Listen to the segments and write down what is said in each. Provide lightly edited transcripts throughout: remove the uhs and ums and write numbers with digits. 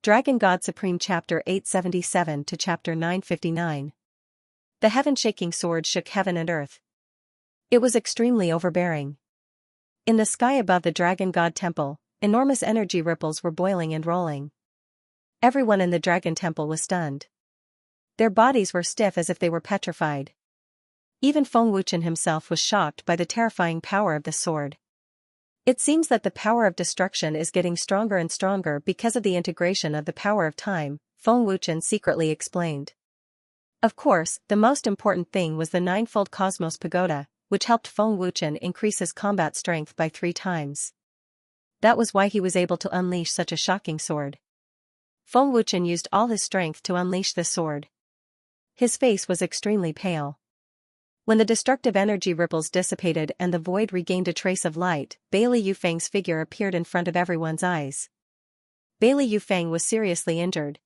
Dragon God Supreme Chapter 877 to Chapter 959. The heaven-shaking sword shook heaven and earth. It was extremely overbearing. In the sky above the Dragon God Temple, enormous energy ripples were boiling and rolling. Everyone in the Dragon Temple was stunned. Their bodies were stiff as if they were petrified. Even Feng Wuchen himself was shocked by the terrifying power of the sword. It seems that the power of destruction is getting stronger and stronger because of the integration of the power of time, Feng Wuchen secretly explained. Of course, the most important thing was the ninefold Cosmos Pagoda, which helped Feng Wuchen increase his combat strength by 3 times. That was why he was able to unleash such a shocking sword. Feng Wuchen used all his strength to unleash the sword. His face was extremely pale. When the destructive energy ripples dissipated and the void regained a trace of light, Bailey Yufeng's figure appeared in front of everyone's eyes. Bailey Yufeng was seriously injured.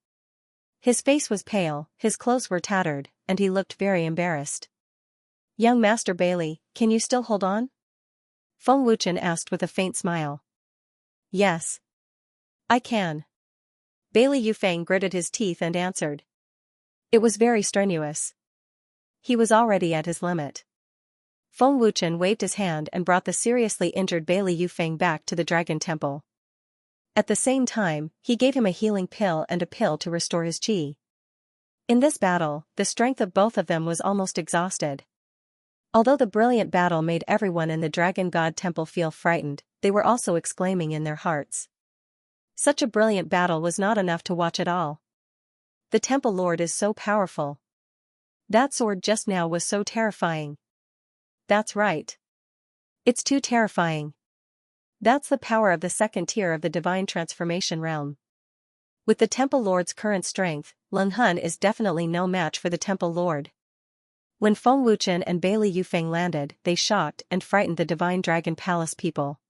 His face was pale, his clothes were tattered, and he looked very embarrassed. "Young Master Bailey, can you still hold on?" Feng Wuchen asked with a faint smile. "Yes. I can." Bailey Yufeng gritted his teeth and answered. It was very strenuous. He was already at his limit. Feng Wuchen waved his hand and brought the seriously injured Bailey Yufeng back to the Dragon Temple. At the same time, he gave him a healing pill and a pill to restore his qi. In this battle, the strength of both of them was almost exhausted. Although the brilliant battle made everyone in the Dragon God Temple feel frightened, they were also exclaiming in their hearts. Such a brilliant battle was not enough to watch at all. The Temple Lord is so powerful. That sword just now was so terrifying. That's right. It's too terrifying. That's the power of the second tier of the divine transformation realm. With the Temple Lord's current strength, Leng Hun is definitely no match for the Temple Lord. When Feng Wuchen and Bailey Yufeng landed, they shocked and frightened the Divine Dragon Palace people.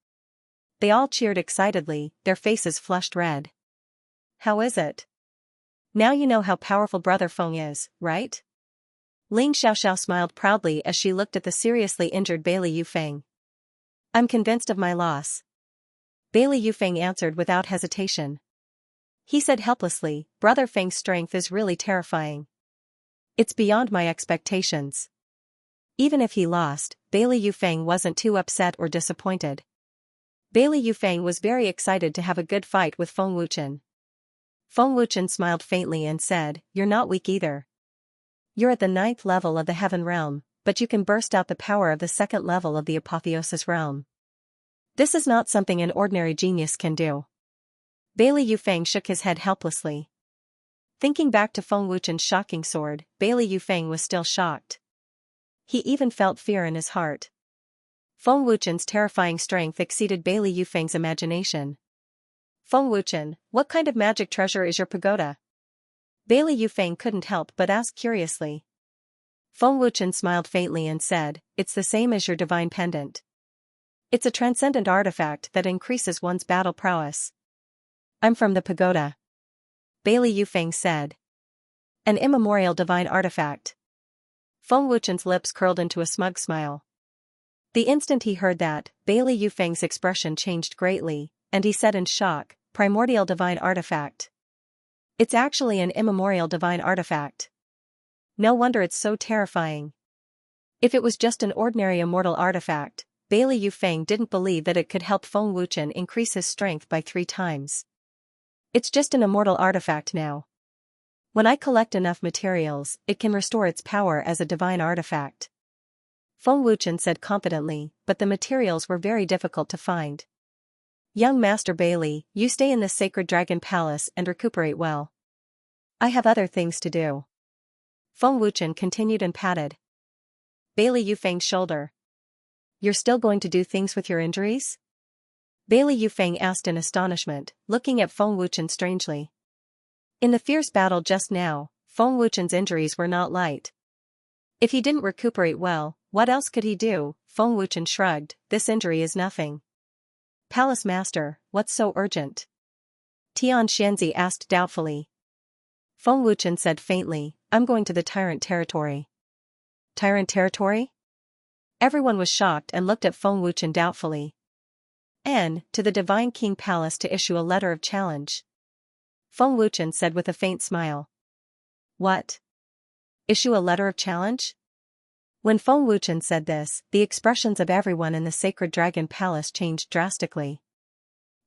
They all cheered excitedly, their faces flushed red. "How is it? Now you know how powerful Brother Feng is, right?" Ling Xiaoxiao smiled proudly as she looked at the seriously injured Bailey Yufeng. "I'm convinced of my loss." Bailey Yufeng answered without hesitation. He said helplessly, "Brother Feng's strength is really terrifying. It's beyond my expectations." Even if he lost, Bailey Yufeng wasn't too upset or disappointed. Bailey Yufeng was very excited to have a good fight with Feng Wuchen. Feng Wuchen smiled faintly and said, "You're not weak either. You're at the 9th level of the heaven realm, but you can burst out the power of the 2nd level of the apotheosis realm. This is not something an ordinary genius can do." Bailey Yufeng shook his head helplessly. Thinking back to Feng Wuchen's shocking sword, Bailey Yufeng was still shocked. He even felt fear in his heart. Feng Wuchen's terrifying strength exceeded Bailey Yufeng's imagination. "Feng Wuchen, what kind of magic treasure is your pagoda?" Bailey Yufeng couldn't help but ask curiously. Feng Wuchen smiled faintly and said, "It's the same as your divine pendant. It's a transcendent artifact that increases one's battle prowess." "I'm from the pagoda," Bailey Yufeng said. "An immemorial divine artifact." Feng Wuchen's lips curled into a smug smile. The instant he heard that, Bailey Yufeng's expression changed greatly, and he said in shock, "Primordial divine artifact. It's actually an immemorial divine artifact. No wonder it's so terrifying." If it was just an ordinary immortal artifact, Bailey Yufeng didn't believe that it could help Feng Wuchen increase his strength by 3 times. "It's just an immortal artifact now. When I collect enough materials, it can restore its power as a divine artifact." Feng Wuchen said confidently, but the materials were very difficult to find. "Young Master Bailey, you stay in the Sacred Dragon Palace and recuperate well. I have other things to do." Feng Wuchen continued and patted Bailey Yufeng's shoulder. "You're still going to do things with your injuries?" Bailey Yufeng asked in astonishment, looking at Feng Wuchen strangely. In the fierce battle just now, Feng Wuchen's injuries were not light. If he didn't recuperate well, what else could he do? Feng Wuchen shrugged, "This injury is nothing." "Palace Master, what's so urgent?" Xianxia asked doubtfully. Feng Wuchen said faintly, "I'm going to the Tyrant Territory." "Tyrant Territory?" Everyone was shocked and looked at Feng Wuchen doubtfully. "To the Divine King Palace to issue a letter of challenge." Feng Wuchen said with a faint smile. What? Issue a letter of challenge? When Feng Wuchen said this, the expressions of everyone in the Sacred Dragon Palace changed drastically.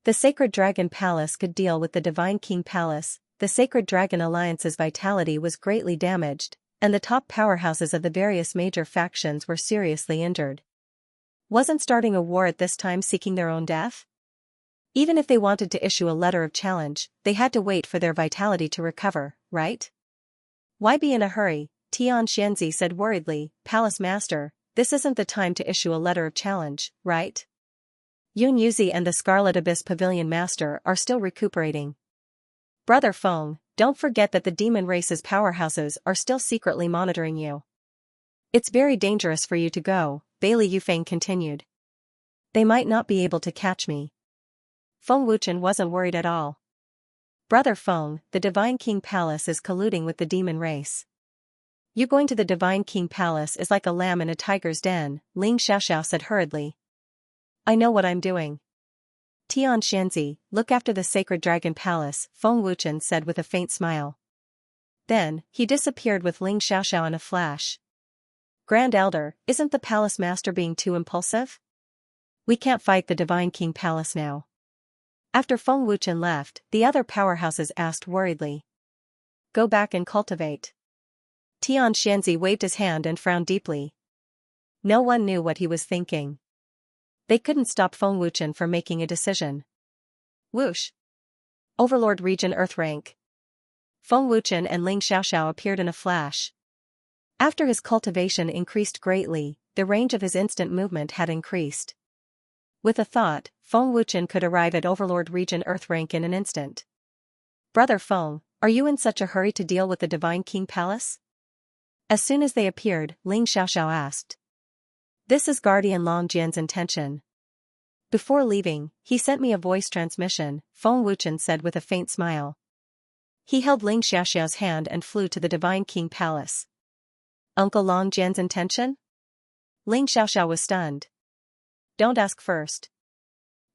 The Sacred Dragon Palace could deal with the Divine King Palace, the Sacred Dragon Alliance's vitality was greatly damaged, and the top powerhouses of the various major factions were seriously injured. Wasn't starting a war at this time seeking their own death? Even if they wanted to issue a letter of challenge, they had to wait for their vitality to recover, right? Why be in a hurry? Xianxia said worriedly. Palace Master, this isn't the time to issue a letter of challenge, right? Yunyuzi and the Scarlet Abyss Pavilion Master are still recuperating. Brother Feng, don't forget that the demon race's powerhouses are still secretly monitoring you. It's very dangerous for you to go, Bailey Yufeng continued. They might not be able to catch me. Feng Wuchen wasn't worried at all. Brother Feng, the Divine King Palace is colluding with the demon race. You going to the Divine King Palace is like a lamb in a tiger's den, Ling Xiaoxiao said hurriedly. I know what I'm doing. Xianxia, look after the Sacred Dragon Palace, Feng Wuchen said with a faint smile. Then, he disappeared with Ling Xiaoxiao in a flash. Grand Elder, isn't the Palace Master being too impulsive? We can't fight the Divine King Palace now. After Feng Wuchen left, the other powerhouses asked worriedly. Go back and cultivate. Xianxia waved his hand and frowned deeply. No one knew what he was thinking. They couldn't stop Feng Wuchen from making a decision. Whoosh! Overlord Region Earth Rank. Feng Wuchen and Ling Xiaoxiao appeared in a flash. After his cultivation increased greatly, the range of his instant movement had increased. With a thought, Feng Wuchen could arrive at Overlord Region Earth Rank in an instant. Brother Feng, are you in such a hurry to deal with the Divine King Palace? As soon as they appeared, Ling Xiaoxiao asked. This is Guardian Long Jian's intention. Before leaving, he sent me a voice transmission, Feng Wuchen said with a faint smile. He held Ling Xiaoxiao's hand and flew to the Divine King Palace. Uncle Long Jian's intention? Ling Xiaoxiao was stunned. Don't ask first.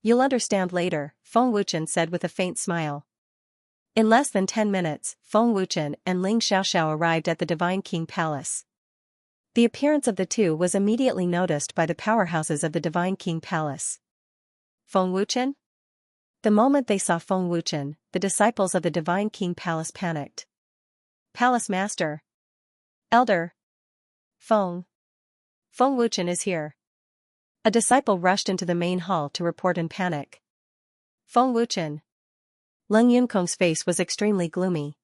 You'll understand later, Feng Wuchen said with a faint smile. In less than 10 minutes, Feng Wuchen and Ling Xiaoxiao arrived at the Divine King Palace. The appearance of the two was immediately noticed by the powerhouses of the Divine King Palace. Feng Wuchen? The moment they saw Feng Wuchen, the disciples of the Divine King Palace panicked. Palace Master. Elder. Feng Wuchen is here. A disciple rushed into the main hall to report in panic. Feng Wuchen. Leng Yunkong's face was extremely gloomy.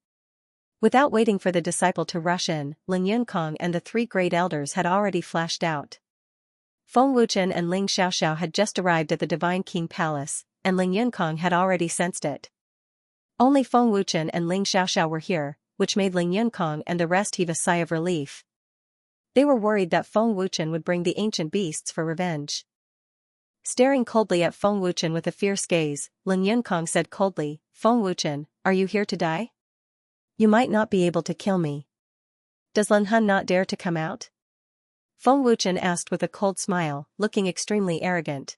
Without waiting for the disciple to rush in, Ling Yunkong and the three great elders had already flashed out. Feng Wuchen and Ling Xiaoxiao had just arrived at the Divine King Palace, and Ling Yunkong had already sensed it. Only Feng Wuchen and Ling Xiaoxiao were here, which made Ling Yunkong and the rest heave a sigh of relief. They were worried that Feng Wuchen would bring the ancient beasts for revenge. Staring coldly at Feng Wuchen with a fierce gaze, Ling Yunkong said coldly, Feng Wuchen, are you here to die? You might not be able to kill me. Does Lin Hun not dare to come out? Feng Wuchen asked with a cold smile, looking extremely arrogant.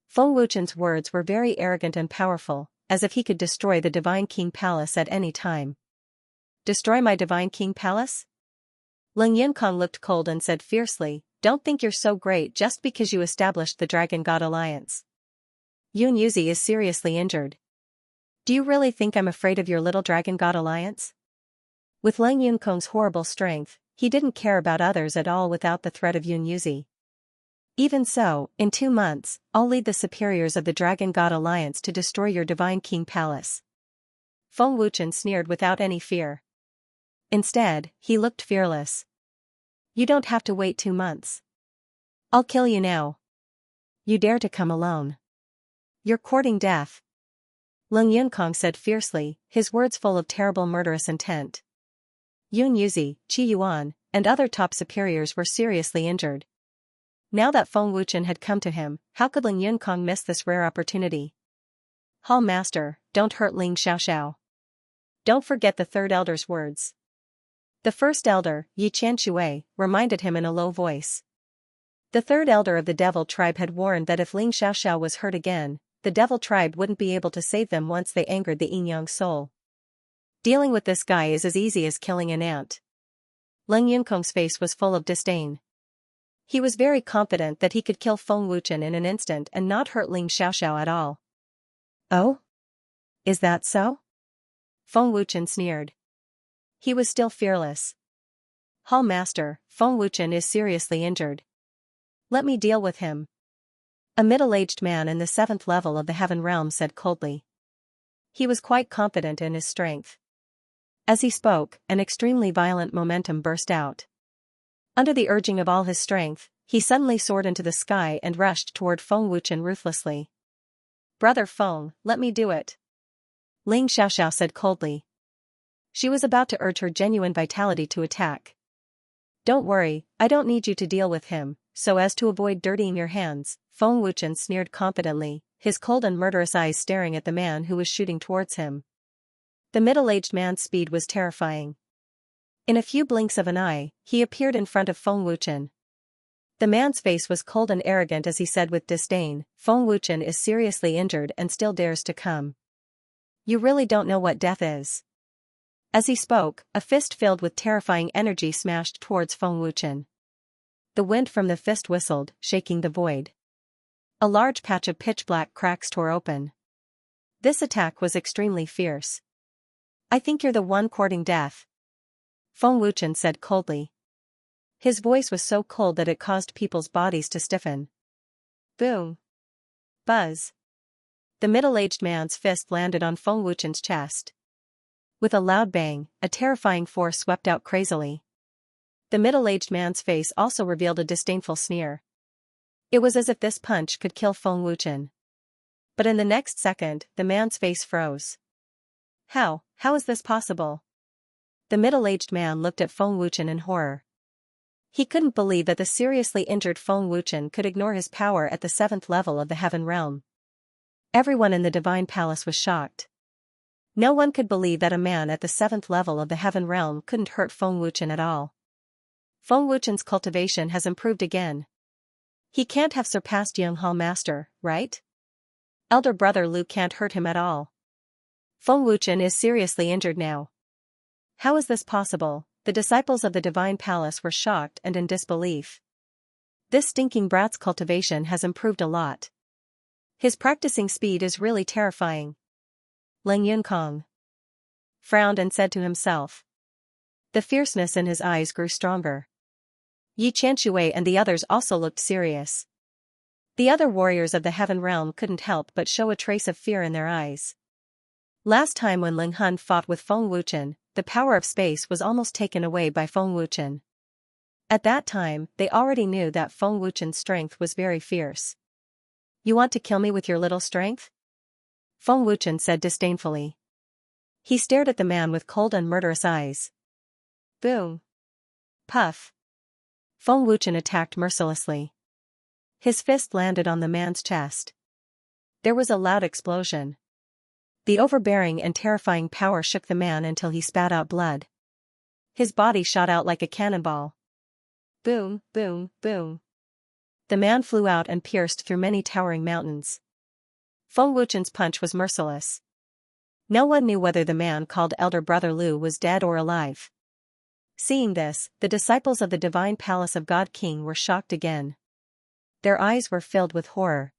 Feng Wuchen's words were very arrogant and powerful, as if he could destroy the Divine King Palace at any time. Destroy my Divine King Palace? Ling Yunkong looked cold and said fiercely, don't think you're so great just because you established the Dragon God Alliance. Yunyuzi is seriously injured. Do you really think I'm afraid of your little Dragon God Alliance? With Ling Yunkong's horrible strength, he didn't care about others at all without the threat of Yunyuzi. Even so, in 2 months, I'll lead the superiors of the Dragon God Alliance to destroy your Divine King Palace. Feng Wuchen sneered without any fear. Instead, he looked fearless. You don't have to wait 2 months. I'll kill you now. You dare to come alone. You're courting death. Ling Yunkong said fiercely, his words full of terrible murderous intent. Yunyuzi, Qi Yuan, and other top superiors were seriously injured. Now that Feng Wuchen had come to him, how could Ling Yunkong miss this rare opportunity? Hall Master, don't hurt Ling Xiaoxiao. Don't forget the third elder's words. The first elder, Yi Qianshui, reminded him in a low voice. The third elder of the devil tribe had warned that if Ling Xiaoxiao was hurt again, the devil tribe wouldn't be able to save them once they angered the Yin Yang soul. Dealing with this guy is as easy as killing an ant. Leng Yunkong's face was full of disdain. He was very confident that he could kill Feng Wuchen in an instant and not hurt Ling Xiaoxiao at all. Oh? Is that so? Feng Wuchen sneered. He was still fearless. Hall Master, Feng Wuchen is seriously injured. Let me deal with him. A middle-aged man in the 7th level of the Heaven Realm said coldly. He was quite confident in his strength. As he spoke, an extremely violent momentum burst out. Under the urging of all his strength, he suddenly soared into the sky and rushed toward Feng Wuchen ruthlessly. Brother Feng, let me do it. Ling Xiaoxiao said coldly. She was about to urge her genuine vitality to attack. Don't worry, I don't need you to deal with him, so as to avoid dirtying your hands, Feng Wuchen sneered confidently, his cold and murderous eyes staring at the man who was shooting towards him. The middle-aged man's speed was terrifying. In a few blinks of an eye, he appeared in front of Feng Wuchen. The man's face was cold and arrogant as he said with disdain, Feng Wuchen is seriously injured and still dares to come. You really don't know what death is. As he spoke, a fist filled with terrifying energy smashed towards Feng Wuchen. The wind from the fist whistled, shaking the void. A large patch of pitch-black cracks tore open. This attack was extremely fierce. I think you're the one courting death. Feng Wuchen said coldly. His voice was so cold that it caused people's bodies to stiffen. Boom. Buzz. The middle-aged man's fist landed on Feng Wuchen's chest. With a loud bang, a terrifying force swept out crazily. The middle-aged man's face also revealed a disdainful sneer. It was as if this punch could kill Feng Wuchen. But in the next second, the man's face froze. How is this possible? The middle-aged man looked at Feng Wuchen in horror. He couldn't believe that the seriously injured Feng Wuchen could ignore his power at the 7th level of the Heaven Realm. Everyone in the Divine Palace was shocked. No one could believe that a man at the 7th level of the Heaven Realm couldn't hurt Feng Wuchen at all. Feng Wuchen's cultivation has improved again. He can't have surpassed Young Hall Master, right? Elder brother Lu can't hurt him at all. Feng Wuchen is seriously injured now. How is this possible? The disciples of the Divine Palace were shocked and in disbelief. This stinking brat's cultivation has improved a lot. His practicing speed is really terrifying. Leng Yunkong frowned and said to himself. The fierceness in his eyes grew stronger. Yi Qianshui and the others also looked serious. The other warriors of the Heaven Realm couldn't help but show a trace of fear in their eyes. Last time when Ling Hun fought with Feng Wuchen, the power of space was almost taken away by Feng Wuchen. At that time, they already knew that Feng Wuchen's strength was very fierce. You want to kill me with your little strength? Feng Wuchen said disdainfully. He stared at the man with cold and murderous eyes. Boom. Puff. Feng Wuchen attacked mercilessly. His fist landed on the man's chest. There was a loud explosion. The overbearing and terrifying power shook the man until he spat out blood. His body shot out like a cannonball. Boom, boom, boom. The man flew out and pierced through many towering mountains. Feng Wuchen's punch was merciless. No one knew whether the man called Elder Brother Lu was dead or alive. Seeing this, the disciples of the Divine Palace of God King were shocked again. Their eyes were filled with horror.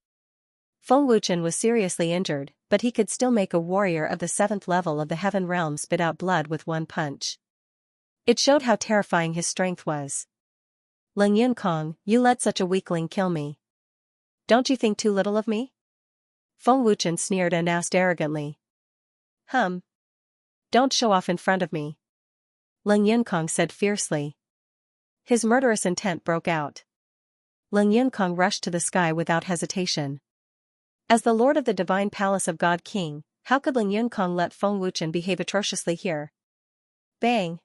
Feng Wuchen was seriously injured, but he could still make a warrior of the 7th level of the Heaven Realm spit out blood with one punch. It showed how terrifying his strength was. Leng Yunkong, you let such a weakling kill me. Don't you think too little of me? Feng Wuchen sneered and asked arrogantly. Don't show off in front of me. Leng Yunkong said fiercely. His murderous intent broke out. Leng Yunkong rushed to the sky without hesitation. As the Lord of the Divine Palace of God King, how could Leng Yunkong let Feng Wuchen behave atrociously here? Bang!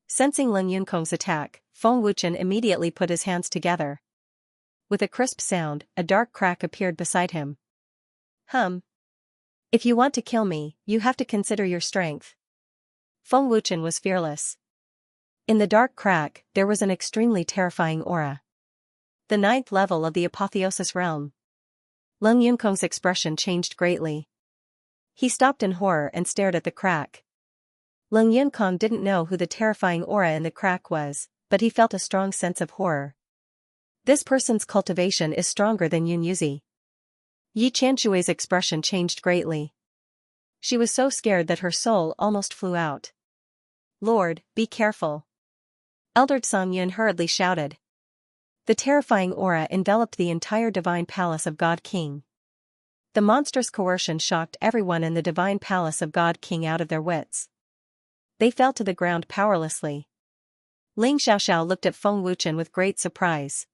Sensing Leng Yunkong's attack, Feng Wuchen immediately put his hands together. With a crisp sound, a dark crack appeared beside him. If you want to kill me, you have to consider your strength. Feng Wuchen was fearless. In the dark crack, there was an extremely terrifying aura. The 9th level of the Apotheosis Realm. Leng Yunkong's expression changed greatly. He stopped in horror and stared at the crack. Leng Yunkong didn't know who the terrifying aura in the crack was, but he felt a strong sense of horror. This person's cultivation is stronger than Yun Yuzi. Yi Qianshui's expression changed greatly. She was so scared that her soul almost flew out. Lord, be careful. Elder Song Yun hurriedly shouted. The terrifying aura enveloped the entire divine palace of God King. The monstrous coercion shocked everyone in the divine palace of God King out of their wits. They fell to the ground powerlessly. Ling Xiaoxiao looked at Feng Wuchen with great surprise.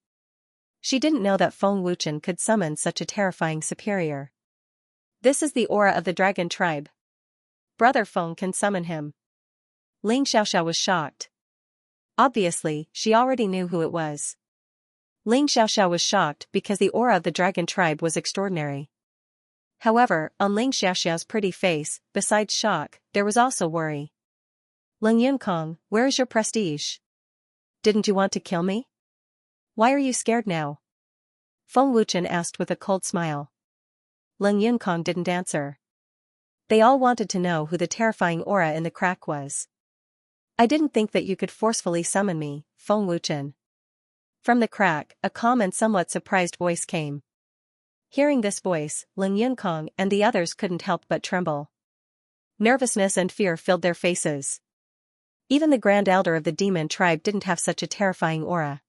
She didn't know that Feng Wuchen could summon such a terrifying superior. This is the aura of the dragon tribe. Brother Feng can summon him. Ling Xiaoxiao was shocked. Obviously, she already knew who it was. Ling Xiaoxiao was shocked because the aura of the dragon tribe was extraordinary. However, on Ling Xiaoxiao's pretty face, besides shock, there was also worry. Leng Yunkong, where is your prestige? Didn't you want to kill me? Why are you scared now? Feng Wuchen asked with a cold smile. Leng Yunkong didn't answer. They all wanted to know who the terrifying aura in the crack was. I didn't think that you could forcefully summon me, Feng Wuchen. From the crack, a calm and somewhat surprised voice came. Hearing this voice, Leng Yunkong and the others couldn't help but tremble. Nervousness and fear filled their faces. Even the Grand Elder of the demon tribe didn't have such a terrifying aura.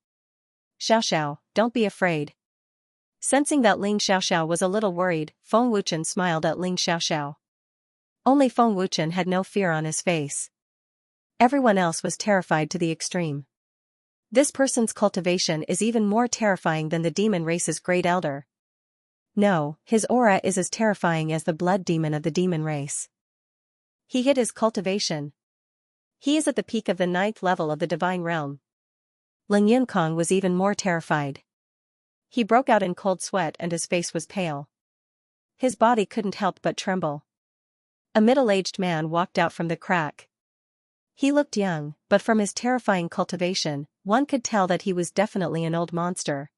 Xiaoxiao, don't be afraid. Sensing that Ling Xiaoxiao was a little worried, Feng Wuchen smiled at Ling Xiaoxiao. Only Feng Wuchen had no fear on his face. Everyone else was terrified to the extreme. This person's cultivation is even more terrifying than the demon race's great elder. No, his aura is as terrifying as the blood demon of the demon race. He hid his cultivation. He is at the peak of the 9th level of the divine realm. Leng Yunkong was even more terrified. He broke out in cold sweat and his face was pale. His body couldn't help but tremble. A middle-aged man walked out from the crack. He looked young, but from his terrifying cultivation, one could tell that he was definitely an old monster.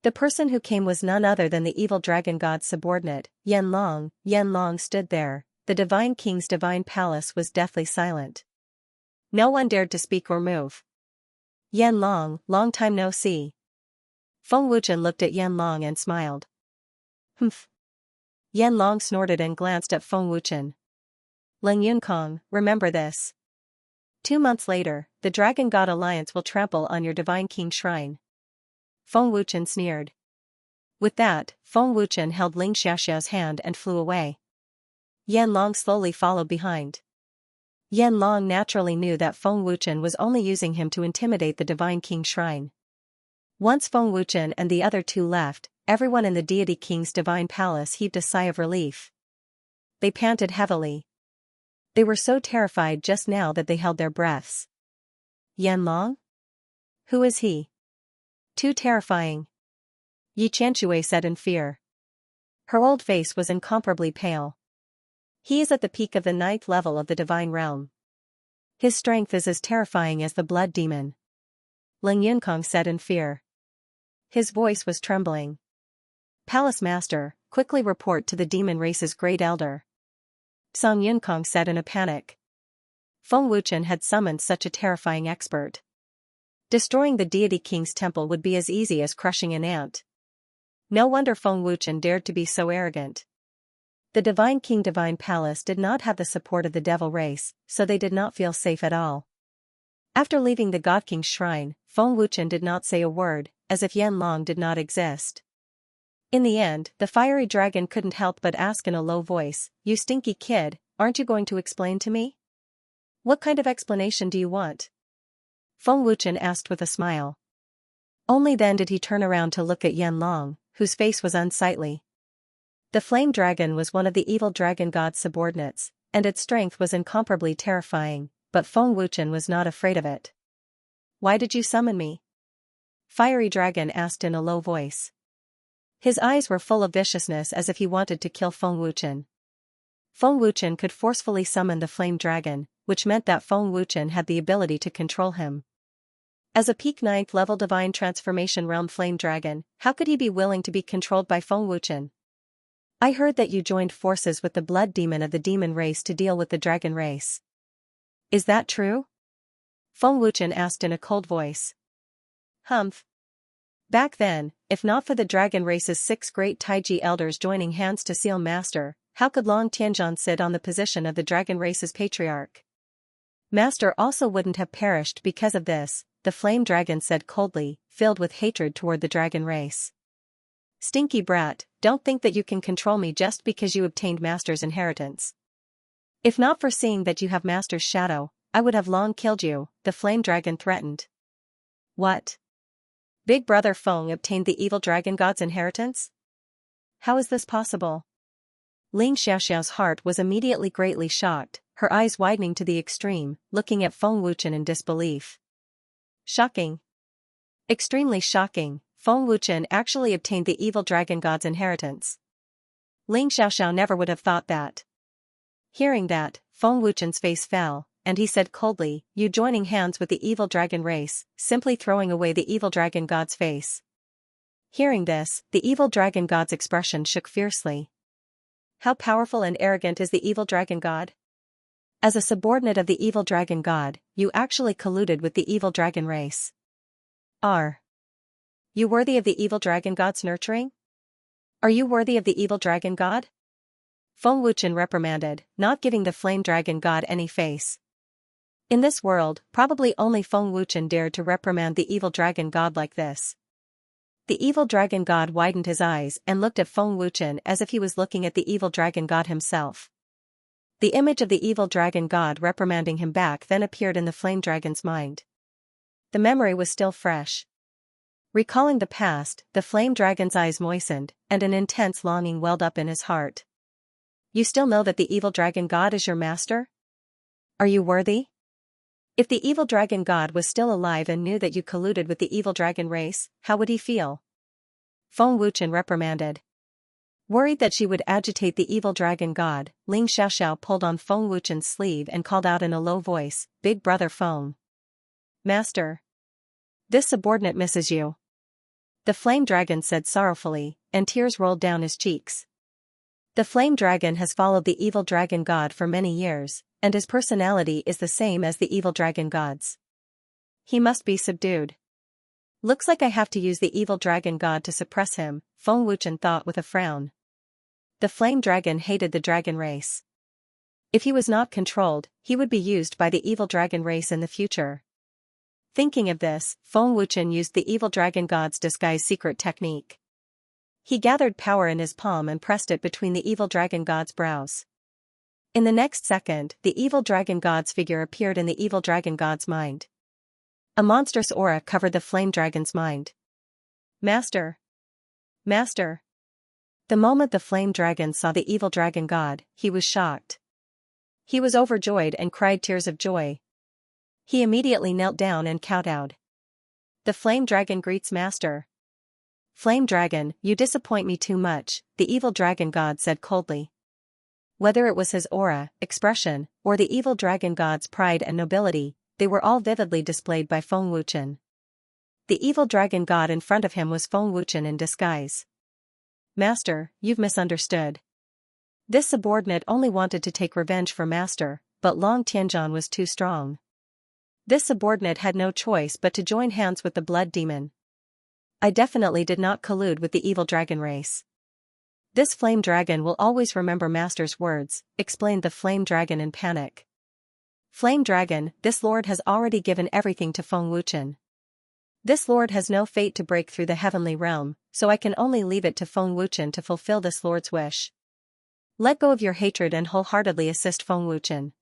The person who came was none other than the evil dragon god's subordinate, Yan Long. Yan Long stood there. The divine king's divine palace was deathly silent. No one dared to speak or move. Yan Long, long time no see. Feng Wuchen looked at Yan Long and smiled. Humph. Yan Long snorted and glanced at Feng Wuchen. Leng Yunkong, remember this. 2 months later, the Dragon God Alliance will trample on your divine king shrine. Feng Wuchen sneered. With that, Feng Wuchen held Ling Xiaoxiao's hand and flew away. Yan Long slowly followed behind. Yan Long naturally knew that Feng Wuchen was only using him to intimidate the divine king shrine. Once Feng Wuchen and the other two left, everyone in the deity king's divine palace heaved a sigh of relief. They panted heavily. They were so terrified just now that they held their breaths. Yan Long? Who is he? Too terrifying. Yi Qianshui said in fear. Her old face was incomparably pale. He is at the peak of the 9th level of the divine realm. His strength is as terrifying as the blood demon. Leng Yunkong said in fear. His voice was trembling. Palace Master, quickly report to the demon race's great elder. Song Yunkong said in a panic. Feng Wuchen had summoned such a terrifying expert. Destroying the deity king's temple would be as easy as crushing an ant. No wonder Feng Wuchen dared to be so arrogant. The divine king divine palace did not have the support of the devil race, so they did not feel safe at all. After leaving the God King's shrine, Feng Wuchen did not say a word, as if Yan Long did not exist. In the end, the fiery dragon couldn't help but ask in a low voice, "You stinky kid, aren't you going to explain to me? What kind of explanation do you want?" Feng Wuchen asked with a smile. Only then did he turn around to look at Yan Long, whose face was unsightly. The flame dragon was one of the evil dragon god's subordinates, and its strength was incomparably terrifying, but Feng Wuchen was not afraid of it. "Why did you summon me?" Fiery Dragon asked in a low voice. His eyes were full of viciousness as if he wanted to kill Feng Wuchen. Feng Wuchen could forcefully summon the flame dragon, which meant that Feng Wuchen had the ability to control him. As a peak 9th level divine transformation realm flame dragon, how could he be willing to be controlled by Feng Wuchen? "I heard that you joined forces with the blood demon of the demon race to deal with the dragon race. Is that true? Feng Wuchen asked in a cold voice. Humph. Back then, if not for the dragon race's 6 great Taiji elders joining hands to seal Master, how could Long Tianzhan sit on the position of the dragon race's patriarch? Master also wouldn't have perished because of this, the flame dragon said coldly, filled with hatred toward the dragon race. Stinky brat, don't think that you can control me just because you obtained Master's inheritance. If not for seeing that you have Master's shadow, I would have long killed you, the flame dragon threatened. What? Big brother Feng obtained the evil dragon god's inheritance? How is this possible? Ling Xiaoxiao's heart was immediately greatly shocked, her eyes widening to the extreme, looking at Feng Wuchen in disbelief. Shocking. Extremely shocking, Feng Wuchen actually obtained the evil dragon god's inheritance. Ling Xiaoxiao never would have thought that. Hearing that, Feng Wuchen's face fell, and he said coldly, you joining hands with the evil dragon race, simply throwing away the evil dragon god's face. Hearing this, the evil dragon god's expression shook fiercely. How powerful and arrogant is the evil dragon god? As a subordinate of the evil dragon god, you actually colluded with the evil dragon race. Are you worthy of the evil dragon god's nurturing? Are you worthy of the evil dragon god? Feng Wuchen reprimanded, not giving the flame dragon god any face. In this world, probably only Feng Wuchen dared to reprimand the evil dragon god like this. The evil dragon god widened his eyes and looked at Feng Wuchen as if he was looking at the evil dragon god himself. The image of the evil dragon god reprimanding him back then appeared in the flame dragon's mind. The memory was still fresh. Recalling the past, the flame dragon's eyes moistened, and an intense longing welled up in his heart. You still know that the evil dragon god is your master? Are you worthy? If the evil dragon god was still alive and knew that you colluded with the evil dragon race, how would he feel? Feng Wuchen reprimanded. Worried that she would agitate the evil dragon god, Ling Xiaoxiao pulled on Feng Wuchen's sleeve and called out in a low voice, Big brother Feng. Master. This subordinate misses you. The flame dragon said sorrowfully, and tears rolled down his cheeks. The flame dragon has followed the evil dragon god for many years, and his personality is the same as the evil dragon god's. He must be subdued. Looks like I have to use the evil dragon god to suppress him, Feng Wuchen thought with a frown. The flame dragon hated the dragon race. If he was not controlled, he would be used by the evil dragon race in the future. Thinking of this, Feng Wuchen used the evil dragon god's disguise secret technique. He gathered power in his palm and pressed it between the evil dragon god's brows. In the next second, the evil dragon god's figure appeared in the evil dragon god's mind. A monstrous aura covered the flame dragon's mind. Master! Master! The moment the flame dragon saw the evil dragon god, he was shocked. He was overjoyed and cried tears of joy. He immediately knelt down and kowtowed. The flame dragon greets Master. Flame dragon, you disappoint me too much, the evil dragon god said coldly. Whether it was his aura, expression, or the evil dragon god's pride and nobility, they were all vividly displayed by Feng Wuchen. The evil dragon god in front of him was Feng Wuchen in disguise. Master, you've misunderstood. This subordinate only wanted to take revenge for Master, but Long Tianzhan was too strong. This subordinate had no choice but to join hands with the blood demon. I definitely did not collude with the evil dragon race. This flame dragon will always remember Master's words, explained the flame dragon in panic. Flame dragon, this lord has already given everything to Feng Wuchen. This lord has no fate to break through the heavenly realm, so I can only leave it to Feng Wuchen to fulfill this lord's wish. Let go of your hatred and wholeheartedly assist Feng Wuchen.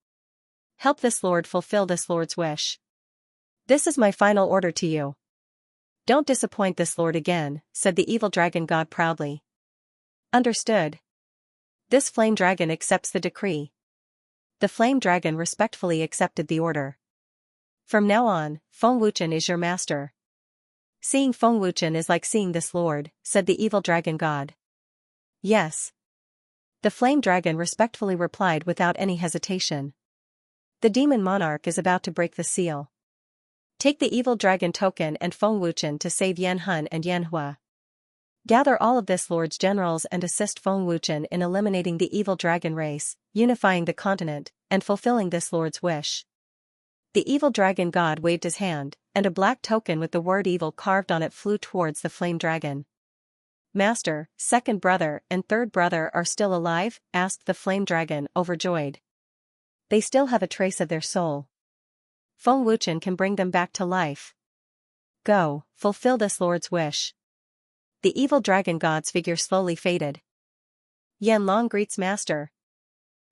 Help this lord fulfill this lord's wish. This is my final order to you. Don't disappoint this lord again, said the evil dragon god proudly. Understood. This flame dragon accepts the decree. The flame dragon respectfully accepted the order. From now on, Feng Wuchen is your master. Seeing Feng Wuchen is like seeing this lord, said the evil dragon god. Yes. The flame dragon respectfully replied without any hesitation. The demon monarch is about to break the seal. Take the evil dragon token and Feng Wuchen to save Yan Hun and Yan Hua. Gather all of this lord's generals and assist Feng Wuchen in eliminating the evil dragon race, unifying the continent, and fulfilling this lord's wish. The evil dragon god waved his hand, and a black token with the word evil carved on it flew towards the flame dragon. Master, second brother and third brother are still alive? Asked the flame dragon, overjoyed. They still have a trace of their soul. Feng Wuchen can bring them back to life. Go, fulfill this lord's wish. The evil dragon god's figure slowly faded. Yanlong greets master.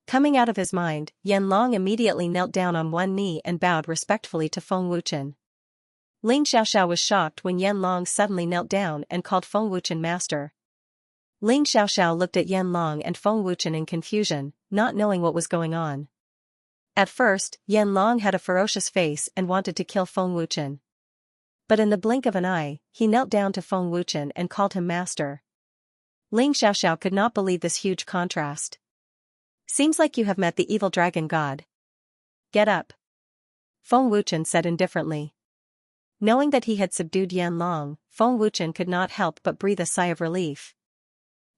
Coming out of his mind, Yanlong immediately knelt down on one knee and bowed respectfully to Feng Wuchen. Ling Xiaoxiao was shocked when Yanlong suddenly knelt down and called Feng Wuchen master. Ling Xiaoxiao looked at Yanlong and Feng Wuchen in confusion, not knowing what was going on. At first, Yanlong had a ferocious face and wanted to kill Feng Wuchen. But in the blink of an eye, he knelt down to Feng Wuchen and called him master. Ling Xiaoxiao could not believe this huge contrast. Seems like you have met the evil dragon god. Get up. Feng Wuchen said indifferently. Knowing that he had subdued Yanlong, Feng Wuchen could not help but breathe a sigh of relief.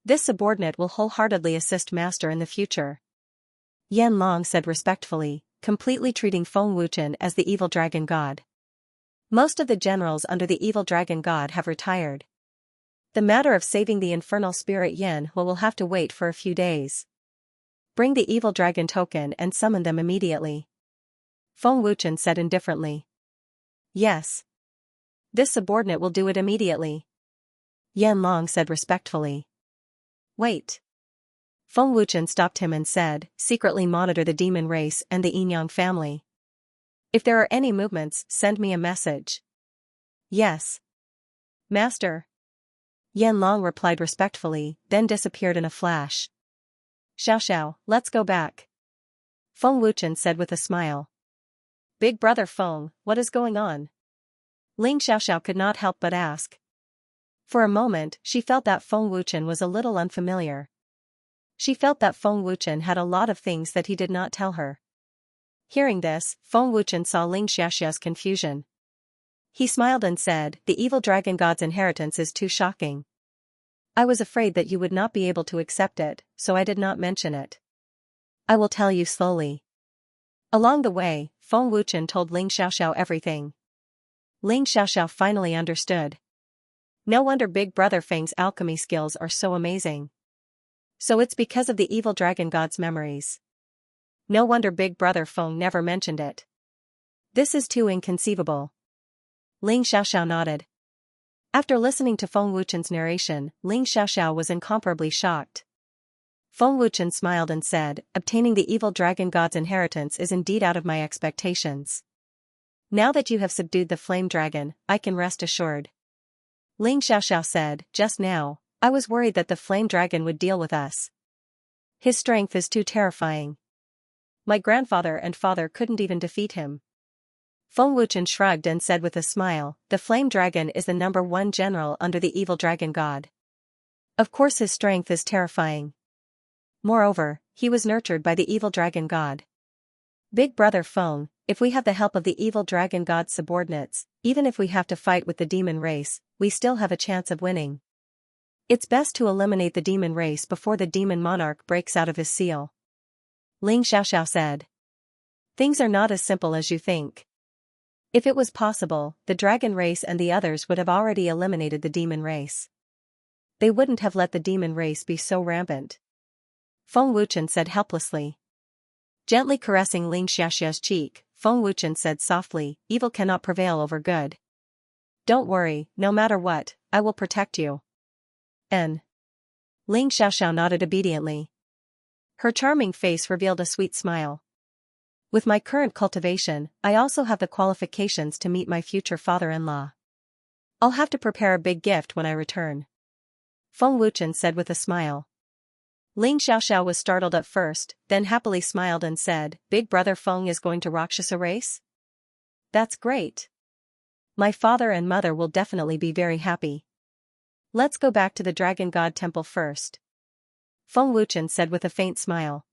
This subordinate will wholeheartedly assist master in the future. Yanlong said respectfully, completely treating Feng Wuchen as the evil dragon god. Most of the generals under the evil dragon god have retired. The matter of saving the infernal spirit Yan will have to wait for a few days. Bring the evil dragon token and summon them immediately. Feng Wuchen said indifferently. Yes. This subordinate will do it immediately. Yanlong said respectfully. Wait. Feng Wuchen stopped him and said, secretly monitor the demon race and the Yinyang family. If there are any movements, send me a message. Yes. Master. Yanlong replied respectfully, then disappeared in a flash. Xiaoxiao, let's go back. Feng Wuchen said with a smile. Big brother Feng, what is going on? Ling Xiaoxiao could not help but ask. For a moment, she felt that Feng Wuchen was a little unfamiliar. She felt that Feng Wuchen had a lot of things that he did not tell her. Hearing this, Feng Wuchen saw Ling Xiaoxiao's confusion. He smiled and said, the evil dragon god's inheritance is too shocking. I was afraid that you would not be able to accept it, so I did not mention it. I will tell you slowly. Along the way, Feng Wuchen told Ling Xiaoxiao everything. Ling Xiaoxiao finally understood. No wonder Big Brother Feng's alchemy skills are so amazing. So it's because of the evil dragon god's memories. No wonder Big Brother Feng never mentioned it. This is too inconceivable. Ling Xiaoxiao nodded. After listening to Feng Wuchen's narration, Ling Xiaoxiao was incomparably shocked. Feng Wuchen smiled and said, obtaining the evil dragon god's inheritance is indeed out of my expectations. Now that you have subdued the flame dragon, I can rest assured. Ling Xiaoxiao said, just now, I was worried that the flame dragon would deal with us. His strength is too terrifying. My grandfather and father couldn't even defeat him. Feng Wuchen shrugged and said with a smile, the flame dragon is the #1 general under the evil dragon god. Of course his strength is terrifying. Moreover, he was nurtured by the evil dragon god. Big brother Feng, if we have the help of the evil dragon god's subordinates, even if we have to fight with the demon race, we still have a chance of winning. It's best to eliminate the demon race before the demon monarch breaks out of his seal. Ling Xiaoxiao said. Things are not as simple as you think. If it was possible, the dragon race and the others would have already eliminated the demon race. They wouldn't have let the demon race be so rampant. Feng Wuchen said helplessly. Gently caressing Ling Xiaoxiao's cheek, Feng Wuchen said softly, evil cannot prevail over good. Don't worry, no matter what, I will protect you. Ling Xiaoxiao nodded obediently. Her charming face revealed a sweet smile. With my current cultivation, I also have the qualifications to meet my future father-in-law. I'll have to prepare a big gift when I return. Feng Wuchen said with a smile. Ling Xiaoxiao was startled at first, then happily smiled and said, Big brother Feng is going to Rakshasa race? That's great. My father and mother will definitely be very happy. Let's go back to the Dragon God Temple first. Feng Wuchen said with a faint smile.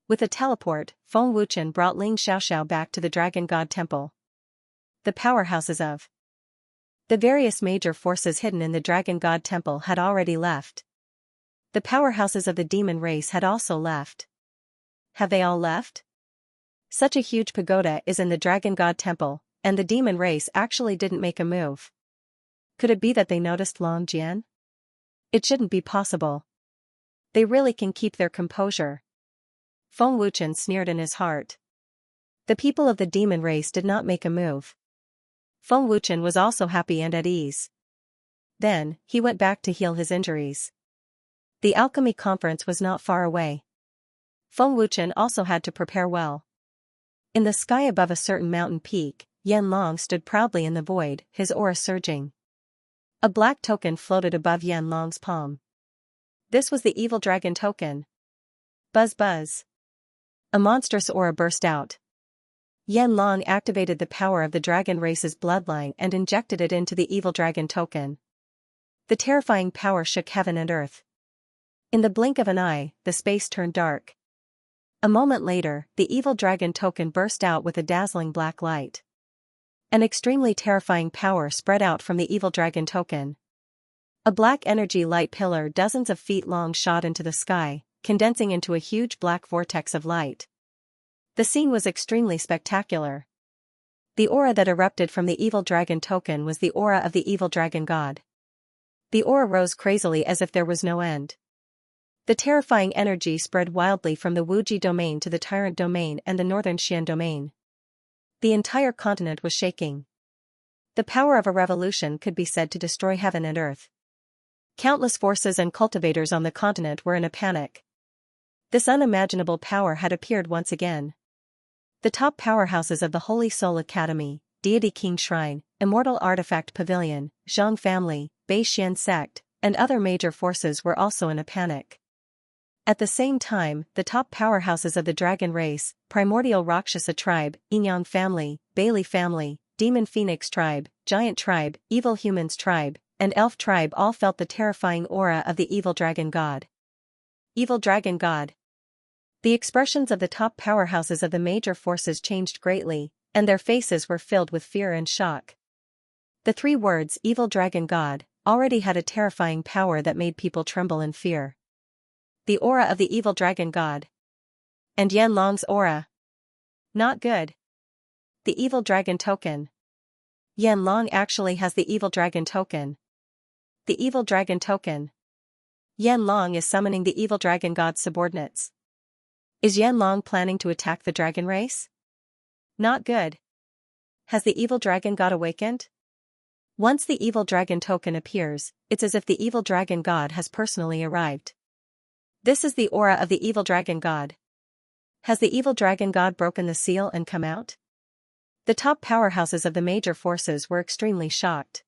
With a teleport, Feng Wuchen brought Ling Xiaoxiao back to the Dragon God Temple. The powerhouses of the various major forces hidden in the Dragon God Temple had already left. The powerhouses of the demon race had also left. Have they all left? Such a huge pagoda is in the Dragon God Temple, and the demon race actually didn't make a move. Could it be that they noticed Long Jian? It shouldn't be possible. They really can keep their composure. Feng Wuchen sneered in his heart. The people of the demon race did not make a move. Feng Wuchen was also happy and at ease. Then, he went back to heal his injuries. The alchemy conference was not far away. Feng Wuchen also had to prepare well. In the sky above a certain mountain peak, Yan Long stood proudly in the void, his aura surging. A black token floated above Yan Long's palm. This was the evil dragon token. Buzz buzz. A monstrous aura burst out. Yan Long activated the power of the dragon race's bloodline and injected it into the evil dragon token. The terrifying power shook heaven and earth. In the blink of an eye, the space turned dark. A moment later, the evil dragon token burst out with a dazzling black light. An extremely terrifying power spread out from the evil dragon token. A black energy light pillar dozens of feet long shot into the sky, condensing into a huge black vortex of light. The scene was extremely spectacular. The aura that erupted from the evil dragon token was the aura of the evil dragon god. The aura rose crazily as if there was no end. The terrifying energy spread wildly from the Wuji domain to the Tyrant domain and the northern Xian domain. The entire continent was shaking. The power of a revolution could be said to destroy heaven and earth. Countless forces and cultivators on the continent were in a panic. This unimaginable power had appeared once again. The top powerhouses of the Holy Soul Academy, Deity King Shrine, Immortal Artifact Pavilion, Zhang Family, Bei Xian Sect, and other major forces were also in a panic. At the same time, the top powerhouses of the dragon race, Primordial Rakshasa Tribe, Yinyang Family, Bailey Family, Demon Phoenix Tribe, Giant Tribe, Evil Humans Tribe, and Elf Tribe all felt the terrifying aura of the evil dragon god. Evil dragon god. The expressions of the top powerhouses of the major forces changed greatly, and their faces were filled with fear and shock. The three words evil dragon god already had a terrifying power that made people tremble in fear. The aura of the evil dragon god. And Yan Long's aura. Not good. The evil dragon token. Yan Long actually has the evil dragon token. The evil dragon token. Yan Long is summoning the evil dragon god's subordinates. Is Yan Long planning to attack the dragon race? Not good. Has the evil dragon god awakened? Once the evil dragon token appears, it's as if the evil dragon god has personally arrived. This is the aura of the evil dragon god. Has the evil dragon god broken the seal and come out? The top powerhouses of the major forces were extremely shocked.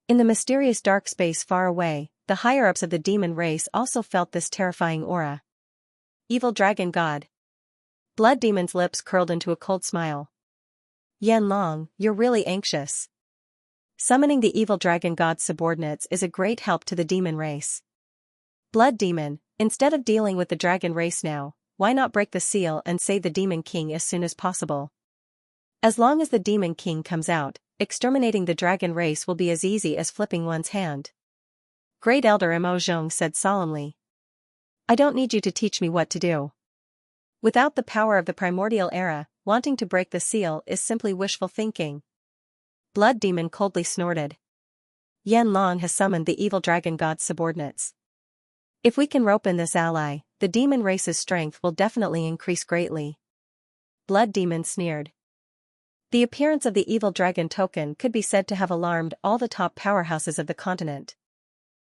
In the mysterious dark space far away, the higher-ups of the demon race also felt this terrifying aura. Evil dragon god. Blood Demon's lips curled into a cold smile. Yan Long, you're really anxious. Summoning the evil dragon god's subordinates is a great help to the demon race. Blood Demon, instead of dealing with the dragon race now, why not break the seal and save the Demon King as soon as possible? As long as the Demon King comes out, exterminating the dragon race will be as easy as flipping one's hand. Great Elder Mo Zhong said solemnly. I don't need you to teach me what to do. Without the power of the primordial era, wanting to break the seal is simply wishful thinking. Blood Demon coldly snorted. Yan Long has summoned the evil dragon god's subordinates. If we can rope in this ally, the demon race's strength will definitely increase greatly. Blood Demon sneered. The appearance of the evil dragon token could be said to have alarmed all the top powerhouses of the continent.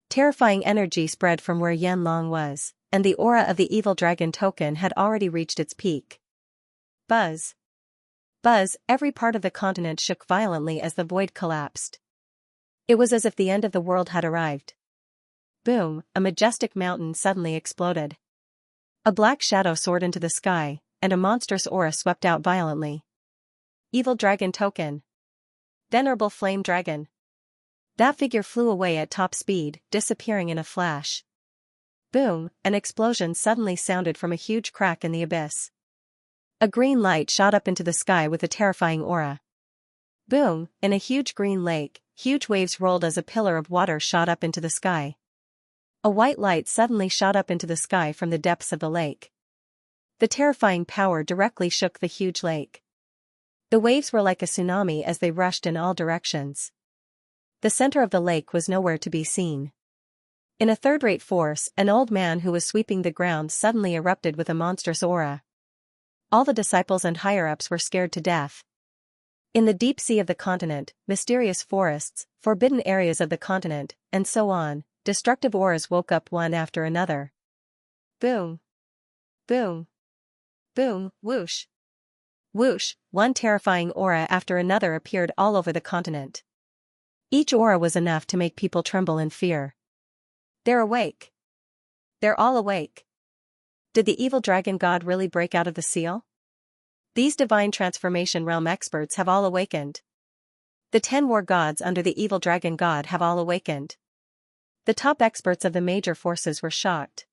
Terrifying energy spread from where Yan Long was, and the aura of the evil dragon token had already reached its peak. Buzz. Buzz, every part of the continent shook violently as the void collapsed. It was as if the end of the world had arrived. Boom, a majestic mountain suddenly exploded. A black shadow soared into the sky, and a monstrous aura swept out violently. Evil dragon token. Venerable flame dragon. That figure flew away at top speed, disappearing in a flash. Boom, an explosion suddenly sounded from a huge crack in the abyss. A green light shot up into the sky with a terrifying aura. Boom, in a huge green lake, huge waves rolled as a pillar of water shot up into the sky. A white light suddenly shot up into the sky from the depths of the lake. The terrifying power directly shook the huge lake. The waves were like a tsunami as they rushed in all directions. The center of the lake was nowhere to be seen. In a third-rate force, an old man who was sweeping the ground suddenly erupted with a monstrous aura. All the disciples and higher-ups were scared to death. In the deep sea of the continent, mysterious forests, forbidden areas of the continent, and so on, destructive auras woke up one after another. Boom. Boom. Boom, whoosh. Whoosh, one terrifying aura after another appeared all over the continent. Each aura was enough to make people tremble in fear. They're awake. They're all awake. Did the evil dragon god really break out of the seal? These divine transformation realm experts have all awakened. The 10 war gods under the evil dragon god have all awakened. The top experts of the major forces were shocked.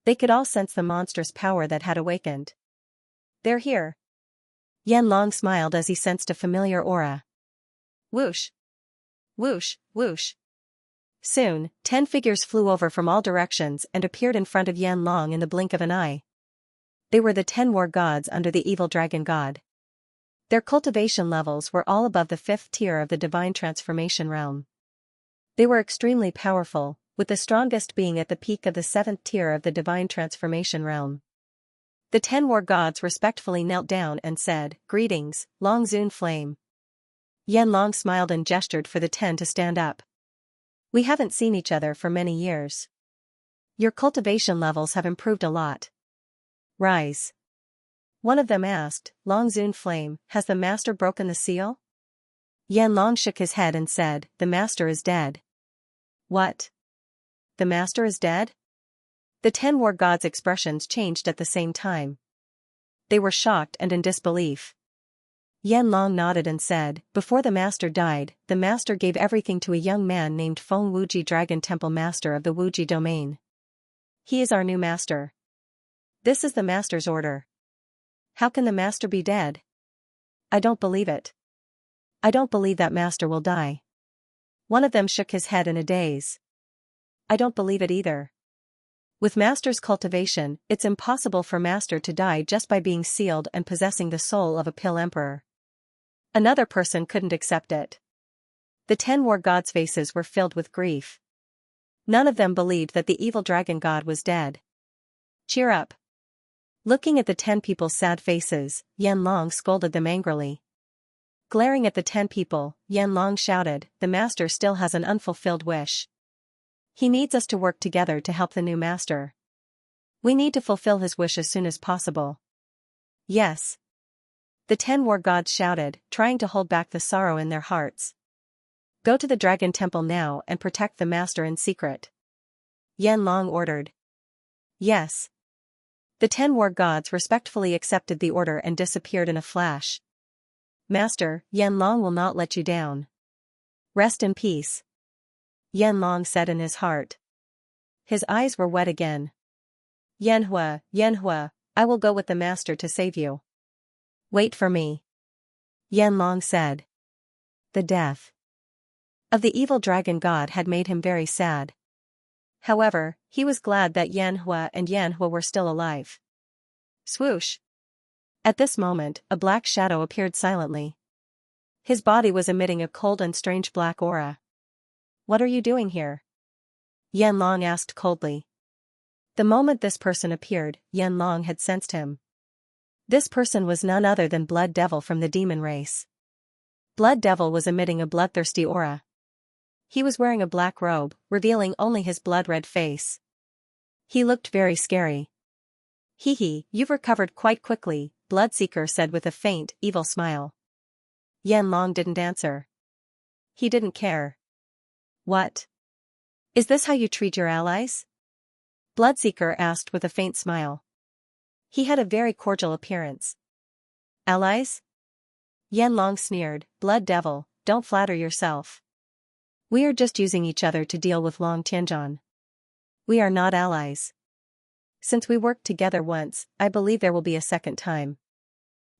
They could all sense the monstrous power that had awakened. They're here. Yanlong smiled as he sensed a familiar aura. Whoosh. Whoosh, whoosh. Soon, 10 figures flew over from all directions and appeared in front of Yanlong in the blink of an eye. They were the 10 war gods under the evil dragon god. Their cultivation levels were all above the 5th tier of the divine transformation realm. They were extremely powerful, with the strongest being at the peak of the 7th tier of the divine transformation realm. The 10 war gods respectfully knelt down and said, "Greetings, Long Zun Flame." Yanlong smiled and gestured for the 10 to stand up. "We haven't seen each other for many years. Your cultivation levels have improved a lot. Rise." One of them asked, "Long Zun Flame, has the master broken the seal?" Yanlong shook his head and said, "The master is dead." "What? The master is dead?" The 10 war gods' expressions changed at the same time. They were shocked and in disbelief. Yanlong nodded and said, "Before the master died, the master gave everything to a young man named Feng Wuji, Dragon Temple Master of the Wuji domain. He is our new master. This is the master's order." "How can the master be dead?" "I don't believe it. I don't believe that master will die." One of them shook his head in a daze. "I don't believe it either. With master's cultivation, it's impossible for master to die just by being sealed and possessing the soul of a pill emperor." Another person couldn't accept it. The 10 war gods' faces were filled with grief. None of them believed that the evil dragon god was dead. "Cheer up." Looking at the 10 people's sad faces, Yanlong scolded them angrily. Glaring at the 10 people, Yanlong shouted, "The master still has an unfulfilled wish. He needs us to work together to help the new master. We need to fulfill his wish as soon as possible." "Yes." The 10 war gods shouted, trying to hold back the sorrow in their hearts. "Go to the Dragon Temple now and protect the master in secret." Yanlong ordered. "Yes." The 10 war gods respectfully accepted the order and disappeared in a flash. "Master, Yanlong will not let you down. Rest in peace," Yanlong said in his heart. His eyes were wet again. "Yanhua, Yanhua, I will go with the master to save you. Wait for me," Yanlong said. The death of the evil dragon god had made him very sad. However, he was glad that Yanhua were still alive. Swoosh! At this moment, a black shadow appeared silently. His body was emitting a cold and strange black aura. "What are you doing here?" Yanlong asked coldly. The moment this person appeared, Yanlong had sensed him. This person was none other than Blood Devil from the demon race. Blood Devil was emitting a bloodthirsty aura. He was wearing a black robe, revealing only his blood-red face. He looked very scary. "Hee, you've recovered quite quickly," Bloodseeker said with a faint, evil smile. Yanlong didn't answer. He didn't care. "What? Is this how you treat your allies?" Bloodseeker asked with a faint smile. He had a very cordial appearance. "Allies?" Yanlong sneered, "Blood Devil, don't flatter yourself. We are just using each other to deal with Long Tianzhan. We are not allies. Since we worked together once, I believe there will be a second time.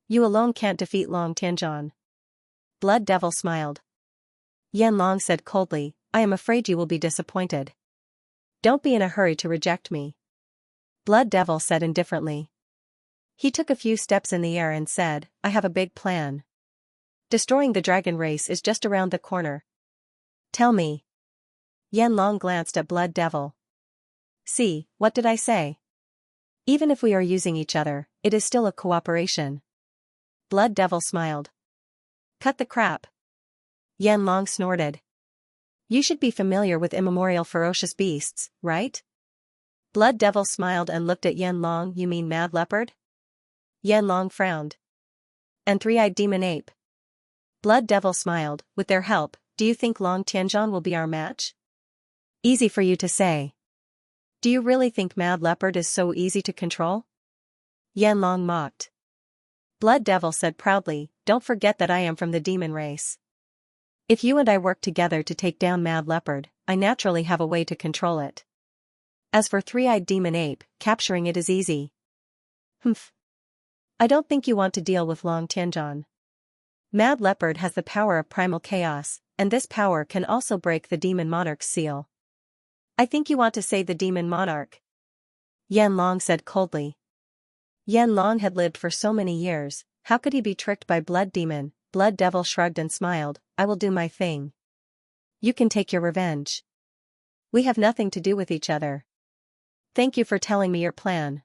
You alone can't defeat Long Tianzhan." Blood Devil smiled. Yanlong said coldly, "I am afraid you will be disappointed. Don't be in a hurry to reject me." Blood Devil said indifferently. He took a few steps in the air and said, I have a big plan. Destroying the dragon race is just around the corner. Tell me. Yanlong glanced at Blood Devil. See, what did I say? Even if we are using each other, it is still a cooperation. Blood Devil smiled. Cut the crap. Yanlong snorted. You should be familiar with immemorial ferocious beasts, right? Blood Devil smiled and looked at Yanlong. You mean Mad Leopard? Yanlong frowned. And Three-Eyed Demon Ape. Blood Devil smiled. With their help, do you think Long Tianzhan will be our match? Easy for you to say. Do you really think Mad Leopard is so easy to control? Yanlong mocked. Blood Devil said proudly, don't forget that I am from the demon race. If you and I work together to take down Mad Leopard, I naturally have a way to control it. As for Three-Eyed Demon Ape, capturing it is easy. Humph. I don't think you want to deal with Long Tianzhan. Mad Leopard has the power of primal chaos, and this power can also break the demon monarch's seal. I think you want to say the demon monarch. Yanlong said coldly. Yanlong had lived for so many years, how could he be tricked by Blood Demon? Blood Devil shrugged and smiled, I will do my thing. You can take your revenge. We have nothing to do with each other. Thank you for telling me your plan.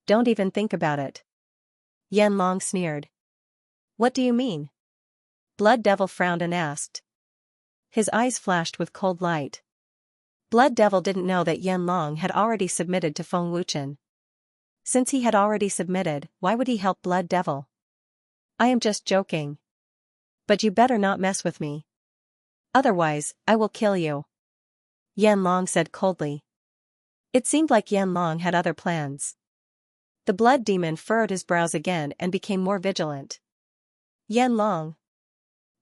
Don't even think about it. Yanlong sneered. What do you mean? Blood Devil frowned and asked. His eyes flashed with cold light. Blood Devil didn't know that Yanlong had already submitted to Feng Wuchen. Since he had already submitted, why would he help Blood Devil? I am just joking. But you better not mess with me. Otherwise, I will kill you. Yanlong said coldly. It seemed like Yanlong had other plans. The Blood Demon furrowed his brows again and became more vigilant. Yanlong.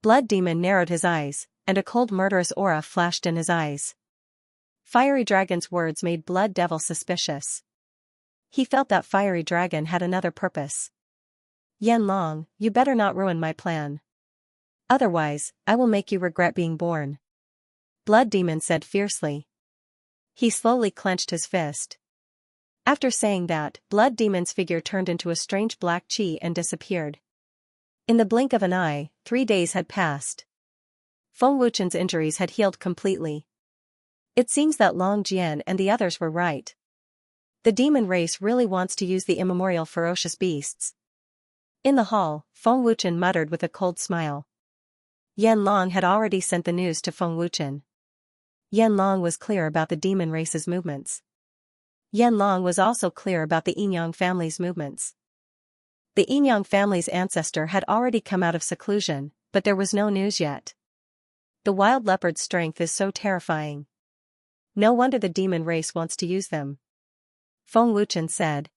Blood Demon narrowed his eyes, and a cold murderous aura flashed in his eyes. Fiery Dragon's words made Blood Devil suspicious. He felt that Fiery Dragon had another purpose. Yanlong, you better not ruin my plan. Otherwise, I will make you regret being born. Blood Demon said fiercely. He slowly clenched his fist. After saying that, Blood Demon's figure turned into a strange black chi and disappeared. In the blink of an eye, 3 days had passed. Feng Wuchen's injuries had healed completely. It seems that Long Jian and the others were right. The demon race really wants to use the immemorial ferocious beasts. In the hall, Feng Wuchen muttered with a cold smile. Yanlong had already sent the news to Feng Wuchen. Yanlong was clear about the demon race's movements. Yanlong was also clear about the Yinyang family's movements. The Yinyang family's ancestor had already come out of seclusion, but there was no news yet. The wild leopard's strength is so terrifying. No wonder the demon race wants to use them. Feng Wuchen said.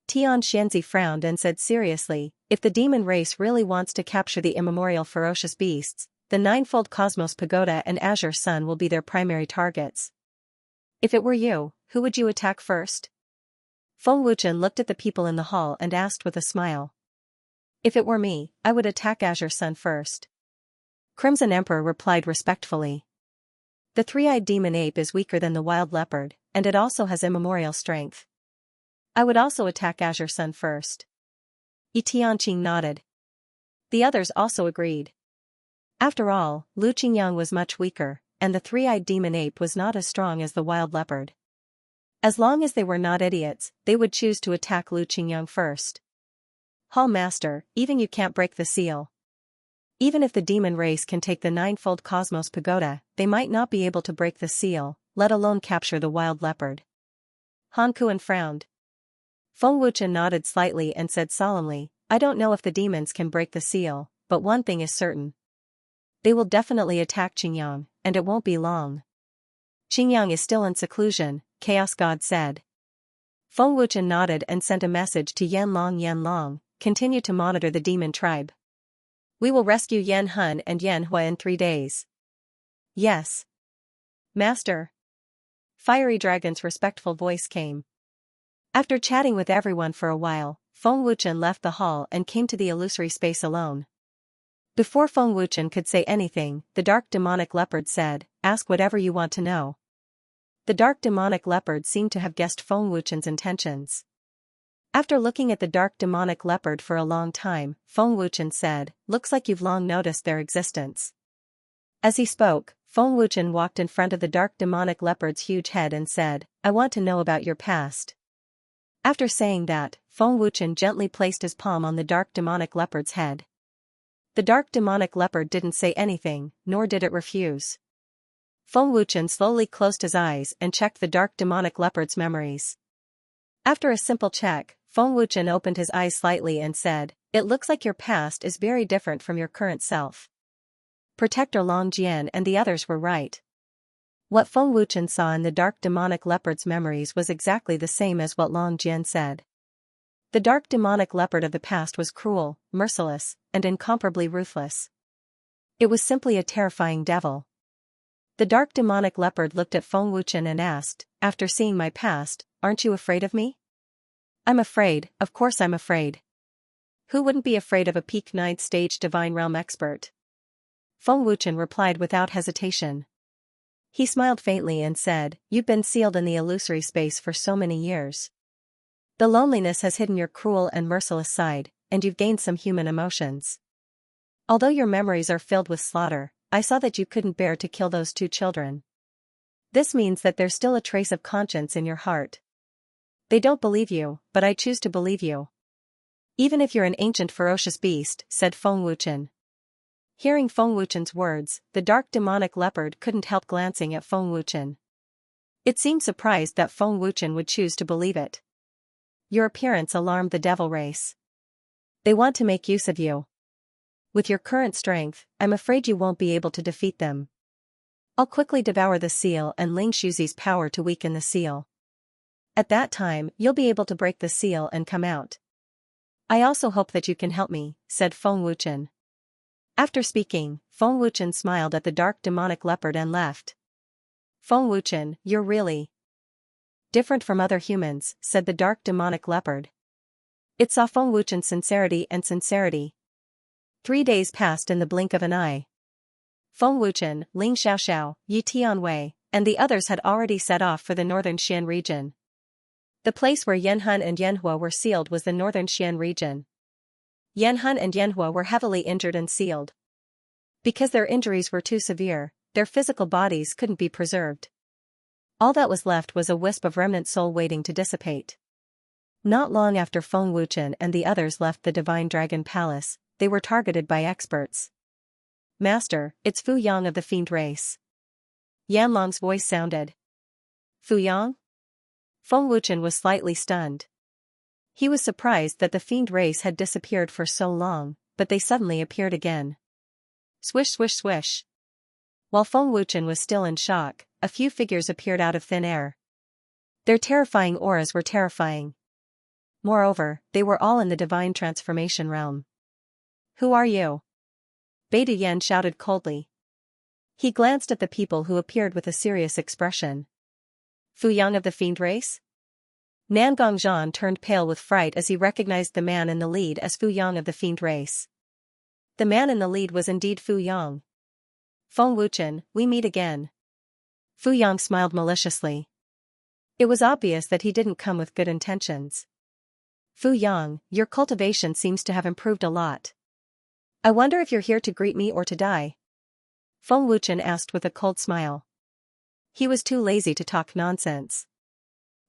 Tian Xianxia frowned and said seriously, if the demon race really wants to capture the immemorial ferocious beasts, the Ninefold Cosmos Pagoda and Azure Sun will be their primary targets. If it were you, who would you attack first? Feng Wuchen looked at the people in the hall and asked with a smile. If it were me, I would attack Azure Sun first. Crimson Emperor replied respectfully. The Three-Eyed Demon Ape is weaker than the Wild Leopard, and it also has immemorial strength. I would also attack Azure Sun first. Yi Tianqing nodded. The others also agreed. After all, Lu Qingyang was much weaker, and the Three-Eyed Demon Ape was not as strong as the Wild Leopard. As long as they were not idiots, they would choose to attack Lu Qingyang first. Hall Master, even you can't break the seal. Even if the demon race can take the Ninefold Cosmos Pagoda, they might not be able to break the seal, let alone capture the Wild Leopard. Han Kuan frowned. Feng Wuchen nodded slightly and said solemnly, I don't know if the demons can break the seal, but one thing is certain. They will definitely attack Qingyang, and it won't be long. Qingyang is still in seclusion, Chaos God said. Feng Wuchen nodded and sent a message to Yanlong. Yanlong, continue to monitor the demon tribe. We will rescue Yan Hun and Yan Hua in 3 days. Yes. Master. Fiery Dragon's respectful voice came. After chatting with everyone for a while, Feng Wuchen left the hall and came to the illusory space alone. Before Feng Wuchen could say anything, the dark demonic leopard said, ask whatever you want to know. The dark demonic leopard seemed to have guessed Feng Wuchen's intentions. After looking at the dark demonic leopard for a long time, Feng Wuchen said, "Looks like you've long noticed their existence." As he spoke, Feng Wuchen walked in front of the dark demonic leopard's huge head and said, "I want to know about your past." After saying that, Feng Wuchen gently placed his palm on the dark demonic leopard's head. The dark demonic leopard didn't say anything, nor did it refuse. Feng Wuchen slowly closed his eyes and checked the dark demonic leopard's memories. After a simple check, Feng Wuchen opened his eyes slightly and said, "It looks like your past is very different from your current self." Protector Long Jian and the others were right. What Feng Wuchen saw in the dark demonic leopard's memories was exactly the same as what Long Jian said. The dark demonic leopard of the past was cruel, merciless, and incomparably ruthless. It was simply a terrifying devil. The dark demonic leopard looked at Feng Wuchen and asked, "After seeing my past, aren't you afraid of me?" "I'm afraid, of course I'm afraid. Who wouldn't be afraid of a peak 9th stage divine realm expert?" Feng Wuchen replied without hesitation. He smiled faintly and said, "You've been sealed in the illusory space for so many years. The loneliness has hidden your cruel and merciless side, and you've gained some human emotions. Although your memories are filled with slaughter, I saw that you couldn't bear to kill those 2 children. This means that there's still a trace of conscience in your heart. They don't believe you, but I choose to believe you. Even if you're an ancient ferocious beast," said Feng Wuchen. Hearing Feng Wuchen's words, the dark demonic leopard couldn't help glancing at Feng Wuchen. It seemed surprised that Feng Wuchen would choose to believe it. Your appearance alarmed the devil race. They want to make use of you. With your current strength, I'm afraid you won't be able to defeat them. I'll quickly devour the seal and Ling Shuzi's power to weaken the seal. At that time, you'll be able to break the seal and come out. I also hope that you can help me," said Feng Wuchen. After speaking, Feng Wuchen smiled at the dark demonic leopard and left. "Feng Wuchen, you're really different from other humans," said the dark demonic leopard. It saw Feng Wuchen's sincerity. 3 days passed in the blink of an eye. Feng Wuchen, Ling Xiaoxiao, Yi Tianwei, and the others had already set off for the northern Xian region. The place where Yanhun and Yanhua were sealed was the northern Xian region. Yanhun and Yanhua were heavily injured and sealed. Because their injuries were too severe, their physical bodies couldn't be preserved. All that was left was a wisp of remnant soul waiting to dissipate. Not long after Feng Wuchen and the others left the Divine Dragon Palace, they were targeted by experts. "Master, it's Fu Yang of the Fiend race." Yanlong's voice sounded. "Fu Yang?" Feng Wuchen was slightly stunned. He was surprised that the Fiend race had disappeared for so long, but they suddenly appeared again. Swish swish swish. While Feng Wuchen was still in shock, a few figures appeared out of thin air. Their terrifying auras were terrifying. Moreover, they were all in the divine transformation realm. "Who are you?" Beta Yen shouted coldly. He glanced at the people who appeared with a serious expression. "Fu Yang of the Fiend race?" Nangong Zhan turned pale with fright as he recognized the man in the lead as Fu Yang of the Fiend race. The man in the lead was indeed Fu Yang. "Feng Wuchen, we meet again." Fu Yang smiled maliciously. It was obvious that he didn't come with good intentions. "Fu Yang, your cultivation seems to have improved a lot. I wonder if you're here to greet me or to die?" Feng Wuchen asked with a cold smile. He was too lazy to talk nonsense.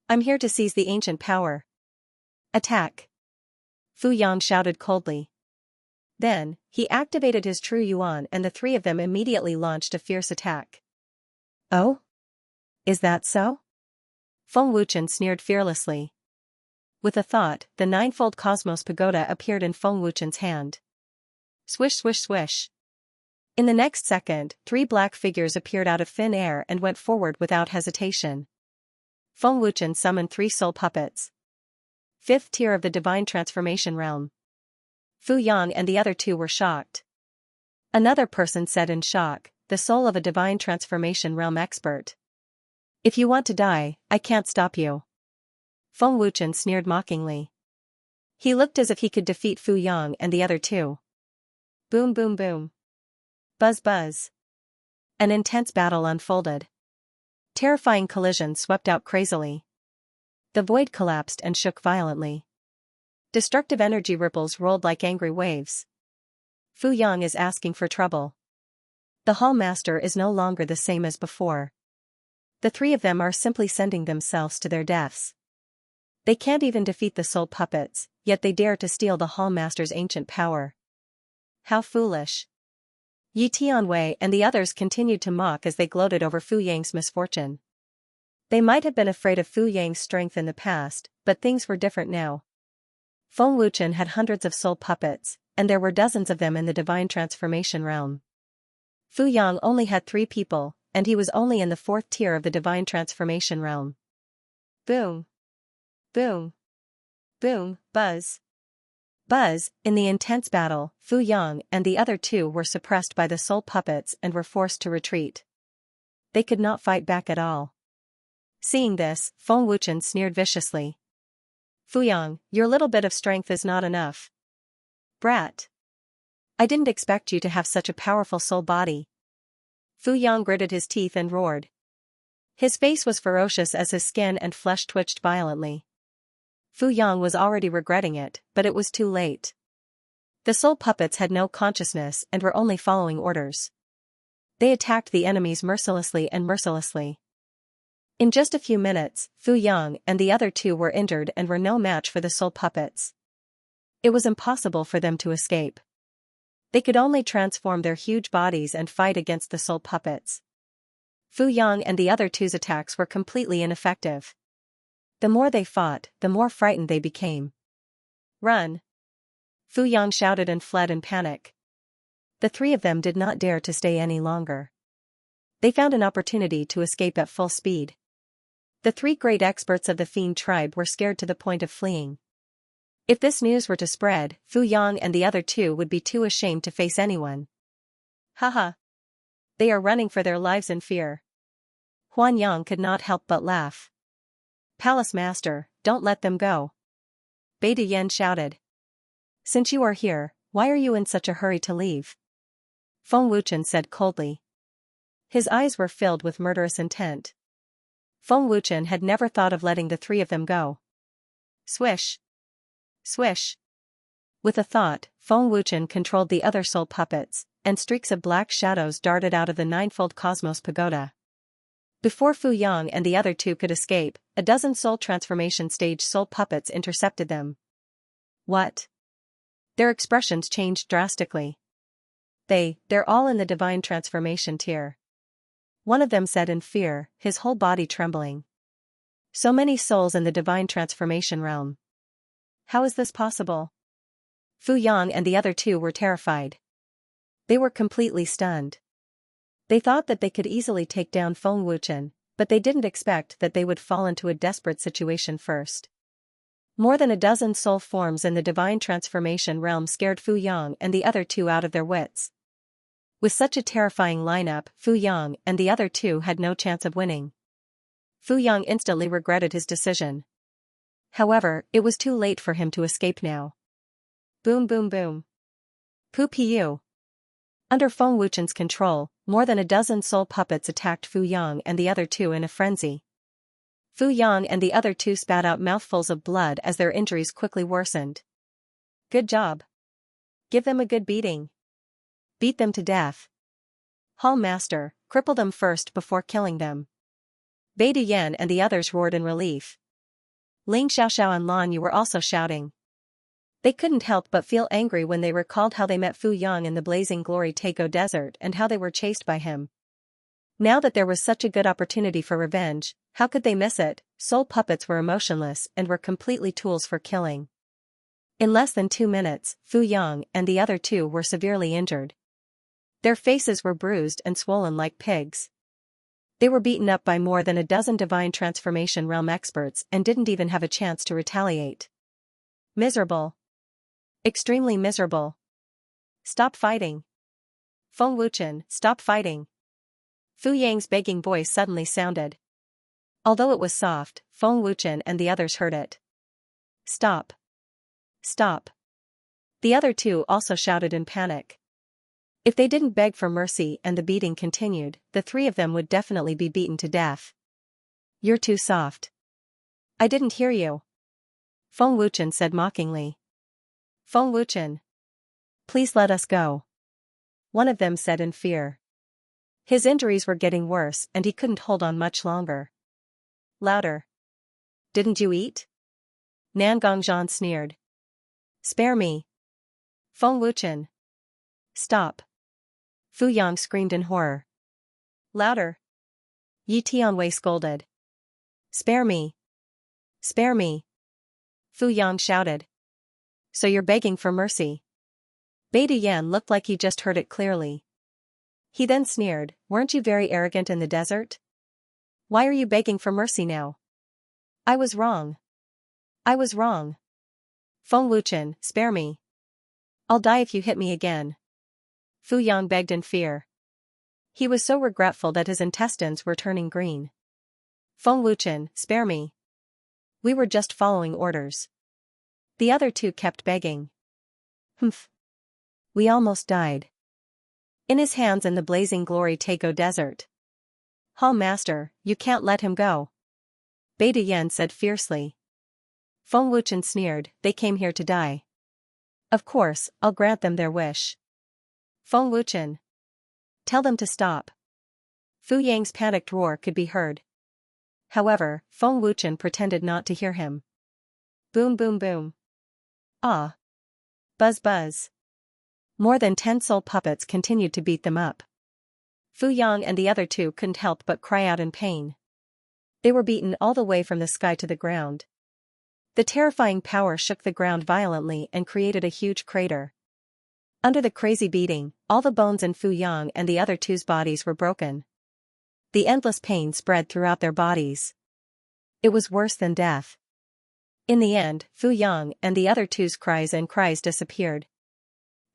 "I'm here to seize the ancient power." "Attack!" Fu Yang shouted coldly. Then, he activated his true yuan and the 3 of them immediately launched a fierce attack. "Oh? Is that so?" Feng Wuchen sneered fearlessly. With a thought, the 9-fold Cosmos Pagoda appeared in Feng Wuchen's hand. Swish swish swish. In the next second, 3 black figures appeared out of thin air and went forward without hesitation. Feng Wuchen summoned 3 soul puppets. 5th tier of the divine transformation realm. Fu Yang and the other 2 were shocked. Another person said in shock, "The soul of a divine transformation realm expert. If you want to die, I can't stop you." Feng Wuchen sneered mockingly. He looked as if he could defeat Fu Yang and the other 2. Boom boom boom. Buzz buzz. An intense battle unfolded. Terrifying collisions swept out crazily. The void collapsed and shook violently. Destructive energy ripples rolled like angry waves. Fu Yang is asking for trouble. The Hall Master is no longer the same as before. The three of them are simply sending themselves to their deaths. They can't even defeat the soul puppets, yet they dare to steal the Hall Master's ancient power. How foolish. Yi Tianwei and the others continued to mock as they gloated over Fu Yang's misfortune. They might have been afraid of Fu Yang's strength in the past, but things were different now. Feng Wuchen had hundreds of soul puppets, and there were dozens of them in the divine transformation realm. Fu Yang only had 3 people, and he was only in the 4th tier of the divine transformation realm. Boom. Boom. Boom, buzz. Buzz, in the intense battle, Fu Yang and the other 2 were suppressed by the soul puppets and were forced to retreat. They could not fight back at all. Seeing this, Feng Wuchen sneered viciously. Fu Yang, your little bit of strength is not enough. Brat. I didn't expect you to have such a powerful soul body. Fu Yang gritted his teeth and roared. His face was ferocious as his skin and flesh twitched violently. Fu Yang was already regretting it, but it was too late. The soul puppets had no consciousness and were only following orders. They attacked the enemies mercilessly. In just a few minutes, Fu Yang and the other 2 were injured and were no match for the soul puppets. It was impossible for them to escape. They could only transform their huge bodies and fight against the soul puppets. Fu Yang and the other 2's attacks were completely ineffective. The more they fought, the more frightened they became. Run! Fu Yang shouted and fled in panic. The 3 of them did not dare to stay any longer. They found an opportunity to escape at full speed. The 3 great experts of the Fiend tribe were scared to the point of fleeing. If this news were to spread, Fu Yang and the other 2 would be too ashamed to face anyone. Haha. They are running for their lives in fear. Huan Yang could not help but laugh. Palace Master, don't let them go. Bai Yen shouted. Since you are here, why are you in such a hurry to leave? Feng Wuchen said coldly. His eyes were filled with murderous intent. Feng Wuchen had never thought of letting the 3 of them go. Swish. Swish. With a thought, Feng Wuchen controlled the other soul puppets, and streaks of black shadows darted out of the ninefold cosmos pagoda. Before Fu Yang and the other 2 could escape, a dozen soul transformation stage soul puppets intercepted them. What? Their expressions changed drastically. They're all in the divine transformation tier. One of them said in fear, his whole body trembling. So many souls in the divine transformation realm. How is this possible? Fu Yang and the other 2 were terrified. They were completely stunned. They thought that they could easily take down Feng Wuchen, but they didn't expect that they would fall into a desperate situation first. More than a dozen soul forms in the divine transformation realm scared Fu Yang and the other 2 out of their wits. With such a terrifying lineup, Fu Yang and the other 2 had no chance of winning. Fu Yang instantly regretted his decision. However, it was too late for him to escape now. Boom boom boom. Pu Piu. Under Feng Wuchen's control, more than a dozen soul puppets attacked Fu Yang and the other 2 in a frenzy. Fu Yang and the other 2 spat out mouthfuls of blood as their injuries quickly worsened. Good job. Give them a good beating. Beat them to death. Hall Master, cripple them first before killing them. Bai Yen and the others roared in relief. Ling Xiaoxiao and Lan Yu were also shouting. They couldn't help but feel angry when they recalled how they met Fu Yang in the blazing glory Taiko desert and how they were chased by him. Now that there was such a good opportunity for revenge, how could they miss it? Soul puppets were emotionless and were completely tools for killing. In less than 2 minutes, Fu Yang and the other 2 were severely injured. Their faces were bruised and swollen like pigs. They were beaten up by more than a dozen divine transformation realm experts and didn't even have a chance to retaliate. Miserable. Extremely miserable. Stop fighting. Feng Wuchen, stop fighting. Fu Yang's begging voice suddenly sounded. Although it was soft, Feng Wuchen and the others heard it. Stop. Stop. The other 2 also shouted in panic. If they didn't beg for mercy and the beating continued, the 3 of them would definitely be beaten to death. You're too soft. I didn't hear you. Feng Wuchen said mockingly. Feng Wuchen. Please let us go. One of them said in fear. His injuries were getting worse and he couldn't hold on much longer. Louder. Didn't you eat? Nan Gongzhan sneered. Spare me. Feng Wuchen. Stop. Fu Yang screamed in horror. Louder. Yi Tianwei scolded. Spare me. Spare me. Fu Yang shouted. So you're begging for mercy. Beta Yan looked like he just heard it clearly. He then sneered, weren't you very arrogant in the desert? Why are you begging for mercy now? I was wrong. I was wrong. Feng Wuchen, spare me. I'll die if you hit me again. Fu Yang begged in fear. He was so regretful that his intestines were turning green. Feng Wuchen, spare me. We were just following orders. The other two kept begging. Humph. We almost died. In his hands in the blazing glory Taiko desert. Hall Master, you can't let him go. Beta Yan said fiercely. Feng Wuchen sneered, they came here to die. Of course, I'll grant them their wish. Feng Wuchen. Tell them to stop. Fu Yang's panicked roar could be heard. However, Feng Wuchen pretended not to hear him. Boom boom boom. Ah. Buzz buzz. More than 10 soul puppets continued to beat them up. Fu Yang and the other two couldn't help but cry out in pain. They were beaten all the way from the sky to the ground. The terrifying power shook the ground violently and created a huge crater. Under the crazy beating, all the bones in Fu Yang and the other two's bodies were broken. The endless pain spread throughout their bodies. It was worse than death. In the end, Fu Yang and the other two's cries disappeared.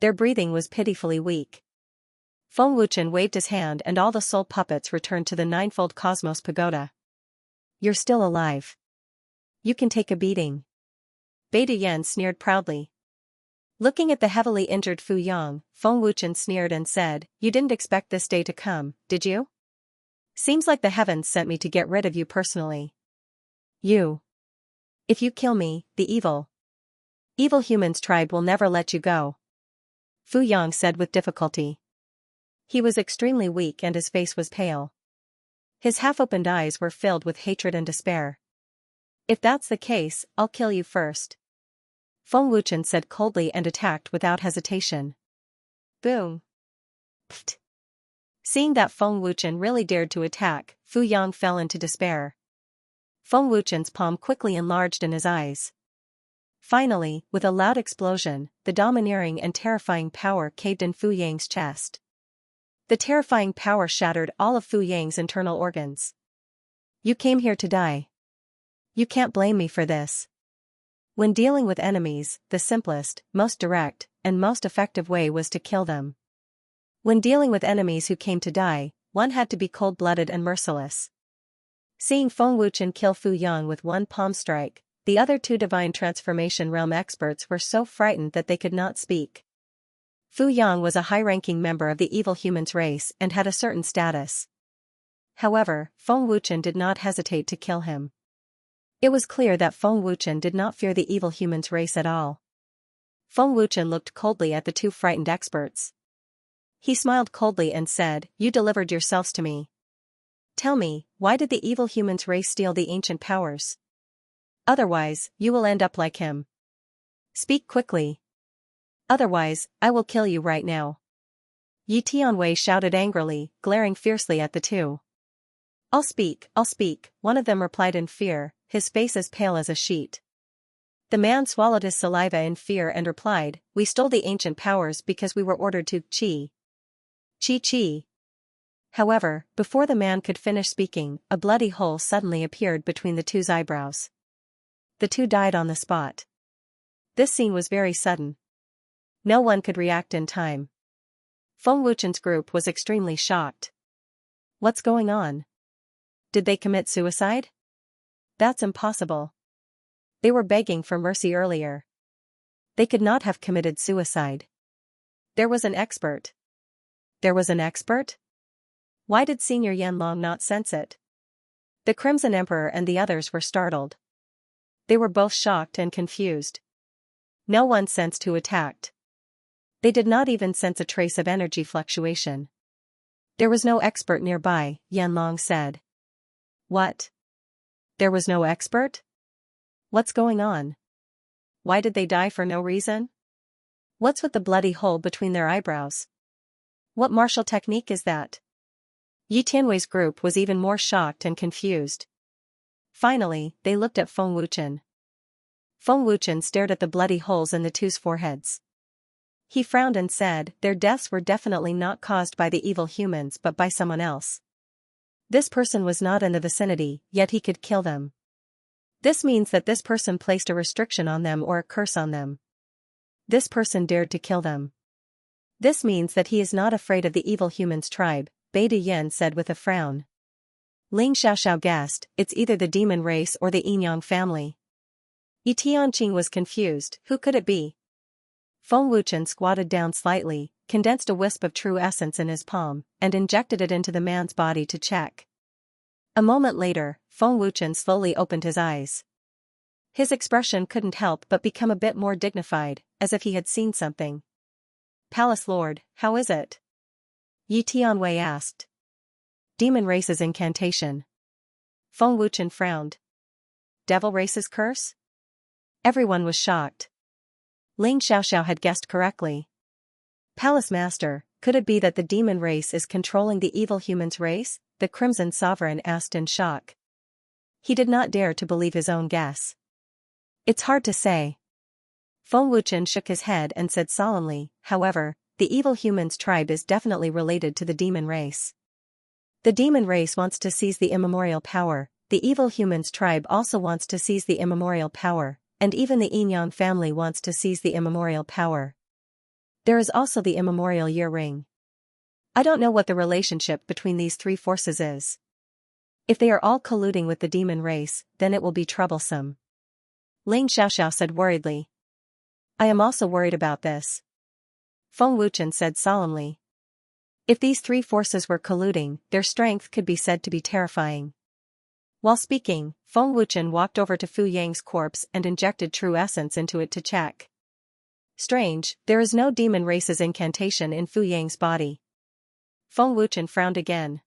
Their breathing was pitifully weak. Feng Wuchen waved his hand and all the soul puppets returned to the ninefold cosmos pagoda. You're still alive. You can take a beating. Beta Yan sneered proudly. Looking at the heavily injured Fu Yang, Feng Wuchen sneered and said, you didn't expect this day to come, did you? Seems like the heavens sent me to get rid of you personally. You. If you kill me, the evil humans tribe will never let you go. Fu Yang said with difficulty. He was extremely weak and his face was pale. His half-opened eyes were filled with hatred and despair. If that's the case, I'll kill you first. Feng Wuchen said coldly and attacked without hesitation. Boom. Pfft. Seeing that Feng Wuchen really dared to attack, Fu Yang fell into despair. Feng Wuchen's palm quickly enlarged in his eyes. Finally, with a loud explosion, the domineering and terrifying power caved in Fu Yang's chest. The terrifying power shattered all of Fu Yang's internal organs. You came here to die. You can't blame me for this. When dealing with enemies, the simplest, most direct, and most effective way was to kill them. When dealing with enemies who came to die, one had to be cold-blooded and merciless. Seeing Feng Wuchen kill Fu Yang with one palm strike, the other two divine transformation realm experts were so frightened that they could not speak. Fu Yang was a high-ranking member of the evil humans race and had a certain status. However, Feng Wuchen did not hesitate to kill him. It was clear that Feng Wuchen did not fear the evil humans race at all. Feng Wuchen looked coldly at the two frightened experts. He smiled coldly and said, you delivered yourselves to me. Tell me, why did the evil humans race steal the ancient powers? Otherwise, you will end up like him. Speak quickly. Otherwise, I will kill you right now. Yi Tianwei shouted angrily, glaring fiercely at the two. I'll speak, one of them replied in fear, his face as pale as a sheet. The man swallowed his saliva in fear and replied, we stole the ancient powers because we were ordered to Chi. However, before the man could finish speaking, a bloody hole suddenly appeared between the two's eyebrows. The two died on the spot. This scene was very sudden. No one could react in time. Feng Wuchen's group was extremely shocked. What's going on? Did they commit suicide? That's impossible. They were begging for mercy earlier. They could not have committed suicide. There was an expert. There was an expert? Why did Senior Yanlong not sense it? The Crimson Emperor and the others were startled. They were both shocked and confused. No one sensed who attacked. They did not even sense a trace of energy fluctuation. There was no expert nearby, Yanlong said. What? There was no expert? What's going on? Why did they die for no reason? What's with the bloody hole between their eyebrows? What martial technique is that? Yi Tianwei's group was even more shocked and confused. Finally, they looked at Feng Wuchen. Feng Wuchen stared at the bloody holes in the two's foreheads. He frowned and said, their deaths were definitely not caused by the evil humans but by someone else. This person was not in the vicinity, yet he could kill them. This means that this person placed a restriction on them or a curse on them. This person dared to kill them. This means that he is not afraid of the evil humans' tribe, Bai Yin said with a frown. Ling Xiaoxiao guessed, it's either the demon race or the Yinyang family. Yi Tianqing was confused, who could it be? Feng Wuchen squatted down slightly, condensed a wisp of true essence in his palm, and injected it into the man's body to check. A moment later, Feng Wuchen slowly opened his eyes. His expression couldn't help but become a bit more dignified, as if he had seen something. Palace Lord, how is it? Yi Tianwei asked. Demon race's incantation. Feng Wuchen frowned. Devil race's curse? Everyone was shocked. Ling Xiaoxiao had guessed correctly. Palace Master, could it be that the demon race is controlling the evil humans' race? The Crimson Sovereign asked in shock. He did not dare to believe his own guess. It's hard to say. Feng Wuchen shook his head and said solemnly, however, the evil humans' tribe is definitely related to the demon race. The demon race wants to seize the immemorial power, the evil humans' tribe also wants to seize the immemorial power, and even the Yinyang family wants to seize the immemorial power. There is also the immemorial year ring. I don't know what the relationship between these three forces is. If they are all colluding with the demon race, then it will be troublesome. Ling Xiaoxiao said worriedly. I am also worried about this. Feng Wuchen said solemnly. If these three forces were colluding, their strength could be said to be terrifying. While speaking, Feng Wuchen walked over to Fu Yang's corpse and injected true essence into it to check. Strange, there is no demon race's incantation in Fu Yang's body. Feng Wuchen frowned again.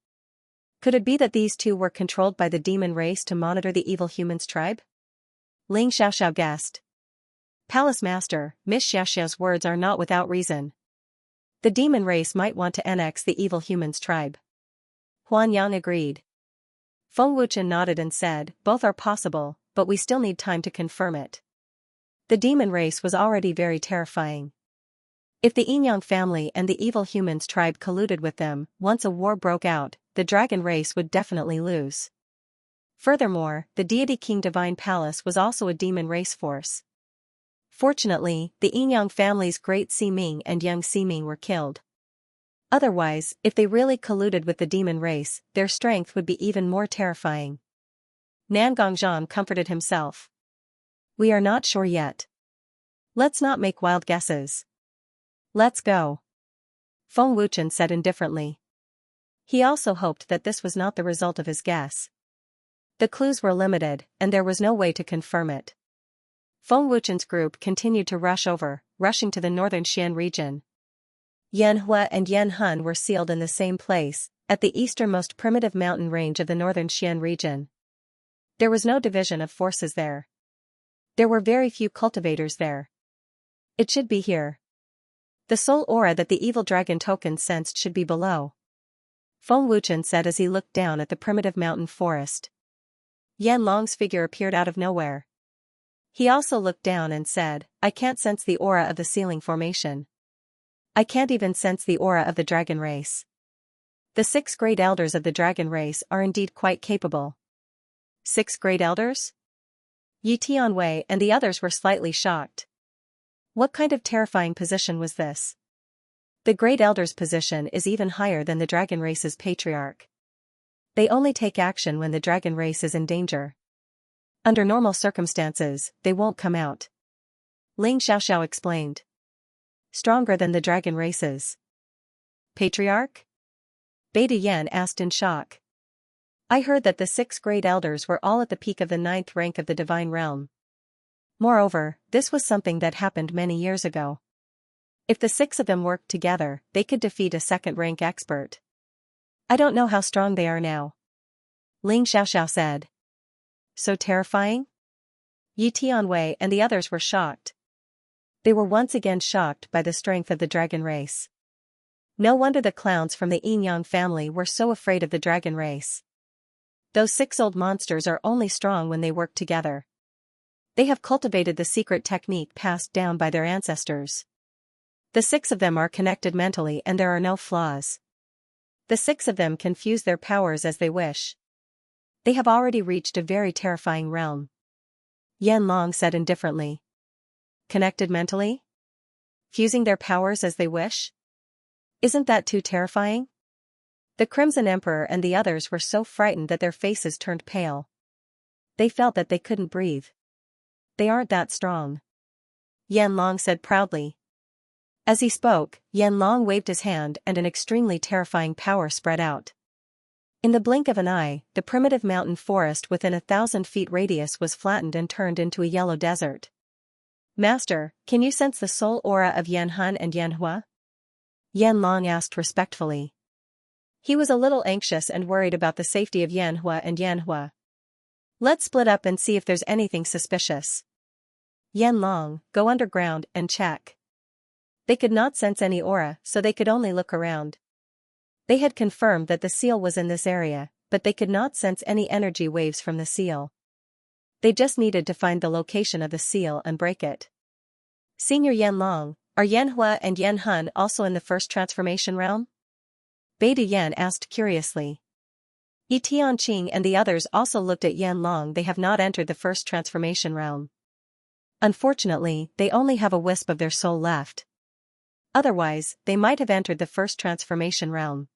Could it be that these two were controlled by the demon race to monitor the evil humans' tribe? Ling Xiaoxiao guessed. Palace Master, Miss Xiaoxiao's words are not without reason. The demon race might want to annex the evil humans' tribe. Huan Yang agreed. Feng Wuchen nodded and said, both are possible, but we still need time to confirm it. The demon race was already very terrifying. If the Yinyang family and the evil humans' tribe colluded with them, once a war broke out, the dragon race would definitely lose. Furthermore, the deity King Divine Palace was also a demon race force. Fortunately, the Yinyang family's great Ximing and young Ximing were killed. Otherwise, if they really colluded with the demon race, their strength would be even more terrifying. Nan Gongzhan comforted himself. We are not sure yet. Let's not make wild guesses. Let's go. Feng Wuchen said indifferently. He also hoped that this was not the result of his guess. The clues were limited, and there was no way to confirm it. Feng Wuchen's group continued to rushing to the northern Xian region. Yanhua and Yanhun were sealed in the same place, at the easternmost primitive mountain range of the northern Xian region. There was no division of forces there. There were very few cultivators there. It should be here. The soul aura that the evil dragon token sensed should be below. Feng Wuchen said as he looked down at the primitive mountain forest. Yan Long's figure appeared out of nowhere. He also looked down and said, I can't sense the aura of the sealing formation. I can't even sense the aura of the dragon race. The 6 great elders of the dragon race are indeed quite capable. 6 great elders? Yi Tianwei and the others were slightly shocked. What kind of terrifying position was this? The great elders' position is even higher than the dragon race's patriarch. They only take action when the dragon race is in danger. Under normal circumstances, they won't come out. Ling Xiaoxiao explained. Stronger than the dragon races. Patriarch? Bai Yin asked in shock. I heard that the 6 great elders were all at the peak of the 9th rank of the divine realm. Moreover, this was something that happened many years ago. If the 6 of them worked together, they could defeat a second-rank expert. I don't know how strong they are now. Ling Xiaoxiao said. So terrifying? Yi Tianwei and the others were shocked. They were once again shocked by the strength of the dragon race. No wonder the clowns from the Yin-Yang family were so afraid of the dragon race. Those 6 old monsters are only strong when they work together. They have cultivated the secret technique passed down by their ancestors. The 6 of them are connected mentally and there are no flaws. The 6 of them can fuse their powers as they wish. They have already reached a very terrifying realm. Yan Long said indifferently. Connected mentally? Fusing their powers as they wish? Isn't that too terrifying? The Crimson Emperor and the others were so frightened that their faces turned pale. They felt that they couldn't breathe. They aren't that strong. Yan Long said proudly. As he spoke, Yan Long waved his hand and an extremely terrifying power spread out. In the blink of an eye, the primitive mountain forest within 1,000 feet radius was flattened and turned into a yellow desert. Master, can you sense the soul aura of Yan Han and Yan Hua? Yan Long asked respectfully. He was a little anxious and worried about the safety of Yan Hua and Yan Hua. Let's split up and see if there's anything suspicious. Yan Long, go underground and check. They could not sense any aura, so they could only look around. They had confirmed that the seal was in this area, but they could not sense any energy waves from the seal. They just needed to find the location of the seal and break it. Senior Yan Long, are Yan Hua and Yan Han also in the first transformation realm? Beta Yan asked curiously. Yi Tianqing and the others also looked at Yan Long. They have not entered the first transformation realm. Unfortunately, they only have a wisp of their soul left. Otherwise, they might have entered the first transformation realm.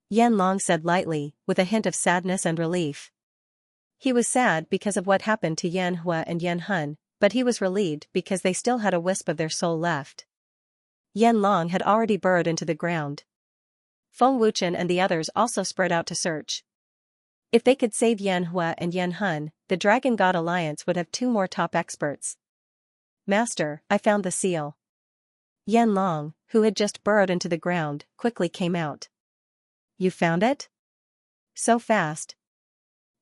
Yan Long said lightly, with a hint of sadness and relief. He was sad because of what happened to Yan Hua and Yan Han, but he was relieved because they still had a wisp of their soul left. Yan Long had already burrowed into the ground. Feng Wuchen and the others also spread out to search. If they could save Yan Hua and Yan Han, the Dragon God Alliance would have 2 more top experts. Master, I found the seal. Yan Long, who had just burrowed into the ground, quickly came out. You found it? So fast.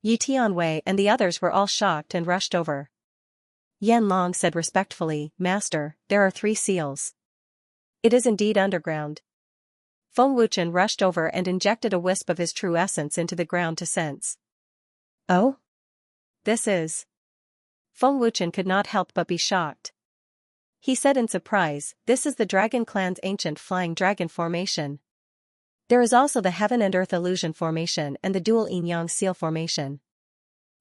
Yi Tianwei and the others were all shocked and rushed over. Yan Long said respectfully, Master, there are 3 seals. It is indeed underground. Feng Wuchen rushed over and injected a wisp of his true essence into the ground to sense. Oh? This is... Feng Wuchen could not help but be shocked. He said in surprise, this is the Dragon Clan's ancient Flying Dragon formation. There is also the Heaven and Earth Illusion formation and the Dual Yin-Yang Seal formation.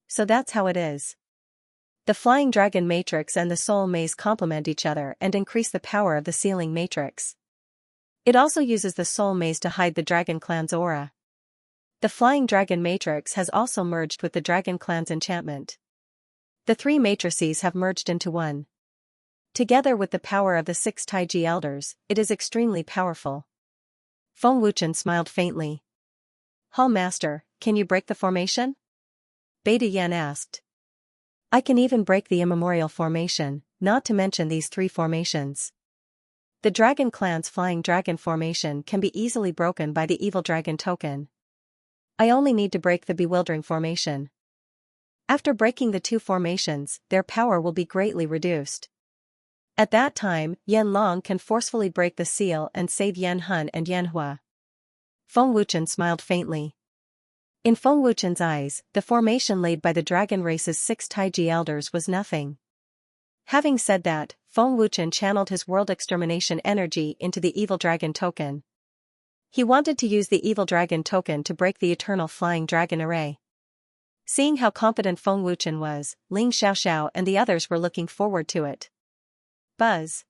So that's how it is. The Flying Dragon Matrix and the Soul Maze complement each other and increase the power of the Sealing Matrix. It also uses the Soul Maze to hide the Dragon Clan's aura. The Flying Dragon Matrix has also merged with the Dragon Clan's enchantment. The 3 matrices have merged into one. Together with the power of the 6 Taiji elders, it is extremely powerful. Feng Wuchen smiled faintly. Hall Master, can you break the formation? Beta Yan asked. I can even break the immemorial formation, not to mention these 3 formations. The Dragon Clan's Flying Dragon formation can be easily broken by the Evil Dragon token. I only need to break the Bewildering formation. After breaking the 2 formations, their power will be greatly reduced. At that time, Yan Long can forcefully break the seal and save Yan Han and Yan Hua. Feng Wuchen smiled faintly. In Feng Wuchen's eyes, the formation laid by the dragon race's 6 Taiji elders was nothing. Having said that, Feng Wuchen channeled his world extermination energy into the Evil Dragon token. He wanted to use the Evil Dragon token to break the Eternal Flying Dragon array. Seeing how confident Feng Wuchen was, Ling Xiaoxiao and the others were looking forward to it. Buzz.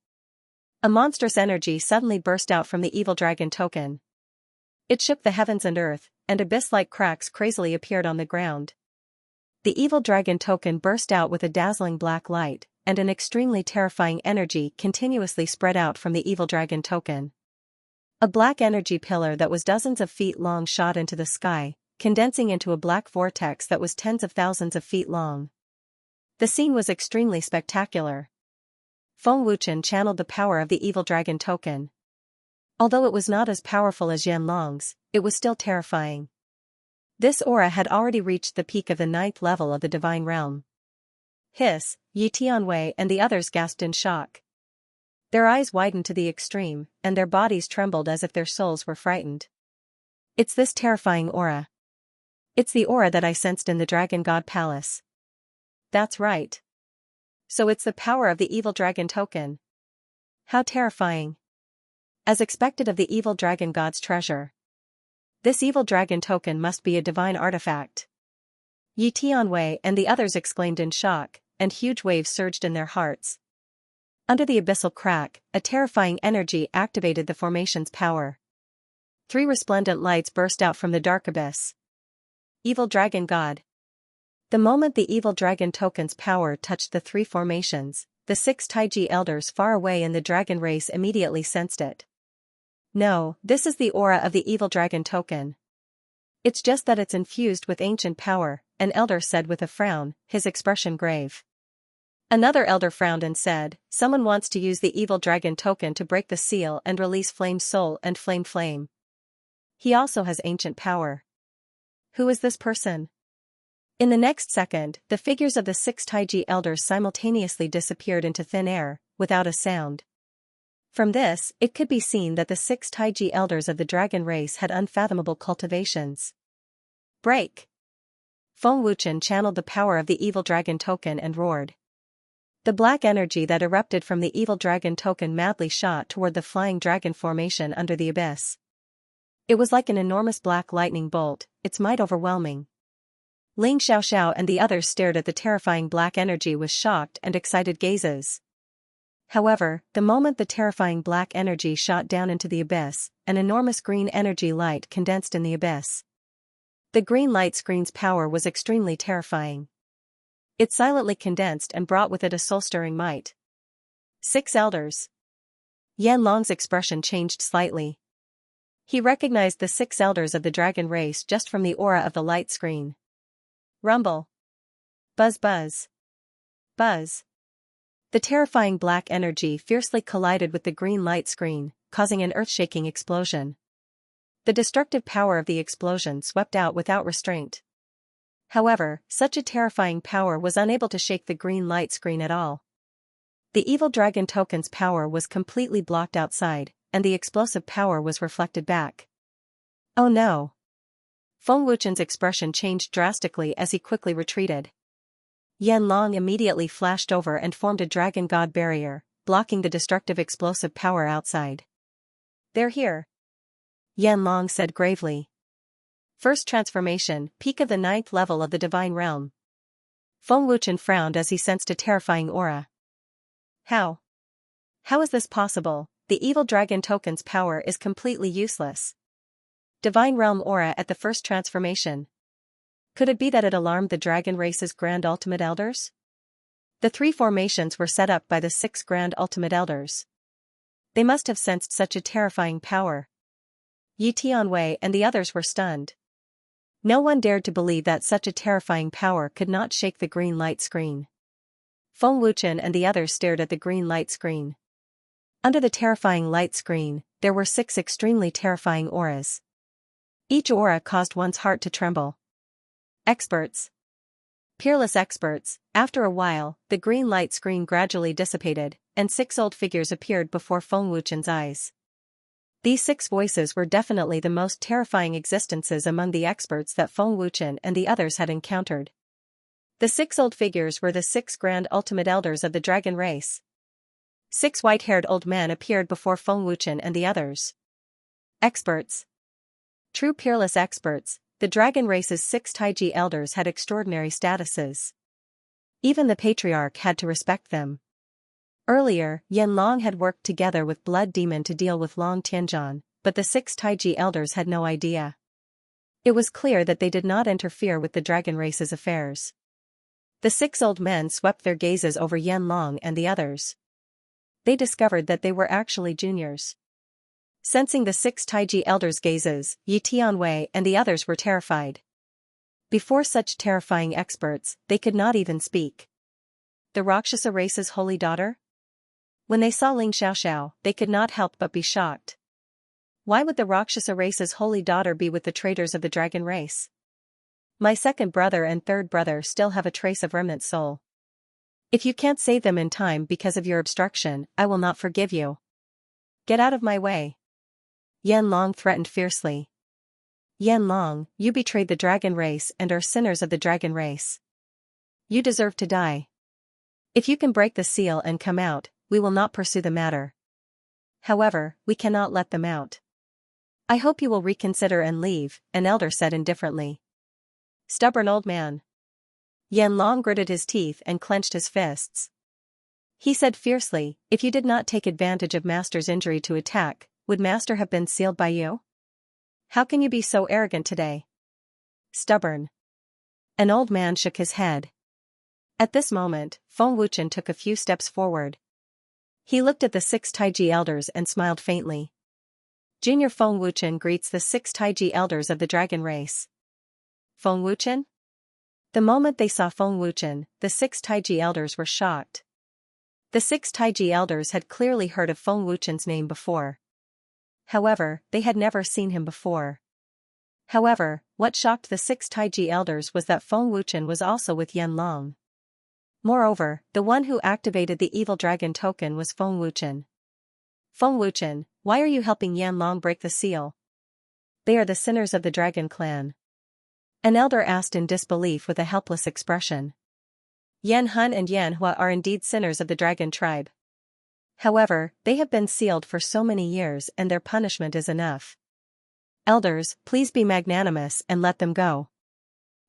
A monstrous energy suddenly burst out from the Evil Dragon token. It shook the heavens and earth, and abyss-like cracks crazily appeared on the ground. The Evil Dragon token burst out with a dazzling black light, and an extremely terrifying energy continuously spread out from the Evil Dragon token. A black energy pillar that was dozens of feet long shot into the sky, condensing into a black vortex that was tens of thousands of feet long. The scene was extremely spectacular. Feng Wuchen channeled the power of the evil dragon token. Although it was not as powerful as Yanlong's, it was still terrifying. This aura had already reached the peak of the 9th level of the divine realm. Hiss, Yi Tianwei and the others gasped in shock. Their eyes widened to the extreme, and their bodies trembled as if their souls were frightened. It's this terrifying aura. It's the aura that I sensed in the Dragon God Palace. That's right. So it's the power of the evil dragon token. How terrifying. As expected of the evil dragon god's treasure. This evil dragon token must be a divine artifact. Yi Tianwei and the others exclaimed in shock, and huge waves surged in their hearts. Under the abyssal crack, a terrifying energy activated the formation's power. 3 resplendent lights burst out from the dark abyss. Evil Dragon God. The moment the evil dragon token's power touched the 3 formations, the 6 Taiji elders far away in the dragon race immediately sensed it. No, this is the aura of the evil dragon token. It's just that it's infused with ancient power, an elder said with a frown, his expression grave. Another elder frowned and said, someone wants to use the evil dragon token to break the seal and release Flame Soul and Flame. He also has ancient power. Who is this person? In the next second, the figures of the 6 Taiji elders simultaneously disappeared into thin air, without a sound. From this, it could be seen that the 6 Taiji elders of the dragon race had unfathomable cultivations. Break! Feng Wuchen channeled the power of the evil dragon token and roared. The black energy that erupted from the evil dragon token madly shot toward the flying dragon formation under the abyss. It was like an enormous black lightning bolt, its might overwhelming. Ling Xiaoxiao and the others stared at the terrifying black energy with shocked and excited gazes. However, the moment the terrifying black energy shot down into the abyss, an enormous green energy light condensed in the abyss. The green light screen's power was extremely terrifying. It silently condensed and brought with it a soul-stirring might. 6 elders. Yanlong's expression changed slightly. He recognized the 6 elders of the dragon race just from the aura of the light screen. Rumble. Buzz buzz. Buzz. The terrifying black energy fiercely collided with the green light screen, causing an earth-shaking explosion. The destructive power of the explosion swept out without restraint. However, such a terrifying power was unable to shake the green light screen at all. The evil dragon token's power was completely blocked outside, and the explosive power was reflected back. Oh no! Feng Wuchen's expression changed drastically as he quickly retreated. Yanlong immediately flashed over and formed a dragon god barrier, blocking the destructive explosive power outside. They're here. Yanlong said gravely. First transformation, peak of the 9th level of the divine realm. Feng Wuchen frowned as he sensed a terrifying aura. How? How is this possible? The evil dragon token's power is completely useless. Divine realm aura at the first transformation. Could it be that it alarmed the dragon race's grand ultimate elders? The 3 formations were set up by the 6 grand ultimate elders. They must have sensed such a terrifying power. Yi Tianwei and the others were stunned. No one dared to believe that such a terrifying power could not shake the green light screen. Feng Wuchen and the others stared at the green light screen. Under the terrifying light screen, there were 6 extremely terrifying auras. Each aura caused one's heart to tremble. Experts. Peerless experts. After a while, the green light screen gradually dissipated, and 6 old figures appeared before Feng Wuchen's eyes. These 6 voices were definitely the most terrifying existences among the experts that Feng Wuchen and the others had encountered. The 6 old figures were the 6 grand ultimate elders of the dragon race. 6 white-haired old men appeared before Feng Wuchen and the others. Experts. True peerless experts, the dragon race's 6 Taiji elders had extraordinary statuses. Even the patriarch had to respect them. Earlier, Yanlong had worked together with Blood Demon to deal with Long Tianzhan, but the 6 Taiji elders had no idea. It was clear that they did not interfere with the dragon race's affairs. The 6 old men swept their gazes over Yanlong and the others. They discovered that they were actually juniors. Sensing the 6 Taiji elders' gazes, Yi Tianwei and the others were terrified. Before such terrifying experts, they could not even speak. the Rakshasa race's holy daughter? When they saw Ling Xiaoxiao, they could not help but be shocked. Why would the Rakshasa race's holy daughter be with the traitors of the dragon race? My second brother and third brother still have a trace of remnant soul. If you can't save them in time because of your obstruction, I will not forgive you. Get out of my way. Yan Long threatened fiercely. Yan Long, you betrayed the dragon race and are sinners of the dragon race. You deserve to die. If you can break the seal and come out, we will not pursue the matter. However, we cannot let them out. I hope you will reconsider and leave, an elder said indifferently. Stubborn old man. Yan Long gritted his teeth and clenched his fists. He said fiercely, if you did not take advantage of Master's injury to attack, would Master have been sealed by you? How can you be so arrogant today? Stubborn. An old man shook his head. At this moment, Feng Wuchen took a few steps forward. He looked at the 6 Taiji elders and smiled faintly. Junior Feng Wuchen greets the 6 Taiji elders of the dragon race. Feng Wuchen? The moment they saw Feng Wuchen, the 6 Taiji elders were shocked. The 6 Taiji elders had clearly heard of Feng Wuchen's name before. However, they had never seen him before. However, what shocked the 6 Taiji elders was that Feng Wuchen was also with Yan Long. Moreover, the one who activated the evil dragon token was Feng Wuchen. Feng Wuchen, why are you helping Yan Long break the seal? They are the sinners of the dragon clan. An elder asked in disbelief with a helpless expression. Yan Hun and Yan Hua are indeed sinners of the dragon tribe. However, they have been sealed for so many years and their punishment is enough. Elders, please be magnanimous and let them go.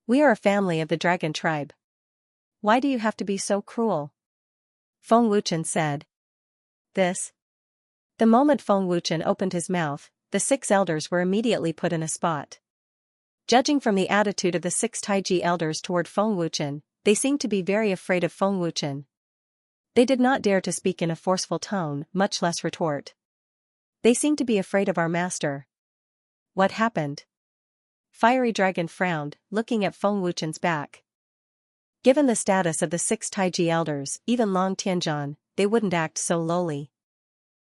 We are a family of the dragon tribe. Why do you have to be so cruel? Feng Wuchen said. This. The moment Feng Wuchen opened his mouth, the 6 elders were immediately put in a spot. Judging from the attitude of the 6 Taiji elders toward Feng Wuchen, they seemed to be very afraid of Feng Wuchen. They did not dare to speak in a forceful tone, much less retort. They seemed to be afraid of our master. What happened? Fiery Dragon frowned, looking at Feng Wuchen's back. Given the status of the 6 Taiji elders, even Long Tianzhan, they wouldn't act so lowly.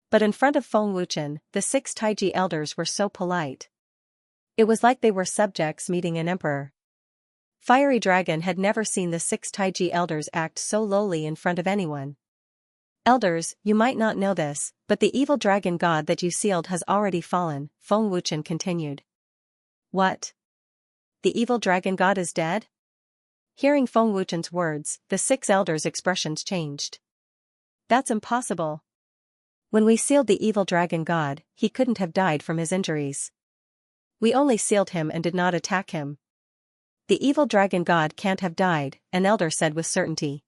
But in front of Feng Wuchen, the 6 Taiji elders were so polite. It was like they were subjects meeting an emperor. Fiery Dragon had never seen the 6 Taiji elders act so lowly in front of anyone. Elders, you might not know this, but the evil dragon god that you sealed has already fallen, Feng Wuchen continued. What? The evil dragon god is dead? Hearing Feng Wuchen's words, the 6 elders' expressions changed. That's impossible. When we sealed the evil dragon god, he couldn't have died from his injuries. We only sealed him and did not attack him. The evil dragon god can't have died, an elder said with certainty.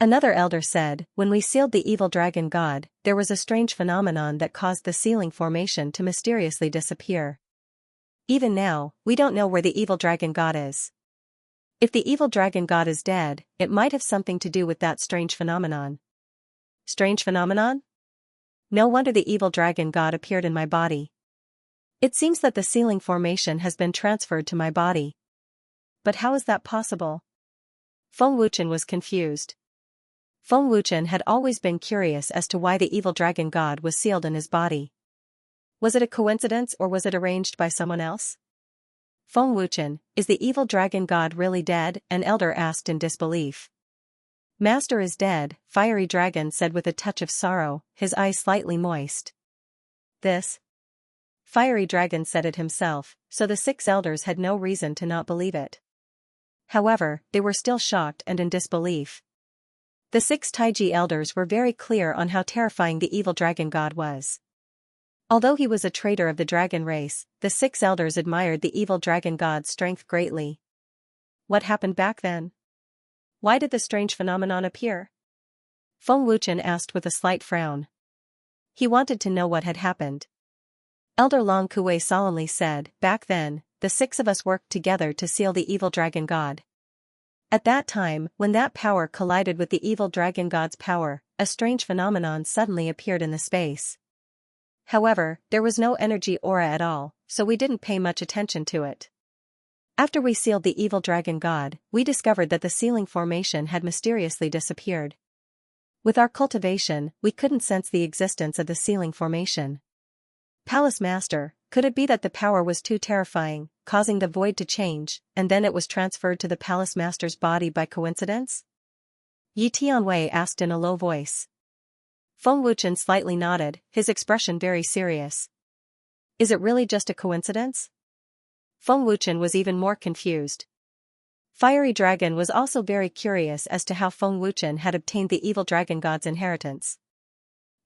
Another elder said, when we sealed the evil dragon god, there was a strange phenomenon that caused the sealing formation to mysteriously disappear. Even now, we don't know where the evil dragon god is. If the evil dragon god is dead, it might have something to do with that strange phenomenon. Strange phenomenon? No wonder the evil dragon god appeared in my body. It seems that the sealing formation has been transferred to my body. But how is that possible? Feng Wuchen was confused. Feng Wuchen had always been curious as to why the evil dragon god was sealed in his body. Was it a coincidence or was it arranged by someone else? Feng Wuchen, is the evil dragon god really dead? An elder asked in disbelief. Master is dead, Fiery Dragon said with a touch of sorrow, his eyes slightly moist. This? Fiery Dragon said it himself, so the 6 elders had no reason to not believe it. However, they were still shocked and in disbelief. The 6 Taiji elders were very clear on how terrifying the evil dragon god was. Although he was a traitor of the dragon race, the 6 elders admired the evil dragon god's strength greatly. What happened back then? Why did the strange phenomenon appear? Feng Wuchen asked with a slight frown. He wanted to know what had happened. Elder Long Kuei solemnly said, back then, the 6 of us worked together to seal the evil dragon god. At that time, when that power collided with the evil dragon god's power, a strange phenomenon suddenly appeared in the space. However, there was no energy aura at all, so we didn't pay much attention to it. After we sealed the evil dragon god, we discovered that the sealing formation had mysteriously disappeared. With our cultivation, we couldn't sense the existence of the sealing formation. Palace Master, could it be that the power was too terrifying, causing the void to change, and then it was transferred to the Palace Master's body by coincidence? Yi Tianwei asked in a low voice. Feng Wuchen slightly nodded, his expression very serious. Is it really just a coincidence? Feng Wuchen was even more confused. Fiery Dragon was also very curious as to how Feng Wuchen had obtained the evil dragon god's inheritance.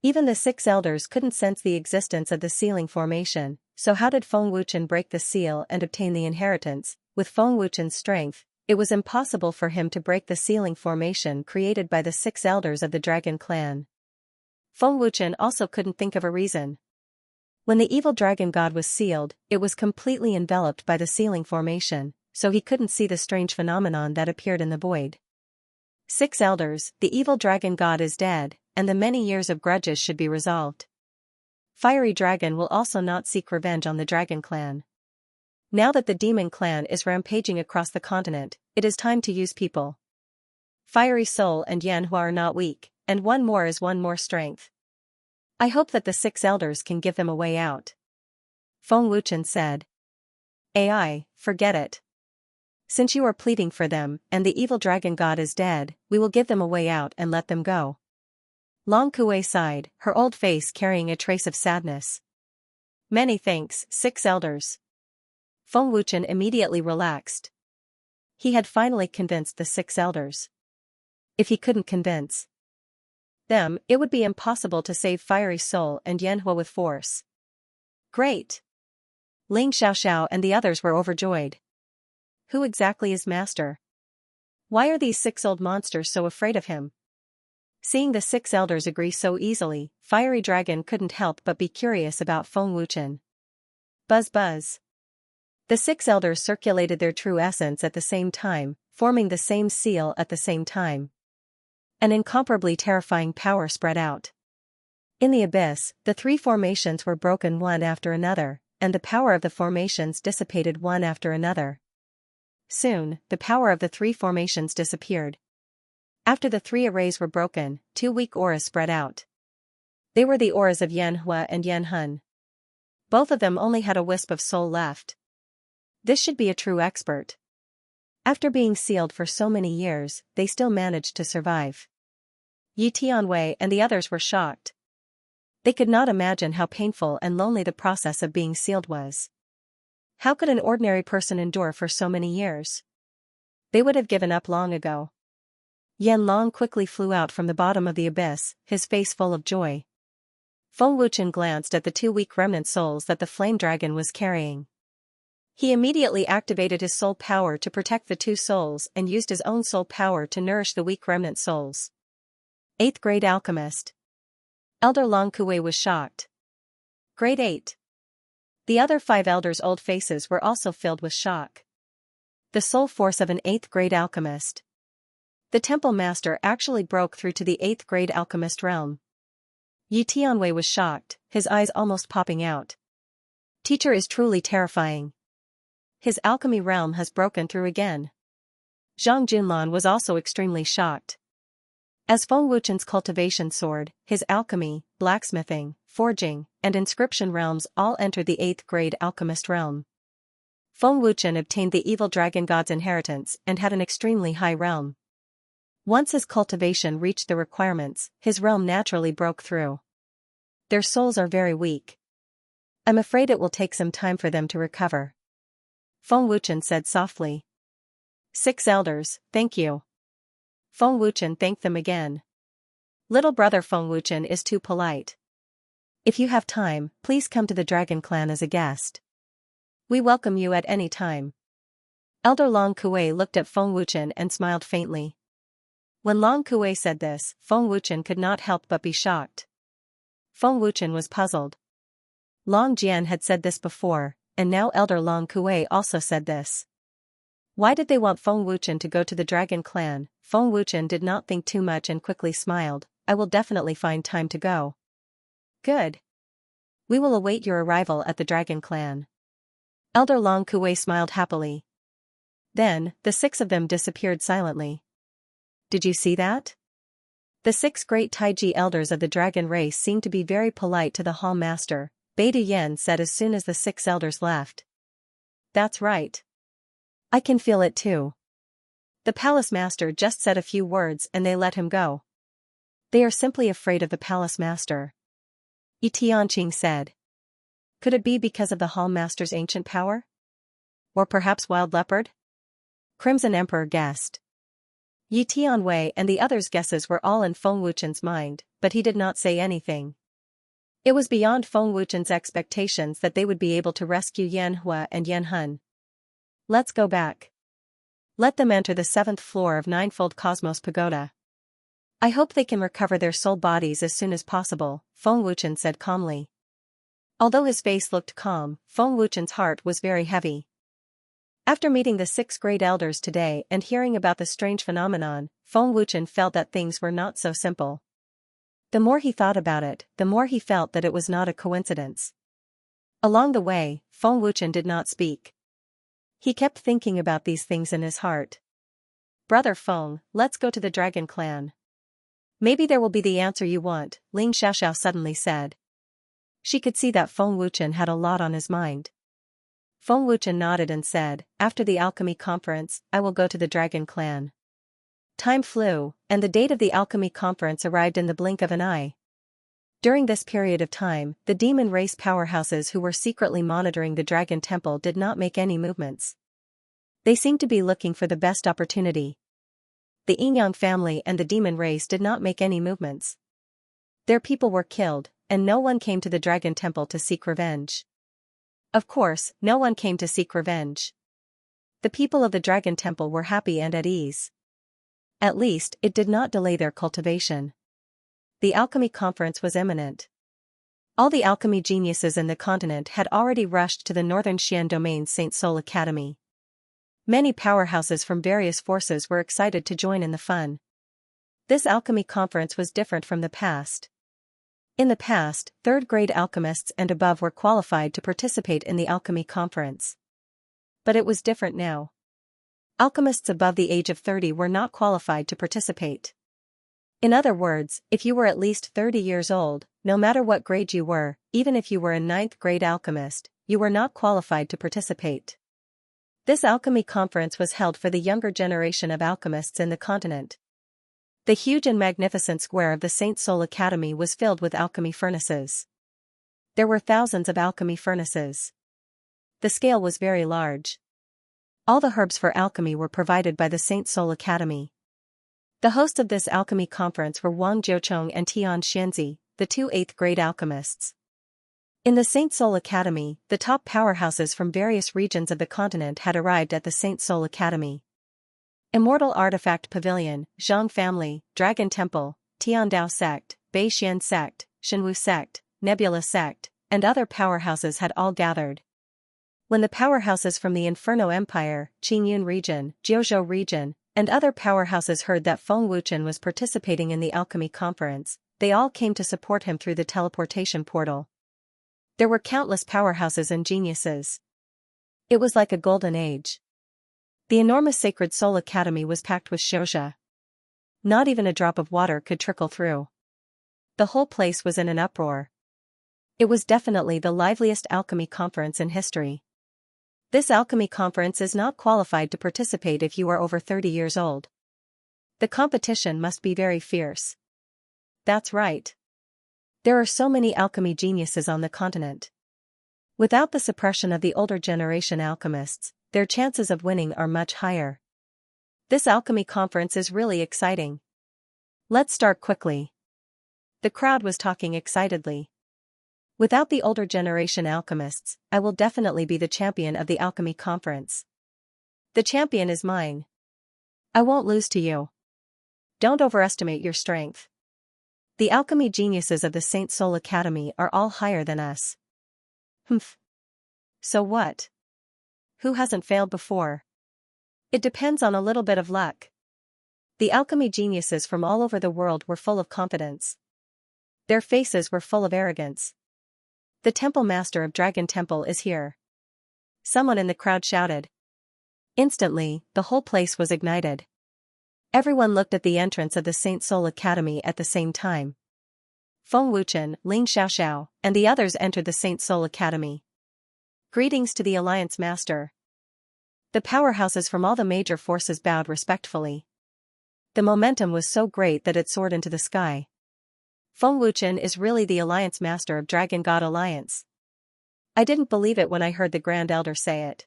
Even the 6 elders couldn't sense the existence of the sealing formation, so how did Feng Wuchen break the seal and obtain the inheritance? With Feng Wuchen's strength, it was impossible for him to break the sealing formation created by the 6 elders of the dragon clan. Feng Wuchen also couldn't think of a reason. When the evil dragon god was sealed, it was completely enveloped by the sealing formation, so he couldn't see the strange phenomenon that appeared in the void. 6 elders, the evil dragon god is dead, and the many years of grudges should be resolved. Fiery Dragon will also not seek revenge on the dragon clan. Now that the demon clan is rampaging across the continent, it is time to use people. Fiery Soul and Yanhua are not weak, and one more is one more strength. I hope that the 6 elders can give them a way out. Feng Wuchen said. AI, forget it. Since you are pleading for them, and the evil dragon god is dead, we will give them a way out and let them go. Long Kuei sighed, her old face carrying a trace of sadness. Many thanks, 6 elders. Feng Wuchen immediately relaxed. He had finally convinced the 6 elders. If he couldn't convince them, it would be impossible to save Fiery Soul and Yanhua with force. Great! Ling Xiaoxiao and the others were overjoyed. Who exactly is Master? Why are these 6 old monsters so afraid of him? Seeing the 6 elders agree so easily, Fiery Dragon couldn't help but be curious about Feng Wuchen. Buzz buzz. The 6 elders circulated their true essence at the same time, forming the same seal at the same time. An incomparably terrifying power spread out. In the abyss, the 3 formations were broken one after another, and the power of the formations dissipated one after another. Soon, the power of the 3 formations disappeared. After the 3 arrays were broken, 2 weak auras spread out. They were the auras of Yanhua and Yanhun. Both of them only had a wisp of soul left. This should be a true expert. After being sealed for so many years, they still managed to survive. Yi Tianwei and the others were shocked. They could not imagine how painful and lonely the process of being sealed was. How could an ordinary person endure for so many years? They would have given up long ago. Yan Long quickly flew out from the bottom of the abyss, his face full of joy. Feng Wuchen glanced at the 2 weak remnant souls that the flame dragon was carrying. He immediately activated his soul power to protect the 2 souls and used his own soul power to nourish the weak remnant souls. 8th grade alchemist. Elder Long Kuei was shocked. Grade 8. The other 5 elders' old faces were also filled with shock. The soul force of an 8th grade alchemist. The temple master actually broke through to the 8th grade alchemist realm. Yi Tianwei was shocked, his eyes almost popping out. Teacher is truly terrifying. His alchemy realm has broken through again. Zhang Junlan was also extremely shocked. As Feng Wuchen's cultivation soared, his alchemy, blacksmithing, forging, and inscription realms all entered the 8th grade alchemist realm. Feng Wuchen obtained the evil dragon god's inheritance and had an extremely high realm. Once his cultivation reached the requirements, his realm naturally broke through. Their souls are very weak. I'm afraid it will take some time for them to recover. Feng Wuchen said softly. 6 elders, thank you. Feng Wuchen thanked them again. Little brother Feng Wuchen is too polite. If you have time, please come to the Dragon Clan as a guest. We welcome you at any time. Elder Long Kuei looked at Feng Wuchen and smiled faintly. When Long Kuei said this, Feng Wuchen could not help but be shocked. Feng Wuchen was puzzled. Long Jian had said this before, and now Elder Long Kuei also said this. Why did they want Feng Wuchen to go to the Dragon Clan? Feng Wuchen did not think too much and quickly smiled. I will definitely find time to go. Good. We will await your arrival at the Dragon Clan. Elder Long Kuei smiled happily. Then, the 6 of them disappeared silently. Did you see that? The 6 great Taiji elders of the dragon race seemed to be very polite to the hall master, Beta Yen said as soon as the 6 elders left. That's right. I can feel it too. The palace master just said a few words and they let him go. They are simply afraid of the palace master. Yi Tianqing said. Could it be because of the hall master's ancient power? Or perhaps wild leopard? Crimson Emperor guessed. Yi Tianwei and the others' guesses were all in Feng Wuchen's mind, but he did not say anything. It was beyond Feng Wuchen's expectations that they would be able to rescue Yanhua and Yanhun. Let's go back. Let them enter the 7th floor of Ninefold Cosmos Pagoda. I hope they can recover their soul bodies as soon as possible, Feng Wuchen said calmly. Although his face looked calm, Feng Wuchen's heart was very heavy. After meeting the 6 great elders today and hearing about the strange phenomenon, Feng Wuchen felt that things were not so simple. The more he thought about it, the more he felt that it was not a coincidence. Along the way, Feng Wuchen did not speak. He kept thinking about these things in his heart. Brother Feng, let's go to the Dragon Clan. Maybe there will be the answer you want, Ling Xiaoxiao suddenly said. She could see that Feng Wuchen had a lot on his mind. Feng Wuchen nodded and said, after the alchemy conference, I will go to the Dragon Clan. Time flew, and the date of the alchemy conference arrived in the blink of an eye. During this period of time, the demon race powerhouses who were secretly monitoring the Dragon Temple did not make any movements. They seemed to be looking for the best opportunity. The Yin-Yang family and the demon race did not make any movements. Their people were killed, and no one came to the Dragon Temple to seek revenge. Of course, no one came to seek revenge. The people of the Dragon Temple were happy and at ease. At least, it did not delay their cultivation. The alchemy conference was imminent. All the alchemy geniuses in the continent had already rushed to the northern Xian domain's Saint Soul Academy. Many powerhouses from various forces were excited to join in the fun. This alchemy conference was different from the past. In the past, third-grade alchemists and above were qualified to participate in the alchemy conference. But it was different now. Alchemists above the age of 30 were not qualified to participate. In other words, if you were at least 30 years old, no matter what grade you were, even if you were a 9th-grade alchemist, you were not qualified to participate. This alchemy conference was held for the younger generation of alchemists in the continent. The huge and magnificent square of the Saint Soul Academy was filled with alchemy furnaces. There were thousands of alchemy furnaces. The scale was very large. All the herbs for alchemy were provided by the Saint Soul Academy. The hosts of this alchemy conference were Wang Jiuchong and Tian Xianzi, the 2 8th-grade alchemists. In the Saint Soul Academy, the top powerhouses from various regions of the continent had arrived at the Saint Soul Academy. Immortal Artifact Pavilion, Zhang Family, Dragon Temple, Tiandao Sect, Beixian Sect, Shenwu Sect, Nebula Sect, and other powerhouses had all gathered. When the powerhouses from the Inferno Empire, Qingyun region, Jiuzhou region, and other powerhouses heard that Feng Wuchen was participating in the alchemy conference, they all came to support him through the teleportation portal. There were countless powerhouses and geniuses. It was like a golden age. The enormous Sacred Soul Academy was packed with Xianxia. Not even a drop of water could trickle through. The whole place was in an uproar. It was definitely the liveliest alchemy conference in history. This alchemy conference is not qualified to participate if you are over 30 years old. The competition must be very fierce. That's right. There are so many alchemy geniuses on the continent. Without the suppression of the older generation alchemists, their chances of winning are much higher. This alchemy conference is really exciting. Let's start quickly. The crowd was talking excitedly. Without the older generation alchemists, I will definitely be the champion of the alchemy conference. The champion is mine. I won't lose to you. Don't overestimate your strength. The alchemy geniuses of the Saint Soul Academy are all higher than us. Humph. So what? Who hasn't failed before? It depends on a little bit of luck. The alchemy geniuses from all over the world were full of confidence. Their faces were full of arrogance. The temple master of Dragon Temple is here. Someone in the crowd shouted. Instantly, the whole place was ignited. Everyone looked at the entrance of the Saint Soul Academy at the same time. Feng Wuchen, Ling Xiaoxiao, and the others entered the Saint Soul Academy. Greetings to the Alliance Master. The powerhouses from all the major forces bowed respectfully. The momentum was so great that it soared into the sky. Feng Wuchen is really the Alliance Master of Dragon God Alliance. I didn't believe it when I heard the Grand Elder say it.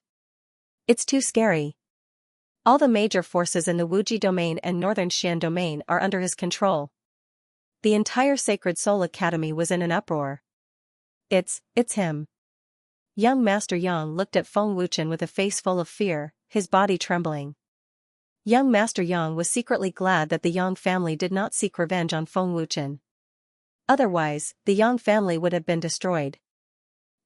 It's too scary. All the major forces in the Wuji domain and Northern Xian domain are under his control. The entire Sacred Soul Academy was in an uproar. It's him. Young Master Yang looked at Feng Wuchen with a face full of fear, his body trembling. Young Master Yang was secretly glad that the Yang family did not seek revenge on Feng Wuchen. Otherwise, the Yang family would have been destroyed.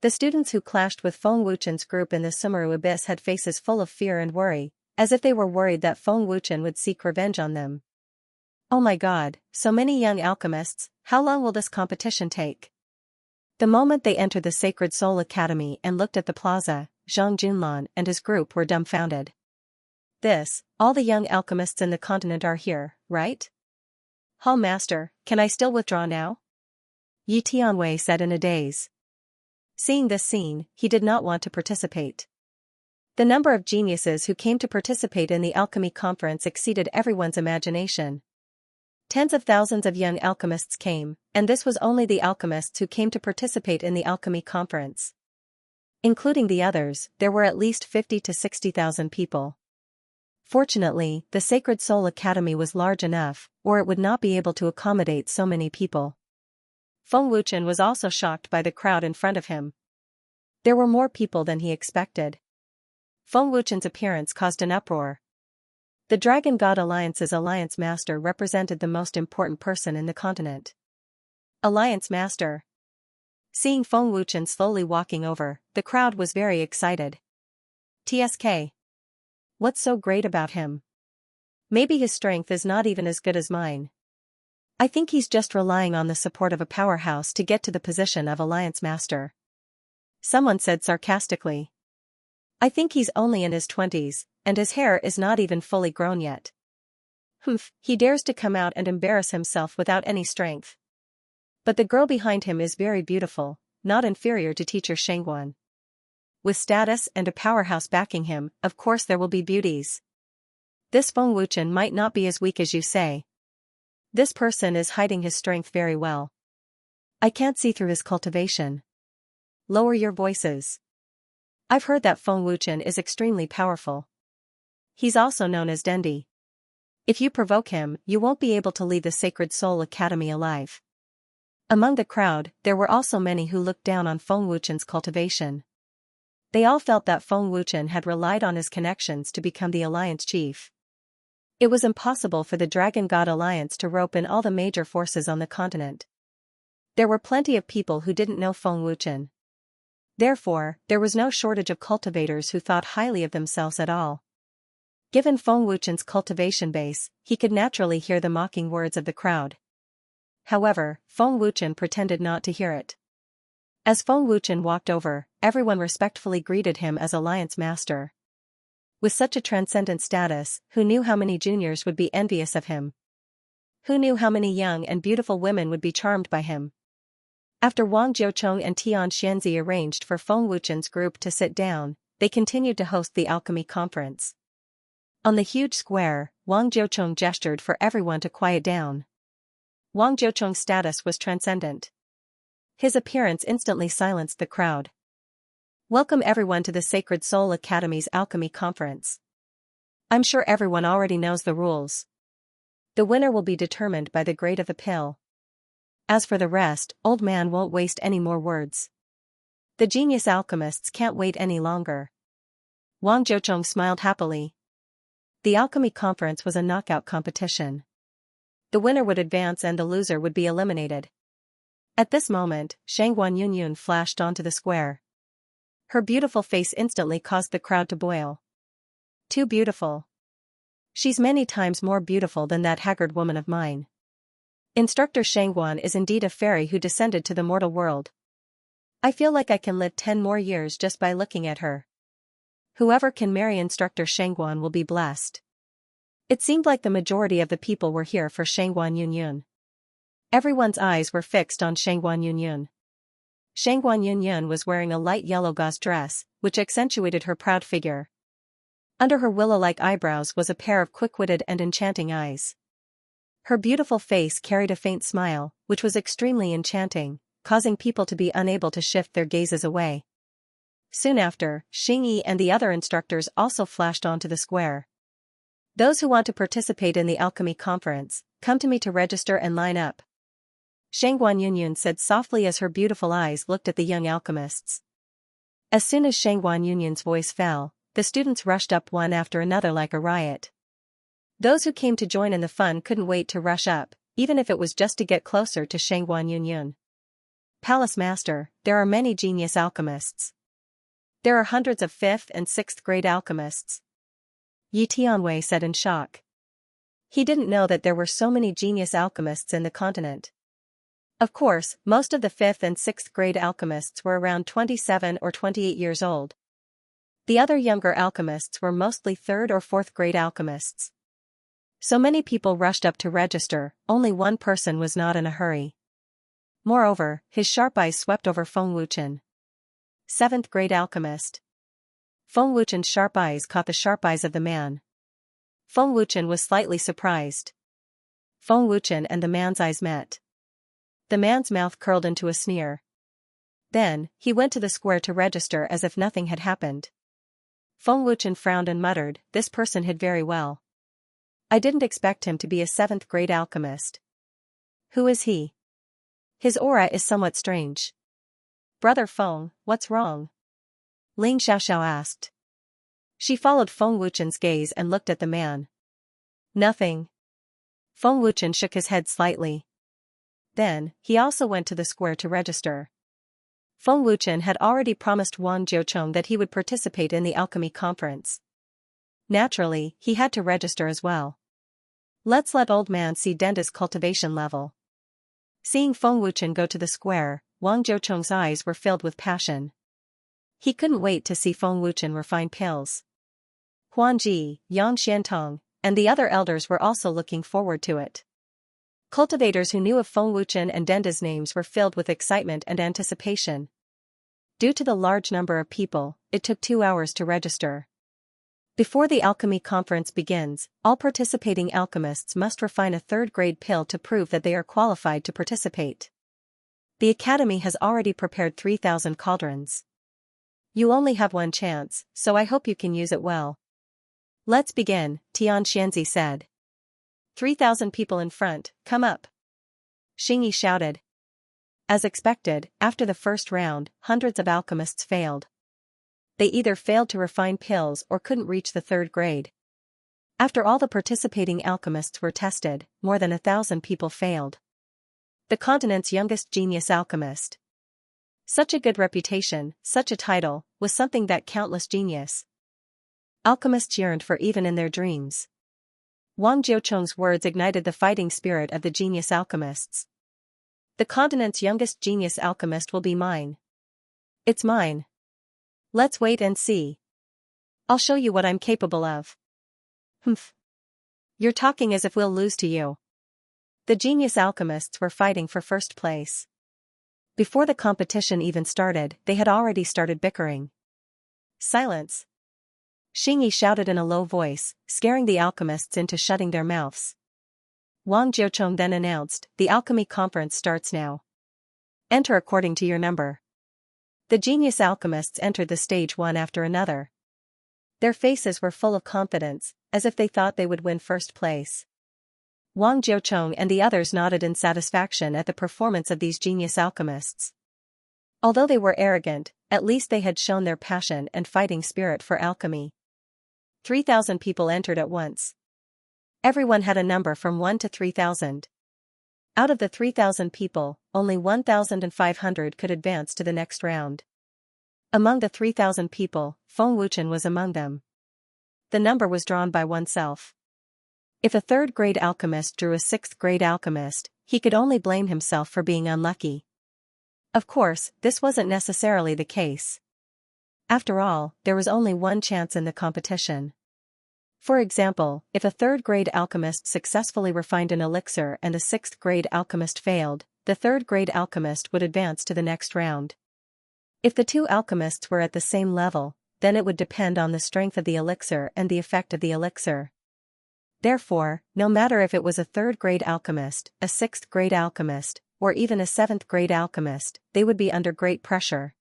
The students who clashed with Feng Wuchen's group in the Sumeru Abyss had faces full of fear and worry, as if they were worried that Feng Wuchen would seek revenge on them. Oh my god, so many young alchemists, how long will this competition take? The moment they entered the Sacred Soul Academy and looked at the plaza, Zhang Junlan and his group were dumbfounded. All the young alchemists in the continent are here, right? Hall Master, can I still withdraw now? Yi Tianwei said in a daze. Seeing this scene, he did not want to participate. The number of geniuses who came to participate in the alchemy conference exceeded everyone's imagination. Tens of thousands of young alchemists came, and this was only the alchemists who came to participate in the alchemy conference. Including the others, there were at least 50 to 60,000 people. Fortunately, the Sacred Soul Academy was large enough, or it would not be able to accommodate so many people. Feng Wuchen was also shocked by the crowd in front of him. There were more people than he expected. Feng Wuchen's appearance caused an uproar. The Dragon God Alliance's Alliance Master represented the most important person in the continent. Alliance Master. Seeing Feng Wuchen slowly walking over, the crowd was very excited. TSK. What's so great about him? Maybe his strength is not even as good as mine. I think he's just relying on the support of a powerhouse to get to the position of Alliance Master. Someone said sarcastically. I think he's only in his 20s, and his hair is not even fully grown yet. Humph, he dares to come out and embarrass himself without any strength. But the girl behind him is very beautiful, not inferior to teacher Shangguan. With status and a powerhouse backing him, of course there will be beauties. This Feng Wuchen might not be as weak as you say. This person is hiding his strength very well. I can't see through his cultivation. Lower your voices. I've heard that Feng Wuchen is extremely powerful. He's also known as Dendi. If you provoke him, you won't be able to leave the Sacred Soul Academy alive. Among the crowd, there were also many who looked down on Feng Wuchen's cultivation. They all felt that Feng Wuchen had relied on his connections to become the alliance chief. It was impossible for the Dragon God Alliance to rope in all the major forces on the continent. There were plenty of people who didn't know Feng Wuchen. Therefore, there was no shortage of cultivators who thought highly of themselves at all. Given Feng Wuchen's cultivation base, he could naturally hear the mocking words of the crowd. However, Feng Wuchen pretended not to hear it. As Feng Wuchen walked over, everyone respectfully greeted him as Alliance Master. With such a transcendent status, who knew how many juniors would be envious of him? Who knew how many young and beautiful women would be charmed by him? After Wang Jiucheng and Tian Xianxia arranged for Feng Wuchen's group to sit down, they continued to host the alchemy conference. On the huge square, Wang Jiucheng gestured for everyone to quiet down. Wang Jiucheng's status was transcendent. His appearance instantly silenced the crowd. Welcome everyone to the Sacred Soul Academy's alchemy conference. I'm sure everyone already knows the rules. The winner will be determined by the grade of the pill. As for the rest, old man won't waste any more words. The genius alchemists can't wait any longer. Wang Jiucheng smiled happily. The alchemy conference was a knockout competition. The winner would advance and the loser would be eliminated. At this moment, Shangguan Yunyun flashed onto the square. Her beautiful face instantly caused the crowd to boil. Too beautiful. She's many times more beautiful than that haggard woman of mine. Instructor Shangguan is indeed a fairy who descended to the mortal world. I feel like I can live 10 more years just by looking at her. Whoever can marry Instructor Shangguan will be blessed. It seemed like the majority of the people were here for Shangguan Yunyun. Everyone's eyes were fixed on Shangguan Yunyun. Shangguan Yunyun was wearing a light yellow gauze dress, which accentuated her proud figure. Under her willow-like eyebrows was a pair of quick-witted and enchanting eyes. Her beautiful face carried a faint smile, which was extremely enchanting, causing people to be unable to shift their gazes away. Soon after, Xingyi and the other instructors also flashed onto the square. Those who want to participate in the alchemy conference, come to me to register and line up. Shangguan Yunyun said softly as her beautiful eyes looked at the young alchemists. As soon as Shangguan Yunyun's voice fell, the students rushed up one after another like a riot. Those who came to join in the fun couldn't wait to rush up, even if it was just to get closer to Shangguan Yunyun. Palace Master, there are many genius alchemists. There are hundreds of 5th and 6th grade alchemists. Yi Tianwei said in shock. He didn't know that there were so many genius alchemists in the continent. Of course, most of the 5th and 6th grade alchemists were around 27 or 28 years old. The other younger alchemists were mostly 3rd or 4th grade alchemists. So many people rushed up to register, only one person was not in a hurry. Moreover, his sharp eyes swept over Feng Wuchen. 7th grade alchemist. Feng Wuchen's sharp eyes caught the sharp eyes of the man. Feng Wuchen was slightly surprised. Feng Wuchen and the man's eyes met. The man's mouth curled into a sneer. Then, he went to the square to register as if nothing had happened. Feng Wuchen frowned and muttered, "This person hid very well. I didn't expect him to be a 7th grade alchemist. Who is he? His aura is somewhat strange. Brother Feng, what's wrong?" Ling Xiaoxiao asked. She followed Feng Wuchen's gaze and looked at the man. Nothing. Feng Wuchen shook his head slightly. Then, he also went to the square to register. Feng Wuchen had already promised Wang Jiucheng that he would participate in the alchemy conference. Naturally, he had to register as well. Let's let old man see Denda's cultivation level. Seeing Feng Wuchen go to the square, Wang Jiucheng's eyes were filled with passion. He couldn't wait to see Feng Wuchen refine pills. Huanji, Yang Xiantong, and the other elders were also looking forward to it. Cultivators who knew of Feng Wuchen and Denda's names were filled with excitement and anticipation. Due to the large number of people, it took 2 hours to register. Before the alchemy conference begins, all participating alchemists must refine a 3rd grade pill to prove that they are qualified to participate. The academy has already prepared 3,000 cauldrons. You only have one chance, so I hope you can use it well. Let's begin, Tian Xianzi said. 3,000 people in front, come up. Xingyi shouted. As expected, after the first round, hundreds of alchemists failed. They either failed to refine pills or couldn't reach the 3rd grade. After all the participating alchemists were tested, more than 1,000 people failed. The continent's youngest genius alchemist. Such a good reputation, such a title, was something that countless genius alchemists yearned for even in their dreams. Wang Jiucheng's words ignited the fighting spirit of the genius alchemists. The continent's youngest genius alchemist will be mine. It's mine. Let's wait and see. I'll show you what I'm capable of. Humph. You're talking as if we'll lose to you. The genius alchemists were fighting for first place. Before the competition even started, they had already started bickering. Silence. Xingyi shouted in a low voice, scaring the alchemists into shutting their mouths. Wang Jiucheng then announced, "The alchemy conference starts now. Enter according to your number." The genius alchemists entered the stage one after another. Their faces were full of confidence, as if they thought they would win first place. Wang Jiucheng and the others nodded in satisfaction at the performance of these genius alchemists. Although they were arrogant, at least they had shown their passion and fighting spirit for alchemy. 3,000 people entered at once. Everyone had a number from 1 to 3,000. Out of the 3,000 people, only 1,500 could advance to the next round. Among the 3,000 people, Feng Wuchen was among them. The number was drawn by oneself. If a 3rd grade alchemist drew a 6th grade alchemist, he could only blame himself for being unlucky. Of course, this wasn't necessarily the case. After all, there was only one chance in the competition. For example, if a third-grade alchemist successfully refined an elixir and a sixth-grade alchemist failed, the third-grade alchemist would advance to the next round. If the two alchemists were at the same level, then it would depend on the strength of the elixir and the effect of the elixir. Therefore, no matter if it was a third-grade alchemist, a sixth-grade alchemist, or even a seventh-grade alchemist, they would be under great pressure.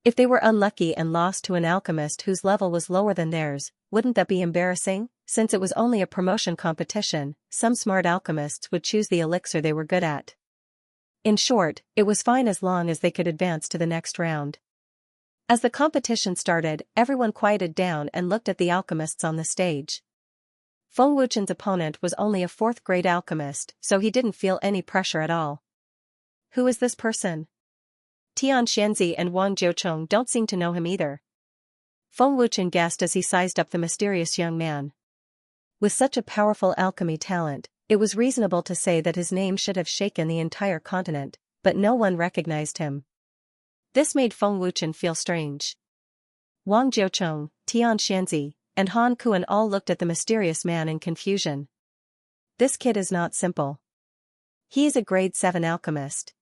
If they were unlucky and lost to an alchemist whose level was lower than theirs, wouldn't that be embarrassing? Since it was only a promotion competition, some smart alchemists would choose the elixir they were good at. In short, it was fine as long as they could advance to the next round. As the competition started, everyone quieted down and looked at the alchemists on the stage. Feng Wuchen's opponent was only a fourth-grade alchemist, so he didn't feel any pressure at all. Who is this person? Xianxia and Wang Jiucheng don't seem to know him either. Feng Wuchen guessed as he sized up the mysterious young man. With such a powerful alchemy talent, it was reasonable to say that his name should have shaken the entire continent, but no one recognized him. This made Feng Wuchen feel strange. Wang Jiucheng, Xianxia, and Han Kuan all looked at the mysterious man in confusion. This kid is not simple. He is a grade 7 alchemist.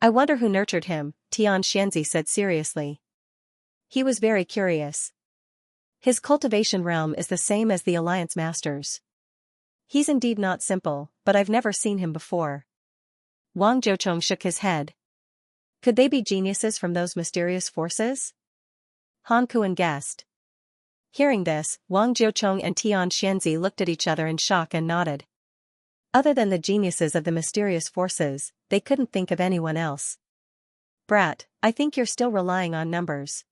I wonder who nurtured him, Xianxia said seriously. He was very curious. His cultivation realm is the same as the Alliance Master's. He's indeed not simple, but I've never seen him before. Wang Jiucheng shook his head. Could they be geniuses from those mysterious forces? Han Kuan guessed. Hearing this, Wang Jiucheng and Xianxia looked at each other in shock and nodded. Other than the geniuses of the mysterious forces, they couldn't think of anyone else. Brat, I think you're still relying on numbers.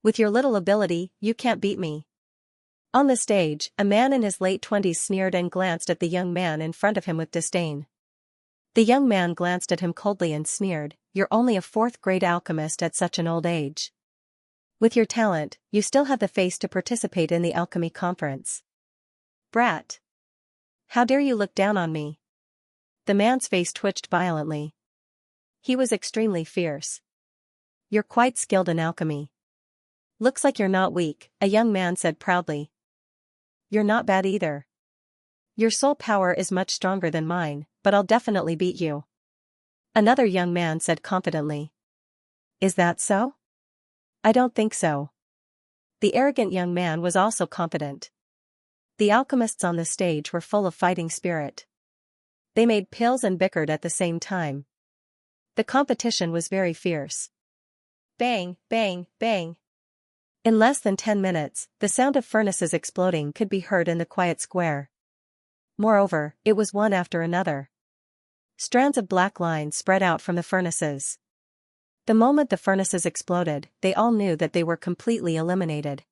With your little ability, you can't beat me. On the stage, a man in his late 20s sneered and glanced at the young man in front of him with disdain. The young man glanced at him coldly and sneered, "You're only a fourth-grade alchemist at such an old age. With your talent, you still have the face to participate in the alchemy conference. Brat! How dare you look down on me?" The man's face twitched violently. He was extremely fierce. "You're quite skilled in alchemy. Looks like you're not weak," a young man said proudly. "You're not bad either. Your soul power is much stronger than mine, but I'll definitely beat you," another young man said confidently. "Is that so?" "I don't think so." The arrogant young man was also confident. The alchemists on the stage were full of fighting spirit. They made pills and bickered at the same time. The competition was very fierce. Bang, bang, bang. In less than 10 minutes, the sound of furnaces exploding could be heard in the quiet square. Moreover, it was one after another. Strands of black lines spread out from the furnaces. The moment the furnaces exploded, they all knew that they were completely eliminated.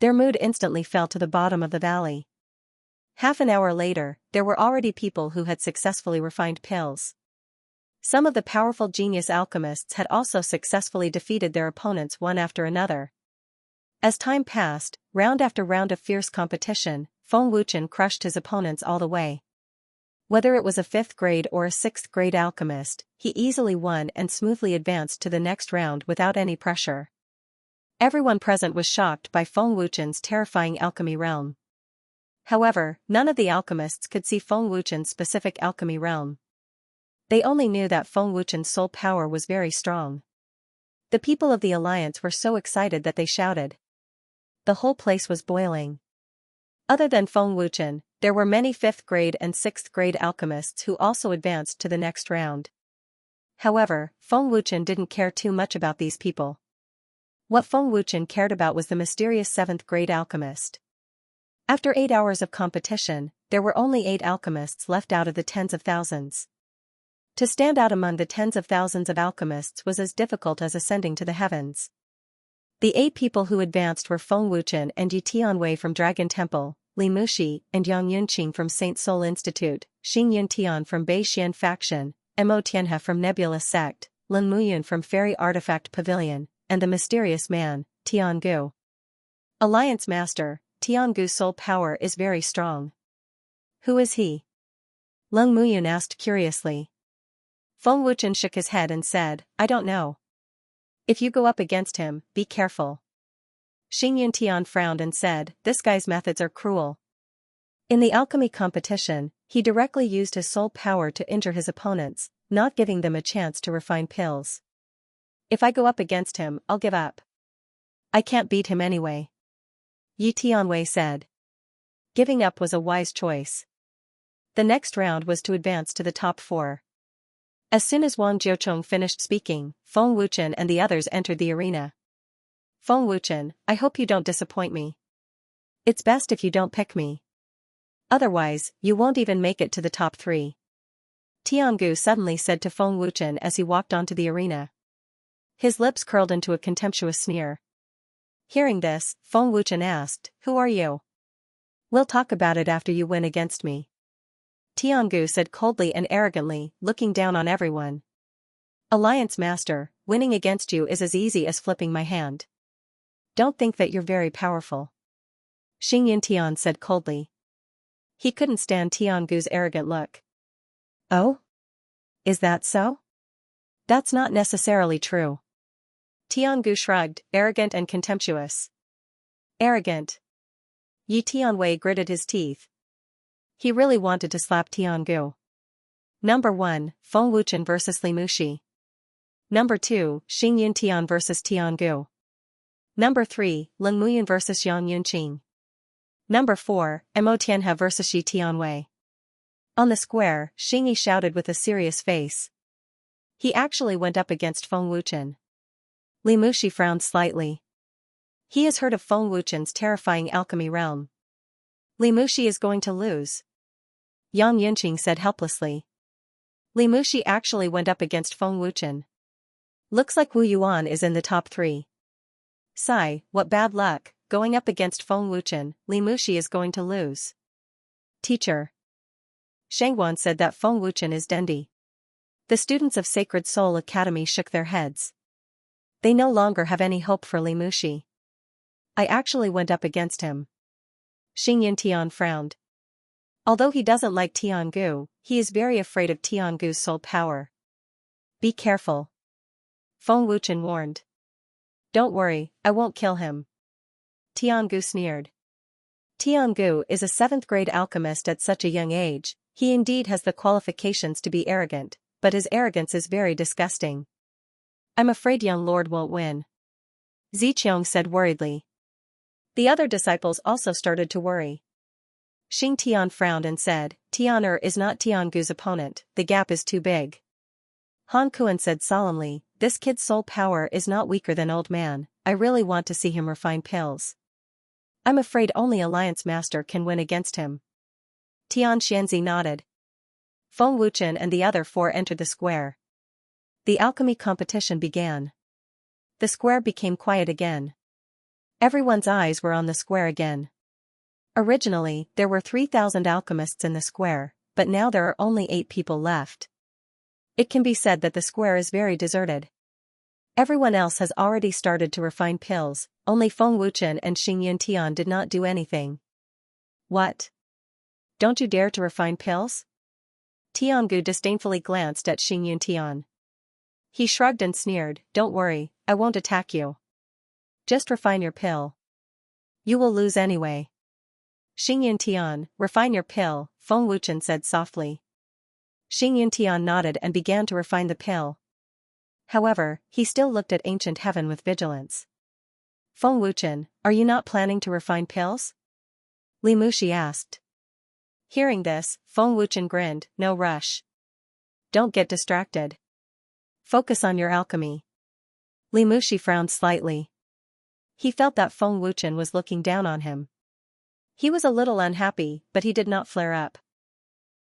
Their mood instantly fell to the bottom of the valley. Half an hour later, there were already people who had successfully refined pills. Some of the powerful genius alchemists had also successfully defeated their opponents one after another. As time passed, round after round of fierce competition, Feng Wuchen crushed his opponents all the way. Whether it was a 5th grade or a 6th grade alchemist, he easily won and smoothly advanced to the next round without any pressure. Everyone present was shocked by Feng Wuchen's terrifying alchemy realm. However, none of the alchemists could see Feng Wuchen's specific alchemy realm. They only knew that Feng Wuchen's soul power was very strong. The people of the Alliance were so excited that they shouted. The whole place was boiling. Other than Feng Wuchen, there were many 5th grade and 6th grade alchemists who also advanced to the next round. However, Feng Wuchen didn't care too much about these people. What Feng Wuchen cared about was the mysterious 7th grade alchemist. After 8 hours of competition, there were only 8 alchemists left out of the tens of thousands. To stand out among the tens of thousands of alchemists was as difficult as ascending to the heavens. The 8 people who advanced were Feng Wuchen and Yi Tianwei from Dragon Temple, Li Muxi and Yang Yunqing from Saint Soul Institute, Xing Yuntian from Beixian Faction, Mo Tianhe from Nebula Sect, Lin Muyun from Fairy Artifact Pavilion, and the mysterious man, Tiangu. Alliance Master, Tiangu's soul power is very strong. Who is he? Lin Muyun asked curiously. Feng Wuchen shook his head and said, I don't know. If you go up against him, be careful. Xianxia frowned and said, this guy's methods are cruel. In the alchemy competition, he directly used his soul power to injure his opponents, not giving them a chance to refine pills. If I go up against him, I'll give up. I can't beat him anyway. Yi Tianwei said. Giving up was a wise choice. The next round was to advance to the top 4. As soon as Wang Jiucheng finished speaking, Feng Wuchen and the others entered the arena. Feng Wuchen, I hope you don't disappoint me. It's best if you don't pick me. Otherwise, you won't even make it to the top 3. Tiangu suddenly said to Feng Wuchen as he walked onto the arena. His lips curled into a contemptuous sneer. Hearing this, Feng Wuchen asked, who are you? We'll talk about it after you win against me. Tiangu said coldly and arrogantly, looking down on everyone. Alliance Master, winning against you is as easy as flipping my hand. Don't think that you're very powerful. Xing Yintian said coldly. He couldn't stand Tiangu's arrogant look. Oh? Is that so? That's not necessarily true. Tiangu shrugged, arrogant and contemptuous. Arrogant. Yi Tianwei gritted his teeth. He really wanted to slap Tiangu. Number 1, Feng Wuchen vs Li Muxi. Number 2, Xing Yintian vs Tiangu. Number 3, Lin Muyan vs Yang Yunqing. Number 4, Mo Tianhe vs Yi Tianwei. On the square, Xing Yi shouted with a serious face. He actually went up against Feng Wuchen. Li Muxi frowned slightly. He has heard of Feng Wuchen's terrifying alchemy realm. Li Muxi is going to lose. Yang Yunqing said helplessly. Li Muxi actually went up against Feng Wuchen. Looks like Wu Yuan is in the top 3. Sigh, what bad luck, going up against Feng Wuchen, Li Muxi is going to lose. Teacher. Shangguan said that Feng Wuchen is dandy. The students of Sacred Soul Academy shook their heads. They no longer have any hope for Li Muxi. I actually went up against him. Xing Yintian frowned. Although he doesn't like Tiangu, he is very afraid of Tiangu's soul power. Be careful. Feng Wuchen warned. Don't worry, I won't kill him. Tiangu sneered. Tiangu is a 7th grade alchemist at such a young age. He indeed has the qualifications to be arrogant, but his arrogance is very disgusting. I'm afraid young lord won't win. Ziqiang said worriedly. The other disciples also started to worry. Xing Tian frowned and said, Tianer is not Tiangu's opponent, the gap is too big. Han Kuan said solemnly, this kid's soul power is not weaker than old man, I really want to see him refine pills. I'm afraid only Alliance Master can win against him. Tian Xianzi nodded. Feng Wuchen and the other 4 entered the square. The alchemy competition began. The square became quiet again. Everyone's eyes were on the square again. Originally, there were 3,000 alchemists in the square, but now there are only 8 people left. It can be said that the square is very deserted. Everyone else has already started to refine pills, only Feng Wuchen and Xing Yintian did not do anything. What? Don't you dare to refine pills? Tiangu disdainfully glanced at Xing Yintian. He shrugged and sneered, don't worry, I won't attack you. Just refine your pill. You will lose anyway. Xing Yintian, refine your pill, Feng Wuchen said softly. Xing Yintian nodded and began to refine the pill. However, he still looked at ancient heaven with vigilance. Feng Wuchen, are you not planning to refine pills? Li Muxi asked. Hearing this, Feng Wuchen grinned, no rush. Don't get distracted. Focus on your alchemy. Li Muxi frowned slightly. He felt that Feng Wuchen was looking down on him. He was a little unhappy, but he did not flare up.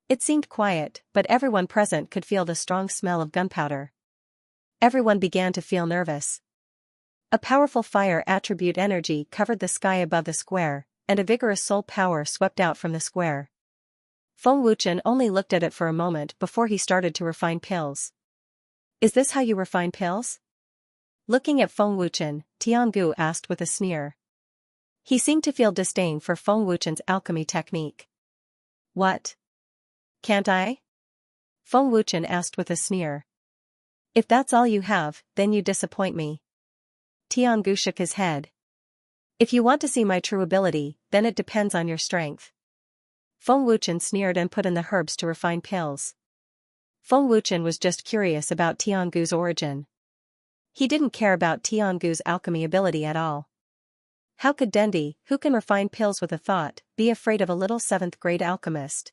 It seemed quiet, but everyone present could feel the strong smell of gunpowder. Everyone began to feel nervous. A powerful fire attribute energy covered the sky above the square, and a vigorous soul power swept out from the square. Feng Wuchen only looked at it for a moment before he started to refine pills. Is this how you refine pills? Looking at Feng Wuchen, Tiangu asked with a sneer. He seemed to feel disdain for Feng Wuchen's alchemy technique. What? Can't I? Feng Wuchen asked with a sneer. If that's all you have, then you disappoint me. Tiangu shook his head. If you want to see my true ability, then it depends on your strength. Feng Wuchen sneered and put in the herbs to refine pills. Feng Wuchen was just curious about Tiangu's origin. He didn't care about Tiangu's alchemy ability at all. How could Dendi, who can refine pills with a thought, be afraid of a little 7th grade alchemist?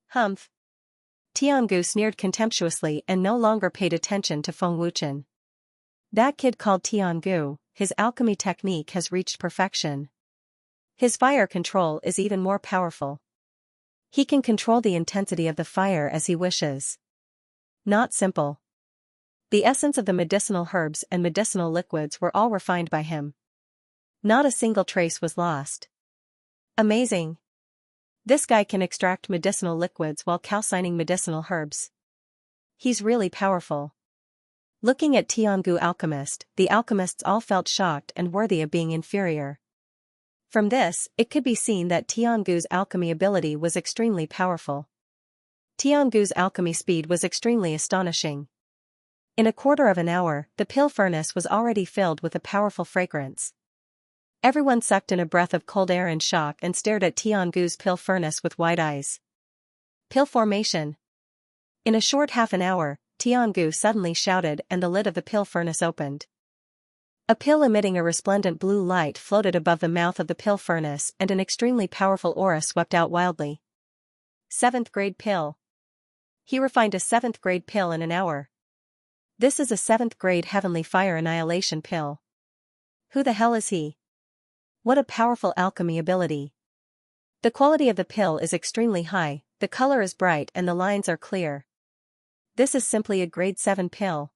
Humph. Tiangu sneered contemptuously and no longer paid attention to Feng Wuchen. That kid called Tiangu, his alchemy technique has reached perfection. His fire control is even more powerful. He can control the intensity of the fire as he wishes. Not simple. The essence of the medicinal herbs and medicinal liquids were all refined by him. Not a single trace was lost. Amazing. This guy can extract medicinal liquids while calcining medicinal herbs. He's really powerful. Looking at Tiangu alchemist, the alchemists all felt shocked and worthy of being inferior. From this, it could be seen that Tiangu's alchemy ability was extremely powerful. Tiangu's alchemy speed was extremely astonishing. In a quarter of an hour, the pill furnace was already filled with a powerful fragrance. Everyone sucked in a breath of cold air in shock and stared at Tiangu's pill furnace with wide eyes. Pill formation. In a short half an hour, Tiangu suddenly shouted and the lid of the pill furnace opened. A pill emitting a resplendent blue light floated above the mouth of the pill furnace and an extremely powerful aura swept out wildly. 7th grade pill. He refined a 7th grade pill in an hour. This is a 7th grade heavenly fire annihilation pill. Who the hell is he? What a powerful alchemy ability. The quality of the pill is extremely high, the color is bright and the lines are clear. This is simply a grade 7 pill.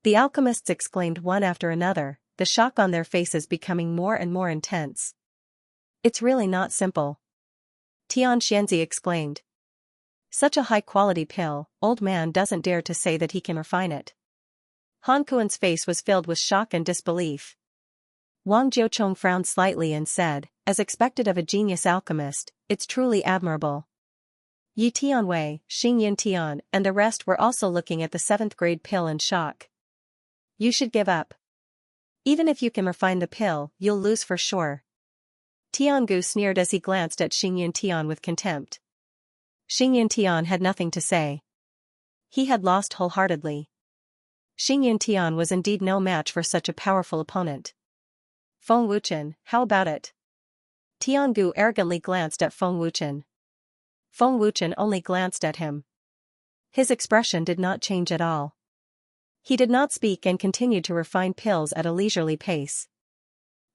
The alchemists exclaimed one after another, the shock on their faces becoming more and more intense. It's really not simple. Xianxia exclaimed. Such a high-quality pill, old man doesn't dare to say that he can refine it. Han Kuan's face was filled with shock and disbelief. Wang Jiuchong frowned slightly and said, as expected of a genius alchemist, it's truly admirable. Yi Tianwei, Xing Tian, and the rest were also looking at the 7th grade pill in shock. You should give up. Even if you can refine the pill, you'll lose for sure. Tiangu sneered as he glanced at Xing Tian with contempt. Xing Tian had nothing to say. He had lost wholeheartedly. Xing Tian was indeed no match for such a powerful opponent. Feng Wuchen, how about it? Tiangu arrogantly glanced at Feng Wuchen. Feng Wuchen only glanced at him. His expression did not change at all. He did not speak and continued to refine pills at a leisurely pace.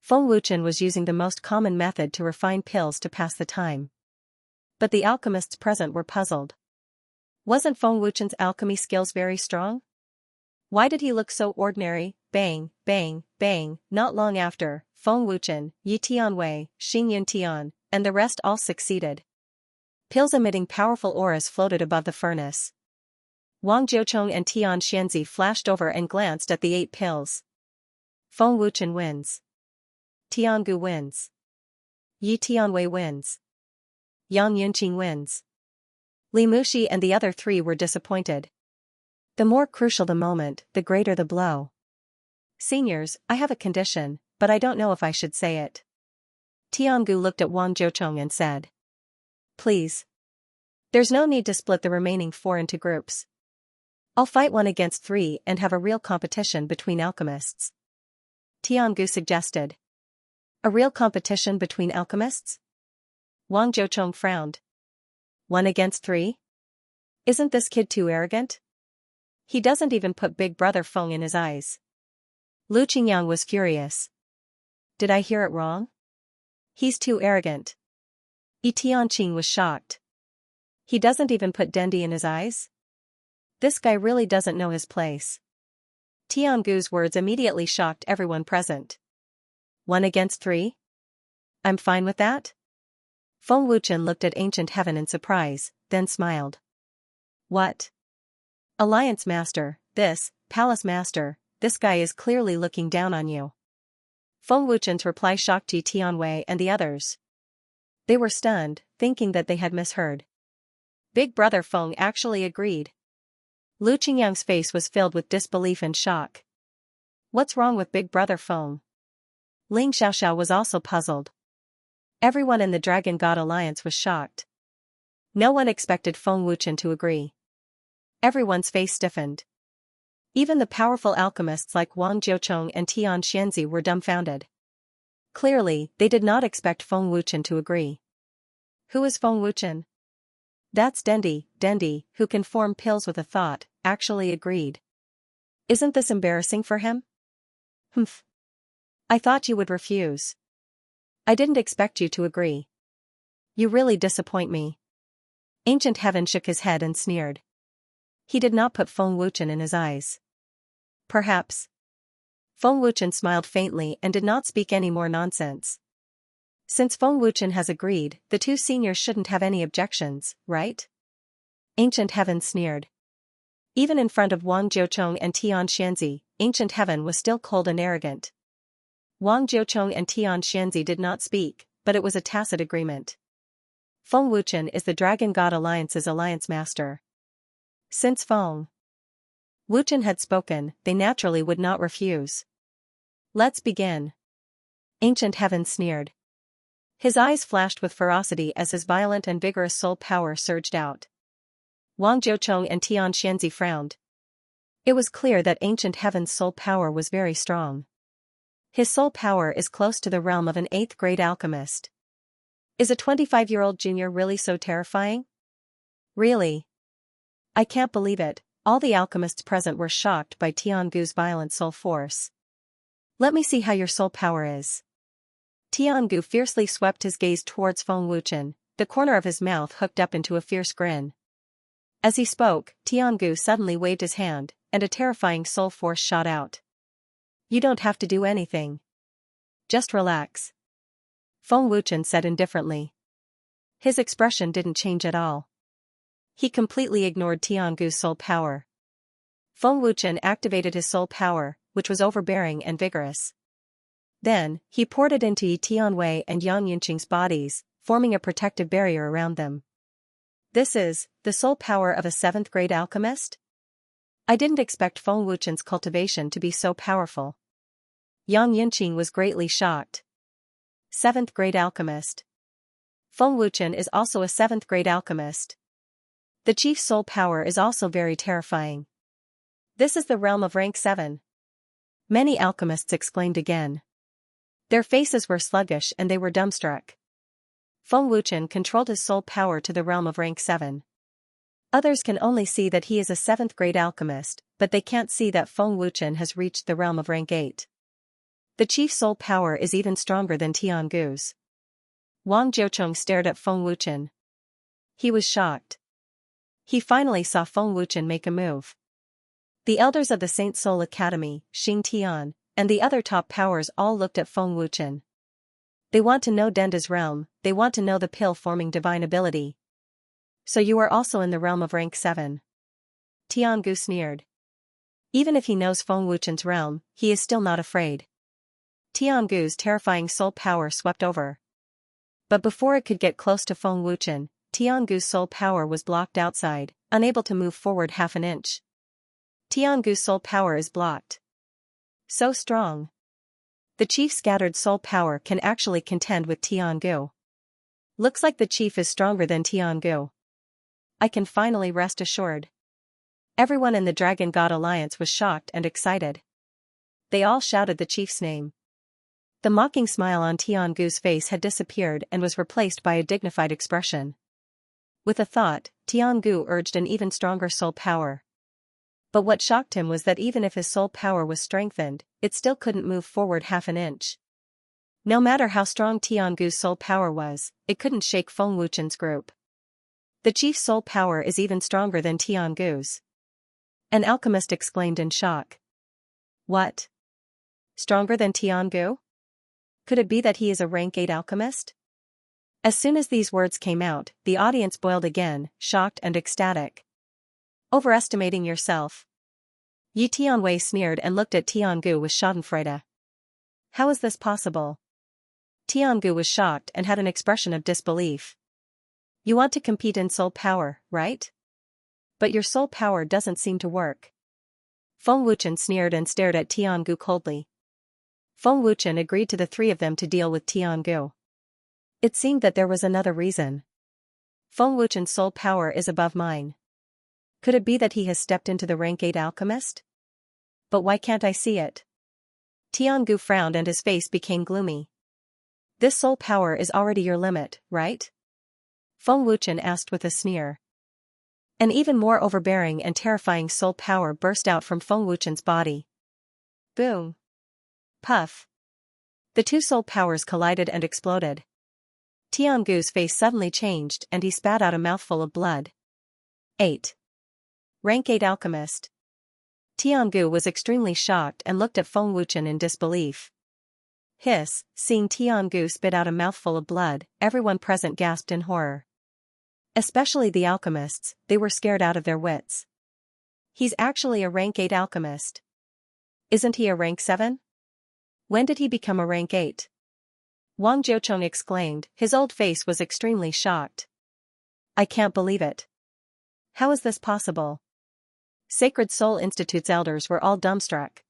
Feng Wuchen was using the most common method to refine pills to pass the time. But the alchemists present were puzzled. Wasn't Feng Wuchen's alchemy skills very strong? Why did he look so ordinary? Bang, bang, bang. Not long after, Feng Wuchen, Yi Tianwei, Xing Tian, and the rest all succeeded. Pills emitting powerful auras floated above the furnace. Wang Jiuchong and Tian Xianzi flashed over and glanced at the 8 pills. Feng Wuchen wins. Tiangu wins. Yi Tianwei wins. Yang Yunqing wins. Li Muxi and the other 3 were disappointed. The more crucial the moment, the greater the blow. Seniors, I have a condition, but I don't know if I should say it. Tiangu looked at Wang Jiuchong and said. Please. There's no need to split the remaining 4 into groups. I'll fight 1 against 3 and have a real competition between alchemists. Tiangu suggested. A real competition between alchemists? Wang Jiuchong frowned. 1 against 3? Isn't this kid too arrogant? He doesn't even put Big Brother Feng in his eyes. Lu Qingyang was furious. Did I hear it wrong? He's too arrogant. Yi Tianqing was shocked. He doesn't even put Dendi in his eyes? This guy really doesn't know his place. Tiangu's words immediately shocked everyone present. 1 against 3? I'm fine with that? Feng Wuchen looked at Ancient Heaven in surprise, then smiled. What? Alliance Master, this, Palace Master, this guy is clearly looking down on you. Feng Wuchen's reply shocked Yi Tianwei and the others. They were stunned, thinking that they had misheard. Big Brother Feng actually agreed. Lu Qingyang's face was filled with disbelief and shock. What's wrong with Big Brother Feng? Ling Xiaoxiao was also puzzled. Everyone in the Dragon God Alliance was shocked. No one expected Feng Wuchen to agree. Everyone's face stiffened. Even the powerful alchemists like Wang Jiucheng and Tian Xianxia were dumbfounded. Clearly, they did not expect Feng Wuchen to agree. Who is Feng Wuchen? That's Dendi, who can form pills with a thought, actually agreed. Isn't this embarrassing for him? Humph. I thought you would refuse. I didn't expect you to agree. You really disappoint me. Ancient Heaven shook his head and sneered. He did not put Feng Wuchen in his eyes. Perhaps. Feng Wuchen smiled faintly and did not speak any more nonsense. Since Feng Wuchen has agreed, the two seniors shouldn't have any objections, right? Ancient Heaven sneered. Even in front of Wang Jiucheng and Tian Xianxia, Ancient Heaven was still cold and arrogant. Wang Jiucheng and Tian Xianxia did not speak, but it was a tacit agreement. Feng Wuchen is the Dragon God Alliance's alliance master. Since Feng Wuchen had spoken, they naturally would not refuse. Let's begin. Ancient Heaven sneered. His eyes flashed with ferocity as his violent and vigorous soul power surged out. Wang Jiucheng and Tian Xianxia frowned. It was clear that Ancient Heaven's soul power was very strong. His soul power is close to the realm of an 8th grade alchemist. Is a 25-year-old junior really so terrifying? Really? I can't believe it. All the alchemists present were shocked by Tiangu's violent soul force. Let me see how your soul power is. Tiangu fiercely swept his gaze towards Feng Wuchen, the corner of his mouth hooked up into a fierce grin. As he spoke, Tiangu suddenly waved his hand, and a terrifying soul force shot out. You don't have to do anything. Just relax. Feng Wuchen said indifferently. His expression didn't change at all. He completely ignored Tiangu's soul power. Feng Wuchen activated his soul power, which was overbearing and vigorous. Then, he poured it into Yi Tianwei and Yang Yunqing's bodies, forming a protective barrier around them. This is the soul power of a 7th grade alchemist? I didn't expect Feng Wuchen's cultivation to be so powerful. Yang Yunqing was greatly shocked. 7th grade alchemist. Feng Wuchen is also a 7th grade alchemist. The chief's soul power is also very terrifying. This is the realm of rank 7. Many alchemists exclaimed again. Their faces were sluggish and they were dumbstruck. Feng Wuchen controlled his soul power to the realm of rank 7. Others can only see that he is a 7th grade alchemist, but they can't see that Feng Wuchen has reached the realm of rank 8. The chief's soul power is even stronger than Tiangu's. Wang Jiucheng stared at Feng Wuchen. He was shocked. He finally saw Feng Wuchen make a move. The elders of the Saint Soul Academy, Xing Tian, and the other top powers all looked at Feng Wuchen. They want to know Denda's realm, they want to know the pill-forming divine ability. So you are also in the realm of rank 7. Tiangu sneered. Even if he knows Feng Wuchen's realm, he is still not afraid. Tiangu's terrifying soul power swept over. But before it could get close to Feng Wuchen, Tiangu's soul power was blocked outside, unable to move forward half an inch. Tiangu's soul power is blocked. So strong. The chief's scattered soul power can actually contend with Tiangu. Looks like the chief is stronger than Tiangu. I can finally rest assured. Everyone in the Dragon God Alliance was shocked and excited. They all shouted the chief's name. The mocking smile on Tiangu's face had disappeared and was replaced by a dignified expression. With a thought, Tiangu urged an even stronger soul power. But what shocked him was that even if his soul power was strengthened, it still couldn't move forward half an inch. No matter how strong Tiangu's soul power was, it couldn't shake Feng Wuchen's group. The chief's soul power is even stronger than Tiangu's. An alchemist exclaimed in shock. What? Stronger than Tiangu? Could it be that he is a rank 8 alchemist? As soon as these words came out, the audience boiled again, shocked and ecstatic. Overestimating yourself. Yi Tianwei sneered and looked at Tiangu with schadenfreude. How is this possible? Tiangu was shocked and had an expression of disbelief. You want to compete in soul power, right? But your soul power doesn't seem to work. Feng Wuchen sneered and stared at Tiangu coldly. Feng Wuchen agreed to the three of them to deal with Tiangu. It seemed that there was another reason. Feng Wuchen's soul power is above mine. Could it be that he has stepped into the rank 8 alchemist? But why can't I see it? Tiangu frowned and his face became gloomy. This soul power is already your limit, right? Feng Wuchen asked with a sneer. An even more overbearing and terrifying soul power burst out from Feng Wuchen's body. Boom. Puff. The two soul powers collided and exploded. Tiangu's face suddenly changed and he spat out a mouthful of blood. 8. Rank 8 alchemist. Tiangu was extremely shocked and looked at Feng Wuchen in disbelief. Hiss, seeing Tiangu spit out a mouthful of blood, everyone present gasped in horror. Especially the alchemists, they were scared out of their wits. He's actually a rank 8 alchemist. Isn't he a rank 7? When did he become a rank 8? Wang Jiucheng exclaimed, his old face was extremely shocked. I can't believe it. How is this possible? Sacred Soul Institute's elders were all dumbstruck.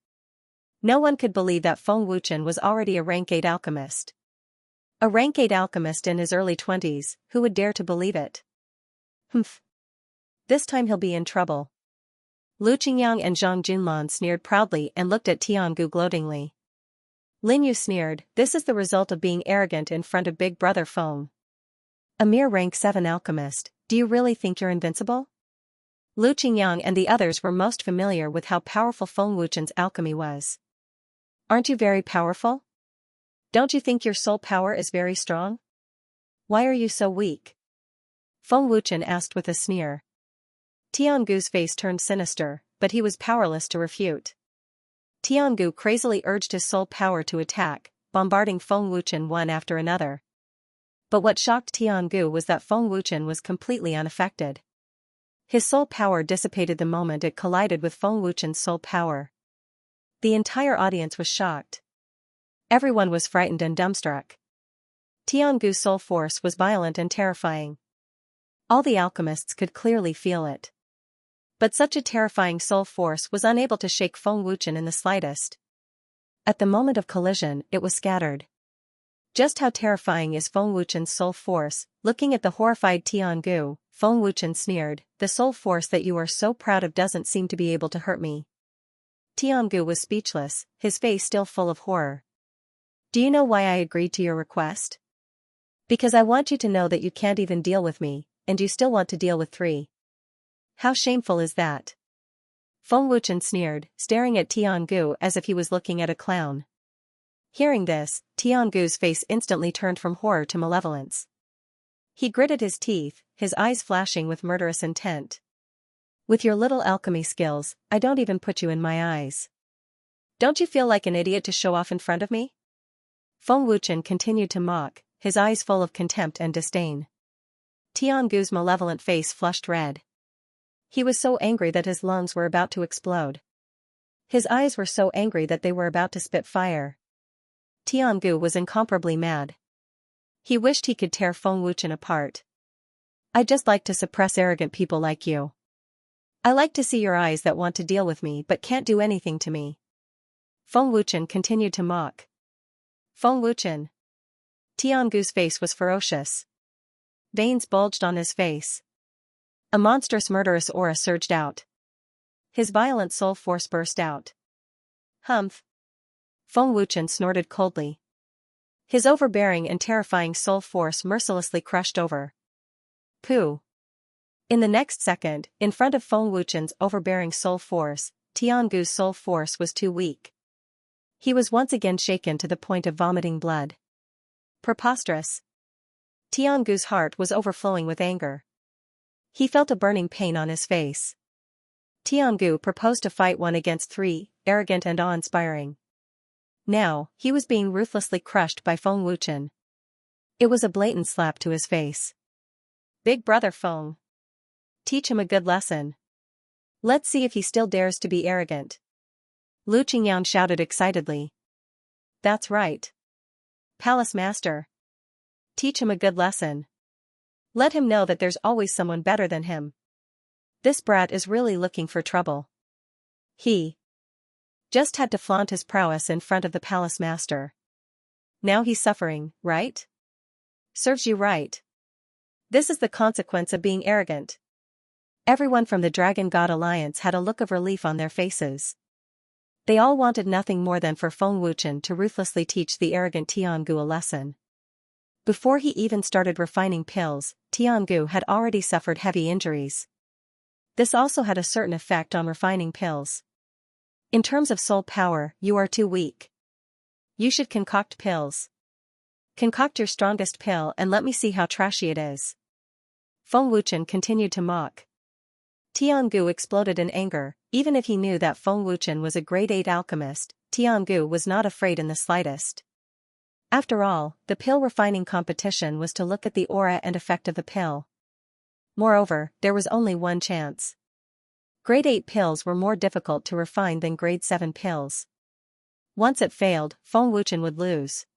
No one could believe that Feng Wuchen was already a rank 8 alchemist. A rank 8 alchemist in his early 20s, who would dare to believe it? Humph. This time he'll be in trouble. Lu Qingyang and Zhang Junlan sneered proudly and looked at Tiangu gloatingly. Lin Yu sneered, this is the result of being arrogant in front of Big Brother Feng. A mere rank 7 alchemist, do you really think you're invincible? Lu Qingyang and the others were most familiar with how powerful Feng Wuchen's alchemy was. Aren't you very powerful? Don't you think your soul power is very strong? Why are you so weak? Feng Wuchen asked with a sneer. Tiangu's face turned sinister, but he was powerless to refute. Tiangu crazily urged his soul power to attack, bombarding Feng Wuchen one after another. But what shocked Tiangu was that Feng Wuchen was completely unaffected. His soul power dissipated the moment it collided with Feng Wuchen's soul power. The entire audience was shocked. Everyone was frightened and dumbstruck. Tiangu's soul force was violent and terrifying. All the alchemists could clearly feel it. But such a terrifying soul force was unable to shake Feng Wuchen in the slightest. At the moment of collision, it was scattered. Just how terrifying is Feng Wuchen's soul force? Looking at the horrified Tiangu, Feng Wuchen sneered, the soul force that you are so proud of doesn't seem to be able to hurt me. Tiangu was speechless, his face still full of horror. Do you know why I agreed to your request? Because I want you to know that you can't even deal with me, and you still want to deal with 3. How shameful is that? Feng Wuchen sneered, staring at Tiangu as if he was looking at a clown. Hearing this, Tiangu's face instantly turned from horror to malevolence. He gritted his teeth, his eyes flashing with murderous intent. With your little alchemy skills, I don't even put you in my eyes. Don't you feel like an idiot to show off in front of me? Feng Wuchen continued to mock, his eyes full of contempt and disdain. Tiangu's malevolent face flushed red. He was so angry that his lungs were about to explode. His eyes were so angry that they were about to spit fire. Tiangu was incomparably mad. He wished he could tear Feng Wuchen apart. I just like to suppress arrogant people like you. I like to see your eyes that want to deal with me but can't do anything to me. Feng Wuchen continued to mock. Feng Wuchen. Tiangu's face was ferocious. Veins bulged on his face. A monstrous murderous aura surged out. His violent soul force burst out. Humph. Feng Wuchen snorted coldly. His overbearing and terrifying soul force mercilessly crushed over. Pooh. In the next second, in front of Feng Wuchen's overbearing soul force, Tiangu's soul force was too weak. He was once again shaken to the point of vomiting blood. Preposterous. Tiangu's heart was overflowing with anger. He felt a burning pain on his face. Tiangu proposed to fight 1 against 3, arrogant and awe-inspiring. Now, he was being ruthlessly crushed by Feng Wuchen. It was a blatant slap to his face. Big Brother Feng. Teach him a good lesson. Let's see if he still dares to be arrogant. Lu Qingyang shouted excitedly. That's right. Palace Master. Teach him a good lesson. Let him know that there's always someone better than him. This brat is really looking for trouble. He just had to flaunt his prowess in front of the palace master. Now he's suffering, right? Serves you right. This is the consequence of being arrogant. Everyone from the Dragon God Alliance had a look of relief on their faces. They all wanted nothing more than for Feng Wuchen to ruthlessly teach the arrogant Tiangu a lesson. Before he even started refining pills, Tiangu had already suffered heavy injuries. This also had a certain effect on refining pills. In terms of soul power, you are too weak. You should concoct pills. Concoct your strongest pill and let me see how trashy it is. Feng Wuchen continued to mock. Tiangu exploded in anger. Even if he knew that Feng Wuchen was a grade 8 alchemist, Tiangu was not afraid in the slightest. After all, the pill refining competition was to look at the aura and effect of the pill. Moreover, there was only one chance. Grade 8 pills were more difficult to refine than grade 7 pills. Once it failed, Feng Wuchen would lose.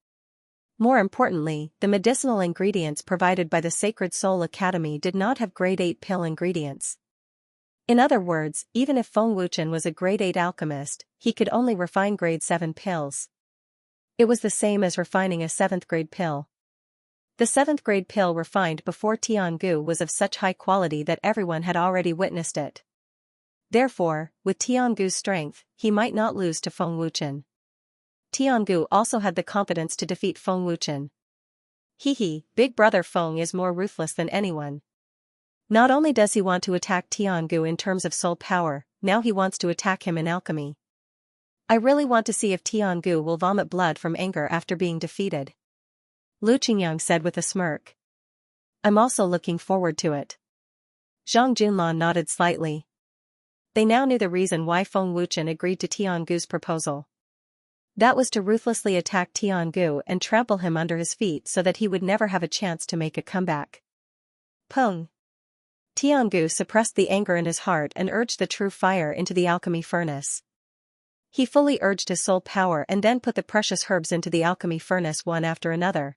More importantly, the medicinal ingredients provided by the Sacred Soul Academy did not have grade 8 pill ingredients. In other words, even if Feng Wuchen was a grade 8 alchemist, he could only refine grade 7 pills. It was the same as refining a 7th grade pill. The 7th grade pill refined before Tiangu was of such high quality that everyone had already witnessed it. Therefore, with Tiangu's strength, he might not lose to Feng Wuchen. Tiangu also had the confidence to defeat Feng Wuchen. Big brother Feng is more ruthless than anyone. Not only does he want to attack Tiangu in terms of soul power, now he wants to attack him in alchemy. I really want to see if Tiangu will vomit blood from anger after being defeated. Lu Qingyang said with a smirk. I'm also looking forward to it. Zhang Junlan nodded slightly. They now knew the reason why Feng Wuchen agreed to Tiangu's proposal. That was to ruthlessly attack Tiangu and trample him under his feet so that he would never have a chance to make a comeback. Peng. Tiangu suppressed the anger in his heart and urged the true fire into the alchemy furnace. He fully urged his soul power and then put the precious herbs into the alchemy furnace one after another.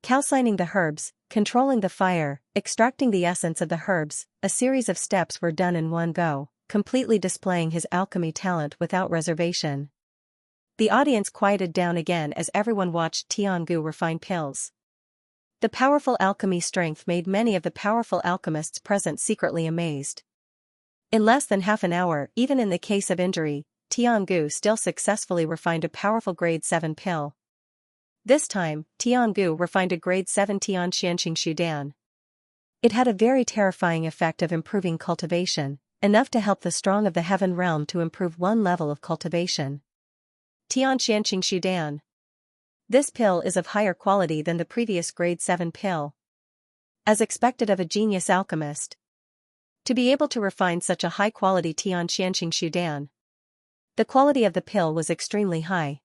Calcining the herbs, controlling the fire, extracting the essence of the herbs, a series of steps were done in one go, completely displaying his alchemy talent without reservation. The audience quieted down again as everyone watched Tiangu refine pills. The powerful alchemy strength made many of the powerful alchemists present secretly amazed. In less than half an hour, even in the case of injury, Tiangu still successfully refined a powerful grade 7 pill. This time, Tiangu refined a grade 7 Tian Xianxing Shudan. It had a very terrifying effect of improving cultivation, enough to help the strong of the heaven realm to improve one level of cultivation. Tian Xianxing Shudan. This pill is of higher quality than the previous grade 7 pill. As expected of a genius alchemist. To be able to refine such a high-quality Tian Xianxing Shudan. The quality of the pill was extremely high.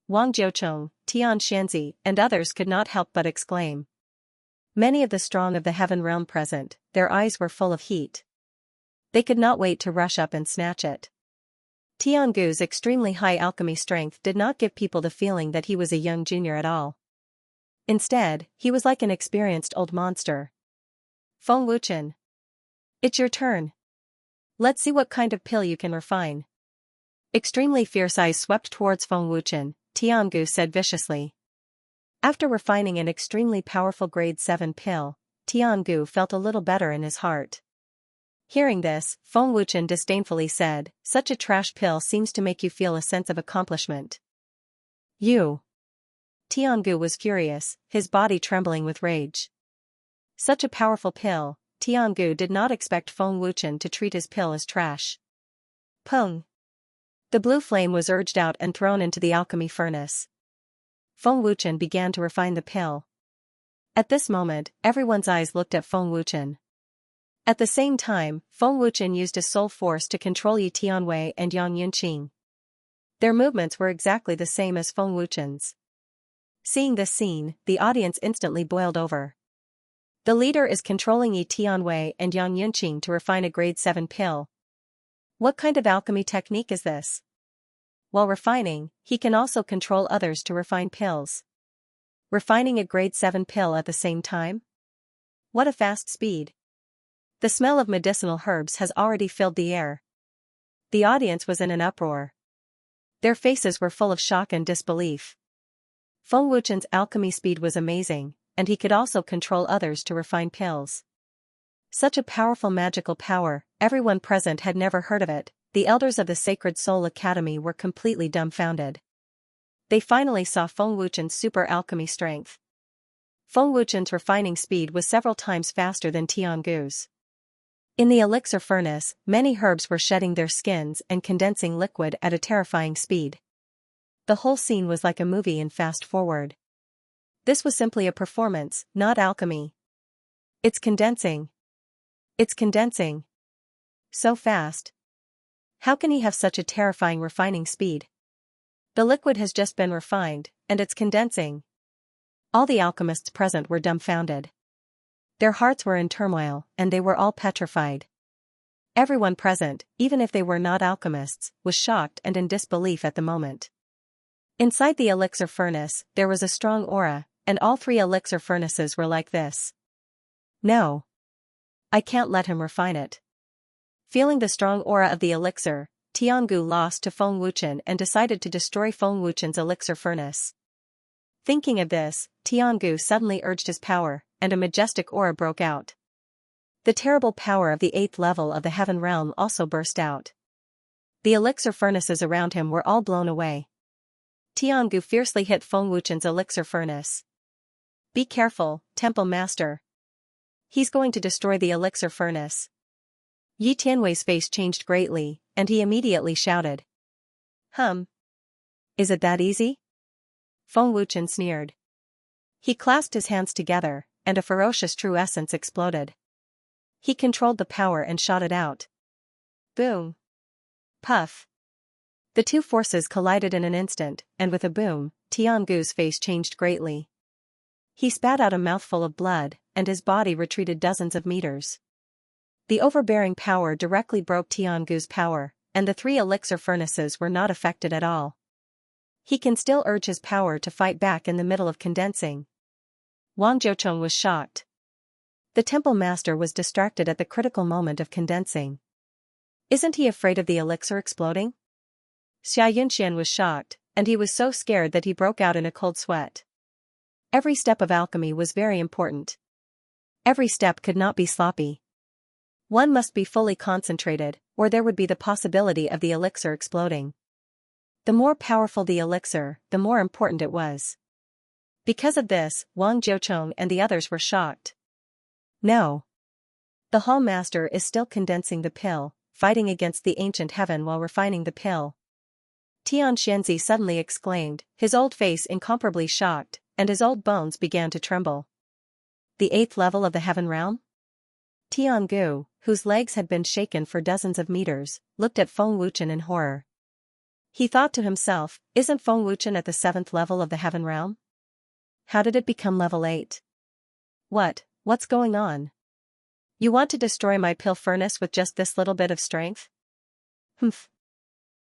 Wang Jiucheng, Tian Xianzi, and others could not help but exclaim. Many of the strong of the heaven realm present, their eyes were full of heat. They could not wait to rush up and snatch it. Tiangu's extremely high alchemy strength did not give people the feeling that he was a young junior at all. Instead, he was like an experienced old monster. Feng Wuchen. It's your turn. Let's see what kind of pill you can refine. Extremely fierce eyes swept towards Feng Wuchen, Tiangu said viciously. After refining an extremely powerful grade 7 pill, Tiangu felt a little better in his heart. Hearing this, Feng Wuchen disdainfully said, such a trash pill seems to make you feel a sense of accomplishment. You. Tiangu was furious, his body trembling with rage. Such a powerful pill, Tiangu did not expect Feng Wuchen to treat his pill as trash. Peng. The blue flame was urged out and thrown into the alchemy furnace. Feng Wuchen began to refine the pill. At this moment, everyone's eyes looked at Feng Wuchen. At the same time, Feng Wuchen used a soul force to control Yi Tianwei and Yang Yunqing. Their movements were exactly the same as Feng Wuchen's. Seeing this scene, the audience instantly boiled over. The leader is controlling Yi Tianwei and Yang Yunqing to refine a grade 7 pill. What kind of alchemy technique is this? While refining, he can also control others to refine pills. Refining a grade 7 pill at the same time? What a fast speed. The smell of medicinal herbs has already filled the air. The audience was in an uproar. Their faces were full of shock and disbelief. Feng Wuchen's alchemy speed was amazing, and he could also control others to refine pills. Such a powerful magical power, everyone present had never heard of it. The elders of the Sacred Soul Academy were completely dumbfounded. They finally saw Feng Wuchen's super alchemy strength. Feng Wuchen's refining speed was several times faster than Tiangu's. In the elixir furnace, many herbs were shedding their skins and condensing liquid at a terrifying speed. The whole scene was like a movie in fast forward. This was simply a performance, not alchemy. It's condensing. It's condensing. So fast. How can he have such a terrifying refining speed? The liquid has just been refined, and it's condensing. All the alchemists present were dumbfounded. Their hearts were in turmoil, and they were all petrified. Everyone present, even if they were not alchemists, was shocked and in disbelief at the moment. Inside the elixir furnace, there was a strong aura, and all 3 elixir furnaces were like this. No. I can't let him refine it. Feeling the strong aura of the elixir, Tiangu lost to Feng Wuchen and decided to destroy Feng Wuchen's elixir furnace. Thinking of this, Tiangu suddenly urged his power, and a majestic aura broke out. The terrible power of the 8th level of the Heaven Realm also burst out. The elixir furnaces around him were all blown away. Tiangu fiercely hit Feng Wuchen's elixir furnace. Be careful, Temple Master. He's going to destroy the elixir furnace. Yi Tianwei's face changed greatly, and he immediately shouted. Is it that easy? Feng Wuchen sneered. He clasped his hands together, and a ferocious true essence exploded. He controlled the power and shot it out. Boom. Puff. The 2 forces collided in an instant, and with a boom, Tiangu's face changed greatly. He spat out a mouthful of blood, and his body retreated dozens of meters. The overbearing power directly broke Tiangu's power, and the 3 elixir furnaces were not affected at all. He can still urge his power to fight back in the middle of condensing. Wang Jiucheng was shocked. The Temple Master was distracted at the critical moment of condensing. Isn't he afraid of the elixir exploding? Xianxia was shocked, and he was so scared that he broke out in a cold sweat. Every step of alchemy was very important. Every step could not be sloppy. One must be fully concentrated, or there would be the possibility of the elixir exploding. The more powerful the elixir, the more important it was. Because of this, Wang Jiucheng and the others were shocked. No. The Hall Master is still condensing the pill, fighting against the ancient heaven while refining the pill. Tian Xianzi suddenly exclaimed, his old face incomparably shocked, and his old bones began to tremble. The 8th level of the Heaven Realm? Tiangu, whose legs had been shaken for dozens of meters, looked at Feng Wuchen in horror. He thought to himself, isn't Feng Wuchen at the 7th level of the Heaven Realm? How did it become level 8? What's going on? You want to destroy my pill furnace with just this little bit of strength? Humph.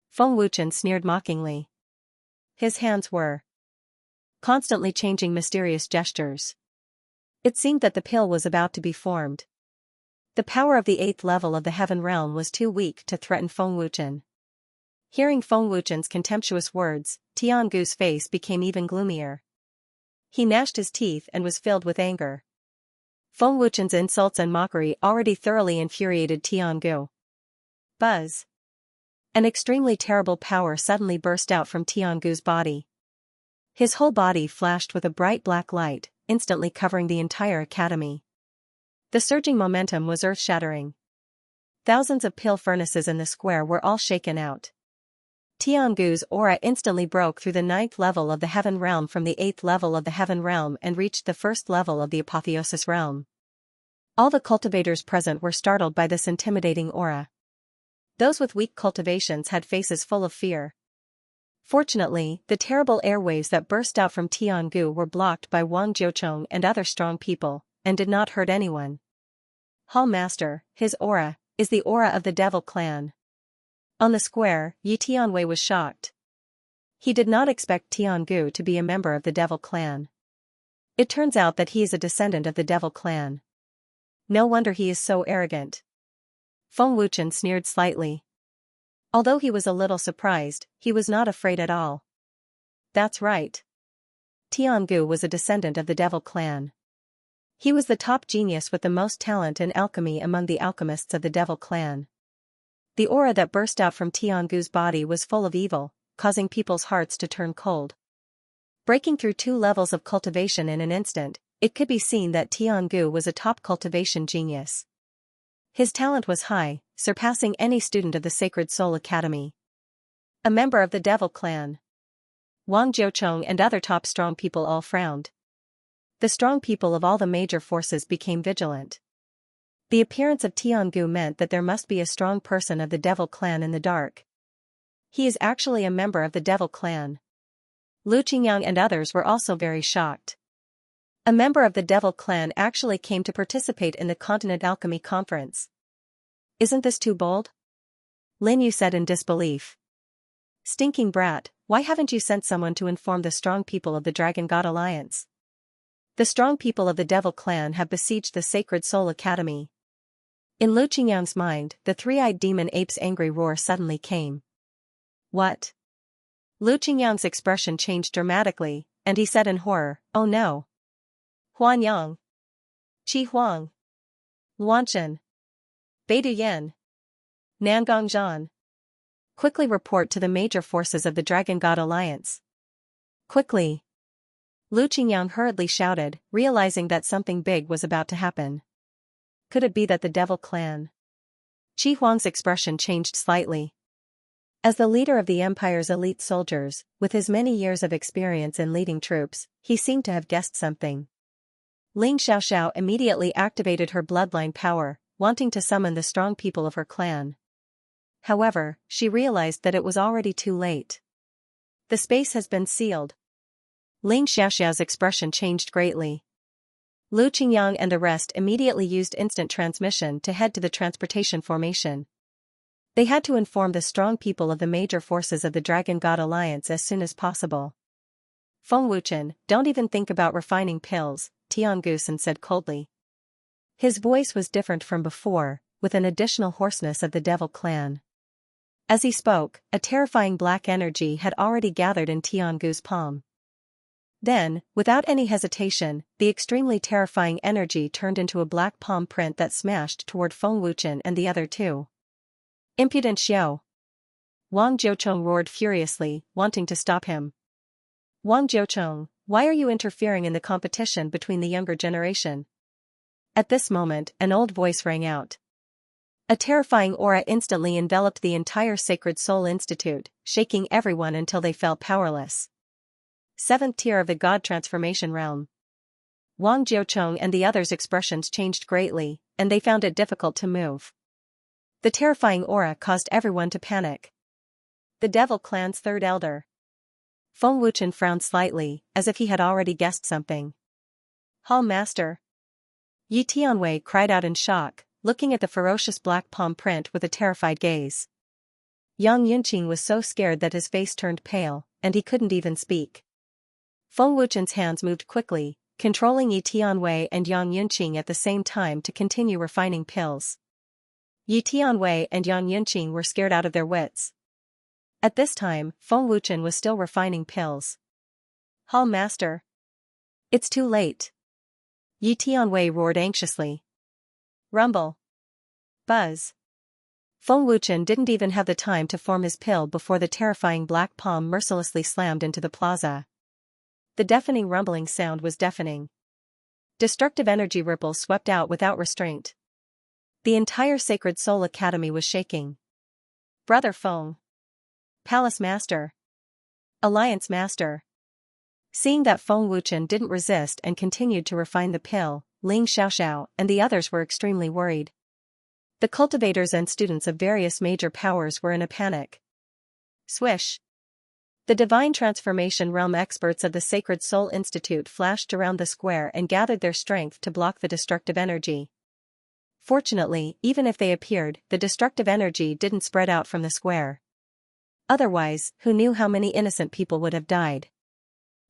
Feng Wuchen sneered mockingly. His hands were constantly changing mysterious gestures. It seemed that the pill was about to be formed. The power of the 8th level of the Heaven Realm was too weak to threaten Feng Wuchen. Hearing Feng Wuchen's contemptuous words, Tiangu's face became even gloomier. He gnashed his teeth and was filled with anger. Feng Wuchen's insults and mockery already thoroughly infuriated Tiangu. Buzz. An extremely terrible power suddenly burst out from Tiangu's body. His whole body flashed with a bright black light, instantly covering the entire academy. The surging momentum was earth-shattering. Thousands of pill furnaces in the square were all shaken out. Tiangu's aura instantly broke through the 9th level of the Heaven Realm from the 8th level of the Heaven Realm and reached the 1st level of the Apotheosis Realm. All the cultivators present were startled by this intimidating aura. Those with weak cultivations had faces full of fear. Fortunately, the terrible airwaves that burst out from Tiangu were blocked by Wang Jiucheng and other strong people, and did not hurt anyone. Hall Master, his aura, is the aura of the Devil Clan. On the square, Yi Tianwei was shocked. He did not expect Tiangu to be a member of the Devil Clan. It turns out that he is a descendant of the Devil Clan. No wonder he is so arrogant. Feng Wuchen sneered slightly. Although he was a little surprised, he was not afraid at all. That's right. Tiangu was a descendant of the Devil Clan. He was the top genius with the most talent in alchemy among the alchemists of the Devil Clan. The aura that burst out from Tiangu's body was full of evil, causing people's hearts to turn cold. Breaking through 2 levels of cultivation in an instant, it could be seen that Tiangu was a top cultivation genius. His talent was high, surpassing any student of the Sacred Soul Academy. A member of the Devil Clan. Wang Jiucheng and other top strong people all frowned. The strong people of all the major forces became vigilant. The appearance of Tiangu meant that there must be a strong person of the Devil Clan in the dark. He is actually a member of the Devil Clan. Lu Qingyang and others were also very shocked. A member of the Devil Clan actually came to participate in the Continent Alchemy Conference. Isn't this too bold? Lin Yu said in disbelief. Stinking brat, why haven't you sent someone to inform the strong people of the Dragon God Alliance? The strong people of the Devil Clan have besieged the Sacred Soul Academy. In Lu Qingyang's mind, the 3-eyed demon ape's angry roar suddenly came. What? Lu Qingyang's expression changed dramatically, and he said in horror, oh no. Huanyang. Qi Huang. Luanshan. Beidu Yan. Nangong Zhan. Quickly report to the major forces of the Dragon God Alliance. Quickly. Lu Qingyang hurriedly shouted, realizing that something big was about to happen. Could it be that the Devil Clan? Qi Huang's expression changed slightly. As the leader of the Empire's elite soldiers, with his many years of experience in leading troops, he seemed to have guessed something. Ling Xiaoxiao immediately activated her bloodline power, wanting to summon the strong people of her clan. However, she realized that it was already too late. The space has been sealed. Ling Xiaoxiao's expression changed greatly. Lu Qingyang and the rest immediately used instant transmission to head to the transportation formation. They had to inform the strong people of the major forces of the Dragon God Alliance as soon as possible. Feng Wuchen, don't even think about refining pills, Tiangu said coldly. His voice was different from before, with an additional hoarseness of the Devil Clan. As he spoke, a terrifying black energy had already gathered in Tiangu's palm. Then, without any hesitation, the extremely terrifying energy turned into a black palm print that smashed toward Feng Wuchen and the other 2. Impudent Xiao! Wang Jiucheng roared furiously, wanting to stop him. Wang Jiucheng, why are you interfering in the competition between the younger generation? At this moment, an old voice rang out. A terrifying aura instantly enveloped the entire Sacred Soul Institute, shaking everyone until they felt powerless. 7th tier of the God Transformation Realm. Wang Jiucheng and the others' expressions changed greatly, and they found it difficult to move. The terrifying aura caused everyone to panic. The Devil Clan's 3rd elder. Feng Wuchen frowned slightly, as if he had already guessed something. Hall Master. Yi Tianwei cried out in shock, looking at the ferocious black palm print with a terrified gaze. Yang Yunqing was so scared that his face turned pale, and he couldn't even speak. Feng Wuchen's hands moved quickly, controlling Yi Tianwei and Yang Yunqing at the same time to continue refining pills. Yi Tianwei and Yang Yunqing were scared out of their wits. At this time, Feng Wuchen was still refining pills. Hall Master. It's too late. Yi Tianwei roared anxiously. Rumble. Buzz. Feng Wuchen didn't even have the time to form his pill before the terrifying black palm mercilessly slammed into the plaza. The deafening rumbling sound was deafening. Destructive energy ripples swept out without restraint. The entire Sacred Soul Academy was shaking. Brother Feng. Palace Master. Alliance Master. Seeing that Feng Wuchen didn't resist and continued to refine the pill, Ling Xiaoxiao and the others were extremely worried. The cultivators and students of various major powers were in a panic. Swish. The Divine Transformation Realm experts of the Sacred Soul Institute flashed around the square and gathered their strength to block the destructive energy. Fortunately, even if they appeared, the destructive energy didn't spread out from the square. Otherwise, who knew how many innocent people would have died?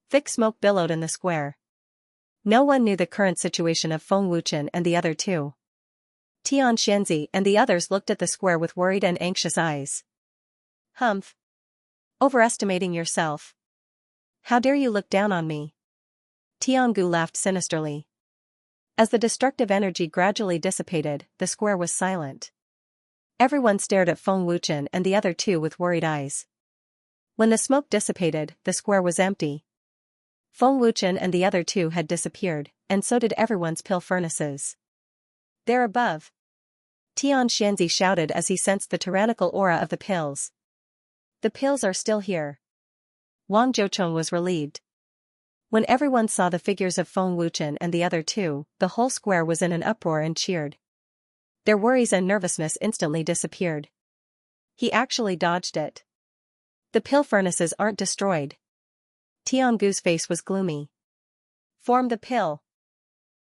Thick smoke billowed in the square. No one knew the current situation of Feng Wuchen and the other 2. Tian Xianxia and the others looked at the square with worried and anxious eyes. Humph. Overestimating yourself. How dare you look down on me? Tiangu laughed sinisterly. As the destructive energy gradually dissipated, the square was silent. Everyone stared at Feng Wuchen and the other two with worried eyes. When the smoke dissipated, the square was empty. Feng Wuchen and the other two had disappeared, and so did everyone's pill furnaces. There above. Xianxia shouted as he sensed the tyrannical aura of the pills. The pills are still here. Wang Jiucheng was relieved. When everyone saw the figures of Feng Wuchen and the other two, the whole square was in an uproar and cheered. Their worries and nervousness instantly disappeared. He actually dodged it. The pill furnaces aren't destroyed. Tiangu's face was gloomy. Form the pill.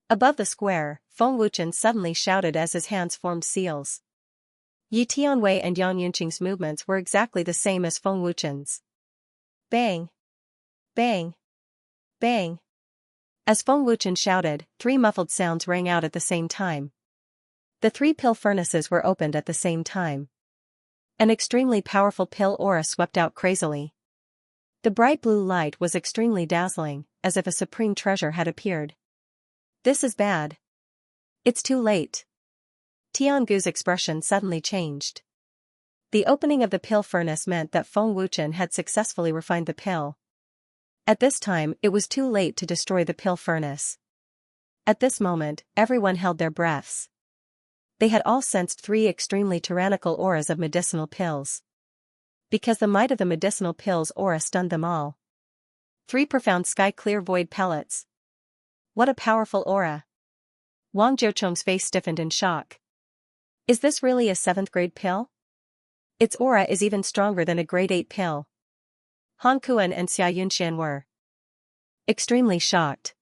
Above the square, Feng Wuchen suddenly shouted as his hands formed seals. Yi Tianwei and Yang Yunqing's movements were exactly the same as Feng Wuchen's. Bang! Bang! Bang! As Feng Wuchen shouted, three muffled sounds rang out at the same time. The three pill furnaces were opened at the same time. An extremely powerful pill aura swept out crazily. The bright blue light was extremely dazzling, as if a supreme treasure had appeared. This is bad. It's too late. Tiangu's expression suddenly changed. The opening of the pill furnace meant that Feng Wuchen had successfully refined the pill. At this time, it was too late to destroy the pill furnace. At this moment, everyone held their breaths. They had all sensed three extremely tyrannical auras of medicinal pills. Because the might of the medicinal pills aura stunned them all. Three profound sky-clear void pellets. What a powerful aura. Wang Jiucheng's face stiffened in shock. Is this really a 7th grade pill? Its aura is even stronger than a grade 8 pill. Han Kuan and Xia Yunshan were extremely shocked.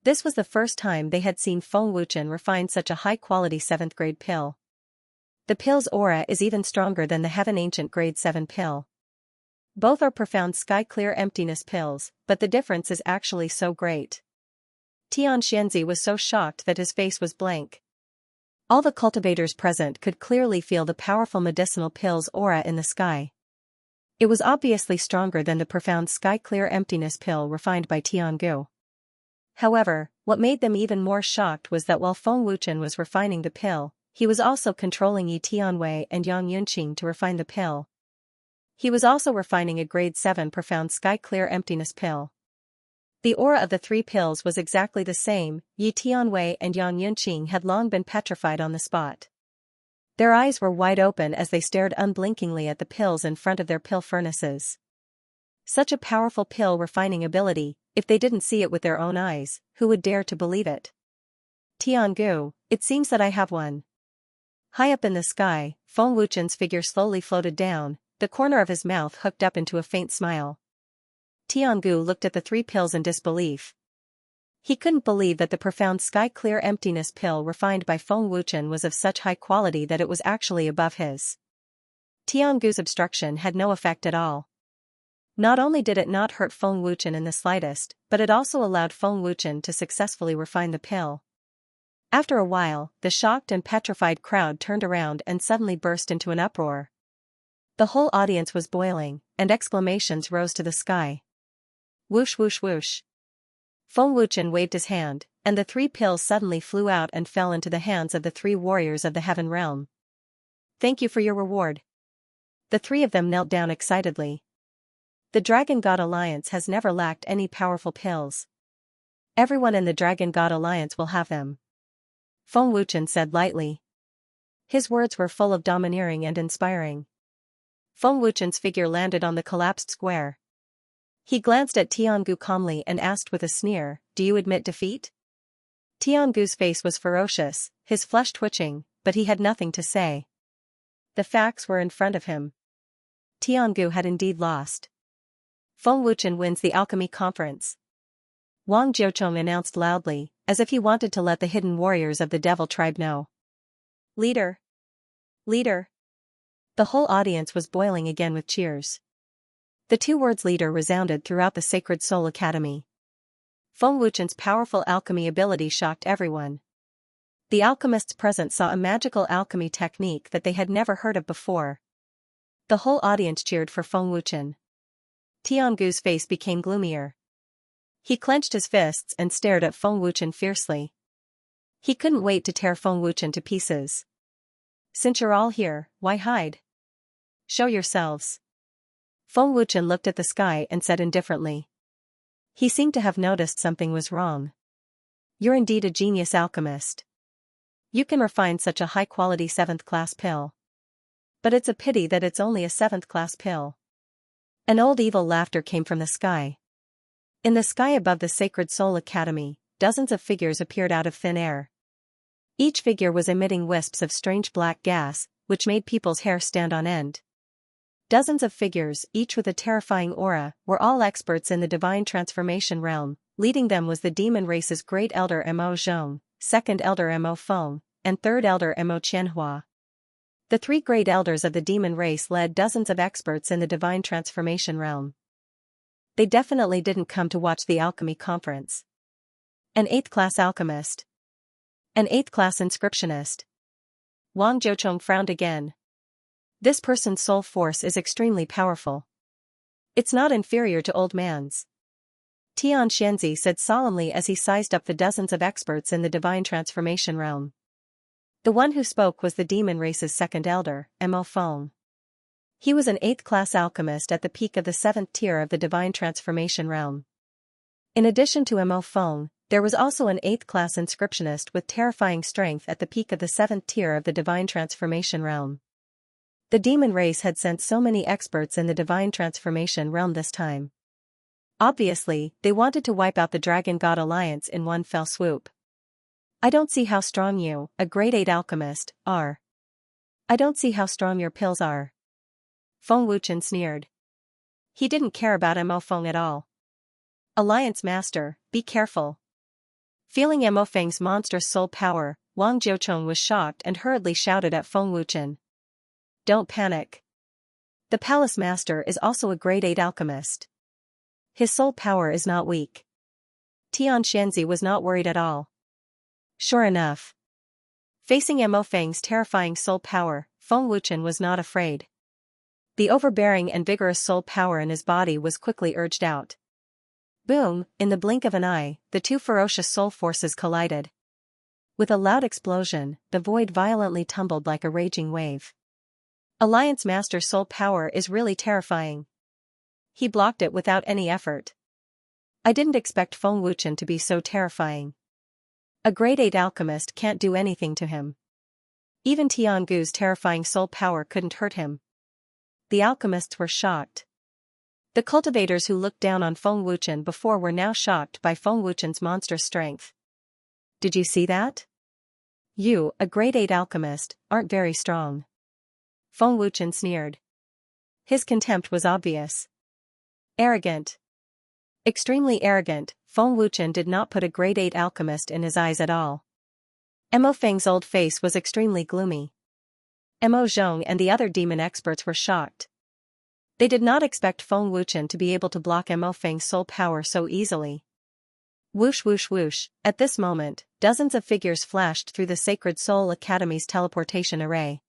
This was the first time they had seen Feng Wuchen refine such a high-quality 7th grade pill. The pill's aura is even stronger than the Heaven Ancient grade 7 pill. Both are profound sky-clear emptiness pills, but the difference is actually so great. Xianxia was so shocked that his face was blank. All the cultivators present could clearly feel the powerful medicinal pill's aura in the sky. It was obviously stronger than the profound sky-clear emptiness pill refined by Tiangu. However, what made them even more shocked was that while Feng Wuchen was refining the pill, he was also controlling Yi Tianwei and Yang Yunqing to refine the pill. He was also refining a grade 7 profound sky-clear emptiness pill. The aura of the three pills was exactly the same. Yi Tianwei and Yang Yunqing had long been petrified on the spot. Their eyes were wide open as they stared unblinkingly at the pills in front of their pill furnaces. Such a powerful pill refining ability, if they didn't see it with their own eyes, who would dare to believe it? Tiangu, it seems that I have one. High up in the sky, Feng Wuchen's figure slowly floated down, the corner of his mouth hooked up into a faint smile. Tiangu looked at the three pills in disbelief. He couldn't believe that the profound sky-clear emptiness pill refined by Feng Wuchen was of such high quality that it was actually above his. Tiangu's obstruction had no effect at all. Not only did it not hurt Feng Wuchen in the slightest, but it also allowed Feng Wuchen to successfully refine the pill. After a while, the shocked and petrified crowd turned around and suddenly burst into an uproar. The whole audience was boiling, and exclamations rose to the sky. Whoosh whoosh whoosh. Feng Wuchen waved his hand, and the three pills suddenly flew out and fell into the hands of the three warriors of the Heaven Realm. Thank you for your reward. The three of them knelt down excitedly. The Dragon God Alliance has never lacked any powerful pills. Everyone in the Dragon God Alliance will have them. Feng Wuchen said lightly. His words were full of domineering and inspiring. Feng Wuchen's figure landed on the collapsed square. He glanced at Tiangu calmly and asked with a sneer, "Do you admit defeat?" Tiangu's face was ferocious, his flesh twitching, but he had nothing to say. The facts were in front of him. Tiangu had indeed lost. Feng Wuchen wins the alchemy conference. Wang Jiucheng announced loudly, as if he wanted to let the hidden warriors of the Devil Tribe know. Leader! Leader! The whole audience was boiling again with cheers. The two words leader resounded throughout the Sacred Soul Academy. Feng Wuchen's powerful alchemy ability shocked everyone. The alchemists present saw a magical alchemy technique that they had never heard of before. The whole audience cheered for Feng Wuchen. Tiangu's face became gloomier. He clenched his fists and stared at Feng Wuchen fiercely. He couldn't wait to tear Feng Wuchen to pieces. Since you're all here, why hide? Show yourselves. Feng Wuchen looked at the sky and said indifferently. He seemed to have noticed something was wrong. You're indeed a genius alchemist. You can refine such a high-quality 7th-class pill. But it's a pity that it's only a 7th-class pill. An old evil laughter came from the sky. In the sky above the Sacred Soul Academy, dozens of figures appeared out of thin air. Each figure was emitting wisps of strange black gas, which made people's hair stand on end. Dozens of figures, each with a terrifying aura, were all experts in the divine transformation realm. Leading them was the demon race's great elder Mo Zhong, second elder Mo Feng, and third elder Mo Qianhua. The three great elders of the demon race led dozens of experts in the divine transformation realm. They definitely didn't come to watch the alchemy conference. An 8th-class alchemist. An 8th-class inscriptionist. Wang Jiuchong frowned again. This person's soul force is extremely powerful. It's not inferior to old man's. Tian Xianxia said solemnly as he sized up the dozens of experts in the divine transformation realm. The one who spoke was the demon race's second elder, Mo Feng. He was an 8th-class alchemist at the peak of the 7th tier of the divine transformation realm. In addition to Mo Feng, there was also an 8th-class inscriptionist with terrifying strength at the peak of the 7th tier of the divine transformation realm. The demon race had sent so many experts in the divine transformation realm this time. Obviously, they wanted to wipe out the Dragon God Alliance in one fell swoop. I don't see how strong you, a grade 8 alchemist, are. I don't see how strong your pills are. Feng Wuchen sneered. He didn't care about Mo Feng at all. Alliance Master, be careful. Feeling Mo Feng's monstrous soul power, Wang Jiuchong was shocked and hurriedly shouted at Feng Wuchen. Don't panic. The Palace Master is also a grade 8 alchemist. His soul power is not weak. Tian Xianxia was not worried at all. Sure enough. Facing Mo Feng's terrifying soul power, Feng Wuchen was not afraid. The overbearing and vigorous soul power in his body was quickly urged out. Boom, in the blink of an eye, the two ferocious soul forces collided. With a loud explosion, the void violently tumbled like a raging wave. Alliance Master's soul power is really terrifying. He blocked it without any effort. I didn't expect Feng Wuchen to be so terrifying. A grade 8 alchemist can't do anything to him. Even Tiangu's terrifying soul power couldn't hurt him. The alchemists were shocked. The cultivators who looked down on Feng Wuchen before were now shocked by Feng Wuchen's monstrous strength. Did you see that? You, a grade 8 alchemist, aren't very strong. Feng Wuchen sneered. His contempt was obvious. Arrogant. Extremely arrogant, Feng Wuchen did not put a grade 8 alchemist in his eyes at all. Mo Feng's old face was extremely gloomy. Mo Zhong and the other demon experts were shocked. They did not expect Feng Wuchen to be able to block Mo Feng's soul power so easily. Whoosh whoosh whoosh, at this moment, dozens of figures flashed through the Sacred Soul Academy's teleportation array.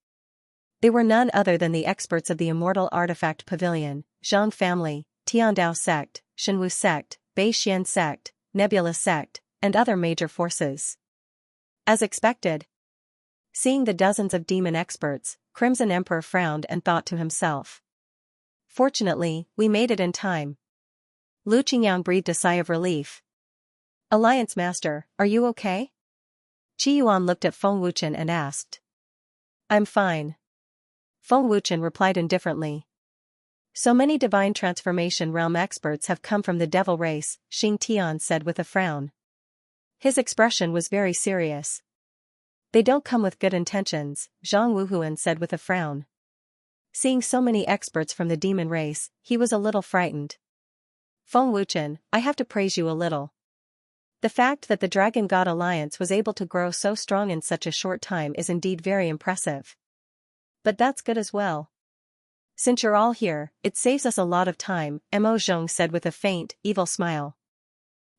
They were none other than the experts of the Immortal Artifact Pavilion, Zhang family, Tiandao sect, Shenwu sect, Beixian sect, Nebula sect, and other major forces. As expected. Seeing the dozens of demon experts, Crimson Emperor frowned and thought to himself. Fortunately, we made it in time. Lu Qingyang breathed a sigh of relief. Alliance Master, are you okay? Qi Yuan looked at Feng Wuchen and asked. I'm fine. Feng Wuchen replied indifferently. So many divine transformation realm experts have come from the devil race, Xing Tian said with a frown. His expression was very serious. They don't come with good intentions, Zhang Wuhuan said with a frown. Seeing so many experts from the demon race, he was a little frightened. Feng Wuchen, I have to praise you a little. The fact that the Dragon God Alliance was able to grow so strong in such a short time is indeed very impressive. But that's good as well. Since you're all here, it saves us a lot of time, Mo Zhong said with a faint, evil smile.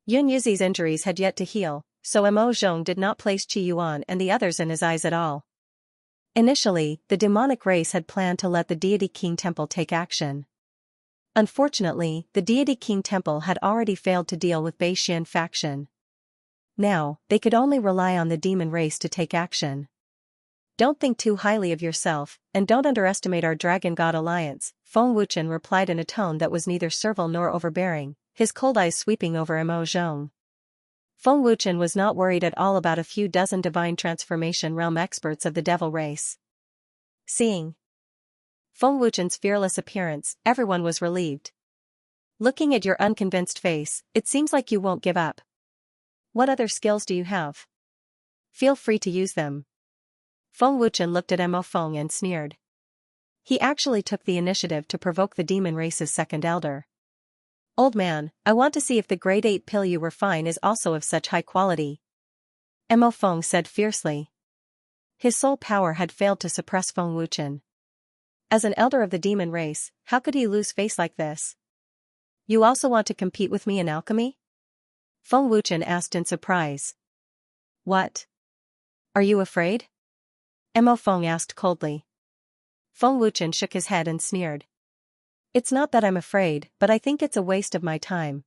Yun Yuzi's injuries had yet to heal, so Mo Zhong did not place Qi Yuan and the others in his eyes at all. Initially, the demonic race had planned to let the Deity King Temple take action. Unfortunately, the Deity King Temple had already failed to deal with Beixian faction. Now, they could only rely on the demon race to take action. Don't think too highly of yourself, and don't underestimate our Dragon God alliance, Feng Wuchen replied in a tone that was neither servile nor overbearing, his cold eyes sweeping over Mo Zhong. Feng Wuchen was not worried at all about a few dozen divine transformation realm experts of the devil race. Seeing Feng Wuchen's fearless appearance, everyone was relieved. Looking at your unconvinced face, it seems like you won't give up. What other skills do you have? Feel free to use them. Feng Wuchen looked at Mo Feng and sneered. He actually took the initiative to provoke the demon race's second elder. Old man, I want to see if the grade 8 pill you refine is also of such high quality. Mo Feng said fiercely. His soul power had failed to suppress Feng Wuchen. As an elder of the demon race, how could he lose face like this? You also want to compete with me in alchemy? Feng Wuchen asked in surprise. What? Are you afraid? Mo Feng asked coldly. Feng Wuchen shook his head and sneered. It's not that I'm afraid, but I think it's a waste of my time.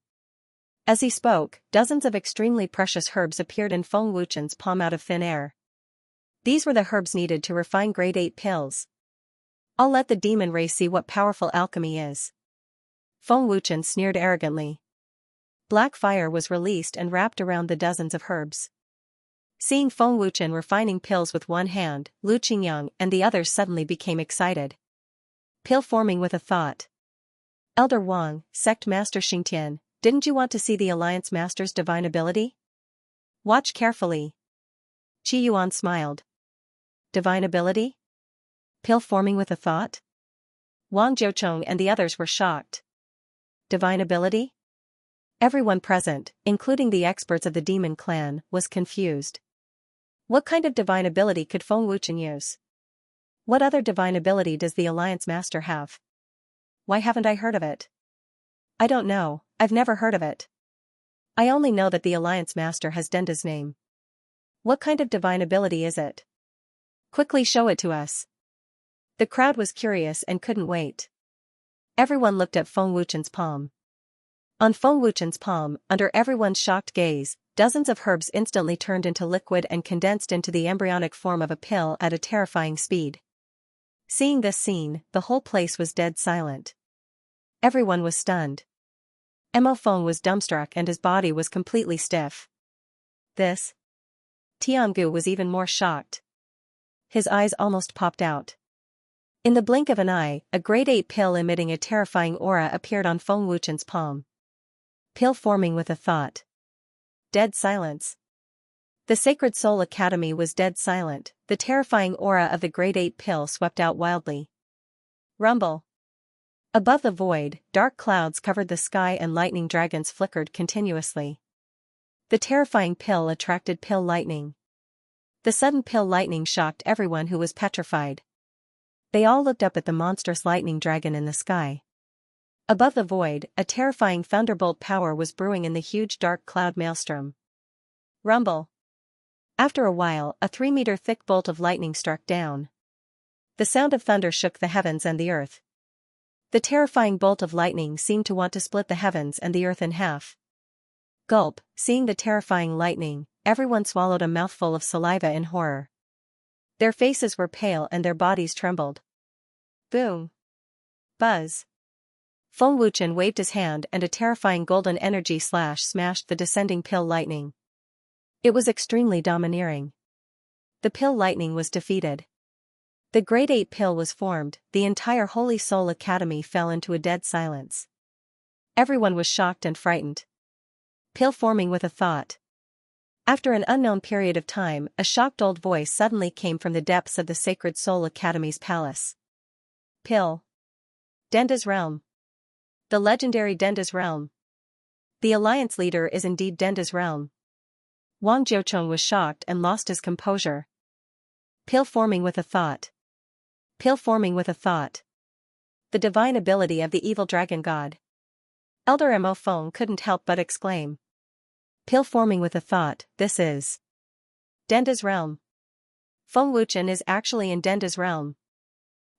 As he spoke, dozens of extremely precious herbs appeared in Feng Wuchen's palm out of thin air. These were the herbs needed to refine grade 8 pills. I'll let the demon race see what powerful alchemy is. Feng Wuchen sneered arrogantly. Black fire was released and wrapped around the dozens of herbs. Seeing Feng Wuchen refining pills with one hand, Lu Qingyang and the others suddenly became excited. Pill forming with a thought. Elder Wang, Sect Master Xingtian, didn't you want to see the Alliance Master's divine ability? Watch carefully. Qi Yuan smiled. Divine ability? Pill forming with a thought? Wang Jiuchong and the others were shocked. Divine ability? Everyone present, including the experts of the demon clan, was confused. What kind of divine ability could Feng Wuchen use? What other divine ability does the Alliance Master have? Why haven't I heard of it? I don't know, I've never heard of it. I only know that the Alliance Master has Denda's name. What kind of divine ability is it? Quickly show it to us. The crowd was curious and couldn't wait. Everyone looked at Feng Wuchen's palm. On Feng Wuchen's palm, under everyone's shocked gaze, dozens of herbs instantly turned into liquid and condensed into the embryonic form of a pill at a terrifying speed. Seeing this scene, the whole place was dead silent. Everyone was stunned. Mo Feng was dumbstruck and his body was completely stiff. This? Tiangu was even more shocked. His eyes almost popped out. In the blink of an eye, a grade 8 pill emitting a terrifying aura appeared on Feng Wuchen's palm. Pill forming with a thought. Dead silence. The Sacred Soul Academy was dead silent, the terrifying aura of the grade 8 pill swept out wildly. Rumble. Above the void, dark clouds covered the sky and lightning dragons flickered continuously. The terrifying pill attracted pill lightning. The sudden pill lightning shocked everyone who was petrified. They all looked up at the monstrous lightning dragon in the sky. Above the void, a terrifying thunderbolt power was brewing in the huge dark cloud maelstrom. Rumble. After a while, a 3-meter thick bolt of lightning struck down. The sound of thunder shook the heavens and the earth. The terrifying bolt of lightning seemed to want to split the heavens and the earth in half. Gulp, seeing the terrifying lightning, everyone swallowed a mouthful of saliva in horror. Their faces were pale and their bodies trembled. Boom. Buzz. Feng Wuchen waved his hand and a terrifying golden energy slash smashed the descending pill lightning. It was extremely domineering. The pill lightning was defeated. The grade 8 pill was formed, the entire Holy Soul Academy fell into a dead silence. Everyone was shocked and frightened. Pill forming with a thought. After an unknown period of time, a shocked old voice suddenly came from the depths of the Sacred Soul Academy's palace. Pill. Denda's realm. The legendary Denda's realm. The alliance leader is indeed Denda's realm. Wang Jiuchong was shocked and lost his composure. Pill forming with a thought. Pill forming with a thought. The divine ability of the evil dragon god. Elder Mo Feng couldn't help but exclaim. Pill forming with a thought, this is Denda's realm. Feng Wuchen is actually in Denda's realm.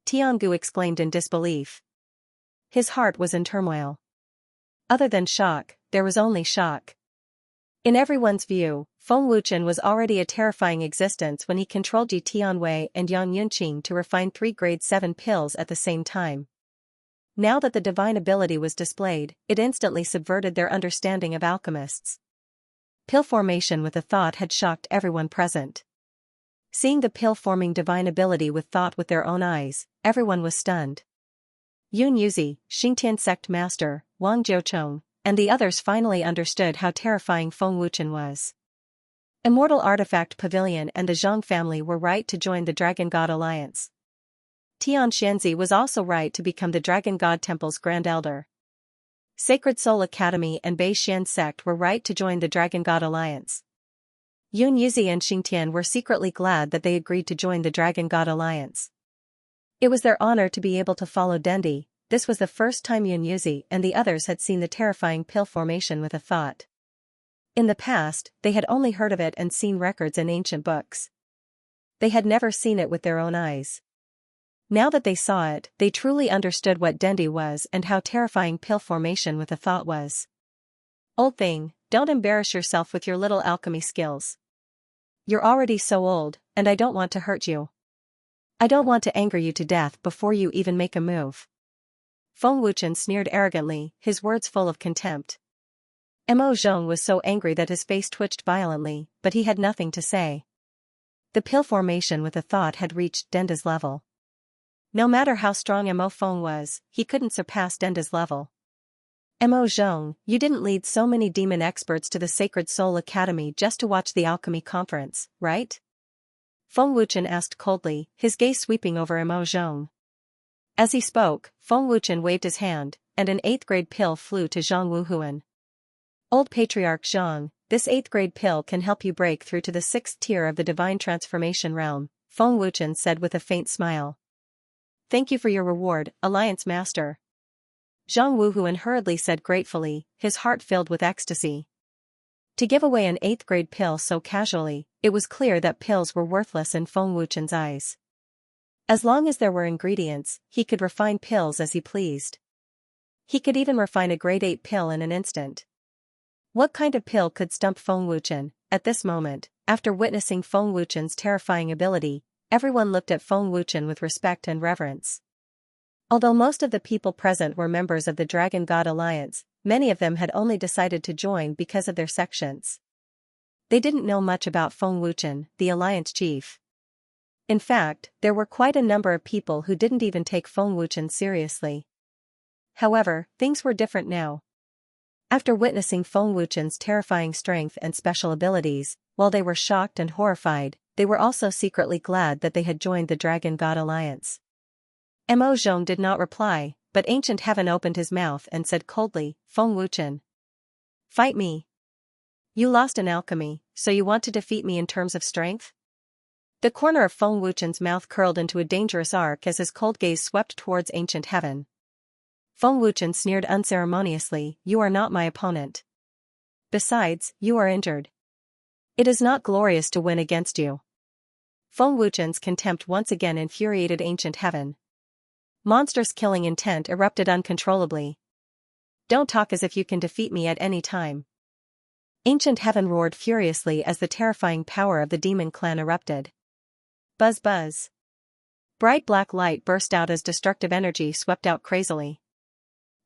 Tiangu exclaimed in disbelief. His heart was in turmoil. Other than shock, there was only shock. In everyone's view, Feng Wuchen was already a terrifying existence when he controlled Yi Tianwei and Yang Yunqing to refine 3 grade 7 pills at the same time. Now that the divine ability was displayed, it instantly subverted their understanding of alchemists. Pill formation with a thought had shocked everyone present. Seeing the pill-forming divine ability with thought with their own eyes, everyone was stunned. Yun Yuzi, Xingtian sect master, Wang Jiuchong, and the others finally understood how terrifying Feng Wuchen was. Immortal Artifact Pavilion and the Zhang family were right to join the Dragon God Alliance. Tian Xianxia was also right to become the Dragon God Temple's Grand Elder. Sacred Soul Academy and Bei Xian sect were right to join the Dragon God Alliance. Yun Yuzi and Xingtian were secretly glad that they agreed to join the Dragon God Alliance. It was their honor to be able to follow Dendi. This was the first time Yun Yuzi and the others had seen the terrifying pill formation with a thought. In the past, they had only heard of it and seen records in ancient books. They had never seen it with their own eyes. Now that they saw it, they truly understood what Dendi was and how terrifying pill formation with a thought was. Old thing, don't embarrass yourself with your little alchemy skills. You're already so old, and I don't want to hurt you. I don't want to anger you to death before you even make a move. Feng Wuchen sneered arrogantly, his words full of contempt. Mo Zhong was so angry that his face twitched violently, but he had nothing to say. The pill formation with a thought had reached Denda's level. No matter how strong Mo Feng was, he couldn't surpass Denda's level. Mo Zhong, you didn't lead so many demon experts to the Sacred Soul Academy just to watch the alchemy conference, right? Feng Wuchen asked coldly, his gaze sweeping over Mo Zhong. As he spoke, Feng Wuchen waved his hand, and an 8th grade pill flew to Zhang Wuhuan. Old Patriarch Zhang, this 8th grade pill can help you break through to the 6th tier of the Divine Transformation realm, Feng Wuchen said with a faint smile. Thank you for your reward, Alliance Master. Zhang Wuhuan hurriedly said gratefully, his heart filled with ecstasy. To give away an 8th grade pill so casually, it was clear that pills were worthless in Feng Wuchen's eyes. As long as there were ingredients, he could refine pills as he pleased. He could even refine a grade 8 pill in an instant. What kind of pill could stump Feng Wuchen? At this moment, after witnessing Feng Wuchen's terrifying ability, everyone looked at Feng Wuchen with respect and reverence. Although most of the people present were members of the Dragon God Alliance, many of them had only decided to join because of their sections. They didn't know much about Feng Wuchen, the Alliance chief. In fact, there were quite a number of people who didn't even take Feng Wuchen seriously. However, things were different now. After witnessing Feng Wuchen's terrifying strength and special abilities, while they were shocked and horrified, they were also secretly glad that they had joined the Dragon God Alliance. Mo Zhong did not reply, but Ancient Heaven opened his mouth and said coldly, Feng Wuchen. Fight me. You lost in alchemy, so you want to defeat me in terms of strength? The corner of Feng Wuchen's mouth curled into a dangerous arc as his cold gaze swept towards Ancient Heaven. Feng Wuchen sneered unceremoniously, you are not my opponent. Besides, you are injured. It is not glorious to win against you. Feng Wuchen's contempt once again infuriated Ancient Heaven. Monstrous killing intent erupted uncontrollably. Don't talk as if you can defeat me at any time. Ancient Heaven roared furiously as the terrifying power of the demon clan erupted. Buzz buzz. Bright black light burst out as destructive energy swept out crazily.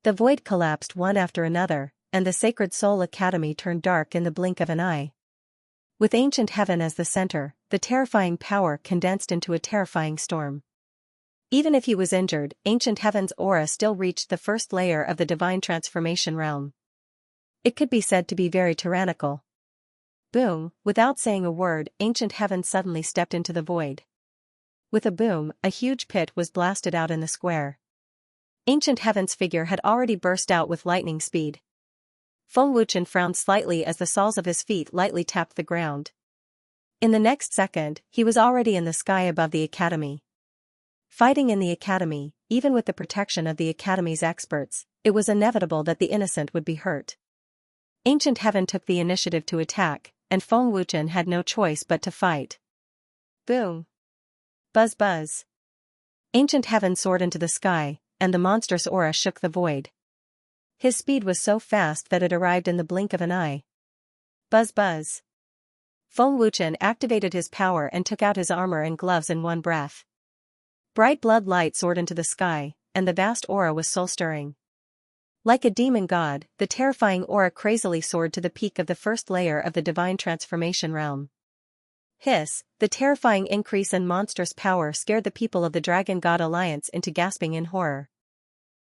The void collapsed one after another, and the Sacred Soul Academy turned dark in the blink of an eye. With Ancient Heaven as the center, the terrifying power condensed into a terrifying storm. Even if he was injured, Ancient Heaven's aura still reached the first layer of the Divine Transformation realm. It could be said to be very tyrannical. Boom, without saying a word, Ancient Heaven suddenly stepped into the void. With a boom, a huge pit was blasted out in the square. Ancient Heaven's figure had already burst out with lightning speed. Feng Wuchen frowned slightly as the soles of his feet lightly tapped the ground. In the next second, he was already in the sky above the academy. Fighting in the academy, even with the protection of the academy's experts, it was inevitable that the innocent would be hurt. Ancient Heaven took the initiative to attack, and Feng Wuchen had no choice but to fight. Boom. Buzz buzz. Ancient heaven soared into the sky, and the monstrous aura shook the void. His speed was so fast that it arrived in the blink of an eye. Buzz buzz. Feng Wuchen activated his power and took out his armor and gloves in one breath. Bright blood light soared into the sky, and the vast aura was soul-stirring. Like a demon god, the terrifying aura crazily soared to the peak of the first layer of the divine transformation realm. Hiss, the terrifying increase in monstrous power scared the people of the Dragon God Alliance into gasping in horror.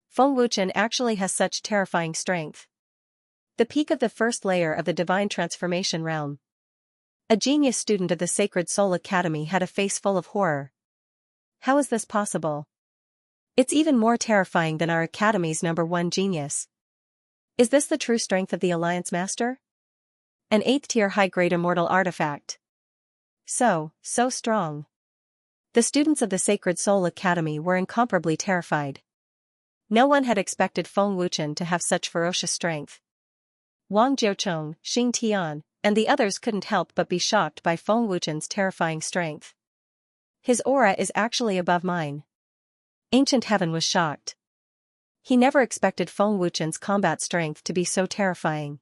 Feng Wuchen actually has such terrifying strength. The peak of the first layer of the divine transformation realm. A genius student of the Sacred Soul Academy had a face full of horror. How is this possible? It's even more terrifying than our Academy's #1 genius. Is this the true strength of the Alliance Master? An 8th-tier high-grade immortal artifact. So strong. The students of the Sacred Soul Academy were incomparably terrified. No one had expected Feng Wuchen to have such ferocious strength. Wang Jiucheng, Xing Tian, and the others couldn't help but be shocked by Feng Wuchen's terrifying strength. His aura is actually above mine. Ancient Heaven was shocked. He never expected Feng Wuchen's combat strength to be so terrifying.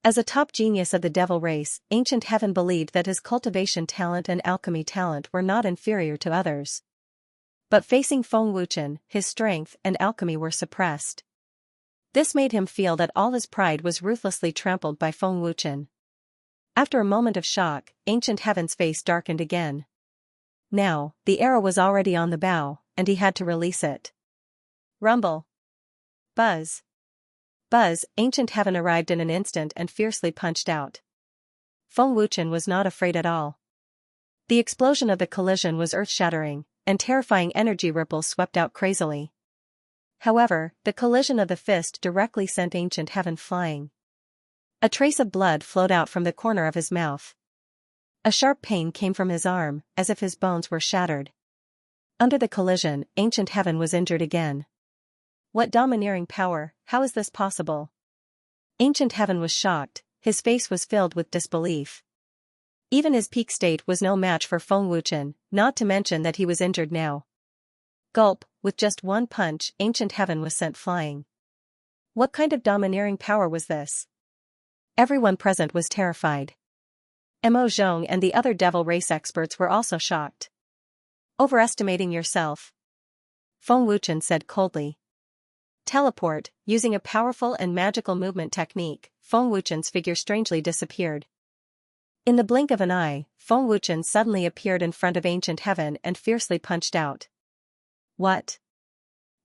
As a top genius of the devil race, Ancient Heaven believed that his cultivation talent and alchemy talent were not inferior to others. But facing Feng Wuchen, his strength and alchemy were suppressed. This made him feel that all his pride was ruthlessly trampled by Feng Wuchen. After a moment of shock, Ancient Heaven's face darkened again. Now, the arrow was already on the bow, and he had to release it. Rumble. Buzz. Buzz, Ancient Heaven arrived in an instant and fiercely punched out. Feng Wuchen was not afraid at all. The explosion of the collision was earth-shattering, and terrifying energy ripples swept out crazily. However, the collision of the fist directly sent Ancient Heaven flying. A trace of blood flowed out from the corner of his mouth. A sharp pain came from his arm, as if his bones were shattered. Under the collision, Ancient Heaven was injured again. What domineering power, how is this possible? Ancient Heaven was shocked, his face was filled with disbelief. Even his peak state was no match for Feng Wuchen, not to mention that he was injured now. Gulp, with just one punch, Ancient Heaven was sent flying. What kind of domineering power was this? Everyone present was terrified. Mo Zhong and the other devil race experts were also shocked. Overestimating yourself. Feng Wuchen said coldly. Teleport, using a powerful and magical movement technique, Feng Wuchen's figure strangely disappeared. In the blink of an eye, Feng Wuchen suddenly appeared in front of Ancient Heaven and fiercely punched out. What?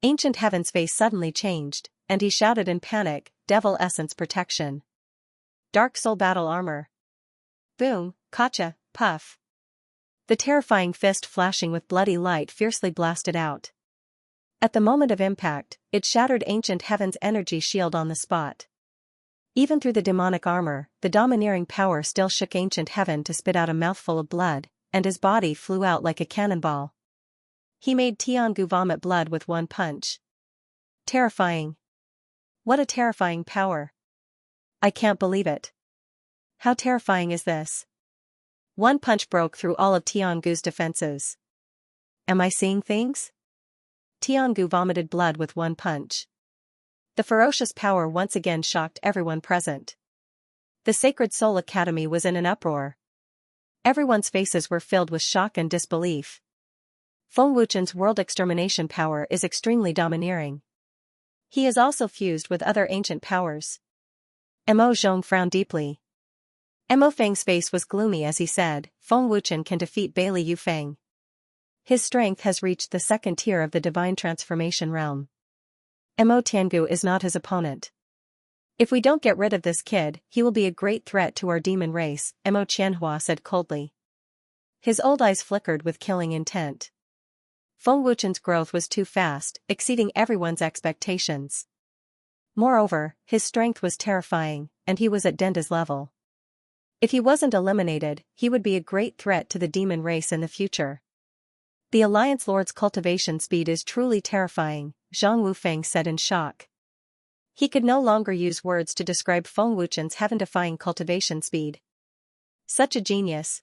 Ancient Heaven's face suddenly changed, and he shouted in panic, Devil Essence Protection. Dark Soul Battle Armor. Boom, Kacha, puff. The terrifying fist flashing with bloody light fiercely blasted out. At the moment of impact, it shattered Ancient Heaven's energy shield on the spot. Even through the demonic armor, the domineering power still shook Ancient Heaven to spit out a mouthful of blood, and his body flew out like a cannonball. He made Tiangu vomit blood with one punch. Terrifying. What a terrifying power. I can't believe it. How terrifying is this? One punch broke through all of Tiangu's defenses. Am I seeing things? Tiangu vomited blood with one punch. The ferocious power once again shocked everyone present. The Sacred Soul Academy was in an uproar. Everyone's faces were filled with shock and disbelief. Feng Wuchen's world extermination power is extremely domineering. He is also fused with other ancient powers. Mo Zhong frowned deeply. Mo Feng's face was gloomy as he said, Feng Wuchen can defeat Bailey Yufeng. His strength has reached the second tier of the divine transformation realm. Mo Tiangu is not his opponent. If we don't get rid of this kid, he will be a great threat to our demon race, Mo Qianhua said coldly. His old eyes flickered with killing intent. Feng Wuchen's growth was too fast, exceeding everyone's expectations. Moreover, his strength was terrifying, and he was at Denda's level. If he wasn't eliminated, he would be a great threat to the demon race in the future. The Alliance Lord's cultivation speed is truly terrifying, Zhang Wufeng said in shock. He could no longer use words to describe Feng Wuchen's heaven-defying cultivation speed. Such a genius.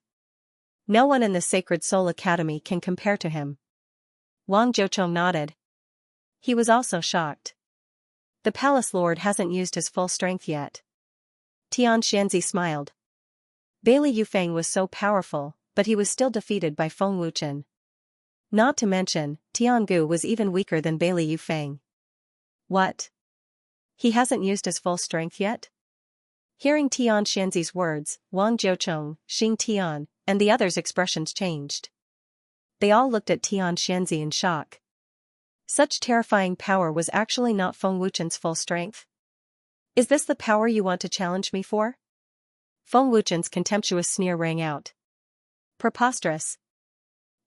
No one in the Sacred Soul Academy can compare to him. Wang Jiucheng nodded. He was also shocked. The palace lord hasn't used his full strength yet. Tian Xianxia smiled. Bailey Yufeng was so powerful, but he was still defeated by Feng Wuchen. Not to mention, Tiangu was even weaker than Bailey Yufeng. What? He hasn't used his full strength yet? Hearing Tian Xianxi's words, Wang Jiucheng, Xing Tian, and the others' expressions changed. They all looked at Tian Xianxia in shock. Such terrifying power was actually not Feng Wuchen's full strength. Is this the power you want to challenge me for? Feng Wuchen's contemptuous sneer rang out. Preposterous.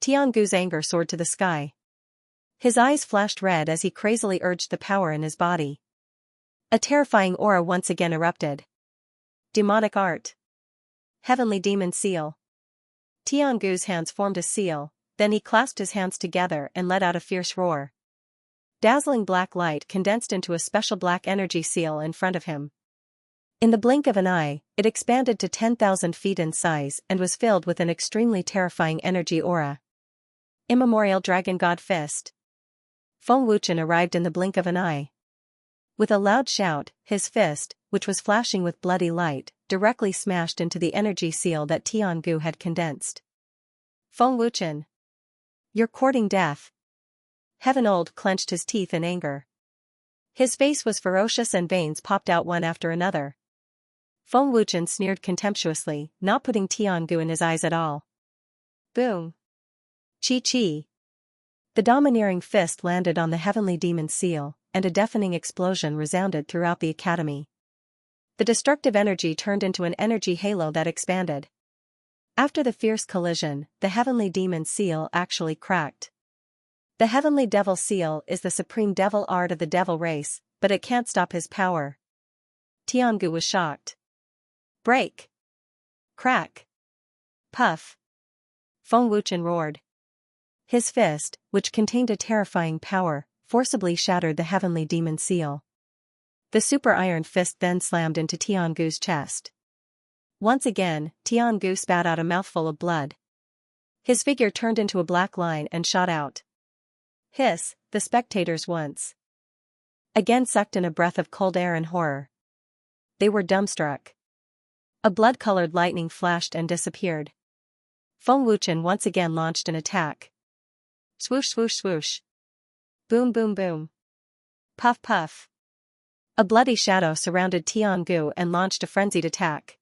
Tiangu's anger soared to the sky. His eyes flashed red as he crazily urged the power in his body. A terrifying aura once again erupted. Demonic art. Heavenly demon seal. Tiangu's hands formed a seal, then he clasped his hands together and let out a fierce roar. Dazzling black light condensed into a special black energy seal in front of him. In the blink of an eye, it expanded to 10,000 feet in size and was filled with an extremely terrifying energy aura. Immemorial Dragon God Fist. Feng Wuchen arrived in the blink of an eye. With a loud shout, his fist, which was flashing with bloody light, directly smashed into the energy seal that Tiangu had condensed. Feng Wuchen. You're courting death. Heaven Old clenched his teeth in anger. His face was ferocious and veins popped out one after another. Feng Wuchen sneered contemptuously, not putting Tiangu in his eyes at all. Boom. Chi-chi. The domineering fist landed on the heavenly demon seal, and a deafening explosion resounded throughout the academy. The destructive energy turned into an energy halo that expanded. After the fierce collision, the heavenly demon seal actually cracked. The heavenly devil seal is the supreme devil art of the devil race, but it can't stop his power. Tiangu was shocked. Break! Crack! Puff! Feng Wuchen roared. His fist, which contained a terrifying power, forcibly shattered the heavenly demon seal. The super iron fist then slammed into Tiangu's chest. Once again, Tiangu spat out a mouthful of blood. His figure turned into a black line and shot out. Hiss, the spectators once again sucked in a breath of cold air in horror. They were dumbstruck. A blood-colored lightning flashed and disappeared. Feng Wuchen once again launched an attack. Swoosh swoosh swoosh. Boom boom boom. Puff puff. A bloody shadow surrounded Tiangu and launched a frenzied attack.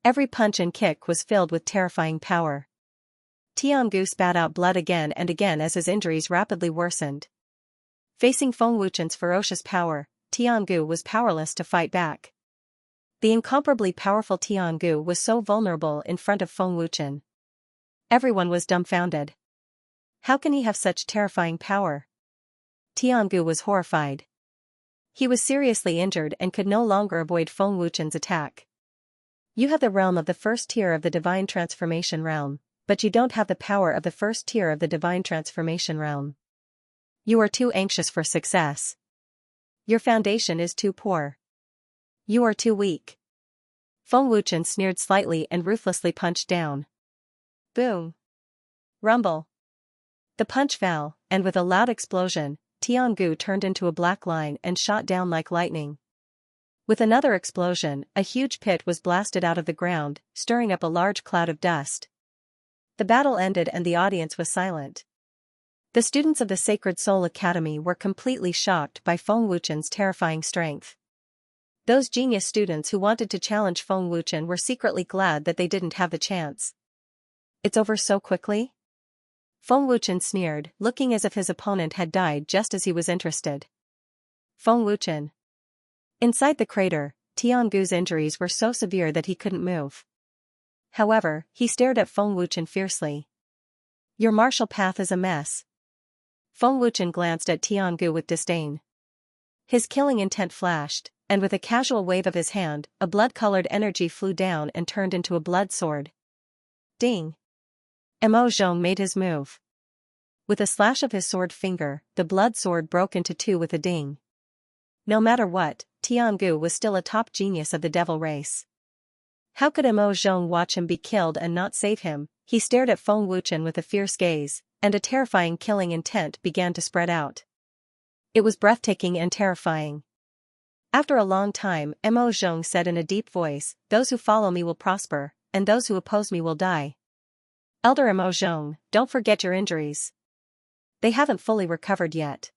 Every punch and kick was filled with terrifying power. Tiangu spat out blood again and again as his injuries rapidly worsened. Facing Feng Wuchen's ferocious power, Tiangu was powerless to fight back. The incomparably powerful Tiangu was so vulnerable in front of Feng Wuchen. Everyone was dumbfounded. How can he have such terrifying power? Tiangu was horrified. He was seriously injured and could no longer avoid Feng Wuchen's attack. You have the realm of the first tier of the divine transformation realm, but you don't have the power of the first tier of the divine transformation realm. You are too anxious for success. Your foundation is too poor. You are too weak. Feng Wuchen sneered slightly and ruthlessly punched down. Boom. Rumble. The punch fell, and with a loud explosion, Tiangu turned into a black line and shot down like lightning. With another explosion, a huge pit was blasted out of the ground, stirring up a large cloud of dust. The battle ended and the audience was silent. The students of the Sacred Soul Academy were completely shocked by Feng Wuchen's terrifying strength. Those genius students who wanted to challenge Feng Wuchen were secretly glad that they didn't have the chance. It's over so quickly? Feng Wuchen sneered, looking as if his opponent had died just as he was interested. Feng Wuchen. Inside the crater, Tiangu's injuries were so severe that he couldn't move. However, he stared at Feng Wuchen fiercely. Your martial path is a mess. Feng Wuchen glanced at Tiangu with disdain. His killing intent flashed, and with a casual wave of his hand, a blood-colored energy flew down and turned into a blood sword. Ding! Mo Zhong made his move. With a slash of his sword finger, the blood sword broke into two with a ding. No matter what, Tiangu was still a top genius of the devil race. How could Mo Zhong watch him be killed and not save him? He stared at Feng Wuchen with a fierce gaze, and a terrifying killing intent began to spread out. It was breathtaking and terrifying. After a long time, Mo Zhong said in a deep voice, "Those who follow me will prosper, and those who oppose me will die. Elder Mo Zhong, don't forget your injuries. They haven't fully recovered yet."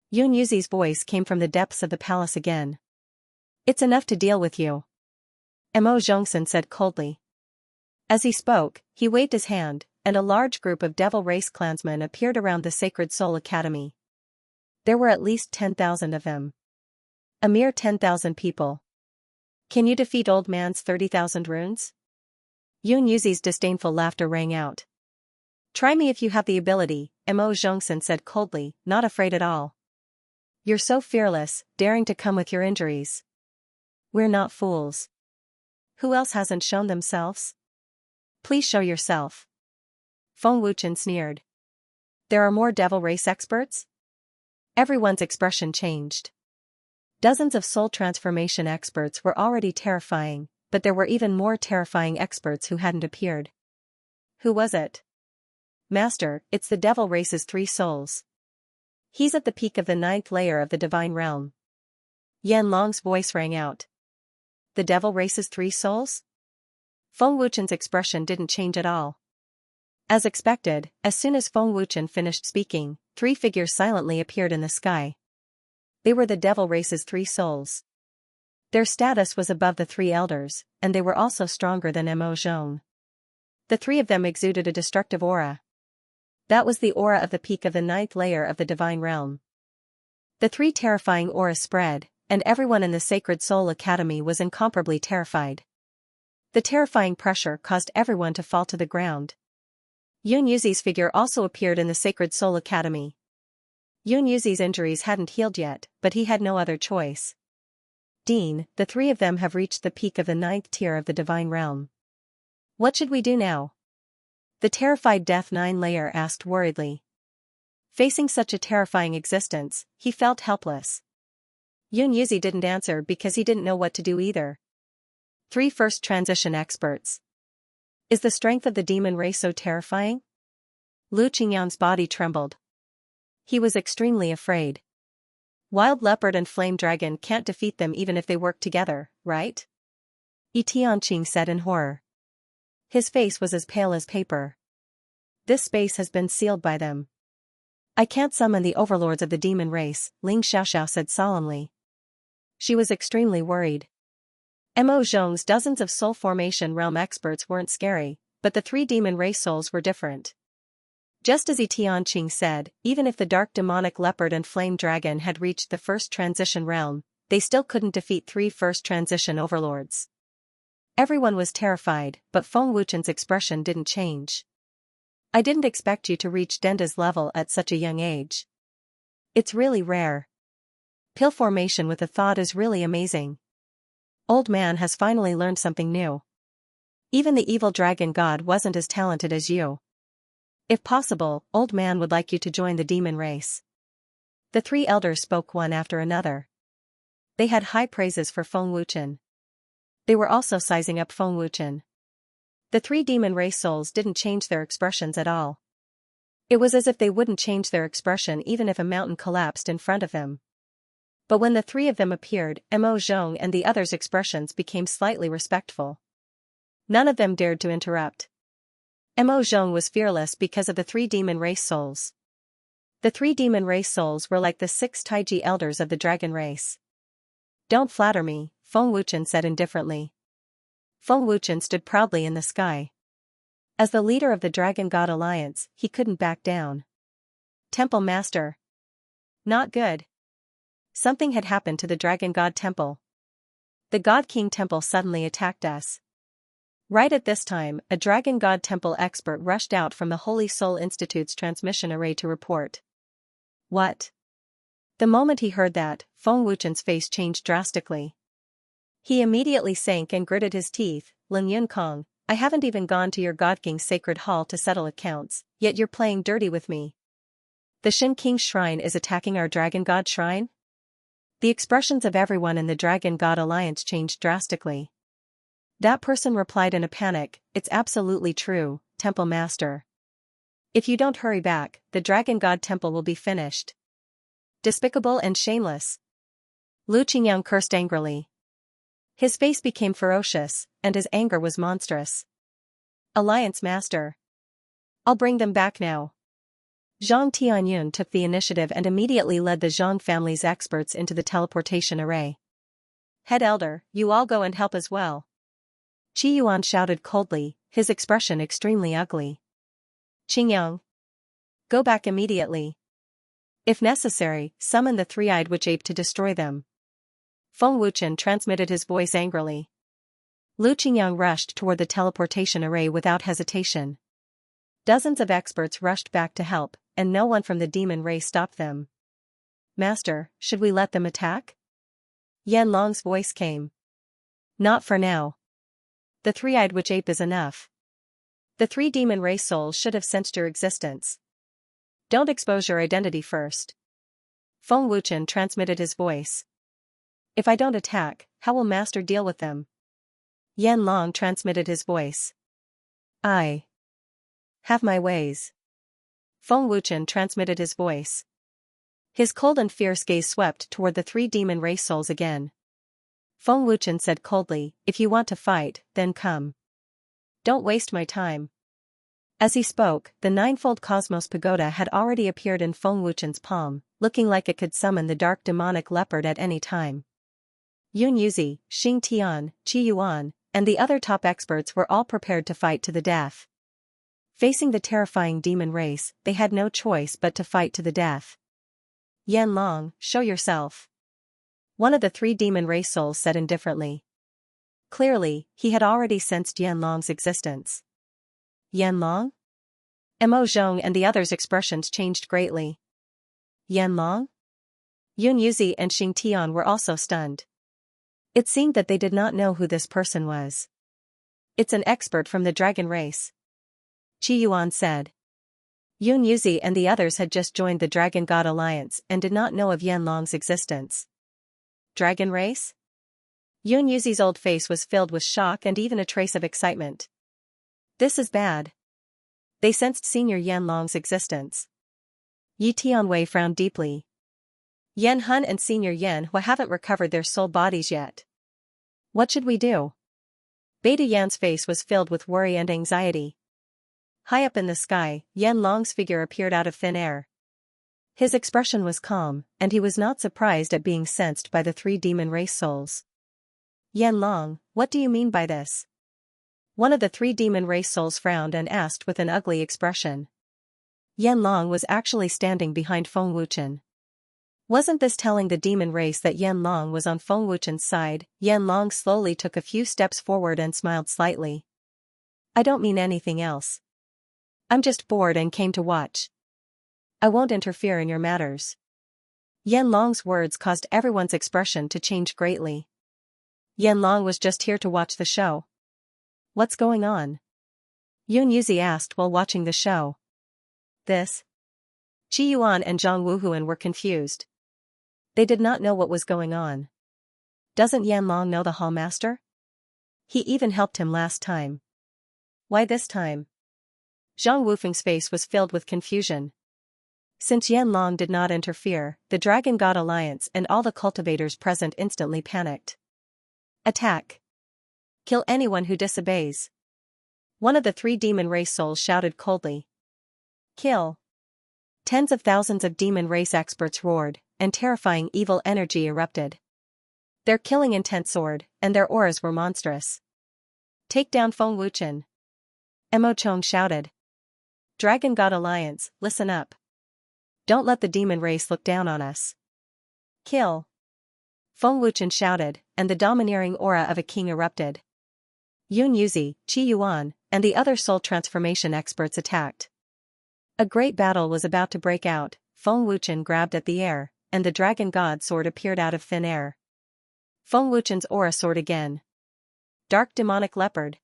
Yun Yuzi's voice came from the depths of the palace again. "It's enough to deal with you," Mo Zhongsen said coldly. As he spoke, he waved his hand, and a large group of Devil Race clansmen appeared around the Sacred Soul Academy. There were at least 10,000 of them. A mere 10,000 people. Can you defeat Old Man's 30,000 runes? Yun Yuzi's disdainful laughter rang out. "Try me if you have the ability," Mo Zhongsen said coldly, not afraid at all. "You're so fearless, daring to come with your injuries. We're not fools. Who else hasn't shown themselves? Please show yourself." Feng Wuchen sneered. "There are more Devil Race experts?" Everyone's expression changed. Dozens of soul transformation experts were already terrifying, but there were even more terrifying experts who hadn't appeared. "Who was it?" "Master, it's the Devil Race's 3 souls. He's at the peak of the 9th layer of the Divine Realm." Yan Long's voice rang out. "The Devil Race's 3 souls?" Feng Wuchen's expression didn't change at all. As expected, as soon as Feng Wuchen finished speaking, 3 figures silently appeared in the sky. They were the Devil Race's 3 souls. Their status was above the 3 elders, and they were also stronger than Mo Zhong. The 3 of them exuded a destructive aura. That was the aura of the peak of the 9th layer of the Divine Realm. The 3 terrifying auras spread, and everyone in the Sacred Soul Academy was incomparably terrified. The terrifying pressure caused everyone to fall to the ground. Yun Yuzi's figure also appeared in the Sacred Soul Academy. Yun Yuzi's injuries hadn't healed yet, but he had no other choice. "Dean, the 3 of them have reached the peak of the 9th tier of the Divine Realm. What should we do now?" The terrified Death 9 layer asked worriedly. Facing such a terrifying existence, he felt helpless. Yun Yuzi didn't answer because he didn't know what to do either. 3 first transition experts. Is the strength of the demon race so terrifying? Lu Qingyan's body trembled. He was extremely afraid. Wild leopard and flame dragon can't defeat them even if they work together, right? Tianqing said in horror. His face was as pale as paper. "This space has been sealed by them. I can't summon the overlords of the demon race," Ling Xiaoxiao said solemnly. She was extremely worried. Mo Zhong's dozens of soul formation realm experts weren't scary, but the 3 demon race souls were different. Just as Tianqing said, even if the dark demonic leopard and flame dragon had reached the first transition realm, they still couldn't defeat 3 first transition overlords. Everyone was terrified, but Feng Wuchen's expression didn't change. "I didn't expect you to reach Denda's level at such a young age. It's really rare. Pill formation with a thought is really amazing. Old Man has finally learned something new. Even the evil dragon god wasn't as talented as you. If possible, Old Man would like you to join the demon race." The 3 elders spoke one after another. They had high praises for Feng Wuchen. They were also sizing up Feng Wuchen. The 3 demon race souls didn't change their expressions at all. It was as if they wouldn't change their expression even if a mountain collapsed in front of them. But when the 3 of them appeared, Mo Zhong and the others' expressions became slightly respectful. None of them dared to interrupt. Mo Zhong was fearless because of the 3 demon race souls. The 3 demon race souls were like the 6 Taiji elders of the dragon race. "Don't flatter me," Feng Wuchen said indifferently. Feng Wuchen stood proudly in the sky. As the leader of the Dragon God Alliance, he couldn't back down. "Temple Master. Not good. Something had happened to the Dragon God Temple. The God King Temple suddenly attacked us." Right at this time, a Dragon God Temple expert rushed out from the Holy Soul Institute's transmission array to report. "What?" The moment he heard that, Feng Wuchen's face changed drastically. He immediately sank and gritted his teeth. "Lin Yunkong, I haven't even gone to your God King's sacred hall to settle accounts, yet you're playing dirty with me. The Shin King's shrine is attacking our Dragon God shrine?" The expressions of everyone in the Dragon God Alliance changed drastically. That person replied in a panic, "It's absolutely true, Temple Master. If you don't hurry back, the Dragon God Temple will be finished." Despicable and shameless. Lu Qingyang cursed angrily. His face became ferocious, and his anger was monstrous. "Alliance Master. I'll bring them back now." Zhang Tianyun took the initiative and immediately led the Zhang family's experts into the teleportation array. "Head Elder, you all go and help as well." Qi Yuan shouted coldly, his expression extremely ugly. "Qingyang. Go back immediately. If necessary, summon the three-eyed witch ape to destroy them." Feng Wuchen transmitted his voice angrily. Lu Qingyang rushed toward the teleportation array without hesitation. Dozens of experts rushed back to help, and no one from the demon race stopped them. "Master, should we let them attack?" Yan Long's voice came. "Not for now. The three-eyed witch ape is enough. The three demon race souls should have sensed your existence. Don't expose your identity first." Feng Wuchen transmitted his voice. "If I don't attack, how will Master deal with them?" Yan Long transmitted his voice. "I have my ways." Feng Wuchen transmitted his voice. His cold and fierce gaze swept toward the three demon race souls again. Feng Wuchen said coldly, "If you want to fight, then come. Don't waste my time." As he spoke, the ninefold Cosmos Pagoda had already appeared in Feng Wuchen's palm, looking like it could summon the dark demonic leopard at any time. Yun Yuzi, Xing Tian, Qi Yuan, and the other top experts were all prepared to fight to the death. Facing the terrifying demon race, they had no choice but to fight to the death. "Yan Long, show yourself," one of the three demon race souls said indifferently. Clearly, he had already sensed Yan Long's existence. "Yan Long?" Mo Zhong and the others' expressions changed greatly. "Yan Long?" Yun Yuzi and Xing Tian were also stunned. It seemed that they did not know who this person was. "It's an expert from the dragon race," Qi Yuan said. Yun Yuzi and the others had just joined the Dragon God Alliance and did not know of Yan Long's existence. "Dragon race?" Yun Yuzi's old face was filled with shock and even a trace of excitement. "This is bad." They sensed Senior Yan Long's existence. Yi Tianwei frowned deeply. "Yan Hun and Senior Yan Hua haven't recovered their soul bodies yet. What should we do?" Beta Yan's face was filled with worry and anxiety. High up in the sky, Yan Long's figure appeared out of thin air. His expression was calm, and he was not surprised at being sensed by the three demon race souls. "Yan Long, what do you mean by this?" One of the three demon race souls frowned and asked with an ugly expression. Yan Long was actually standing behind Feng Wuchen. Wasn't this telling the demon race that Yan Long was on Feng Wuchen's side? Yan Long slowly took a few steps forward and smiled slightly. "I don't mean anything else. I'm just bored and came to watch. I won't interfere in your matters." Yan Long's words caused everyone's expression to change greatly. Yan Long was just here to watch the show. "What's going on?" Yun Yuzi asked while watching the show. "This?" Qi Yuan and Zhang Wuhuan were confused. They did not know what was going on. Doesn't Yan Long know the Hall Master? He even helped him last time. Why this time? Zhang Wufeng's face was filled with confusion. Since Yan Long did not interfere, the Dragon God Alliance and all the cultivators present instantly panicked. "Attack! Kill anyone who disobeys!" One of the three demon race souls shouted coldly. "Kill!" Tens of thousands of demon race experts roared, and terrifying evil energy erupted. Their killing intent soared, and their auras were monstrous. "Take down Feng Wuchen!" Mo Chong shouted. "Dragon God Alliance, listen up. Don't let the demon race look down on us. Kill!" Feng Wuchen shouted, and the domineering aura of a king erupted. Yun Yuzi, Qi Yuan, and the other soul transformation experts attacked. A great battle was about to break out. Feng Wuchen grabbed at the air, and the Dragon God sword appeared out of thin air. Feng Wuchen's aura soared again. "Dark demonic leopard!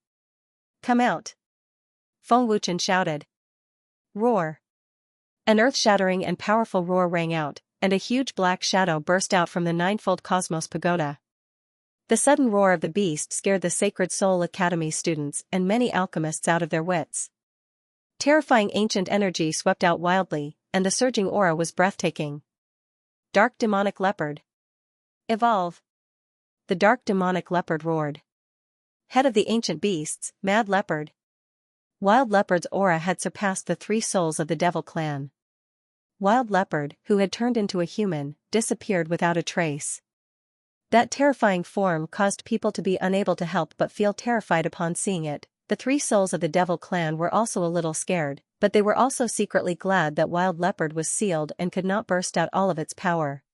Come out!" Feng Wuchen shouted. Roar! An earth-shattering and powerful roar rang out, and a huge black shadow burst out from the ninefold Cosmos Pagoda. The sudden roar of the beast scared the Sacred Soul Academy students and many alchemists out of their wits. Terrifying ancient energy swept out wildly, and the surging aura was breathtaking. Dark demonic leopard. Evolve. The dark demonic leopard roared. Head of the ancient beasts, mad leopard. Wild Leopard's aura had surpassed the 3 souls of the Devil clan. Wild Leopard, who had turned into a human, disappeared without a trace. That terrifying form caused people to be unable to help but feel terrified upon seeing it. The 3 souls of the Devil clan were also a little scared, but they were also secretly glad that Wild Leopard was sealed and could not burst out all of its power.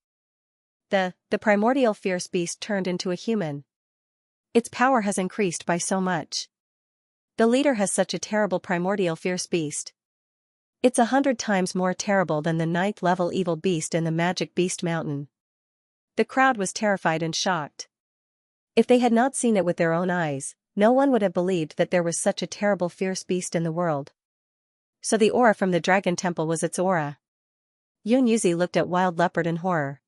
The primordial fierce beast turned into a human. Its power has increased by so much. The leader has such a terrible primordial fierce beast. It's 100 times more terrible than the 9th level evil beast in the Magic Beast Mountain. The crowd was terrified and shocked. If they had not seen it with their own eyes, no one would have believed that there was such a terrible fierce beast in the world. So the aura from the Dragon Temple was its aura. Xianxia looked at Wild Leopard in horror.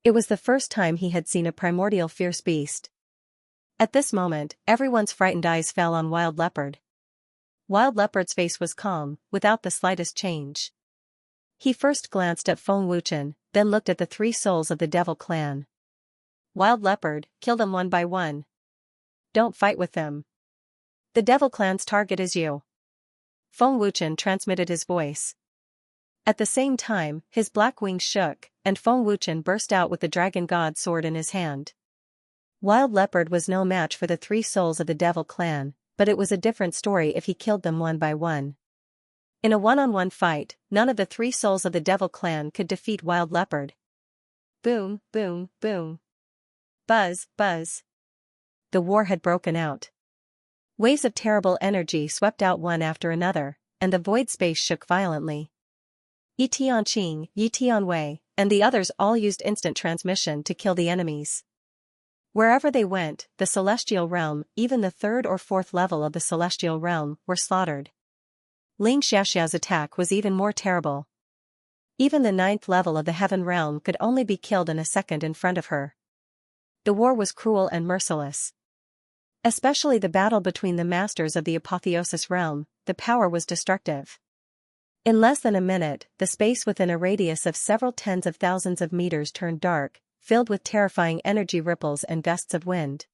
It was the first time he had seen a primordial fierce beast. At this moment, everyone's frightened eyes fell on Wild Leopard. Wild Leopard's face was calm, without the slightest change. He first glanced at Feng Wuchen, then looked at the 3 souls of the Devil clan. Wild Leopard, kill them one by one. Don't fight with them. The Devil clan's target is you. Feng Wuchen transmitted his voice. At the same time, his black wings shook, and Feng Wuchen burst out with the Dragon God sword in his hand. Wild Leopard was no match for the 3 souls of the Devil clan, but it was a different story if he killed them one by one. In a one-on-one fight, none of the 3 souls of the Devil clan could defeat Wild Leopard. Boom, boom, boom. Buzz, buzz. The war had broken out. Waves of terrible energy swept out one after another, and the void space shook violently. Yi Tianqing, Yi Tianwei, and the others all used instant transmission to kill the enemies. Wherever they went, the celestial realm, even the 3rd or 4th level of the celestial realm, were slaughtered. Xianxia's attack was even more terrible. Even the 9th level of the heaven realm could only be killed in a second in front of her. The war was cruel and merciless. Especially the battle between the masters of the apotheosis realm, the power was destructive. In less than a minute, the space within a radius of several tens of thousands of meters turned dark, filled with terrifying energy ripples and gusts of wind.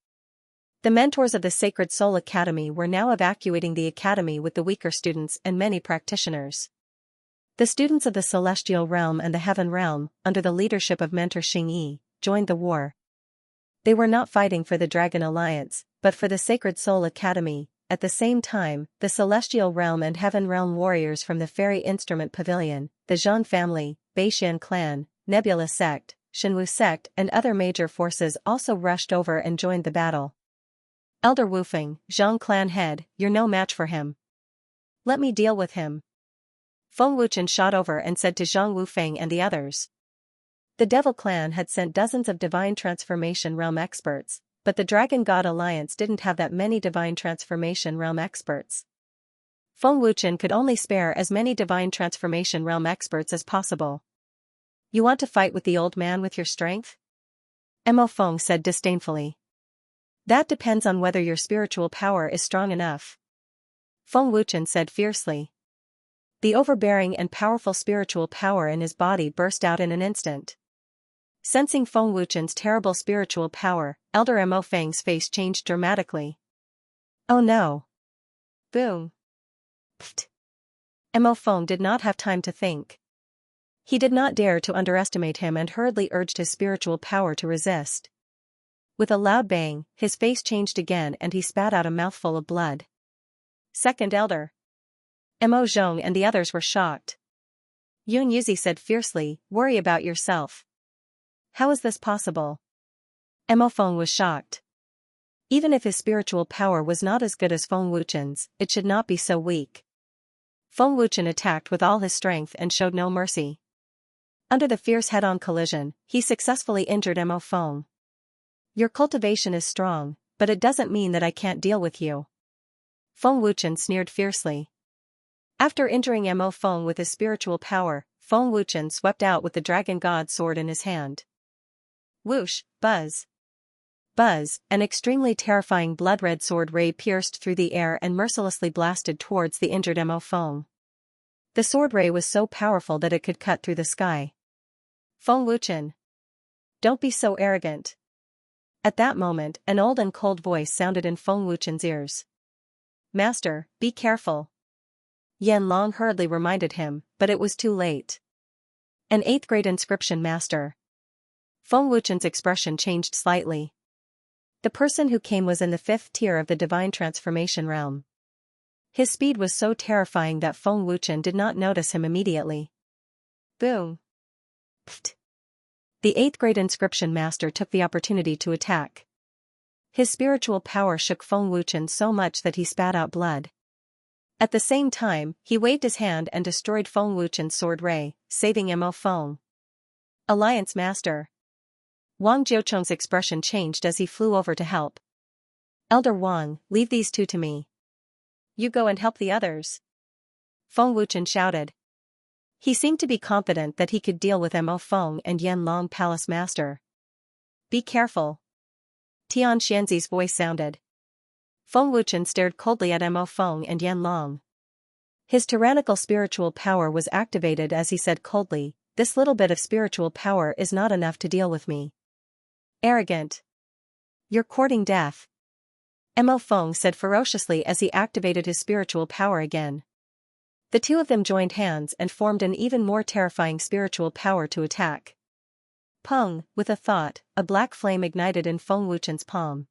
The mentors of the Sacred Soul Academy were now evacuating the academy with the weaker students and many practitioners. The students of the Celestial Realm and the Heaven Realm, under the leadership of Mentor Xingyi, joined the war. They were not fighting for the Dragon Alliance, but for the Sacred Soul Academy. At the same time, the Celestial Realm and Heaven Realm warriors from the Fairy Instrument Pavilion, the Zhang family, Beixian clan, Nebula sect, Shenwu sect and other major forces also rushed over and joined the battle. Elder Wufeng, Zhang clan head, you're no match for him. Let me deal with him. Feng Wuchen shot over and said to Zhang Wufeng and the others. The Devil clan had sent dozens of Divine Transformation Realm experts, but the Dragon God Alliance didn't have that many Divine Transformation Realm experts. Feng Wuchen could only spare as many Divine Transformation Realm experts as possible. You want to fight with the old man with your strength? Mo Feng said disdainfully. That depends on whether your spiritual power is strong enough. Feng Wuchen said fiercely. The overbearing and powerful spiritual power in his body burst out in an instant. Sensing Feng Wuchen's terrible spiritual power, Elder Mo Feng's face changed dramatically. Oh no. Boom. Pfft. Mo Feng did not have time to think. He did not dare to underestimate him and hurriedly urged his spiritual power to resist. With a loud bang, his face changed again and he spat out a mouthful of blood. Second Elder. Mo Zhong and the others were shocked. Xianxia said fiercely, worry about yourself. How is this possible? Mo Feng was shocked. Even if his spiritual power was not as good as Feng Wuchen's, it should not be so weak. Feng Wuchen attacked with all his strength and showed no mercy. Under the fierce head-on collision, he successfully injured Mo Feng. Your cultivation is strong, but it doesn't mean that I can't deal with you. Feng Wuchen sneered fiercely. After injuring Mo Feng with his spiritual power, Feng Wuchen swept out with the Dragon God sword in his hand. Whoosh, buzz. Buzz, an extremely terrifying blood-red sword ray pierced through the air and mercilessly blasted towards the injured Mo Feng. The sword ray was so powerful that it could cut through the sky. Feng Wuchen. Don't be so arrogant. At that moment, an old and cold voice sounded in Feng Wuchen's ears. Master, be careful. Yan Long hurriedly reminded him, but it was too late. An 8th grade inscription master. Feng Wuchen's expression changed slightly. The person who came was in the 5th tier of the divine transformation realm. His speed was so terrifying that Feng Wuchen did not notice him immediately. Boom. Pfft. The 8th grade inscription master took the opportunity to attack. His spiritual power shook Feng Wuchen so much that he spat out blood. At the same time, he waved his hand and destroyed Feng Wuchen's sword ray, saving Mo Feng. Alliance Master. Wang Jiucheng's expression changed as he flew over to help. Elder Wang, leave these two to me. You go and help the others. Feng Wuchen shouted. He seemed to be confident that he could deal with Mo Feng and Yan Long Palace Master. Be careful. Tian Xianxi's voice sounded. Feng Wuchen stared coldly at Mo Feng and Yan Long. His tyrannical spiritual power was activated as he said coldly, this little bit of spiritual power is not enough to deal with me. Arrogant. You're courting death. Mo Feng said ferociously as he activated his spiritual power again. The two of them joined hands and formed an even more terrifying spiritual power to attack. Peng, with a thought, a black flame ignited in Feng Wuchen's palm.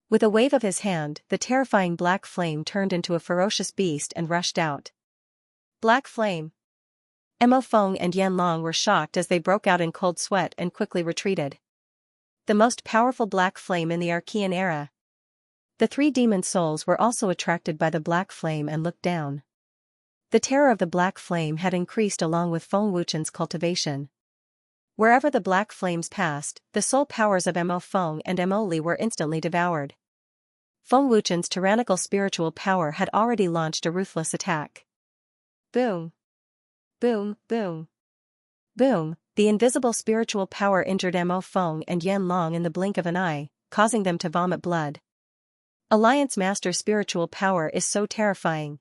With a wave of his hand, the terrifying black flame turned into a ferocious beast and rushed out. Black flame. Mo Feng and Yan Long were shocked as they broke out in cold sweat and quickly retreated. The most powerful black flame in the Archean era. The 3 demon souls were also attracted by the black flame and looked down. The terror of the black flame had increased along with Feng Wuchen's cultivation. Wherever the black flames passed, the soul powers of Mo Feng and Mo Li were instantly devoured. Feng Wuchen's tyrannical spiritual power had already launched a ruthless attack. Boom. Boom, boom. Boom, the invisible spiritual power injured Mo Feng and Yan Long in the blink of an eye, causing them to vomit blood. Alliance Master spiritual power is so terrifying.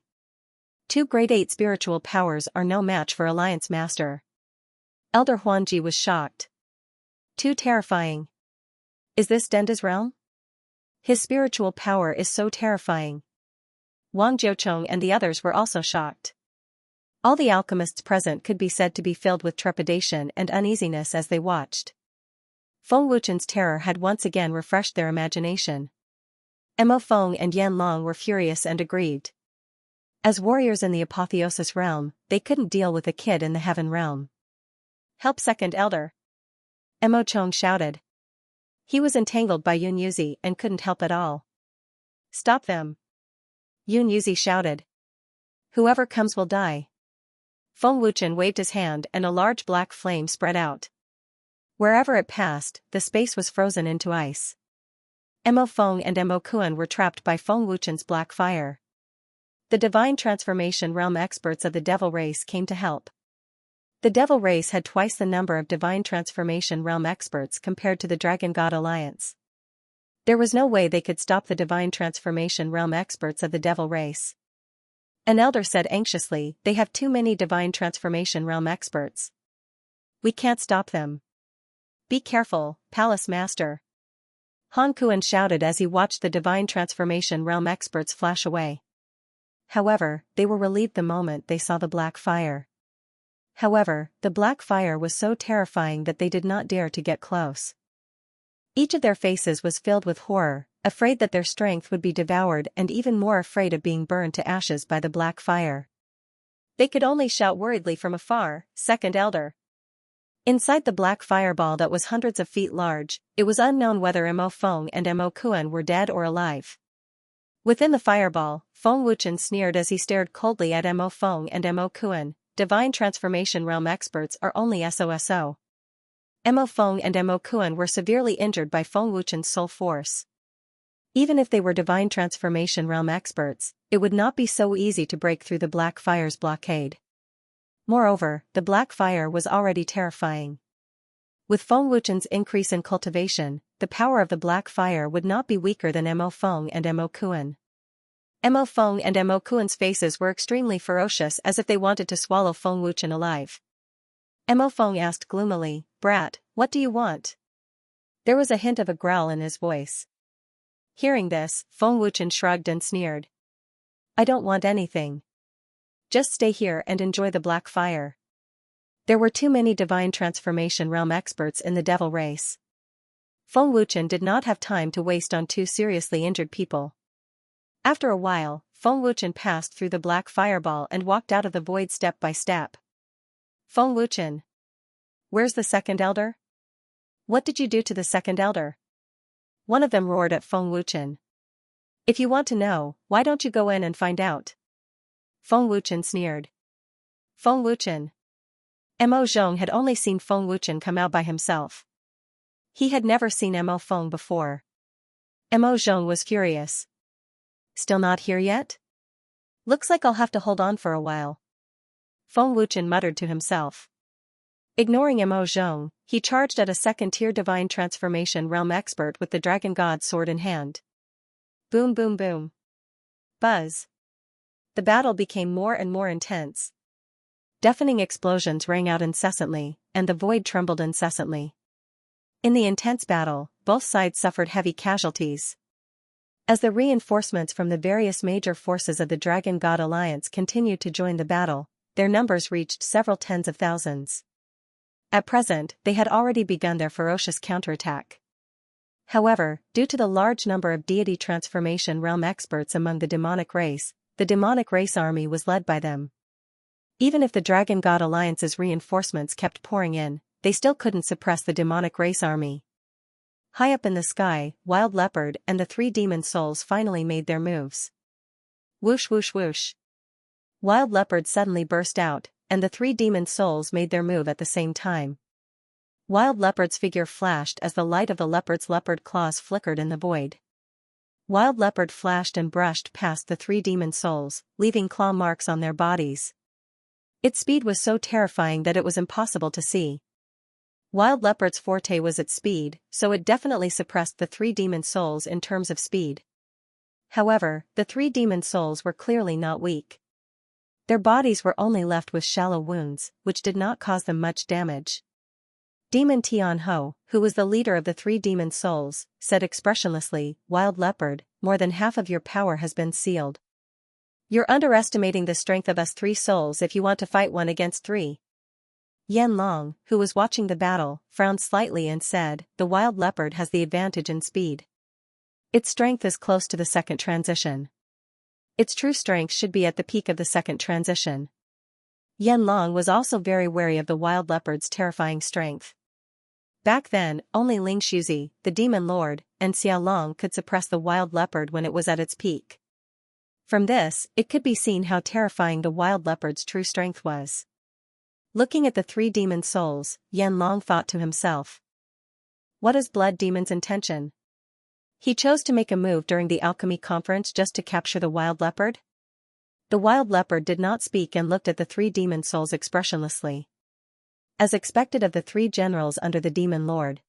2 grade 8 spiritual powers are no match for Alliance Master. Elder Huanji was shocked. Too terrifying. Is this Denda's realm? His spiritual power is so terrifying. Wang Jiucheng and the others were also shocked. All the alchemists present could be said to be filled with trepidation and uneasiness as they watched. Feng Wuchen's terror had once again refreshed their imagination. Mo Feng and Yan Long were furious and aggrieved. As warriors in the apotheosis realm, they couldn't deal with a kid in the heaven realm. Help Second Elder. Mo Chong shouted. He was entangled by Yun Yuzi and couldn't help at all. Stop them. Yun Yuzi shouted. Whoever comes will die. Feng Wuchen waved his hand and a large black flame spread out. Wherever it passed, the space was frozen into ice. Mo Feng and Mo Kuan were trapped by Feng Wuchen's black fire. The divine transformation realm experts of the devil race came to help. The devil race had twice the number of divine transformation realm experts compared to the Dragon God Alliance. There was no way they could stop the divine transformation realm experts of the devil race. An elder said anxiously, they have too many divine transformation realm experts. We can't stop them. Be careful, Palace Master. Han Kuan shouted as he watched the divine transformation realm experts flash away. However, they were relieved the moment they saw the black fire. However, the black fire was so terrifying that they did not dare to get close. Each of their faces was filled with horror, afraid that their strength would be devoured and even more afraid of being burned to ashes by the black fire. They could only shout worriedly from afar, Second Elder. Inside the black fireball that was hundreds of feet large, it was unknown whether Mo Feng and Mo Kuan were dead or alive. Within the fireball, Feng Wuchen sneered as he stared coldly at Mo Feng and Mo Kuan. Divine transformation realm experts are only SOSO. Mo Feng and Mo Kuan were severely injured by Feng Wuchen's soul force. Even if they were divine transformation realm experts, it would not be so easy to break through the black fire's blockade. Moreover, the black fire was already terrifying. With Feng Wuchen's increase in cultivation, the power of the black fire would not be weaker than Mo Feng and Mo Kuan. Mo Feng and Mo Kuan's faces were extremely ferocious, as if they wanted to swallow Feng Wuchen alive. Mo Feng asked gloomily, "Brat, what do you want?" There was a hint of a growl in his voice. Hearing this, Feng Wuchen shrugged and sneered. "I don't want anything. Just stay here and enjoy the black fire." There were too many divine transformation realm experts in the devil race. Feng Wuchen did not have time to waste on two seriously injured people. After a while, Feng Wuchen passed through the black fireball and walked out of the void step by step. "Feng Wuchen. Where's the second elder? What did you do to the second elder?" One of them roared at Feng Wuchen. "If you want to know, why don't you go in and find out?" Feng Wuchen sneered. "Feng Wuchen." Mo Zhong had only seen Feng Wuchen come out by himself. He had never seen Mo Feng before. Mo Zhong was furious. "Still not here yet? Looks like I'll have to hold on for a while." Feng Wuchen muttered to himself. Ignoring Mo Zhong, he charged at a second-tier divine transformation realm expert with the dragon god sword in hand. Boom boom boom. Buzz. The battle became more and more intense. Deafening explosions rang out incessantly, and the void trembled incessantly. In the intense battle, both sides suffered heavy casualties. As the reinforcements from the various major forces of the Dragon God Alliance continued to join the battle, their numbers reached several tens of thousands. At present, they had already begun their ferocious counterattack. However, due to the large number of deity transformation realm experts among the demonic race army was led by them. Even if the Dragon God Alliance's reinforcements kept pouring in, they still couldn't suppress the demonic race army. High up in the sky, Wild Leopard and the three demon souls finally made their moves. Whoosh whoosh whoosh. Wild Leopard suddenly burst out, and the three demon souls made their move at the same time. Wild Leopard's figure flashed as the light of the leopard's leopard claws flickered in the void. Wild Leopard flashed and brushed past the three demon souls, leaving claw marks on their bodies. Its speed was so terrifying that it was impossible to see. Wild Leopard's forte was its speed, so it definitely suppressed the three demon souls in terms of speed. However, the three demon souls were clearly not weak. Their bodies were only left with shallow wounds, which did not cause them much damage. Demon Tian Ho, who was the leader of the three demon souls, said expressionlessly, "Wild Leopard, more than half of your power has been sealed. You're underestimating the strength of us three souls if you want to fight one against three." Yan Long, who was watching the battle, frowned slightly and said, "The Wild Leopard has the advantage in speed. Its strength is close to the second transition. Its true strength should be at the peak of the second transition." Yan Long was also very wary of the Wild Leopard's terrifying strength. Back then, only Ling Shuzi, the Demon Lord, and Xiao Long could suppress the Wild Leopard when it was at its peak. From this, it could be seen how terrifying the Wild Leopard's true strength was. Looking at the three demon souls, Yan Long thought to himself. What is Blood Demon's intention? He chose to make a move during the alchemy conference just to capture the Wild Leopard? The Wild Leopard did not speak and looked at the three demon souls expressionlessly. As expected of the three generals under the Demon Lord.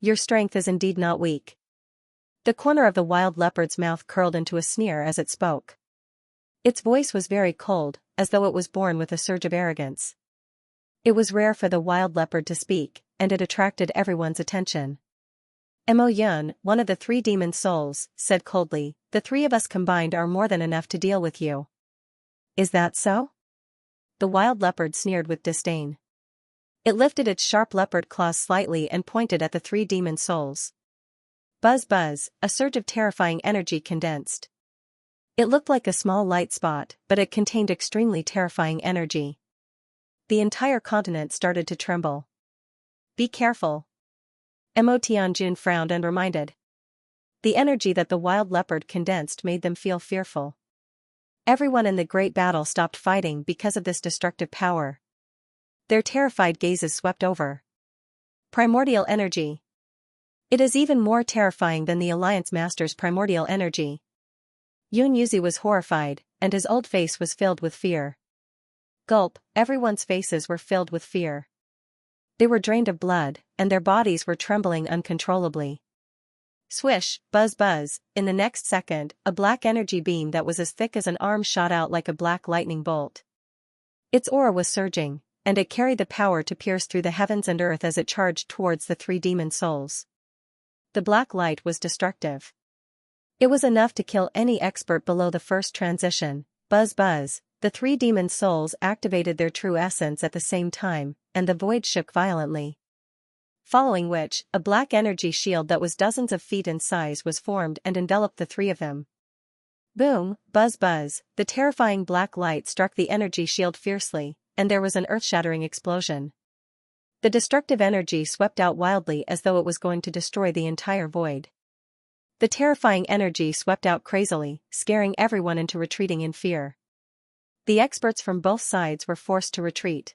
Your strength is indeed not weak. The corner of the Wild Leopard's mouth curled into a sneer as it spoke. Its voice was very cold, as though it was born with a surge of arrogance. It was rare for the Wild Leopard to speak, and it attracted everyone's attention. Mo Yun, one of the three demon souls, said coldly, "The three of us combined are more than enough to deal with you." Is that so? The Wild Leopard sneered with disdain. It lifted its sharp leopard claws slightly and pointed at the three demon souls. Buzz buzz, a surge of terrifying energy condensed. It looked like a small light spot, but it contained extremely terrifying energy. The entire continent started to tremble. Be careful. Mo Tianjun frowned and reminded. The energy that the Wild Leopard condensed made them feel fearful. Everyone in the great battle stopped fighting because of this destructive power. Their terrified gazes swept over. Primordial energy. It is even more terrifying than the Alliance Master's primordial energy. Yun Yuzi was horrified, and his old face was filled with fear. Gulp, everyone's faces were filled with fear. They were drained of blood, and their bodies were trembling uncontrollably. Swish, buzz buzz, in the next second, a black energy beam that was as thick as an arm shot out like a black lightning bolt. Its aura was surging, and it carried the power to pierce through the heavens and earth as it charged towards the three demon souls. The black light was destructive. It was enough to kill any expert below the first transition. Buzz buzz, the three demon souls activated their true essence at the same time, and the void shook violently. Following which, a black energy shield that was dozens of feet in size was formed and enveloped the three of them. Boom, buzz buzz, the terrifying black light struck the energy shield fiercely, and there was an earth-shattering explosion. The destructive energy swept out wildly as though it was going to destroy the entire void. The terrifying energy swept out crazily, scaring everyone into retreating in fear. The experts from both sides were forced to retreat.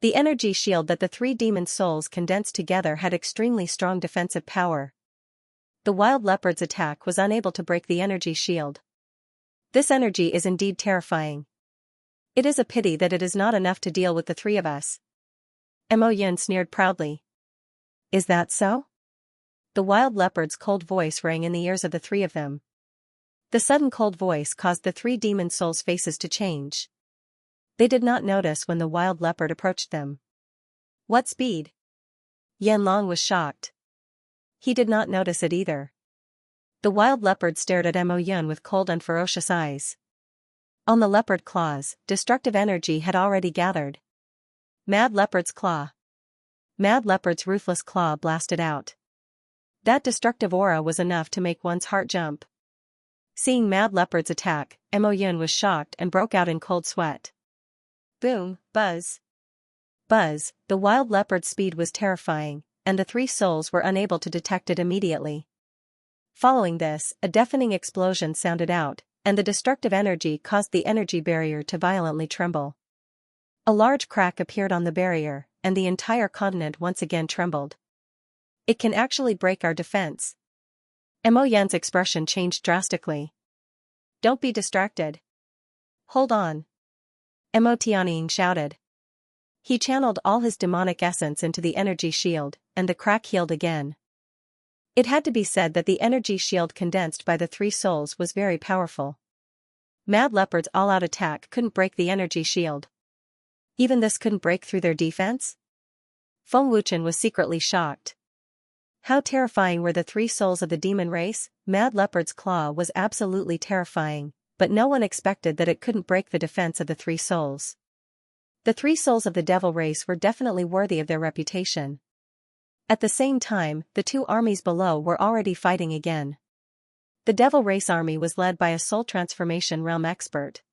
The energy shield that the three demon souls condensed together had extremely strong defensive power. The wild leopard's attack was unable to break the energy shield. This energy is indeed terrifying. It is a pity that it is not enough to deal with the three of us. Mo Yun sneered proudly. Is that so? The wild leopard's cold voice rang in the ears of the three of them. The sudden cold voice caused the three demon souls' faces to change. They did not notice when the wild leopard approached them. What speed? Yanlong was shocked. He did not notice it either. The wild leopard stared at Mo Yun with cold and ferocious eyes. On the leopard claws, destructive energy had already gathered. Mad leopard's claw. Mad leopard's ruthless claw blasted out. That destructive aura was enough to make one's heart jump. Seeing Mad leopard's attack, Mo Yun was shocked and broke out in cold sweat. Boom, buzz. Buzz, the wild leopard's speed was terrifying, and the three souls were unable to detect it immediately. Following this, a deafening explosion sounded out, and the destructive energy caused the energy barrier to violently tremble. A large crack appeared on the barrier, and the entire continent once again trembled. It can actually break our defense. Mo Yan's expression changed drastically. Don't be distracted. Hold on. Mo Tianying shouted. He channeled all his demonic essence into the energy shield, and the crack healed again. It had to be said that the energy shield condensed by the three souls was very powerful. Mad Leopard's all-out attack couldn't break the energy shield. Even this couldn't break through their defense? Feng Wuchen was secretly shocked. How terrifying were the three souls of the demon race? Mad Leopard's claw was absolutely terrifying, but no one expected that it couldn't break the defense of the three souls. The three souls of the devil race were definitely worthy of their reputation. At the same time, the two armies below were already fighting again. The devil race army was led by a soul transformation realm expert.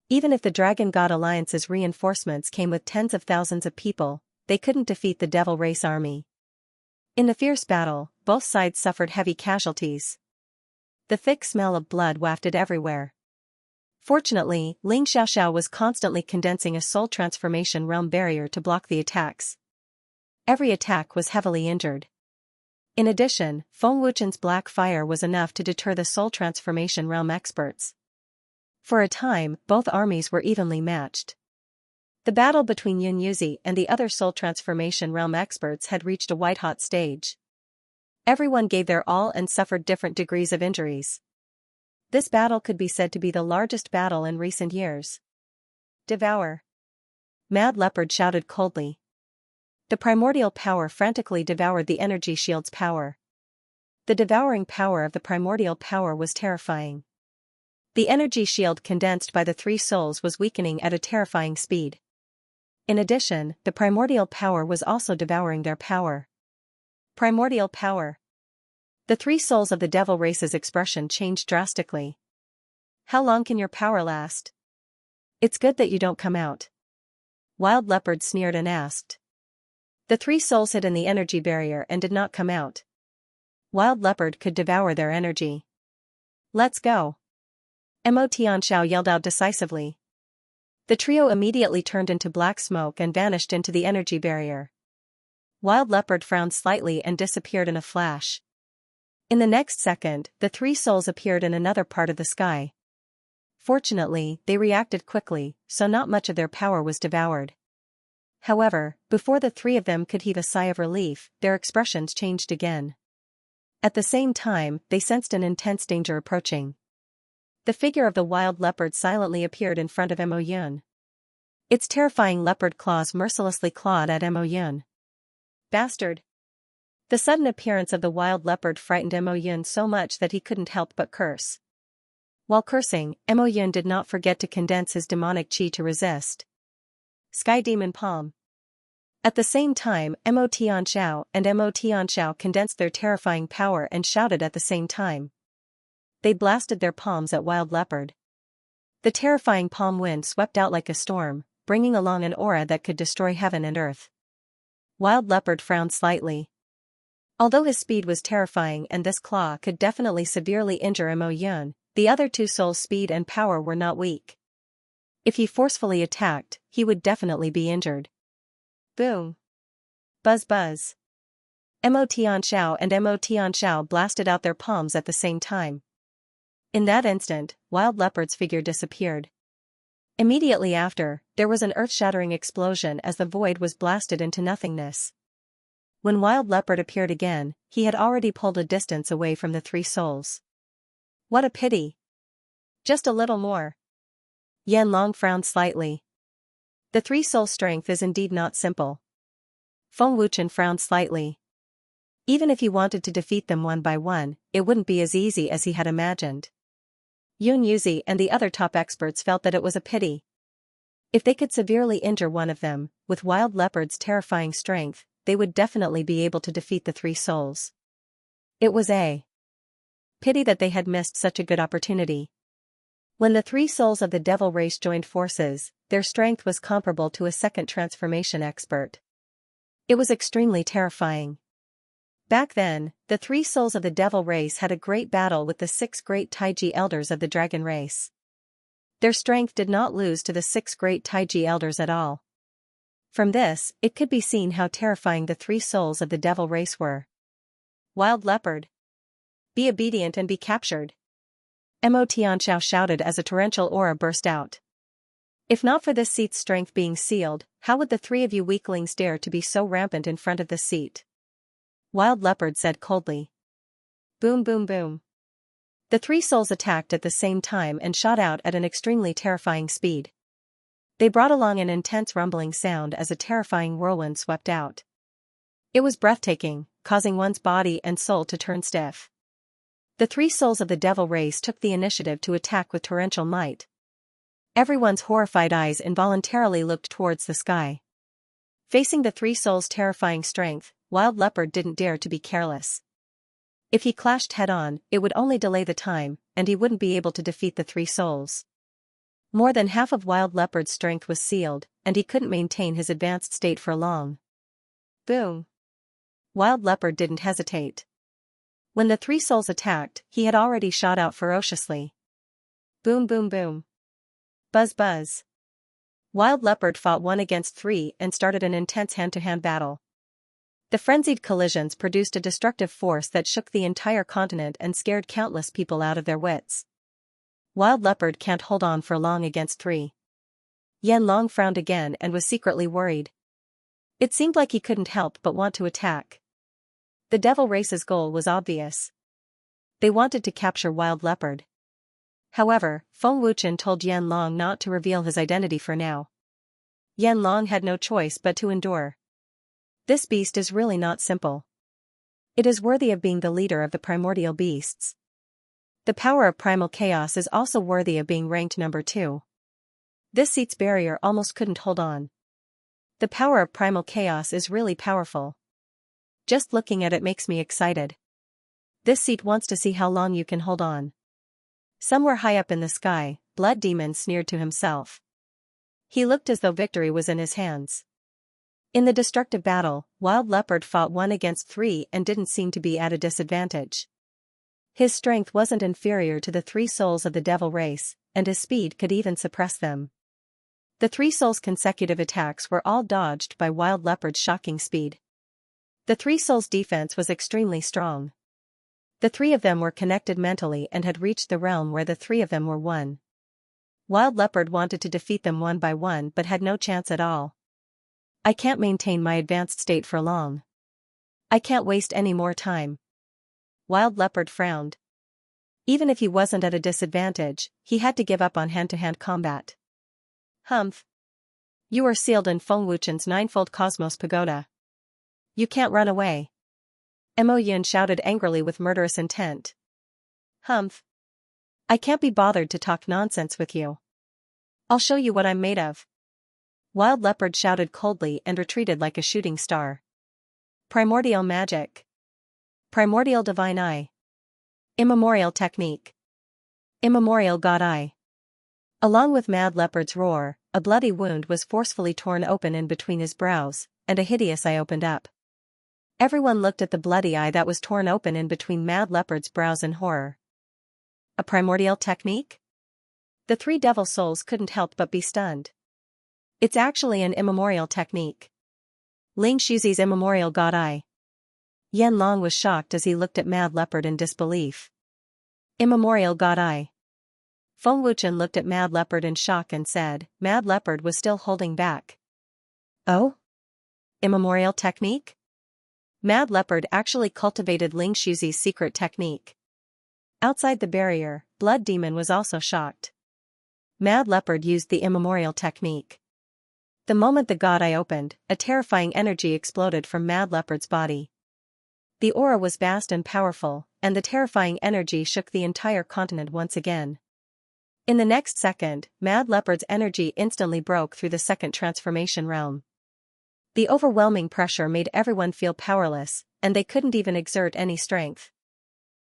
Even if the Dragon God Alliance's reinforcements came with tens of thousands of people, they couldn't defeat the devil race army. In the fierce battle, both sides suffered heavy casualties. The thick smell of blood wafted everywhere. Fortunately, Ling Xiaoxiao was constantly condensing a soul transformation realm barrier to block the attacks. Every attack was heavily injured. In addition, Feng Wuchen's black fire was enough to deter the soul transformation realm experts. For a time, both armies were evenly matched. The battle between Yun Yuzi and the other soul transformation realm experts had reached a white-hot stage. Everyone gave their all and suffered different degrees of injuries. This battle could be said to be the largest battle in recent years. Devour! Mad Leopard shouted coldly. The primordial power frantically devoured the energy shield's power. The devouring power of the primordial power was terrifying. The energy shield condensed by the three souls was weakening at a terrifying speed. In addition, the primordial power was also devouring their power. Primordial power. The three souls of the devil race's expression changed drastically. How long can your power last? It's good that you don't come out. Wild Leopard sneered and asked. The three souls hid in the energy barrier and did not come out. Wild Leopard could devour their energy. Let's go. Mo Tianxiao yelled out decisively. The trio immediately turned into black smoke and vanished into the energy barrier. Wild Leopard frowned slightly and disappeared in a flash. In the next second, the three souls appeared in another part of the sky. Fortunately, they reacted quickly, so not much of their power was devoured. However, before the three of them could heave a sigh of relief, their expressions changed again. At the same time, they sensed an intense danger approaching. The figure of the wild leopard silently appeared in front of Mo Yun. Its terrifying leopard claws mercilessly clawed at Mo Yun. Bastard! The sudden appearance of the wild leopard frightened Mo Yun so much that he couldn't help but curse. While cursing, Mo Yun did not forget to condense his demonic chi to resist. Sky Demon Palm. At the same time, Mo Tianxiao and Mo Tianxiao condensed their terrifying power and shouted at the same time. They blasted their palms at Wild Leopard. The terrifying palm wind swept out like a storm, bringing along an aura that could destroy heaven and earth. Wild Leopard frowned slightly. Although his speed was terrifying and this claw could definitely severely injure Mo Yun, the other two souls' speed and power were not weak. If he forcefully attacked, he would definitely be injured. Boom! Buzz buzz! Mo Tianxiao and Mo Tianxiao blasted out their palms at the same time. In that instant, Wild Leopard's figure disappeared. Immediately after, there was an earth-shattering explosion as the void was blasted into nothingness. When Wild Leopard appeared again, he had already pulled a distance away from the three souls. What a pity! Just a little more. Yanlong frowned slightly. The three soul strength is indeed not simple. Feng Wuchen frowned slightly. Even if he wanted to defeat them one by one, it wouldn't be as easy as he had imagined. Yun Yuzi and the other top experts felt that it was a pity. If they could severely injure one of them, with Wild Leopard's terrifying strength, they would definitely be able to defeat the three souls. It was a pity that they had missed such a good opportunity. When the three souls of the devil race joined forces, their strength was comparable to a second transformation expert. It was extremely terrifying. Back then, the three souls of the devil race had a great battle with the 6 great Taiji elders of the dragon race. Their strength did not lose to the 6 great Taiji elders at all. From this, it could be seen how terrifying the three souls of the devil race were. Wild Leopard! Be obedient and be captured! Mo Tianxiao shouted as a torrential aura burst out. If not for this seat's strength being sealed, how would the three of you weaklings dare to be so rampant in front of the seat? Wild Leopard said coldly. Boom boom boom. The three souls attacked at the same time and shot out at an extremely terrifying speed. They brought along an intense rumbling sound as a terrifying whirlwind swept out. It was breathtaking, causing one's body and soul to turn stiff. The three souls of the devil race took the initiative to attack with torrential might. Everyone's horrified eyes involuntarily looked towards the sky. Facing the three souls' terrifying strength, Wild Leopard didn't dare to be careless. If he clashed head-on, it would only delay the time, and he wouldn't be able to defeat the three souls. More than half of Wild Leopard's strength was sealed, and he couldn't maintain his advanced state for long. Boom! Wild Leopard didn't hesitate. When the three souls attacked, he had already shot out ferociously. Boom boom boom. Buzz buzz. Wild Leopard fought 1 against 3 and started an intense hand-to-hand battle. The frenzied collisions produced a destructive force that shook the entire continent and scared countless people out of their wits. Wild Leopard can't hold on for long against 3. Yanlong frowned again and was secretly worried. It seemed like he couldn't help but want to attack. The devil race's goal was obvious. They wanted to capture Wild Leopard. However, Feng Wuchen told Yanlong not to reveal his identity for now. Yanlong had no choice but to endure. This beast is really not simple. It is worthy of being the leader of the primordial beasts. The power of primal chaos is also worthy of being ranked number 2. This seat's barrier almost couldn't hold on. The power of primal chaos is really powerful. Just looking at it makes me excited. This seat wants to see how long you can hold on. Somewhere high up in the sky, Blood Demon sneered to himself. He looked as though victory was in his hands. In the destructive battle, Wild Leopard fought 1 against 3 and didn't seem to be at a disadvantage. His strength wasn't inferior to the 3 souls of the devil race, and his speed could even suppress them. The 3 souls' consecutive attacks were all dodged by Wild Leopard's shocking speed. The 3 souls' defense was extremely strong. The 3 of them were connected mentally and had reached the realm where the 3 of them were one. Wild Leopard wanted to defeat them one by one but had no chance at all. I can't maintain my advanced state for long. I can't waste any more time. Wild Leopard frowned. Even if he wasn't at a disadvantage, he had to give up on hand-to-hand combat. Humph. You are sealed in Feng Wuchen's ninefold cosmos pagoda. You can't run away. Mo Yun shouted angrily with murderous intent. Humph. I can't be bothered to talk nonsense with you. I'll show you what I'm made of. Wild Leopard shouted coldly and retreated like a shooting star. Primordial magic. Primordial divine eye. Immemorial technique. Immemorial god eye. Along with Mad Leopard's roar, a bloody wound was forcefully torn open in between his brows, and a hideous eye opened up. Everyone looked at the bloody eye that was torn open in between Mad Leopard's brows in horror. A primordial technique? The three devil souls couldn't help but be stunned. It's actually an immemorial technique. Ling Shuzi's immemorial god eye. Yan Long was shocked as he looked at Mad Leopard in disbelief. Immemorial god eye. Feng Wuchen looked at Mad Leopard in shock and said, Mad Leopard was still holding back. Oh? Immemorial technique? Mad Leopard actually cultivated Ling Shuzi's secret technique. Outside the barrier, Blood Demon was also shocked. Mad Leopard used the immemorial technique. The moment the god eye opened, a terrifying energy exploded from Mad Leopard's body. The aura was vast and powerful, and the terrifying energy shook the entire continent once again. In the next second, Mad Leopard's energy instantly broke through the second transformation realm. The overwhelming pressure made everyone feel powerless, and they couldn't even exert any strength.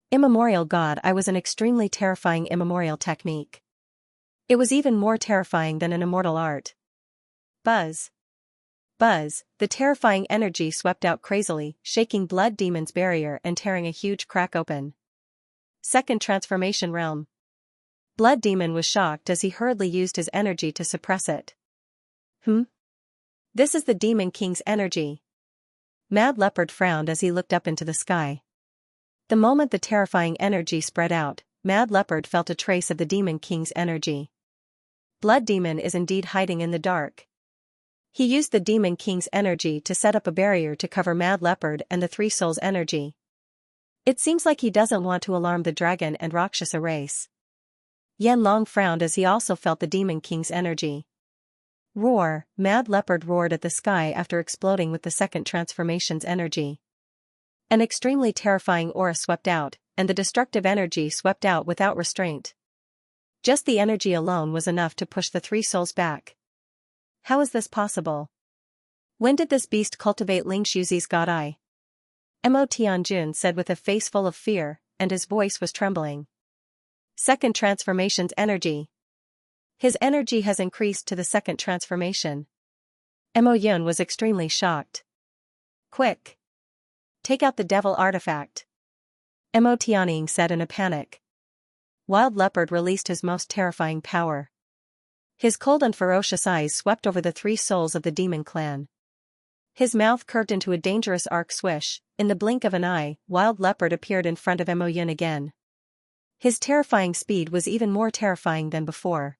Immemorial god eye was an extremely terrifying immemorial technique. It was even more terrifying than an immortal art. Buzz. Buzz, the terrifying energy swept out crazily, shaking Blood Demon's barrier and tearing a huge crack open. Second transformation realm. Blood Demon was shocked as he hurriedly used his energy to suppress it. This is the Demon King's energy. Mad Leopard frowned as he looked up into the sky. The moment the terrifying energy spread out, Mad Leopard felt a trace of the Demon King's energy. Blood Demon is indeed hiding in the dark. He used the Demon King's energy to set up a barrier to cover Mad Leopard and the Three Souls' energy. It seems like he doesn't want to alarm the dragon and Rakshasa race. Yan Long frowned as he also felt the Demon King's energy. Roar, Mad Leopard roared at the sky after exploding with the second transformation's energy. An extremely terrifying aura swept out, and the destructive energy swept out without restraint. Just the energy alone was enough to push the Three Souls back. How is this possible? When did this beast cultivate Ling Shuzi's god eye? Mo Tianjun said with a face full of fear, and his voice was trembling. Second transformation's energy. His energy has increased to the second transformation. Mo Yun was extremely shocked. Quick! Take out the devil artifact. Mo Tianying said in a panic. Wild Leopard released his most terrifying power. His cold and ferocious eyes swept over the Three Souls of the Demon Clan. His mouth curved into a dangerous arc swish. In the blink of an eye, Wild Leopard appeared in front of Mo Yun again. His terrifying speed was even more terrifying than before.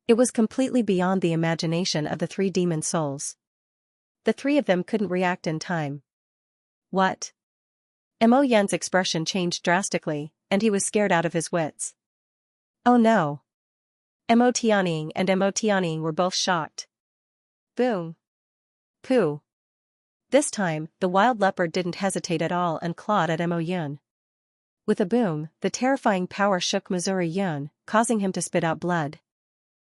It was completely beyond the imagination of the three demon souls. The three of them couldn't react in time. What? Mo Yun's expression changed drastically, and he was scared out of his wits. Oh no! Mo Tianying and Mo Tianying were both shocked. Boom! Pooh! This time, the Wild Leopard didn't hesitate at all and clawed at Mo Yun. With a boom, the terrifying power shook Missouri Yun, causing him to spit out blood.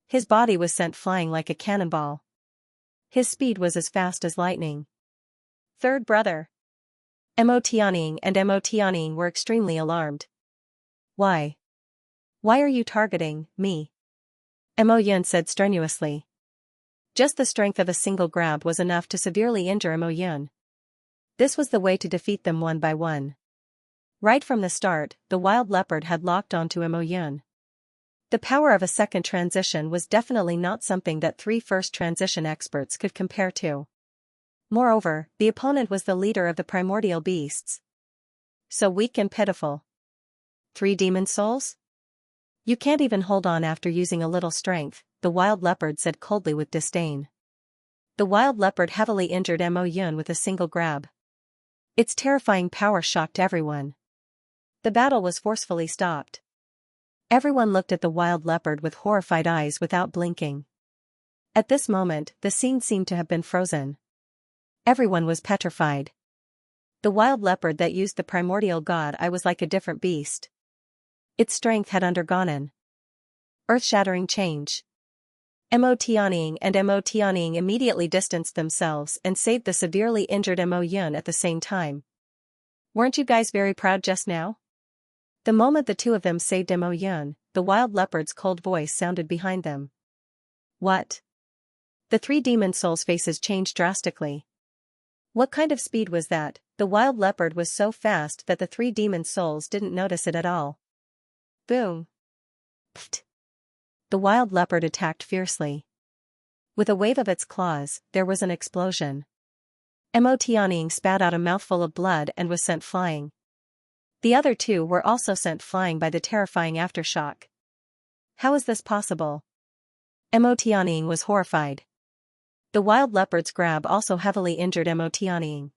His body was sent flying like a cannonball. His speed was as fast as lightning. Third brother. Mo Tianying and Mo Tianying were extremely alarmed. Why? Why are you targeting me? Mo Yun said strenuously. Just the strength of a single grab was enough to severely injure Mo Yun. This was the way to defeat them one by one. Right from the start, the Wild Leopard had locked onto Mo Yun. The power of a second transition was definitely not something that three first transition experts could compare to. Moreover, the opponent was the leader of the primordial beasts. So weak and pitiful. 3 demon souls? You can't even hold on after using a little strength, the Wild Leopard said coldly with disdain. The wild leopard heavily injured Mo Yun with a single grab. Its terrifying power shocked everyone. The battle was forcefully stopped. Everyone looked at the wild leopard with horrified eyes without blinking. At this moment, the scene seemed to have been frozen. Everyone was petrified. The wild leopard that used the primordial god I was like a different beast. Its strength had undergone an earth-shattering change. Mo Tianning and Mo Tianning immediately distanced themselves and saved the severely injured Mo Yun at the same time. Weren't you guys very proud just now? The moment the two of them saved Mo Yun, the wild leopard's cold voice sounded behind them. What? The three demon souls' faces changed drastically. What kind of speed was that? The wild leopard was so fast that the three demon souls didn't notice it at all. Boom. Pfft. The wild leopard attacked fiercely. With a wave of its claws, there was an explosion. Mo Tianning spat out a mouthful of blood and was sent flying. The other two were also sent flying by the terrifying aftershock. How is this possible? Mo Tianning was horrified. The wild leopard's grab also heavily injured Mo Tianning.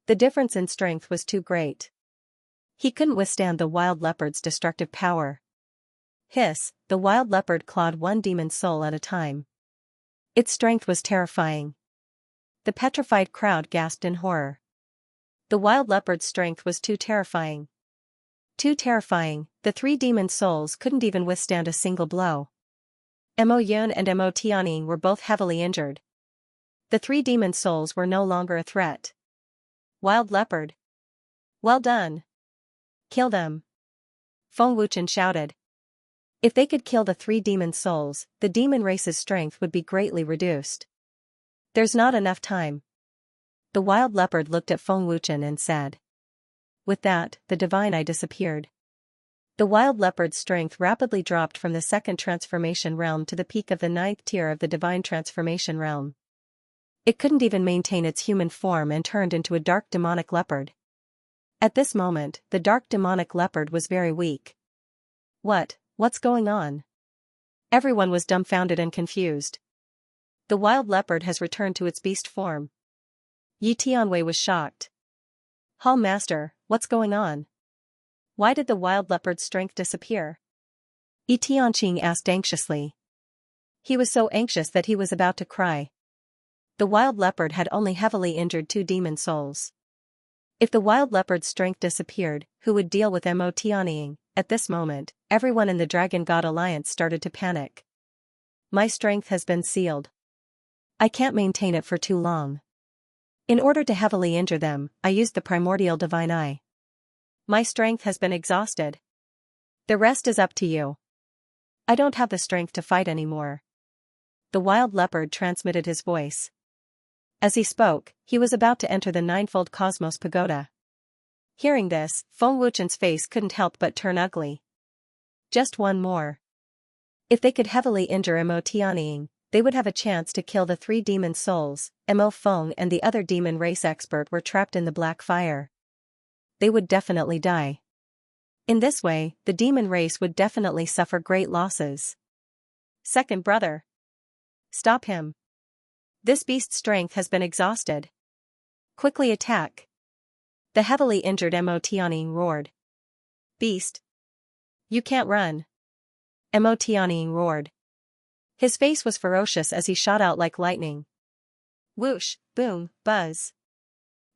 The difference in strength was too great. He couldn't withstand the wild leopard's destructive power. Hiss, the wild leopard clawed one demon soul at a time. Its strength was terrifying. The petrified crowd gasped in horror. The wild leopard's strength was too terrifying. Too terrifying, the three demon souls couldn't even withstand a single blow. Mo Yun and Mo Tianning were both heavily injured. The three demon souls were no longer a threat. Wild leopard. Well done. Kill them. Feng Wuchen shouted. If they could kill the three demon souls, the demon race's strength would be greatly reduced. There's not enough time. The wild leopard looked at Feng Wuchen and said. With that, the divine eye disappeared. The wild leopard's strength rapidly dropped from the second transformation realm to the peak of the 9th tier of the divine transformation realm. It couldn't even maintain its human form and turned into a dark demonic leopard. At this moment, the dark demonic leopard was very weak. What's going on? Everyone was dumbfounded and confused. The wild leopard has returned to its beast form. Yi Tianwei was shocked. Hall Master, what's going on? Why did the wild leopard's strength disappear? Yi Tianqing asked anxiously. He was so anxious that he was about to cry. The wild leopard had only heavily injured two demon souls. If the wild leopard's strength disappeared, who would deal with Mo Tianning? At this moment, everyone in the Dragon God Alliance started to panic. My strength has been sealed. I can't maintain it for too long. In order to heavily injure them, I used the primordial divine eye. My strength has been exhausted. The rest is up to you. I don't have the strength to fight anymore. The wild leopard transmitted his voice. As he spoke, he was about to enter the ninefold cosmos pagoda. Hearing this, Feng Wuchen's face couldn't help but turn ugly. Just one more. If they could heavily injure Mo Tianning, they would have a chance to kill the three demon souls. Mo Feng and the other demon race expert were trapped in the black fire. They would definitely die. In this way, the demon race would definitely suffer great losses. Second brother. Stop him. This beast's strength has been exhausted. Quickly attack. The heavily injured Mo Tianning roared. Beast. You can't run. Mo Tianning roared. His face was ferocious as he shot out like lightning. Whoosh, boom, buzz.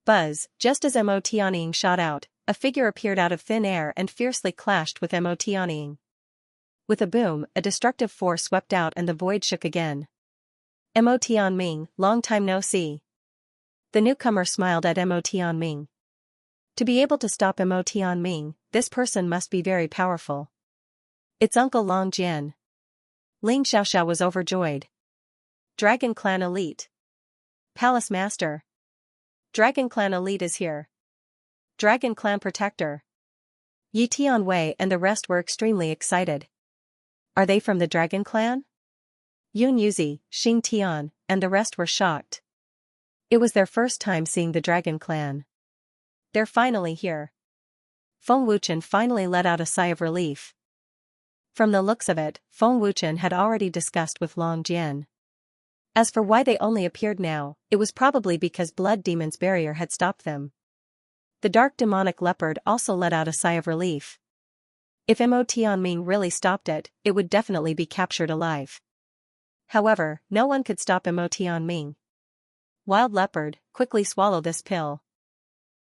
Buzz, just as Mo Tianning shot out, a figure appeared out of thin air and fiercely clashed with Mo Tianning. With a boom, a destructive force swept out and the void shook again. Mo Tianming, long time no see. The newcomer smiled at Mo Tianming. To be able to stop Mo Tianming, this person must be very powerful. It's Uncle Long Jian. Ling Xiaoxiao was overjoyed. Dragon Clan Elite. Palace Master. Dragon Clan Elite is here. Dragon Clan Protector. Yi Tianwei and the rest were extremely excited. Are they from the Dragon Clan? Yun Yuzi, Xing Tian, and the rest were shocked. It was their first time seeing the Dragon Clan. They're finally here. Feng Wuchen finally let out a sigh of relief. From the looks of it, Feng Wuchen had already discussed with Long Jian. As for why they only appeared now, it was probably because Blood Demon's barrier had stopped them. The dark demonic leopard also let out a sigh of relief. If Mo Tianming really stopped it, it would definitely be captured alive. However, no one could stop Mo Tianming. Wild leopard, quickly swallow this pill.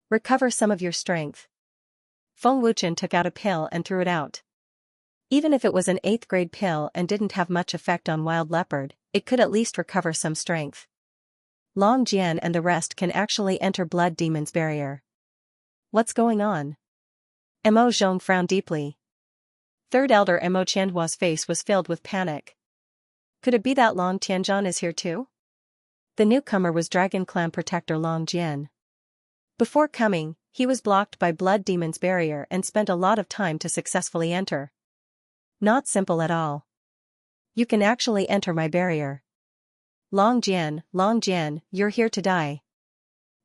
Recover some of your strength. Feng Wuchen took out a pill and threw it out. Even if it was an 8th grade pill and didn't have much effect on wild leopard, it could at least recover some strength. Long Jian and the rest can actually enter Blood Demon's barrier. What's going on? Mo Zhong frowned deeply. Third Elder Mo Tianhua's face was filled with panic. Could it be that Long Tianzhan is here too? The newcomer was Dragon Clan Protector Long Jian. Before coming, he was blocked by Blood Demon's barrier and spent a lot of time to successfully enter. Not simple at all. You can actually enter my barrier. Long Jian, you're here to die.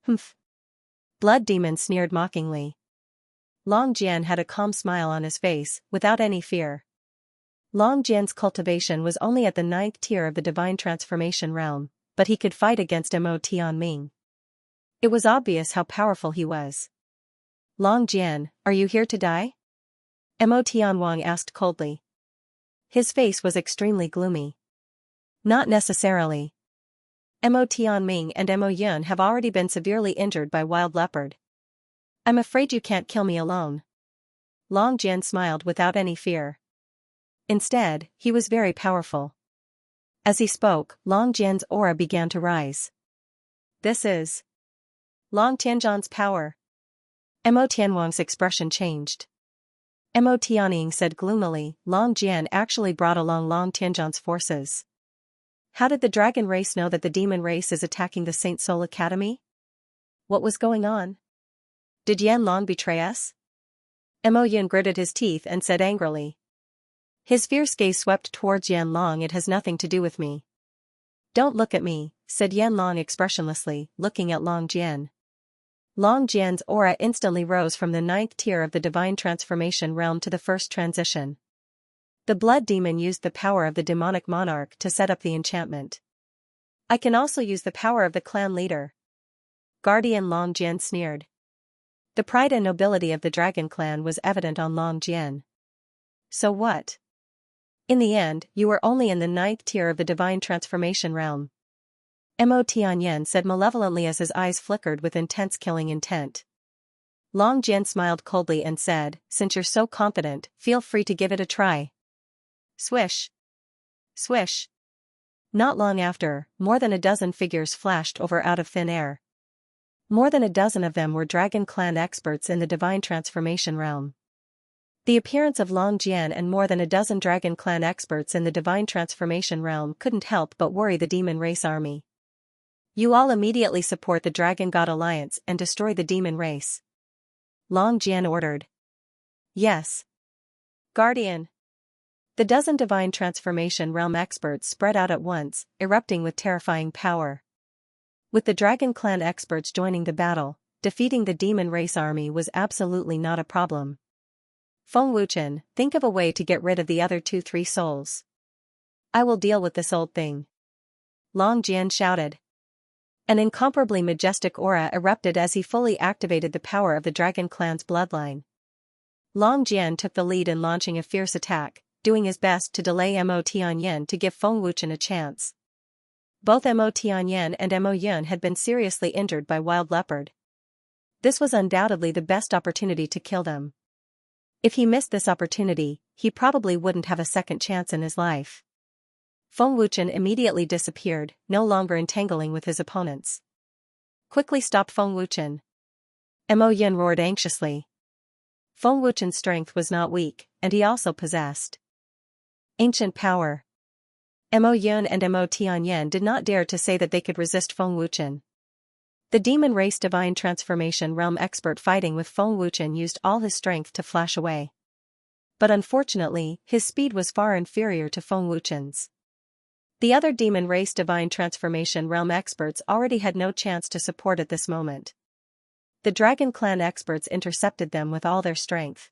Humph. Blood Demon sneered mockingly. Long Jian had a calm smile on his face, without any fear. Long Jian's cultivation was only at the 9th tier of the Divine Transformation realm, but he could fight against Mo Tianming. It was obvious how powerful he was. Long Jian, are you here to die? Mo Tianwang asked coldly. His face was extremely gloomy. Not necessarily. Mo Tianming and Mo Yun have already been severely injured by wild leopard. I'm afraid you can't kill me alone. Long Jian smiled without any fear. Instead, he was very powerful. As he spoke, Long Jian's aura began to rise. This is Long Tianzhan's power. Mo Tianwang's expression changed. Mo Tianying said gloomily, Long Jian actually brought along Long Tianzhan's forces. How did the dragon race know that the demon race is attacking the Saint Soul Academy? What was going on? Did Yan Long betray us? Mo Yun gritted his teeth and said angrily. His fierce gaze swept towards Yan Long. It has nothing to do with me. Don't look at me, said Yan Long expressionlessly, looking at Long Jian. Long Jian's aura instantly rose from the 9th tier of the Divine Transformation realm to the 1st transition. The Blood Demon used the power of the Demonic Monarch to set up the enchantment. I can also use the power of the clan leader. Guardian Long Jian sneered. The pride and nobility of the Dragon Clan was evident on Long Jian. So what? In the end, you were only in the 9th tier of the Divine Transformation realm. Mo Tianyan said malevolently as his eyes flickered with intense killing intent. Long Jian smiled coldly and said, since you're so confident, feel free to give it a try. Swish. Swish. Not long after, more than a dozen figures flashed over out of thin air. More than a dozen of them were Dragon Clan experts in the Divine Transformation realm. The appearance of Long Jian and more than a dozen Dragon Clan experts in the Divine Transformation realm couldn't help but worry the demon race army. You all immediately support the Dragon God Alliance and destroy the demon race. Long Jian ordered. Yes. Guardian. The dozen Divine Transformation realm experts spread out at once, erupting with terrifying power. With the Dragon Clan experts joining the battle, defeating the demon race army was absolutely not a problem. Feng Wuchen, think of a way to get rid of the other 2-3 souls. I will deal with this old thing. Long Jian shouted. An incomparably majestic aura erupted as he fully activated the power of the Dragon Clan's bloodline. Long Jian took the lead in launching a fierce attack, doing his best to delay Mo Tianyan to give Feng Wuchen a chance. Both Mo Tianyan and Mo Yun had been seriously injured by wild leopard. This was undoubtedly the best opportunity to kill them. If he missed this opportunity, he probably wouldn't have a second chance in his life. Feng Wuchen immediately disappeared, no longer entangling with his opponents. Quickly stop Feng Wuchen. Mo Yun roared anxiously. Feng Wuchen's strength was not weak, and he also possessed ancient power. Mo Yun and Mo Tianyan did not dare to say that they could resist Feng Wuchen. The demon race Divine Transformation realm expert fighting with Feng Wuchen used all his strength to flash away. But unfortunately, his speed was far inferior to Feng Wuchen's. The other demon race Divine Transformation realm experts already had no chance to support at this moment. The Dragon Clan experts intercepted them with all their strength.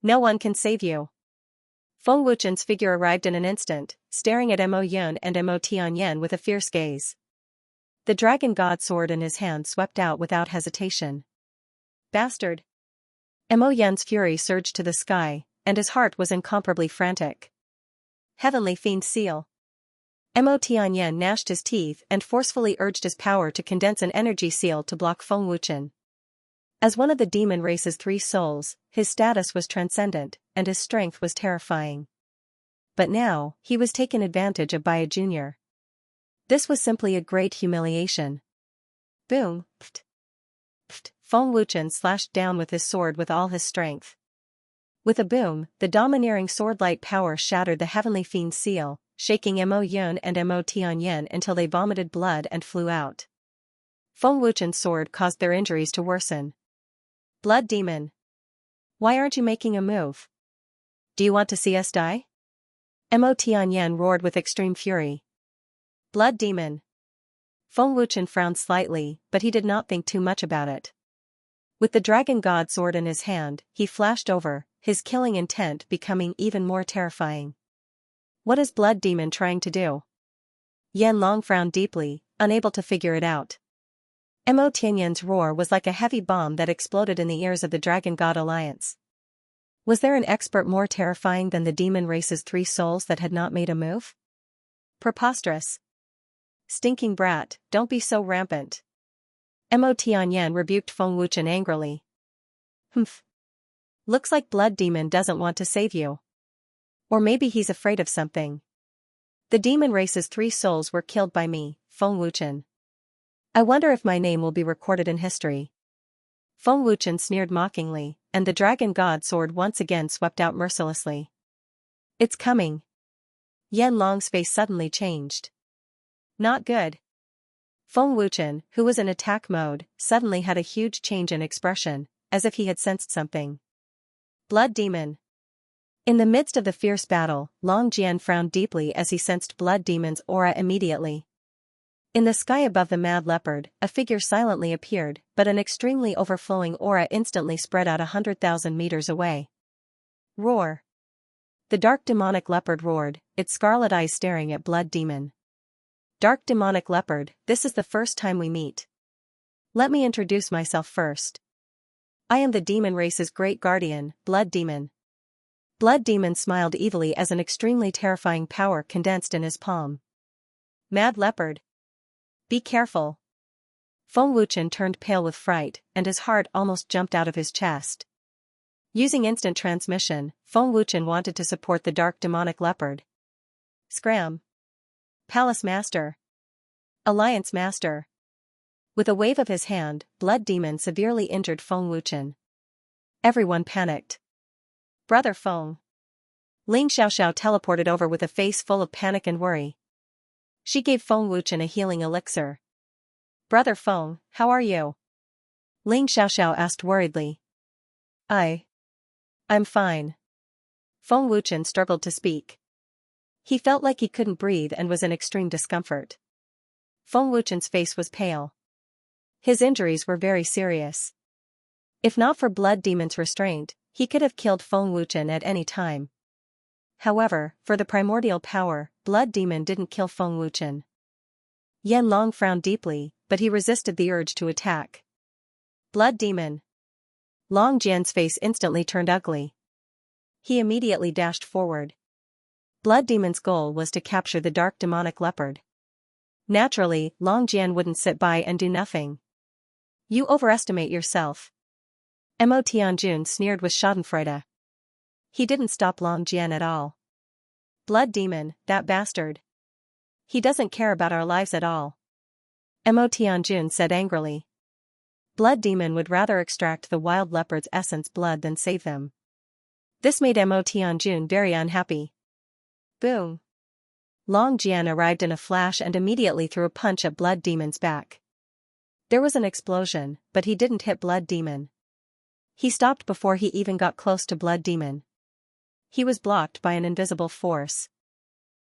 No one can save you. Feng Wuchen's figure arrived in an instant, staring at Mo Yun and Mo Tianyan with a fierce gaze. The dragon god sword in his hand swept out without hesitation. Bastard! Mo Yun's fury surged to the sky, and his heart was incomparably frantic. Heavenly Fiend Seal. Mo Tianyan gnashed his teeth and forcefully urged his power to condense an energy seal to block Feng Wuchen. As one of the demon race's 3 souls, his status was transcendent, and his strength was terrifying. But now, he was taken advantage of by a junior. This was simply a great humiliation. Boom! Pft! Pft! Feng Wuchen slashed down with his sword with all his strength. With a boom, the domineering sword-like power shattered the Heavenly Fiend's seal, shaking Mo Yun and Mo Tianyan until they vomited blood and flew out. Feng Wuchen's sword caused their injuries to worsen. Blood Demon! Why aren't you making a move? Do you want to see us die? Mo Tianyan roared with extreme fury. Blood Demon! Feng Wuchen frowned slightly, but he did not think too much about it. With the dragon god sword in his hand, he flashed over, his killing intent becoming even more terrifying. What is Blood Demon trying to do? Yan Long frowned deeply, unable to figure it out. Mo Tianyan's roar was like a heavy bomb that exploded in the ears of the Dragon God Alliance. Was there an expert more terrifying than the demon race's 3 souls that had not made a move? Preposterous. Stinking brat, don't be so rampant. Mo Tianyan rebuked Feng Wuchen angrily. Humph. Looks like Blood Demon doesn't want to save you. Or maybe he's afraid of something. The demon race's 3 souls were killed by me, Feng Wuchen. I wonder if my name will be recorded in history. Feng Wuchen sneered mockingly, and the dragon god sword once again swept out mercilessly. It's coming. Yan Long's face suddenly changed. Not good. Feng Wuchen, who was in attack mode, suddenly had a huge change in expression, as if he had sensed something. Blood Demon. In the midst of the fierce battle, Long Jian frowned deeply as he sensed Blood Demon's aura immediately. In the sky above the mad leopard, a figure silently appeared, but an extremely overflowing aura instantly spread out 100,000 meters away. Roar! The dark demonic leopard roared, its scarlet eyes staring at Blood Demon. Dark demonic leopard, this is the first time we meet. Let me introduce myself first. I am the demon race's great guardian, Blood Demon. Blood Demon smiled evilly as an extremely terrifying power condensed in his palm. Mad leopard. Be careful. Feng Wuchen turned pale with fright, and his heart almost jumped out of his chest. Using instant transmission, Feng Wuchen wanted to support the dark demonic leopard. Scram. Palace Master. Alliance Master. With a wave of his hand, Blood Demon severely injured Feng Wuchen. Everyone panicked. Brother Feng. Ling Xiaoxiao teleported over with a face full of panic and worry. She gave Feng Wuchen a healing elixir. Brother Feng, how are you? Ling Xiaoxiao asked worriedly. I'm fine. Feng Wuchen struggled to speak. He felt like he couldn't breathe and was in extreme discomfort. Feng Wuchen's face was pale. His injuries were very serious. If not for Blood Demon's restraint, he could have killed Feng Wuchen at any time. However, for the primordial power, Blood Demon didn't kill Feng Wuchen. Yan Long frowned deeply, but he resisted the urge to attack. Blood Demon. Long Jian's face instantly turned ugly. He immediately dashed forward. Blood Demon's goal was to capture the dark demonic leopard. Naturally, Long Jian wouldn't sit by and do nothing. You overestimate yourself. Mo Tianjun sneered with schadenfreude. He didn't stop Long Jian at all. Blood Demon, that bastard. He doesn't care about our lives at all. Mo Tianjun said angrily. Blood Demon would rather extract the wild leopard's essence blood than save them. This made Mo Tianjun very unhappy. Boom. Long Jian arrived in a flash and immediately threw a punch at Blood Demon's back. There was an explosion, but he didn't hit Blood Demon. He stopped before he even got close to Blood Demon. He was blocked by an invisible force.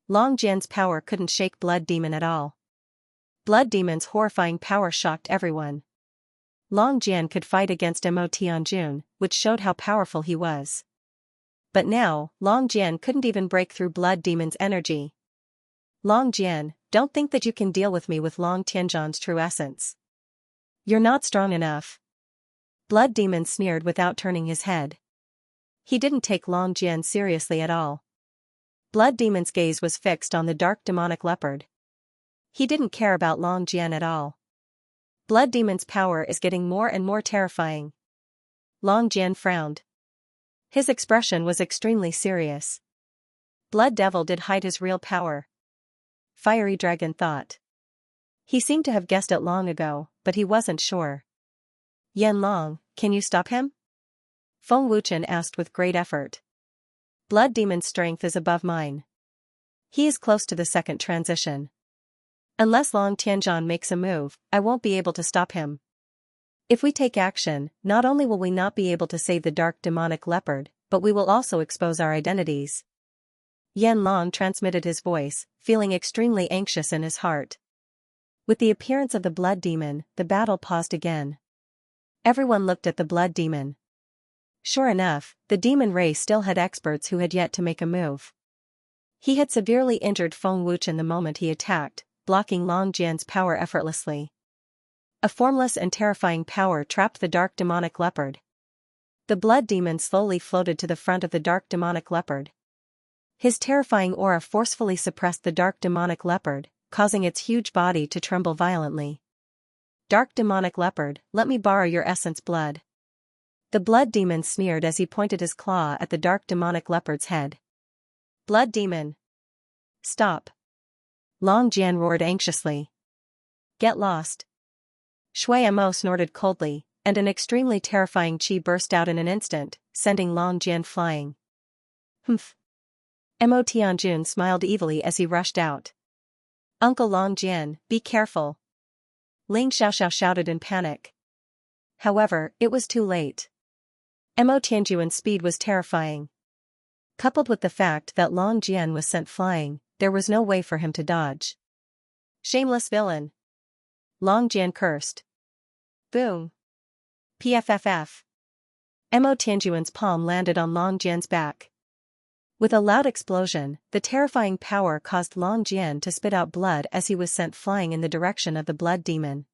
Long Jian's power couldn't shake Blood Demon at all. Blood Demon's horrifying power shocked everyone. Long Jian could fight against Mo Tianjun, which showed how powerful he was. But now, Long Jian couldn't even break through Blood Demon's energy. Long Jian, don't think that you can deal with me with Long Tianzhan's true essence. You're not strong enough. Blood Demon sneered without turning his head. He didn't take Long Jian seriously at all. Blood Demon's gaze was fixed on the dark demonic leopard. He didn't care about Long Jian at all. Blood Demon's power is getting more and more terrifying. Long Jian frowned. His expression was extremely serious. Blood Devil did hide his real power. Fiery Dragon thought. He seemed to have guessed it long ago, but he wasn't sure. Yan Long, can you stop him? Feng Wuchen asked with great effort. Blood Demon's strength is above mine. He is close to the second transition. Unless Long Tianzhan makes a move, I won't be able to stop him. If we take action, not only will we not be able to save the dark demonic leopard, but we will also expose our identities. Yan Long transmitted his voice, feeling extremely anxious in his heart. With the appearance of the Blood Demon, the battle paused again. Everyone looked at the Blood Demon. Sure enough, the demon race still had experts who had yet to make a move. He had severely injured Feng Wuchen the moment he attacked, blocking Long Jian's power effortlessly. A formless and terrifying power trapped the dark demonic leopard. The Blood Demon slowly floated to the front of the dark demonic leopard. His terrifying aura forcefully suppressed the dark demonic leopard, causing its huge body to tremble violently. Dark demonic leopard, let me borrow your essence blood. The Blood Demon sneered as he pointed his claw at the dark demonic leopard's head. Blood Demon! Stop! Long Jian roared anxiously. Get lost! Shui Mo snorted coldly, and an extremely terrifying qi burst out in an instant, sending Long Jian flying. Humph! Mo Tianjun smiled evilly as he rushed out. Uncle Long Jian, be careful! Ling Xiaoxiao shouted in panic. However, it was too late. Mo Tianjuan's speed was terrifying. Coupled with the fact that Long Jian was sent flying, there was no way for him to dodge. Shameless villain! Long Jian cursed. Boom! Pfff! Mo Tianjuan's palm landed on Long Jian's back. With a loud explosion, the terrifying power caused Long Jian to spit out blood as he was sent flying in the direction of the Blood Demon.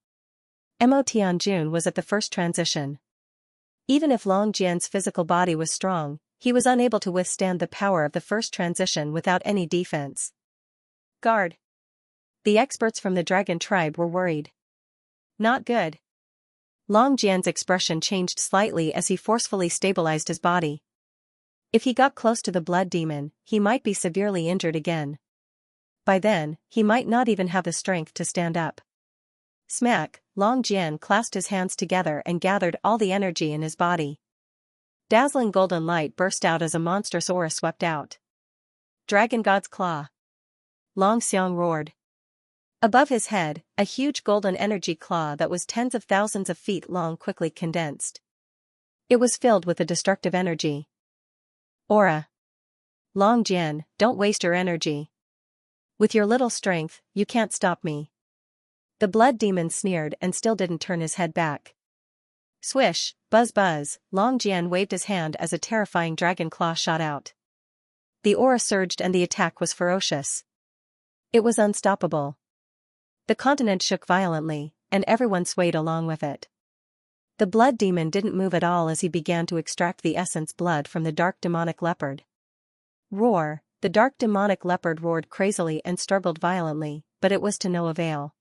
Mo Tianjun was at the first transition. Even if Long Jian's physical body was strong, he was unable to withstand the power of the first transition without any defense. Guard! The experts from the dragon tribe were worried. Not good. Long Jian's expression changed slightly as he forcefully stabilized his body. If he got close to the Blood Demon, he might be severely injured again. By then, he might not even have the strength to stand up. Smack! Long Jian clasped his hands together and gathered all the energy in his body. Dazzling golden light burst out as a monstrous aura swept out. Dragon God's Claw! Long Xiang roared. Above his head, a huge golden energy claw that was tens of thousands of feet long quickly condensed. It was filled with a destructive energy. Aura! Long Jian, don't waste your energy. With your little strength, you can't stop me. The Blood Demon sneered and still didn't turn his head back. Swish, buzz buzz, Long Jian waved his hand as a terrifying dragon claw shot out. The aura surged and the attack was ferocious. It was unstoppable. The continent shook violently, and everyone swayed along with it. The Blood Demon didn't move at all as he began to extract the essence blood from the dark demonic leopard. Roar! The dark demonic leopard roared crazily and struggled violently, but it was to no avail.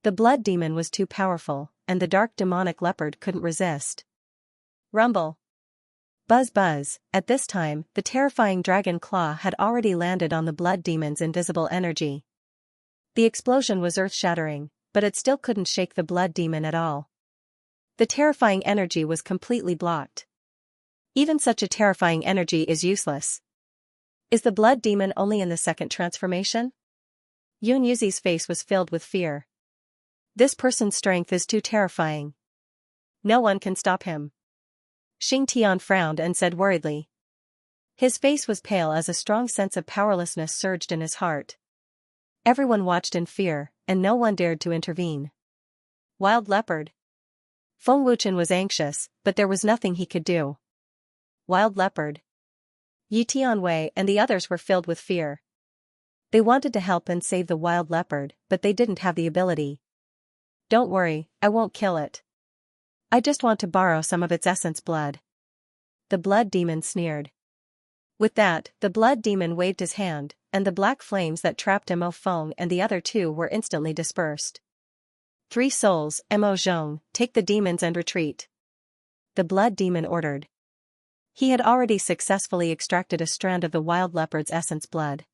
The Blood Demon was too powerful, and the dark demonic leopard couldn't resist. Rumble! Buzz buzz! At this time, the terrifying dragon claw had already landed on the Blood Demon's invisible energy. The explosion was earth-shattering, but it still couldn't shake the Blood Demon at all. The terrifying energy was completely blocked. Even such a terrifying energy is useless. Is the Blood Demon only in the second transformation? Yun Yuzi's face was filled with fear. This person's strength is too terrifying. No one can stop him. Xing Tian frowned and said worriedly. His face was pale as a strong sense of powerlessness surged in his heart. Everyone watched in fear, and no one dared to intervene. Wild leopard. Feng Wuchen was anxious, but there was nothing he could do. Wild leopard. Yi Tianwei and the others were filled with fear. They wanted to help and save the wild leopard, but they didn't have the ability. Don't worry, I won't kill it. I just want to borrow some of its essence blood. The blood demon sneered. With that, the blood demon waved his hand, and the black flames that trapped Mo Feng and the other two were instantly dispersed. 3 souls, Mo Zhong, take the demons and retreat. The blood demon ordered. He had already successfully extracted a strand of the wild leopard's essence blood.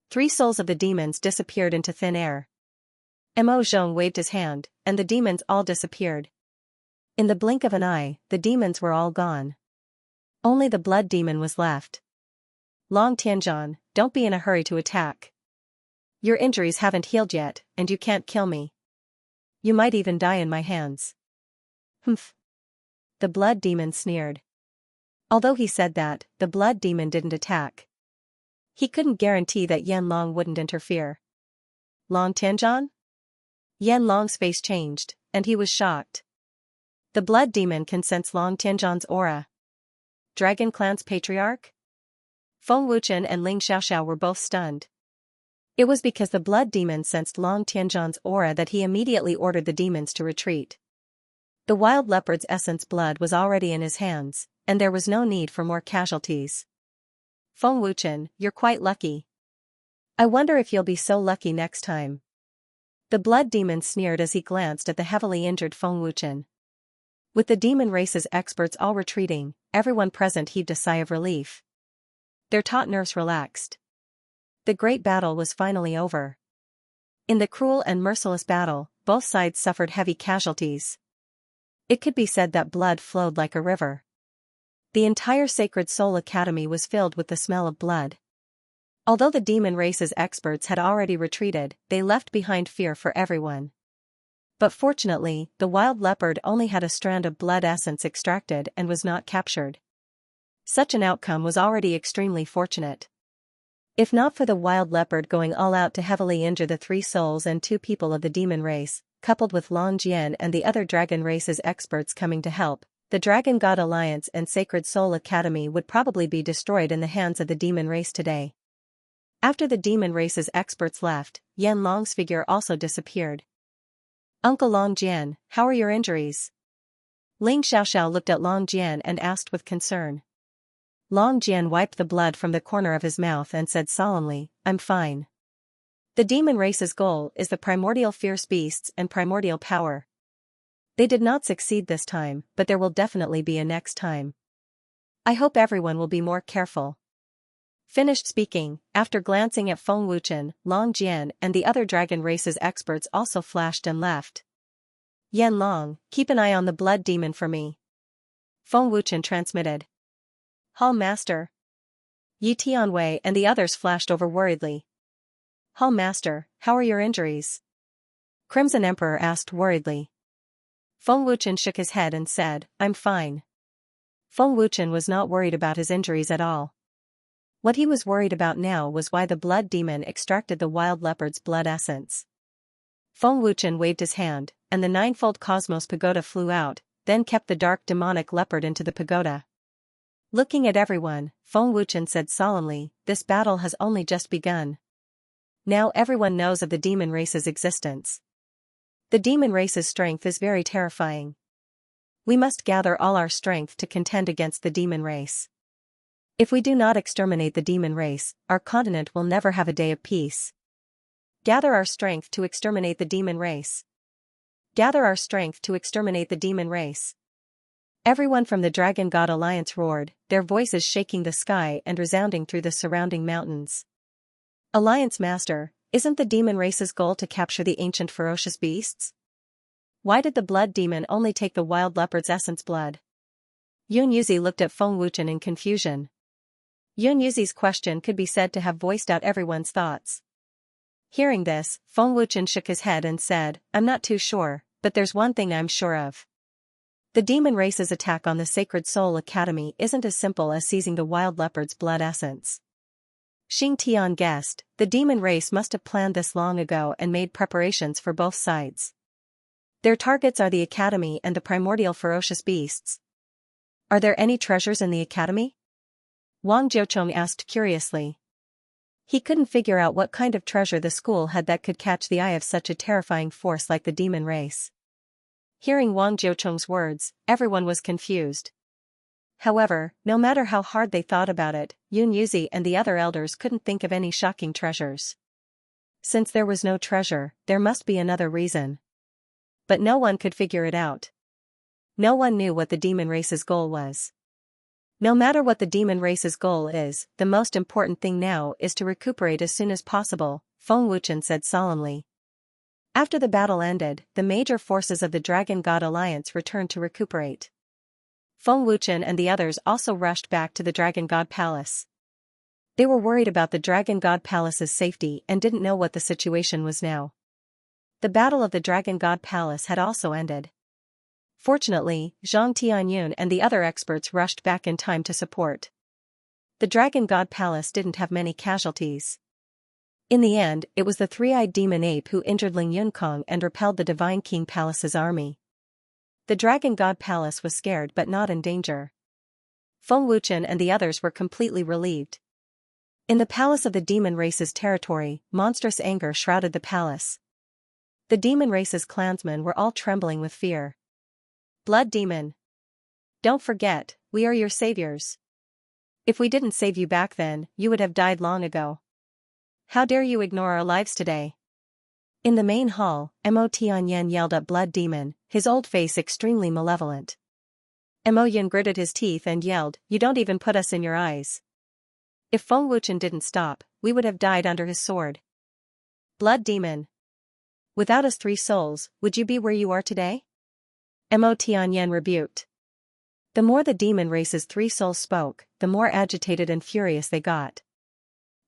3 souls of the demons disappeared into thin air. Mo Zhong waved his hand, and the demons all disappeared. In the blink of an eye, the demons were all gone. Only the blood demon was left. Long Tianzhan, don't be in a hurry to attack. Your injuries haven't healed yet, and you can't kill me. You might even die in my hands. Humph. The blood demon sneered. Although he said that, the blood demon didn't attack. He couldn't guarantee that Yan Long wouldn't interfere. Long Tianzhan? Yan Long's face changed, and he was shocked. The blood demon can sense Long Tianzhan's aura. Dragon Clan's patriarch? Feng Wuchen and Ling Xiaoxiao were both stunned. It was because the blood demon sensed Long Tianzhan's aura that he immediately ordered the demons to retreat. The wild leopard's essence blood was already in his hands, and there was no need for more casualties. Feng Wuchen, you're quite lucky. I wonder if you'll be so lucky next time. The blood demon sneered as he glanced at the heavily injured Feng Wuchen. With the demon race's experts all retreating, everyone present heaved a sigh of relief. Their taut nerves relaxed. The great battle was finally over. In the cruel and merciless battle, both sides suffered heavy casualties. It could be said that blood flowed like a river. The entire Sacred Soul Academy was filled with the smell of blood. Although the demon race's experts had already retreated, they left behind fear for everyone. But fortunately, the wild leopard only had a strand of blood essence extracted and was not captured. Such an outcome was already extremely fortunate. If not for the wild leopard going all out to heavily injure the 3 souls and 2 people of the demon race, coupled with Long Jian and the other dragon race's experts coming to help, the Dragon God Alliance and Sacred Soul Academy would probably be destroyed in the hands of the demon race today. After the demon race's experts left, Yan Long's figure also disappeared. Uncle Long Jian, how are your injuries? Ling Xiaoxiao looked at Long Jian and asked with concern. Long Jian wiped the blood from the corner of his mouth and said solemnly, I'm fine. The demon race's goal is the primordial fierce beasts and primordial power. They did not succeed this time, but there will definitely be a next time. I hope everyone will be more careful. Finished speaking, after glancing at Feng Wuchen, Long Jian and the other dragon race's experts also flashed and left. Yan Long, keep an eye on the blood demon for me. Feng Wuchen transmitted. Hall Master. Yi Tianwei and the others flashed over worriedly. Hall Master, how are your injuries? Crimson Emperor asked worriedly. Feng Wuchen shook his head and said, I'm fine. Feng Wuchen was not worried about his injuries at all. What he was worried about now was why the blood demon extracted the wild leopard's blood essence. Feng Wuchen waved his hand, and the 9-fold cosmos pagoda flew out, then kept the dark demonic leopard into the pagoda. Looking at everyone, Feng Wuchen said solemnly, this battle has only just begun. Now everyone knows of the demon race's existence. The demon race's strength is very terrifying. We must gather all our strength to contend against the demon race. If we do not exterminate the demon race, our continent will never have a day of peace. Gather our strength to exterminate the demon race. Gather our strength to exterminate the demon race. Everyone from the Dragon God Alliance roared, their voices shaking the sky and resounding through the surrounding mountains. Alliance Master, isn't the demon race's goal to capture the ancient ferocious beasts? Why did the blood demon only take the wild leopard's essence blood? Yun Yuzi looked at Feng Wuchen in confusion. Yun Yuzi's question could be said to have voiced out everyone's thoughts. Hearing this, Feng Wuchen shook his head and said, I'm not too sure, but there's one thing I'm sure of. The demon race's attack on the Sacred Soul Academy isn't as simple as seizing the wild leopard's blood essence. Xing Tian guessed, the demon race must have planned this long ago and made preparations for both sides. Their targets are the Academy and the primordial ferocious beasts. Are there any treasures in the Academy? Wang Jiuchong asked curiously. He couldn't figure out what kind of treasure the school had that could catch the eye of such a terrifying force like the demon race. Hearing Wang Jiuchong's words, everyone was confused. However, no matter how hard they thought about it, Yun Yuzi and the other elders couldn't think of any shocking treasures. Since there was no treasure, there must be another reason. But no one could figure it out. No one knew what the demon race's goal was. No matter what the demon race's goal is, the most important thing now is to recuperate as soon as possible, Feng Wuchen said solemnly. After the battle ended, the major forces of the Dragon God Alliance returned to recuperate. Feng Wuchen and the others also rushed back to the Dragon God Palace. They were worried about the Dragon God Palace's safety and didn't know what the situation was now. The battle of the Dragon God Palace had also ended. Fortunately, Zhang Tianyun and the other experts rushed back in time to support. The Dragon God Palace didn't have many casualties. In the end, it was the three-eyed demon ape who injured Ling Yunkong and repelled the Divine King Palace's army. The Dragon God Palace was scared but not in danger. Feng Wuchen and the others were completely relieved. In the palace of the demon race's territory, monstrous anger shrouded the palace. The demon race's clansmen were all trembling with fear. Blood demon! Don't forget, we are your saviors. If we didn't save you back then, you would have died long ago. How dare you ignore our lives today? In the main hall, Mo Tianyan yelled at Blood Demon, his old face extremely malevolent. Mo Yan gritted his teeth and yelled, "You don't even put us in your eyes." If Feng Wuchen didn't stop, we would have died under his sword. Blood Demon! Without us 3 souls, would you be where you are today? Mo Tianyan rebuked. The more the demon race's 3 souls spoke, the more agitated and furious they got.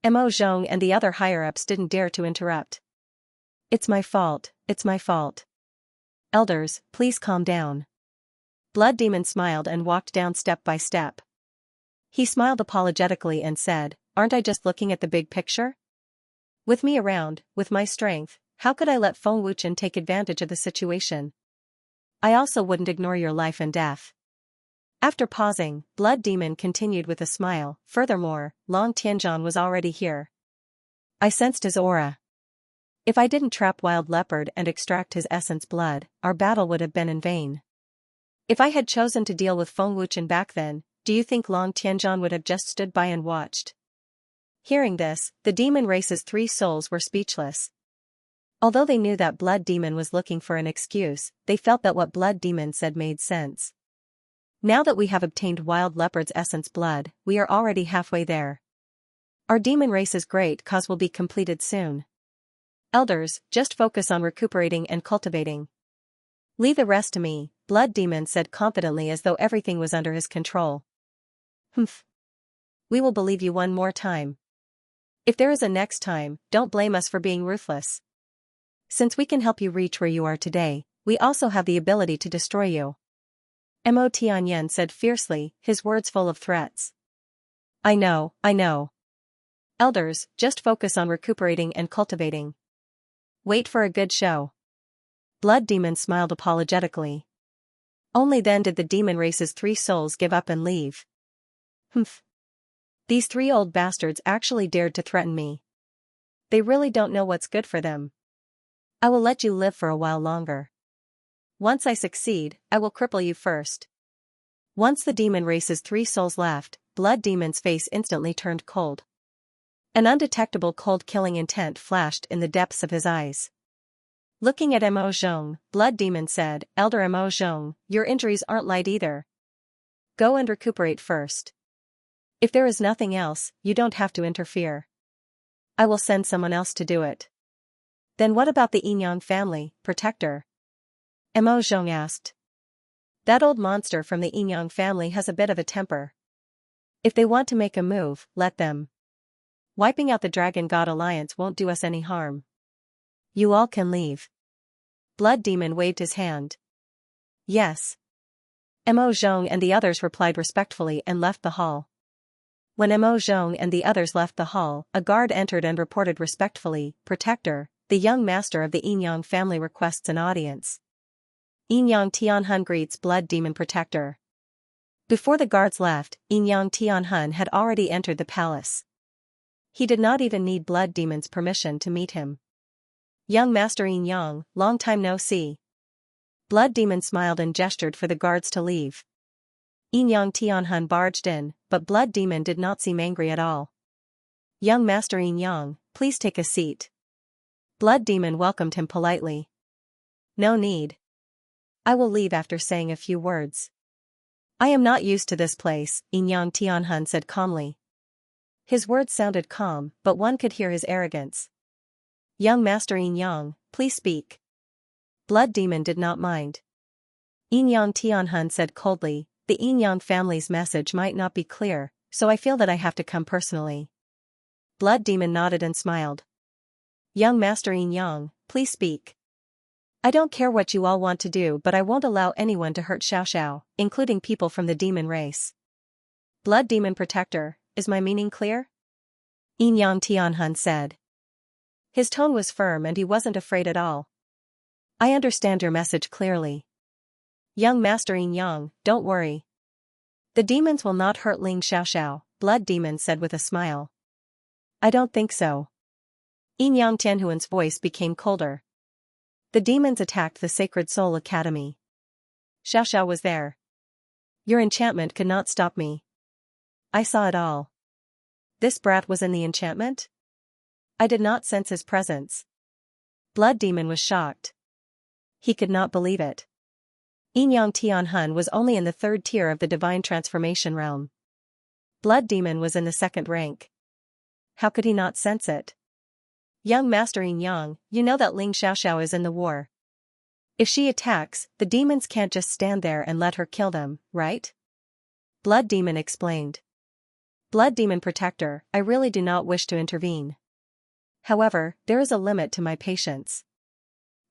Mo Zhong and the other higher-ups didn't dare to interrupt. It's my fault, it's my fault. Elders, please calm down. Blood Demon smiled and walked down step by step. He smiled apologetically and said, "Aren't I just looking at the big picture? With me around, with my strength, how could I let Feng Wuchen take advantage of the situation? I also wouldn't ignore your life and death." After pausing, Blood Demon continued with a smile. Furthermore, Long Tianzhan was already here. I sensed his aura. If I didn't trap Wild Leopard and extract his essence blood, our battle would have been in vain. If I had chosen to deal with Feng Wuchen back then, do you think Long Tianzhan would have just stood by and watched? Hearing this, the demon race's 3 souls were speechless. Although they knew that Blood Demon was looking for an excuse, they felt that what Blood Demon said made sense. Now that we have obtained Wild Leopard's essence blood, we are already halfway there. Our demon race's great cause will be completed soon. Elders, just focus on recuperating and cultivating. Leave the rest to me, Blood Demon said confidently as though everything was under his control. Humph. We will believe you one more time. If there is a next time, don't blame us for being ruthless. Since we can help you reach where you are today, we also have the ability to destroy you. Mo Tianyan said fiercely, his words full of threats. I know. Elders, just focus on recuperating and cultivating. Wait for a good show. Blood Demon smiled apologetically. Only then did the demon race's 3 souls give up and leave. Humph. These 3 old bastards actually dared to threaten me. They really don't know what's good for them. I will let you live for a while longer. Once I succeed, I will cripple you first. Once the demon race's 3 souls left, Blood Demon's face instantly turned cold. An undetectable cold-killing intent flashed in the depths of his eyes. Looking at Mo Zhong, Blood Demon said, Elder Mo Zhong, your injuries aren't light either. Go and recuperate first. If there is nothing else, you don't have to interfere. I will send someone else to do it. Then what about the Yinyang family, Protector? Mo Zhong asked. That old monster from the Yinyang family has a bit of a temper. If they want to make a move, let them. Wiping out the Dragon God Alliance won't do us any harm. You all can leave. Blood Demon waved his hand. Yes. Mo Zhong and the others replied respectfully and left the hall. When Mo Zhong and the others left the hall, a guard entered and reported respectfully, Protector, the young master of the Yinyang family requests an audience. Yinyang Tianhun greets Blood Demon Protector. Before the guards left, Yin Tianhun had already entered the palace. He did not even need Blood Demon's permission to meet him. Young Master Yin Yang, long time no see. Blood Demon smiled and gestured for the guards to leave. Yin Tianhun barged in, but Blood Demon did not seem angry at all. Young Master Yin Yang, please take a seat. Blood Demon welcomed him politely. No need. I will leave after saying a few words. I am not used to this place, Yin Tianhun said calmly. His words sounded calm, but one could hear his arrogance. Young Master Yin Yang, please speak. Blood Demon did not mind. Yin Tianhun said coldly, the Yin Yang family's message might not be clear, so I feel that I have to come personally. Blood Demon nodded and smiled. Young Master Yin Yang, please speak. I don't care what you all want to do, but I won't allow anyone to hurt Xiao, including people from the demon race. Blood Demon Protector, is my meaning clear? Yin Tianhun said. His tone was firm and he wasn't afraid at all. I understand your message clearly. Young Master Yin Yang, don't worry. The demons will not hurt Ling Xiao, Blood Demon said with a smile. I don't think so. Yin Tianhuan's voice became colder. The demons attacked the Sacred Soul Academy. Xiao was there. Your enchantment could not stop me. I saw it all. This brat was in the enchantment? I did not sense his presence. Blood Demon was shocked. He could not believe it. Yin Tianhun was only in the 3rd tier of the Divine Transformation realm. Blood Demon was in the 2nd rank. How could he not sense it? Young Master Yin Yang, you know that Ling Xiao is in the war. If she attacks, the demons can't just stand there and let her kill them, right? Blood Demon explained. Blood Demon Protector, I really do not wish to intervene. However, there is a limit to my patience.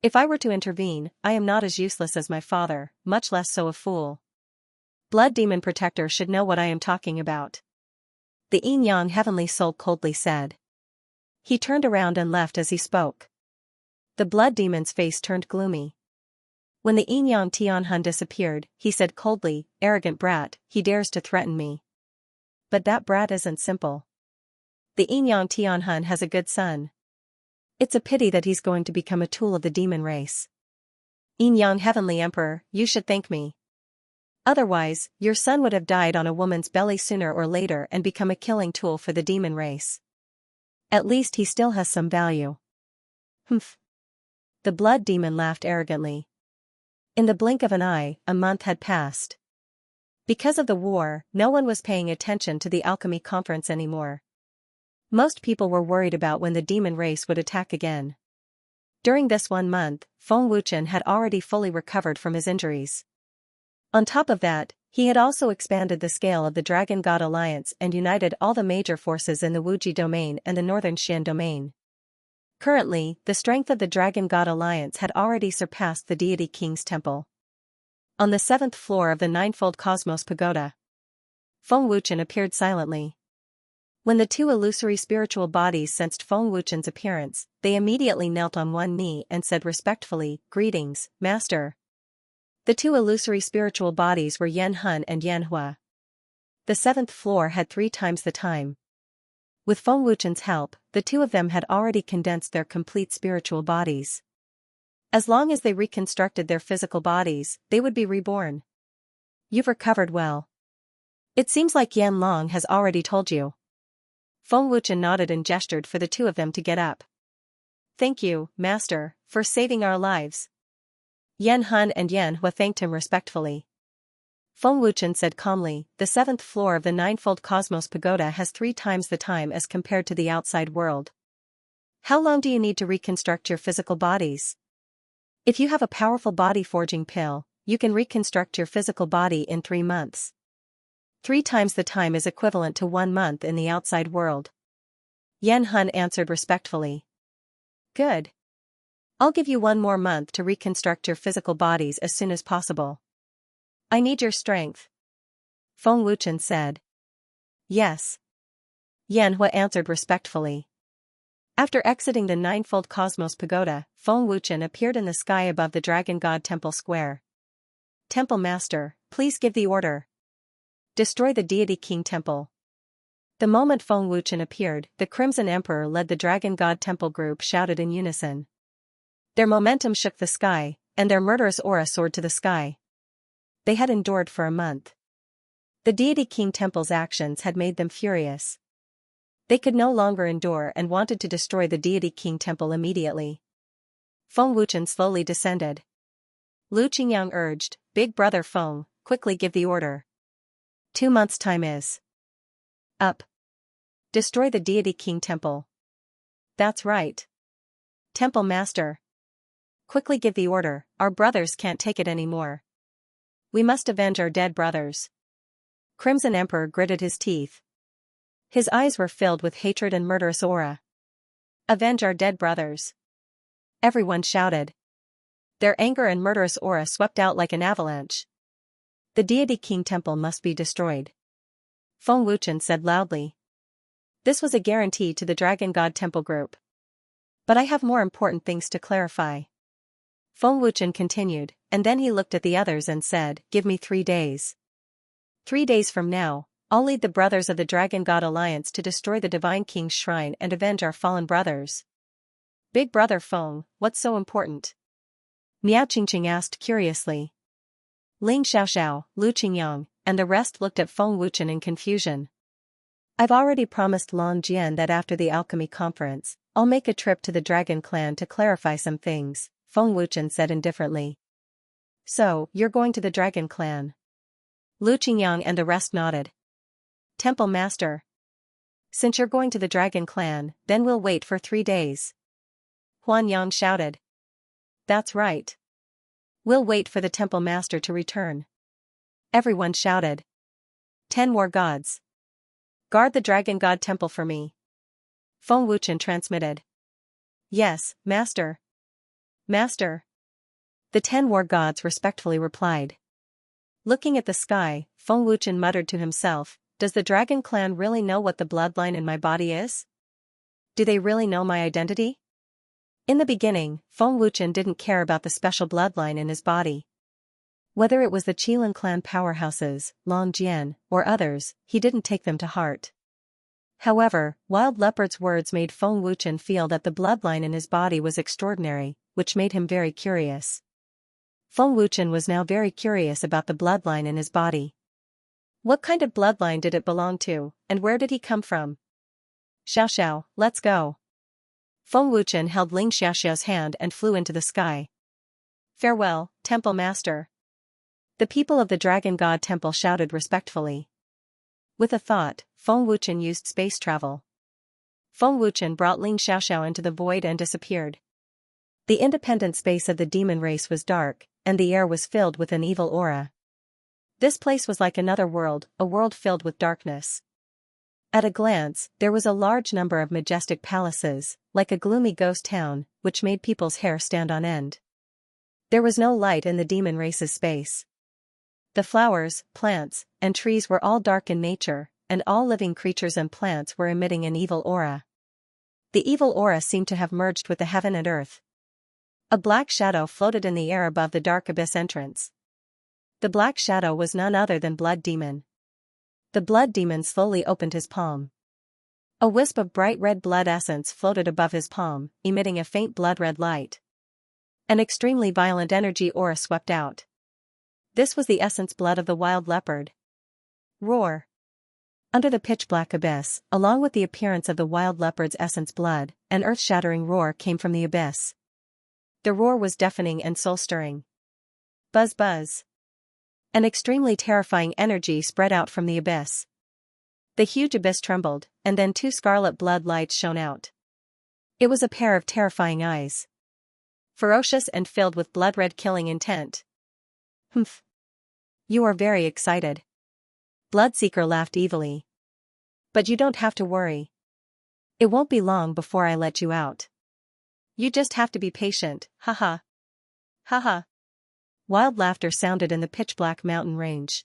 If I were to intervene, I am not as useless as my father, much less so a fool. Blood Demon Protector should know what I am talking about. The Yin Yang Heavenly Soul coldly said. He turned around and left as he spoke. The Blood Demon's face turned gloomy. When the Yin Tianhun disappeared, he said coldly, arrogant brat, he dares to threaten me. But that brat isn't simple. The Yin Tianhun has a good son. It's a pity that he's going to become a tool of the demon race. Yin Yang Heavenly Emperor, you should thank me. Otherwise, your son would have died on a woman's belly sooner or later and become a killing tool for the demon race. At least he still has some value. Humph. The Blood Demon laughed arrogantly. In the blink of an eye, a month had passed. Because of the war, no one was paying attention to the alchemy conference anymore. Most people were worried about when the demon race would attack again. During this 1 month, Feng Wuchen had already fully recovered from his injuries. On top of that, he had also expanded the scale of the Dragon God Alliance and united all the major forces in the Wuji domain and the Northern Xian domain. Currently, the strength of the Dragon God Alliance had already surpassed the Deity King's temple. On the 7th floor of the Ninefold Cosmos Pagoda, Feng Wuchen appeared silently. When the 2 illusory spiritual bodies sensed Feng Wuchen's appearance, they immediately knelt on one knee and said respectfully, "Greetings, Master." The 2 illusory spiritual bodies were Yan Hun and Yan Hua. The 7th floor had 3 times the time. With Feng Wuchen's help, the 2 of them had already condensed their complete spiritual bodies. As long as they reconstructed their physical bodies, they would be reborn. You've recovered well. It seems like Yan Long has already told you. Feng Wuchen nodded and gestured for the 2 of them to get up. Thank you, Master, for saving our lives. Yan Hun and Yan Hua thanked him respectfully. Feng Wuchen said calmly, the 7th floor of the Ninefold Cosmos Pagoda has 3 times the time as compared to the outside world. How long do you need to reconstruct your physical bodies? If you have a powerful body forging pill, you can reconstruct your physical body in 3 months. 3 times the time is equivalent to 1 month in the outside world. Yan Hun answered respectfully. Good. I'll give you 1 more month to reconstruct your physical bodies as soon as possible. I need your strength. Feng Wuchen said. Yes. Yan Hua answered respectfully. After exiting the Ninefold Cosmos Pagoda, Feng Wuchen appeared in the sky above the Dragon God Temple Square. Temple Master, please give the order. Destroy the deity king temple. The moment Feng Wuchen appeared, the Crimson Emperor led the Dragon God Temple group shouted in unison. Their momentum shook the sky, and their murderous aura soared to the sky. They had endured for a month. The deity king temple's actions had made them furious. They could no longer endure and wanted to destroy the deity king temple immediately. Feng Wuchen slowly descended. Lu Qingyang urged, "Big brother Feng, quickly give the order. 2 months' time is up. Destroy the deity king temple." "That's right. Temple master. Quickly give the order, our brothers can't take it anymore. We must avenge our dead brothers." Crimson Emperor gritted his teeth. His eyes were filled with hatred and murderous aura. "Avenge our dead brothers." Everyone shouted. Their anger and murderous aura swept out like an avalanche. "The deity king temple must be destroyed," Feng Wuchen said loudly. This was a guarantee to the Dragon God Temple group. "But I have more important things to clarify," Feng Wuchen continued, and then he looked at the others and said, "Give me 3 days. 3 days from now, I'll lead the brothers of the Dragon God Alliance to destroy the Divine King's shrine and avenge our fallen brothers." "Big brother Feng, what's so important?" Miao Qingqing asked curiously. Ling Xiaoxiao, Lu Qingyang, and the rest looked at Feng Wuchen in confusion. "I've already promised Long Jian that after the alchemy conference, I'll make a trip to the Dragon Clan to clarify some things," Feng Wuchen said indifferently. "So, you're going to the Dragon Clan?" Lu Qingyang and the rest nodded. "Temple Master. Since you're going to the Dragon Clan, then we'll wait for 3 days." Huan Yang shouted. "That's right. We'll wait for the Temple Master to return." Everyone shouted. 10 more gods. Guard the Dragon God Temple for me," Feng Wuchen transmitted. "Yes, Master. Master." The 10 war gods respectfully replied. Looking at the sky, Feng Wuchen muttered to himself, "Does the Dragon Clan really know what the bloodline in my body is? Do they really know my identity?" In the beginning, Feng Wuchen didn't care about the special bloodline in his body. Whether it was the Qilin clan powerhouses, Long Jian, or others, he didn't take them to heart. However, Wild Leopard's words made Feng Wuchen feel that the bloodline in his body was extraordinary, which made him very curious. Feng Wuchen was now very curious about the bloodline in his body. What kind of bloodline did it belong to, and where did he come from? "Xiaoxiao, let's go." Feng Wuchen held Ling Xiaoxiao's hand and flew into the sky. "Farewell, Temple Master." The people of the Dragon God Temple shouted respectfully. With a thought, Feng Wuchen used space travel. Feng Wuchen brought Ling Xiaoxiao into the void and disappeared. The independent space of the demon race was dark, and the air was filled with an evil aura. This place was like another world, a world filled with darkness. At a glance, there was a large number of majestic palaces, like a gloomy ghost town, which made people's hair stand on end. There was no light in the demon race's space. The flowers, plants, and trees were all dark in nature, and all living creatures and plants were emitting an evil aura. The evil aura seemed to have merged with the heaven and earth. A black shadow floated in the air above the dark abyss entrance. The black shadow was none other than Blood Demon. The Blood Demon slowly opened his palm. A wisp of bright red blood essence floated above his palm, emitting a faint blood-red light. An extremely violent energy aura swept out. This was the essence blood of the wild leopard. Roar! Under the pitch-black abyss, along with the appearance of the wild leopard's essence blood, an earth-shattering roar came from the abyss. The roar was deafening and soul-stirring. Buzz buzz! An extremely terrifying energy spread out from the abyss. The huge abyss trembled, and then 2 scarlet blood lights shone out. It was a pair of terrifying eyes. Ferocious and filled with blood-red killing intent. "Humph. You are very excited." Bloodseeker laughed evilly. "But you don't have to worry. It won't be long before I let you out. You just have to be patient, haha. Haha." Wild laughter sounded in the pitch-black mountain range.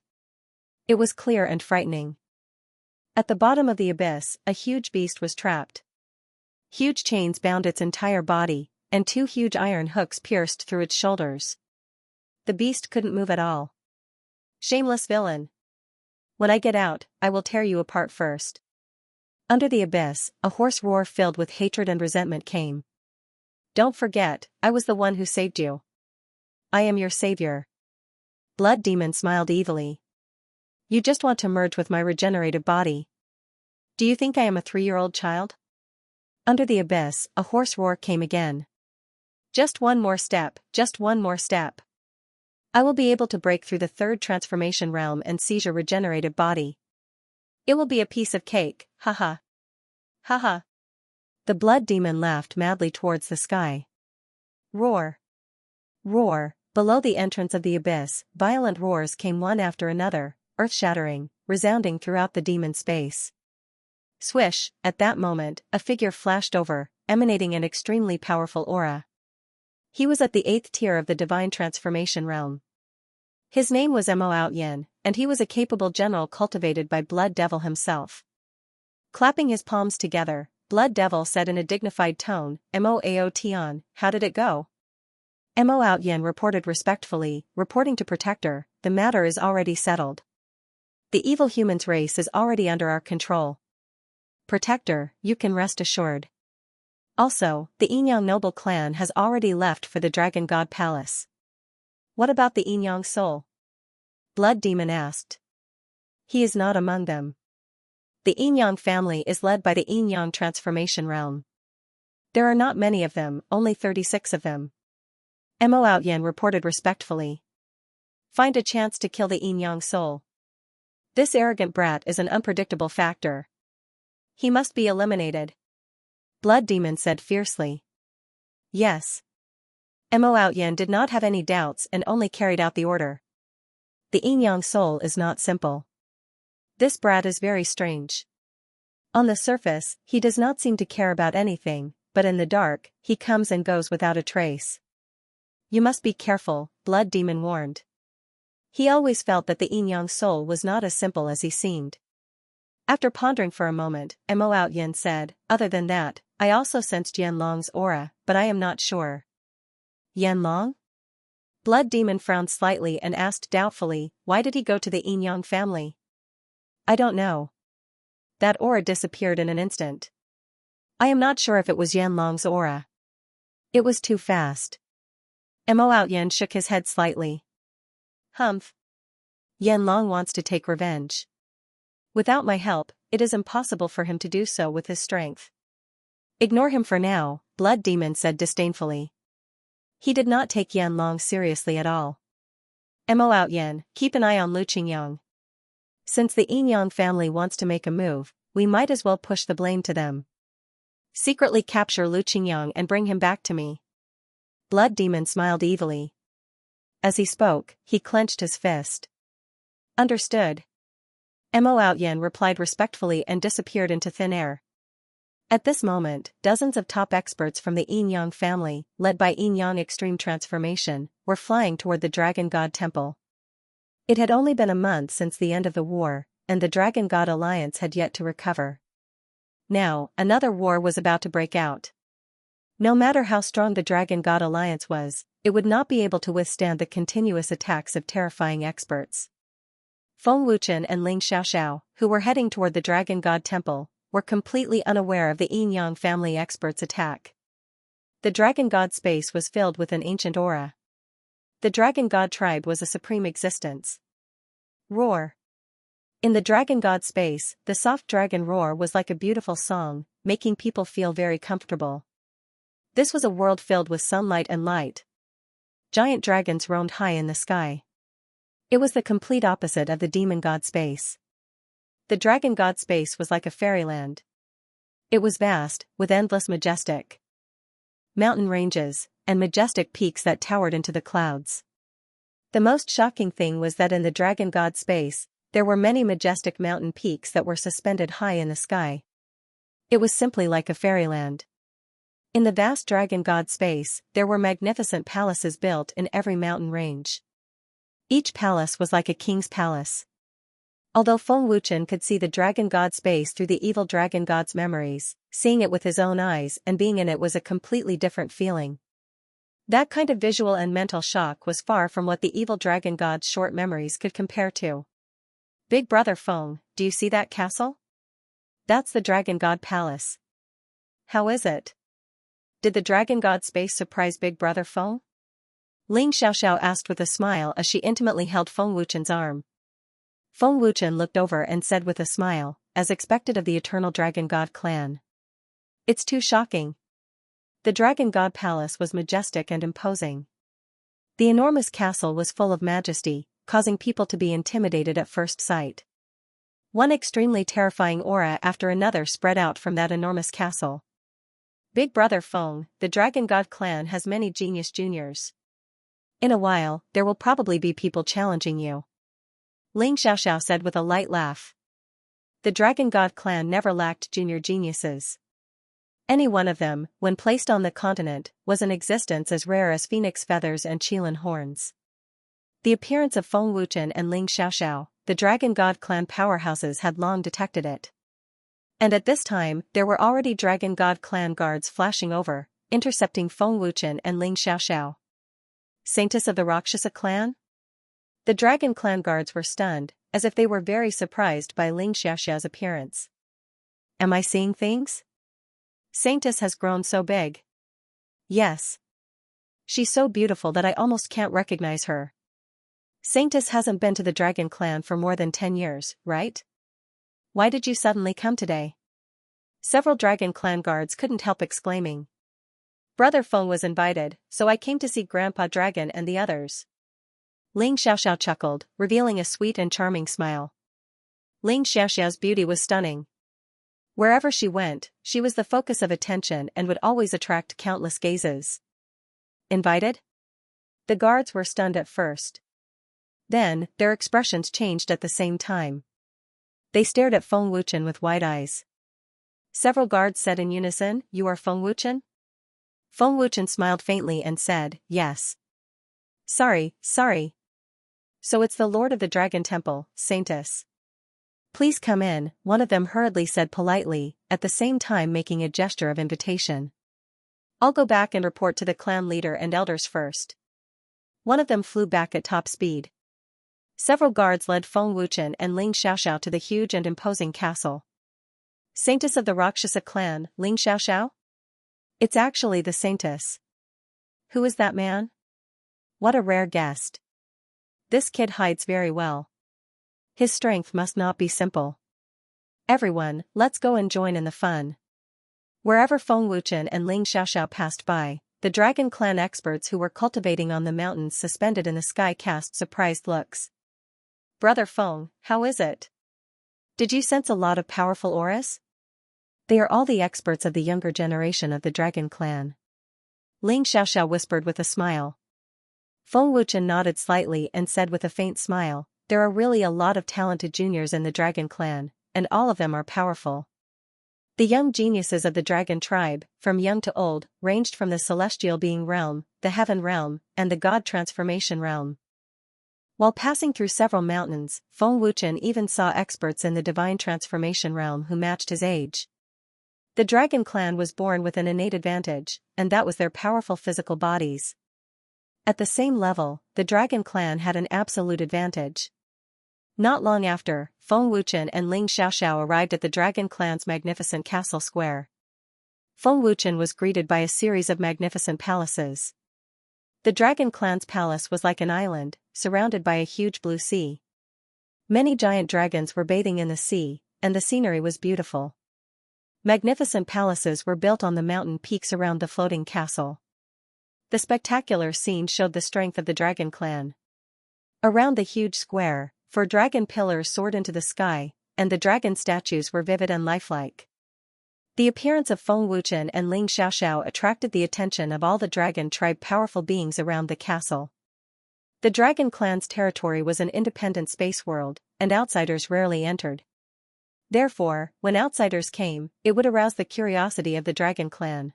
It was clear and frightening. At the bottom of the abyss, a huge beast was trapped. Huge chains bound its entire body, and 2 huge iron hooks pierced through its shoulders. The beast couldn't move at all. "Shameless villain. When I get out, I will tear you apart first. Under the abyss, a hoarse roar filled with hatred and resentment came. Don't forget, I was the one who saved you. I am your savior. Blood Demon smiled evilly. You just want to merge with my regenerative body. Do you think I am a 3-year-old child? Under the abyss, a hoarse roar came again. Just one more step, just one more step. I will be able to break through the 3rd transformation realm and seize your regenerative body. It will be a piece of cake, haha. Haha. The Blood Demon laughed madly towards the sky. Roar. Roar. Below the entrance of the abyss, violent roars came one after another, earth-shattering, resounding throughout the demon space. Swish, at that moment, a figure flashed over, emanating an extremely powerful aura. He was at the 8th tier of the divine transformation realm. His name was Mo Outyen, and he was a capable general cultivated by Blood Devil himself. Clapping his palms together, Blood Devil said in a dignified tone, Mo Aotion, how did it go? Mo Outyen reported respectfully, reporting to Protector, the matter is already settled. The evil humans race is already under our control. Protector, you can rest assured. Also, the Yinyang noble clan has already left for the Dragon God Palace. What about the Yinyang soul? Blood Demon asked. He is not among them. The Yinyang family is led by the Yinyang transformation realm. There are not many of them, only 36 of them. Mo Outyen reported respectfully. Find a chance to kill the Yinyang soul. This arrogant brat is an unpredictable factor. He must be eliminated. Blood Demon said fiercely. Yes. Mo Outyen did not have any doubts and only carried out the order. The Yinyang soul is not simple. This brat is very strange. On the surface, he does not seem to care about anything, but in the dark, he comes and goes without a trace. You must be careful, Blood Demon warned. He always felt that the Yinyang soul was not as simple as he seemed. After pondering for a moment, Mo Outyen said, other than that, I also sensed Yanlong's aura, but I am not sure. Yanlong? Blood Demon frowned slightly and asked doubtfully, why did he go to the Yinyang family? I don't know. That aura disappeared in an instant. I am not sure if it was Yanlong's aura. It was too fast. Mo Outyen shook his head slightly. Humph. Yanlong wants to take revenge. Without my help, it is impossible for him to do so with his strength. Ignore him for now, Blood Demon said disdainfully. He did not take Yanlong seriously at all. Mo Outyen, keep an eye on Lu Qingyang. Since the Yinyang family wants to make a move, we might as well push the blame to them. Secretly capture Lu Qingyang and bring him back to me. Blood Demon smiled evilly. As he spoke, he clenched his fist. Understood. Mo Outyen replied respectfully and disappeared into thin air. At this moment, dozens of top experts from the Yinyang family, led by Yinyang Extreme Transformation, were flying toward the Dragon God Temple. It had only been a month since the end of the war, and the Dragon God Alliance had yet to recover. Now, another war was about to break out. No matter how strong the Dragon God Alliance was, it would not be able to withstand the continuous attacks of terrifying experts. Feng Wuchen and Ling Xiaoxiao, who were heading toward the Dragon God Temple, were completely unaware of the Yinyang family experts' attack. The Dragon God space was filled with an ancient aura. The Dragon God tribe was a supreme existence. Roar. In the Dragon God space, the soft dragon roar was like a beautiful song, making people feel very comfortable. This was a world filled with sunlight and light. Giant dragons roamed high in the sky. It was the complete opposite of the Demon God space. The Dragon God space was like a fairyland. It was vast, with endless majestic mountain ranges, and majestic peaks that towered into the clouds. The most shocking thing was that in the Dragon God space, there were many majestic mountain peaks that were suspended high in the sky. It was simply like a fairyland. In the vast Dragon God space, there were magnificent palaces built in every mountain range. Each palace was like a king's palace. Although Feng Wuchen could see the Dragon God space through the evil Dragon God's memories, seeing it with his own eyes and being in it was a completely different feeling. That kind of visual and mental shock was far from what the evil Dragon God's short memories could compare to. Big brother Feng, do you see that castle? That's the Dragon God Palace. How is it? Did the Dragon God space surprise Big brother Feng? Ling Xiaoxiao asked with a smile as she intimately held Feng Wuchen's arm. Feng Wuchen looked over and said with a smile, as expected of the eternal Dragon God clan. It's too shocking. The Dragon God Palace was majestic and imposing. The enormous castle was full of majesty, causing people to be intimidated at first sight. One extremely terrifying aura after another spread out from that enormous castle. Big brother Feng, the Dragon God clan has many genius juniors. In a while, there will probably be people challenging you. Ling Xiaoxiao said with a light laugh. The Dragon God clan never lacked junior geniuses. Any one of them, when placed on the continent, was an existence as rare as phoenix feathers and qilin horns. The appearance of Feng Wuchen and Ling Xiaoxiao, the Dragon God clan powerhouses, had long detected it. And at this time, there were already Dragon God clan guards flashing over, intercepting Feng Wuchen and Ling Xiaoxiao. Saintess of the Rakshasa clan? The Dragon clan guards were stunned, as if they were very surprised by Ling Xiaoxiao's appearance. Am I seeing things? Saintess has grown so big. Yes. She's so beautiful that I almost can't recognize her. Saintess hasn't been to the Dragon clan for more than 10 years, right? Why did you suddenly come today? Several Dragon clan guards couldn't help exclaiming. Brother Feng was invited, so I came to see Grandpa Dragon and the others. Ling Xiaoxiao chuckled, revealing a sweet and charming smile. Ling Xiaoxiao's beauty was stunning. Wherever she went, she was the focus of attention and would always attract countless gazes. Invited? The guards were stunned at first. Then, their expressions changed at the same time. They stared at Feng Wuchen with wide eyes. Several guards said in unison, "You are Feng Wuchen?" Feng Wuchen smiled faintly and said, "Yes." Sorry. So it's the Lord of the Dragon Temple, Saintess. Please come in, one of them hurriedly said politely, at the same time making a gesture of invitation. I'll go back and report to the clan leader and elders first. One of them flew back at top speed. Several guards led Feng Wuchen and Ling Xiaoxiao to the huge and imposing castle. Saintess of the Rakshasa clan, Ling Xiaoxiao? It's actually the Saintess. Who is that man? What a rare guest. This kid hides very well. His strength must not be simple. Everyone, let's go and join in the fun. Wherever Feng Wuchen and Ling Xiaoxiao passed by, the Dragon clan experts who were cultivating on the mountains suspended in the sky cast surprised looks. Brother Feng, how is it? Did you sense a lot of powerful auras? They are all the experts of the younger generation of the Dragon clan. Ling Xiaoxiao whispered with a smile. Feng Wuchen nodded slightly and said with a faint smile, there are really a lot of talented juniors in the Dragon clan, and all of them are powerful. The young geniuses of the Dragon tribe, from young to old, ranged from the celestial being realm, the heaven realm, and the god transformation realm. While passing through several mountains, Feng Wuchen even saw experts in the divine transformation realm who matched his age. The Dragon clan was born with an innate advantage, and that was their powerful physical bodies. At the same level, the Dragon clan had an absolute advantage. Not long after, Feng Wuchen and Ling Xiaoxiao arrived at the Dragon clan's magnificent castle square. Feng Wuchen was greeted by a series of magnificent palaces. The Dragon clan's palace was like an island, surrounded by a huge blue sea. Many giant dragons were bathing in the sea, and the scenery was beautiful. Magnificent palaces were built on the mountain peaks around the floating castle. The spectacular scene showed the strength of the Dragon clan. Around the huge square, 4 dragon pillars soared into the sky, and the dragon statues were vivid and lifelike. The appearance of Feng Wuchen and Ling Xiaoxiao attracted the attention of all the Dragon tribe powerful beings around the castle. The Dragon clan's territory was an independent space world, and outsiders rarely entered. Therefore, when outsiders came, it would arouse the curiosity of the Dragon clan.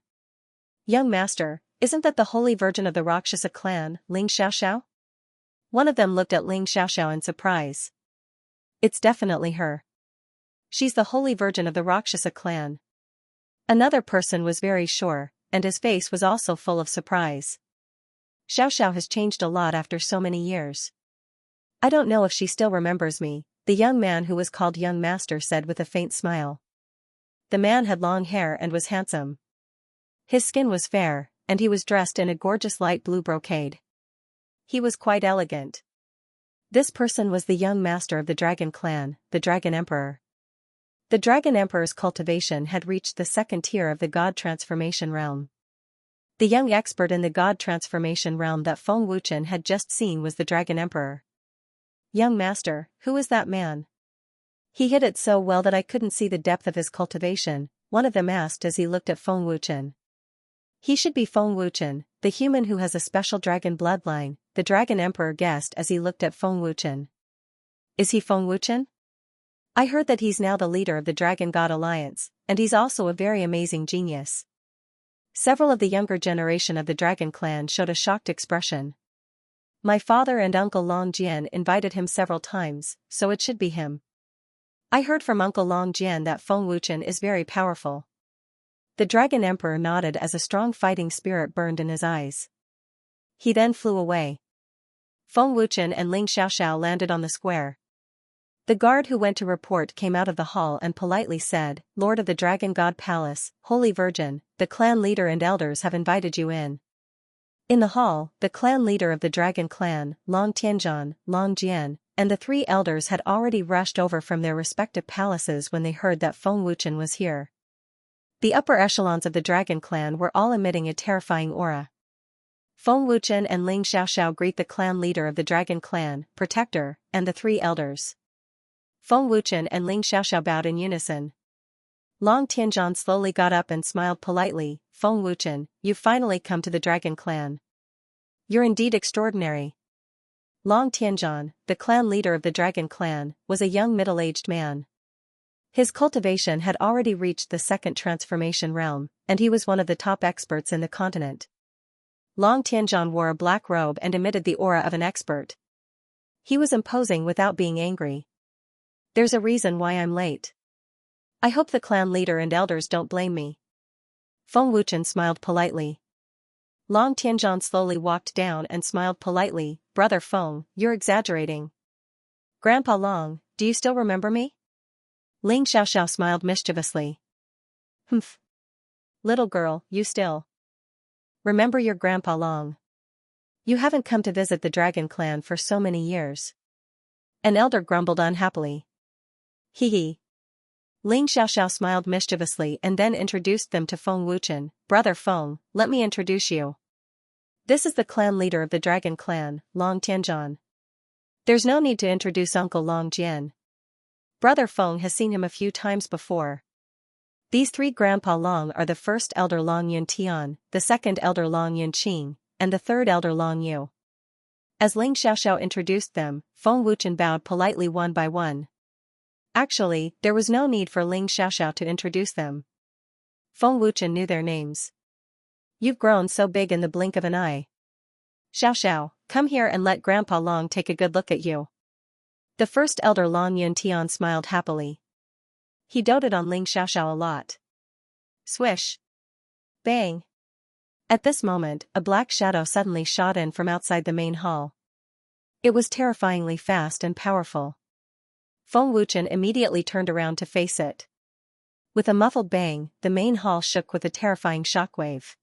Young master, isn't that the Holy Virgin of the Rakshasa clan, Ling Xiaoxiao? One of them looked at Ling Xiaoxiao in surprise. It's definitely her. She's the Holy Virgin of the Rakshasa clan. Another person was very sure, and his face was also full of surprise. Xiaoxiao has changed a lot after so many years. I don't know if she still remembers me, The young man who was called young master said with a faint smile. The man had long hair and was handsome. His skin was fair, and he was dressed in a gorgeous light blue brocade. He was quite elegant. This person was the young master of the dragon clan, the Dragon Emperor. The Dragon Emperor's cultivation had reached the second tier of the God Transformation realm. The young expert in the God Transformation realm that Feng Wuchen had just seen was the Dragon Emperor. Young master, who is that man? He hid it so well that I couldn't see the depth of his cultivation, one of them asked as he looked at Feng Wuchen. He should be Feng Wuchen, the human who has a special dragon bloodline, the Dragon Emperor guessed as he looked at Feng Wuchen. Is he Feng Wuchen? I heard that he's now the leader of the Dragon God Alliance, and he's also a very amazing genius. Several of the younger generation of the Dragon Clan showed a shocked expression. My father and Uncle Long Jian invited him several times, so it should be him. I heard from Uncle Long Jian that Feng Wuchen is very powerful. The Dragon Emperor nodded as a strong fighting spirit burned in his eyes. He then flew away. Feng Wuchen and Ling Xiaoxiao landed on the square. The guard who went to report came out of the hall and politely said, Lord of the Dragon God Palace, Holy Virgin, the clan leader and elders have invited you in. In the hall, the clan leader of the Dragon Clan, Long Tianzhan, Long Jian, and the three elders had already rushed over from their respective palaces when they heard that Feng Wuchen was here. The upper echelons of the Dragon Clan were all emitting a terrifying aura. Feng Wuchen and Ling Xiaoxiao greet the clan leader of the Dragon Clan, Protector, and the three elders. Feng Wuchen and Ling Xiaoxiao bowed in unison. Long Tianzhan slowly got up and smiled politely. Feng Wuchen, you've finally come to the Dragon Clan. You're indeed extraordinary. Long Tianzhan, the clan leader of the Dragon Clan, was a young middle-aged man. His cultivation had already reached the second transformation realm, and he was one of the top experts in the continent. Long Tianzhan wore a black robe and emitted the aura of an expert. He was imposing without being angry. There's a reason why I'm late. I hope the clan leader and elders don't blame me. Feng Wuchen smiled politely. Long Tianzhan slowly walked down and smiled politely. Brother Feng, you're exaggerating. Grandpa Long, do you still remember me? Ling Xiaoxiao smiled mischievously. Humph. Little girl, you still remember your Grandpa Long. You haven't come to visit the Dragon Clan for so many years. An elder grumbled unhappily. Hee hee. Ling Xiaoxiao smiled mischievously and then introduced them to Feng Wuchen. Brother Feng, let me introduce you. This is the clan leader of the Dragon Clan, Long Tianzhan. There's no need to introduce Uncle Long Jian. Brother Feng has seen him a few times before. These three Grandpa Long are the first elder Long Yun Tian, the second elder Long Yun Qing, and the third elder Long Yu. As Ling Xiaoxiao introduced them, Feng Wuchen bowed politely one by one. Actually, there was no need for Ling Xiaoxiao to introduce them. Feng Wuchen knew their names. You've grown so big in the blink of an eye. Xiaoxiao, come here and let Grandpa Long take a good look at you. The first elder Long Yun Tian smiled happily. He doted on Ling Xiaoxiao a lot. Swish. Bang. At this moment, a black shadow suddenly shot in from outside the main hall. It was terrifyingly fast and powerful. Feng Wuchen immediately turned around to face it. With a muffled bang, the main hall shook with a terrifying shockwave.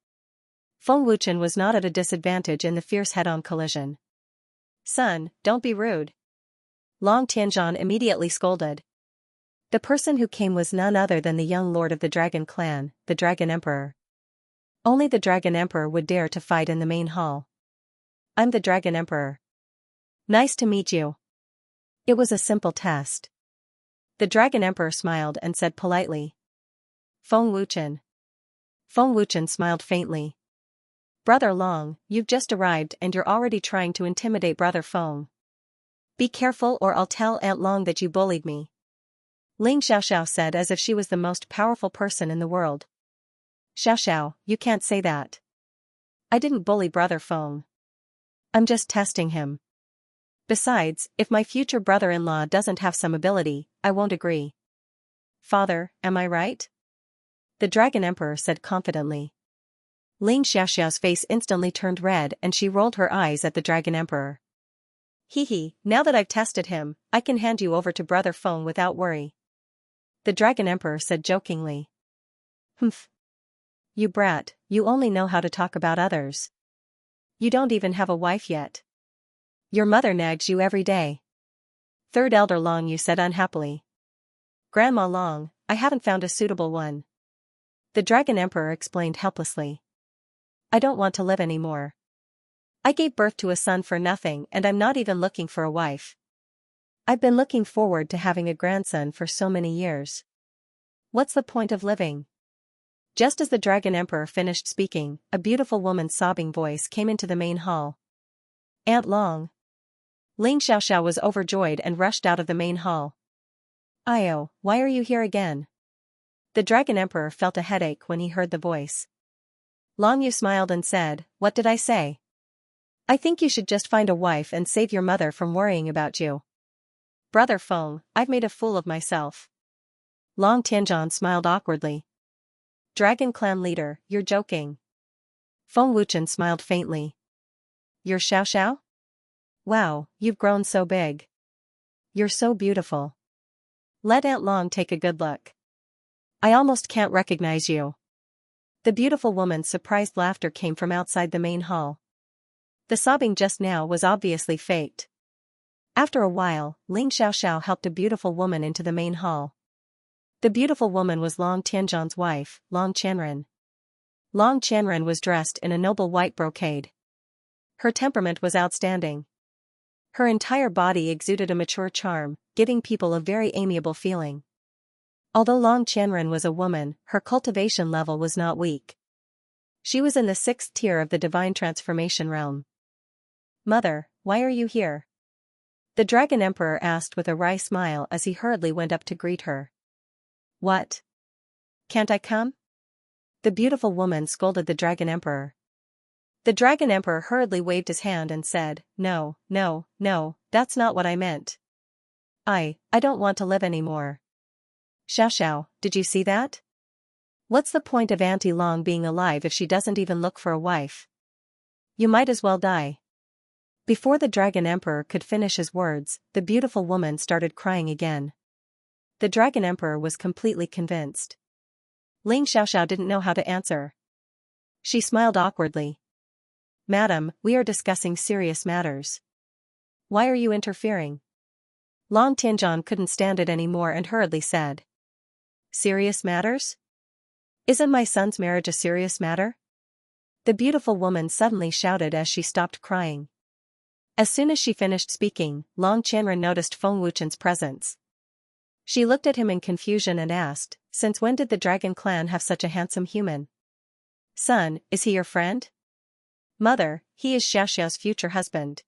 Feng Wuchen was not at a disadvantage in the fierce head-on collision. Son, don't be rude. Long Tianzhan immediately scolded. The person who came was none other than the young lord of the Dragon Clan, the Dragon Emperor. Only the Dragon Emperor would dare to fight in the main hall. I'm the Dragon Emperor. Nice to meet you. It was a simple test. The Dragon Emperor smiled and said politely. Feng Wuchen. Feng Wuchen smiled faintly. Brother Long, you've just arrived and you're already trying to intimidate Brother Feng. Be careful or I'll tell Aunt Long that you bullied me. Ling Xiaoxiao said as if she was the most powerful person in the world. Xiaoxiao, you can't say that. I didn't bully Brother Feng. I'm just testing him. Besides, if my future brother-in-law doesn't have some ability, I won't agree. Father, am I right? The Dragon Emperor said confidently. Ling Xiaoxiao's face instantly turned red and she rolled her eyes at the Dragon Emperor. Hee hee, now that I've tested him, I can hand you over to Brother Feng without worry. The Dragon Emperor said jokingly. Humph. You brat, you only know how to talk about others. You don't even have a wife yet. Your mother nags you every day. Third Elder Long Yu said unhappily. Grandma Long, I haven't found a suitable one. The Dragon Emperor explained helplessly. I don't want to live anymore. I gave birth to a son for nothing and I'm not even looking for a wife. I've been looking forward to having a grandson for so many years. What's the point of living? Just as the Dragon Emperor finished speaking, a beautiful woman's sobbing voice came into the main hall. Aunt Long. Ling Xiaoxiao was overjoyed and rushed out of the main hall. Io, why are you here again? The Dragon Emperor felt a headache when he heard the voice. Long Yu smiled and said, What did I say? I think you should just find a wife and save your mother from worrying about you. Brother Feng, I've made a fool of myself. Long Tianzhan smiled awkwardly. Dragon Clan leader, you're joking. Feng Wuchen smiled faintly. You're Xiaoxiao? Wow, you've grown so big. You're so beautiful. Let Aunt Long take a good look. I almost can't recognize you. The beautiful woman's surprised laughter came from outside the main hall. The sobbing just now was obviously faked. After a while, Ling Xiaoxiao helped a beautiful woman into the main hall. The beautiful woman was Long Tianzhan's wife, Long Qianren. Long Qianren was dressed in a noble white brocade. Her temperament was outstanding. Her entire body exuded a mature charm, giving people a very amiable feeling. Although Long Qianren was a woman, her cultivation level was not weak. She was in the 6th tier of the divine transformation realm. Mother, why are you here? The Dragon Emperor asked with a wry smile as he hurriedly went up to greet her. What? Can't I come? The beautiful woman scolded the Dragon Emperor. The Dragon Emperor hurriedly waved his hand and said, No, no, no, that's not what I meant. I don't want to live anymore. Xiaoxiao, did you see that? What's the point of Auntie Long being alive if she doesn't even look for a wife? You might as well die. Before the Dragon Emperor could finish his words, the beautiful woman started crying again. The Dragon Emperor was completely convinced. Ling Xiaoxiao didn't know how to answer. She smiled awkwardly. Madam, we are discussing serious matters. Why are you interfering? Long Tianzhan couldn't stand it anymore and hurriedly said. Serious matters? Isn't my son's marriage a serious matter? The beautiful woman suddenly shouted as she stopped crying. As soon as she finished speaking, Long Qianren noticed Feng Wuchen's presence. She looked at him in confusion and asked, Since when did the Dragon Clan have such a handsome human? Son, is he your friend? Mother, he is Xiaoxiao's future husband.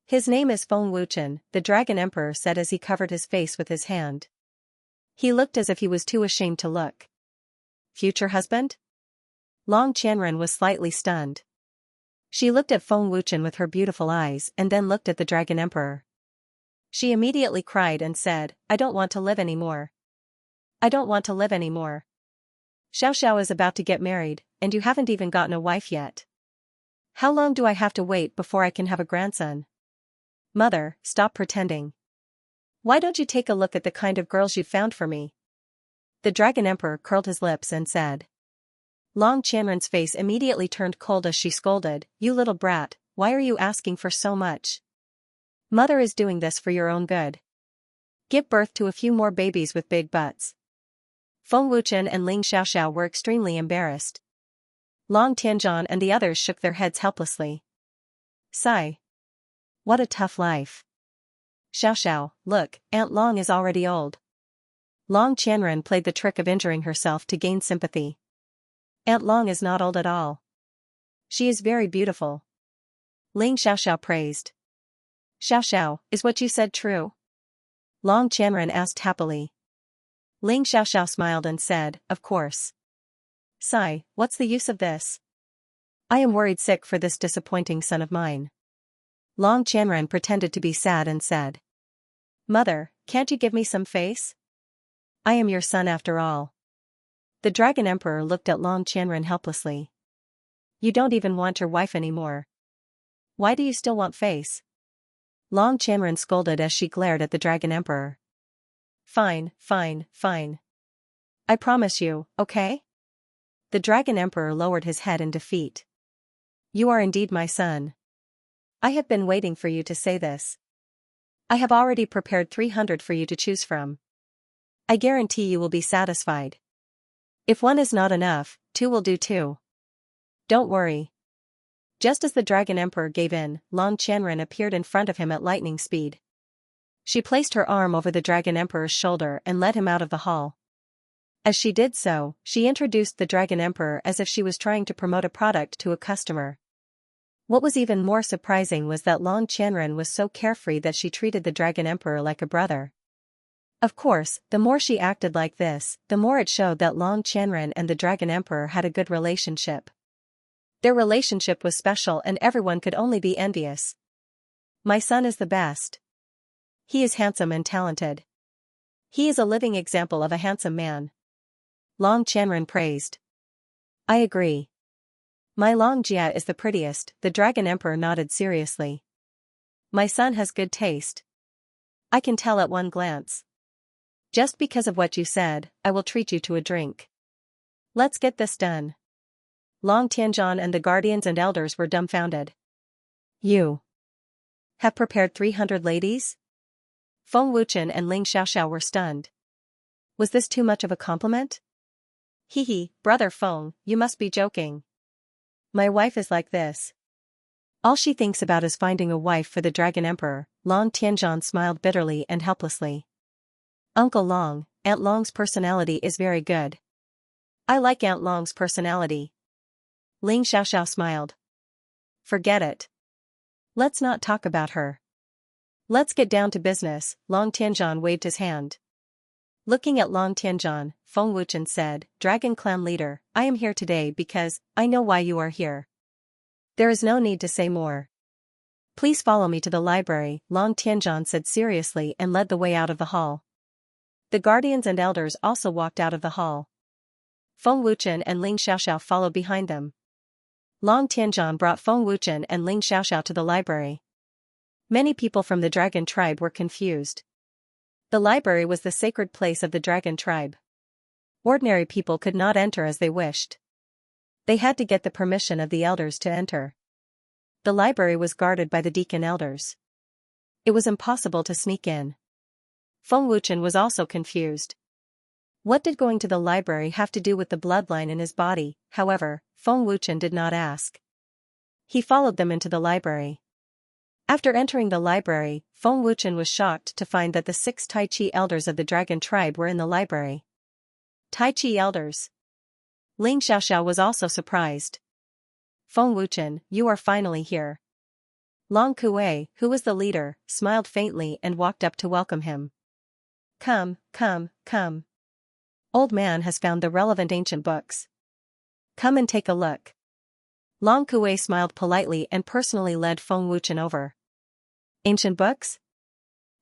His name is Feng Wuchen, the Dragon Emperor said as he covered his face with his hand. He looked as if he was too ashamed to look. Future husband? Long Qianren was slightly stunned. She looked at Feng Wuchen with her beautiful eyes and then looked at the Dragon Emperor. She immediately cried and said, I don't want to live anymore. I don't want to live anymore. Xiaoxiao is about to get married, and you haven't even gotten a wife yet. How long do I have to wait before I can have a grandson? Mother, stop pretending. Why don't you take a look at the kind of girls you've found for me? The Dragon Emperor curled his lips and said. Long Qianren's face immediately turned cold as she scolded, You little brat, why are you asking for so much? Mother is doing this for your own good. Give birth to a few more babies with big butts. Feng Wuchen and Ling Xiaoxiao were extremely embarrassed. Long Tianzhan and the others shook their heads helplessly. Sigh. What a tough life. Xiaoxiao, look, Aunt Long is already old. Long Qianren played the trick of injuring herself to gain sympathy. Aunt Long is not old at all. She is very beautiful. Ling Xiaoxiao praised. Xiaoxiao, is what you said true? Long Qianren asked happily. Ling Xiaoxiao smiled and said, Of course. Sigh, what's the use of this? I am worried sick for this disappointing son of mine. Long Qianren pretended to be sad and said. Mother, can't you give me some face? I am your son after all. The Dragon Emperor looked at Long Qianren helplessly. You don't even want your wife anymore. Why do you still want face? Long Qianren scolded as she glared at the Dragon Emperor. Fine, fine, fine. I promise you, okay? The Dragon Emperor lowered his head in defeat. You are indeed my son. I have been waiting for you to say this. I have already prepared 300 for you to choose from. I guarantee you will be satisfied. If one is not enough, 2 will do too. Don't worry. Just as the Dragon Emperor gave in, Long Qianren appeared in front of him at lightning speed. She placed her arm over the Dragon Emperor's shoulder and led him out of the hall. As she did so, she introduced the Dragon Emperor as if she was trying to promote a product to a customer. What was even more surprising was that Long Qianren was so carefree that she treated the Dragon Emperor like a brother. Of course, the more she acted like this, the more it showed that Long Qianren and the Dragon Emperor had a good relationship. Their relationship was special and everyone could only be envious. My son is the best. He is handsome and talented. He is a living example of a handsome man. Long Qianren praised. I agree. My Long Jia is the prettiest, the Dragon Emperor nodded seriously. My son has good taste. I can tell at one glance. Just because of what you said, I will treat you to a drink. Let's get this done. Long Tianzhan and the guardians and elders were dumbfounded. You have prepared 300 ladies? Feng Wuchen and Ling Xiaoxiao were stunned. Was this too much of a compliment? Hee, brother Feng, you must be joking. My wife is like this. All she thinks about is finding a wife for the Dragon Emperor. Long Tianzhan smiled bitterly and helplessly. Uncle Long, Aunt Long's personality is very good. I like Aunt Long's personality. Ling Xiaoxiao smiled. Forget it. Let's not talk about her. Let's get down to business. Long Tianzhan waved his hand. Looking at Long Tianzhan, Feng Wuchen said, Dragon Clan leader, I am here today because I know why you are here. There is no need to say more. Please follow me to the library, Long Tianzhan said seriously and led the way out of the hall. The guardians and elders also walked out of the hall. Feng Wuchen and Ling Xiaoxiao followed behind them. Long Tianzhan brought Feng Wuchen and Ling Xiaoxiao to the library. Many people from the dragon tribe were confused. The library was the sacred place of the dragon tribe. Ordinary people could not enter as they wished. They had to get the permission of the elders to enter. The library was guarded by the deacon elders. It was impossible to sneak in. Feng Wuchen was also confused. What did going to the library have to do with the bloodline in his body? However, Feng Wuchen did not ask. He followed them into the library. After entering the library, Feng Wuchen was shocked to find that the 6 Tai Chi elders of the dragon tribe were in the library. Tai Chi elders. Ling Xiaoxiao was also surprised. Feng Wuchen, you are finally here. Long Kuei, who was the leader, smiled faintly and walked up to welcome him. Come, come, come. Old man has found the relevant ancient books. Come and take a look. Long Kuei smiled politely and personally led Feng Wuchen over. Ancient books?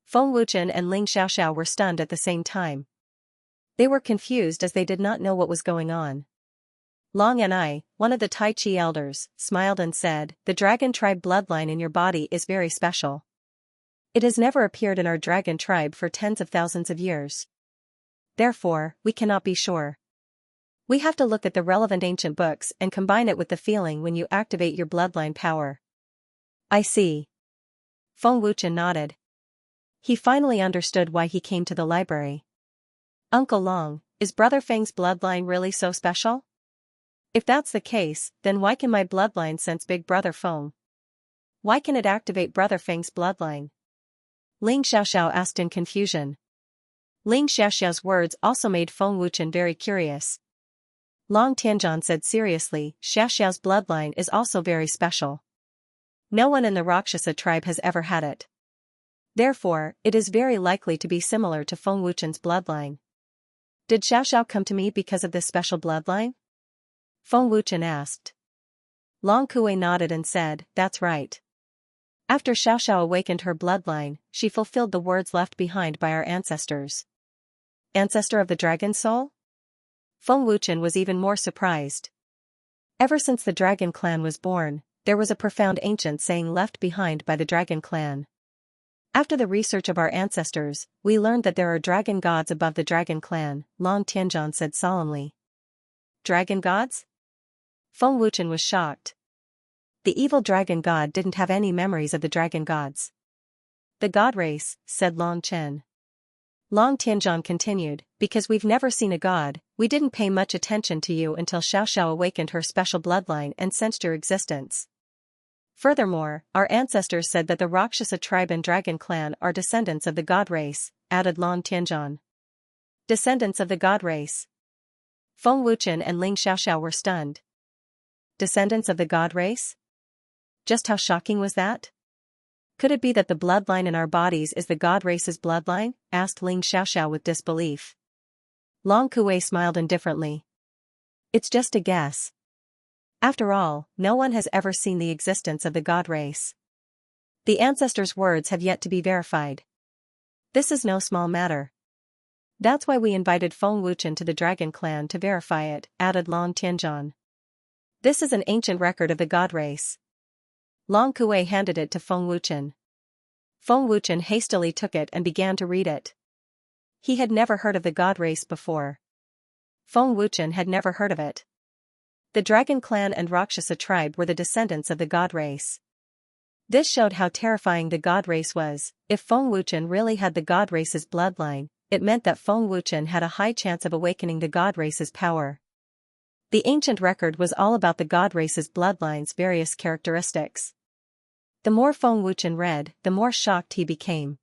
Feng Wuchen and Ling Xiaoxiao were stunned at the same time. They were confused as they did not know what was going on. Long An, one of the Tai Chi elders, smiled and said, the dragon tribe bloodline in your body is very special. It has never appeared in our dragon tribe for tens of thousands of years. Therefore, we cannot be sure. We have to look at the relevant ancient books and combine it with the feeling when you activate your bloodline power. I see. Feng Wuchen nodded. He finally understood why he came to the library. Uncle Long, is Brother Feng's bloodline really so special? If that's the case, then why can my bloodline sense Big Brother Feng? Why can it activate Brother Feng's bloodline? Ling Xiaoxiao asked in confusion. Ling Xiaoxiao's words also made Feng Wuchen very curious. Long Tianzhan said seriously, Xiaoxiao's bloodline is also very special. No one in the Rakshasa tribe has ever had it. Therefore, it is very likely to be similar to Feng Wuchen's bloodline. Did Xiaoxiao come to me because of this special bloodline? Feng Wuchen asked. Long Kuei nodded and said, that's right. After Xiaoxiao awakened her bloodline, she fulfilled the words left behind by our ancestors. Ancestor of the dragon soul? Feng Wuchen was even more surprised. Ever since the dragon clan was born, there was a profound ancient saying left behind by the dragon clan. After the research of our ancestors, we learned that there are dragon gods above the dragon clan, Long Tianzhan said solemnly. Dragon gods? Feng Wuchen was shocked. The evil dragon god didn't have any memories of the dragon gods. The god race, said Long Chen. Long Tianzhan continued, because we've never seen a god, we didn't pay much attention to you until Xiaoxiao awakened her special bloodline and sensed your existence. Furthermore, our ancestors said that the Rakshasa tribe and dragon clan are descendants of the god race, added Long Tianzhan. Descendants of the god race. Feng Wuchen and Ling Xiaoxiao were stunned. Descendants of the god race? Just how shocking was that? Could it be that the bloodline in our bodies is the god race's bloodline? Asked Ling Xiaoxiao with disbelief. Long Kuei smiled indifferently. It's just a guess. After all, no one has ever seen the existence of the god race. The ancestors' words have yet to be verified. This is no small matter. That's why we invited Feng Wuchen to the dragon clan to verify it, added Long Tianzhan. This is an ancient record of the god race. Long Kuei handed it to Feng Wuchen. Feng Wuchen hastily took it and began to read it. He had never heard of the god race before. Feng Wuchen had never heard of it. The dragon clan and Rakshasa tribe were the descendants of the god race. This showed how terrifying the god race was. If Feng Wuchen really had the god race's bloodline, it meant that Feng Wuchen had a high chance of awakening the god race's power. The ancient record was all about the god race's bloodline's various characteristics. The more Feng Wuchen read, the more shocked he became.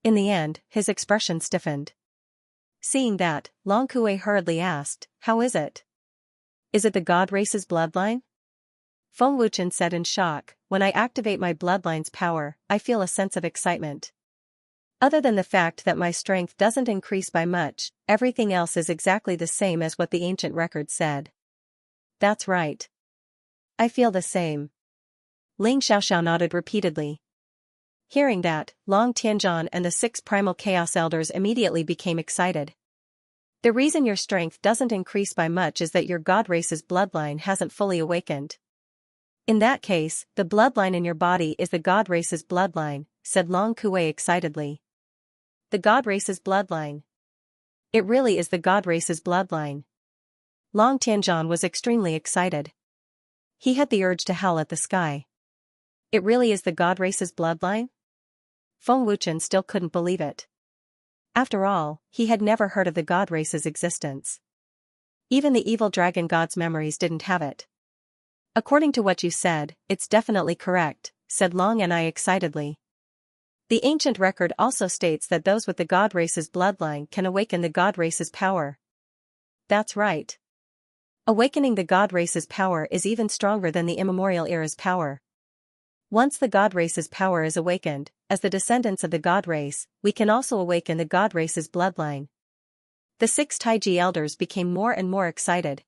In the end, his expression stiffened. Seeing that, Long Kuei hurriedly asked, "How is it? Is it the god race's bloodline?" Feng Wuchen said in shock, "When I activate my bloodline's power, I feel a sense of excitement. Other than the fact that my strength doesn't increase by much, everything else is exactly the same as what the ancient record said." That's right. I feel the same. Ling Xiaoxiao nodded repeatedly. Hearing that, Long Tianzhan and the 6 primal chaos elders immediately became excited. The reason your strength doesn't increase by much is that your god race's bloodline hasn't fully awakened. In that case, the bloodline in your body is the god race's bloodline, said Long Kuei excitedly. The god race's bloodline. It really is the god race's bloodline. Long Tianzhan was extremely excited. He had the urge to howl at the sky. It really is the god race's bloodline? Feng Wuchen still couldn't believe it. After all, he had never heard of the god race's existence. Even the evil dragon god's memories didn't have it. According to what you said, it's definitely correct, said Long and I excitedly. The ancient record also states that those with the god race's bloodline can awaken the god race's power. That's right. Awakening the god race's power is even stronger than the immemorial era's power. Once the god race's power is awakened, as the descendants of the god race, we can also awaken the god race's bloodline. The 6 Taiji elders became more and more excited.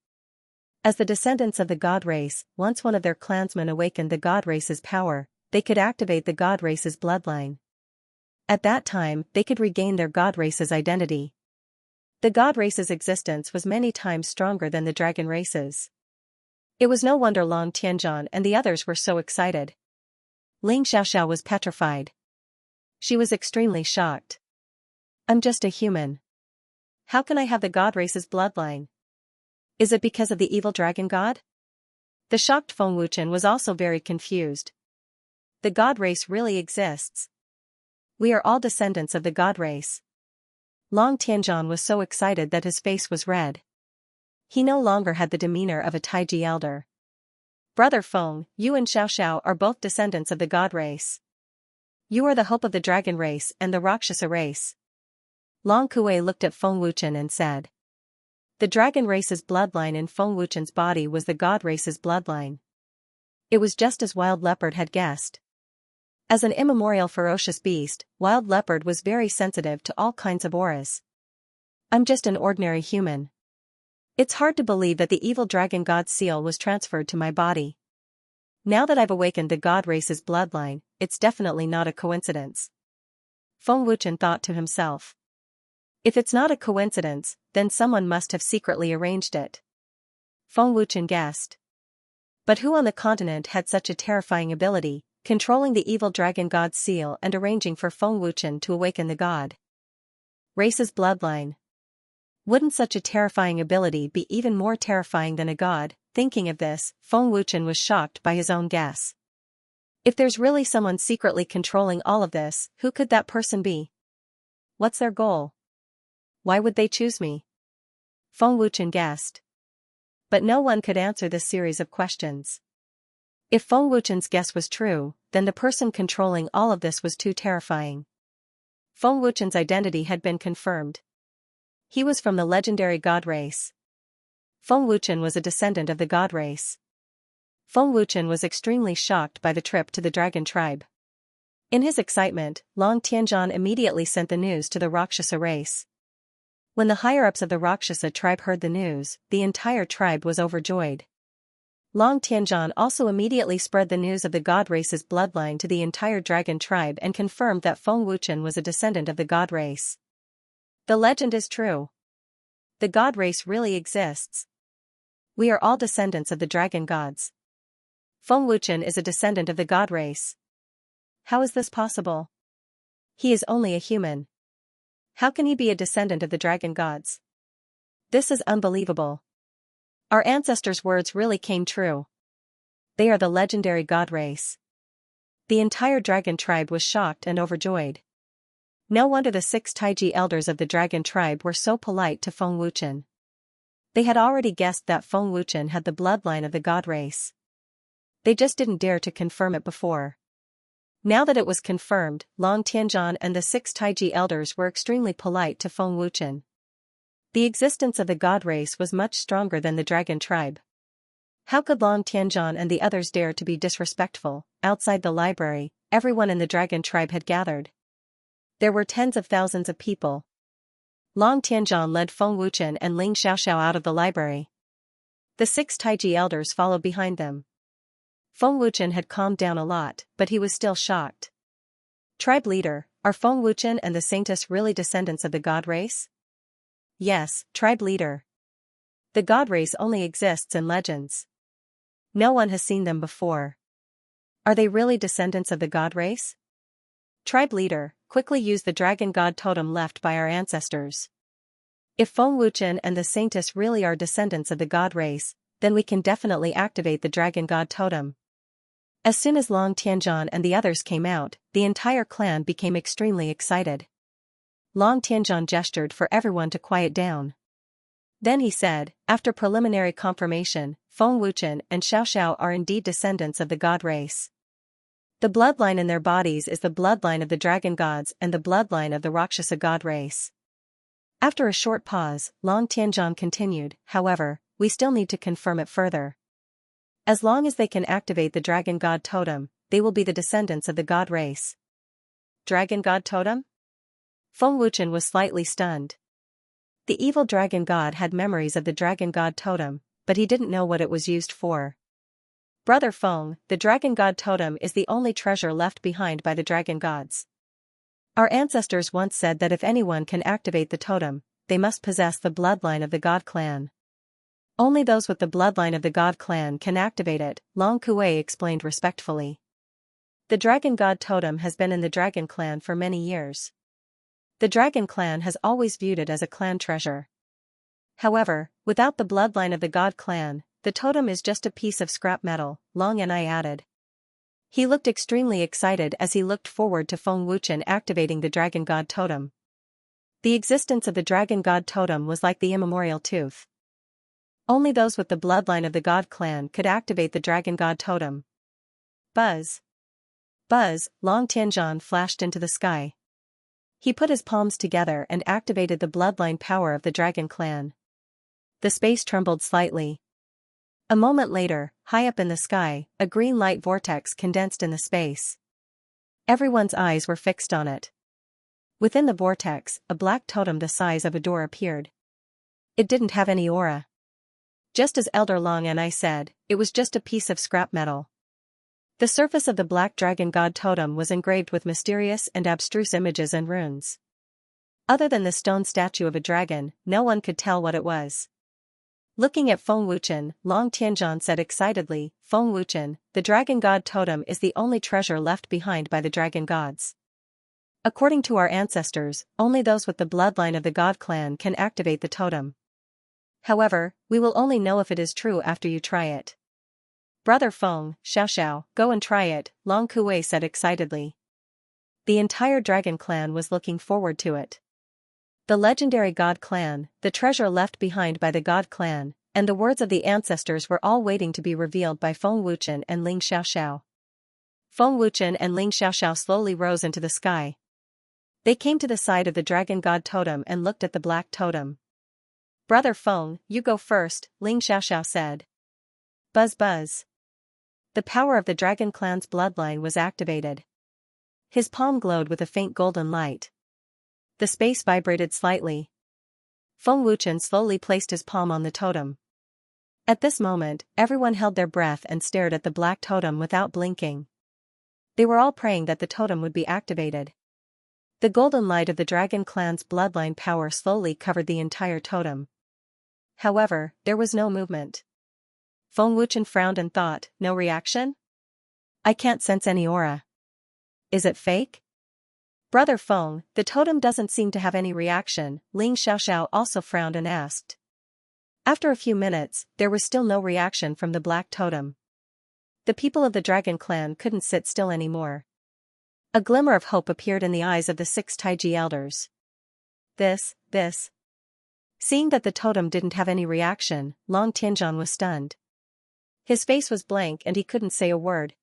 As the descendants of the god race, once one of their clansmen awakened the god race's power, they could activate the god race's bloodline. At that time, they could regain their god race's identity. The god race's existence was many times stronger than the dragon race's. It was no wonder Long Tianzhan and the others were so excited. Ling Xiaoxiao was petrified. She was extremely shocked. I'm just a human. How can I have the god race's bloodline? Is it because of the evil dragon god? The shocked Feng Wuchen was also very confused. The god race really exists. We are all descendants of the god race. Long Tianzhan was so excited that his face was red. He no longer had the demeanor of a Taiji elder. Brother Feng, you and Xiaoxiao are both descendants of the god race. You are the hope of the dragon race and the Rakshasa race. Long Kuei looked at Feng Wuchen and said. The dragon race's bloodline in Feng Wuchen's body was the god race's bloodline. It was just as Wild Leopard had guessed. As an immemorial ferocious beast, Wild Leopard was very sensitive to all kinds of auras. I'm just an ordinary human. It's hard to believe that the evil dragon god's seal was transferred to my body. Now that I've awakened the god race's bloodline, it's definitely not a coincidence. Feng Wuchen thought to himself. If it's not a coincidence, then someone must have secretly arranged it. Feng Wuchen guessed. But who on the continent had such a terrifying ability, controlling the evil dragon god's seal and arranging for Feng Wuchen to awaken the god race's bloodline. Wouldn't such a terrifying ability be even more terrifying than a god? Thinking of this, Feng Wuchen was shocked by his own guess. If there's really someone secretly controlling all of this, who could that person be? What's their goal? Why would they choose me? Feng Wuchen guessed. But no one could answer this series of questions. If Feng Wuchen's guess was true, then the person controlling all of this was too terrifying. Feng Wuchen's identity had been confirmed. He was from the legendary god race. Feng Wuchen was a descendant of the god race. Feng Wuchen was extremely shocked by the trip to the dragon tribe. In his excitement, Long Tianzhan immediately sent the news to the Rakshasa race. When the higher-ups of the Rakshasa tribe heard the news, the entire tribe was overjoyed. Long Tianzhan also immediately spread the news of the god race's bloodline to the entire dragon tribe and confirmed that Feng Wuchen was a descendant of the god race. The legend is true. The god race really exists. We are all descendants of the dragon gods. Feng Wuchen is a descendant of the god race. How is this possible? He is only a human. How can he be a descendant of the dragon gods? This is unbelievable. Our ancestors' words really came true. They are the legendary god race. The entire dragon tribe was shocked and overjoyed. No wonder the 6 Taiji elders of the dragon tribe were so polite to Feng Wuchen. They had already guessed that Feng Wuchen had the bloodline of the god race. They just didn't dare to confirm it before. Now that it was confirmed, Long Tianzhan and the 6 Taiji elders were extremely polite to Feng Wuchen. The existence of the god race was much stronger than the dragon tribe. How could Long Tianzhan and the others dare to be disrespectful? Outside the library, everyone in the dragon tribe had gathered. There were tens of thousands of people. Long Tianzhan led Feng Wuchen and Ling Xiaoxiao out of the library. The 6 Taiji elders followed behind them. Feng Wuchen had calmed down a lot, but he was still shocked. Tribe leader, are Feng Wuchen and the Saintess really descendants of the god race? Yes, tribe leader. The god race only exists in legends. No one has seen them before. Are they really descendants of the god race? Tribe leader, quickly use the dragon god totem left by our ancestors. If Feng Wuchen and the Saintess really are descendants of the god race, then we can definitely activate the dragon god totem. As soon as Long Tianzhan and the others came out, the entire clan became extremely excited. Long Tianzhan gestured for everyone to quiet down. Then he said, after preliminary confirmation, Feng Wuchen and Xiaoxiao are indeed descendants of the god race. The bloodline in their bodies is the bloodline of the dragon gods and the bloodline of the Rakshasa god race. After a short pause, Long Tianzhan continued, however, we still need to confirm it further. As long as they can activate the dragon god totem, they will be the descendants of the god race. Dragon god totem? Feng Wuchen was slightly stunned. The evil dragon god had memories of the dragon god totem, but he didn't know what it was used for. Brother Feng, the dragon god totem is the only treasure left behind by the dragon gods. Our ancestors once said that if anyone can activate the totem, they must possess the bloodline of the god clan. Only those with the bloodline of the god clan can activate it, Long Kuei explained respectfully. The dragon god totem has been in the dragon clan for many years. The dragon clan has always viewed it as a clan treasure. However, without the bloodline of the god clan, the totem is just a piece of scrap metal, Long and I added. He looked extremely excited as he looked forward to Feng Wuchen activating the dragon god totem. The existence of the dragon god totem was like the immemorial tooth. Only those with the bloodline of the god clan could activate the dragon god totem. Buzz. Buzz, Long Tianzhan flashed into the sky. He put his palms together and activated the bloodline power of the dragon clan. The space trembled slightly. A moment later, high up in the sky, a green light vortex condensed in the space. Everyone's eyes were fixed on it. Within the vortex, a black totem the size of a door appeared. It didn't have any aura. Just as Elder Long and I said, it was just a piece of scrap metal. The surface of the black dragon god totem was engraved with mysterious and abstruse images and runes. Other than the stone statue of a dragon, no one could tell what it was. Looking at Feng Wuchen, Long Tianzhan said excitedly, Feng Wuchen, the dragon god totem is the only treasure left behind by the dragon gods. According to our ancestors, only those with the bloodline of the god clan can activate the totem. However, we will only know if it is true after you try it. Brother Feng, Xiao, go and try it, Long Kuei said excitedly. The entire dragon clan was looking forward to it. The legendary god clan, the treasure left behind by the god clan, and the words of the ancestors were all waiting to be revealed by Feng Wuchen and Ling Xiao. Feng Wuchen and Ling Xiao slowly rose into the sky. They came to the side of the dragon god totem and looked at the black totem. Brother Feng, you go first, Ling Xiao said. Buzz buzz. The power of the dragon clan's bloodline was activated. His palm glowed with a faint golden light. The space vibrated slightly. Feng Wuchen slowly placed his palm on the totem. At this moment, everyone held their breath and stared at the black totem without blinking. They were all praying that the totem would be activated. The golden light of the dragon clan's bloodline power slowly covered the entire totem. However, there was no movement. Feng Wuchen frowned and thought, no reaction? I can't sense any aura. Is it fake? Brother Feng, the totem doesn't seem to have any reaction, Ling Xiao also frowned and asked. After a few minutes, there was still no reaction from the black totem. The people of the dragon clan couldn't sit still anymore. A glimmer of hope appeared in the eyes of the 6 Taiji elders. This. Seeing that the totem didn't have any reaction, Long Tianzhan was stunned. His face was blank and he couldn't say a word.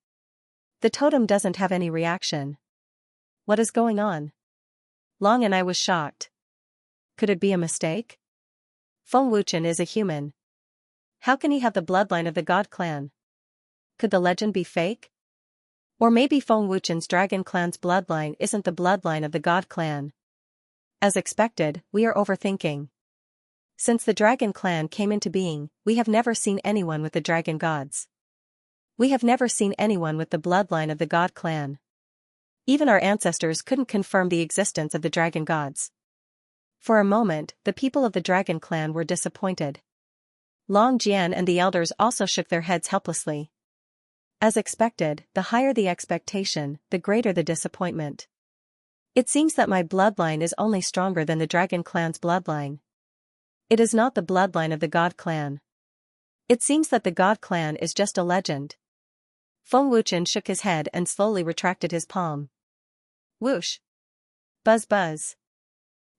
The totem doesn't have any reaction. What is going on? Long and I was shocked. Could it be a mistake? Feng Wuchen is a human. How can he have the bloodline of the god clan? Could the legend be fake? Or maybe Feng Wuchen's dragon clan's bloodline isn't the bloodline of the god clan. As expected, we are overthinking. Since the dragon clan came into being, we have never seen anyone with the dragon gods. We have never seen anyone with the bloodline of the god clan. Even our ancestors couldn't confirm the existence of the dragon gods. For a moment, the people of the dragon clan were disappointed. Long Jian and the elders also shook their heads helplessly. As expected, the higher the expectation, the greater the disappointment. It seems that my bloodline is only stronger than the dragon clan's bloodline. It is not the bloodline of the god clan. It seems that the god clan is just a legend. Feng Wuchen shook his head and slowly retracted his palm. Whoosh! Buzz buzz.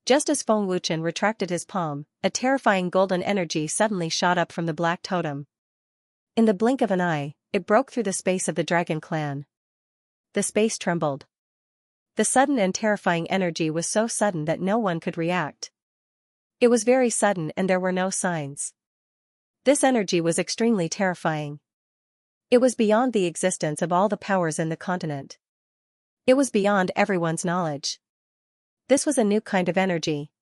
Just as Feng Wuchen retracted his palm, a terrifying golden energy suddenly shot up from the black totem. In the blink of an eye, it broke through the space of the dragon clan. The space trembled. The sudden and terrifying energy was so sudden that no one could react. It was very sudden and there were no signs. This energy was extremely terrifying. It was beyond the existence of all the powers in the continent. It was beyond everyone's knowledge. This was a new kind of energy.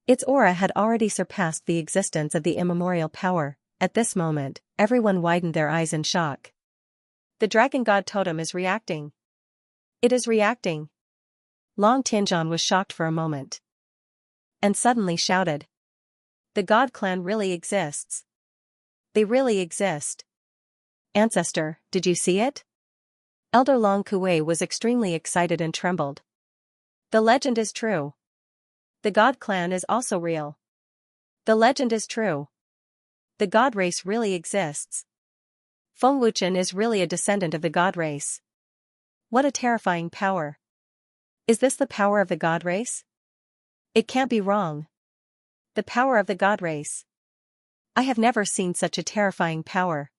Its aura had already surpassed the existence of the immemorial power. At this moment, everyone widened their eyes in shock. The dragon god totem is reacting. It is reacting. Long Tianzhan was shocked for a moment. And suddenly shouted. The god clan really exists. They really exist. Ancestor, did you see it? Elder Long Kuei was extremely excited and trembled. The legend is true. The god clan is also real. The legend is true. The god race really exists. Feng Wuchen is really a descendant of the god race. What a terrifying power. Is this the power of the god race? It can't be wrong. The power of the god race. I have never seen such a terrifying power.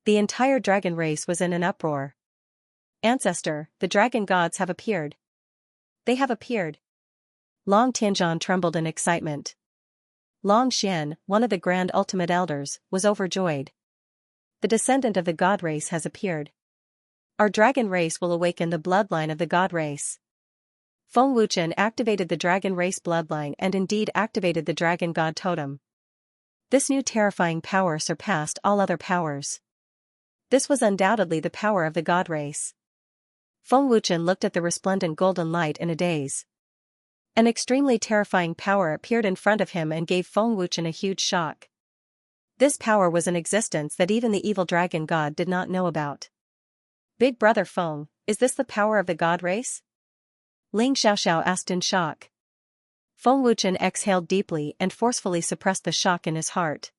The entire dragon race was in an uproar. Ancestor, the dragon gods have appeared. They have appeared. Long Tianzhan trembled in excitement. Long Xian, one of the grand ultimate elders, was overjoyed. The descendant of the god race has appeared. Our dragon race will awaken the bloodline of the god race. Feng Wuchen activated the dragon race bloodline and indeed activated the dragon god totem. This new terrifying power surpassed all other powers. This was undoubtedly the power of the god race. Feng Wuchen looked at the resplendent golden light in a daze. An extremely terrifying power appeared in front of him and gave Feng Wuchen a huge shock. This power was an existence that even the evil dragon god did not know about. Big Brother Feng, is this the power of the god race? Ling Xiaoxiao asked in shock. Feng Wuchen exhaled deeply and forcefully suppressed the shock in his heart.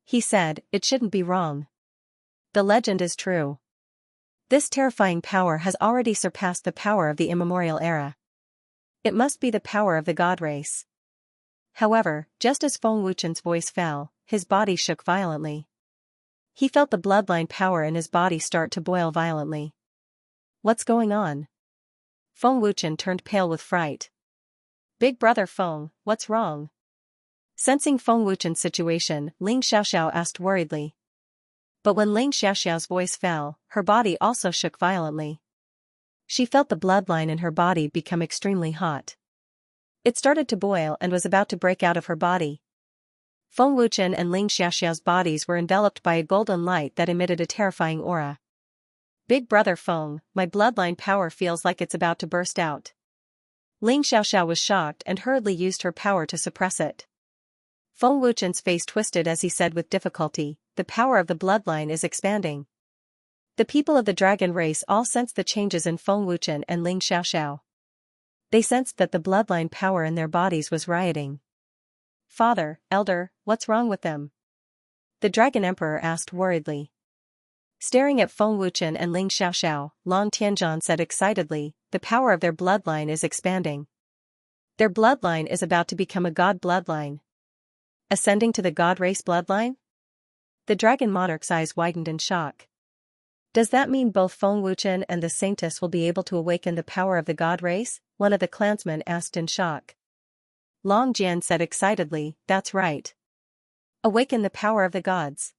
He said, it shouldn't be wrong. The legend is true. This terrifying power has already surpassed the power of the immemorial era. It must be the power of the god race. However, just as Feng Wuchen's voice fell, his body shook violently. He felt the bloodline power in his body start to boil violently. What's going on? Feng Wuchen turned pale with fright. Big Brother Feng, what's wrong? Sensing Feng Wuchen's situation, Ling Xiaoxiao asked worriedly. But when Ling Xiaoxiao's voice fell, her body also shook violently. She felt the bloodline in her body become extremely hot. It started to boil and was about to break out of her body. Feng Wuchen and Ling Xiaoxiao's bodies were enveloped by a golden light that emitted a terrifying aura. Big Brother Feng, my bloodline power feels like it's about to burst out. Ling Xiaoxiao was shocked and hurriedly used her power to suppress it. Feng Wuchen's face twisted as he said with difficulty, the power of the bloodline is expanding. The people of the dragon race all sensed the changes in Feng Wuchen and Ling Xiaoxiao. They sensed that the bloodline power in their bodies was rioting. Father, Elder, what's wrong with them? The Dragon Emperor asked worriedly. Staring at Feng Wuchen and Ling Xiaoxiao, Long Tianzhan said excitedly, the power of their bloodline is expanding. Their bloodline is about to become a god bloodline. Ascending to the god race bloodline? The dragon monarch's eyes widened in shock. Does that mean both Feng Wuchen and the Saintess will be able to awaken the power of the god race? One of the clansmen asked in shock. Long Jian said excitedly, that's right. Awaken the power of the gods.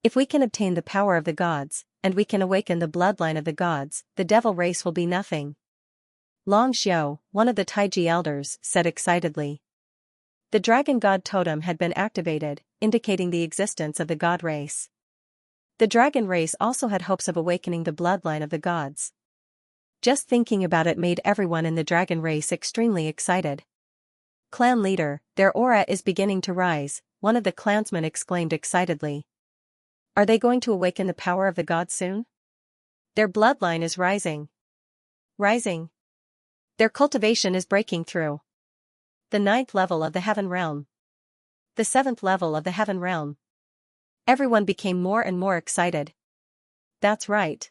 If we can obtain the power of the gods, and we can awaken the bloodline of the gods, the devil race will be nothing. Long Xiao, one of the Taiji elders, said excitedly. The dragon god totem had been activated, indicating the existence of the god race. The dragon race also had hopes of awakening the bloodline of the gods. Just thinking about it made everyone in the dragon race extremely excited. Clan leader, their aura is beginning to rise, one of the clansmen exclaimed excitedly. Are they going to awaken the power of the gods soon? Their bloodline is rising. Rising. Their cultivation is breaking through. The 9th level of the heaven realm. The 7th level of the heaven realm. Everyone became more and more excited. That's right.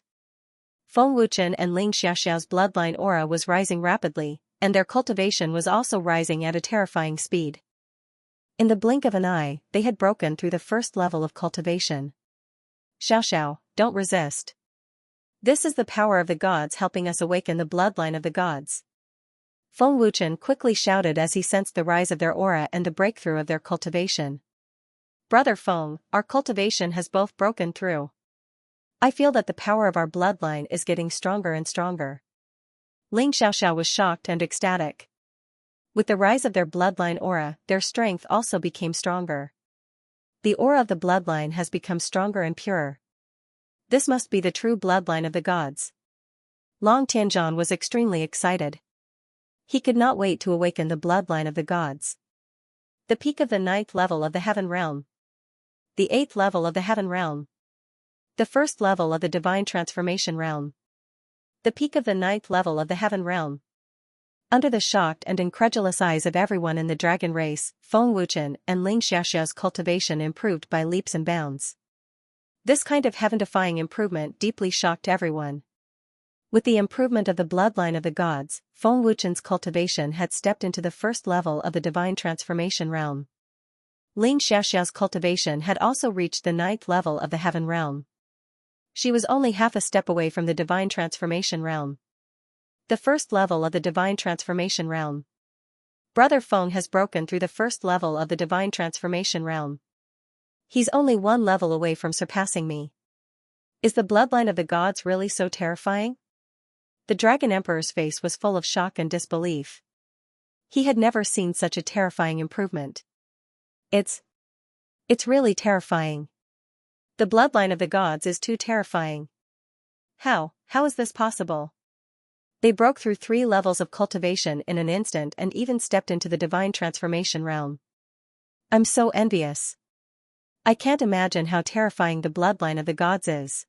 Feng Wuchen and Ling Xiaoxiao's bloodline aura was rising rapidly, and their cultivation was also rising at a terrifying speed. In the blink of an eye, they had broken through the 1st level of cultivation. Xiaoxiao, don't resist. This is the power of the gods helping us awaken the bloodline of the gods. Feng Wuchen quickly shouted as he sensed the rise of their aura and the breakthrough of their cultivation. Brother Feng, our cultivation has both broken through. I feel that the power of our bloodline is getting stronger and stronger. Ling Xiaoxiao was shocked and ecstatic. With the rise of their bloodline aura, their strength also became stronger. The aura of the bloodline has become stronger and purer. This must be the true bloodline of the gods. Long Tianzhan was extremely excited. He could not wait to awaken the bloodline of the gods. The peak of the 9th level of the heaven realm. The 8th level of the heaven realm. The 1st level of the divine transformation realm. The peak of the 9th level of the heaven realm. Under the shocked and incredulous eyes of everyone in the dragon race, Feng Wuchen and Ling Xiaoxiao's cultivation improved by leaps and bounds. This kind of heaven-defying improvement deeply shocked everyone. With the improvement of the bloodline of the gods, Feng Wuchen's cultivation had stepped into the 1st level of the divine transformation realm. Ling Xiaoxiao's cultivation had also reached the 9th level of the heaven realm. She was only half a step away from the divine transformation realm. The 1st level of the divine transformation realm. Brother Feng has broken through the 1st level of the divine transformation realm. He's only one level away from surpassing me. Is the bloodline of the gods really so terrifying? The Dragon Emperor's face was full of shock and disbelief. He had never seen such a terrifying improvement. It's really terrifying. The bloodline of the gods is too terrifying. How is this possible? They broke through 3 levels of cultivation in an instant and even stepped into the divine transformation realm. I'm so envious. I can't imagine how terrifying the bloodline of the gods is.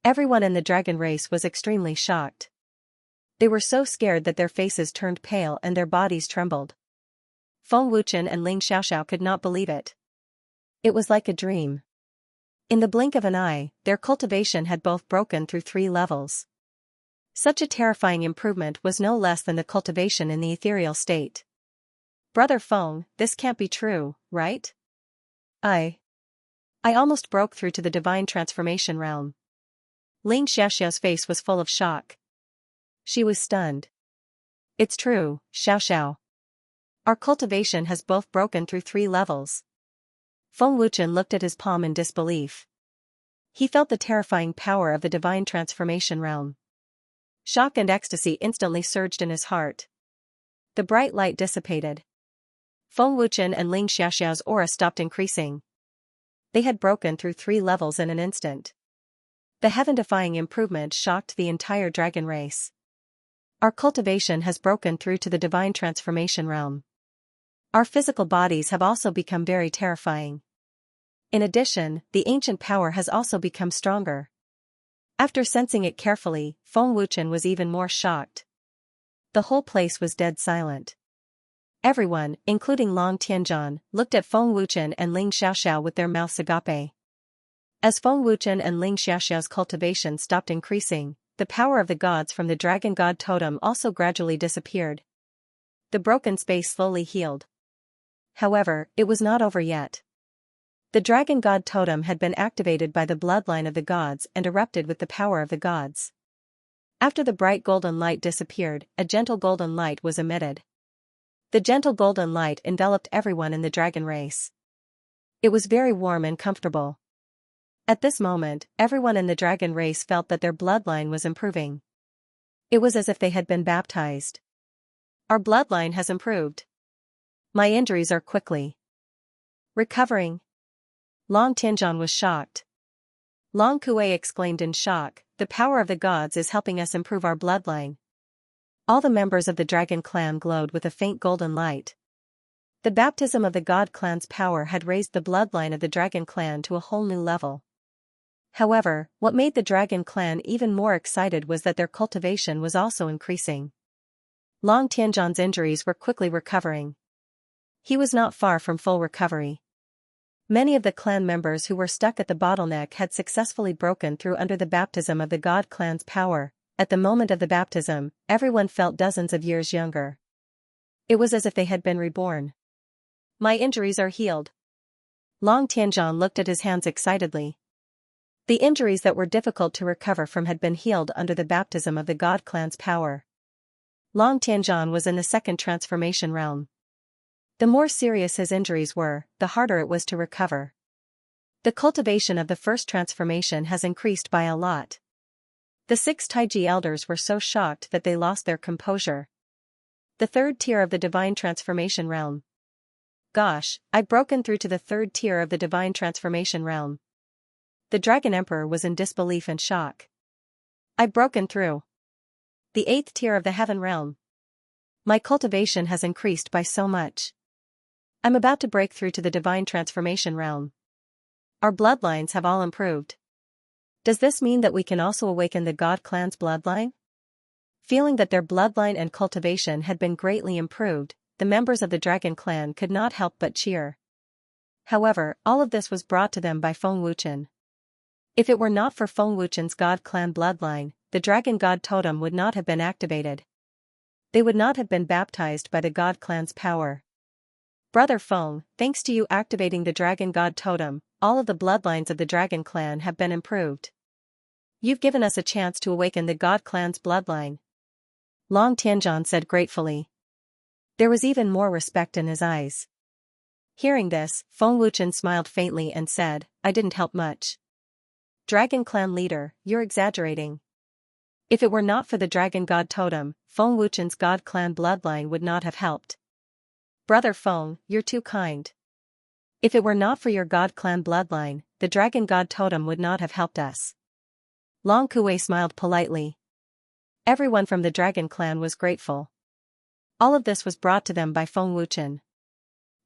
Everyone in the dragon race was extremely shocked. They were so scared that their faces turned pale and their bodies trembled. Feng Wuchen and Ling Xiaoxiao could not believe it. It was like a dream. In the blink of an eye, their cultivation had both broken through 3 levels. Such a terrifying improvement was no less than the cultivation in the ethereal state. Brother Feng, this can't be true, right? I almost broke through to the divine transformation realm. Ling Xiaoxiao's face was full of shock. She was stunned. It's true, Xiaoxiao. Our cultivation has both broken through 3 levels. Feng Wuchen looked at his palm in disbelief. He felt the terrifying power of the divine transformation realm. Shock and ecstasy instantly surged in his heart. The bright light dissipated. Feng Wuchen and Ling Xiaoxiao's aura stopped increasing. They had broken through 3 levels in an instant. The heaven-defying improvement shocked the entire dragon race. Our cultivation has broken through to the divine transformation realm. Our physical bodies have also become very terrifying. In addition, the ancient power has also become stronger. After sensing it carefully, Feng Wuchen was even more shocked. The whole place was dead silent. Everyone, including Long Tianzhan, looked at Feng Wuchen and Ling Xiaoxiao with their mouths agape. As Feng Wuchen and Ling Xiaoxiao's cultivation stopped increasing, the power of the gods from the dragon god totem also gradually disappeared. The broken space slowly healed. However, it was not over yet. The dragon god totem had been activated by the bloodline of the gods and erupted with the power of the gods. After the bright golden light disappeared, a gentle golden light was emitted. The gentle golden light enveloped everyone in the dragon race. It was very warm and comfortable. At this moment, everyone in the dragon race felt that their bloodline was improving. It was as if they had been baptized. Our bloodline has improved. My injuries are quickly recovering. Long Tianzhan was shocked. Long Kuei exclaimed in shock, the power of the gods is helping us improve our bloodline. All the members of the dragon clan glowed with a faint golden light. The baptism of the god clan's power had raised the bloodline of the dragon clan to a whole new level. However, what made the dragon clan even more excited was that their cultivation was also increasing. Long Tianzhan's injuries were quickly recovering. He was not far from full recovery. Many of the clan members who were stuck at the bottleneck had successfully broken through under the baptism of the god clan's power. At the moment of the baptism, everyone felt dozens of years younger. It was as if they had been reborn. My injuries are healed. Long Tianzhan looked at his hands excitedly. The injuries that were difficult to recover from had been healed under the baptism of the god clan's power. Long Tianzhan was in the second transformation realm. The more serious his injuries were, the harder it was to recover. The cultivation of the first transformation has increased by a lot. The 6 Taiji elders were so shocked that they lost their composure. The 3rd tier of the divine transformation realm. Gosh, I've broken through to the 3rd tier of the divine transformation realm. The Dragon Emperor was in disbelief and shock. I've broken through the 8th tier of the heaven realm. My cultivation has increased by so much. I'm about to break through to the divine transformation realm. Our bloodlines have all improved. Does this mean that we can also awaken the god clan's bloodline? Feeling that their bloodline and cultivation had been greatly improved, the members of the dragon clan could not help but cheer. However, all of this was brought to them by Feng Wuchen. If it were not for Feng Wuchen's god clan bloodline, the dragon god totem would not have been activated. They would not have been baptized by the god clan's power. Brother Feng, thanks to you activating the dragon god totem, all of the bloodlines of the dragon clan have been improved. You've given us a chance to awaken the god clan's bloodline. Long Tianzhan said gratefully. There was even more respect in his eyes. Hearing this, Feng Wuchen smiled faintly and said, I didn't help much. Dragon clan leader, you're exaggerating. If it were not for the dragon god totem, Feng Wuchen's god clan bloodline would not have helped. Brother Feng, you're too kind. If it were not for your god clan bloodline, the dragon god totem would not have helped us. Long Kuei smiled politely. Everyone from the dragon clan was grateful. All of this was brought to them by Feng Wuchen.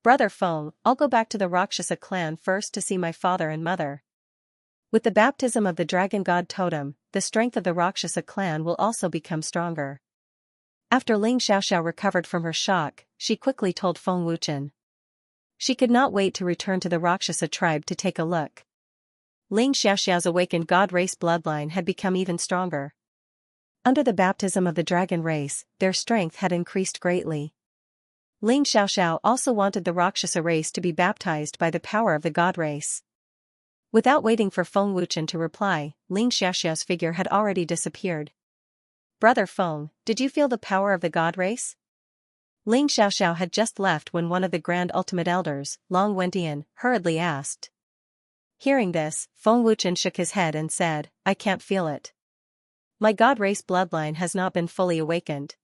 Brother Feng, I'll go back to the Rakshasa clan first to see my father and mother. With the baptism of the dragon god totem, the strength of the Rakshasa clan will also become stronger. After Ling Xiaoxiao recovered from her shock, she quickly told Feng Wuchen. She could not wait to return to the Rakshasa tribe to take a look. Ling Xiaoxiao's awakened god race bloodline had become even stronger. Under the baptism of the dragon race, their strength had increased greatly. Ling Xiaoxiao also wanted the Rakshasa race to be baptized by the power of the god race. Without waiting for Feng Wuchen to reply, Ling Xiaoxiao's figure had already disappeared. Brother Feng, did you feel the power of the god race? Ling Xiaoxiao had just left when one of the Grand Ultimate Elders, Long Wentian, hurriedly asked. Hearing this, Feng Wuchen shook his head and said, I can't feel it. My god race bloodline has not been fully awakened.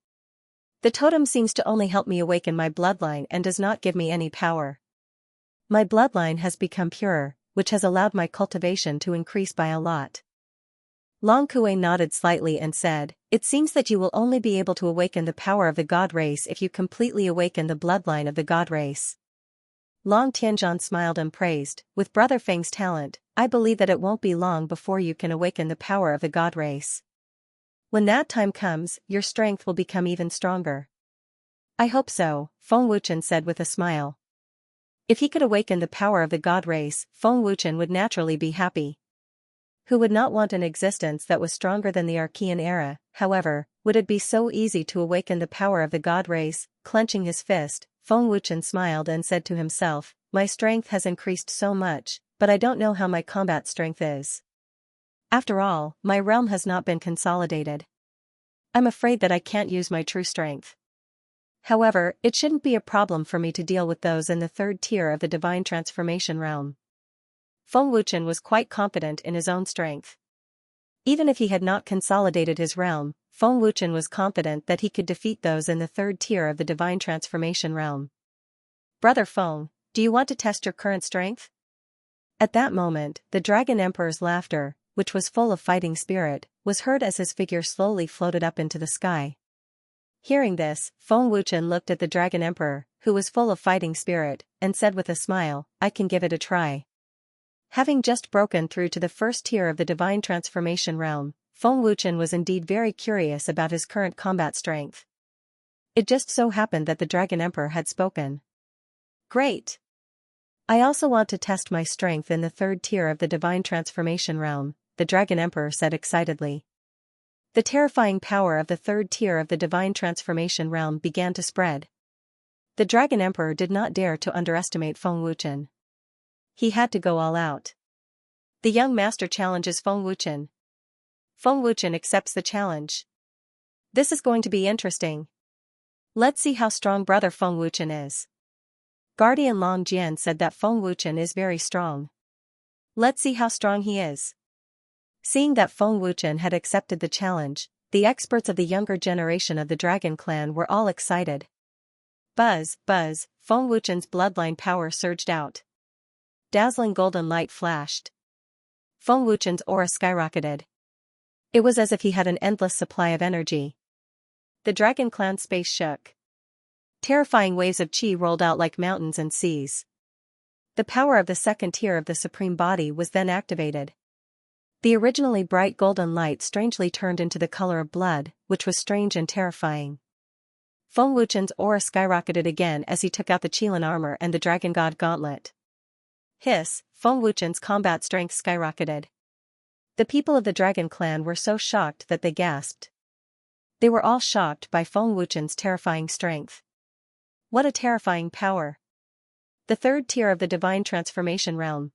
The totem seems to only help me awaken my bloodline and does not give me any power. My bloodline has become purer, which has allowed my cultivation to increase by a lot. Long Kuei nodded slightly and said, It seems that you will only be able to awaken the power of the god race if you completely awaken the bloodline of the god race. Long Tianzhan smiled and praised, with Brother Feng's talent, I believe that it won't be long before you can awaken the power of the god race. When that time comes, your strength will become even stronger. I hope so, Feng Wuchen said with a smile. If he could awaken the power of the god race, Feng Wuchen would naturally be happy. Who would not want an existence that was stronger than the Archean era? However, would it be so easy to awaken the power of the god race? Clenching his fist, Feng Wuchen smiled and said to himself, My strength has increased so much, but I don't know how my combat strength is. After all, my realm has not been consolidated. I'm afraid that I can't use my true strength. However, it shouldn't be a problem for me to deal with those in the third tier of the divine transformation realm. Feng Wuchen was quite confident in his own strength. Even if he had not consolidated his realm, Feng Wuchen was confident that he could defeat those in the third tier of the divine transformation realm. Brother Feng, do you want to test your current strength? At that moment, the Dragon Emperor's laughter, which was full of fighting spirit, was heard as his figure slowly floated up into the sky. Hearing this, Feng Wuchen looked at the Dragon Emperor, who was full of fighting spirit, and said with a smile, I can give it a try. Having just broken through to the first tier of the divine transformation realm, Feng Wuchen was indeed very curious about his current combat strength. It just so happened that the Dragon Emperor had spoken. Great! I also want to test my strength in the third tier of the divine transformation realm, the Dragon Emperor said excitedly. The terrifying power of the third tier of the divine transformation realm began to spread. The Dragon Emperor did not dare to underestimate Feng Wuchen. He had to go all out. The young master challenges Feng Wuchen. Feng Wuchen accepts the challenge. This is going to be interesting. Let's see how strong Brother Feng Wuchen is. Guardian Long Jian said that Feng Wuchen is very strong. Let's see how strong he is. Seeing that Feng Wuchen had accepted the challenge, the experts of the younger generation of the Dragon Clan were all excited. Buzz, buzz, Feng Wuchen's bloodline power surged out. Dazzling golden light flashed. Feng Wuchen's aura skyrocketed. It was as if he had an endless supply of energy. The Dragon Clan space shook. Terrifying waves of qi rolled out like mountains and seas. The power of the second tier of the Supreme Body was then activated. The originally bright golden light strangely turned into the color of blood, which was strange and terrifying. Feng Wuchen's aura skyrocketed again as he took out the Qilin armor and the Dragon God Gauntlet. Hiss, Feng Wuchen's combat strength skyrocketed. The people of the Dragon Clan were so shocked that they gasped. They were all shocked by Feng Wuchen's terrifying strength. What a terrifying power! The third tier of the divine transformation realm.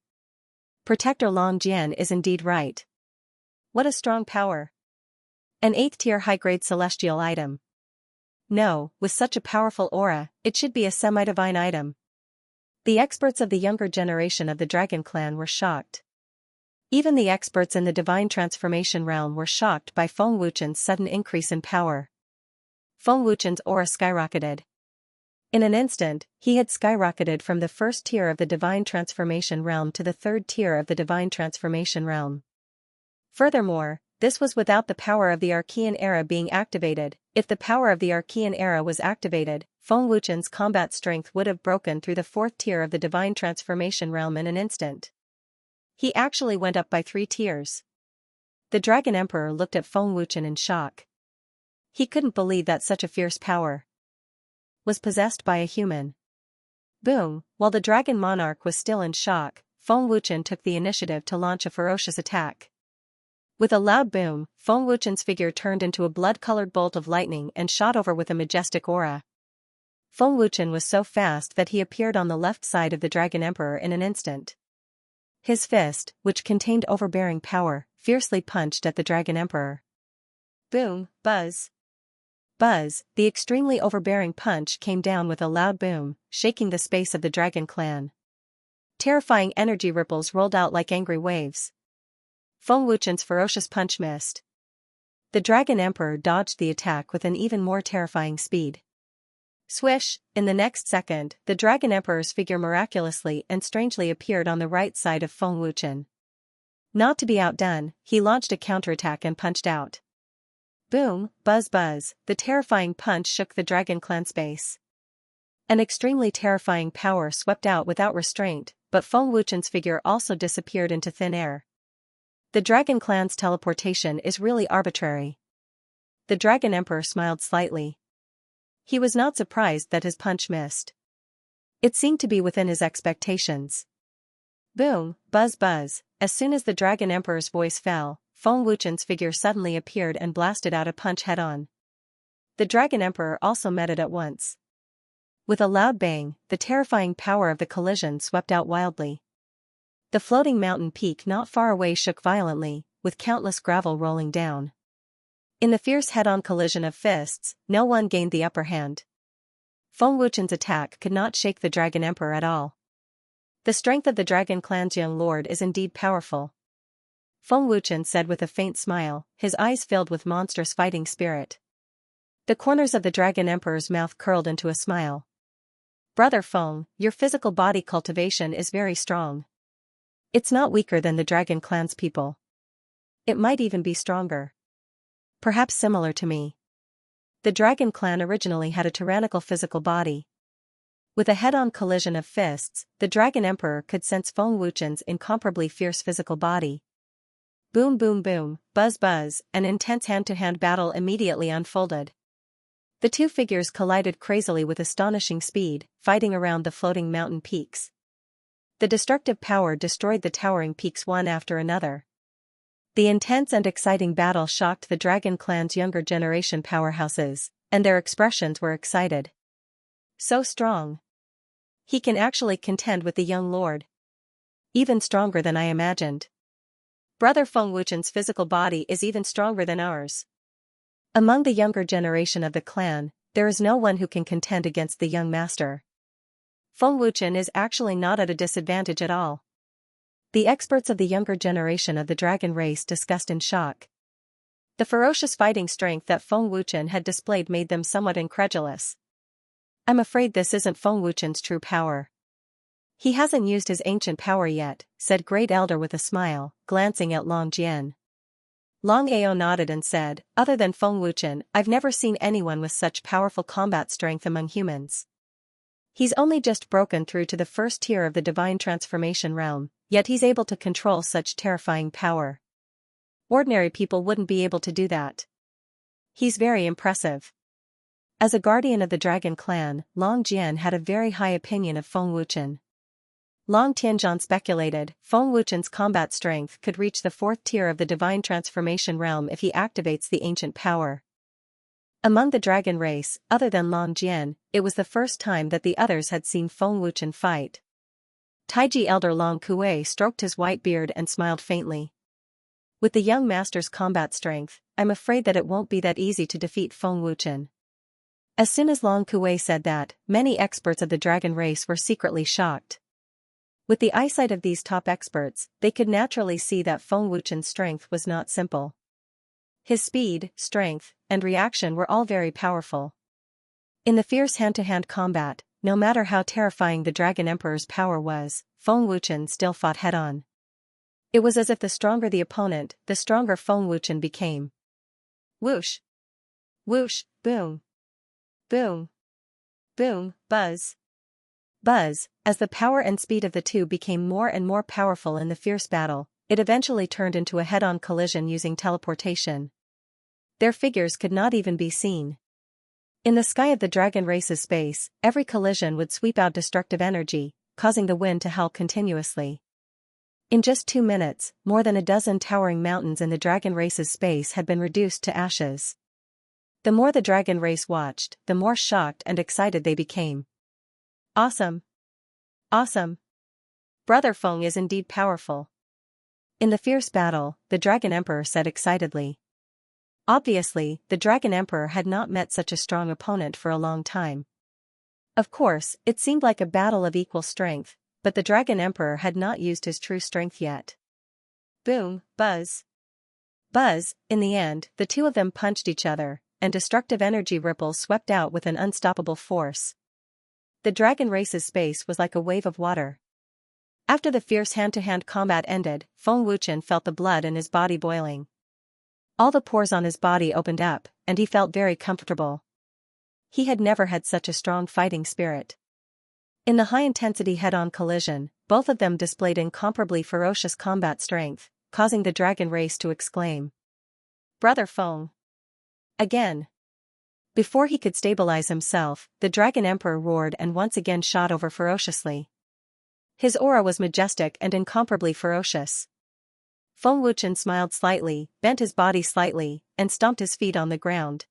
Protector Long Jian is indeed right. What a strong power! An 8th tier high-grade celestial item. No, with such a powerful aura, it should be a semi-divine item. The experts of the younger generation of the Dragon Clan were shocked. Even the experts in the divine transformation realm were shocked by Feng Wuchen's sudden increase in power. Feng Wuchen's aura skyrocketed. In an instant, he had skyrocketed from the first tier of the divine transformation realm to the third tier of the divine transformation realm. Furthermore, this was without the power of the Archean era being activated. If the power of the Archean era was activated, Feng Wuchen's combat strength would have broken through the fourth tier of the divine transformation realm in an instant. He actually went up by 3 tiers. The Dragon Emperor looked at Feng Wuchen in shock. He couldn't believe that such a fierce power was possessed by a human. Boom! While the Dragon Monarch was still in shock, Feng Wuchen took the initiative to launch a ferocious attack. With a loud boom, Feng Wuchen's figure turned into a blood-colored bolt of lightning and shot over with a majestic aura. Feng Wuchen was so fast that he appeared on the left side of the Dragon Emperor in an instant. His fist, which contained overbearing power, fiercely punched at the Dragon Emperor. Boom, buzz. Buzz, the extremely overbearing punch came down with a loud boom, shaking the space of the Dragon Clan. Terrifying energy ripples rolled out like angry waves. Feng Wuchen's ferocious punch missed. The Dragon Emperor dodged the attack with an even more terrifying speed. Swish! In the next second, the Dragon Emperor's figure miraculously and strangely appeared on the right side of Feng Wuchen. Not to be outdone, he launched a counterattack and punched out. Boom, buzz buzz, the terrifying punch shook the Dragon Clan space. An extremely terrifying power swept out without restraint, but Feng Wuchen's figure also disappeared into thin air. The Dragon Clan's teleportation is really arbitrary. The Dragon Emperor smiled slightly. He was not surprised that his punch missed. It seemed to be within his expectations. Boom, buzz buzz, as soon as the Dragon Emperor's voice fell, Feng Wuchen's figure suddenly appeared and blasted out a punch head-on. The Dragon Emperor also met it at once. With a loud bang, the terrifying power of the collision swept out wildly. The floating mountain peak not far away shook violently, with countless gravel rolling down. In the fierce head-on collision of fists, no one gained the upper hand. Feng Wuchen's attack could not shake the Dragon Emperor at all. The strength of the Dragon Clan's young lord is indeed powerful. Feng Wuchen said with a faint smile, his eyes filled with monstrous fighting spirit. The corners of the Dragon Emperor's mouth curled into a smile. Brother Feng, your physical body cultivation is very strong. It's not weaker than the Dragon Clan's people. It might even be stronger. Perhaps similar to me. The Dragon Clan originally had a tyrannical physical body. With a head-on collision of fists, the Dragon Emperor could sense Feng Wuchen's incomparably fierce physical body. Boom boom boom, buzz buzz, an intense hand-to-hand battle immediately unfolded. The two figures collided crazily with astonishing speed, fighting around the floating mountain peaks. The destructive power destroyed the towering peaks one after another. The intense and exciting battle shocked the Dragon Clan's younger generation powerhouses, and their expressions were excited. So strong. He can actually contend with the young lord. Even stronger than I imagined. Brother Feng Wuchen's physical body is even stronger than ours. Among the younger generation of the clan, there is no one who can contend against the young master. Feng Wuchen is actually not at a disadvantage at all. The experts of the younger generation of the dragon race discussed in shock. The ferocious fighting strength that Feng Wuchen had displayed made them somewhat incredulous. I'm afraid this isn't Feng Wuchen's true power. He hasn't used his ancient power yet, said Great Elder with a smile, glancing at Long Jian. Long Ao nodded and said, other than Feng Wuchen, I've never seen anyone with such powerful combat strength among humans. He's only just broken through to the first tier of the divine transformation realm, yet he's able to control such terrifying power. Ordinary people wouldn't be able to do that. He's very impressive. As a guardian of the Dragon Clan, Long Jian had a very high opinion of Feng Wuchen. Long Tianzhan speculated, Feng Wuchen's combat strength could reach the fourth tier of the divine transformation realm if he activates the ancient power. Among the dragon race, other than Long Jian, it was the first time that the others had seen Feng Wuchen fight. Taiji Elder Long Kuei stroked his white beard and smiled faintly. With the young master's combat strength, I'm afraid that it won't be that easy to defeat Feng Wuchen. As soon as Long Kuei said that, many experts of the dragon race were secretly shocked. With the eyesight of these top experts, they could naturally see that Feng Wuchen's strength was not simple. His speed, strength, and reaction were all very powerful. In the fierce hand-to-hand combat, no matter how terrifying the Dragon Emperor's power was, Feng Wuchen still fought head-on. It was as if the stronger the opponent, the stronger Feng Wuchen became. Whoosh! Whoosh! Boom! Boom! Boom, buzz. Buzz, as the power and speed of the two became more and more powerful in the fierce battle, it eventually turned into a head-on collision using teleportation. Their figures could not even be seen. In the sky of the dragon race's space, every collision would sweep out destructive energy, causing the wind to howl continuously. In just 2 minutes, more than a dozen towering mountains in the dragon race's space had been reduced to ashes. The more the dragon race watched, the more shocked and excited they became. Awesome! Awesome! Brother Feng is indeed powerful. In the fierce battle, the Dragon Emperor said excitedly. Obviously, the Dragon Emperor had not met such a strong opponent for a long time. Of course, it seemed like a battle of equal strength, but the Dragon Emperor had not used his true strength yet. Boom, buzz. Buzz, in the end, the two of them punched each other, and destructive energy ripples swept out with an unstoppable force. The dragon race's space was like a wave of water. After the fierce hand-to-hand combat ended, Feng Wuchen felt the blood in his body boiling. All the pores on his body opened up, and he felt very comfortable. He had never had such a strong fighting spirit. In the high-intensity head-on collision, both of them displayed incomparably ferocious combat strength, causing the dragon race to exclaim, "Brother Feng!" Again. Before he could stabilize himself, the Dragon Emperor roared and once again shot over ferociously. His aura was majestic and incomparably ferocious. Feng Wuchen smiled slightly, bent his body slightly, and stomped his feet on the ground.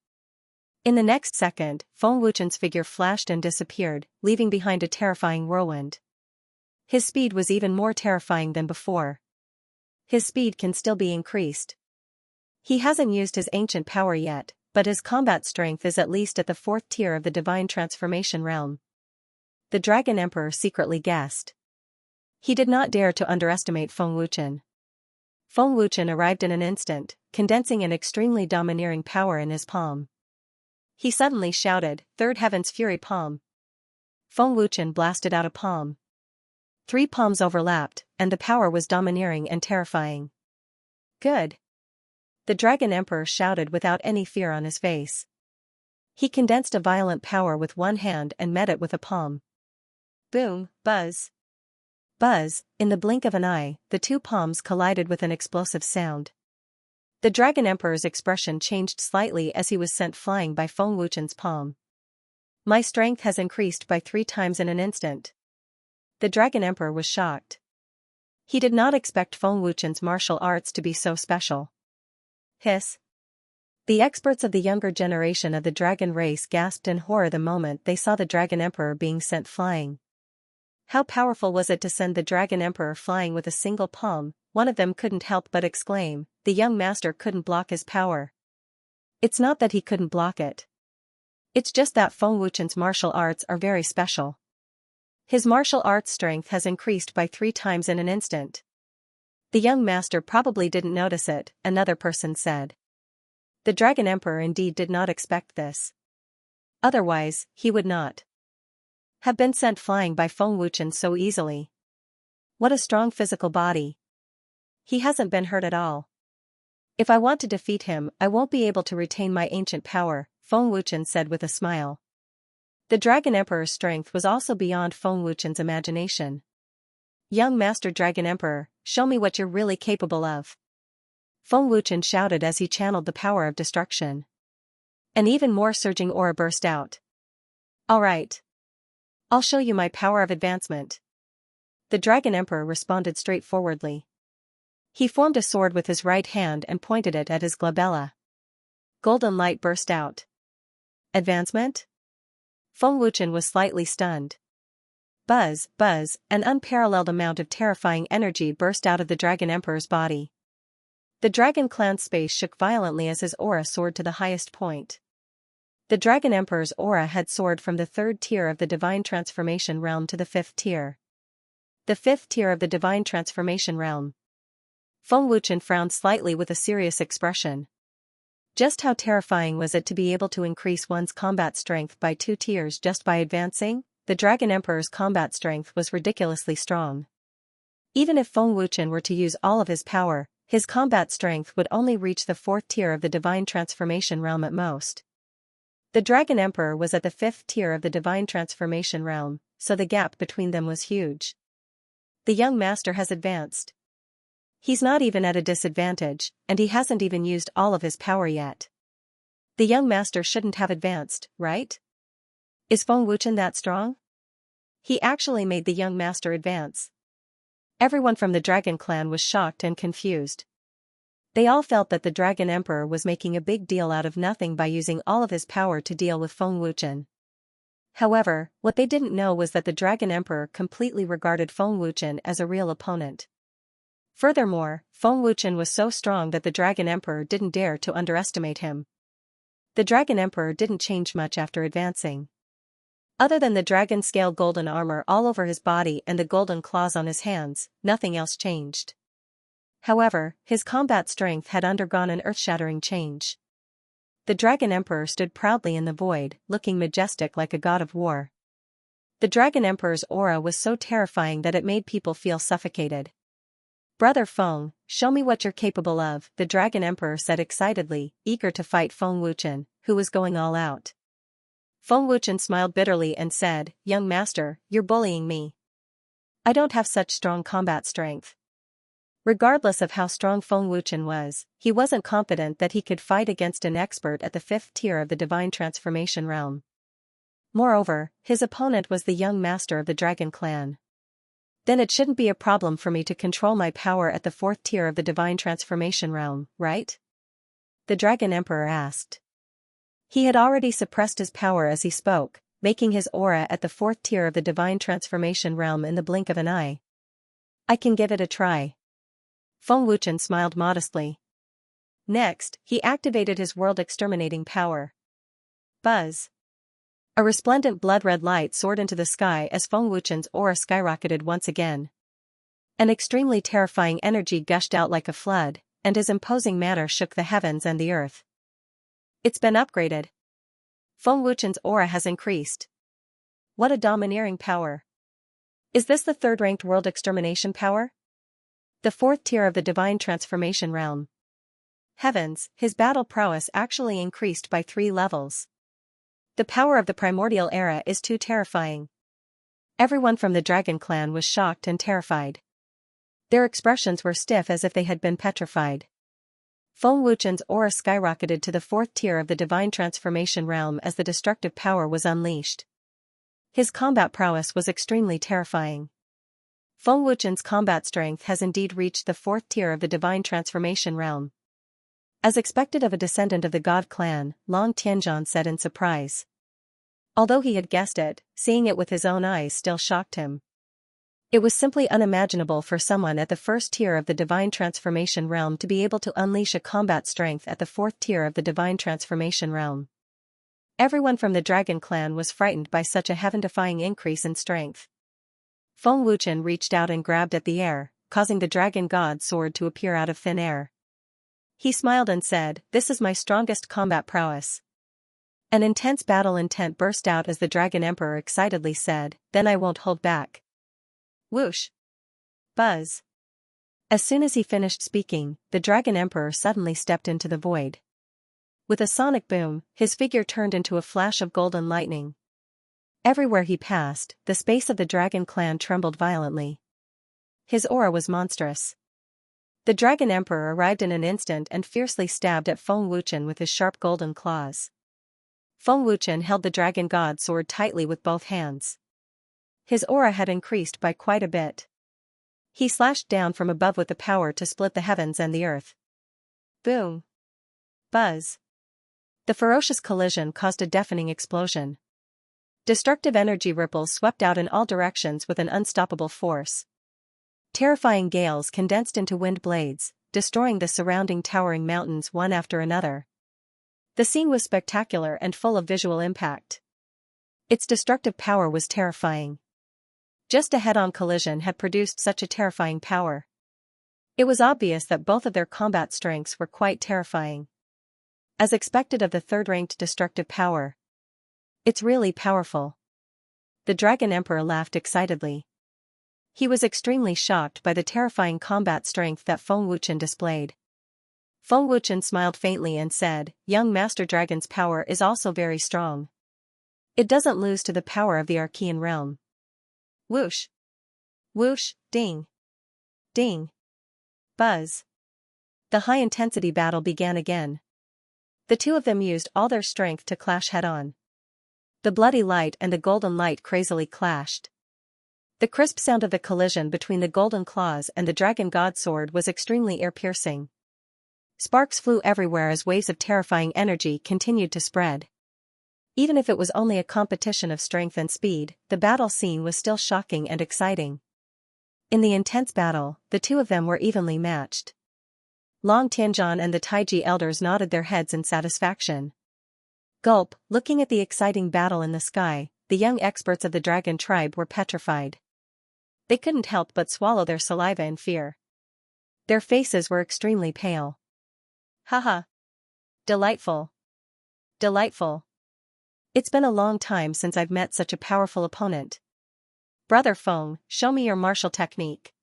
In the next second, Feng Wuchen's figure flashed and disappeared, leaving behind a terrifying whirlwind. His speed was even more terrifying than before. His speed can still be increased. He hasn't used his ancient power yet, but his combat strength is at least at the 4th tier of the divine transformation realm. The Dragon Emperor secretly guessed. He did not dare to underestimate Feng Wuchen. Feng Wuchen arrived in an instant, condensing an extremely domineering power in his palm. He suddenly shouted, "Third Heaven's Fury Palm!" Feng Wuchen blasted out a palm. 3 palms overlapped, and the power was domineering and terrifying. Good! The Dragon Emperor shouted without any fear on his face. He condensed a violent power with one hand and met it with a palm. Boom, buzz. Buzz, in the blink of an eye, the 2 palms collided with an explosive sound. The Dragon Emperor's expression changed slightly as he was sent flying by Feng Wuchen's palm. My strength has increased by 3 times in an instant. The Dragon Emperor was shocked. He did not expect Feng Wuchen's martial arts to be so special. Hiss. The experts of the younger generation of the dragon race gasped in horror the moment they saw the Dragon Emperor being sent flying. How powerful was it to send the Dragon Emperor flying with a single palm? One of them couldn't help but exclaim, the young master couldn't block his power. It's not that he couldn't block it. It's just that Feng Wuchen's martial arts are very special. His martial arts strength has increased by 3 times in an instant. The young master probably didn't notice it, another person said. The Dragon Emperor indeed did not expect this. Otherwise, he would not have been sent flying by Feng Wuchen so easily. What a strong physical body. He hasn't been hurt at all. If I want to defeat him, I won't be able to retain my ancient power, Feng Wuchen said with a smile. The Dragon Emperor's strength was also beyond Feng Wuchen's imagination. Young Master Dragon Emperor, show me what you're really capable of. Feng Wuchen shouted as he channeled the power of destruction. An even more surging aura burst out. All right. I'll show you my power of advancement. The Dragon Emperor responded straightforwardly. He formed a sword with his right hand and pointed it at his glabella. Golden light burst out. Advancement? Feng Wuchen was slightly stunned. Buzz, buzz, an unparalleled amount of terrifying energy burst out of the Dragon Emperor's body. The Dragon Clan's space shook violently as his aura soared to the highest point. The Dragon Emperor's aura had soared from the 3rd tier of the Divine Transformation Realm to the 5th tier. The 5th tier of the Divine Transformation Realm. Feng Wuchen frowned slightly with a serious expression. Just how terrifying was it to be able to increase one's combat strength by 2 tiers just by advancing? The Dragon Emperor's combat strength was ridiculously strong. Even if Feng Wuchen were to use all of his power, his combat strength would only reach the 4th tier of the Divine Transformation Realm at most. The Dragon Emperor was at the 5th tier of the Divine Transformation realm, so the gap between them was huge. The young master has advanced. He's not even at a disadvantage, and he hasn't even used all of his power yet. The young master shouldn't have advanced, right? Is Feng Wuchen that strong? He actually made the young master advance. Everyone from the Dragon Clan was shocked and confused. They all felt that the Dragon Emperor was making a big deal out of nothing by using all of his power to deal with Feng Wuchen. However, what they didn't know was that the Dragon Emperor completely regarded Feng Wuchen as a real opponent. Furthermore, Feng Wuchen was so strong that the Dragon Emperor didn't dare to underestimate him. The Dragon Emperor didn't change much after advancing. Other than the dragon scale golden armor all over his body and the golden claws on his hands, nothing else changed. However, his combat strength had undergone an earth-shattering change. The Dragon Emperor stood proudly in the void, looking majestic like a god of war. The Dragon Emperor's aura was so terrifying that it made people feel suffocated. "Brother Feng, show me what you're capable of," the Dragon Emperor said excitedly, eager to fight Feng Wuchen, who was going all out. Feng Wuchen smiled bitterly and said, "Young master, you're bullying me. I don't have such strong combat strength." Regardless of how strong Feng Wuchen was, he wasn't confident that he could fight against an expert at the 5th tier of the Divine Transformation realm. Moreover, his opponent was the young master of the Dragon Clan. Then it shouldn't be a problem for me to control my power at the 4th tier of the Divine Transformation realm, right? The Dragon Emperor asked. He had already suppressed his power as he spoke, making his aura at the 4th tier of the Divine Transformation realm in the blink of an eye. "I can give it a try." Feng Wuchen smiled modestly. Next, he activated his world-exterminating power. Buzz. A resplendent blood-red light soared into the sky as Feng Wuchen's aura skyrocketed once again. An extremely terrifying energy gushed out like a flood, and his imposing manner shook the heavens and the earth. It's been upgraded. Feng Wuchen's aura has increased. What a domineering power. Is this the 3rd-ranked world extermination power? The 4th tier of the Divine Transformation realm. Heavens, his battle prowess actually increased by 3 levels. The power of the primordial era is too terrifying. Everyone from the Dragon Clan was shocked and terrified. Their expressions were stiff as if they had been petrified. Feng Wuchen's aura skyrocketed to the 4th tier of the Divine Transformation realm as the destructive power was unleashed. His combat prowess was extremely terrifying. Feng Wuchen's combat strength has indeed reached the 4th tier of the Divine Transformation realm. As expected of a descendant of the God Clan, Long Tianzhan said in surprise. Although he had guessed it, seeing it with his own eyes still shocked him. It was simply unimaginable for someone at the 1st tier of the Divine Transformation realm to be able to unleash a combat strength at the 4th tier of the Divine Transformation realm. Everyone from the Dragon Clan was frightened by such a heaven-defying increase in strength. Feng Wuchen reached out and grabbed at the air, causing the Dragon God sword to appear out of thin air. He smiled and said, "This is my strongest combat prowess." An intense battle intent burst out as the Dragon Emperor excitedly said, "Then I won't hold back." Whoosh! Buzz! As soon as he finished speaking, the Dragon Emperor suddenly stepped into the void. With a sonic boom, his figure turned into a flash of golden lightning. Everywhere he passed, the space of the Dragon Clan trembled violently. His aura was monstrous. The Dragon Emperor arrived in an instant and fiercely stabbed at Feng Wuchen with his sharp golden claws. Feng Wuchen held the Dragon God sword tightly with both hands. His aura had increased by quite a bit. He slashed down from above with the power to split the heavens and the earth. Boom! Buzz! The ferocious collision caused a deafening explosion. Destructive energy ripples swept out in all directions with an unstoppable force. Terrifying gales condensed into wind blades, destroying the surrounding towering mountains one after another. The scene was spectacular and full of visual impact. Its destructive power was terrifying. Just a head-on collision had produced such a terrifying power. It was obvious that both of their combat strengths were quite terrifying. As expected of the 3rd-ranked destructive power. It's really powerful. The Dragon Emperor laughed excitedly. He was extremely shocked by the terrifying combat strength that Feng Wuchen displayed. Feng Wuchen smiled faintly and said, young Master Dragon's power is also very strong. It doesn't lose to the power of the Archean realm. Whoosh. Whoosh, ding. Ding. Buzz. The high-intensity battle began again. The two of them used all their strength to clash head-on. The bloody light and the golden light crazily clashed. The crisp sound of the collision between the golden claws and the dragon god sword was extremely ear-piercing. Sparks flew everywhere as waves of terrifying energy continued to spread. Even if it was only a competition of strength and speed, the battle scene was still shocking and exciting. In the intense battle, the two of them were evenly matched. Long Tianzhan and the Taiji elders nodded their heads in satisfaction. Gulp, looking at the exciting battle in the sky, the young experts of the dragon tribe were petrified. They couldn't help but swallow their saliva in fear. Their faces were extremely pale. Haha. Delightful. Delightful. It's been a long time since I've met such a powerful opponent. Brother Feng, show me your martial technique.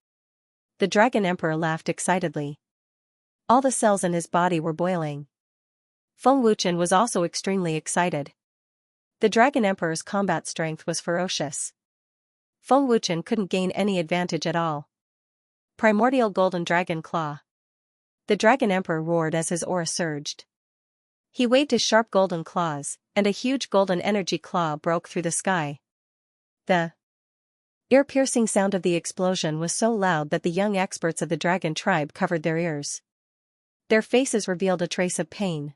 The Dragon Emperor laughed excitedly. All the cells in his body were boiling. Feng Wuchen was also extremely excited. The Dragon Emperor's combat strength was ferocious. Feng Wuchen couldn't gain any advantage at all. Primordial Golden Dragon Claw. The Dragon Emperor roared as his aura surged. He waved his sharp golden claws, and a huge golden energy claw broke through the sky. The ear-piercing sound of the explosion was so loud that the young experts of the dragon tribe covered their ears. Their faces revealed a trace of pain.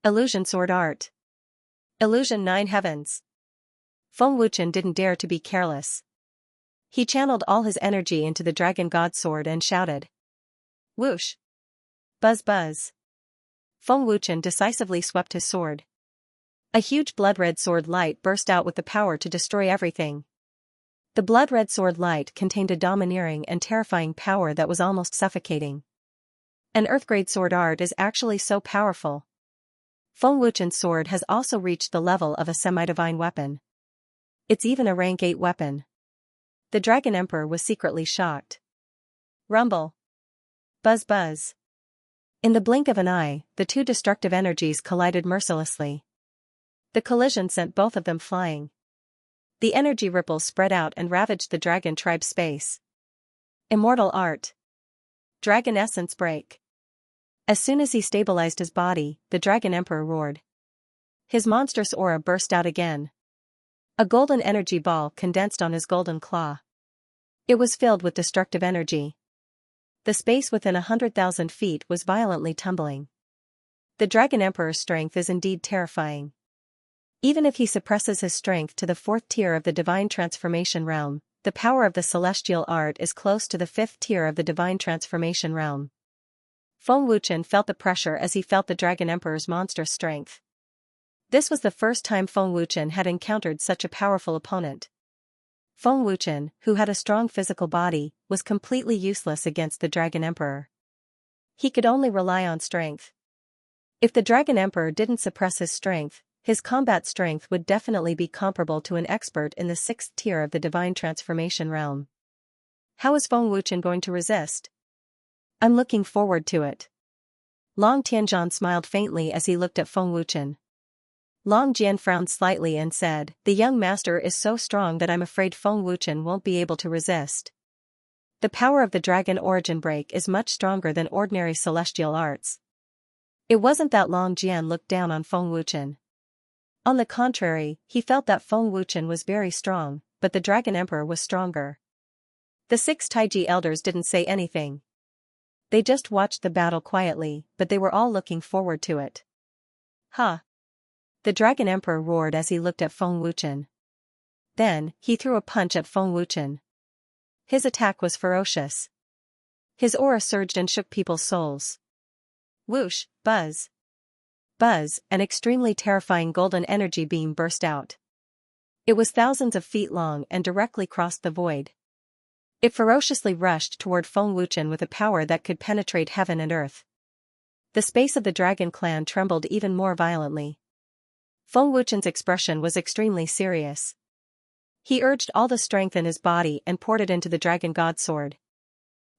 Illusion Sword Art. Illusion 9 Heavens. Feng Wuchen didn't dare to be careless. He channeled all his energy into the dragon god sword and shouted. Whoosh. Buzz buzz. Feng Wuchen decisively swept his sword. A huge blood-red sword light burst out with the power to destroy everything. The blood-red sword light contained a domineering and terrifying power that was almost suffocating. An Earth-grade sword art is actually so powerful. Feng Wuchen's sword has also reached the level of a semi-divine weapon. It's even a rank 8 weapon. The Dragon Emperor was secretly shocked. Rumble. Buzz buzz. In the blink of an eye, the two destructive energies collided mercilessly. The collision sent both of them flying. The energy ripples spread out and ravaged the dragon tribe's space. Immortal Art. Dragon Essence Break. As soon as he stabilized his body, the Dragon Emperor roared. His monstrous aura burst out again. A golden energy ball condensed on his golden claw. It was filled with destructive energy. The space within 100,000 feet was violently tumbling. The Dragon Emperor's strength is indeed terrifying. Even if he suppresses his strength to the 4th tier of the Divine Transformation Realm, the power of the Celestial Art is close to the 5th tier of the Divine Transformation Realm. Feng Wuchen felt the pressure as he felt the Dragon Emperor's monstrous strength. This was the first time Feng Wuchen had encountered such a powerful opponent. Feng Wuchen, who had a strong physical body, was completely useless against the Dragon Emperor. He could only rely on strength. If the Dragon Emperor didn't suppress his strength, his combat strength would definitely be comparable to an expert in the 6th tier of the Divine Transformation Realm. How is Feng Wuchen going to resist? I'm looking forward to it. Long Tianzhan smiled faintly as he looked at Feng Wuchen. Long Jian frowned slightly and said, the young master is so strong that I'm afraid Feng Wuchen won't be able to resist. The power of the Dragon Origin Break is much stronger than ordinary celestial arts. It wasn't that Long Jian looked down on Feng Wuchen. On the contrary, he felt that Feng Wuchen was very strong, but the Dragon Emperor was stronger. The 6 Taiji elders didn't say anything. They just watched the battle quietly, but they were all looking forward to it. Ha! The Dragon Emperor roared as he looked at Feng Wuchen. Then, he threw a punch at Feng Wuchen. His attack was ferocious. His aura surged and shook people's souls. Whoosh, buzz. Buzz, an extremely terrifying golden energy beam burst out. It was thousands of feet long and directly crossed the void. It ferociously rushed toward Feng Wuchen with a power that could penetrate heaven and earth. The space of the Dragon Clan trembled even more violently. Feng Wuchen's expression was extremely serious. He urged all the strength in his body and poured it into the Dragon God Sword.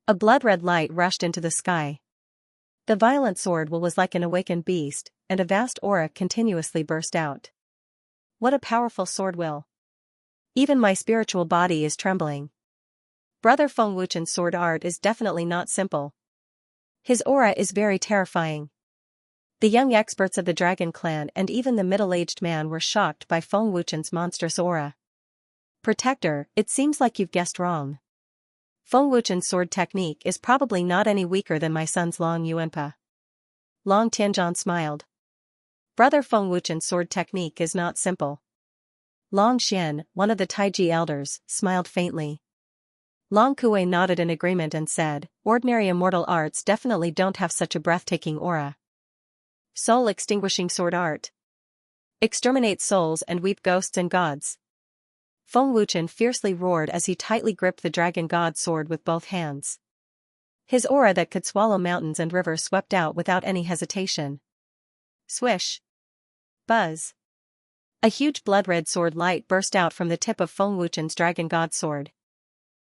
A blood-red light rushed into the sky. The violent sword will was like an awakened beast, and a vast aura continuously burst out. What a powerful sword will! Even my spiritual body is trembling. Brother Feng Wuchen's sword art is definitely not simple. His aura is very terrifying. The young experts of the Dragon Clan and even the middle-aged man were shocked by Feng Wuchen's monstrous aura. Protector, it seems like you've guessed wrong. Feng Wuchen's sword technique is probably not any weaker than my son's Long Yuanpa. Long Tianzhan smiled. Brother Feng Wuchen's sword technique is not simple. Long Xian, one of the Taiji elders, smiled faintly. Long Kuei nodded in agreement and said, ordinary immortal arts definitely don't have such a breathtaking aura. Soul-extinguishing sword art. Exterminate souls and weep ghosts and gods. Feng Wuchen fiercely roared as he tightly gripped the dragon god sword with both hands. His aura that could swallow mountains and rivers swept out without any hesitation. Swish. Buzz. A huge blood-red sword light burst out from the tip of Feng Wuchen's dragon god sword.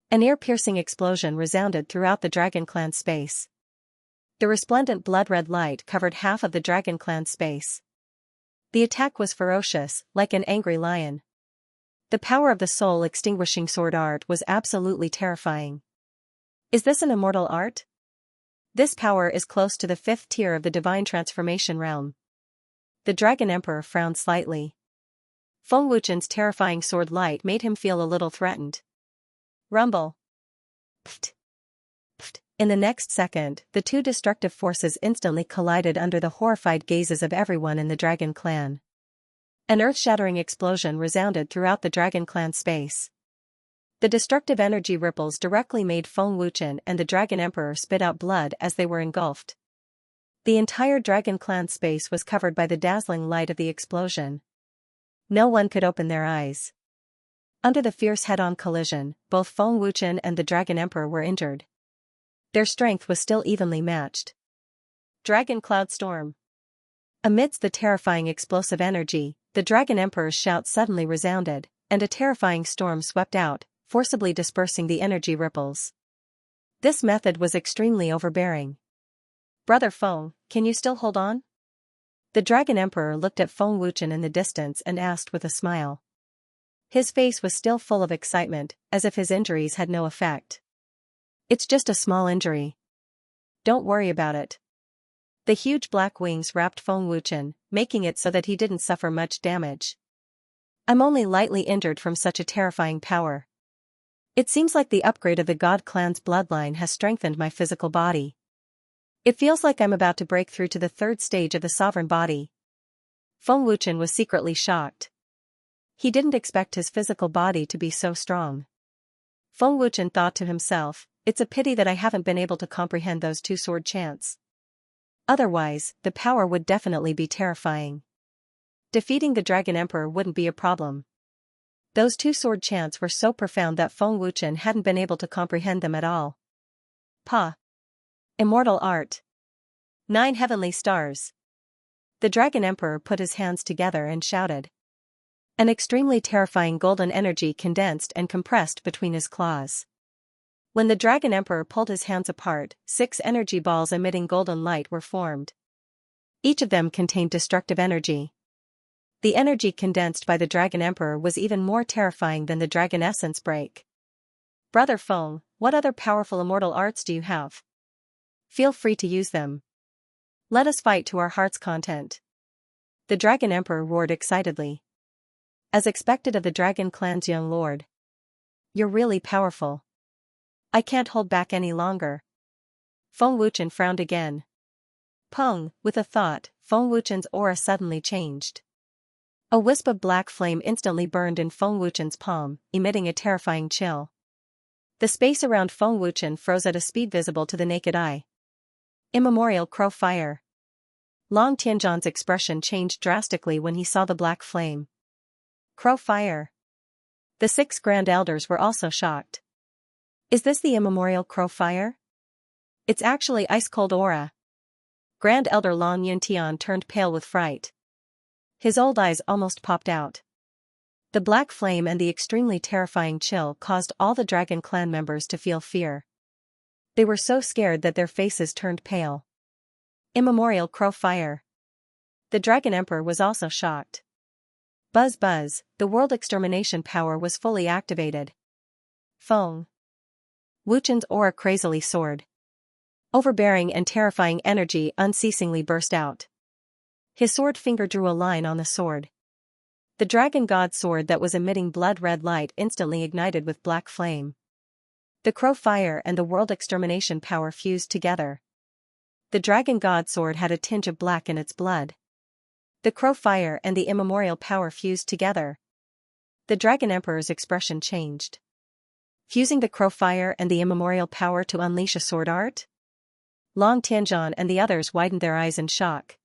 An ear-piercing explosion resounded throughout the Dragon Clan space. The resplendent blood-red light covered half of the Dragon Clan space. The attack was ferocious, like an angry lion. The power of the soul-extinguishing sword art was absolutely terrifying. Is this an immortal art? This power is close to the 5th tier of the divine transformation realm. The Dragon Emperor frowned slightly. Feng Wuchen's terrifying sword light made him feel a little threatened. Rumble. Pft. Pft. In the next second, the two destructive forces instantly collided under the horrified gazes of everyone in the Dragon Clan. An earth-shattering explosion resounded throughout the Dragon Clan space. The destructive energy ripples directly made Feng Wuchen and the Dragon Emperor spit out blood as they were engulfed. The entire Dragon Clan space was covered by the dazzling light of the explosion. No one could open their eyes. Under the fierce head-on collision, both Feng Wuchen and the Dragon Emperor were injured. Their strength was still evenly matched. Dragon Cloud Storm. Amidst the terrifying explosive energy, the Dragon Emperor's shout suddenly resounded, and a terrifying storm swept out, forcibly dispersing the energy ripples. This method was extremely overbearing. Brother Feng, can you still hold on? The Dragon Emperor looked at Feng Wuchen in the distance and asked with a smile. His face was still full of excitement, as if his injuries had no effect. It's just a small injury. Don't worry about it. The huge black wings wrapped Feng Wuchen, making it so that he didn't suffer much damage. I'm only lightly injured from such a terrifying power. It seems like the upgrade of the God Clan's bloodline has strengthened my physical body. It feels like I'm about to break through to the 3rd stage of the sovereign body. Feng Wuchen was secretly shocked. He didn't expect his physical body to be so strong. Feng Wuchen thought to himself, it's a pity that I haven't been able to comprehend those two sword chants. Otherwise, the power would definitely be terrifying. Defeating the Dragon Emperor wouldn't be a problem. Those two sword chants were so profound that Feng Wuchen hadn't been able to comprehend them at all. Pa. Immortal art. 9 heavenly stars. The Dragon Emperor put his hands together and shouted. An extremely terrifying golden energy condensed and compressed between his claws. When the Dragon Emperor pulled his hands apart, 6 energy balls emitting golden light were formed. Each of them contained destructive energy. The energy condensed by the Dragon Emperor was even more terrifying than the Dragon Essence break. Brother Feng, what other powerful immortal arts do you have? Feel free to use them. Let us fight to our heart's content. The Dragon Emperor roared excitedly. As expected of the Dragon Clan's young lord. You're really powerful. I can't hold back any longer. Feng Wuchen frowned again. Pung, with a thought, Feng Wuchen's aura suddenly changed. A wisp of black flame instantly burned in Feng Wuchen's palm, emitting a terrifying chill. The space around Feng Wuchen froze at a speed visible to the naked eye. Immemorial crow fire. Long Tianzhan's expression changed drastically when he saw the black flame. Crow fire. The 6 Grand Elders were also shocked. Is this the immemorial crow fire? It's actually ice-cold aura. Grand Elder Long Yuntian turned pale with fright. His old eyes almost popped out. The black flame and the extremely terrifying chill caused all the Dragon Clan members to feel fear. They were so scared that their faces turned pale. Immemorial crow fire. The Dragon Emperor was also shocked. Buzz buzz, the world extermination power was fully activated. Feng Wuchen's aura crazily soared. Overbearing and terrifying energy unceasingly burst out. His sword finger drew a line on the sword. The dragon god sword that was emitting blood-red light instantly ignited with black flame. The crow fire and the world extermination power fused together. The dragon god sword had a tinge of black in its blood. The crow fire and the immemorial power fused together. The Dragon Emperor's expression changed. Fusing the crow fire and the immemorial power to unleash a sword art? Long Tianzhan and the others widened their eyes in shock.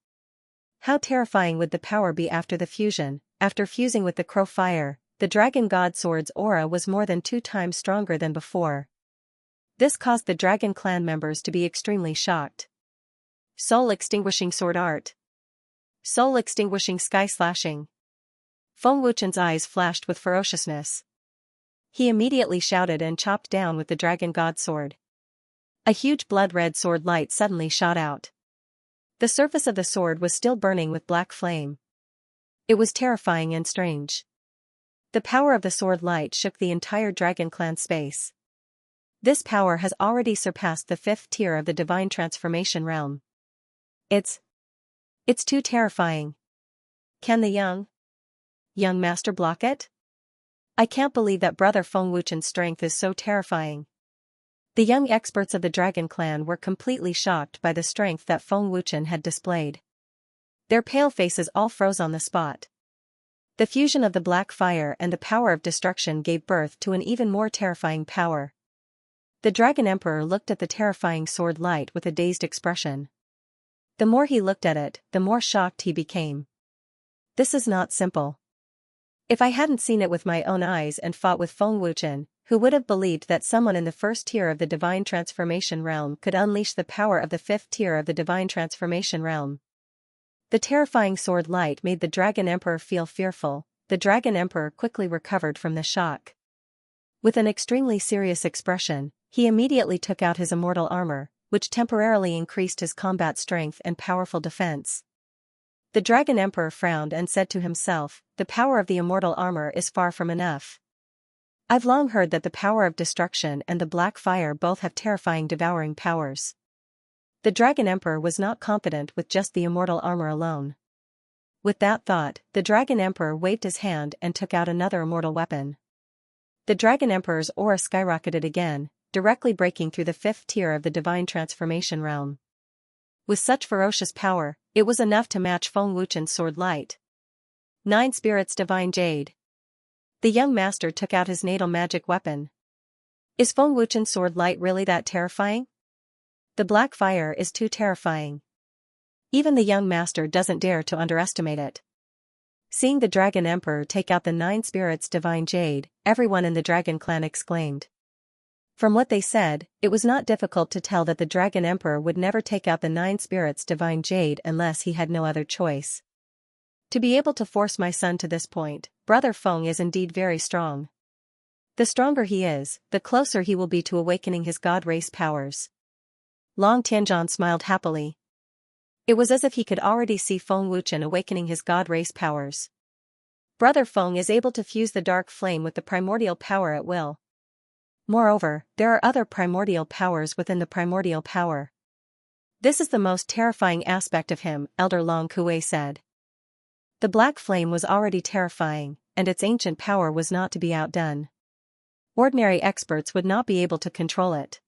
How terrifying would the power be after the fusion? After fusing with the crow fire, the dragon god sword's aura was more than 2 times stronger than before. This caused the dragon clan members to be extremely shocked. Soul-extinguishing sword art. Soul-extinguishing sky-slashing. Feng Wuchen's eyes flashed with ferociousness. He immediately shouted and chopped down with the dragon god sword. A huge blood-red sword light suddenly shot out. The surface of the sword was still burning with black flame. It was terrifying and strange. The power of the sword light shook the entire dragon clan space. This power has already surpassed the 5th tier of the divine transformation realm. It's too terrifying. Can the young master block it? I can't believe that Brother Feng Wuchen's strength is so terrifying. The young experts of the Dragon Clan were completely shocked by the strength that Feng Wuchen had displayed. Their pale faces all froze on the spot. The fusion of the black fire and the power of destruction gave birth to an even more terrifying power. The Dragon Emperor looked at the terrifying sword light with a dazed expression. The more he looked at it, the more shocked he became. This is not simple. If I hadn't seen it with my own eyes and fought with Feng Wuchen, who would have believed that someone in the 1st tier of the divine transformation realm could unleash the power of the 5th tier of the divine transformation realm? The terrifying sword light made the Dragon Emperor feel fearful. The Dragon Emperor quickly recovered from the shock. With an extremely serious expression, he immediately took out his immortal armor, which temporarily increased his combat strength and powerful defense. The Dragon Emperor frowned and said to himself, "The power of the immortal armor is far from enough. I've long heard that the power of destruction and the black fire both have terrifying devouring powers." The Dragon Emperor was not confident with just the immortal armor alone. With that thought, the Dragon Emperor waved his hand and took out another immortal weapon. The Dragon Emperor's aura skyrocketed again, directly breaking through the 5th tier of the divine transformation realm. With such ferocious power, it was enough to match Feng Wuchen's sword light. 9 Spirits Divine Jade. The young master took out his natal magic weapon. Is Feng Wuchen's sword light really that terrifying? The black fire is too terrifying. Even the young master doesn't dare to underestimate it. Seeing the Dragon Emperor take out the 9 Spirits Divine Jade, everyone in the Dragon Clan exclaimed. From what they said, it was not difficult to tell that the Dragon Emperor would never take out the 9 Spirits Divine Jade unless he had no other choice. To be able to force my son to this point, Brother Feng is indeed very strong. The stronger he is, the closer he will be to awakening his god race powers. Long Tianzhan smiled happily. It was as if he could already see Feng Wuchen awakening his god race powers. Brother Feng is able to fuse the dark flame with the primordial power at will. Moreover, there are other primordial powers within the primordial power. This is the most terrifying aspect of him, Elder Long Kuei said. The black flame was already terrifying, and its ancient power was not to be outdone. Ordinary experts would not be able to control it.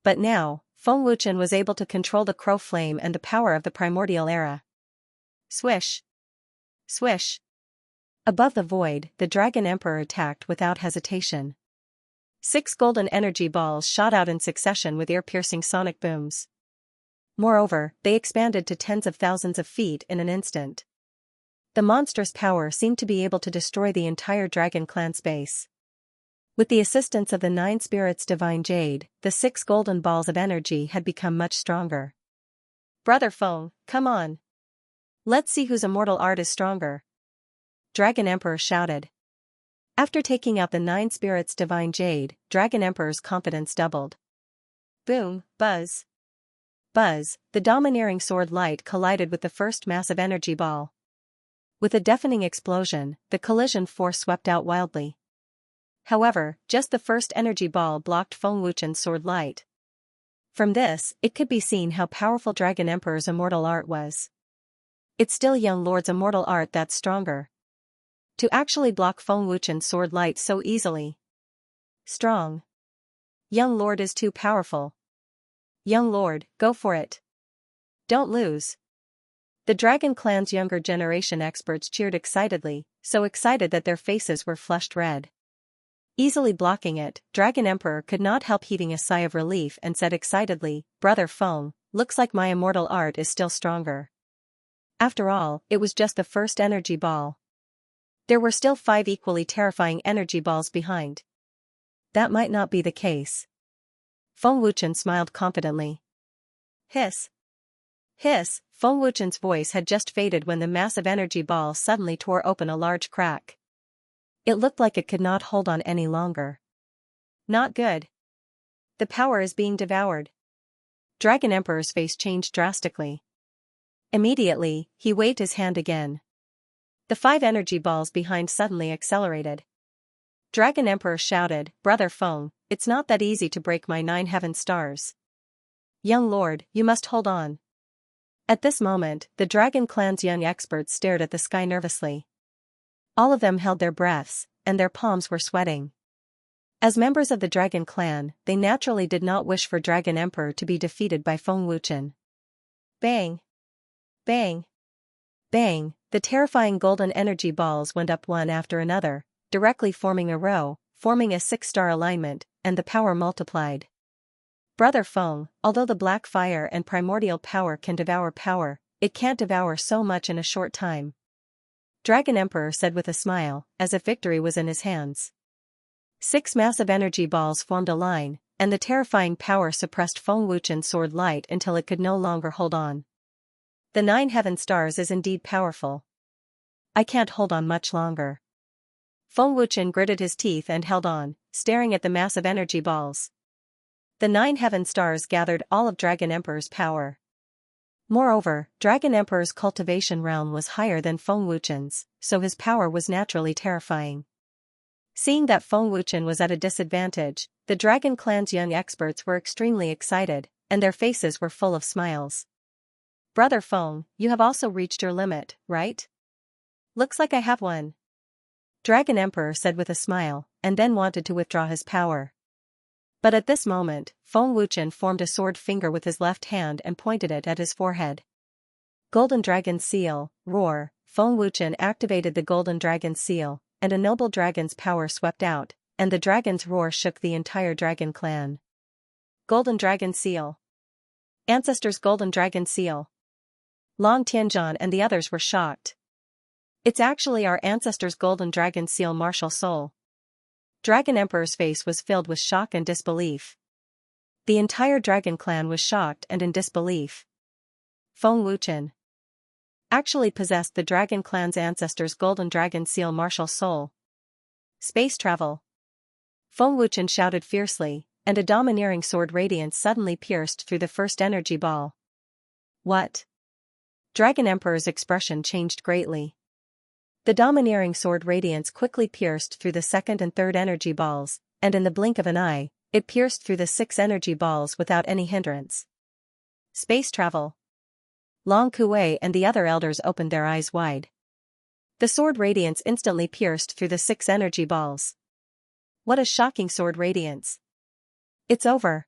But now, Feng Wuchen was able to control the crow flame and the power of the primordial era. Swish! Swish! Above the void, the Dragon Emperor attacked without hesitation. 6 golden energy balls shot out in succession with ear-piercing sonic booms. Moreover, they expanded to tens of thousands of feet in an instant. The monstrous power seemed to be able to destroy the entire Dragon Clan space. With the assistance of the 9 Spirits Divine Jade, the 6 golden balls of energy had become much stronger. Brother Feng, come on. Let's see whose immortal art is stronger. Dragon Emperor shouted. After taking out the 9 Spirits Divine Jade, Dragon Emperor's confidence doubled. Boom, buzz. buzz, the domineering sword light collided with the first massive energy ball. With a deafening explosion, the collision force swept out wildly. However, just the first energy ball blocked Feng Wuchen's sword light. From this, it could be seen how powerful Dragon Emperor's immortal art was. It's still Young Lord's immortal art that's stronger. To actually block Feng Wuchen's sword light so easily. Strong. Young Lord is too powerful. Young Lord, go for it. Don't lose. The Dragon Clan's younger generation experts cheered excitedly, so excited that their faces were flushed red. Easily blocking it, Dragon Emperor could not help heaving a sigh of relief and said excitedly, "Brother Feng, looks like my immortal art is still stronger." After all, it was just the first energy ball. There were still 5 equally terrifying energy balls behind. That might not be the case. Feng Wuchen smiled confidently. Hiss. Hiss, Feng Wuchen's voice had just faded when the massive energy ball suddenly tore open a large crack. It looked like it could not hold on any longer. Not good. The power is being devoured. Dragon Emperor's face changed drastically. Immediately, he waved his hand again. The 5 energy balls behind suddenly accelerated. Dragon Emperor shouted, "Brother Feng, it's not that easy to break my 9 heaven stars. Young Lord, you must hold on." At this moment, the Dragon Clan's young experts stared at the sky nervously. All of them held their breaths, and their palms were sweating. As members of the Dragon Clan, they naturally did not wish for Dragon Emperor to be defeated by Feng Wuchen. Bang! Bang! Bang! The terrifying golden energy balls went up one after another, directly forming a row, forming a 6-star alignment, and the power multiplied. Brother Feng, although the black fire and primordial power can devour power, it can't devour so much in a short time. Dragon Emperor said with a smile, as if victory was in his hands. 6 massive energy balls formed a line, and the terrifying power suppressed Feng Wuchen's sword light until it could no longer hold on. The 9 heaven stars is indeed powerful. I can't hold on much longer. Feng Wuchen gritted his teeth and held on, staring at the massive energy balls. The 9 heaven stars gathered all of Dragon Emperor's power. Moreover, Dragon Emperor's cultivation realm was higher than Feng Wuchen's, so his power was naturally terrifying. Seeing that Feng Wuchen was at a disadvantage, the Dragon Clan's young experts were extremely excited, and their faces were full of smiles. Brother Feng, you have also reached your limit, right? Looks like I have one. Dragon Emperor said with a smile, and then wanted to withdraw his power. But at this moment, Feng Wuchen formed a sword finger with his left hand and pointed it at his forehead. Golden Dragon Seal, roar! Feng Wuchen activated the Golden Dragon Seal, and a noble dragon's power swept out, and the dragon's roar shook the entire Dragon Clan. Golden Dragon Seal. Ancestors' Golden Dragon Seal. Long Tianzhan and the others were shocked. It's actually our ancestors' Golden Dragon Seal, martial soul. Dragon Emperor's face was filled with shock and disbelief. The entire Dragon Clan was shocked and in disbelief. Feng Wuchen actually possessed the Dragon Clan's ancestors' Golden Dragon Seal, martial soul. Space travel. Feng Wuchen shouted fiercely, and a domineering sword radiance suddenly pierced through the first energy ball. What? Dragon Emperor's expression changed greatly. The domineering sword radiance quickly pierced through the second and third energy balls, and in the blink of an eye, it pierced through the 6 energy balls without any hindrance. Space travel. Long Kuei and the other elders opened their eyes wide. The sword radiance instantly pierced through the 6 energy balls. What a shocking sword radiance. It's over.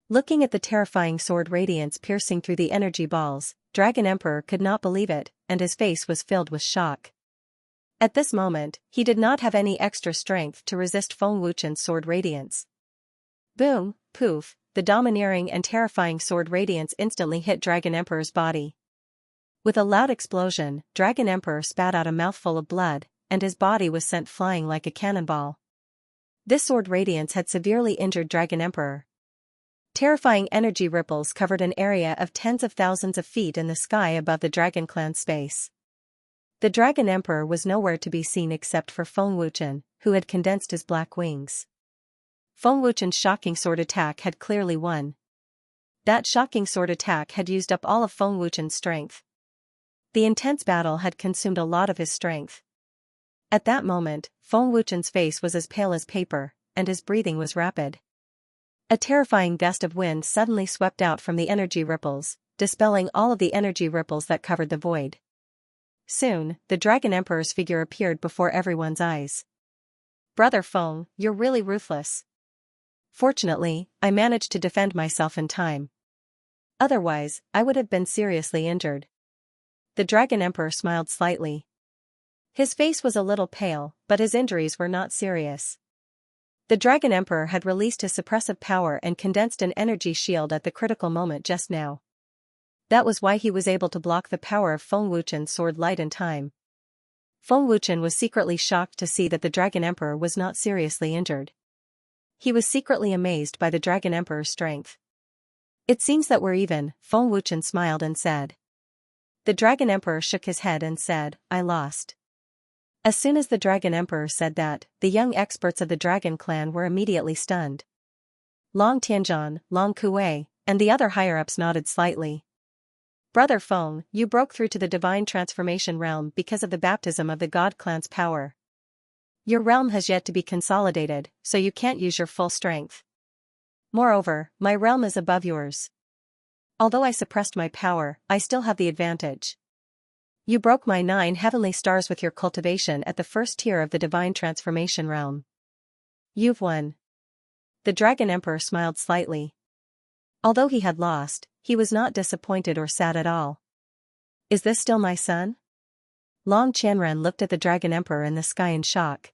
Looking at the terrifying sword radiance piercing through the energy balls, Dragon Emperor could not believe it, and his face was filled with shock. At this moment, he did not have any extra strength to resist Feng Wuchen's sword radiance. Boom, poof, the domineering and terrifying sword radiance instantly hit Dragon Emperor's body. With a loud explosion, Dragon Emperor spat out a mouthful of blood, and his body was sent flying like a cannonball. This sword radiance had severely injured Dragon Emperor. Terrifying energy ripples covered an area of tens of thousands of feet in the sky above the Dragon Clan space. The Dragon Emperor was nowhere to be seen except for Feng Wuchen, who had condensed his black wings. Feng Wuchen's shocking sword attack had clearly won. That shocking sword attack had used up all of Feng Wuchen's strength. The intense battle had consumed a lot of his strength. At that moment, Feng Wuchen's face was as pale as paper, and his breathing was rapid. A terrifying gust of wind suddenly swept out from the energy ripples, dispelling all of the energy ripples that covered the void. Soon, the Dragon Emperor's figure appeared before everyone's eyes. "Brother Feng, you're really ruthless. Fortunately, I managed to defend myself in time. Otherwise, I would have been seriously injured." The Dragon Emperor smiled slightly. His face was a little pale, but his injuries were not serious. The Dragon Emperor had released his suppressive power and condensed an energy shield at the critical moment just now. That was why he was able to block the power of Feng Wuchen's sword light in time. Feng Wuchen was secretly shocked to see that the Dragon Emperor was not seriously injured. He was secretly amazed by the Dragon Emperor's strength. "It seems that we're even," Feng Wuchen smiled and said. The Dragon Emperor shook his head and said, "I lost." As soon as the Dragon Emperor said that, the young experts of the Dragon Clan were immediately stunned. Long Tianzhan, Long Kuei, and the other higher-ups nodded slightly. "Brother Feng, you broke through to the divine transformation realm because of the baptism of the God Clan's power. Your realm has yet to be consolidated, so you can't use your full strength. Moreover, my realm is above yours. Although I suppressed my power, I still have the advantage. You broke my 9 heavenly stars with your cultivation at the first tier of the divine transformation realm. You've won." The Dragon Emperor smiled slightly. Although he had lost, he was not disappointed or sad at all. "Is this still my son?" Long Qianren looked at the Dragon Emperor in the sky in shock.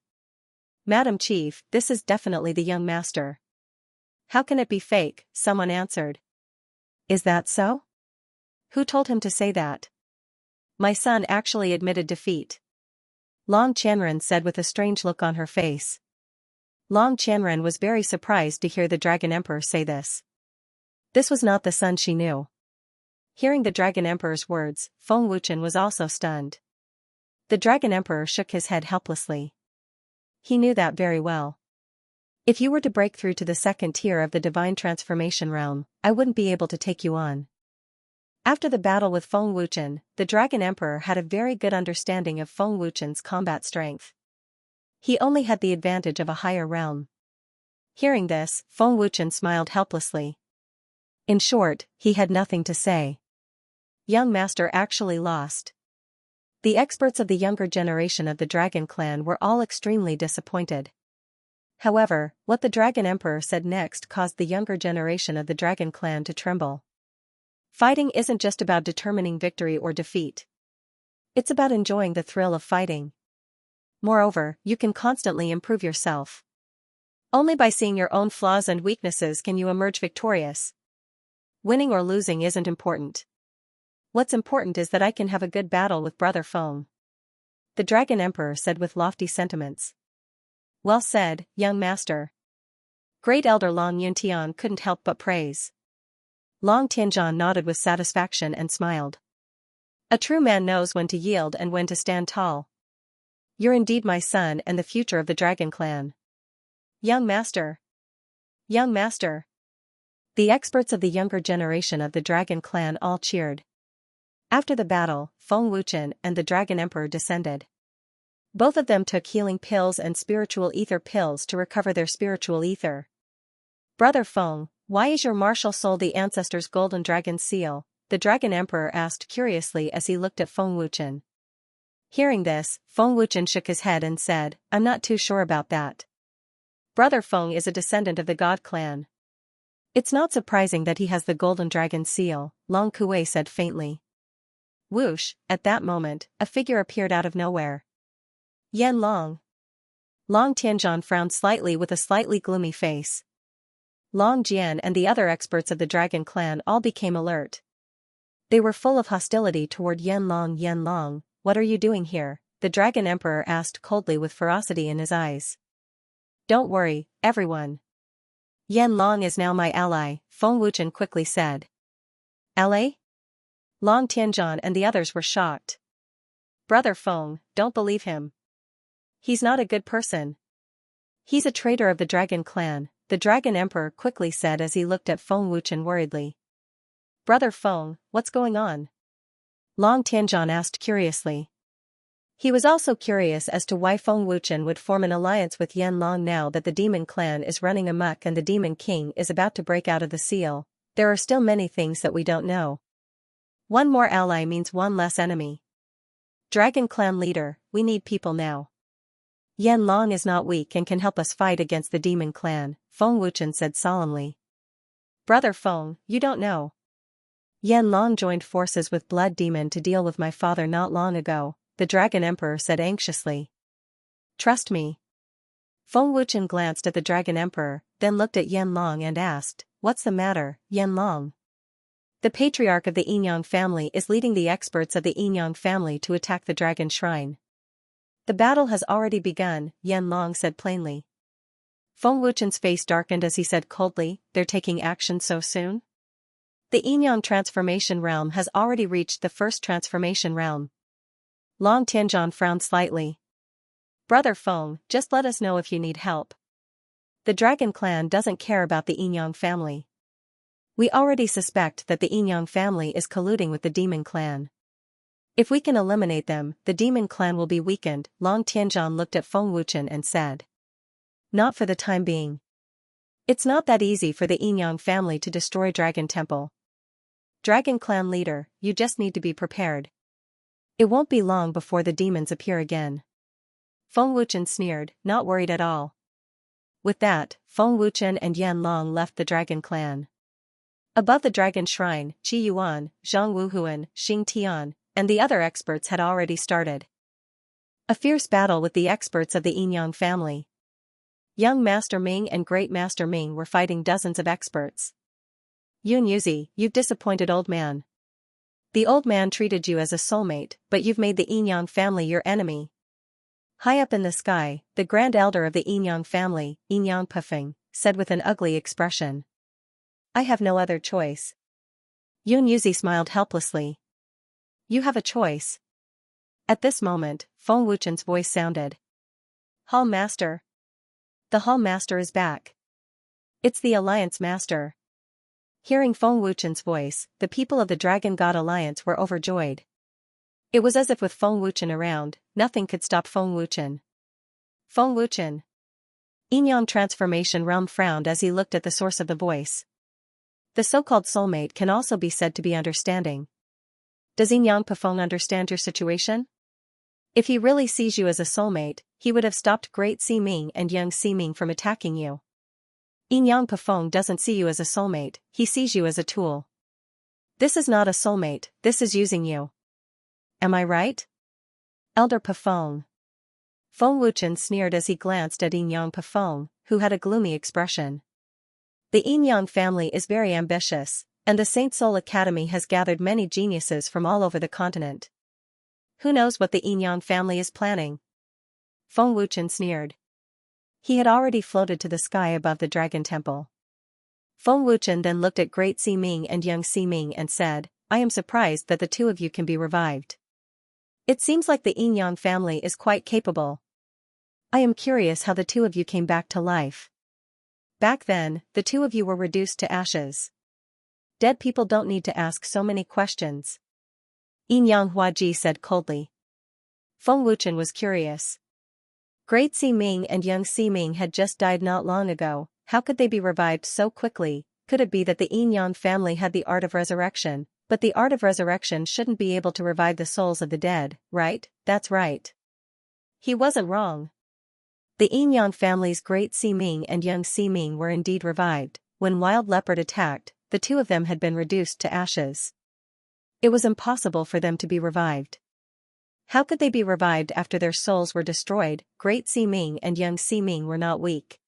"Madam Chief, this is definitely the young master." "How can it be fake?" someone answered. "Is that so? Who told him to say that?" "My son actually admitted defeat," Long Qianren said with a strange look on her face. Long Qianren was very surprised to hear the Dragon Emperor say this. This was not the son she knew. Hearing the Dragon Emperor's words, Feng Wuchen was also stunned. The Dragon Emperor shook his head helplessly. He knew that very well. "If you were to break through to the second tier of the divine transformation realm, I wouldn't be able to take you on." After the battle with Feng Wuchen, the Dragon Emperor had a very good understanding of Feng Wuchen's combat strength. He only had the advantage of a higher realm. Hearing this, Feng Wuchen smiled helplessly. In short, he had nothing to say. Young master actually lost. The experts of the younger generation of the Dragon Clan were all extremely disappointed. However, what the Dragon Emperor said next caused the younger generation of the Dragon Clan to tremble. Fighting isn't just about determining victory or defeat. It's about enjoying the thrill of fighting. Moreover, you can constantly improve yourself. Only by seeing your own flaws and weaknesses can you emerge victorious. Winning or losing isn't important. What's important is that I can have a good battle with Brother Feng," the Dragon Emperor said with lofty sentiments. "Well said, young master." Great Elder Long Yuntian couldn't help but praise. Long Tianzhan nodded with satisfaction and smiled. A true man knows when to yield and when to stand tall. You're indeed my son and the future of the Dragon Clan. Young master. Young master. The experts of the younger generation of the Dragon Clan all cheered. After the battle, Feng Wuchen and the Dragon Emperor descended. Both of them took healing pills and spiritual ether pills to recover their spiritual ether. "Brother Feng, why is your martial soul the ancestor's golden dragon seal?" the Dragon Emperor asked curiously as he looked at Feng Wuchen. Hearing this, Feng Wuchen shook his head and said, "I'm not too sure about that. Brother Feng is a descendant of the God Clan. It's not surprising that he has the golden dragon seal," Long Kuei said faintly. Whoosh, at that moment, a figure appeared out of nowhere. Yan Long. Long Tianzhan frowned slightly with a slightly gloomy face. Long Jian and the other experts of the Dragon Clan all became alert. They were full of hostility toward Yan Long. "Yan Long, what are you doing here?" the Dragon Emperor asked coldly with ferocity in his eyes. "Don't worry, everyone. Yan Long is now my ally," Feng Wuchen quickly said. "Ally?" Long Tianzhan and the others were shocked. "Brother Feng, don't believe him. He's not a good person. He's a traitor of the Dragon Clan," the Dragon Emperor quickly said as he looked at Feng Wuchen worriedly. Brother Feng, what's going on? Long Tianzhan asked curiously. He was also curious as to why Feng Wuchen would form an alliance with Yan Long now that the demon clan is running amok and the demon king is about to break out of the seal. There are still many things that we don't know. One more ally means one less enemy. Dragon clan leader, we need people now. Yan Long is not weak and can help us fight against the demon clan, Feng Wuchen said solemnly. Brother Feng, you don't know. Yan Long joined forces with Blood Demon to deal with my father not long ago, the Dragon Emperor said anxiously. Trust me. Feng Wuchen glanced at the Dragon Emperor, then looked at Yan Long and asked, What's the matter, Yan Long? The patriarch of the Yinyang family is leading the experts of the Yinyang family to attack the Dragon Shrine. The battle has already begun, Yan Long said plainly. Feng Wuchen's face darkened as he said coldly, They're taking action so soon? The Yinyang transformation realm has already reached the first transformation realm. Long Tianzhan frowned slightly. Brother Feng, just let us know if you need help. The Dragon Clan doesn't care about the Yinyang family. We already suspect that the Yinyang family is colluding with the Demon Clan. If we can eliminate them, the Demon Clan will be weakened, Long Tianzhan looked at Feng Wuchen and said. Not for the time being. It's not that easy for the Yinyang family to destroy Dragon Temple. Dragon Clan leader, you just need to be prepared. It won't be long before the demons appear again. Feng Wuchen sneered, not worried at all. With that, Feng Wuchen and Yan Long left the Dragon Clan. Above the Dragon Shrine, Qi Yuan, Zhang Wuhuan, Xing Tian, and the other experts had already started a fierce battle with the experts of the Yinyang family. Young Master Ming and Great Master Ming were fighting dozens of experts. Yun Yuzi, you've disappointed old man. The old man treated you as a soulmate, but you've made the Yinyang family your enemy. High up in the sky, the grand elder of the Yinyang family, Yinyang Pefeng, said with an ugly expression. I have no other choice. Yun Yuzi smiled helplessly. You have a choice. At this moment, Feng Wuchen's voice sounded. Hall Master. The Hall Master is back. It's the Alliance Master. Hearing Feng Wuchen's voice, the people of the Dragon God Alliance were overjoyed. It was as if with Feng Wuchen around, nothing could stop Feng Wuchen. Feng Wuchen. Yinyang Transformation Realm frowned as he looked at the source of the voice. The so-called soulmate can also be said to be understanding. Does Yinyang Pefeng understand your situation? If he really sees you as a soulmate, he would have stopped Great Ximing and Young Ximing from attacking you. Yinyang Pefeng doesn't see you as a soulmate, he sees you as a tool. This is not a soulmate, this is using you. Am I right? Elder Pefeng. Feng Wuchen sneered as he glanced at Yinyang Pefeng, who had a gloomy expression. The Yinyang family is very ambitious, and the Saint Soul Academy has gathered many geniuses from all over the continent. Who knows what the Yinyang family is planning? Feng Wuchen sneered. He had already floated to the sky above the Dragon Temple. Feng Wuchen then looked at Great Ximing and Young Ximing and said, I am surprised that the two of you can be revived. It seems like the Yinyang family is quite capable. I am curious how the two of you came back to life. Back then, the two of you were reduced to ashes. Dead people don't need to ask so many questions. Yinyang Huaji said coldly. Feng Wuchen was curious. Great Ximing and Young Ximing had just died not long ago, how could they be revived so quickly? Could it be that the Yinyang family had the art of resurrection? But the art of resurrection shouldn't be able to revive the souls of the dead, right? That's right. He wasn't wrong. The Yinyang family's Great Ximing and Young Ximing were indeed revived. When Wild Leopard attacked, the two of them had been reduced to ashes. It was impossible for them to be revived. How could they be revived after their souls were destroyed? Great Ximing and Young Ximing were not weak.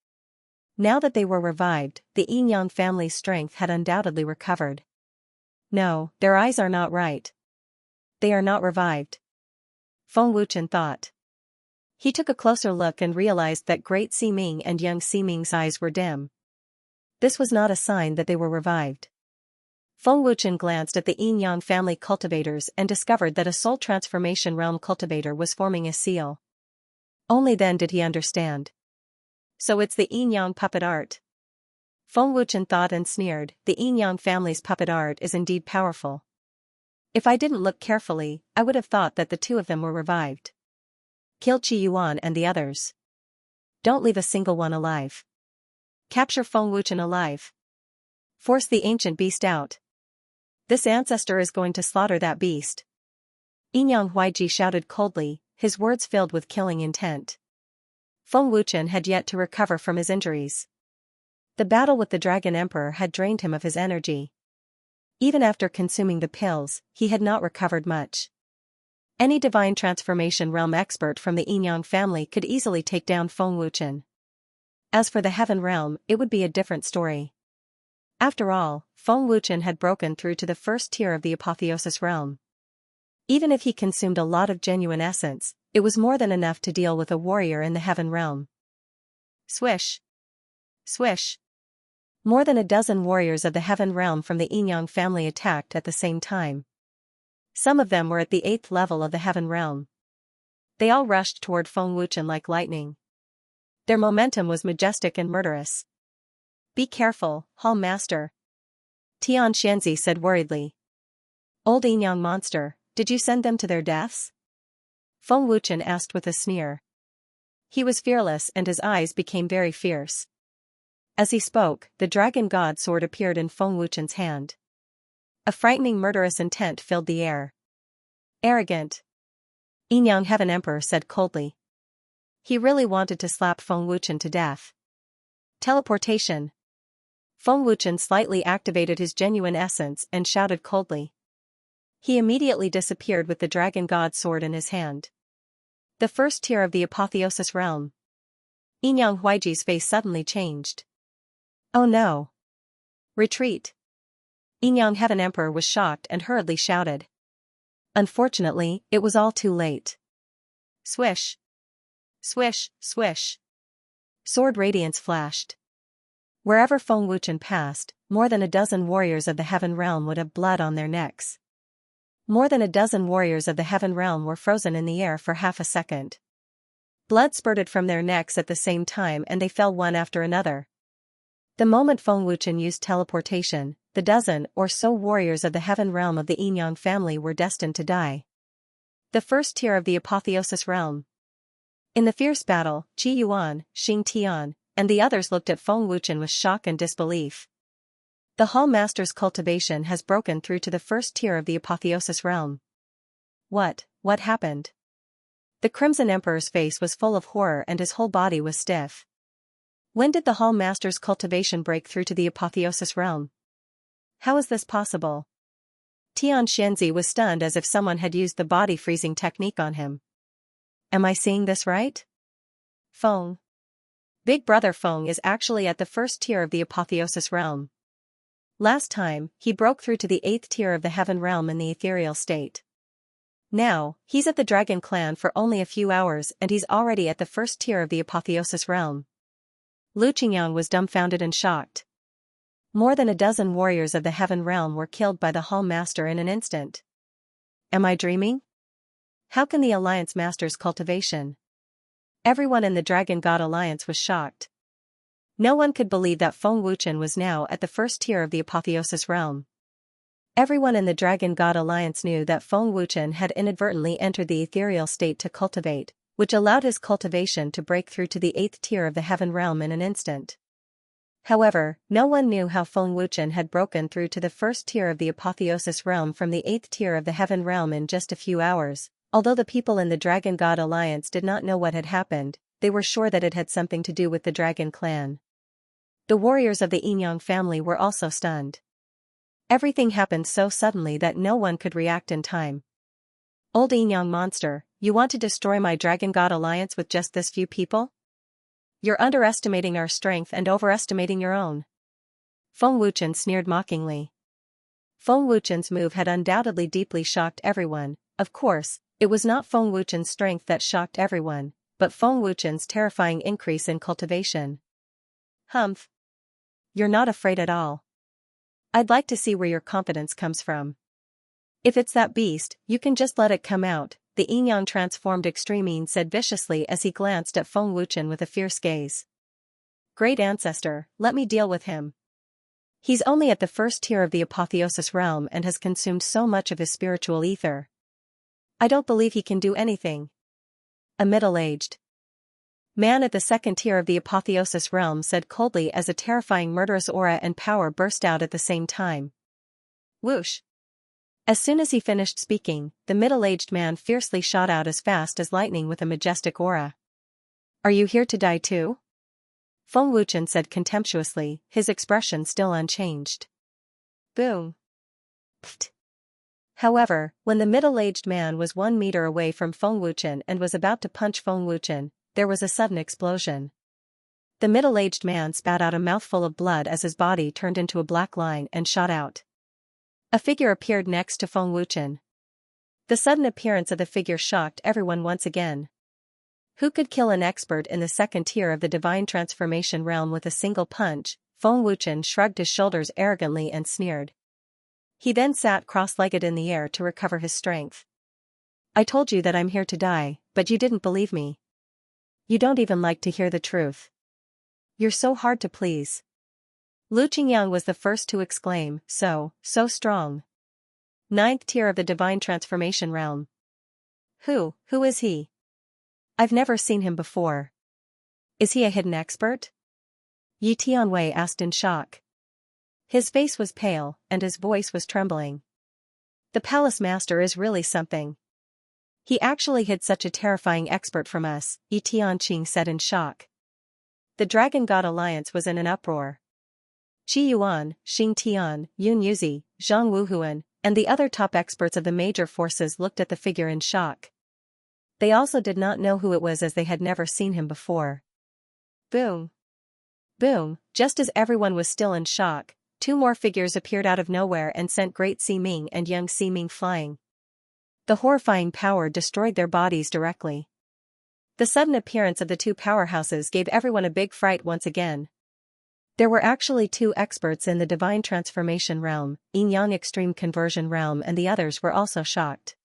Now that they were revived, the Yinyang family's strength had undoubtedly recovered. No, their eyes are not right. They are not revived. Feng Wuchen thought. He took a closer look and realized that Great Ximing and Young Ximing's eyes were dim. This was not a sign that they were revived. Feng Wuchen glanced at the Yinyang family cultivators and discovered that a soul transformation realm cultivator was forming a seal. Only then did he understand. So it's the Yinyang puppet art. Feng Wuchen thought and sneered, the Yin-Yang family's puppet art is indeed powerful. If I didn't look carefully, I would have thought that the two of them were revived. Kill Qi Yuan and the others. Don't leave a single one alive. Capture Feng Wuchen alive. Force the ancient beast out. This ancestor is going to slaughter that beast. Yin-Yang Huaiji shouted coldly, his words filled with killing intent. Feng Wuchen had yet to recover from his injuries. The battle with the Dragon Emperor had drained him of his energy. Even after consuming the pills, he had not recovered much. Any divine transformation realm expert from the Yin-Yang family could easily take down Feng Wuchen. As for the Heaven realm, it would be a different story. After all, Feng Wuchen had broken through to the first tier of the Apotheosis realm. Even if he consumed a lot of genuine essence, it was more than enough to deal with a warrior in the Heaven realm. Swish. Swish. More than a dozen warriors of the Heaven realm from the Yin-Yang family attacked at the same time. Some of them were at the 8th level of the Heaven realm. They all rushed toward Feng Wuchen like lightning. Their momentum was majestic and murderous. Be careful, Hall Master. Tian Xianxia said worriedly. Old Yin-Yang monster, did you send them to their deaths? Feng Wuchen asked with a sneer. He was fearless and his eyes became very fierce. As he spoke, the Dragon God sword appeared in Feng Wuchen's hand. A frightening murderous intent filled the air. Arrogant. Yin-Yang Heaven Emperor said coldly. He really wanted to slap Feng Wuchen to death. Teleportation. Feng Wuchen slightly activated his genuine essence and shouted coldly. He immediately disappeared with the Dragon God sword in his hand. The first tier of the Apotheosis realm. Yin-Yang Huaiji's face suddenly changed. Oh no. Retreat. Yin-Yang Heaven Emperor was shocked and hurriedly shouted. Unfortunately, it was all too late. Swish. Swish, swish. Sword radiance flashed. Wherever Feng Wuchen passed, more than a dozen warriors of the Heaven realm would have blood on their necks. More than a dozen warriors of the Heaven realm were frozen in the air for half a second. Blood spurted from their necks at the same time and they fell one after another. The moment Feng Wuchen used teleportation, the dozen or so warriors of the Heaven realm of the Yin-Yang family were destined to die. The first tier of the Apotheosis realm. In the fierce battle, Qi Yuan, Xing Tian, and the others looked at Feng Wuchen with shock and disbelief. The Hall Master's cultivation has broken through to the first tier of the Apotheosis realm. What happened? The Crimson Emperor's face was full of horror and his whole body was stiff. When did the Hall Master's cultivation break through to the Apotheosis realm? How is this possible? Tian Xianxia was stunned as if someone had used the body freezing technique on him. Am I seeing this right? Feng. Big Brother Feng is actually at the first tier of the Apotheosis realm. Last time, he broke through to the 8th tier of the Heaven realm in the ethereal state. Now, he's at the Dragon Clan for only a few hours and he's already at the first tier of the Apotheosis realm. Lu Qingyang was dumbfounded and shocked. More than a dozen warriors of the Heaven realm were killed by the Hall Master in an instant. Am I dreaming? How can the Alliance Master's cultivation? Everyone in the Dragon God Alliance was shocked. No one could believe that Feng Wuchen was now at the first tier of the Apotheosis realm. Everyone in the Dragon God Alliance knew that Feng Wuchen had inadvertently entered the ethereal state to cultivate, which allowed his cultivation to break through to the 8th tier of the Heaven realm in an instant. However, no one knew how Feng Wuchen had broken through to the first tier of the Apotheosis realm from the 8th tier of the Heaven realm in just a few hours. Although the people in the Dragon God Alliance did not know what had happened, they were sure that it had something to do with the Dragon Clan. The warriors of the Yin-Yang family were also stunned. Everything happened so suddenly that no one could react in time. Old Yin-Yang monster, you want to destroy my Dragon God Alliance with just this few people? You're underestimating our strength and overestimating your own. Feng Wuchen sneered mockingly. Feng Wuchen's move had undoubtedly deeply shocked everyone. Of course, it was not Feng Wuchen's strength that shocked everyone, but Feng Wuchen's terrifying increase in cultivation. Humph. You're not afraid at all. I'd like to see where your confidence comes from. If it's that beast, you can just let it come out, the Yin-Yang transformed Extreme Yin said viciously as he glanced at Feng Wuchen with a fierce gaze. Great ancestor, let me deal with him. He's only at the first tier of the apotheosis realm and has consumed so much of his spiritual ether. I don't believe he can do anything. A middle-aged man at the second tier of the apotheosis realm said coldly as a terrifying murderous aura and power burst out at the same time. Whoosh! As soon as he finished speaking, the middle-aged man fiercely shot out as fast as lightning with a majestic aura. Are you here to die too? Feng Wuchen said contemptuously, his expression still unchanged. Boom. Pfft. However, when the middle-aged man was 1 meter away from Feng Wuchen and was about to punch Feng Wuchen, there was a sudden explosion. The middle-aged man spat out a mouthful of blood as his body turned into a black line and shot out. A figure appeared next to Feng Wuchen. The sudden appearance of the figure shocked everyone once again. Who could kill an expert in the second tier of the divine transformation realm with a single punch? Feng Wuchen shrugged his shoulders arrogantly and sneered. He then sat cross-legged in the air to recover his strength. I told you that I'm here to die, but you didn't believe me. You don't even like to hear the truth. You're so hard to please. Lu Qingyang was the first to exclaim, so strong. Ninth tier of the divine transformation realm. Who is he? I've never seen him before. Is he a hidden expert? Yi Tianwei asked in shock. His face was pale, and his voice was trembling. The palace master is really something. He actually hid such a terrifying expert from us, Yi Tianqing said in shock. The Dragon God Alliance was in an uproar. Qi Yuan, Xing Tian, Yun Yuzi, Zhang Wuhuan, and the other top experts of the major forces looked at the figure in shock. They also did not know who it was as they had never seen him before. Boom. Boom, just as everyone was still in shock, 2 more figures appeared out of nowhere and sent Great Ximing and Young Ximing flying. The horrifying power destroyed their bodies directly. The sudden appearance of the 2 powerhouses gave everyone a big fright once again. There were actually 2 experts in the divine transformation realm, Yin-Yang extreme conversion realm, and the others were also shocked.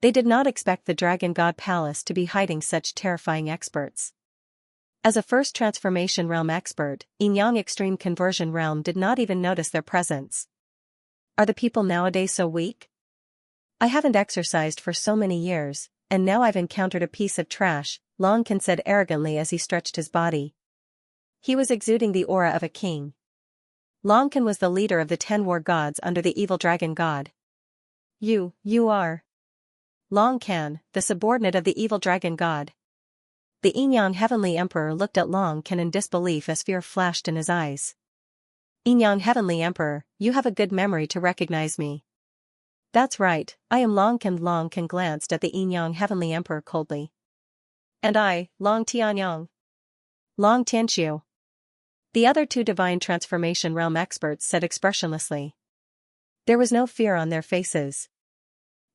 They did not expect the Dragon God Palace to be hiding such terrifying experts. As a first transformation realm expert, Yin-Yang extreme conversion realm did not even notice their presence. Are the people nowadays so weak? I haven't exercised for so many years, and now I've encountered a piece of trash, Long Can said arrogantly as he stretched his body. He was exuding the aura of a king. Long Can was the leader of the 10 war gods under the evil dragon god. You are Long Can, the subordinate of the evil dragon god. The Yin-Yang Heavenly Emperor looked at Long Can in disbelief as fear flashed in his eyes. Yin-Yang Heavenly Emperor, you have a good memory to recognize me. That's right, I am Long Can. Long Can glanced at the Yin-Yang Heavenly Emperor coldly. And I, Long Tianyang. Long Tianqiu. The other 2 divine transformation realm experts said expressionlessly. There was no fear on their faces.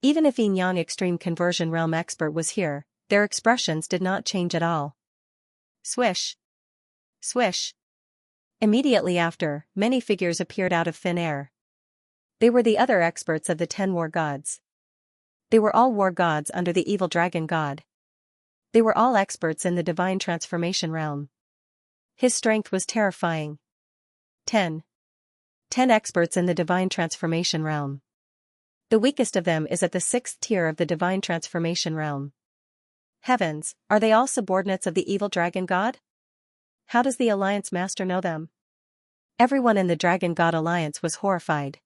Even if Yin-Yang extreme conversion realm expert was here, their expressions did not change at all. Swish. Swish. Immediately after, many figures appeared out of thin air. They were the other experts of the 10 war gods. They were all war gods under the evil dragon god. They were all experts in the divine transformation realm. His strength was terrifying. 10 experts in the divine transformation realm. The weakest of them is at the 6th tier of the divine transformation realm. Heavens, are they all subordinates of the evil dragon god? How does the Alliance Master know them? Everyone in the Dragon God Alliance was horrified.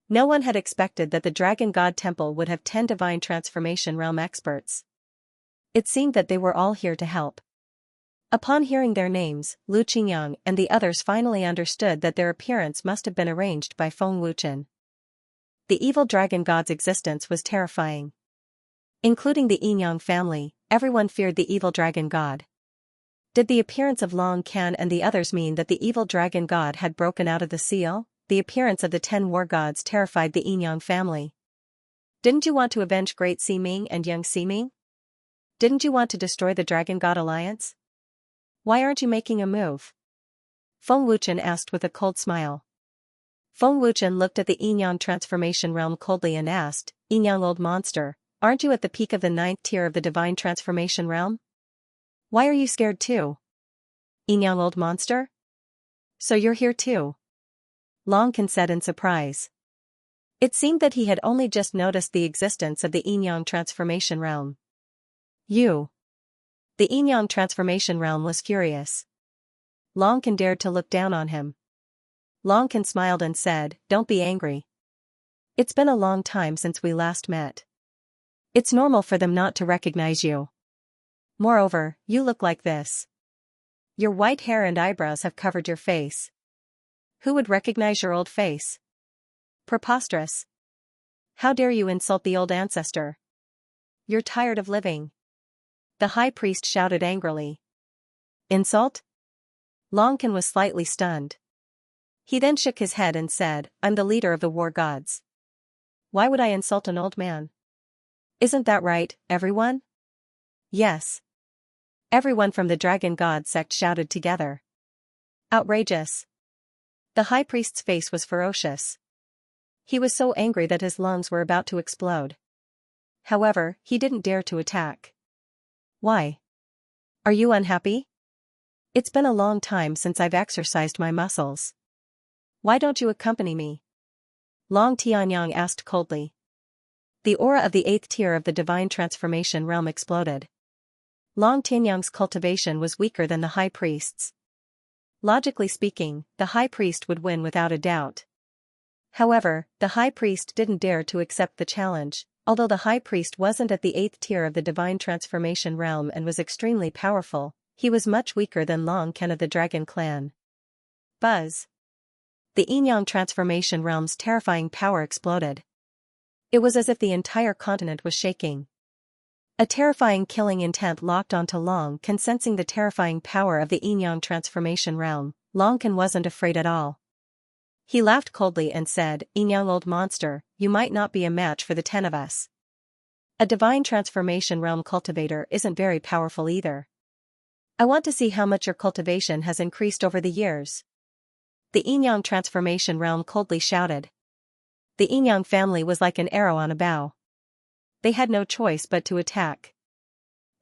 No one had expected that the Dragon God Temple would have 10 divine transformation realm experts. It seemed that they were all here to help. Upon hearing their names, Lu Qingyang and the others finally understood that their appearance must have been arranged by Feng Wuchen. The evil dragon god's existence was terrifying. Including the Yin-Yang family, everyone feared the evil dragon god. Did the appearance of Long Can and the others mean that the evil dragon god had broken out of the seal? The appearance of the 10 war gods terrified the Yin-Yang family. Didn't you want to avenge Great Ximing and Young Ximing? Didn't you want to destroy the Dragon God Alliance? Why aren't you making a move? Feng Wuchen asked with a cold smile. Feng Wuchen looked at the Yin-Yang transformation realm coldly and asked, Yin-Yang old monster, aren't you at the peak of the 9th tier of the divine transformation realm? Why are you scared too? Yin-Yang old monster? So you're here too. Longkin said in surprise. It seemed that he had only just noticed the existence of the Yin-Yang transformation realm. You. The Yin-Yang transformation realm was furious. Longkin dared to look down on him. Longkin smiled and said, "Don't be angry. It's been a long time since we last met. It's normal for them not to recognize you. Moreover, you look like this. Your white hair and eyebrows have covered your face. Who would recognize your old face? Preposterous. How dare you insult the old ancestor? You're tired of living." The high priest shouted angrily. Insult? Longkin was slightly stunned. He then shook his head and said, "I'm the leader of the war gods. Why would I insult an old man? Isn't that right, everyone?" Yes. Everyone from the dragon god sect shouted together. Outrageous. The high priest's face was ferocious. He was so angry that his lungs were about to explode. However, he didn't dare to attack. Why? Are you unhappy? It's been a long time since I've exercised my muscles. Why don't you accompany me? Long Tianyang asked coldly. The aura of the 8th tier of the divine transformation realm exploded. Long Tianyang's cultivation was weaker than the high priest's. Logically speaking, the high priest would win without a doubt. However, the high priest didn't dare to accept the challenge. Although the high priest wasn't at the 8th tier of the divine transformation realm and was extremely powerful, he was much weaker than Long Ken of the dragon clan. Buzz. The Yin-Yang transformation realm's terrifying power exploded. It was as if the entire continent was shaking. A terrifying killing intent locked onto Long Ken. Sensing the terrifying power of the Yin-Yang transformation realm, Long Ken wasn't afraid at all. He laughed coldly and said, "Yin-Yang old monster, you might not be a match for the 10 of us. A divine transformation realm cultivator isn't very powerful either. I want to see how much your cultivation has increased over the years." The Yin-Yang transformation realm coldly shouted. The Yin-Yang family was like an arrow on a bow. They had no choice but to attack.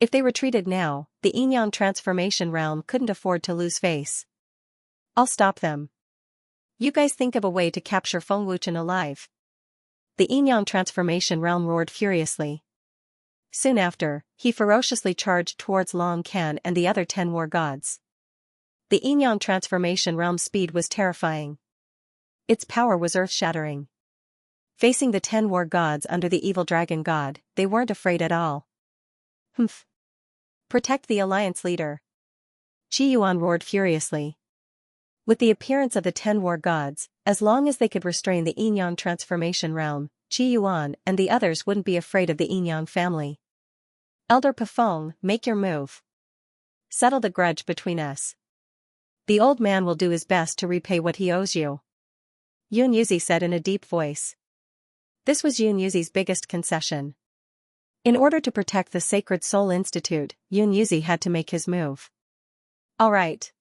If they retreated now, the Yin-Yang transformation realm couldn't afford to lose face. "I'll stop them. You guys think of a way to capture Feng Wuchen alive." The Yin-Yang transformation realm roared furiously. Soon after, he ferociously charged towards Long Ken and the other 10 war gods. The Yin-Yang transformation realm's speed was terrifying. Its power was earth-shattering. Facing the 10 war gods under the evil dragon god, they weren't afraid at all. "Humph. Protect the alliance leader." Qi Yuan roared furiously. With the appearance of the 10 war gods, as long as they could restrain the Yin-Yang transformation realm, Qi Yuan and the others wouldn't be afraid of the Yin-Yang family. "Elder Pafeng, make your move. Settle the grudge between us. The old man will do his best to repay what he owes you," Yun Yuzi said in a deep voice. This was Yun Yuzi's biggest concession. In order to protect the Sacred Soul Institute, Yun Yuzi had to make his move. "All right.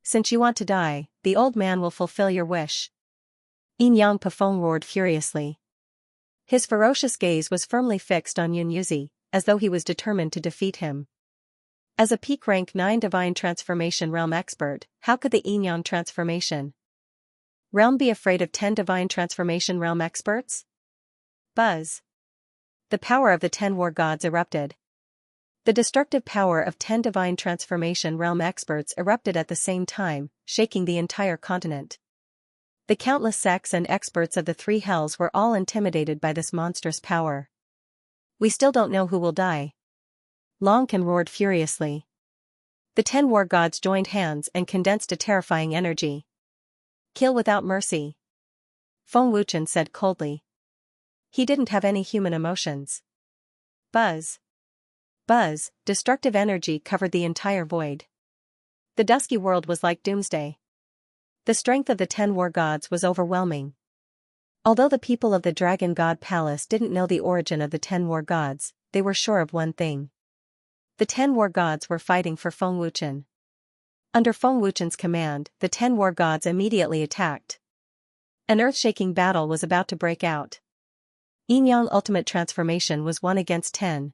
Since you want to die, the old man will fulfill your wish." Yin-Yang Pafeng roared furiously. His ferocious gaze was firmly fixed on Yun Yuzi, as though he was determined to defeat him. As a peak rank 9 divine transformation realm expert, how could the Yin-Yang transformation realm be afraid of 10 divine transformation realm experts? Buzz. The power of the 10 war gods erupted. The destructive power of 10 divine transformation realm experts erupted at the same time, shaking the entire continent. The countless sects and experts of the 3 hells were all intimidated by this monstrous power. "We still don't know who will die." Long Ken roared furiously. The 10 war gods joined hands and condensed a terrifying energy. "Kill without mercy," Feng Wuchen said coldly. He didn't have any human emotions. Buzz. Buzz, destructive energy covered the entire void. The dusky world was like doomsday. The strength of the 10 war gods was overwhelming. Although the people of the Dragon God Palace didn't know the origin of the 10 war gods, they were sure of one thing. The 10 war gods were fighting for Feng Wuchen. Under Feng Wuchen's command, the 10 war gods immediately attacked. An earth-shaking battle was about to break out. Yin-Yang ultimate transformation was 1 against 10.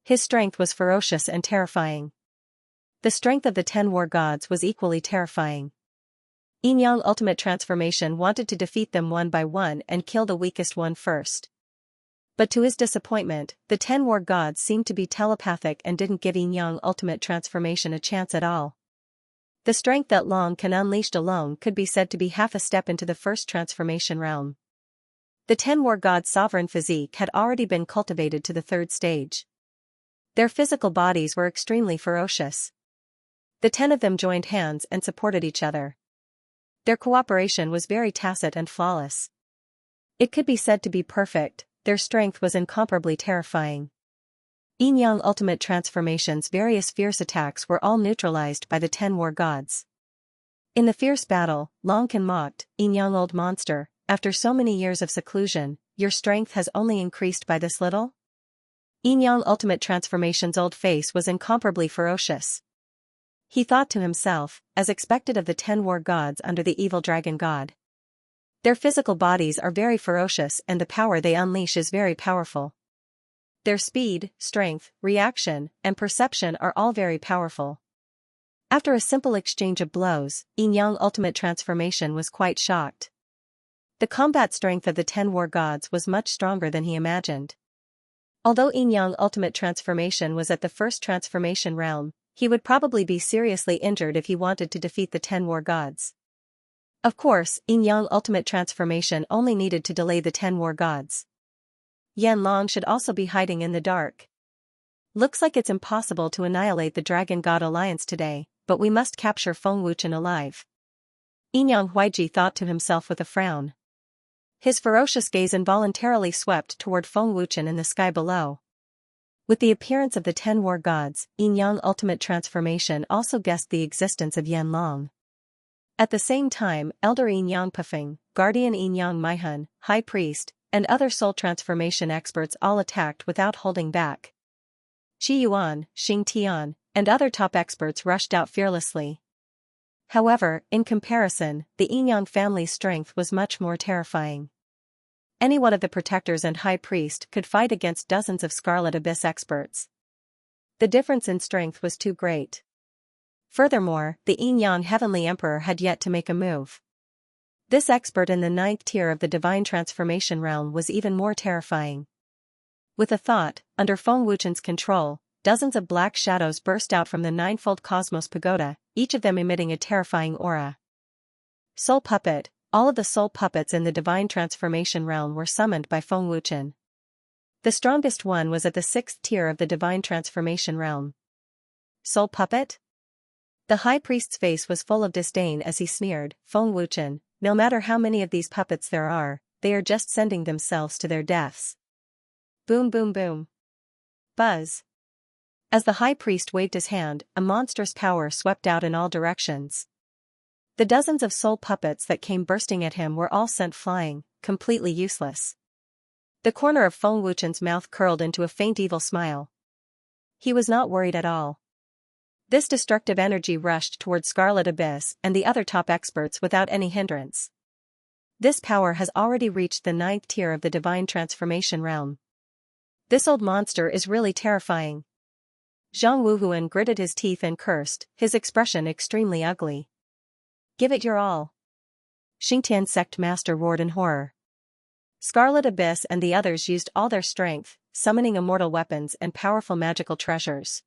His strength was ferocious and terrifying. The strength of the 10 war gods was equally terrifying. Yin-Yang Ultimate Transformation wanted to defeat them one by one and kill the weakest one first. But to his disappointment, the 10 war gods seemed to be telepathic and didn't give Yin-Yang Ultimate Transformation a chance at all. The strength that Long can unleashed alone could be said to be half a step into the first transformation realm. The 10 war gods' sovereign physique had already been cultivated to the third stage. Their physical bodies were extremely ferocious. The 10 of them joined hands and supported each other. Their cooperation was very tacit and flawless. It could be said to be perfect. Their strength was incomparably terrifying. Yin-Yang Ultimate Transformation's various fierce attacks were all neutralized by the 10 war gods. In the fierce battle, Longkin mocked, "Yin-Yang old monster, after so many years of seclusion, your strength has only increased by this little?" Yin-Yang Ultimate Transformation's old face was incomparably ferocious. He thought to himself, as expected of the 10 war gods under the evil dragon god. Their physical bodies are very ferocious and the power they unleash is very powerful. Their speed, strength, reaction, and perception are all very powerful. After a simple exchange of blows, Yin-Yang Ultimate Transformation was quite shocked. The combat strength of the 10 war gods was much stronger than he imagined. Although Yin-Yang Ultimate Transformation was at the first transformation realm, he would probably be seriously injured if he wanted to defeat the 10 war gods. Of course, Yin-Yang Ultimate Transformation only needed to delay the 10 war gods. Yanlong should also be hiding in the dark. Looks like it's impossible to annihilate the Dragon God Alliance today, but we must capture Feng Wuchen alive. Yin-Yang Huaiji thought to himself with a frown. His ferocious gaze involuntarily swept toward Feng Wuchen in the sky below. With the appearance of the 10 war gods, Yin-Yang Ultimate Transformation also guessed the existence of Yanlong. At the same time, Elder Yin-Yang Pefeng, Guardian Yin-Yang Maihun, High Priest, and other soul transformation experts all attacked without holding back. Qi Yuan, Xing Tian, and other top experts rushed out fearlessly. However, in comparison, the Yin-Yang family's strength was much more terrifying. Any one of the protectors and High Priest could fight against dozens of Scarlet Abyss experts. The difference in strength was too great. Furthermore, the Yin-Yang Heavenly Emperor had yet to make a move. This expert in the 9th tier of the Divine Transformation realm was even more terrifying. With a thought, under Feng Wuchen's control, dozens of black shadows burst out from the ninefold Cosmos Pagoda, each of them emitting a terrifying aura. Soul Puppet. All of the soul puppets in the Divine Transformation realm were summoned by Feng Wuchen. The strongest one was at the 6th tier of the Divine Transformation realm. Soul Puppet? The High Priest's face was full of disdain as he sneered, "Feng Wuchen, no matter how many of these puppets there are, they are just sending themselves to their deaths." Boom boom boom. Buzz. As the High Priest waved his hand, a monstrous power swept out in all directions. The dozens of soul puppets that came bursting at him were all sent flying, completely useless. The corner of Feng Wuchen's mouth curled into a faint evil smile. He was not worried at all. This destructive energy rushed toward Scarlet Abyss and the other top experts without any hindrance. This power has already reached the 9th tier of the Divine Transformation realm. This old monster is really terrifying. Zhang Wuhuan gritted his teeth and cursed, his expression extremely ugly. "Give it your all." Xingtian sect master roared in horror. Scarlet Abyss and the others used all their strength, summoning immortal weapons and powerful magical treasures.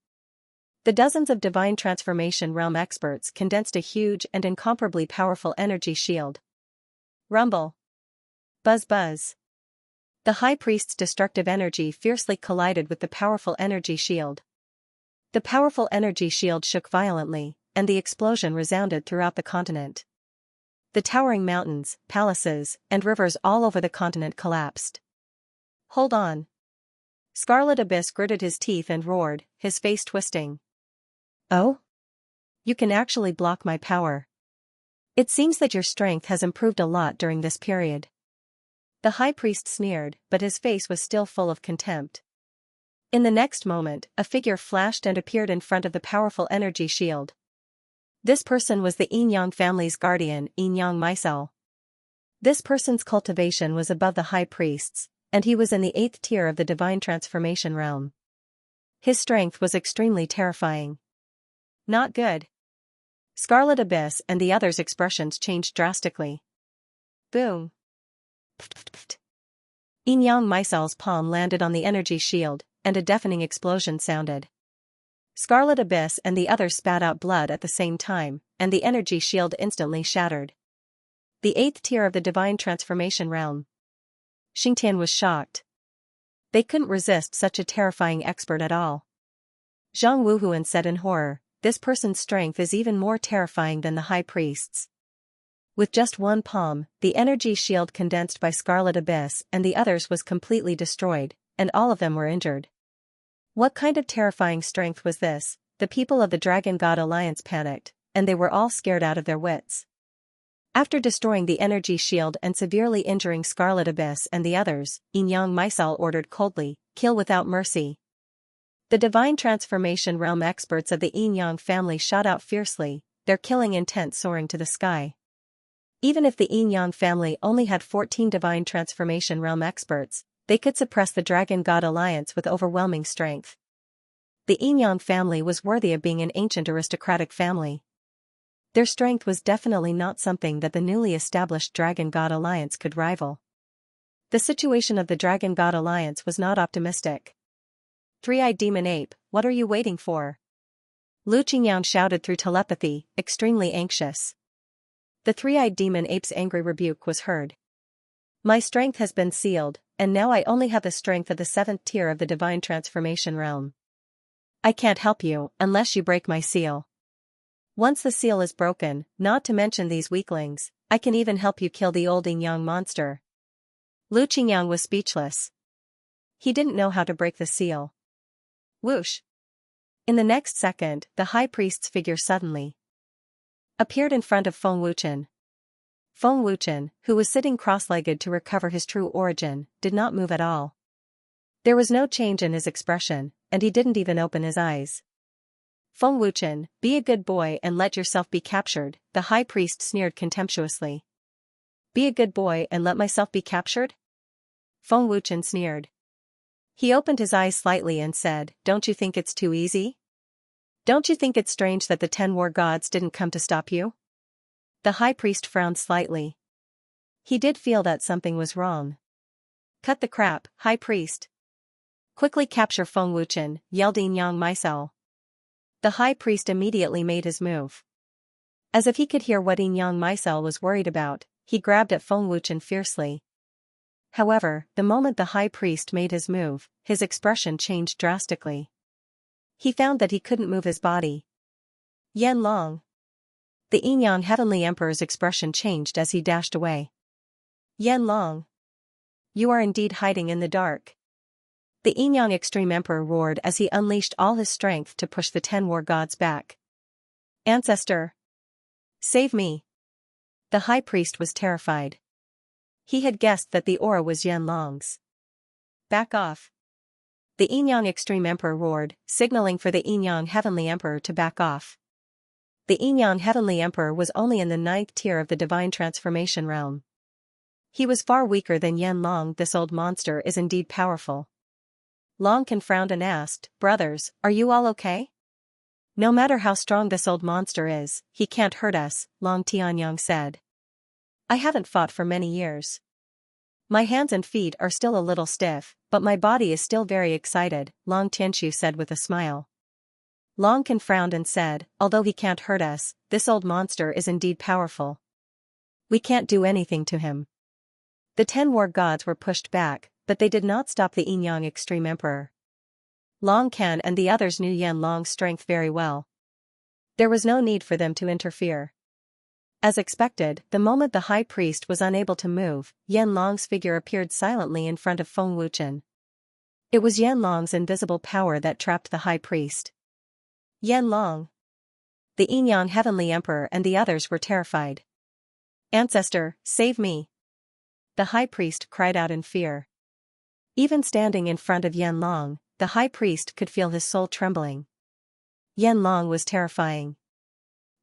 The dozens of Divine Transformation realm experts condensed a huge and incomparably powerful energy shield. Rumble. Buzz buzz. The High Priest's destructive energy fiercely collided with the powerful energy shield. The powerful energy shield shook violently, and the explosion resounded throughout the continent. The towering mountains, palaces, and rivers all over the continent collapsed. "Hold on." Scarlet Abyss gritted his teeth and roared, his face twisting. "Oh? You can actually block my power. It seems that your strength has improved a lot during this period." The High Priest sneered, but his face was still full of contempt. In the next moment, a figure flashed and appeared in front of the powerful energy shield. This person was the Yin-Yang family's guardian, Yin-Yang Maisel. This person's cultivation was above the High Priest's, and he was in the 8th tier of the Divine Transformation realm. His strength was extremely terrifying. Not good. Scarlet Abyss and the others' expressions changed drastically. Boom. Yin Yang Micel's palm landed on the energy shield, and a deafening explosion sounded. Scarlet Abyss and the others spat out blood at the same time, and the energy shield instantly shattered. The 8th tier of the divine transformation realm. Xingtian was shocked. They couldn't resist such a terrifying expert at all. Zhang Wuhuan said in horror, "This person's strength is even more terrifying than the high priest's." With just one palm, the energy shield condensed by Scarlet Abyss and the others was completely destroyed, and all of them were injured. What kind of terrifying strength was this? The people of the Dragon God Alliance panicked, and they were all scared out of their wits. After destroying the energy shield and severely injuring Scarlet Abyss and the others, Yin Yang Micelle ordered coldly, "Kill without mercy." The divine transformation realm experts of the Yin Yang family shot out fiercely, their killing intent soaring to the sky. Even if the Yin Yang family only had 14 divine transformation realm experts, they could suppress the Dragon God Alliance with overwhelming strength. The Yin Yang family was worthy of being an ancient aristocratic family. Their strength was definitely not something that the newly established Dragon God Alliance could rival. The situation of the Dragon God Alliance was not optimistic. "Three-eyed demon ape, what are you waiting for?" Lu Qingyang shouted through telepathy, extremely anxious. The three-eyed demon ape's angry rebuke was heard. "My strength has been sealed, and now I only have the strength of the 7th tier of the divine transformation realm. I can't help you unless you break my seal. Once the seal is broken, not to mention these weaklings, I can even help you kill the old Yin Yang monster." Lu Qingyang was speechless. He didn't know how to break the seal. Whoosh! In the next second, the high priest's figure suddenly appeared in front of Feng Wuchen. Feng Wuchen, who was sitting cross-legged to recover his true origin, did not move at all. There was no change in his expression, and he didn't even open his eyes. "Feng Wuchen, be a good boy and let yourself be captured," the high priest sneered contemptuously. "Be a good boy and let myself be captured?" Feng Wuchen sneered. He opened his eyes slightly and said, "Don't you think it's too easy? Don't you think it's strange that the 10 war gods didn't come to stop you?" The high priest frowned slightly. He did feel that something was wrong. "Cut the crap, high priest. Quickly capture Feng Wuchen," yelled Yin Yang Micelle. The high priest immediately made his move. As if he could hear what Yin Yang Micelle was worried about, he grabbed at Feng Wuchen fiercely. However, the moment the high priest made his move, his expression changed drastically. He found that he couldn't move his body. "Yan Long." The Yin Yang Heavenly Emperor's expression changed as he dashed away. "Yan Long. You are indeed hiding in the dark." The Yin Yang Extreme Emperor roared as he unleashed all his strength to push the 10 war gods back. "Ancestor! Save me!" The high priest was terrified. He had guessed that the aura was Yan Long's. "Back off!" The Yin Yang Extreme Emperor roared, signaling for the Yin Yang Heavenly Emperor to back off. The Yin Yang Heavenly Emperor was only in the 9th tier of the divine transformation realm. He was far weaker than Yan Long. "This old monster is indeed powerful." Long Can frowned and asked, "Brothers, are you all okay?" "No matter how strong this old monster is, he can't hurt us," Long Tianyang said. "I haven't fought for many years. My hands and feet are still a little stiff, but my body is still very excited," Long Tianxu said with a smile. Long Can frowned and said, "Although he can't hurt us, this old monster is indeed powerful. We can't do anything to him." The 10 war gods were pushed back, but they did not stop the Yin Yang Extreme Emperor. Long Can and the others knew Yan Long's strength very well. There was no need for them to interfere. As expected, the moment the high priest was unable to move, Yan Long's figure appeared silently in front of Feng Wuchen. It was Yan Long's invisible power that trapped the high priest. "Yan Long." The Yin Yang Heavenly Emperor and the others were terrified. "Ancestor, save me!" The high priest cried out in fear. Even standing in front of Yan Long, the high priest could feel his soul trembling. Yan Long was terrifying.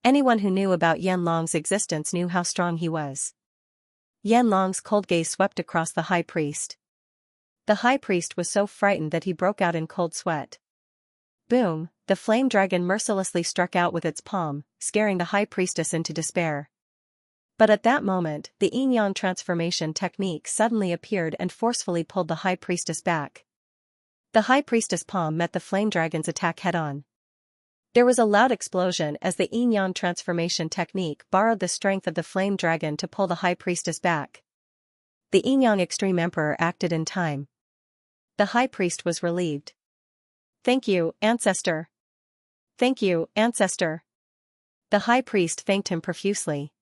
Anyone who knew about Yan Long's existence knew how strong he was. Yan Long's cold gaze swept across the high priest. The high priest was so frightened that he broke out in cold sweat. Boom! the flame dragon mercilessly struck out with its palm, scaring the high priestess into despair. But at that moment, the yin-yang transformation technique suddenly appeared and forcefully pulled the high priestess back. The high priestess' palm met the flame dragon's attack head-on. There was a loud explosion as the yin-yang transformation technique borrowed the strength of the flame dragon to pull the high priestess back. The yin-yang extreme emperor acted in time. The high priest was relieved. "Thank you, ancestor. Thank you, ancestor." The high priest thanked him profusely.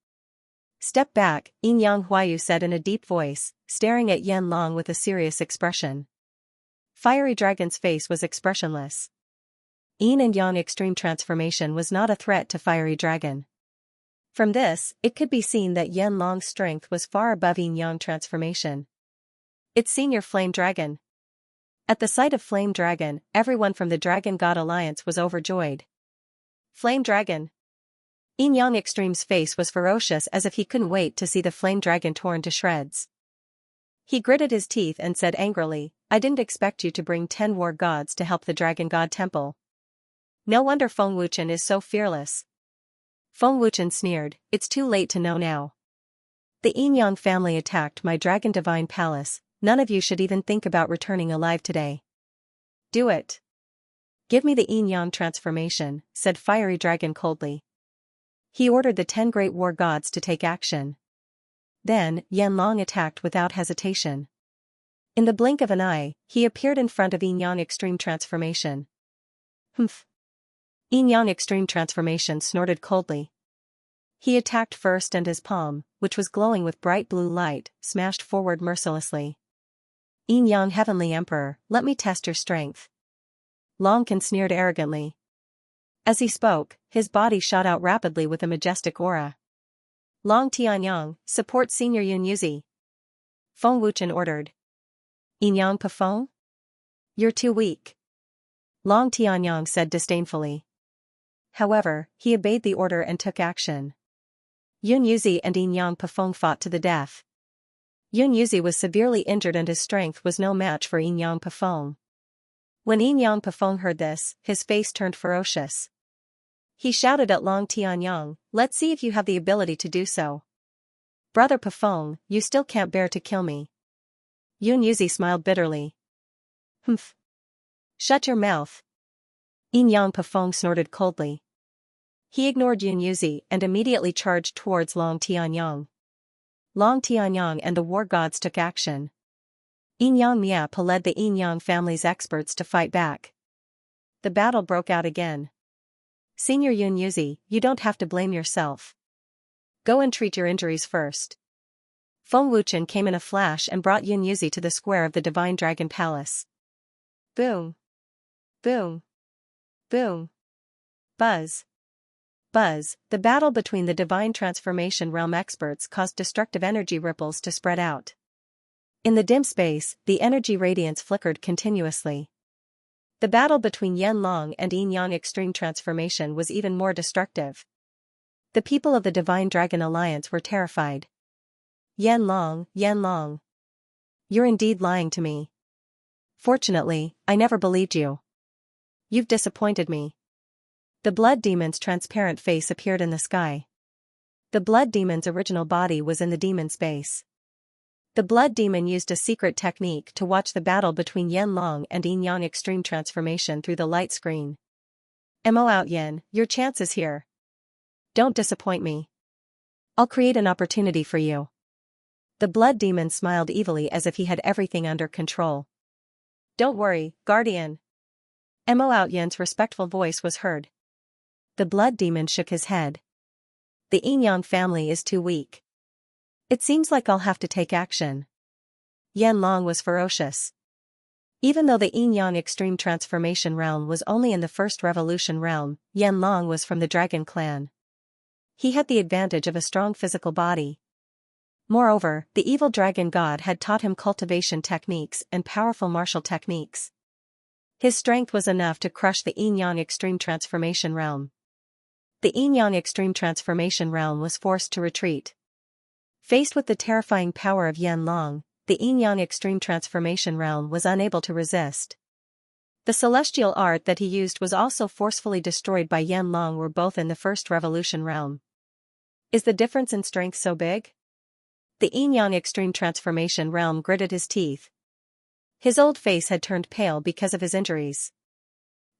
"Step back," Yin-yang Huayu said in a deep voice, staring at Yan Long with a serious expression. Fiery Dragon's face was expressionless. Yin and Yang extreme transformation was not a threat to Fiery Dragon. From this, it could be seen that Yan Long's strength was far above Yin-yang transformation. It's Senior Flame Dragon. At the sight of Flame Dragon, everyone from the Dragon God Alliance was overjoyed. Flame Dragon. Yin-yang Extreme's face was ferocious as if he couldn't wait to see the flame dragon torn to shreds. He gritted his teeth and said angrily, "I didn't expect you to bring 10 war gods to help the Dragon God Temple. No wonder Feng Wuchen is so fearless." Feng Wuchen sneered, "It's too late to know now. The Yin-yang family attacked my Dragon Divine Palace, none of you should even think about returning alive today. Do it. Give me the Yin-yang transformation," said Fiery Dragon coldly. He ordered the 10 great war gods to take action. Then, Yan Long attacked without hesitation. In the blink of an eye, he appeared in front of Yin-yang Extreme Transformation. Humph. Yin-yang Extreme Transformation snorted coldly. He attacked first and his palm, which was glowing with bright blue light, smashed forward mercilessly. "Yin-yang Heavenly Emperor, let me test your strength." Longkin sneered arrogantly. As he spoke, his body shot out rapidly with a majestic aura. "Long Tianyang, support Senior Yun Yuzi," Feng Wuchen ordered. "Yin-yang Pafeng? You're too weak," Long Tianyang said disdainfully. However, he obeyed the order and took action. Yun Yuzi and Yin-yang Pafeng fought to the death. Yun Yuzi was severely injured and his strength was no match for Yin-yang Pafeng. When Yin-yang Pafeng heard this, his face turned ferocious. He shouted at Long Tianyang, "Let's see if you have the ability to do so. Brother Pafeng, you still can't bear to kill me." Yun Yuzi smiled bitterly. "Humph. Shut your mouth." Yin-yang Pafeng snorted coldly. He ignored Yun Yuzi and immediately charged towards Long Tianyang. Long Tianyang and the war gods took action. Yin-yang Miapa led the Yin-yang family's experts to fight back. The battle broke out again. "Senior Yun Yuzi, you don't have to blame yourself. Go and treat your injuries first." Feng Wuchen came in a flash and brought Yun Yuzi to the square of the Divine Dragon Palace. Boom. Boom. Boom. Buzz. Buzz. The battle between the Divine Transformation Realm experts caused destructive energy ripples to spread out. In the dim space, the energy radiance flickered continuously. The battle between Yan Long and Yin-yang Extreme Transformation was even more destructive. The people of the Divine Dragon Alliance were terrified. Yan Long, you're indeed lying to me. Fortunately, I never believed you. You've disappointed me." The Blood Demon's transparent face appeared in the sky. The Blood Demon's original body was in the demon space. The Blood Demon used a secret technique to watch the battle between Yan Long and Yin-yang Extreme Transformation through the light screen. "Mo out Yan, your chance is here. Don't disappoint me. I'll create an opportunity for you." The Blood Demon smiled evilly as if he had everything under control. "Don't worry, Guardian." Mo out Yan's respectful voice was heard. The Blood Demon shook his head. "The Yin-yang family is too weak. It seems like I'll have to take action." Yan Long was ferocious. Even though the Yin-yang Extreme Transformation realm was only in the First Revolution realm, Yan Long was from the Dragon Clan. He had the advantage of a strong physical body. Moreover, the evil dragon god had taught him cultivation techniques and powerful martial techniques. His strength was enough to crush the Yin-yang Extreme Transformation realm. The Yin-yang Extreme Transformation realm was forced to retreat. Faced with the terrifying power of Yan Long, the Yin-yang Extreme Transformation realm was unable to resist. The celestial art that he used was also forcefully destroyed by Yan Long. Were both in the first revolution realm. Is the difference in strength so big? The yin-yang extreme transformation realm gritted his teeth. His old face had turned pale because of his injuries.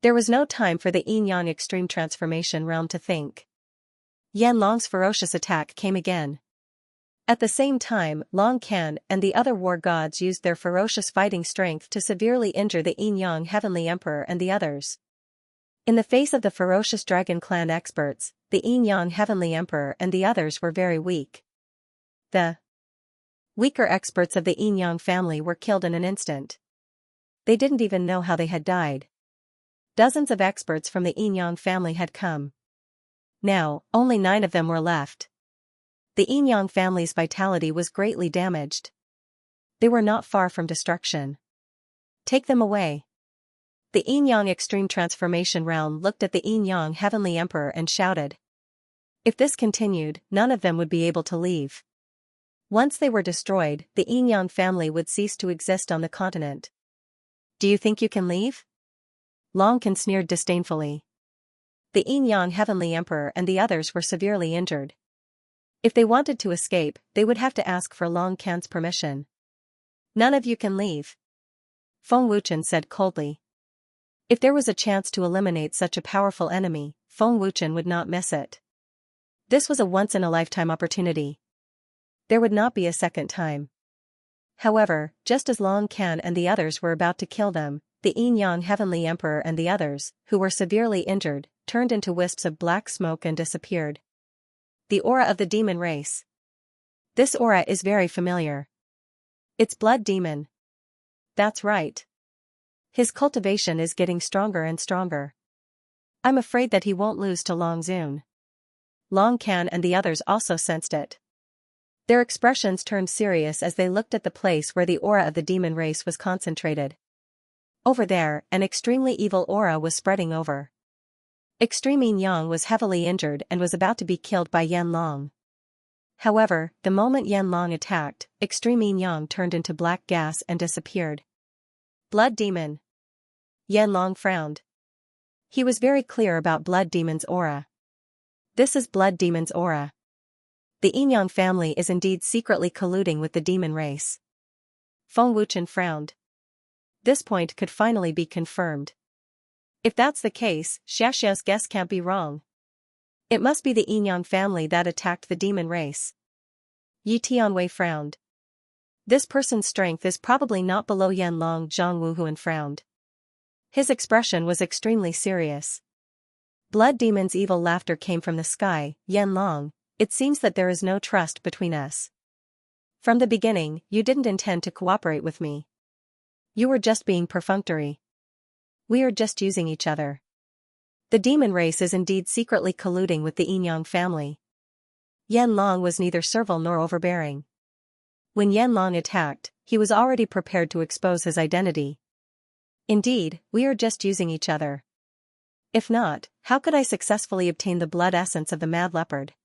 There was no time for the yin-yang extreme transformation realm to think. Yan Long's ferocious attack came again. At the same time, Long Can and the other war gods used their ferocious fighting strength to severely injure the yin-yang heavenly emperor and the others. In the face of the ferocious dragon clan experts, the yin-yang heavenly emperor and the others were very weak. The weaker experts of the yin-yang family were killed in an instant. They didn't even know how they had died. Dozens of experts from the yin-yang family had come. Now, only 9 of them were left. The yin-yang family's vitality was greatly damaged. They were not far from destruction. Take them away. The yin-yang extreme transformation realm looked at the yin-yang heavenly emperor and shouted. If this continued, none of them would be able to leave. Once they were destroyed, the yin-yang family would cease to exist on the continent. Do you think you can leave? Long Can sneered disdainfully. The yin-yang heavenly emperor and the others were severely injured. If they wanted to escape, they would have to ask for Long Can's permission. None of you can leave. Feng Wuchen said coldly. If there was a chance to eliminate such a powerful enemy, Feng Wuchen would not miss it. This was a once-in-a-lifetime opportunity. There would not be a second time. However, just as Long Can and the others were about to kill them, the yin-yang heavenly emperor and the others, who were severely injured, turned into wisps of black smoke and disappeared. The aura of the demon race. This aura is very familiar. It's Blood Demon. That's right. His cultivation is getting stronger and stronger. I'm afraid that he won't lose to Long Zun. Long Can and the others also sensed it. Their expressions turned serious as they looked at the place where the aura of the demon race was concentrated. Over there, an extremely evil aura was spreading over. Extreme Yin-yang was heavily injured and was about to be killed by Yan Long. However, the moment Yan Long attacked, Extreme Yin-yang turned into black gas and disappeared. Blood Demon. Yan Long frowned. He was very clear about Blood Demon's aura. This is Blood Demon's aura. The Yin-yang family is indeed secretly colluding with the demon race. Feng Wuchen frowned. This point could finally be confirmed. If that's the case, Xiaxia's guess can't be wrong. It must be the yin-yang family that attacked the demon race. Yi Tianwei frowned. This person's strength is probably not below Yan Long. Zhang Wuhuan frowned. His expression was extremely serious. Blood Demon's evil laughter came from the sky. Yan Long, it seems that there is no trust between us. From the beginning, you didn't intend to cooperate with me. You were just being perfunctory. We are just using each other. The demon race is indeed secretly colluding with the yin-yang family. Yan Long was neither servile nor overbearing. When Yan Long attacked, he was already prepared to expose his identity. Indeed, we are just using each other. If not, how could I successfully obtain the blood essence of the mad leopard?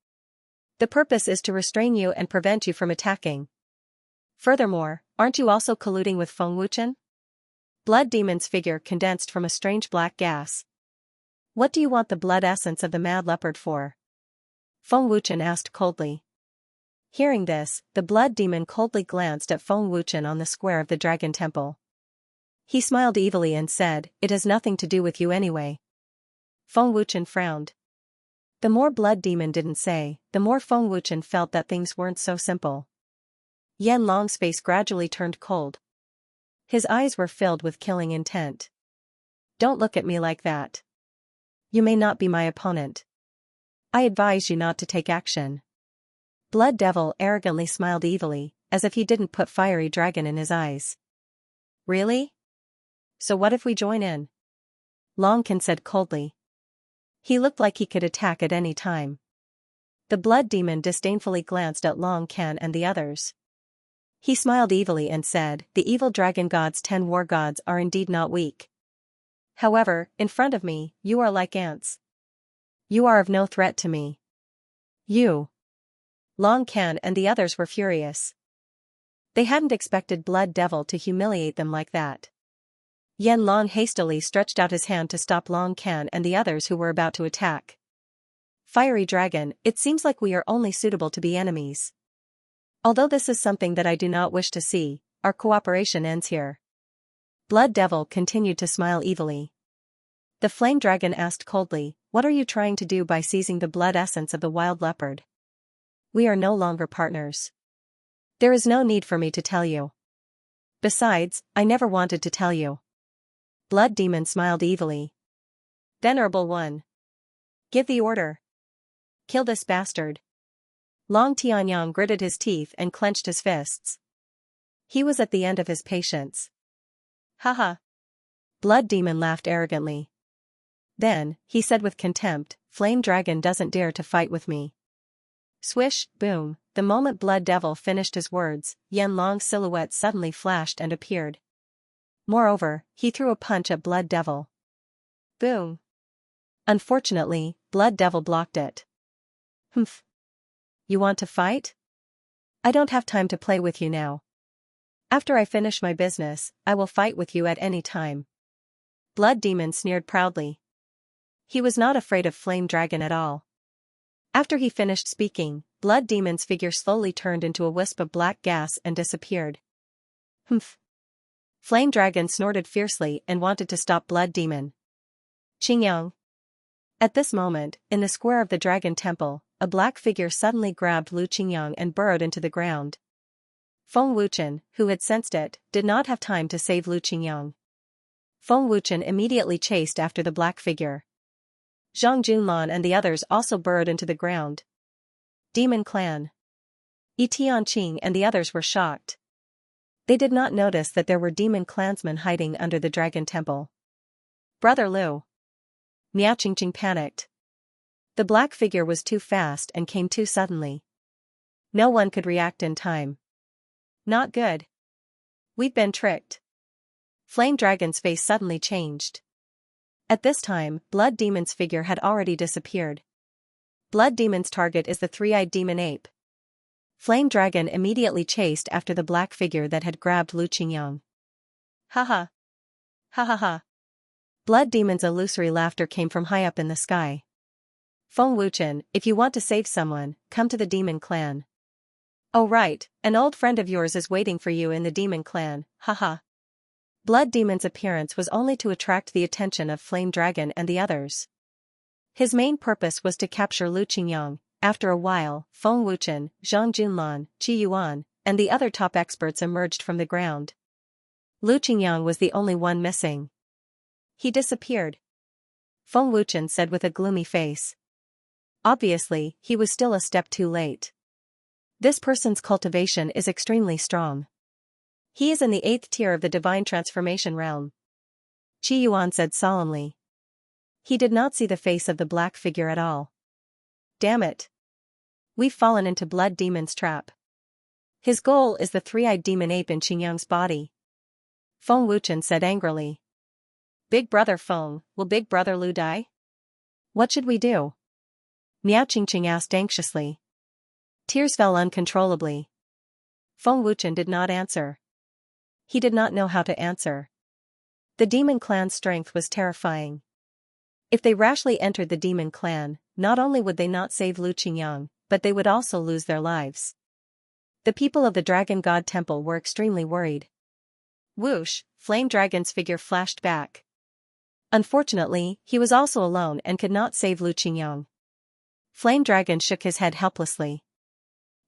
The purpose is to restrain you and prevent you from attacking. Furthermore, aren't you also colluding with Feng Wuchen? Blood Demon's figure condensed from a strange black gas. What do you want the blood essence of the mad leopard for? Feng Wuchen asked coldly. Hearing this, the Blood Demon coldly glanced at Feng Wuchen on the square of the Dragon Temple. He smiled evilly and said, "It has nothing to do with you anyway." Feng Wuchen frowned. The more Blood Demon didn't say, the more Feng Wuchen felt that things weren't so simple. Yan Long's face gradually turned cold. His eyes were filled with killing intent. Don't look at me like that. You may not be my opponent. I advise you not to take action. Blood Devil arrogantly smiled evilly, as if he didn't put fiery dragon in his eyes. Really? So what if we join in? Long Can said coldly. He looked like he could attack at any time. The Blood Demon disdainfully glanced at Long Can and the others. He smiled evilly and said, "The evil dragon god's 10 war gods are indeed not weak. However, in front of me, you are like ants. You are of no threat to me." You. Long Can and the others were furious. They hadn't expected Blood Devil to humiliate them like that. Yan Long hastily stretched out his hand to stop Long Can and the others who were about to attack. Fiery Dragon, it seems like we are only suitable to be enemies. Although this is something that I do not wish to see, our cooperation ends here. Blood Devil continued to smile evilly. The Flame Dragon asked coldly, what are you trying to do by seizing the blood essence of the wild leopard? We are no longer partners. There is no need for me to tell you. Besides, I never wanted to tell you. Blood Demon smiled evilly. Venerable One. Give the order. Kill this bastard. Long Tianyang gritted his teeth and clenched his fists. He was at the end of his patience. Haha. Blood Demon laughed arrogantly. Then, he said with contempt, Flame Dragon doesn't dare to fight with me. Swish, boom, the moment Blood Devil finished his words, Yan Long's silhouette suddenly flashed and appeared. Moreover, he threw a punch at Blood Devil. Boom. Unfortunately, Blood Devil blocked it. Humph. You want to fight? I don't have time to play with you now. After I finish my business, I will fight with you at any time. Blood Demon sneered proudly. He was not afraid of Flame Dragon at all. After he finished speaking, Blood Demon's figure slowly turned into a wisp of black gas and disappeared. Humph. Flame Dragon snorted fiercely and wanted to stop Blood Demon. Qingyang. At this moment, in the square of the Dragon Temple, a black figure suddenly grabbed Lu Qingyang and burrowed into the ground. Feng Wuchen, who had sensed it, did not have time to save Lu Qingyang. Feng Wuchen immediately chased after the black figure. Zhang Junlan and the others also burrowed into the ground. Demon Clan. Yi Tianqing and the others were shocked. They did not notice that there were demon clansmen hiding under the Dragon Temple. Brother Lu. Miao Qingqing panicked. The black figure was too fast and came too suddenly. No one could react in time. Not good. We've been tricked. Flame Dragon's face suddenly changed. At this time, Blood Demon's figure had already disappeared. Blood Demon's target is the three-eyed demon ape. Flame Dragon immediately chased after the black figure that had grabbed Lu Qingyang. Haha. Ha ha ha. Blood Demon's illusory laughter came from high up in the sky. Feng Wuchen, if you want to save someone, come to the Demon Clan. Oh right, an old friend of yours is waiting for you in the Demon Clan, haha. Blood Demon's appearance was only to attract the attention of Flame Dragon and the others. His main purpose was to capture Lu Qingyang. After a while, Feng Wuchen, Zhang Junlan, Qi Yuan, and the other top experts emerged from the ground. Lu Qingyang was the only one missing. He disappeared. Feng Wuchen said with a gloomy face. Obviously, he was still a step too late. This person's cultivation is extremely strong. He is in the 8th tier of the divine transformation realm. Qi Yuan said solemnly. He did not see the face of the black figure at all. Damn it. We've fallen into Blood Demon's trap. His goal is the three-eyed demon ape in Qingyang's body. Feng Wuchen said angrily. Big brother Feng, will Big brother Lu die? What should we do? Miao Qingqing asked anxiously. Tears fell uncontrollably. Feng Wuchen did not answer. He did not know how to answer. The Demon Clan's strength was terrifying. If they rashly entered the Demon Clan, not only would they not save Lu Qingyang, but they would also lose their lives. The people of the Dragon God Temple were extremely worried. Whoosh, Flame Dragon's figure flashed back. Unfortunately, he was also alone and could not save Lu Qingyang. Flame Dragon shook his head helplessly.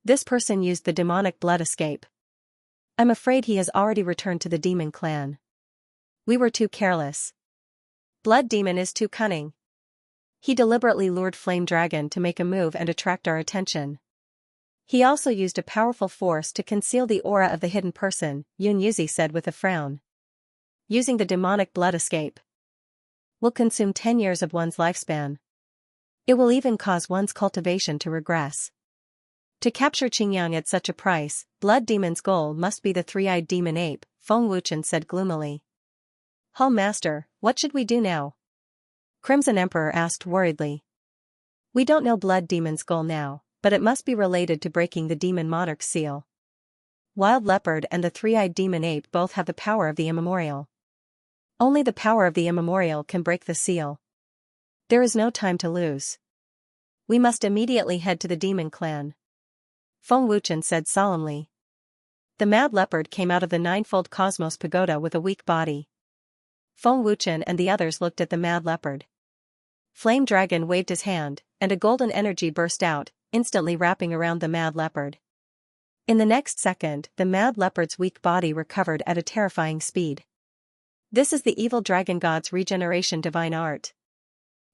This person used the demonic blood escape. I'm afraid he has already returned to the Demon Clan. We were too careless. Blood Demon is too cunning. He deliberately lured Flame Dragon to make a move and attract our attention. He also used a powerful force to conceal the aura of the hidden person, Yun Yuzi said with a frown. Using the demonic blood escape will consume 10 years of one's lifespan. It will even cause one's cultivation to regress. To capture Qingyang at such a price, Blood Demon's goal must be the three-eyed demon ape, Feng Wuchen said gloomily. Hall Master, what should we do now? Crimson Emperor asked worriedly. We don't know Blood Demon's goal now, but it must be related to breaking the Demon Monarch's seal. Wild Leopard and the three-eyed demon ape both have the power of the immemorial. Only the power of the immemorial can break the seal. There is no time to lose. We must immediately head to the demon clan. Feng Wuchen said solemnly. The mad leopard came out of the ninefold cosmos pagoda with a weak body. Feng Wuchen and the others looked at the mad leopard. Flame Dragon waved his hand, and a golden energy burst out, instantly wrapping around the mad leopard. In the next second, the mad leopard's weak body recovered at a terrifying speed. This is the evil dragon god's regeneration divine art.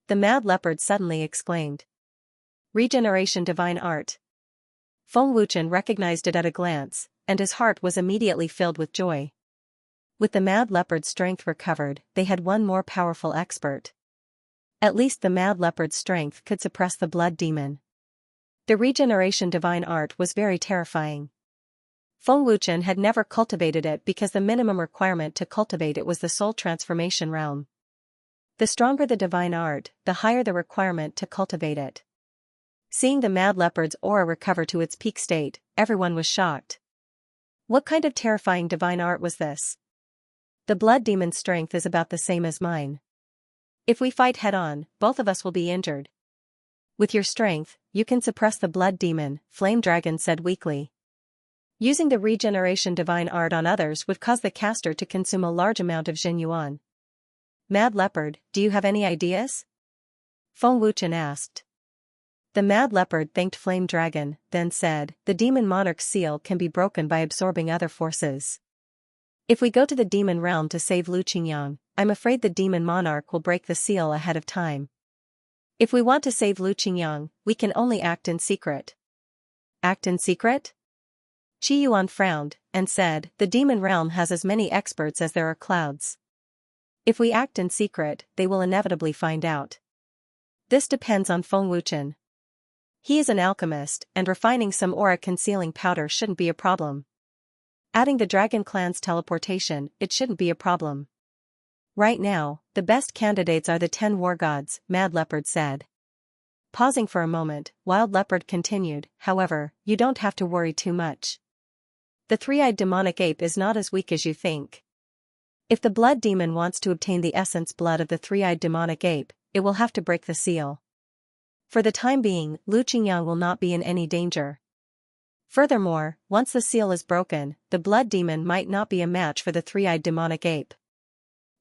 The mad leopard suddenly exclaimed. Regeneration divine art. Feng Wuchen recognized it at a glance, and his heart was immediately filled with joy. With the mad leopard's strength recovered, they had one more powerful expert. At least the mad leopard's strength could suppress the blood demon. The regeneration divine art was very terrifying. Feng Wuchen had never cultivated it because the minimum requirement to cultivate it was the soul transformation realm. The stronger the divine art, the higher the requirement to cultivate it. Seeing the mad leopard's aura recover to its peak state, everyone was shocked. What kind of terrifying divine art was this? The blood demon's strength is about the same as mine. If we fight head-on, both of us will be injured. With your strength, you can suppress the blood demon, Flame Dragon said weakly. Using the regeneration divine art on others would cause the caster to consume a large amount of Jin Yuan. Mad Leopard, do you have any ideas? Feng Wuchen asked. The Mad Leopard thanked Flame Dragon, then said, the Demon Monarch's seal can be broken by absorbing other forces. If we go to the demon realm to save Lu Qingyang, I'm afraid the Demon Monarch will break the seal ahead of time. If we want to save Lu Qingyang, we can only act in secret. Act in secret? Qi Yuan frowned, and said, the demon realm has as many experts as there are clouds. If we act in secret, they will inevitably find out. This depends on Feng Wuchen. He is an alchemist, and refining some aura-concealing powder shouldn't be a problem. Adding the Dragon Clan's teleportation, it shouldn't be a problem. Right now, the best candidates are the 10 war gods, Mad Leopard said. Pausing for a moment, Wild Leopard continued, however, you don't have to worry too much. The three-eyed demonic ape is not as weak as you think. If the blood demon wants to obtain the essence blood of the three-eyed demonic ape, it will have to break the seal. For the time being, Lu Qingyang will not be in any danger. Furthermore, once the seal is broken, the blood demon might not be a match for the three-eyed demonic ape.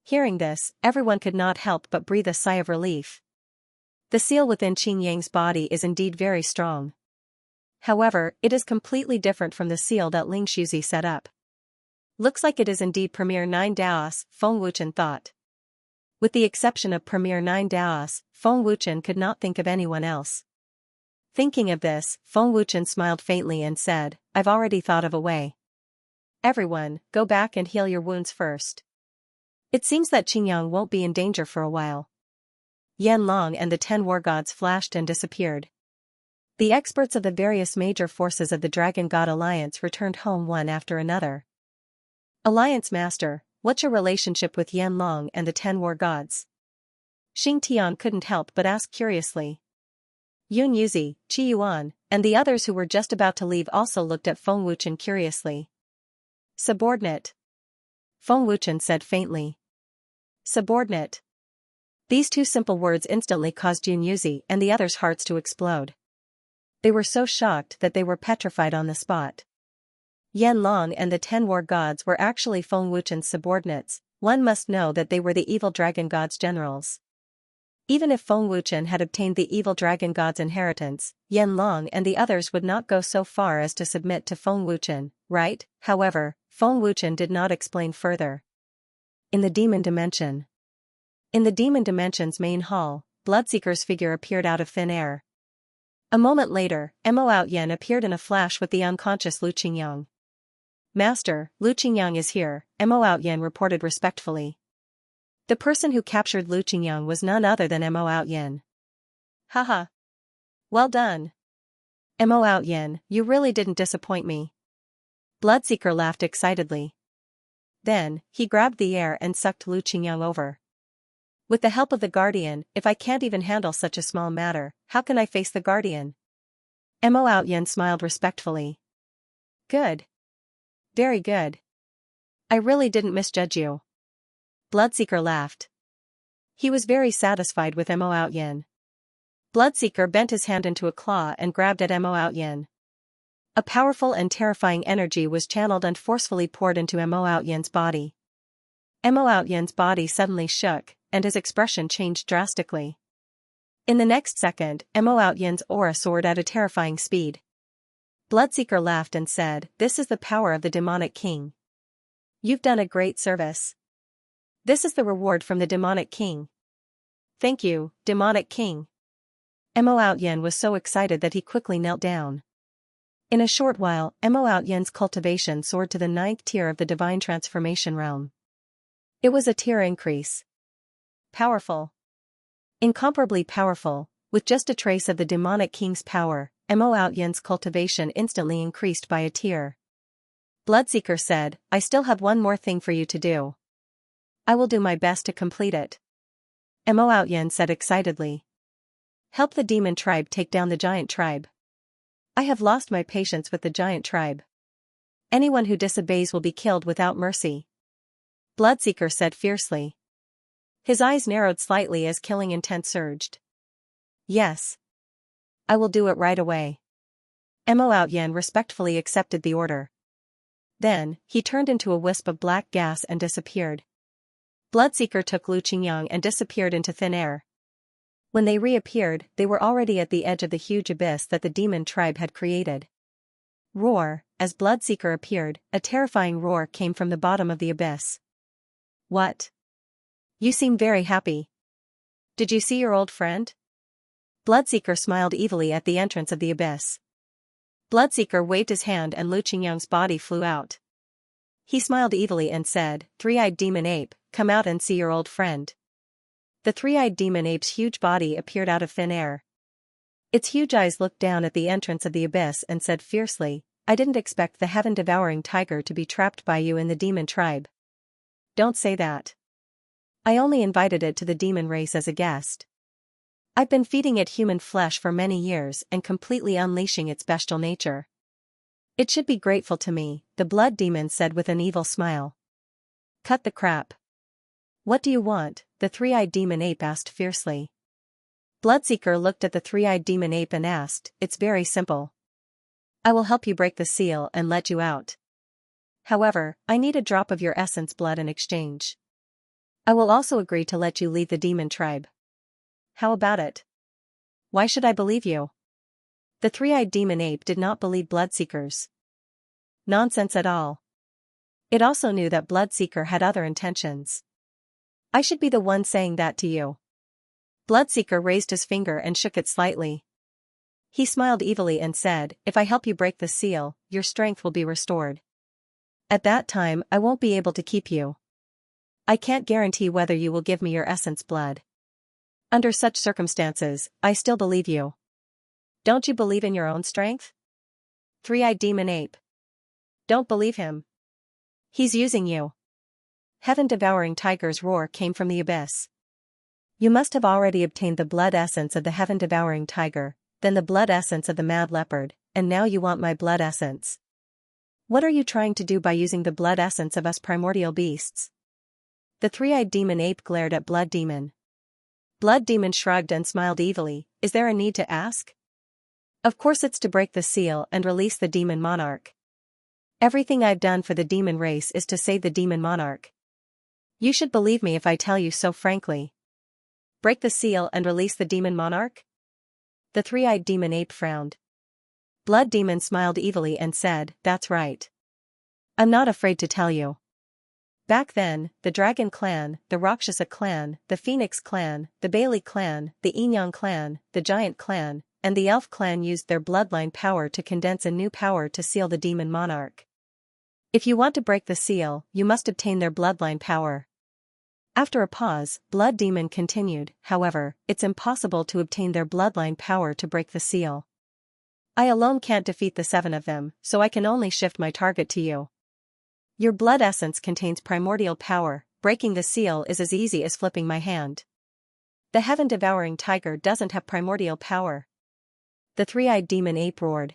Hearing this, everyone could not help but breathe a sigh of relief. The seal within Qingyang's body is indeed very strong. However, it is completely different from the seal that Ling Shuzi set up. Looks like it is indeed Premier 9 Daos, Feng Wuchen thought. With the exception of Premier 9 Daos, Feng Wuchen could not think of anyone else. Thinking of this, Feng Wuchen smiled faintly and said, I've already thought of a way. Everyone, go back and heal your wounds first. It seems that Qingyang won't be in danger for a while. Yan Long and the 10 war gods flashed and disappeared. The experts of the various major forces of the Dragon God Alliance returned home one after another. Alliance Master, what's your relationship with Yan Long and the 10 war gods? Xing Tian couldn't help but ask curiously. Yun Yuzi, Qi Yuan, and the others who were just about to leave also looked at Feng Wuchen curiously. Subordinate. Feng Wuchen said faintly. Subordinate. These two simple words instantly caused Yun Yuzi and the others' hearts to explode. They were so shocked that they were petrified on the spot. Yan Long and the 10 war gods were actually Feng Wuchen's subordinates. One must know that they were the evil dragon god's generals. Even if Feng Wuchen had obtained the evil dragon god's inheritance, Yan Long and the others would not go so far as to submit to Feng Wuchen, right? However, Feng Wuchen did not explain further. In the demon dimension. In the demon dimension's main hall, Bloodseeker's figure appeared out of thin air. A moment later, Mo Outyen appeared in a flash with the unconscious Lu Qingyang. Master, Lu Qingyang is here, Mo Outyen reported respectfully. The person who captured Lu Qingyang was none other than Mo Outyen. Haha. Well done. Mo Outyen, you really didn't disappoint me. Bloodseeker laughed excitedly. Then, he grabbed the air and sucked Lu Qingyang over. With the help of the Guardian, if I can't even handle such a small matter, how can I face the Guardian? Mo Outyen smiled respectfully. Good. Very good. I really didn't misjudge you. Bloodseeker laughed. He was very satisfied with Mo Outyin. Bloodseeker bent his hand into a claw and grabbed at Mo Outyin. A powerful and terrifying energy was channeled and forcefully poured into Mo Outyin's body. Mo Outyin's body suddenly shook, and his expression changed drastically. In the next second, Mo Outyin's aura soared at a terrifying speed. Bloodseeker laughed and said, "This is the power of the demonic king. You've done a great service. This is the reward from the demonic king." "Thank you, demonic king." Mo Outyin was so excited that he quickly knelt down. In a short while, Mo Outyin's cultivation soared to the 9th tier of the divine transformation realm. It was a tier increase. Powerful. Incomparably powerful, with just a trace of the demonic king's power, Mo Outyin's cultivation instantly increased by a tier. Bloodseeker said, "I still have one more thing for you to do. I will do my best to complete it." Mo Outyin said excitedly. "Help the demon tribe take down the giant tribe. I have lost my patience with the giant tribe. Anyone who disobeys will be killed without mercy." Bloodseeker said fiercely. His eyes narrowed slightly as killing intent surged. "Yes. I will do it right away." Mo Outyin respectfully accepted the order. Then, he turned into a wisp of black gas and disappeared. Bloodseeker took Lu Qingyang and disappeared into thin air. When they reappeared, they were already at the edge of the huge abyss that the demon tribe had created. Roar, as Bloodseeker appeared, a terrifying roar came from the bottom of the abyss. "What? You seem very happy. Did you see your old friend?" Bloodseeker smiled evilly at the entrance of the abyss. Bloodseeker waved his hand and Lu Qingyang's body flew out. He smiled evilly and said, "Three-eyed demon ape, come out and see your old friend." The three-eyed demon ape's huge body appeared out of thin air. Its huge eyes looked down at the entrance of the abyss and said fiercely, "I didn't expect the heaven-devouring tiger to be trapped by you in the demon tribe." "Don't say that. I only invited it to the demon race as a guest. I've been feeding it human flesh for many years and completely unleashing its bestial nature. It should be grateful to me," the blood demon said with an evil smile. "Cut the crap. What do you want?" the three-eyed demon ape asked fiercely. Bloodseeker looked at the three-eyed demon ape and asked, "It's very simple. I will help you break the seal and let you out. However, I need a drop of your essence blood in exchange. I will also agree to let you leave the demon tribe. How about it? Why should I believe you?" The three-eyed demon ape did not believe Bloodseeker's nonsense at all. It also knew that Bloodseeker had other intentions. "I should be the one saying that to you." Bloodseeker raised his finger and shook it slightly. He smiled evilly and said, "If I help you break the seal, your strength will be restored. At that time I won't be able to keep you. I can't guarantee whether you will give me your essence blood. Under such circumstances, I still believe you. Don't you believe in your own strength?" Three-eyed demon ape. "Don't believe him. He's using you." Heaven-devouring tiger's roar came from the abyss. "You must have already obtained the blood essence of the heaven-devouring tiger, then the blood essence of the mad leopard, and now you want my blood essence. What are you trying to do by using the blood essence of us primordial beasts?" The three-eyed demon ape glared at Blood Demon. Blood Demon shrugged and smiled evilly. "Is there a need to ask? Of course it's to break the seal and release the demon monarch. Everything I've done for the demon race is to save the demon monarch. You should believe me if I tell you so frankly. Break the seal and release the demon monarch?" The three-eyed demon ape frowned. Blood Demon smiled evilly and said, "That's right. I'm not afraid to tell you. Back then, the Dragon Clan, the Rakshasa Clan, the Phoenix Clan, the Bailey Clan, the Enyang Clan, the Giant Clan, and the Elf Clan used their bloodline power to condense a new power to seal the demon monarch. If you want to break the seal, you must obtain their bloodline power." After a pause, Blood Demon continued, "However, it's impossible to obtain their bloodline power to break the seal. I alone can't defeat the 7 of them, so I can only shift my target to you. Your blood essence contains primordial power, breaking the seal is as easy as flipping my hand. The heaven-devouring tiger doesn't have primordial power." The three-eyed demon ape roared.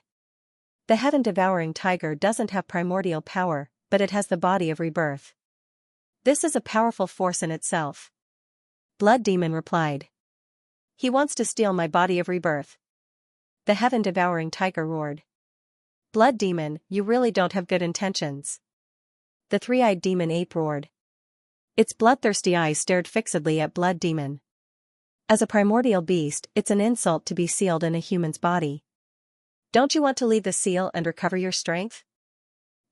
"The heaven-devouring tiger doesn't have primordial power, but it has the body of rebirth. This is a powerful force in itself. Blood Demon replied. He wants to steal my body of rebirth. The heaven-devouring tiger roared. Blood Demon, you really don't have good intentions. The three-eyed demon ape roared. Its bloodthirsty eyes stared fixedly at Blood Demon. As a primordial beast, it's an insult to be sealed in a human's body. Don't you want to leave the seal and recover your strength?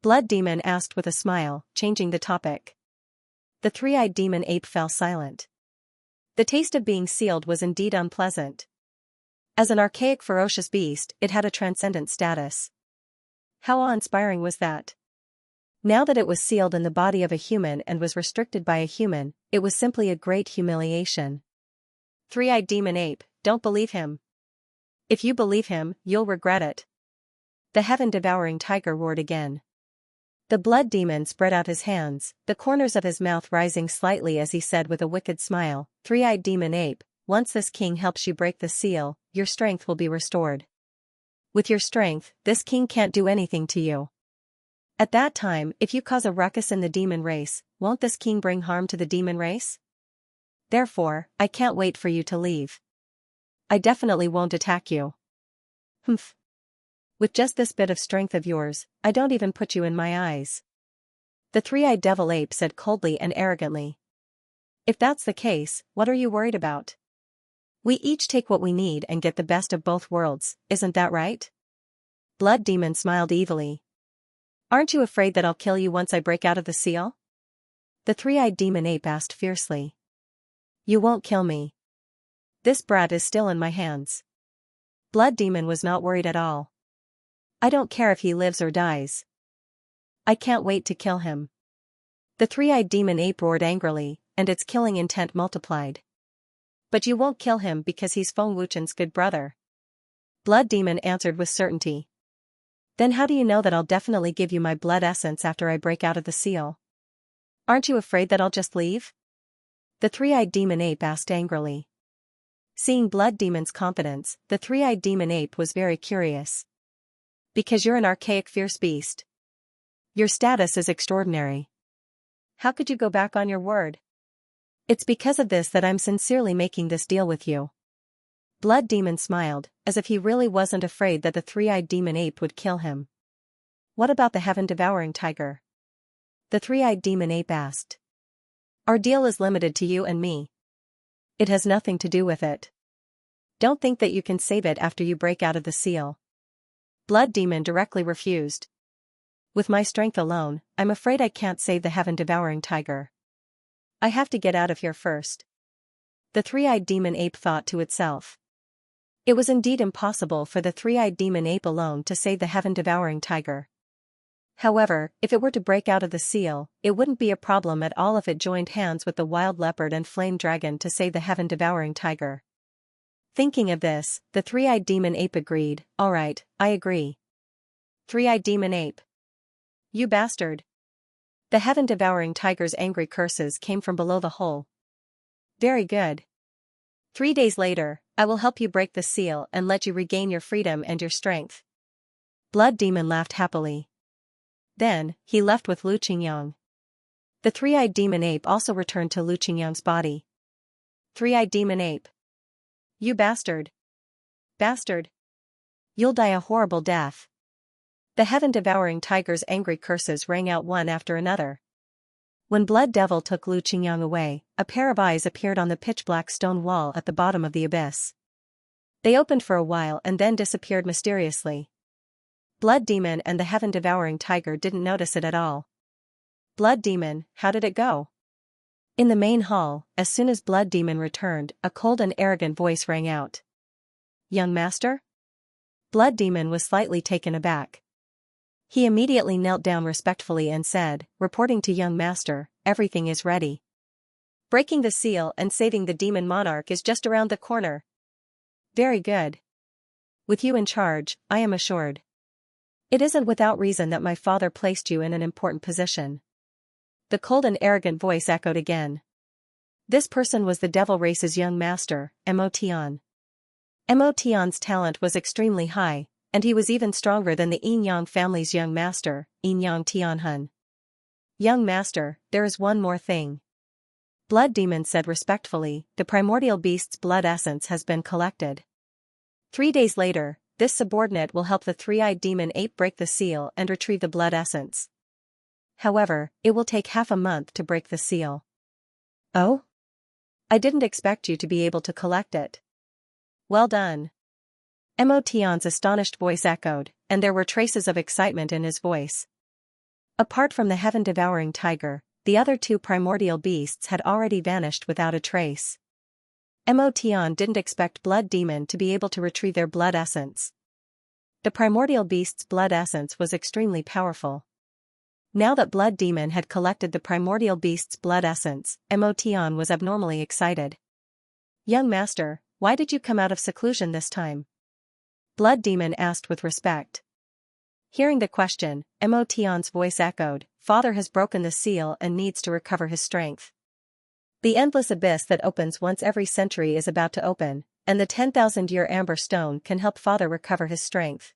Blood Demon asked with a smile, changing the topic. The three-eyed demon ape fell silent. The taste of being sealed was indeed unpleasant. As an archaic ferocious beast, it had a transcendent status. How awe-inspiring was that? Now that it was sealed in the body of a human and was restricted by a human, it was simply a great humiliation. Three-eyed demon ape, don't believe him. If you believe him, you'll regret it. The heaven-devouring tiger roared again. The blood demon spread out his hands, the corners of his mouth rising slightly as he said with a wicked smile, Three-eyed demon ape, once this king helps you break the seal, your strength will be restored. With your strength, this king can't do anything to you. At that time, if you cause a ruckus in the demon race, won't this king bring harm to the demon race? Therefore, I can't wait for you to leave. I definitely won't attack you. Humph. With just this bit of strength of yours, I don't even put you in my eyes. The three-eyed devil ape said coldly and arrogantly. If that's the case, what are you worried about? We each take what we need and get the best of both worlds, isn't that right? Blood Demon smiled evilly. Aren't you afraid that I'll kill you once I break out of the seal? The three-eyed demon ape asked fiercely. You won't kill me. This brat is still in my hands. Blood Demon was not worried at all. I don't care if he lives or dies. I can't wait to kill him. The three-eyed demon ape roared angrily, and its killing intent multiplied. But you won't kill him because he's Feng Wuchen's good brother. Blood Demon answered with certainty. Then how do you know that I'll definitely give you my blood essence after I break out of the seal? Aren't you afraid that I'll just leave? The three-eyed demon ape asked angrily. Seeing Blood Demon's confidence, the three-eyed demon ape was very curious. Because you're an archaic fierce beast. Your status is extraordinary. How could you go back on your word? It's because of this that I'm sincerely making this deal with you. Blood Demon smiled, as if he really wasn't afraid that the three-eyed demon ape would kill him. What about the heaven-devouring tiger? The three-eyed demon ape asked. Our deal is limited to you and me. It has nothing to do with it. Don't think that you can save it after you break out of the seal. Blood Demon directly refused. With my strength alone, I'm afraid I can't save the heaven-devouring tiger. I have to get out of here first. The three-eyed demon ape thought to itself. It was indeed impossible for the three-eyed demon ape alone to save the heaven-devouring tiger. However, if it were to break out of the seal, it wouldn't be a problem at all if it joined hands with the wild leopard and flame dragon to save the heaven-devouring tiger. Thinking of this, the three-eyed demon ape agreed, all right, I agree. Three-eyed demon ape. You bastard. The heaven-devouring tiger's angry curses came from below the hole. Very good. 3 days later, I will help you break the seal and let you regain your freedom and your strength. Blood Demon laughed happily. Then, he left with Lu Qingyang. The three-eyed demon ape also returned to Lu Qingyang's body. Three-eyed demon ape. You bastard. Bastard. You'll die a horrible death. The heaven-devouring tiger's angry curses rang out one after another. When Blood Devil took Lu Qingyang away, a pair of eyes appeared on the pitch-black stone wall at the bottom of the abyss. They opened for a while and then disappeared mysteriously. Blood Demon and the heaven-devouring tiger didn't notice it at all. Blood Demon, how did it go? In the main hall, as soon as Blood Demon returned, a cold and arrogant voice rang out. Young master? Blood Demon was slightly taken aback. He immediately knelt down respectfully and said, reporting to young master, everything is ready. Breaking the seal and saving the demon monarch is just around the corner. Very good. With you in charge, I am assured. It isn't without reason that my father placed you in an important position. The cold and arrogant voice echoed again. This person was the devil race's young master, Mo Tian. Mo Tian's talent was extremely high, and he was even stronger than the Yin Yang family's young master, Yin Yang Tianhun. Young master, there is one more thing. Blood Demon said respectfully, the primordial beast's blood essence has been collected. 3 days later, this subordinate will help the three-eyed demon ape break the seal and retrieve the blood essence. However, it will take half a month to break the seal. Oh? I didn't expect you to be able to collect it. Well done. Mo Tian's astonished voice echoed, and there were traces of excitement in his voice. Apart from the heaven-devouring tiger, the other 2 primordial beasts had already vanished without a trace. Mo Tian didn't expect Blood Demon to be able to retrieve their blood essence. The primordial beast's blood essence was extremely powerful. Now that Blood Demon had collected the primordial beast's blood essence, Mo Tian was abnormally excited. Young master, why did you come out of seclusion this time? Blood Demon asked with respect. Hearing the question, Mo Tian's voice echoed, Father has broken the seal and needs to recover his strength. The endless abyss that opens once every century is about to open, and the 10,000-year amber stone can help Father recover his strength.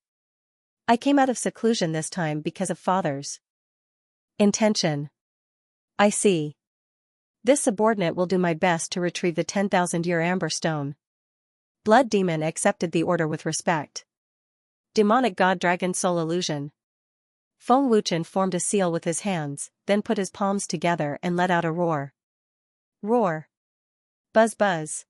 I came out of seclusion this time because of Father's intention. I see. This subordinate will do my best to retrieve the 10,000-year amber stone. Blood Demon accepted the order with respect. Demonic God Dragon Soul Illusion. Feng Wuchen formed a seal with his hands, then put his palms together and let out a roar. Roar. Buzz buzz.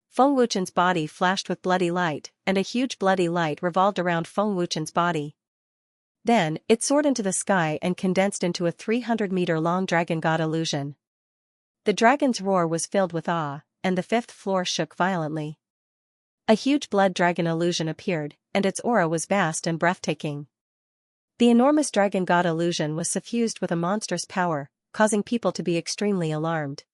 Feng Wuchen's body flashed with bloody light, and a huge bloody light revolved around Feng Wuchen's body. Then, it soared into the sky and condensed into a 300-meter-long dragon god illusion. The dragon's roar was filled with awe, and the 5th floor shook violently. A huge blood dragon illusion appeared, and its aura was vast and breathtaking. The enormous dragon god illusion was suffused with a monstrous power, causing people to be extremely alarmed.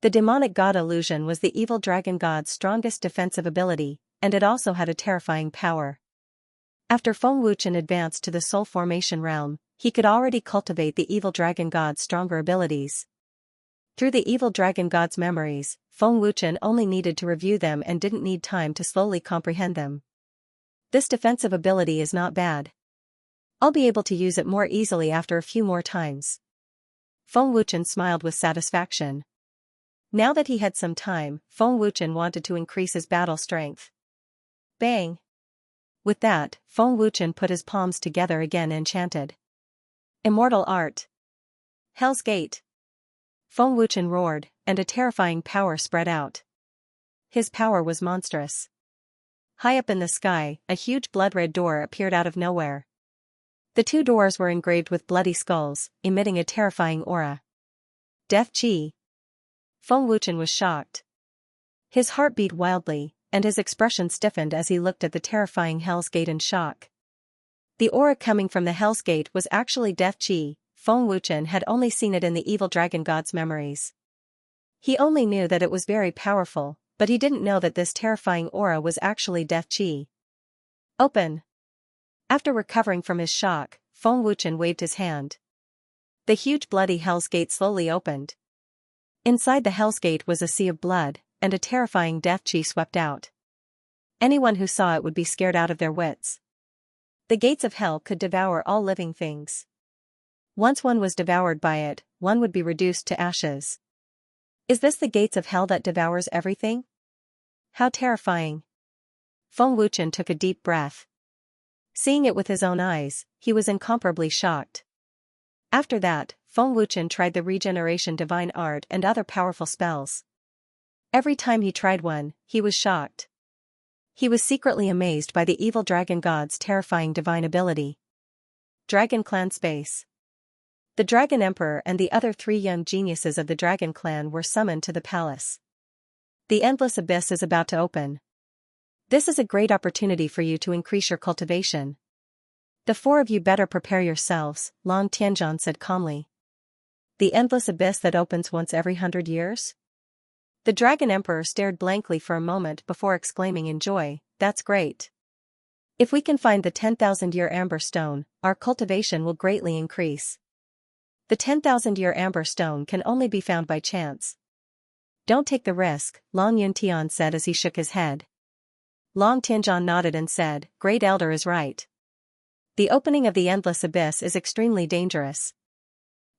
The demonic god illusion was the evil dragon god's strongest defensive ability, and it also had a terrifying power. After Feng Wuchen advanced to the soul formation realm, he could already cultivate the evil dragon god's stronger abilities. Through the evil dragon god's memories, Feng Wuchen only needed to review them and didn't need time to slowly comprehend them. This defensive ability is not bad. I'll be able to use it more easily after a few more times. Feng Wuchen smiled with satisfaction. Now that he had some time, Feng Wuchen wanted to increase his battle strength. Bang! With that, Feng Wuchen put his palms together again and chanted. Immortal Art. Hell's Gate. Feng Wuchen roared, and a terrifying power spread out. His power was monstrous. High up in the sky, a huge blood-red door appeared out of nowhere. The 2 doors were engraved with bloody skulls, emitting a terrifying aura. Death Chi. Feng Wuchen was shocked. His heart beat wildly, and his expression stiffened as he looked at the terrifying Hell's Gate in shock. The aura coming from the Hell's Gate was actually Death Chi. Feng Wuchen had only seen it in the evil dragon god's memories. He only knew that it was very powerful, but he didn't know that this terrifying aura was actually Death Chi. Open! After recovering from his shock, Feng Wuchen waved his hand. The huge bloody Hell's Gate slowly opened. Inside the Hell's Gate was a sea of blood, and a terrifying Death Chi swept out. Anyone who saw it would be scared out of their wits. The gates of hell could devour all living things. Once one was devoured by it, one would be reduced to ashes. Is this the gates of hell that devours everything? How terrifying. Feng Wuchen took a deep breath. Seeing it with his own eyes, he was incomparably shocked. After that, Feng Wuchen tried the regeneration divine art and other powerful spells. Every time he tried one, he was shocked. He was secretly amazed by the evil dragon god's terrifying divine ability. Dragon Clan Space. The Dragon Emperor and the other 3 young geniuses of the Dragon Clan were summoned to the palace. The endless abyss is about to open. This is a great opportunity for you to increase your cultivation. The 4 of you better prepare yourselves, Long Tianzhan said calmly. The endless abyss that opens once every 100 years? The Dragon Emperor stared blankly for a moment before exclaiming in joy, that's great. If we can find the 10,000-year amber stone, our cultivation will greatly increase. The 10,000-year amber stone can only be found by chance. Don't take the risk, Long Yuntian said as he shook his head. Long Tianzhan nodded and said, Great Elder is right. The opening of the endless abyss is extremely dangerous.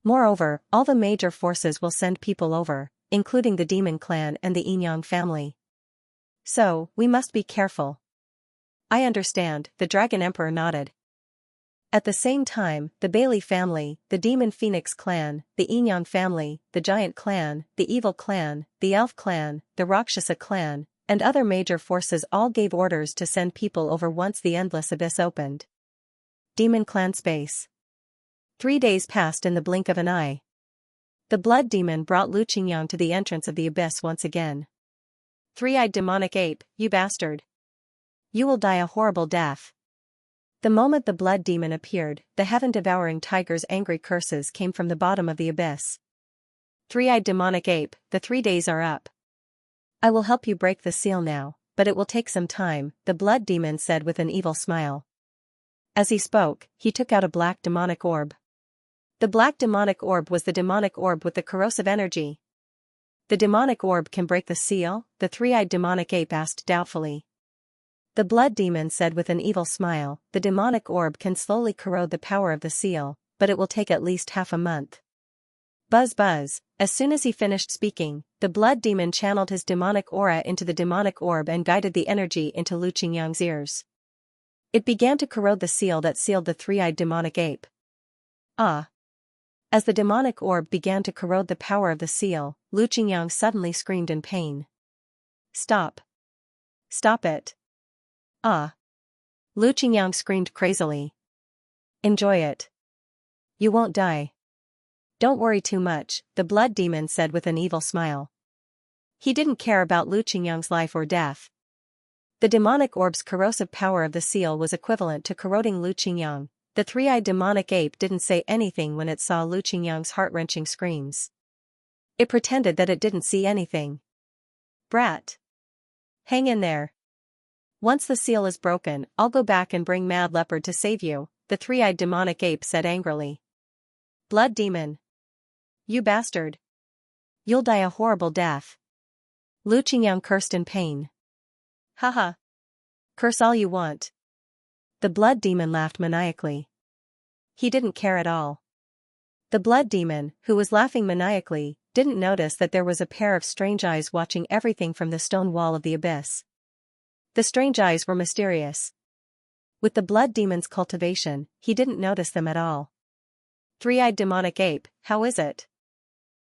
Moreover, all the major forces will send people over, including the demon clan and the Yinyang family. So, we must be careful. I understand, the Dragon Emperor nodded. At the same time, the Bailey family, the Demon Phoenix clan, the Yinyang family, the Giant clan, the Evil clan, the Elf clan, the Rakshasa clan, and other major forces all gave orders to send people over once the Endless Abyss opened. Demon Clan Space. 3 days passed in the blink of an eye. The Blood Demon brought Lu Qingyang to the entrance of the abyss once again. Three-eyed demonic ape, you bastard. You will die a horrible death. The moment the Blood Demon appeared, the heaven-devouring tiger's angry curses came from the bottom of the abyss. Three-eyed demonic ape, the 3 days are up. I will help you break the seal now, but it will take some time, the Blood Demon said with an evil smile. As he spoke, he took out a black demonic orb. The black demonic orb was the demonic orb with the corrosive energy. The demonic orb can break the seal? The three-eyed demonic ape asked doubtfully. The Blood Demon said with an evil smile, the demonic orb can slowly corrode the power of the seal, but it will take at least half a month. Buzz buzz, as soon as he finished speaking, the Blood Demon channeled his demonic aura into the demonic orb and guided the energy into Lu Qingyang's ears. It began to corrode the seal that sealed the three-eyed demonic ape. Ah! As the demonic orb began to corrode the power of the seal, Lu Qingyang suddenly screamed in pain. Stop! Stop it! Ah! Lu Qingyang screamed crazily. Enjoy it. You won't die. Don't worry too much, the Blood Demon said with an evil smile. He didn't care about Lu Qingyang's life or death. The demonic orb's corrosive power of the seal was equivalent to corroding Lu Qingyang. The three-eyed demonic ape didn't say anything when it saw Lu Qingyang's heart-wrenching screams. It pretended that it didn't see anything. Brat! Hang in there. Once the seal is broken, I'll go back and bring Mad Leopard to save you, the three-eyed demonic ape said angrily. Blood Demon! You bastard! You'll die a horrible death. Lu Qingyang cursed in pain. Haha! Curse all you want. The Blood Demon laughed maniacally. He didn't care at all. The Blood Demon, who was laughing maniacally, didn't notice that there was a pair of strange eyes watching everything from the stone wall of the abyss. The strange eyes were mysterious. With the Blood Demon's cultivation, he didn't notice them at all. Three-eyed demonic ape, how is it?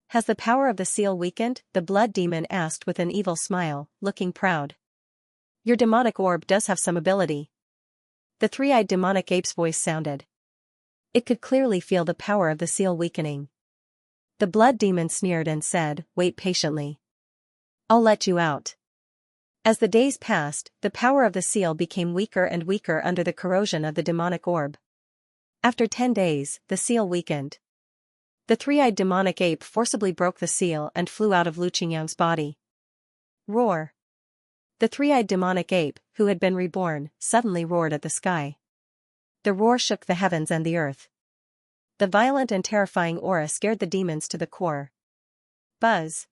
Has the power of the seal weakened? The Blood Demon asked with an evil smile, looking proud. Your demonic orb does have some ability. The three-eyed demonic ape's voice sounded. It could clearly feel the power of the seal weakening. The Blood Demon sneered and said, wait patiently. I'll let you out. As the days passed, the power of the seal became weaker and weaker under the corrosion of the demonic orb. After 10 days, the seal weakened. The three-eyed demonic ape forcibly broke the seal and flew out of Lu Qingyang's body. Roar! The three-eyed demonic ape, who had been reborn, suddenly roared at the sky. The roar shook the heavens and the earth. The violent and terrifying aura scared the demons to the core. Buzz!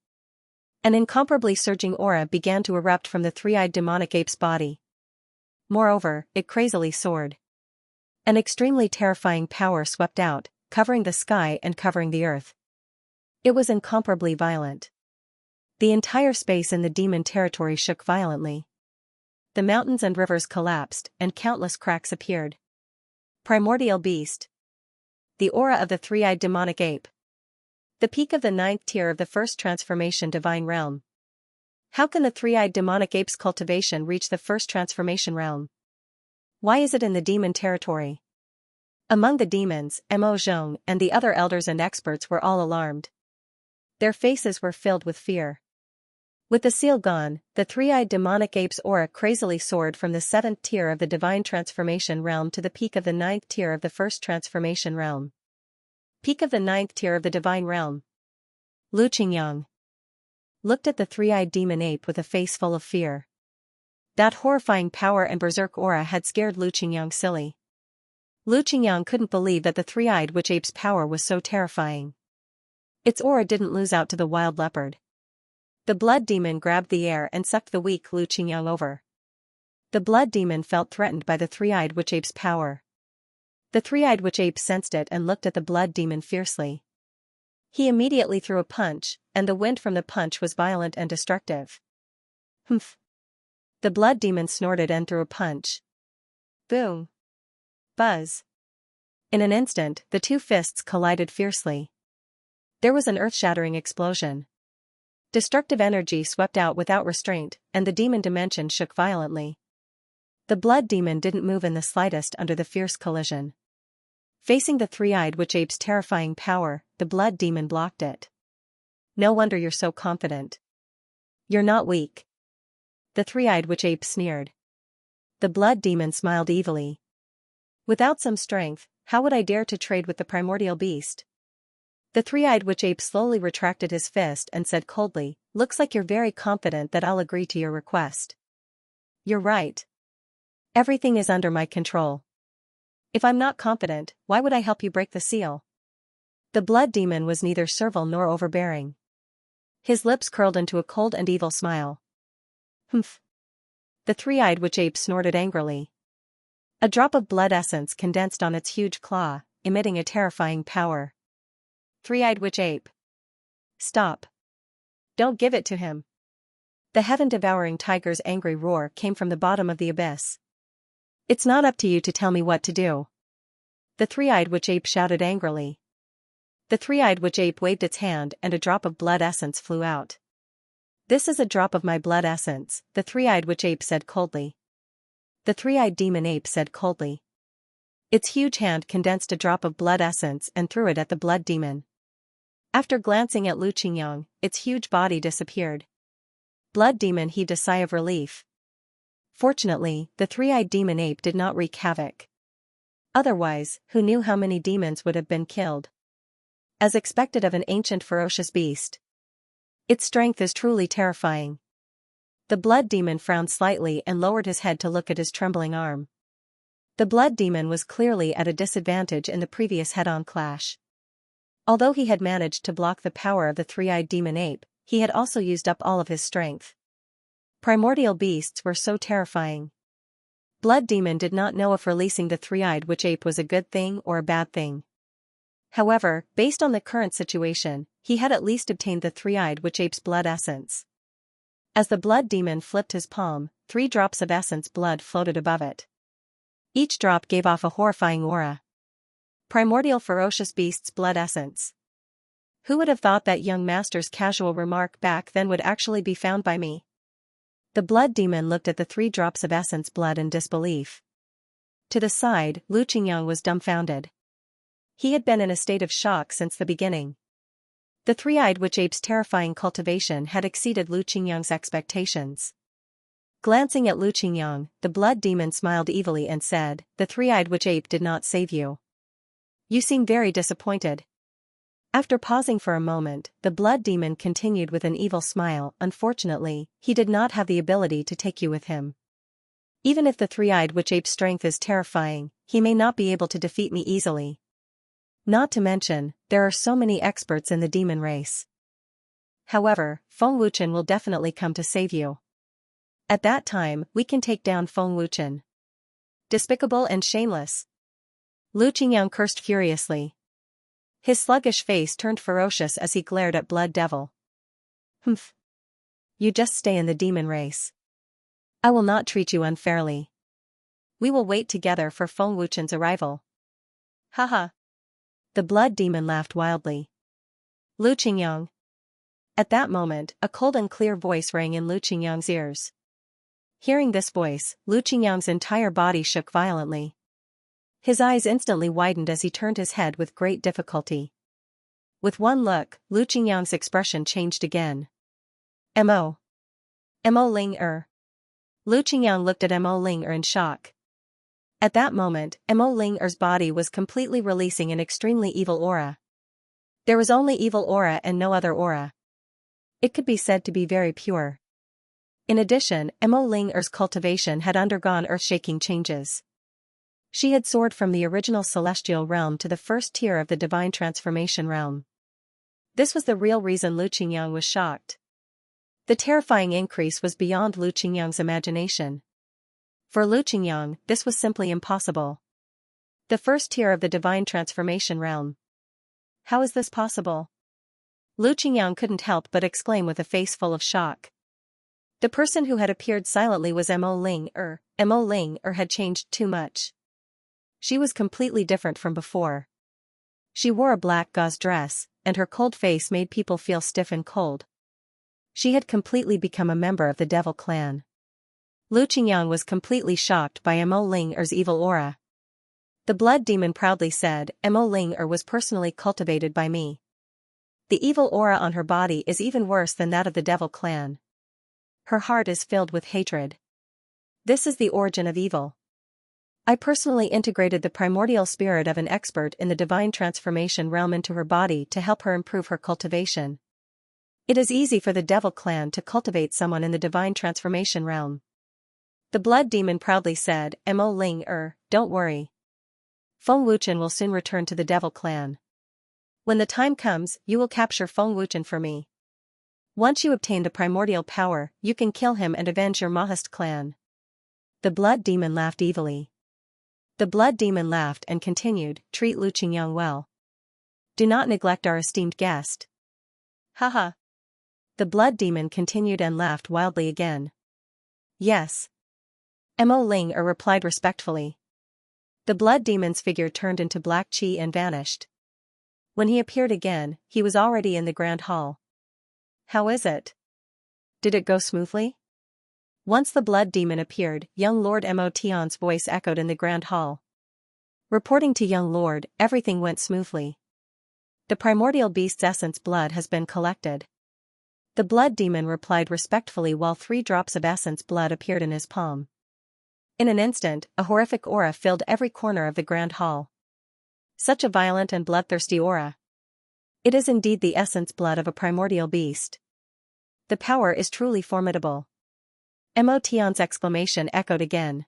An incomparably surging aura began to erupt from the three-eyed demonic ape's body. Moreover, it crazily soared. An extremely terrifying power swept out, covering the sky and covering the earth. It was incomparably violent. The entire space in the demon territory shook violently. The mountains and rivers collapsed, and countless cracks appeared. Primordial beast. The aura of the three-eyed demonic ape. The peak of the 9th tier of the first transformation divine realm. How can the three-eyed demonic ape's cultivation reach the first transformation realm? Why is it in the demon territory? Among the demons, Mo Zhong and the other elders and experts were all alarmed. Their faces were filled with fear. With the seal gone, the three-eyed demonic ape's aura crazily soared from the 7th tier of the divine transformation realm to the peak of the 9th tier of the first transformation realm. Peak of the 9th tier of the divine realm. Lu Qingyang looked at the three-eyed demon ape with a face full of fear. That horrifying power and berserk aura had scared Lu Qingyang silly. Lu Qingyang couldn't believe that the three-eyed witch ape's power was so terrifying. Its aura didn't lose out to the wild leopard. The Blood Demon grabbed the air and sucked the weak Lu Qingyang over. The Blood Demon felt threatened by the three-eyed witch ape's power. The three-eyed witch ape sensed it and looked at the Blood Demon fiercely. He immediately threw a punch, and the wind from the punch was violent and destructive. Humph. The blood demon snorted and threw a punch. Boom. Buzz. In an instant, the two fists collided fiercely. There was an earth-shattering explosion. Destructive energy swept out without restraint, and the demon dimension shook violently. The blood demon didn't move in the slightest under the fierce collision. Facing the three-eyed witch ape's terrifying power, the blood demon blocked it. No wonder you're so confident. You're not weak. The three-eyed witch ape sneered. The blood demon smiled evilly. Without some strength, how would I dare to trade with the primordial beast? The three-eyed witch ape slowly retracted his fist and said coldly, "Looks like you're very confident that I'll agree to your request." "You're right. Everything is under my control. If I'm not confident, why would I help you break the seal?" The blood demon was neither servile nor overbearing. His lips curled into a cold and evil smile. Humph. The three-eyed witch ape snorted angrily. A drop of blood essence condensed on its huge claw, emitting a terrifying power. Three-eyed witch ape. Stop. Don't give it to him. The heaven-devouring tiger's angry roar came from the bottom of the abyss. It's not up to you to tell me what to do. The three-eyed witch ape shouted angrily. The three-eyed witch ape waved its hand and a drop of blood essence flew out. This is a drop of my blood essence, the three-eyed witch ape said coldly. The three-eyed demon ape said coldly. Its huge hand condensed a drop of blood essence and threw it at the blood demon. After glancing at Xianxia, its huge body disappeared. Blood demon heaved a sigh of relief. Fortunately, the three-eyed demon ape did not wreak havoc. Otherwise, who knew how many demons would have been killed? As expected of an ancient ferocious beast. Its strength is truly terrifying. The blood demon frowned slightly and lowered his head to look at his trembling arm. The blood demon was clearly at a disadvantage in the previous head-on clash. Although he had managed to block the power of the three-eyed demon ape, he had also used up all of his strength. Primordial beasts were so terrifying. Blood demon did not know if releasing the three-eyed witch ape was a good thing or a bad thing. However, based on the current situation, he had at least obtained the three-eyed witch ape's blood essence. As the blood demon flipped his palm, 3 drops of essence blood floated above it. Each drop gave off a horrifying aura. Primordial ferocious beast's blood essence. Who would have thought that young master's casual remark back then would actually be found by me? The blood demon looked at the 3 drops of essence blood in disbelief. To the side, Xianxia was dumbfounded. He had been in a state of shock since the beginning. The three-eyed witch ape's terrifying cultivation had exceeded Xianxia's expectations. Glancing at Xianxia, the blood demon smiled evilly and said, "The three-eyed witch ape did not save you. You seem very disappointed." After pausing for a moment, the blood demon continued with an evil smile. "Unfortunately, he did not have the ability to take you with him. Even if the three-eyed witch ape's strength is terrifying, he may not be able to defeat me easily. Not to mention, there are so many experts in the demon race. However, Feng Wuchen will definitely come to save you. At that time, we can take down Feng Wuchen." Despicable and shameless. Xianxia cursed furiously. His sluggish face turned ferocious as he glared at Blood Devil. "Humph. You just stay in the demon race. I will not treat you unfairly. We will wait together for Feng Wuchen's arrival." Haha. The blood demon laughed wildly. Xianxia. At that moment, a cold and clear voice rang in Xianxia's ears. Hearing this voice, Xianxia's entire body shook violently. His eyes instantly widened as he turned his head with great difficulty. With one look, Xianxia's expression changed again. Mo. Mo Ling-er. Xianxia looked at Mo Ling-er in shock. At that moment, Mo Ling-er's body was completely releasing an extremely evil aura. There was only evil aura and no other aura. It could be said to be very pure. In addition, Mo Ling-er's cultivation had undergone earth-shaking changes. She had soared from the original celestial realm to the first tier of the divine transformation realm. This was the real reason Xianxia was shocked. The terrifying increase was beyond Xianxia's imagination. For Xianxia, this was simply impossible. The first tier of the divine transformation realm. How is this possible? Lu Qingyang couldn't help but exclaim with a face full of shock. The person who had appeared silently was Mo Ling Er. Mo Ling Er had changed too much. She was completely different from before. She wore a black gauze dress, and her cold face made people feel stiff and cold. She had completely become a member of the Devil clan. Lu Qingyang was completely shocked by Mo Ling Er's evil aura. The blood demon proudly said, Mo Ling Er was personally cultivated by me. The evil aura on her body is even worse than that of the Devil clan. Her heart is filled with hatred. This is the origin of evil. I personally integrated the primordial spirit of an expert in the divine transformation realm into her body to help her improve her cultivation. It is easy for the Devil clan to cultivate someone in the divine transformation realm. The blood demon proudly said, Mo Ling Er, don't worry. Feng Wuchen will soon return to the Devil clan. When the time comes, you will capture Feng Wuchen for me. Once you obtain the primordial power, you can kill him and avenge your Mahast clan. The blood demon laughed evilly. The blood demon laughed and continued, treat Lu Qingyang well. Do not neglect our esteemed guest. Haha. The blood demon continued and laughed wildly again. Yes. Mo Ling Er replied respectfully. The blood demon's figure turned into black qi and vanished. When he appeared again, he was already in the grand hall. How is it? Did it go smoothly? Once the blood demon appeared, young Lord Mo Tian's voice echoed in the grand hall. Reporting to young Lord, everything went smoothly. The primordial beast's essence blood has been collected. The blood demon replied respectfully while 3 drops of essence blood appeared in his palm. In an instant, a horrific aura filled every corner of the grand hall. Such a violent and bloodthirsty aura. It is indeed the essence blood of a primordial beast. The power is truly formidable. Mo Tian's exclamation echoed again.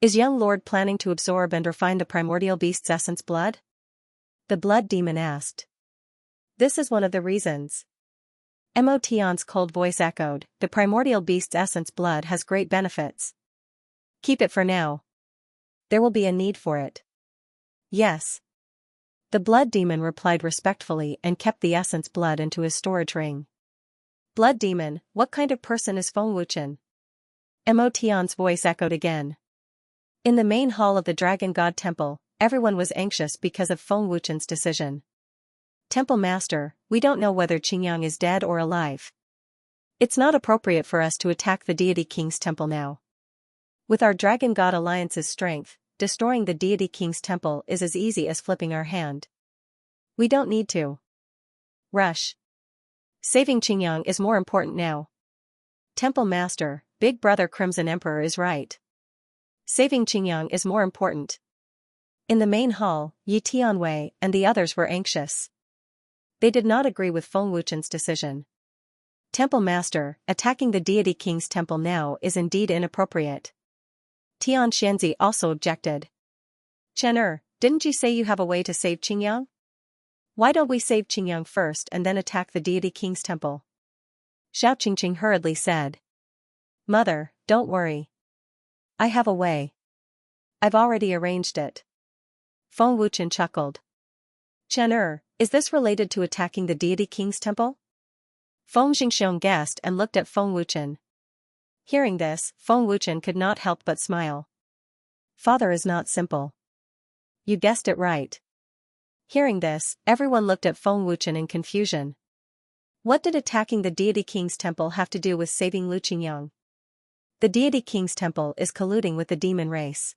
Is young Lord planning to absorb and refine the primordial beast's essence blood? The blood demon asked. This is one of the reasons. Mo Tian's cold voice echoed, the primordial beast's essence blood has great benefits. Keep it for now. There will be a need for it. Yes. The blood demon replied respectfully and kept the essence blood into his storage ring. Blood demon, what kind of person is Feng Wuchen? Mo Tian's voice echoed again. In the main hall of the Dragon God Temple, everyone was anxious because of Feng Wuchen's decision. Temple Master, we don't know whether Qingyang is dead or alive. It's not appropriate for us to attack the Deity King's temple now. With our Dragon God Alliance's strength, destroying the Deity King's temple is as easy as flipping our hand. We don't need to rush. Saving Qingyang is more important now. Temple Master, Big Brother Crimson Emperor is right. Saving Qingyang is more important. In the main hall, Yi Tianwei and the others were anxious. They did not agree with Feng Wuchen's decision. Temple Master, attacking the Deity King's temple now is indeed inappropriate. Tian Xianxia also objected. Chen didn't you say you have a way to save Qingyang? Why don't we save Qingyang first and then attack the Deity King's temple? Xiao Qingqing hurriedly said. Mother, don't worry. I have a way. I've already arranged it. Feng Wuchen chuckled. Chen is this related to attacking the Deity King's temple? Feng Xingxiong guessed and looked at Feng Wuchen. Hearing this, Feng Wuchen could not help but smile. Father is not simple. You guessed it right. Hearing this, everyone looked at Feng Wuchen in confusion. What did attacking the Deity King's temple have to do with saving Lu Qingyang? The Deity King's temple is colluding with the demon race.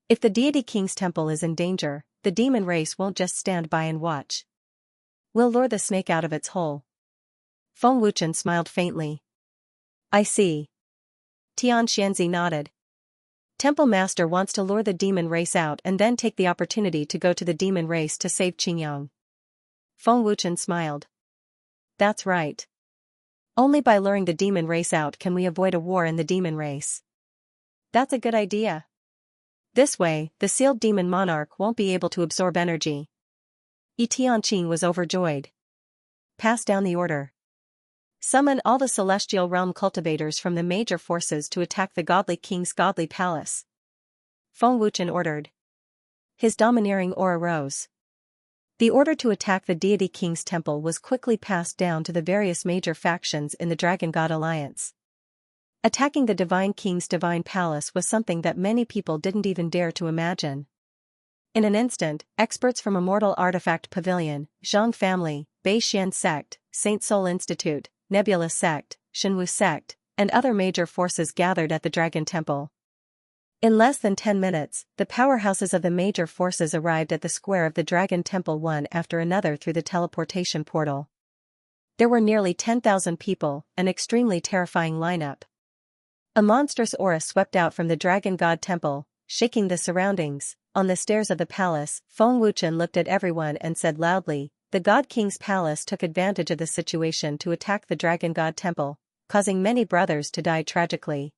If the Deity King's temple is in danger, the demon race won't just stand by and watch. We'll lure the snake out of its hole. Feng Wuchen smiled faintly. I see. Tian Xianxia nodded. Temple Master wants to lure the demon race out and then take the opportunity to go to the demon race to save Qingyang. Feng Wuchen smiled. That's right. Only by luring the demon race out can we avoid a war in the demon race. That's a good idea. This way, the sealed demon monarch won't be able to absorb energy. Yi Tianqing was overjoyed. Pass down the order. Summon all the celestial realm cultivators from the major forces to attack the godly king's godly palace. Feng Wuchen ordered. His domineering aura rose. The order to attack the deity king's temple was quickly passed down to the various major factions in the Dragon God Alliance. Attacking the divine king's divine palace was something that many people didn't even dare to imagine. In an instant, experts from Immortal Artifact Pavilion, Zhang Family, Beixian Sect, Saint Soul Institute, Nebula Sect, Shenwu Sect, and other major forces gathered at the Dragon Temple. In less than 10 minutes, the powerhouses of the major forces arrived at the square of the Dragon Temple one after another through the teleportation portal. There were nearly 10,000 people, an extremely terrifying lineup. A monstrous aura swept out from the Dragon God Temple, shaking the surroundings. On the stairs of the palace, Feng Wuchen looked at everyone and said loudly, "The God King's palace took advantage of the situation to attack the Dragon God Temple, causing many brothers to die tragically.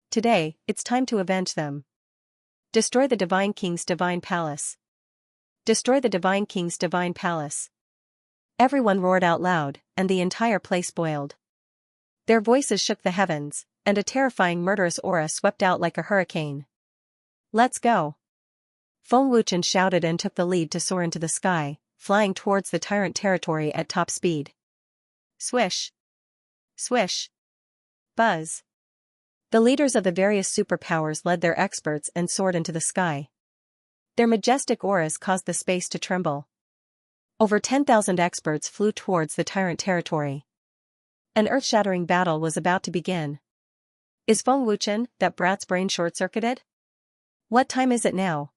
Today, it's time to avenge them. Destroy the Divine King's divine palace. Destroy the Divine King's divine palace." Everyone roared out loud, and the entire place boiled. Their voices shook the heavens, and a terrifying murderous aura swept out like a hurricane. "Let's go!" Feng Wuchen shouted and took the lead to soar into the sky, flying towards the tyrant territory at top speed. Swish! Swish! Buzz! The leaders of the various superpowers led their experts and soared into the sky. Their majestic auras caused the space to tremble. Over 10,000 experts flew towards the tyrant territory. An earth-shattering battle was about to begin. Is Feng Wuchen, that brat's brain short-circuited? What time is it now?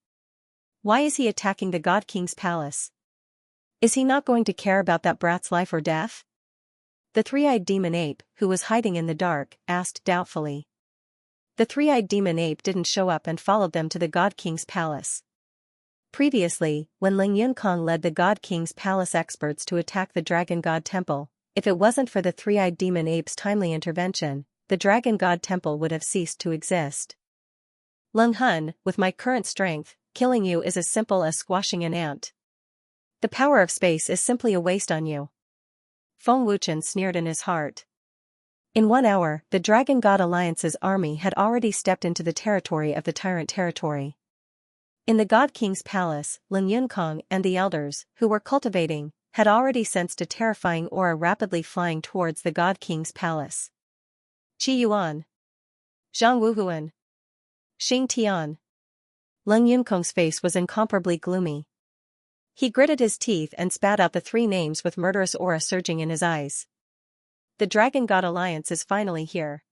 Why is he attacking the God King's palace? Is he not going to care about that brat's life or death? The three-eyed demon ape, who was hiding in the dark, asked doubtfully. The three-eyed demon ape didn't show up and followed them to the God King's palace. Previously, when Ling Yunkong led the God King's palace experts to attack the Dragon God Temple, if it wasn't for the three-eyed demon ape's timely intervention, the Dragon God Temple would have ceased to exist. Lung Hun, with my current strength, killing you is as simple as squashing an ant. The power of space is simply a waste on you. Feng Wuchen sneered in his heart. In 1 hour, the Dragon God Alliance's army had already stepped into the territory of the Tyrant Territory. In the God King's palace, Ling Yunkong and the elders, who were cultivating, had already sensed a terrifying aura rapidly flying towards the God King's palace. Qi Yuan. Zhang Wuhuan. Xing Tian. Ling Yunkong's face was incomparably gloomy. He gritted his teeth and spat out the 3 names with murderous aura surging in his eyes. The Dragon God Alliance is finally here.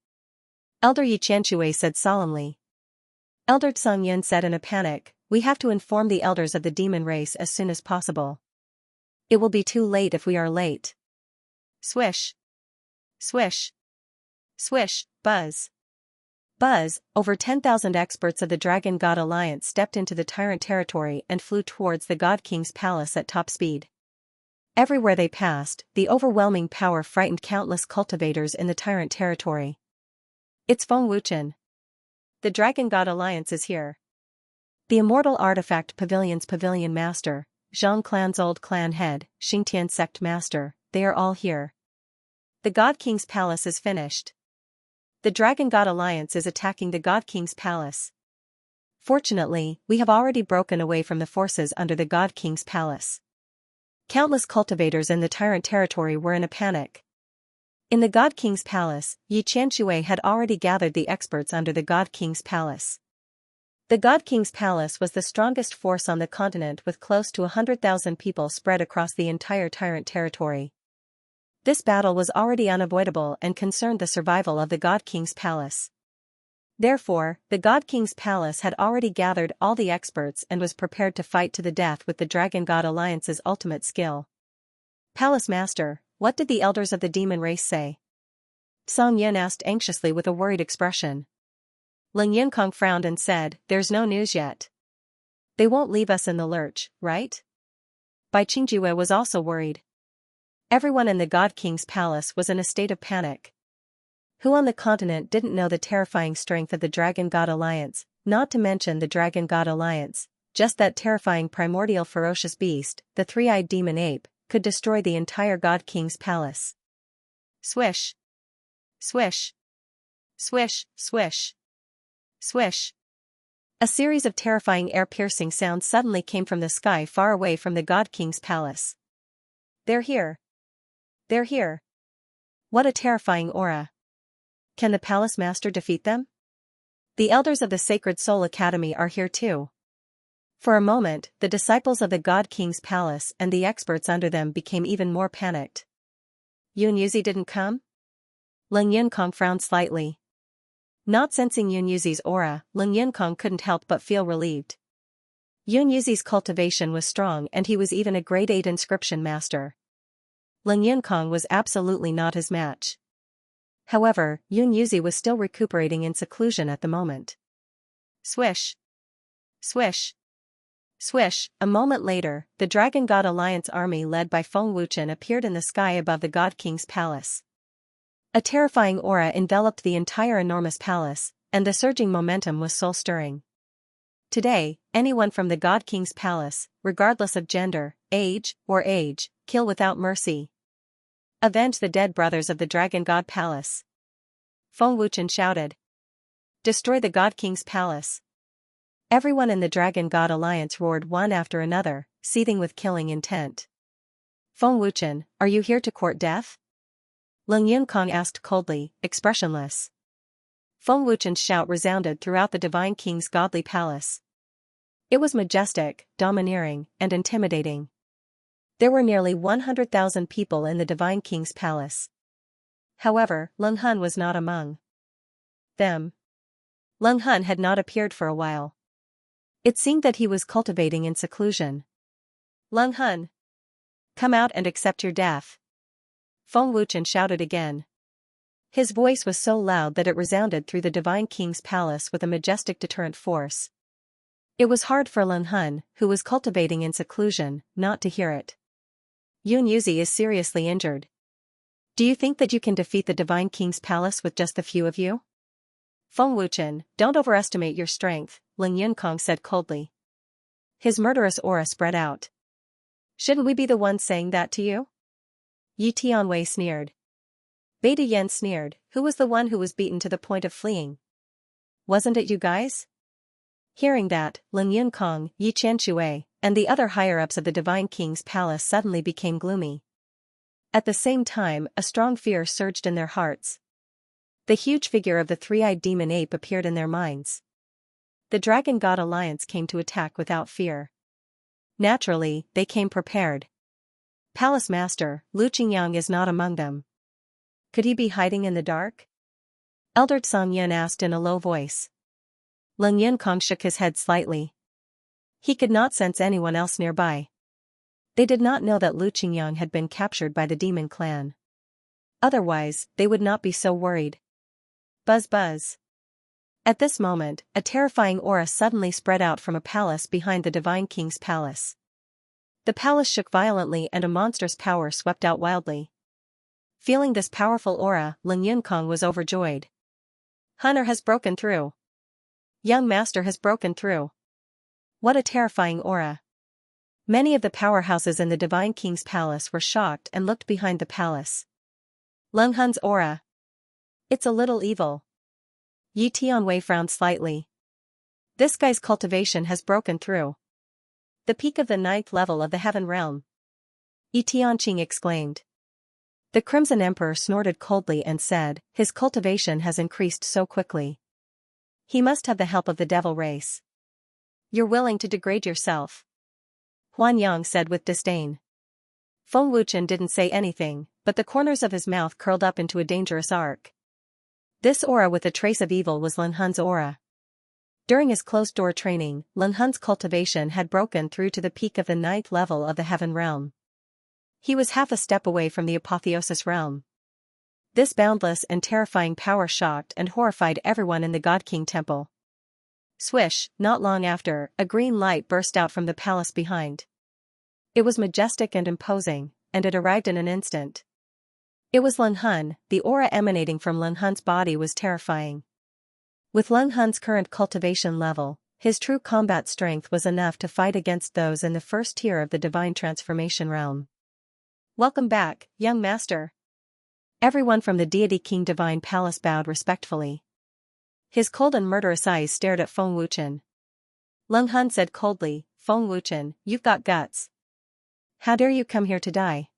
Elder Yi Xianxia said solemnly. Elder Tsang Yin said in a panic, "We have to inform the elders of the demon race as soon as possible. It will be too late if we are late." Swish. Swish. Swish, buzz. Buzz, over 10,000 experts of the Dragon God Alliance stepped into the Tyrant Territory and flew towards the God King's palace at top speed. Everywhere they passed, the overwhelming power frightened countless cultivators in the Tyrant Territory. It's Feng Wuchen. The Dragon God Alliance is here. The Immortal Artifact Pavilion's Pavilion Master, Zhang Clan's old clan head, Xingtian Sect Master, they are all here. The God King's palace is finished. The Dragon God Alliance is attacking the God King's palace. Fortunately, we have already broken away from the forces under the God King's palace. Countless cultivators in the Tyrant Territory were in a panic. In the God King's palace, Yi Qianxue had already gathered the experts under the God King's palace. The God King's palace was the strongest force on the continent with close to 100,000 people spread across the entire Tyrant Territory. This battle was already unavoidable and concerned the survival of the God King's palace. Therefore, the God King's palace had already gathered all the experts and was prepared to fight to the death with the Dragon God Alliance's ultimate skill. "Palace Master, what did the elders of the demon race say?" Song Yin asked anxiously with a worried expression. Ling Yunkong frowned and said, "There's no news yet. They won't leave us in the lurch, right?" Bai Qingjue was also worried. Everyone in the God King's palace was in a state of panic. Who on the continent didn't know the terrifying strength of the Dragon God Alliance, not to mention the Dragon God Alliance, just that terrifying primordial ferocious beast, the three-eyed demon ape, could destroy the entire God King's palace. Swish. Swish. Swish, swish. Swish. A series of terrifying ear-piercing sounds suddenly came from the sky far away from the God King's palace. They're here. They're here. What a terrifying aura. Can the palace master defeat them? The elders of the Sacred Soul Academy are here too. For a moment, the disciples of the God King's palace and the experts under them became even more panicked. Yunyuzi didn't come? Leng Yunkong frowned slightly. Not sensing Yunyuzi's aura, Leng Yunkong couldn't help but feel relieved. Yunyuzi's cultivation was strong and he was even a grade 8 inscription master. Leng Yunkong was absolutely not his match. However, Yunyuzi was still recuperating in seclusion at the moment. Swish! Swish! Swish! A moment later, the Dragon God Alliance army led by Feng Wuchen appeared in the sky above the God King's palace. A terrifying aura enveloped the entire enormous palace, and the surging momentum was soul-stirring. Today, anyone from the God King's palace, regardless of gender, age, kill without mercy. Avenge the dead brothers of the Dragon God Palace. Feng Wuchen shouted. Destroy the God King's palace. Everyone in the Dragon God Alliance roared one after another, seething with killing intent. Feng Wuchen, are you here to court death? Leng Yunkong asked coldly, expressionless. Feng Wuchen's shout resounded throughout the Divine King's godly palace. It was majestic, domineering, and intimidating. There were nearly 100,000 people in the Divine King's palace. However, Leng Hun was not among them. Leng Hun had not appeared for a while. It seemed that he was cultivating in seclusion. Leng Hun! Come out and accept your death. Feng Wuchen shouted again. His voice was so loud that it resounded through the Divine King's palace with a majestic deterrent force. It was hard for Leng Hun, who was cultivating in seclusion, not to hear it. Yunyuzi is seriously injured. Do you think that you can defeat the Divine King's palace with just the few of you? Feng Wuchen, don't overestimate your strength, Leng Yunkong said coldly. His murderous aura spread out. Shouldn't we be the ones saying that to you? Yi Tianwei sneered. Beta Yen sneered, who was the one who was beaten to the point of fleeing? Wasn't it you guys? Hearing that, Leng Yunkong, Yi Qianshui, and the other higher-ups of the Divine King's palace suddenly became gloomy. At the same time, a strong fear surged in their hearts. The huge figure of the three-eyed demon ape appeared in their minds. The Dragon God Alliance came to attack without fear. Naturally, they came prepared. Palace Master, Lu Qingyang is not among them. Could he be hiding in the dark? Elder Song Yin asked in a low voice. Leng Yunkong shook his head slightly. He could not sense anyone else nearby. They did not know that Lu Qingyang had been captured by the demon clan. Otherwise, they would not be so worried. Buzz buzz. At this moment, a terrifying aura suddenly spread out from a palace behind the Divine King's palace. The palace shook violently and a monstrous power swept out wildly. Feeling this powerful aura, Leng Yunkong was overjoyed. Hunter has broken through. Young Master has broken through. What a terrifying aura. Many of the powerhouses in the Divine King's palace were shocked and looked behind the palace. Leng Hun's aura. It's a little evil. Yi Tianwei frowned slightly. This guy's cultivation has broken through. The peak of the 9th level of the Heaven Realm. Yi Tianqing exclaimed. The Crimson Emperor snorted coldly and said, his cultivation has increased so quickly. He must have the help of the devil race. You're willing to degrade yourself. Huan Yang said with disdain. Feng Wuchen didn't say anything, but the corners of his mouth curled up into a dangerous arc. This aura with a trace of evil was Leng Hun's aura. During his closed-door training, Leng Hun's cultivation had broken through to the peak of the 9th level of the Heaven Realm. He was half a step away from the Apotheosis Realm. This boundless and terrifying power shocked and horrified everyone in the God King Temple. Swish, not long after, a green light burst out from the palace behind. It was majestic and imposing, and it arrived in an instant. It was Leng Hun. The aura emanating from Leng Hun's body was terrifying. With Leng Hun's current cultivation level, his true combat strength was enough to fight against those in the first tier of the Divine Transformation Realm. Welcome back, young master. Everyone from the Deity King Divine Palace bowed respectfully. His cold and murderous eyes stared at Feng Wuchen. Leng Han said coldly, Feng Wuchen, you've got guts. How dare you come here to die?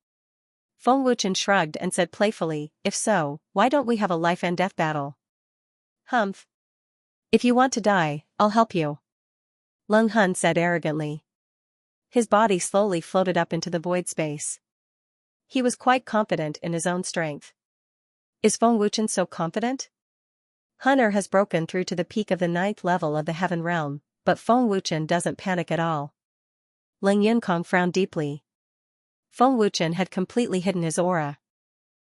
Feng Wuchen shrugged and said playfully, if so, why don't we have a life and death battle? Humph. If you want to die, I'll help you. Leng Han said arrogantly. His body slowly floated up into the void space. He was quite confident in his own strength. Is Feng Wuchen so confident? Hunter has broken through to the peak of the 9th level of the Heaven Realm, but Feng Wuchen doesn't panic at all. Ling Yunkong frowned deeply. Feng Wuchen had completely hidden his aura.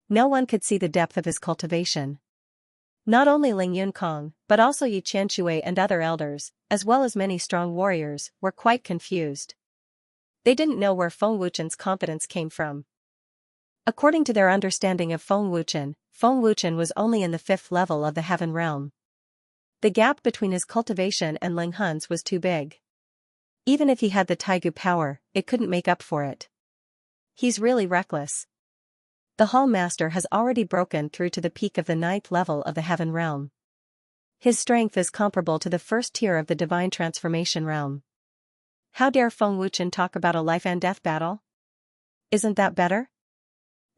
No one could see the depth of his cultivation. Not only Ling Yunkong, but also Yi Qianshui and other elders, as well as many strong warriors, were quite confused. They didn't know where Feng Wuchen's confidence came from. According to their understanding of Feng Wuchen was only in the 5th level of the Heaven Realm. The gap between his cultivation and Ling Han's was too big. Even if he had the Taigu power, it couldn't make up for it. He's really reckless. The Hall Master has already broken through to the peak of the 9th level of the Heaven Realm. His strength is comparable to the 1st tier of the Divine Transformation Realm. How dare Feng Wuchen talk about a life and death battle? Isn't that better?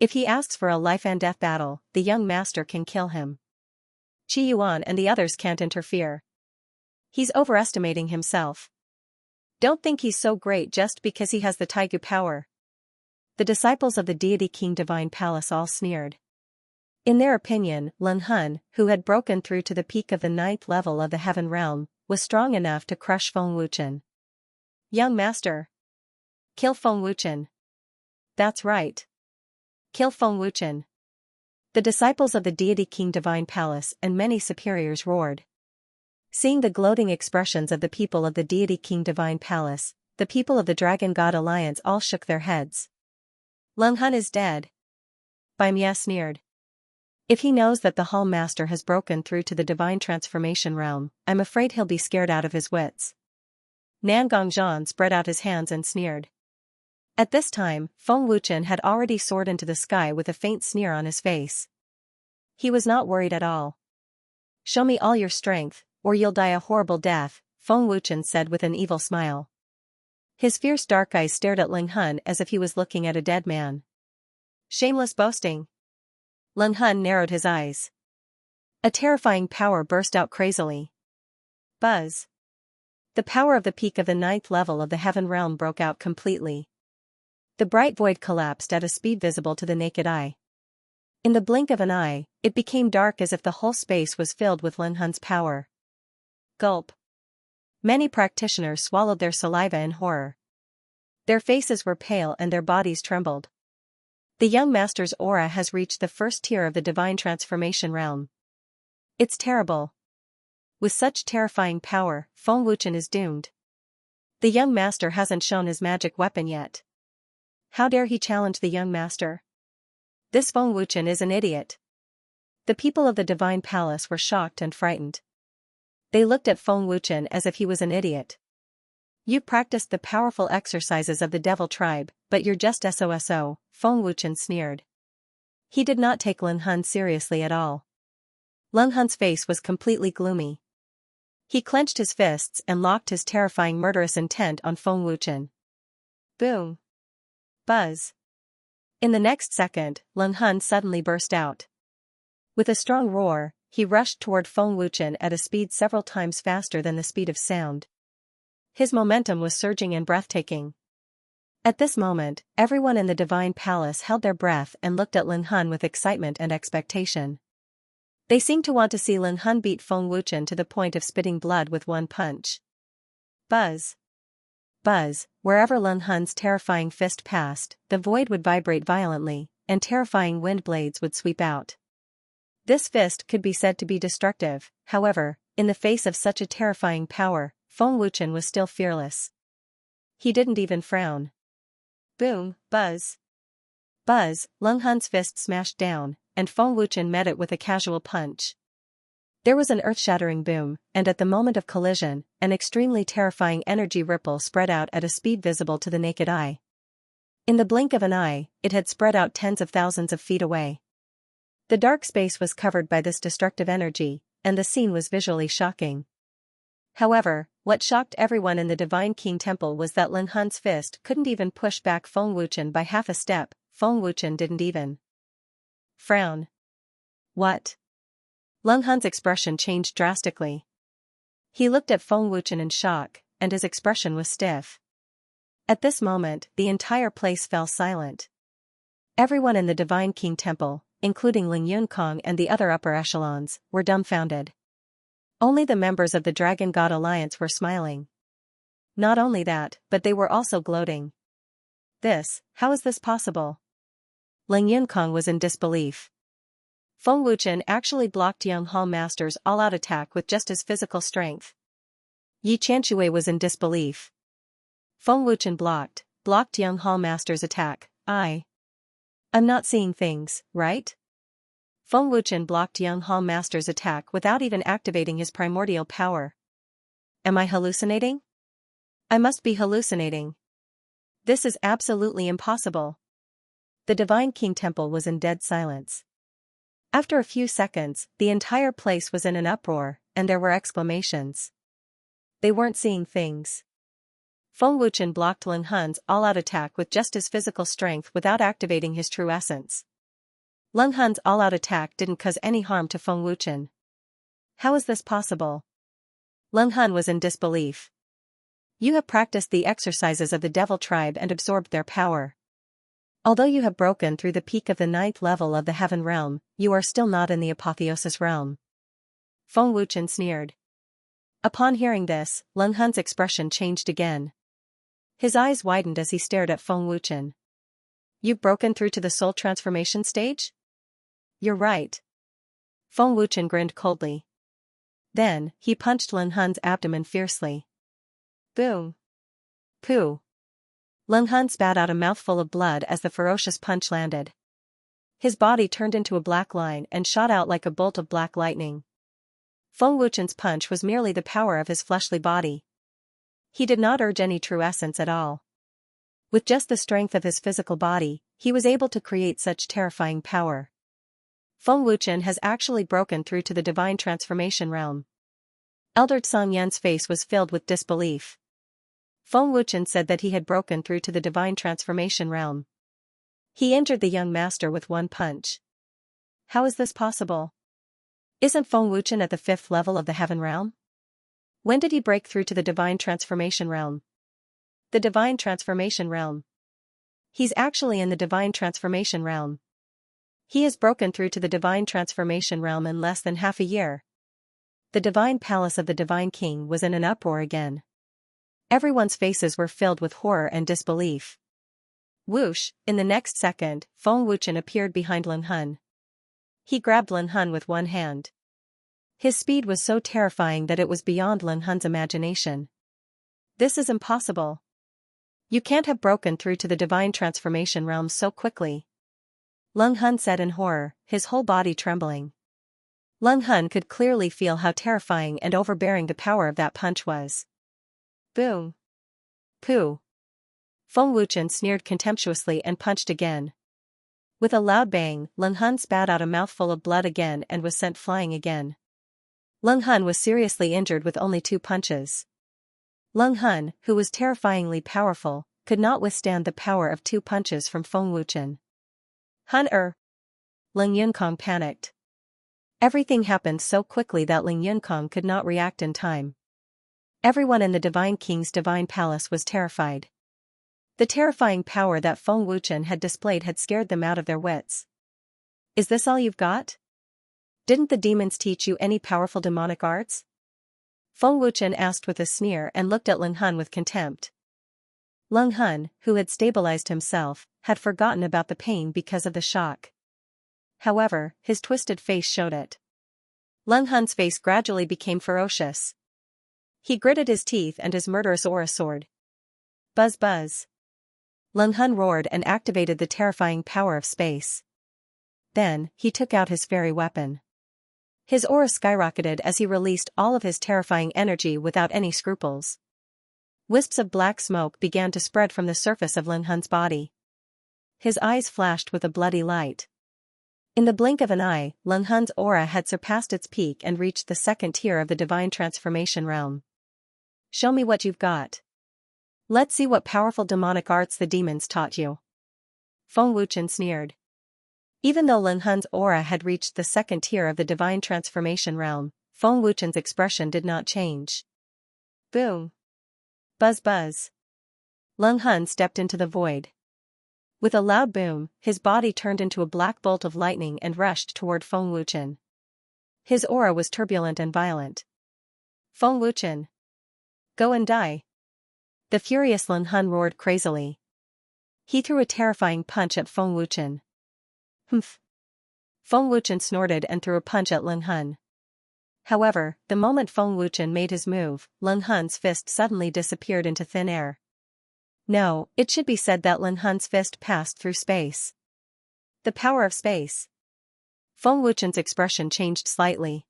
If he asks for a life and death battle, the young master can kill him. Qi Yuan and the others can't interfere. He's overestimating himself. Don't think he's so great just because he has the Taigu power. The disciples of the Deity King Divine Palace all sneered. In their opinion, Leng Han, who had broken through to the peak of the 9th level of the Heaven Realm, was strong enough to crush Feng Wuchen. Young master. Kill Feng Wuchen. That's right. Kill Feng Wuchen. The disciples of the Deity King Divine Palace and many superiors roared. Seeing the gloating expressions of the people of the Deity King Divine Palace, the people of the Dragon God Alliance all shook their heads. Leng Han is dead. Bai Mia sneered. If he knows that the Hall Master has broken through to the Divine Transformation Realm, I'm afraid he'll be scared out of his wits. Nan Gongzhan spread out his hands and sneered. At this time, Feng Wuchen had already soared into the sky with a faint sneer on his face. He was not worried at all. Show me all your strength, or you'll die a horrible death, Feng Wuchen said with an evil smile. His fierce dark eyes stared at Leng Han as if he was looking at a dead man. Shameless boasting. Leng Han narrowed his eyes. A terrifying power burst out crazily. Buzz. The power of the peak of the 9th level of the Heaven Realm broke out completely. The bright void collapsed at a speed visible to the naked eye. In the blink of an eye, it became dark as if the whole space was filled with Leng Han's power. Gulp. Many practitioners swallowed their saliva in horror. Their faces were pale and their bodies trembled. The young master's aura has reached the 1st tier of the Divine Transformation Realm. It's terrible. With such terrifying power, Feng Wuchen is doomed. The young master hasn't shown his magic weapon yet. How dare he challenge the young master? This Feng Wuchen is an idiot. The people of the Divine Palace were shocked and frightened. They looked at Feng Wuchen as if he was an idiot. You practiced the powerful exercises of the devil tribe, but you're just SOSO, Feng Wuchen sneered. He did not take Leng Han seriously at all. Leng Han's face was completely gloomy. He clenched his fists and locked his terrifying murderous intent on Feng Wuchen. Boom. Buzz. In the next second, Leng Han suddenly burst out. With a strong roar, he rushed toward Feng Wuchen at a speed several times faster than the speed of sound. His momentum was surging and breathtaking. At this moment, everyone in the Divine Palace held their breath and looked at Leng Han with excitement and expectation. They seemed to want to see Leng Han beat Feng Wuchen to the point of spitting blood with one punch. Buzz. Buzz, wherever Leng Han's terrifying fist passed, the void would vibrate violently, and terrifying wind blades would sweep out. This fist could be said to be destructive, however, in the face of such a terrifying power, Feng Wuchen was still fearless. He didn't even frown. Boom, buzz. Buzz, Leng Han's fist smashed down, and Feng Wuchen met it with a casual punch. There was an earth-shattering boom, and at the moment of collision, an extremely terrifying energy ripple spread out at a speed visible to the naked eye. In the blink of an eye, it had spread out tens of thousands of feet away. The dark space was covered by this destructive energy, and the scene was visually shocking. However, What shocked everyone in the Divine King Temple was that Lin Hun's fist couldn't even push back Feng Wuchen by half a step. Feng Wuchen didn't even frown. What? Lin Hun's expression changed drastically. He looked at Feng Wuchen in shock, and his expression was stiff. At this moment, the entire place fell silent. Everyone in the Divine King Temple, including Ling Yunkong and the other upper echelons, were dumbfounded. Only the members of the Dragon God Alliance were smiling. Not only that, but they were also gloating. How is this possible? Ling Yunkong was in disbelief. Feng Wuchen actually blocked Yang Hall Master's all-out attack with just his physical strength. Yi Qianshui was in disbelief. Feng Wuchen blocked Yang Hall Master's attack. I'm not seeing things, right? Feng Wuchen blocked Yang Hall Master's attack without even activating his primordial power. Am I hallucinating? I must be hallucinating. This is absolutely impossible. The Divine King Temple was in dead silence. After a few seconds, the entire place was in an uproar, and there were exclamations. They weren't seeing things. Feng Wuchen blocked Lin Hun's all-out attack with just his physical strength without activating his true essence. Lin Hun's all-out attack didn't cause any harm to Feng Wuchen. How is this possible? Lin Hun was in disbelief. You have practiced the exercises of the Devil Tribe and absorbed their power. Although you have broken through the peak of the 9th level of the Heaven Realm, you are still not in the Apotheosis Realm. Feng Wuchen sneered. Upon hearing this, Lin Hun's expression changed again. His eyes widened as he stared at Feng Wuchen. You've broken through to the soul transformation stage? You're right. Feng Wuchen grinned coldly. Then, he punched Lin Hun's abdomen fiercely. Boom. Pooh. Lin Hun spat out a mouthful of blood as the ferocious punch landed. His body turned into a black line and shot out like a bolt of black lightning. Feng Wuchen's punch was merely the power of his fleshly body. He did not urge any true essence at all. With just the strength of his physical body, he was able to create such terrifying power. Feng Wuchen has actually broken through to the Divine Transformation Realm. Elder Song Yan's face was filled with disbelief. Feng Wuchen said that he had broken through to the Divine Transformation Realm. He injured the young master with one punch. How is this possible? Isn't Feng Wuchen at the 5th level of the Heaven Realm? When did he break through to the Divine Transformation Realm? The Divine Transformation Realm. He's actually in the Divine Transformation Realm. He has broken through to the Divine Transformation Realm in less than half a year. The Divine Palace of the Divine King was in an uproar again. Everyone's faces were filled with horror and disbelief. Whoosh, in the next second, Feng Wuchen appeared behind Lin Hun. He grabbed Lin Hun with one hand. His speed was so terrifying that it was beyond Lin Hun's imagination. This is impossible. You can't have broken through to the Divine Transformation Realm so quickly. Lin Hun said in horror, his whole body trembling. Lin Hun could clearly feel how terrifying and overbearing the power of that punch was. Boom. Pooh. Feng Wuchen sneered contemptuously and punched again. With a loud bang, Lin Hun spat out a mouthful of blood again and was sent flying again. Lin Hun was seriously injured with only 2 punches. Lin Hun, who was terrifyingly powerful, could not withstand the power of 2 punches from Feng Wuchen. Ling Yunkong panicked. Everything happened so quickly that Ling Yunkong could not react in time. Everyone in the Divine King's Divine Palace was terrified. The terrifying power that Feng Wuchen had displayed had scared them out of their wits. Is this all you've got? Didn't the demons teach you any powerful demonic arts? Feng Wuchen asked with a sneer and looked at Lin Hun with contempt. Lin Hun, who had stabilized himself, had forgotten about the pain because of the shock. However, his twisted face showed it. Lin Hun's face gradually became ferocious. He gritted his teeth and his murderous aura soared. Buzz buzz. Lin Hun roared and activated the terrifying power of space. Then, he took out his fairy weapon. His aura skyrocketed as he released all of his terrifying energy without any scruples. Wisps of black smoke began to spread from the surface of Lin Hun's body. His eyes flashed with a bloody light. In the blink of an eye, Lin Hun's aura had surpassed its peak and reached the 2nd tier of the Divine Transformation Realm. Show me what you've got. Let's see what powerful demonic arts the demons taught you. Feng Wuchen sneered. Even though Lin Hun's aura had reached the second tier of the divine transformation realm, Feng Wuchen's expression did not change. Boom. Buzz buzz. Lin Hun stepped into the void. With a loud boom, his body turned into a black bolt of lightning and rushed toward Feng Wuchen. His aura was turbulent and violent. Feng Wuchen. Go and die. The furious Lin Hun roared crazily. He threw a terrifying punch at Feng Wuchen. Humph. Feng Wuchen snorted and threw a punch at Lin Hun. However, the moment Feng Wuchen made his move, Lin Hun's fist suddenly disappeared into thin air. No, it should be said that Lin Hun's fist passed through space. The power of space. Feng Wuchen's expression changed slightly.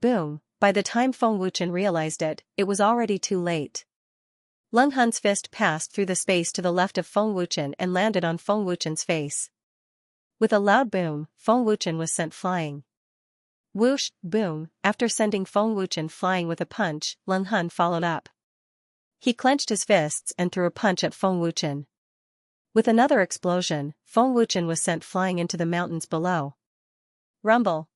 Boom, by the time Feng Wuchen realized it, it was already too late. Lin Hun's fist passed through the space to the left of Feng Wuchen and landed on Feng Wuchen's face. With a loud boom, Feng Wuchen was sent flying. Whoosh, boom, after sending Feng Wuchen flying with a punch, Lin Hun followed up. He clenched his fists and threw a punch at Feng Wuchen. With another explosion, Feng Wuchen was sent flying into the mountains below. Rumble.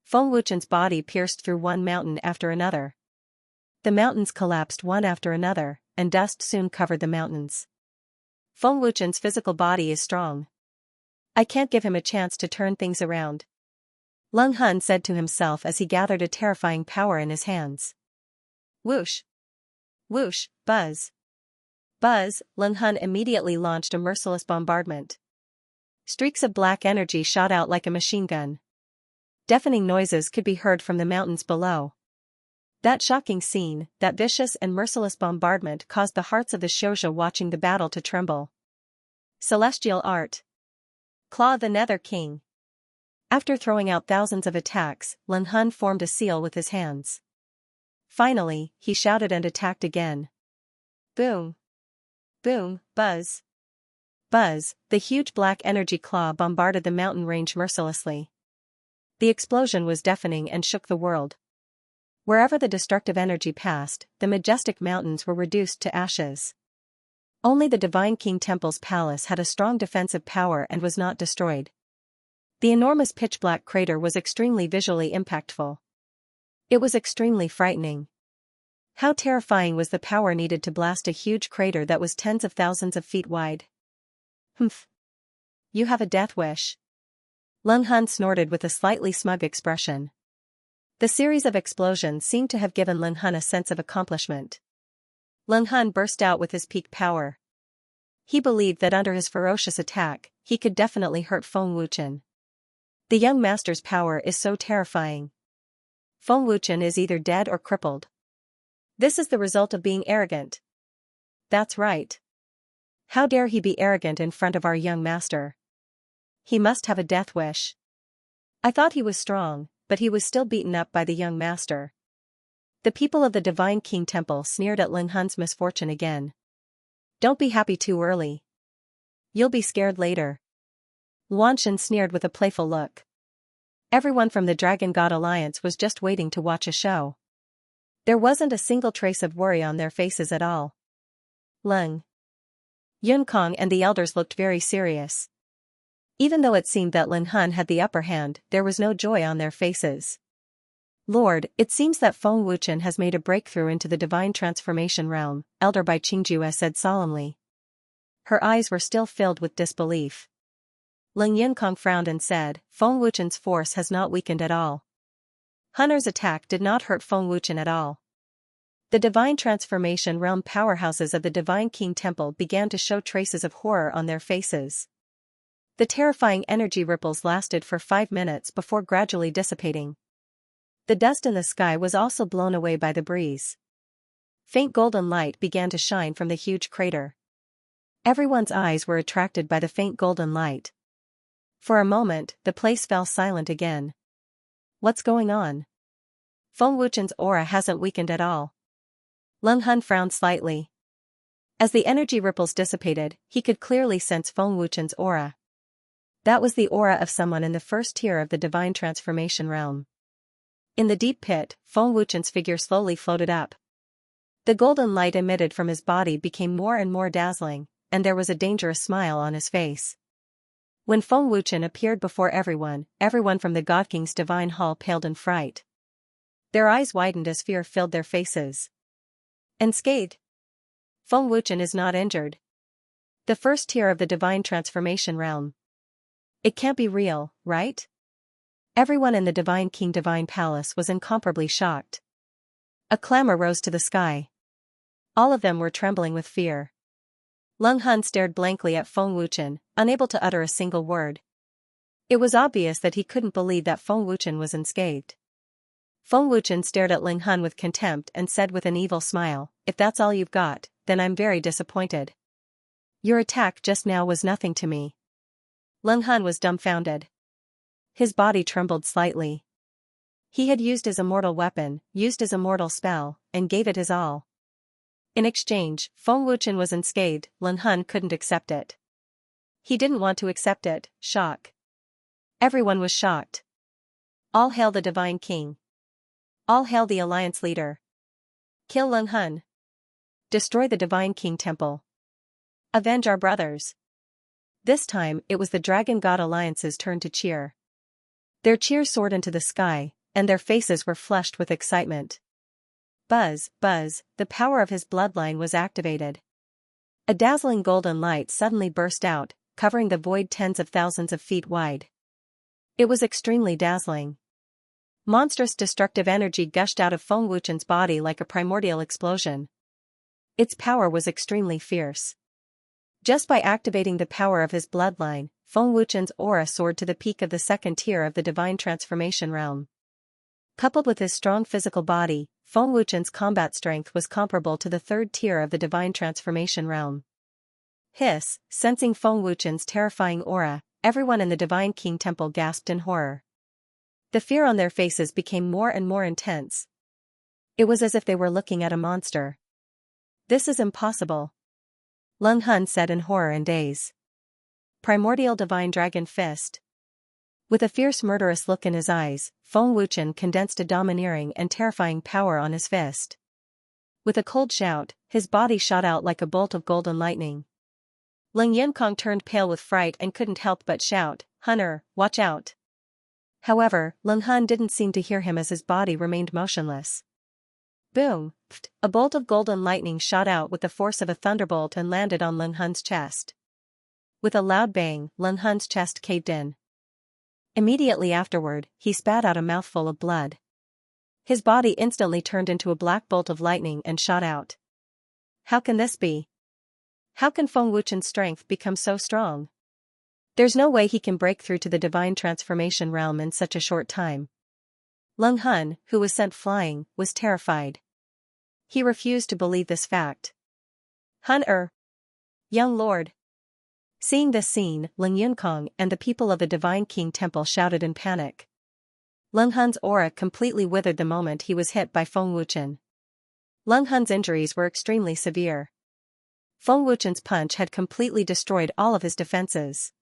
Feng Wuchen's body pierced through one mountain after another. The mountains collapsed one after another, and dust soon covered the mountains. Feng Wuchen's physical body is strong. I can't give him a chance to turn things around. Lin Hun said to himself as he gathered a terrifying power in his hands. Whoosh. Whoosh, buzz. Buzz, Lin Hun immediately launched a merciless bombardment. Streaks of black energy shot out like a machine gun. Deafening noises could be heard from the mountains below. That shocking scene, that vicious and merciless bombardment caused the hearts of the Xianxia watching the battle to tremble. Celestial Art. Claw of the Nether King. After throwing out thousands of attacks, Lin Hun formed a seal with his hands. Finally, he shouted and attacked again. Boom. Boom, buzz. Buzz, the huge black energy claw bombarded the mountain range mercilessly. The explosion was deafening and shook the world. Wherever the destructive energy passed, the majestic mountains were reduced to ashes. Only the Divine King Temple's palace had a strong defensive power and was not destroyed. The enormous pitch-black crater was extremely visually impactful. It was extremely frightening. How terrifying was the power needed to blast a huge crater that was tens of thousands of feet wide? Humph. You have a death wish. Lin Hun snorted with a slightly smug expression. The series of explosions seemed to have given Lin Hun a sense of accomplishment. Lin Hun burst out with his peak power. He believed that under his ferocious attack, he could definitely hurt Feng Wuchen. The young master's power is so terrifying. Feng Wuchen is either dead or crippled. This is the result of being arrogant. That's right. How dare he be arrogant in front of our young master? He must have a death wish. I thought he was strong, but he was still beaten up by the young master. The people of the Divine King Temple sneered at Lin Hun's misfortune again. Don't be happy too early. You'll be scared later. Luanshan sneered with a playful look. Everyone from the Dragon God Alliance was just waiting to watch a show. There wasn't a single trace of worry on their faces at all. Leng Yunkong and the elders looked very serious. Even though it seemed that Lin Hun had the upper hand, there was no joy on their faces. Lord, it seems that Feng Wuchen has made a breakthrough into the divine transformation realm, Elder Bai Qingjue said solemnly. Her eyes were still filled with disbelief. Leng Yunkong frowned and said, Feng Wuchen's force has not weakened at all. Hunter's attack did not hurt Feng Wuchen at all. The divine transformation realm powerhouses of the Divine King Temple began to show traces of horror on their faces. The terrifying energy ripples lasted for 5 minutes before gradually dissipating. The dust in the sky was also blown away by the breeze. Faint golden light began to shine from the huge crater. Everyone's eyes were attracted by the faint golden light. For a moment, the place fell silent again. What's going on? Feng Wuchen's aura hasn't weakened at all. Lin Hun frowned slightly. As the energy ripples dissipated, he could clearly sense Feng Wuchen's aura. That was the aura of someone in the first tier of the divine transformation realm. In the deep pit, Feng Wuchen's figure slowly floated up. The golden light emitted from his body became more and more dazzling, and there was a dangerous smile on his face. When Feng Wuchen appeared before everyone from the God King's divine hall paled in fright. Their eyes widened as fear filled their faces. Unscathed. Feng Wuchen is not injured. The first tier of the divine transformation realm. It can't be real, right? Everyone in the Divine King Divine Palace was incomparably shocked. A clamor rose to the sky. All of them were trembling with fear. Leng Han stared blankly at Feng Wuchen, unable to utter a single word. It was obvious that he couldn't believe that Feng Wuchen was unscathed. Feng Wuchen stared at Leng Han with contempt and said with an evil smile, "If that's all you've got, then I'm very disappointed. Your attack just now was nothing to me." Leng Han was dumbfounded. His body trembled slightly. He had used his immortal weapon, used his immortal spell, and gave it his all. In exchange, Feng Wuchen was unscathed. Leng Han couldn't accept it. He didn't want to accept it. Shock. Everyone was shocked. All hail the Divine King. All hail the Alliance leader. Kill Leng Han. Destroy the Divine King Temple. Avenge our brothers. This time, it was the Dragon God Alliance's turn to cheer. Their cheers soared into the sky, and their faces were flushed with excitement. Buzz, buzz, the power of his bloodline was activated. A dazzling golden light suddenly burst out, covering the void tens of thousands of feet wide. It was extremely dazzling. Monstrous destructive energy gushed out of Feng Wuchen's body like a primordial explosion. Its power was extremely fierce. Just by activating the power of his bloodline, Feng Wuchen's aura soared to the peak of the second tier of the divine transformation realm. Coupled with his strong physical body, Feng Wuchen's combat strength was comparable to the third tier of the divine transformation realm. Hiss, sensing Feng Wuchen's terrifying aura, everyone in the Divine King Temple gasped in horror. The fear on their faces became more and more intense. It was as if they were looking at a monster. "This is impossible," Leng Han said in horror and daze. Primordial Divine Dragon Fist. With a fierce murderous look in his eyes, Feng Wuchen condensed a domineering and terrifying power on his fist. With a cold shout, his body shot out like a bolt of golden lightning. Leng Yinkong turned pale with fright and couldn't help but shout, "Hunter, watch out." However, Leng Han didn't seem to hear him as his body remained motionless. Boom! Pft, a bolt of golden lightning shot out with the force of a thunderbolt and landed on Leng Han's chest. With a loud bang, Leng Han's chest caved in. Immediately afterward, he spat out a mouthful of blood. His body instantly turned into a black bolt of lightning and shot out. How can this be? How can Feng Wuchen's strength become so strong? There's no way he can break through to the divine transformation realm in such a short time. Leng Han, who was sent flying, was terrified. He refused to believe this fact. "Hunter! Young lord!" Seeing this scene, Leng Yunkong and the people of the Divine King Temple shouted in panic. Leng Han's aura completely withered the moment he was hit by Feng Wuchen. Leng Han's injuries were extremely severe. Feng Wuchen's punch had completely destroyed all of his defenses.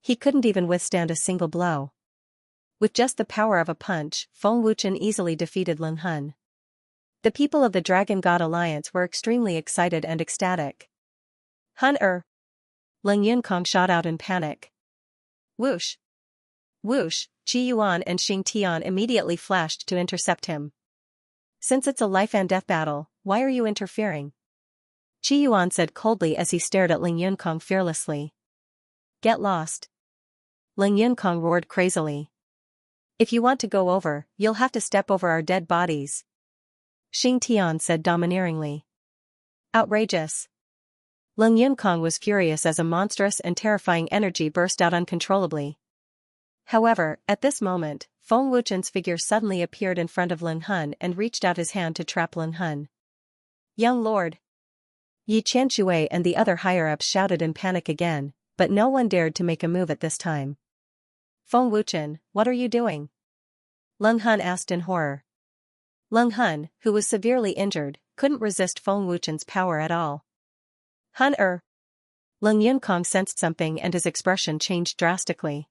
He couldn't even withstand a single blow. With just the power of a punch, Feng Wuchen easily defeated Leng Han. The people of the Dragon God Alliance were extremely excited and ecstatic. "Hunter!" Leng Yunkong shot out in panic. Whoosh! Whoosh! Qi Yuan and Xing Tian immediately flashed to intercept him. "Since it's a life and death battle, why are you interfering?" Qi Yuan said coldly as he stared at Leng Yunkong fearlessly. "Get lost!" Leng Yunkong roared crazily. "If you want to go over, you'll have to step over our dead bodies," Xing Tian said domineeringly. Outrageous! Leng Yunkong was furious as a monstrous and terrifying energy burst out uncontrollably. However, at this moment, Feng Wuchen's figure suddenly appeared in front of Leng Han and reached out his hand to trap Leng Han. "Young lord!" Yi Qianshui and the other higher-ups shouted in panic again, but no one dared to make a move at this time. "Feng Wuchen, what are you doing?" Leng Han asked in horror. Leng Han, who was severely injured, couldn't resist Feng Wuchen's power at all. "Hunter!" Leng Yunkong sensed something and his expression changed drastically.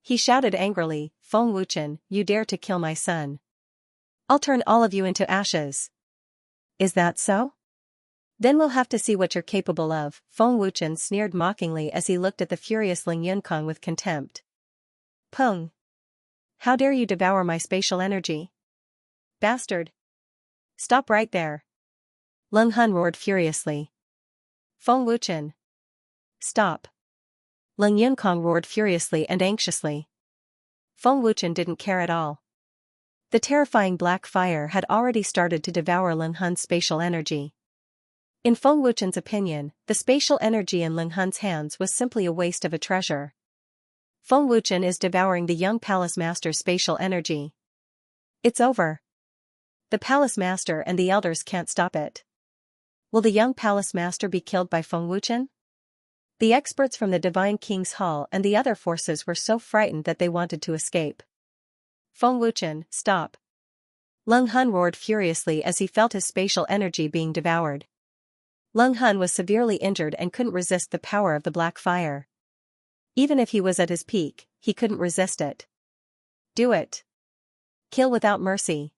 He shouted angrily, "Feng Wuchen, you dare to kill my son. I'll turn all of you into ashes." Is that so? Then we'll have to see what you're capable of, Feng Wuchen sneered mockingly as he looked at the furious Ling Yunkong with contempt. Peng! How dare you devour my spatial energy? Bastard! Stop right there! Leng Hun roared furiously. Feng Wuchen! Stop! Ling Yunkong roared furiously and anxiously. Feng Wuchen didn't care at all. The terrifying black fire had already started to devour Ling Hun's spatial energy. In Feng Wuchen's opinion, the spatial energy in Ling Hun's hands was simply a waste of a treasure. Feng Wuchen is devouring the young palace master's spatial energy. It's over. The palace master and the elders can't stop it. Will the young palace master be killed by Feng Wuchen? The experts from the Divine King's Hall and the other forces were so frightened that they wanted to escape. Feng Wuchen, stop! Leng Hun roared furiously as he felt his spatial energy being devoured. Leng Hun was severely injured and couldn't resist the power of the black fire. Even if he was at his peak, he couldn't resist it. Do it. Kill without mercy.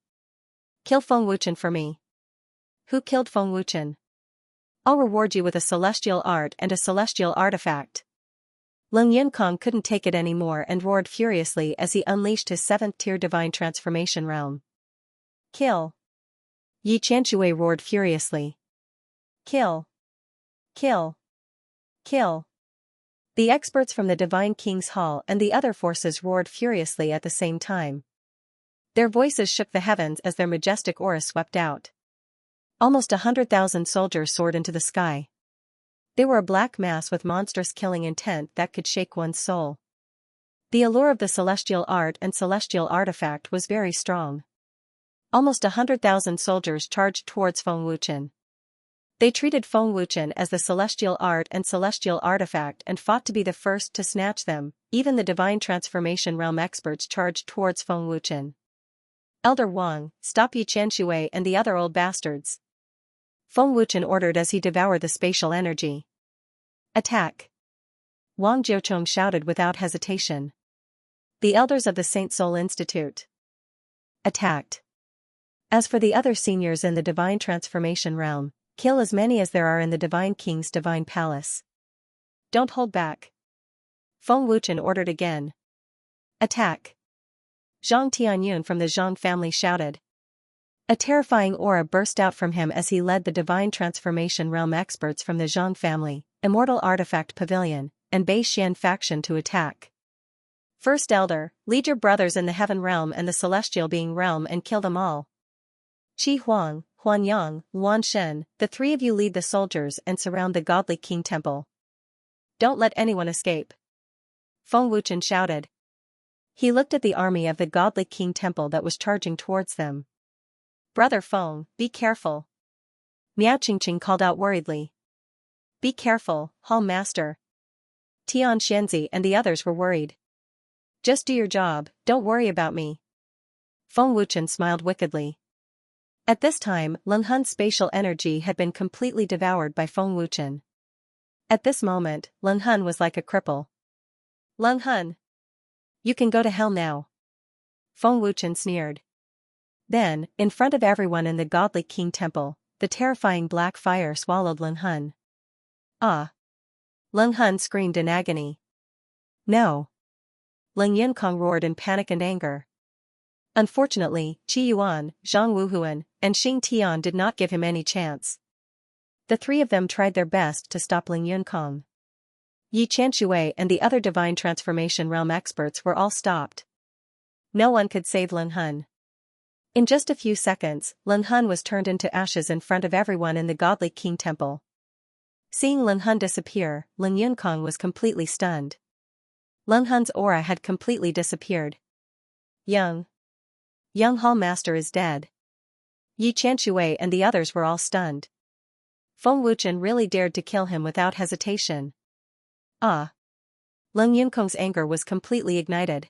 Kill Feng Wuchen for me. Who killed Feng Wuchen? I'll reward you with a celestial art and a celestial artifact. Ling Yunkong couldn't take it anymore and roared furiously as he unleashed his 7th-tier divine transformation realm. Kill! Yi Qianxue roared furiously. Kill! Kill! Kill! The experts from the Divine King's Hall and the other forces roared furiously at the same time. Their voices shook the heavens as their majestic aura swept out. Almost 100,000 soldiers soared into the sky. They were a black mass with monstrous killing intent that could shake one's soul. The allure of the celestial art and celestial artifact was very strong. Almost 100,000 soldiers charged towards Feng Wuchen. They treated Feng Wuchen as the celestial art and celestial artifact and fought to be the first to snatch them. Even the divine transformation realm experts charged towards Feng Wuchen. Elder Wang, stop Yi Qianxue and the other old bastards! Feng Wuchen ordered as he devoured the spatial energy. Attack! Wang Jiuchong shouted without hesitation. The elders of the Saint Soul Institute attacked. As for the other seniors in the divine transformation realm, kill as many as there are in the Divine King's divine palace. Don't hold back. Feng Wuchen ordered again. Attack! Zhang Tianyun from the Zhang family shouted. A terrifying aura burst out from him as he led the divine transformation realm experts from the Zhang family, Immortal Artifact Pavilion, and Bei Xian faction to attack. First Elder, lead your brothers in the Heaven Realm and the Celestial Being Realm and kill them all. Qi Huang, Huan Yang, Wan Shen, the three of you lead the soldiers and surround the Godly King Temple. Don't let anyone escape. Feng Wuchen shouted. He looked at the army of the Godly King Temple that was charging towards them. Brother Feng, be careful. Miao Qingqing called out worriedly. Be careful, Hall Master. Tian Xianzi and the others were worried. Just do your job, don't worry about me. Feng Wuchen smiled wickedly. At this time, Ling Hun's spatial energy had been completely devoured by Feng Wuchen. At this moment, Ling Hun was like a cripple. Ling Hun! You can go to hell now. Feng Wuchen sneered. Then, in front of everyone in the Godly King Temple, the terrifying black fire swallowed Ling Hun. Ah! Ling Hun screamed in agony. No! Ling Yunkong roared in panic and anger. Unfortunately, Qi Yuan, Zhang Wuhuan, and Xing Tian did not give him any chance. The three of them tried their best to stop Ling Yunkong. Yi Qianxue and the other divine transformation realm experts were all stopped. No one could save Ling Hun. In just a few seconds, Ling Hun was turned into ashes in front of everyone in the Godly King Temple. Seeing Ling Hun disappear, Ling Yunkong was completely stunned. Ling Hun's aura had completely disappeared. Young Hall Master is dead. Yi Qianxue and the others were all stunned. Feng Wuchen really dared to kill him without hesitation. Ah! Ling Yunkong's anger was completely ignited.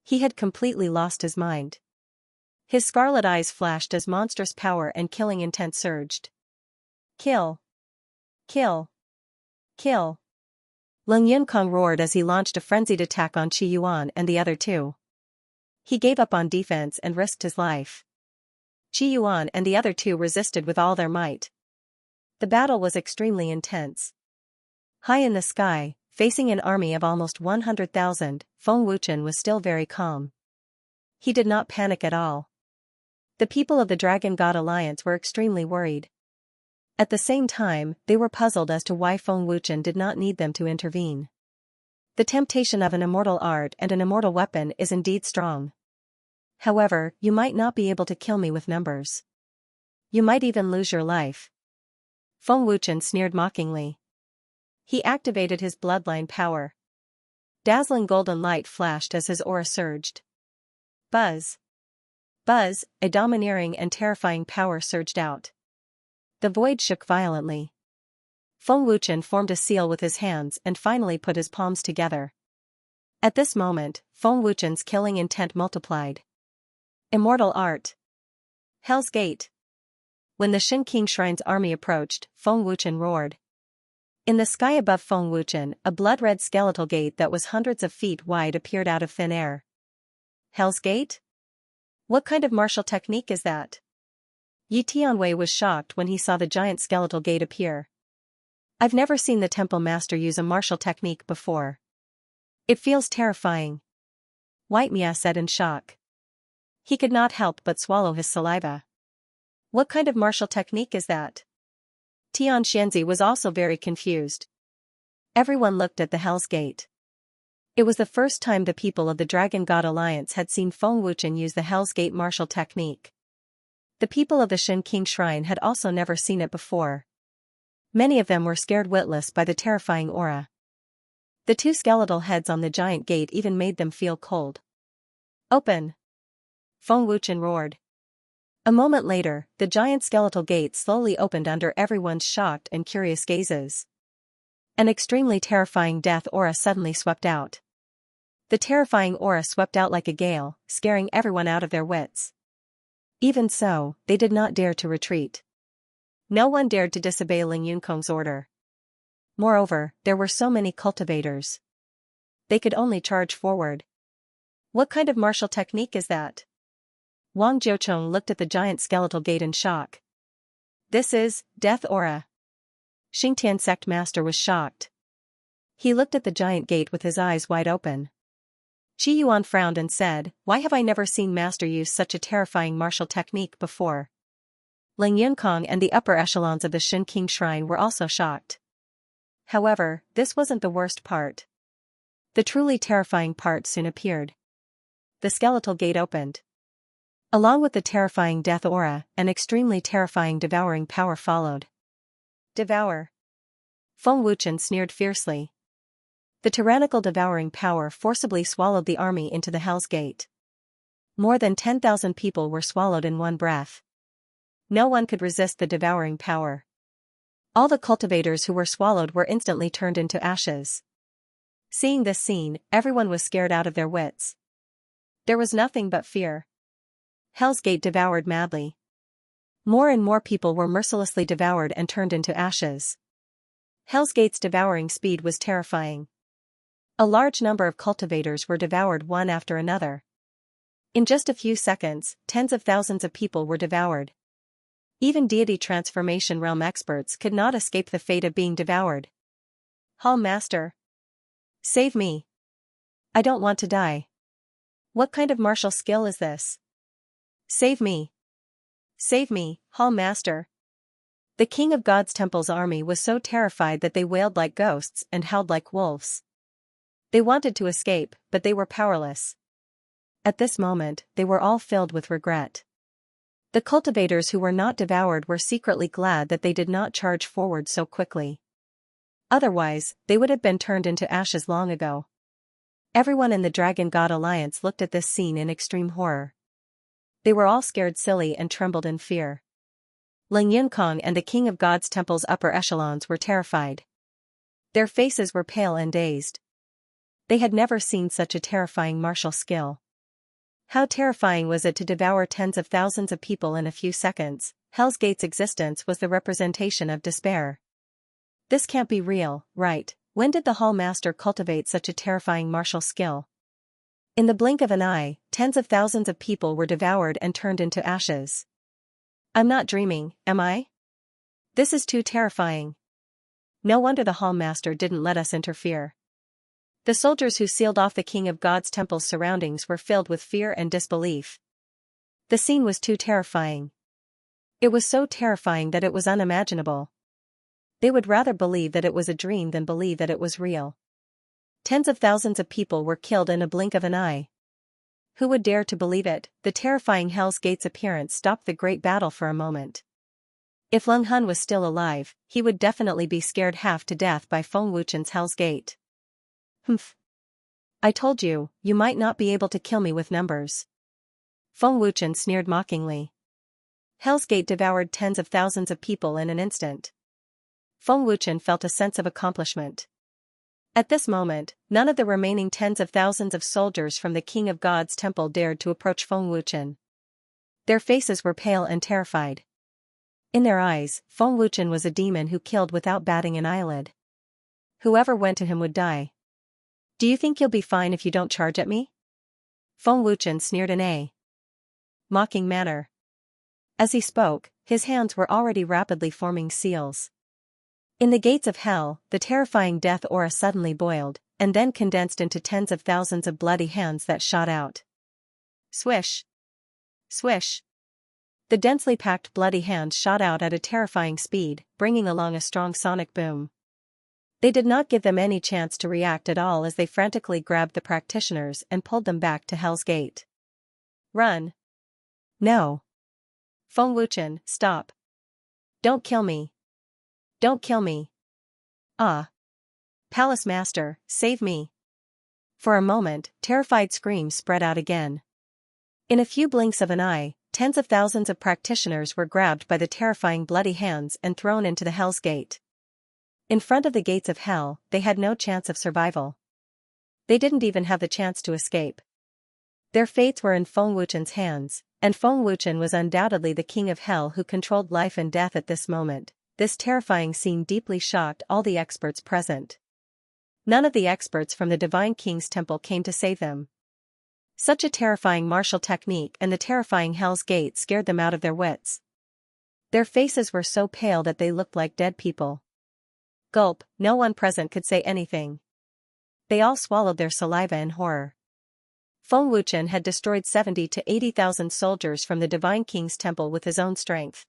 He had completely lost his mind. His scarlet eyes flashed as monstrous power and killing intent surged. Kill! Kill! Kill! Ling Yunkong roared as he launched a frenzied attack on Qi Yuan and the other two. He gave up on defense and risked his life. Qi Yuan and the other two resisted with all their might. The battle was extremely intense. High in the sky, facing an army of almost 100,000, Feng Wuchen was still very calm. He did not panic at all. The people of the Dragon God Alliance were extremely worried. At the same time, they were puzzled as to why Feng Wuchen did not need them to intervene. The temptation of an immortal art and an immortal weapon is indeed strong. However, you might not be able to kill me with numbers. You might even lose your life. Feng Wuchen sneered mockingly. He activated his bloodline power. Dazzling golden light flashed as his aura surged. Buzz. Buzz, a domineering and terrifying power surged out. The void shook violently. Feng Wuchen formed a seal with his hands and finally put his palms together. At this moment, Feng Wuchen's killing intent multiplied. Immortal art. Hell's Gate. When the Shin King Shrine's army approached, Feng Wuchen roared. In the sky above Feng Wuchen, a blood-red skeletal gate that was hundreds of feet wide appeared out of thin air. Hell's Gate? What kind of martial technique is that? Yi Tianwei was shocked when he saw the giant skeletal gate appear. I've never seen the temple master use a martial technique before. It feels terrifying. White Mia said in shock. He could not help but swallow his saliva. What kind of martial technique is that? Tian Xianxia was also very confused. Everyone looked at the Hell's Gate. It was the first time the people of the Dragon God Alliance had seen Feng Wuchen use the Hell's Gate martial technique. The people of the Shin King Shrine had also never seen it before. Many of them were scared witless by the terrifying aura. The two skeletal heads on the giant gate even made them feel cold. Open! Feng Wuchen roared. A moment later, the giant skeletal gate slowly opened under everyone's shocked and curious gazes. An extremely terrifying death aura suddenly swept out. The terrifying aura swept out like a gale, scaring everyone out of their wits. Even so, they did not dare to retreat. No one dared to disobey Ling Yunkong's order. Moreover, there were so many cultivators. They could only charge forward. What kind of martial technique is that? Wang Jiucheng looked at the giant skeletal gate in shock. This is Death Aura. Xingtian sect master was shocked. He looked at the giant gate with his eyes wide open. Qi Yuan frowned and said, "Why have I never seen master use such a terrifying martial technique before?" Ling Yunkong and the upper echelons of the Shin King Shrine were also shocked. However, this wasn't the worst part. The truly terrifying part soon appeared. The skeletal gate opened. Along with the terrifying death aura, an extremely terrifying devouring power followed. Devour. Feng Wuchen sneered fiercely. The tyrannical devouring power forcibly swallowed the army into the Hell's Gate. More than 10,000 people were swallowed in one breath. No one could resist the devouring power. All the cultivators who were swallowed were instantly turned into ashes. Seeing this scene, everyone was scared out of their wits. There was nothing but fear. Hell's Gate devoured madly. More and more people were mercilessly devoured and turned into ashes. Hell's Gate's devouring speed was terrifying. A large number of cultivators were devoured one after another. In just a few seconds, tens of thousands of people were devoured. Even deity transformation realm experts could not escape the fate of being devoured. Hall Master. Save me. I don't want to die. What kind of martial skill is this? Save me. Save me, Hall Master. The King of God's Temple's army was so terrified that they wailed like ghosts and howled like wolves. They wanted to escape, but they were powerless. At this moment, they were all filled with regret. The cultivators who were not devoured were secretly glad that they did not charge forward so quickly. Otherwise, they would have been turned into ashes long ago. Everyone in the Dragon God Alliance looked at this scene in extreme horror. They were all scared silly and trembled in fear. Ling Yunkong and the King of God's Temple's upper echelons were terrified. Their faces were pale and dazed. They had never seen such a terrifying martial skill. How terrifying was it to devour tens of thousands of people in a few seconds? Hell's Gate's existence was the representation of despair. This can't be real, right? When did the Hall Master cultivate such a terrifying martial skill? In the blink of an eye, tens of thousands of people were devoured and turned into ashes. I'm not dreaming, am I? This is too terrifying. No wonder the hall master didn't let us interfere. The soldiers who sealed off the king of God's temple's surroundings were filled with fear and disbelief. The scene was too terrifying. It was so terrifying that it was unimaginable. They would rather believe that it was a dream than believe that it was real. Tens of thousands of people were killed in a blink of an eye. Who would dare to believe it? The terrifying Hell's Gate's appearance stopped the great battle for a moment. If Leng Hun was still alive, he would definitely be scared half to death by Feng Wuchen's Hell's Gate. Humph. I told you, you might not be able to kill me with numbers. Feng Wuchen sneered mockingly. Hell's Gate devoured tens of thousands of people in an instant. Feng Wuchen felt a sense of accomplishment. At this moment, none of the remaining tens of thousands of soldiers from the King of God's temple dared to approach Feng Wuchen. Their faces were pale and terrified. In their eyes, Feng Wuchen was a demon who killed without batting an eyelid. Whoever went to him would die. Do you think you'll be fine if you don't charge at me? Feng Wuchen sneered in a mocking manner. As he spoke, his hands were already rapidly forming seals. In the gates of hell, the terrifying death aura suddenly boiled, and then condensed into tens of thousands of bloody hands that shot out. Swish! Swish! The densely packed bloody hands shot out at a terrifying speed, bringing along a strong sonic boom. They did not give them any chance to react at all as they frantically grabbed the practitioners and pulled them back to Hell's Gate. Run! No! Feng Wuchen, stop! Don't kill me! Don't kill me! Ah! Palace Master, save me! For a moment, terrified screams spread out again. In a few blinks of an eye, tens of thousands of practitioners were grabbed by the terrifying bloody hands and thrown into the Hell's Gate. In front of the gates of hell, they had no chance of survival. They didn't even have the chance to escape. Their fates were in Feng Wuchen's hands, and Feng Wuchen was undoubtedly the king of hell who controlled life and death at this moment. This terrifying scene deeply shocked all the experts present. None of the experts from the Divine King's temple came to save them. Such a terrifying martial technique and the terrifying Hell's Gate scared them out of their wits. Their faces were so pale that they looked like dead people. Gulp, no one present could say anything. They all swallowed their saliva in horror. Feng Wuchen had destroyed 70 to 80,000 soldiers from the Divine King's temple with his own strength.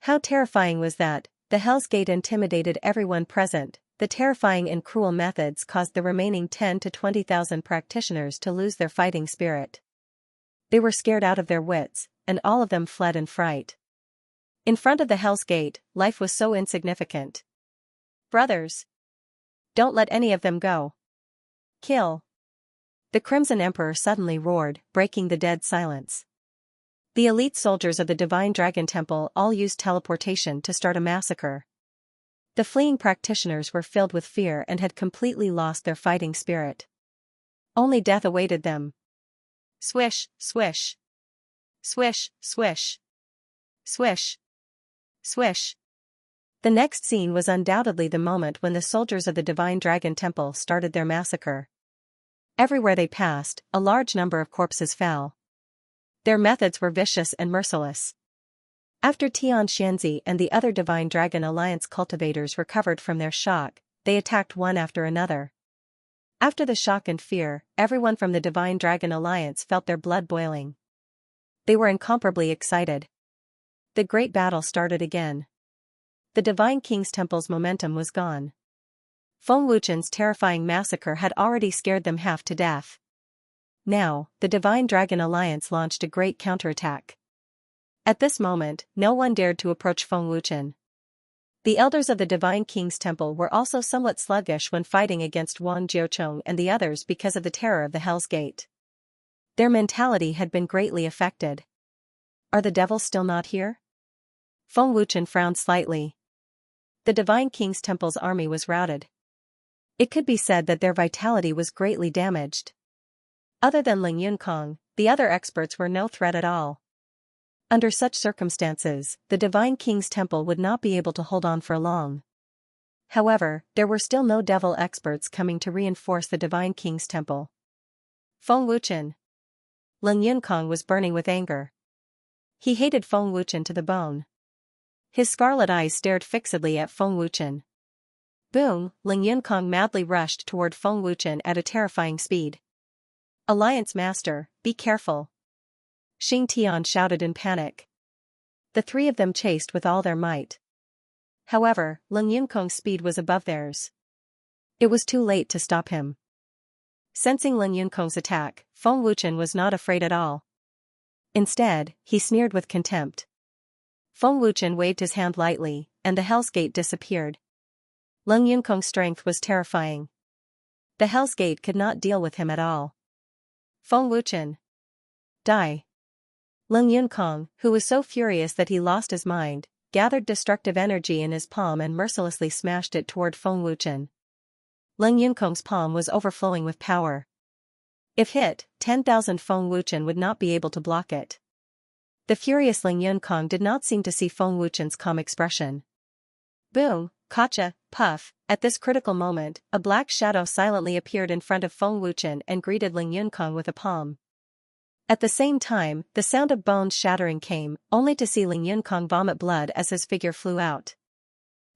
How terrifying was that? The Hell's Gate intimidated everyone present. The terrifying and cruel methods caused the remaining 10 to 20,000 practitioners to lose their fighting spirit. They were scared out of their wits, and all of them fled in fright. In front of the Hell's Gate, life was so insignificant. Brothers! Don't let any of them go. Kill! The Crimson Emperor suddenly roared, breaking the dead silence. The elite soldiers of the Divine Dragon Temple all used teleportation to start a massacre. The fleeing practitioners were filled with fear and had completely lost their fighting spirit. Only death awaited them. Swish, swish. Swish, swish. Swish. Swish. The next scene was undoubtedly the moment when the soldiers of the Divine Dragon Temple started their massacre. Everywhere they passed, a large number of corpses fell. Their methods were vicious and merciless. After Xianxia and the other Divine Dragon Alliance cultivators recovered from their shock, they attacked one after another. After the shock and fear, everyone from the Divine Dragon Alliance felt their blood boiling. They were incomparably excited. The great battle started again. The Divine King's temple's momentum was gone. Feng Wuchen's terrifying massacre had already scared them half to death. Now, the Divine Dragon Alliance launched a great counterattack. At this moment, no one dared to approach Feng Wuchen. The elders of the Divine King's temple were also somewhat sluggish when fighting against Wang Jiucheng and the others because of the terror of the Hell's Gate. Their mentality had been greatly affected. Are the devils still not here? Feng Wuchen frowned slightly. The Divine King's temple's army was routed. It could be said that their vitality was greatly damaged. Other than Ling Yunkong, the other experts were no threat at all. Under such circumstances, the Divine King's temple would not be able to hold on for long. However, there were still no devil experts coming to reinforce the Divine King's temple. Feng Wuchen. Ling Yunkong was burning with anger. He hated Feng Wuchen to the bone. His scarlet eyes stared fixedly at Feng Wuchen. Boom! Ling Yunkong madly rushed toward Feng Wuchen at a terrifying speed. Alliance Master, be careful! Xing Tian shouted in panic. The three of them chased with all their might. However, Ling Yunkong's speed was above theirs. It was too late to stop him. Sensing Ling Yunkong's attack, Feng Wuchen was not afraid at all. Instead, he sneered with contempt. Feng Wuchen waved his hand lightly, and the Hell's Gate disappeared. Ling Yunkong's strength was terrifying. The Hell's Gate could not deal with him at all. Feng Wuchen. Die. Ling Yunkong, who was so furious that he lost his mind, gathered destructive energy in his palm and mercilessly smashed it toward Feng Wuchen. Ling Yunkong's palm was overflowing with power. If hit, 10,000 Feng Wuchen would not be able to block it. The furious Ling Yunkong did not seem to see Feng Wuchen's calm expression. Boom, gotcha, puff! At this critical moment, a black shadow silently appeared in front of Feng Wuchen and greeted Ling Yunkong with a palm. At the same time, the sound of bones shattering came, only to see Ling Yunkong vomit blood as his figure flew out.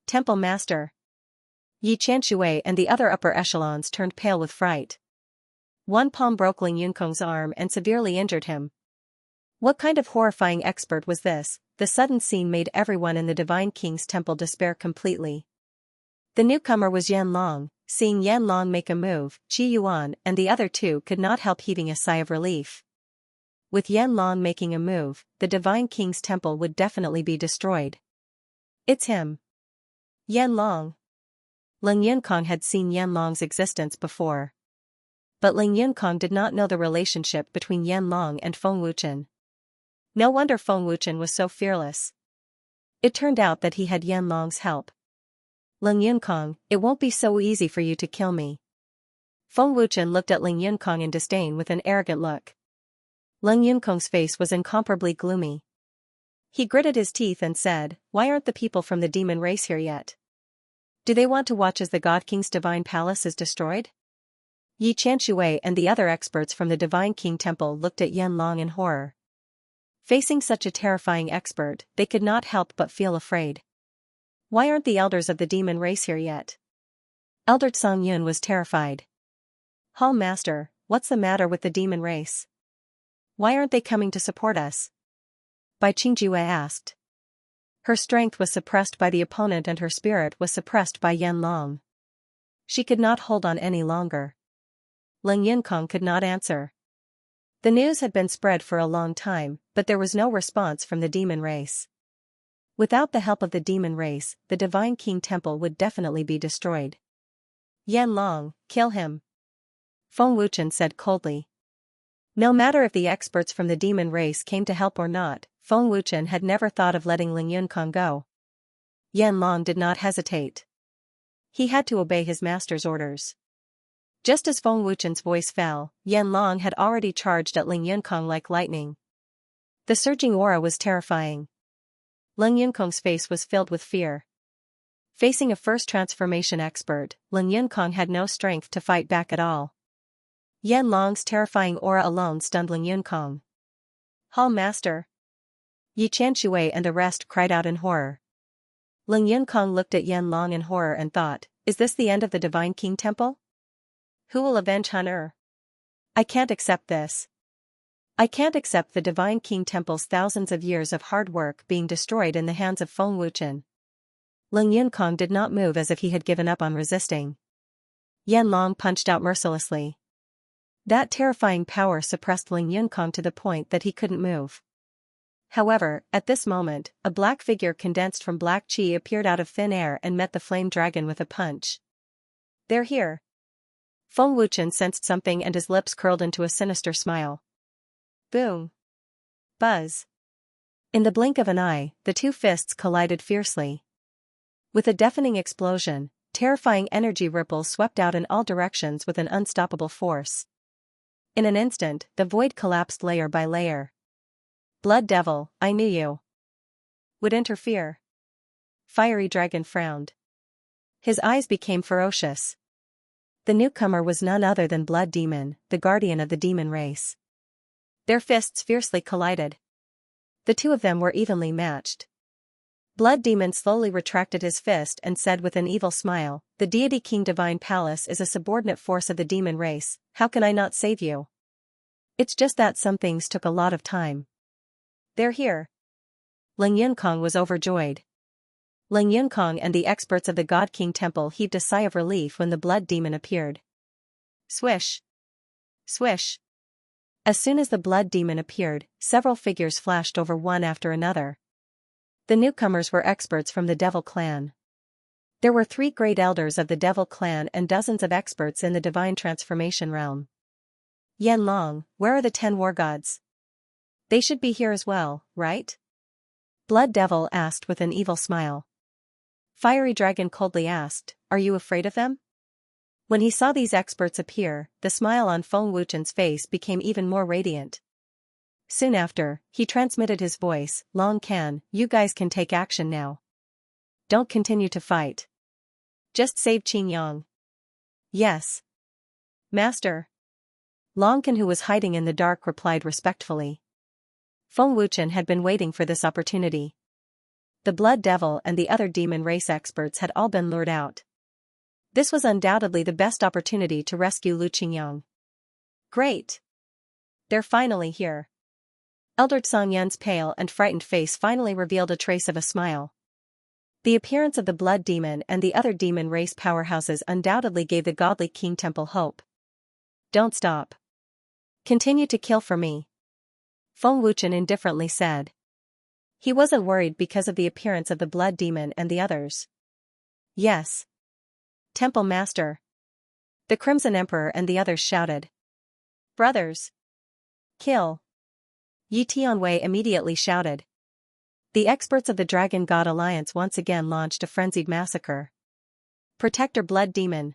Temple Master. Yi Qianshui and the other upper echelons turned pale with fright. One palm broke Ling Yunkong's arm and severely injured him. What kind of horrifying expert was this? The sudden scene made everyone in the Divine King's temple despair completely. The newcomer was Yan Long. Seeing Yan Long make a move, Qi Yuan and the other two could not help heaving a sigh of relief. With Yan Long making a move, the Divine King's temple would definitely be destroyed. It's him. Yan Long. Ling Yunkong had seen Yan Long's existence before. But Ling Yunkong did not know the relationship between Yan Long and Feng Wuchen. No wonder Feng Wuchen was so fearless. It turned out that he had Yan Long's help. Ling Yunkong, it won't be so easy for you to kill me. Feng Wuchen looked at Ling Yunkong in disdain with an arrogant look. Ling Yunkong's face was incomparably gloomy. He gritted his teeth and said, "Why aren't the people from the demon race here yet? Do they want to watch as the God King's divine palace is destroyed?" Yi Qianshui and the other experts from the Divine King Temple looked at Yan Long in horror. Facing such a terrifying expert, they could not help but feel afraid. Why aren't the elders of the demon race here yet? Elder Tsang Yun was terrified. Hall Master, what's the matter with the demon race? Why aren't they coming to support us? Bai Qingjue asked. Her strength was suppressed by the opponent and her spirit was suppressed by Yan Long. She could not hold on any longer. Ling Yunkong could not answer. The news had been spread for a long time, but there was no response from the demon race. Without the help of the demon race, the Divine King Temple would definitely be destroyed. Yan Long, kill him. Feng Wuchen said coldly. No matter if the experts from the demon race came to help or not, Feng Wuchen had never thought of letting Ling Yunkong go. Yan Long did not hesitate. He had to obey his master's orders. Just as Feng Wuchen's voice fell, Yan Long had already charged at Ling Yunkong like lightning. The surging aura was terrifying. Ling Yunkong's face was filled with fear. Facing a first transformation expert, Ling Yunkong had no strength to fight back at all. Yan Long's terrifying aura alone stunned Ling Yunkong. Hall Master. Yi Qianshui and the rest cried out in horror. Ling Yunkong looked at Yan Long in horror and thought, is this the end of the Divine King Temple? Who will avenge Han? I can't accept this. I can't accept the Divine King Temple's thousands of years of hard work being destroyed in the hands of Feng Wuchen. Ling Yunkong did not move as if he had given up on resisting. Yan Long punched out mercilessly. That terrifying power suppressed Ling Yunkong to the point that he couldn't move. However, at this moment, a black figure condensed from black chi appeared out of thin air and met the flame dragon with a punch. They're here. Feng Wuchen sensed something and his lips curled into a sinister smile. Boom. Buzz. In the blink of an eye, the two fists collided fiercely. With a deafening explosion, terrifying energy ripples swept out in all directions with an unstoppable force. In an instant, the void collapsed layer by layer. Blood Devil, I knew you would interfere. Fiery Dragon frowned. His eyes became ferocious. The newcomer was none other than Blood Demon, the guardian of the demon race. Their fists fiercely collided. The two of them were evenly matched. Blood Demon slowly retracted his fist and said with an evil smile, "The deity King Divine Palace is a subordinate force of the demon race, how can I not save you? It's just that some things took a lot of time." "They're here." Ling Yunkong was overjoyed. Ling Yunkong and the experts of the God King Temple heaved a sigh of relief when the Blood Demon appeared. Swish! Swish! As soon as the Blood Demon appeared, several figures flashed over one after another. The newcomers were experts from the Devil Clan. There were 3 great elders of the Devil Clan and dozens of experts in the Divine Transformation realm. "Yanlong, where are the 10 war gods? They should be here as well, right?" Blood Devil asked with an evil smile. Fiery Dragon coldly asked, "Are you afraid of them?" When he saw these experts appear, the smile on Feng Wuchen's face became even more radiant. Soon after, he transmitted his voice, "Long Can, you guys can take action now. Don't continue to fight. Just save Qingyang." "Yes, Master." Long Can, who was hiding in the dark, replied respectfully. Feng Wuchen had been waiting for this opportunity. The Blood Devil and the other demon race experts had all been lured out. This was undoubtedly the best opportunity to rescue Lu Qingyang. "Great! They're finally here." Elder Song Yun's pale and frightened face finally revealed a trace of a smile. The appearance of the Blood Demon and the other demon race powerhouses undoubtedly gave the godly King Temple hope. "Don't stop. Continue to kill for me," Feng Wuchen indifferently said. He wasn't worried because of the appearance of the Blood Demon and the others. "Yes, Temple Master." The Crimson Emperor and the others shouted. "Brothers! Kill!" Yi Tianwei immediately shouted. The experts of the Dragon God Alliance once again launched a frenzied massacre. "Protector Blood Demon!"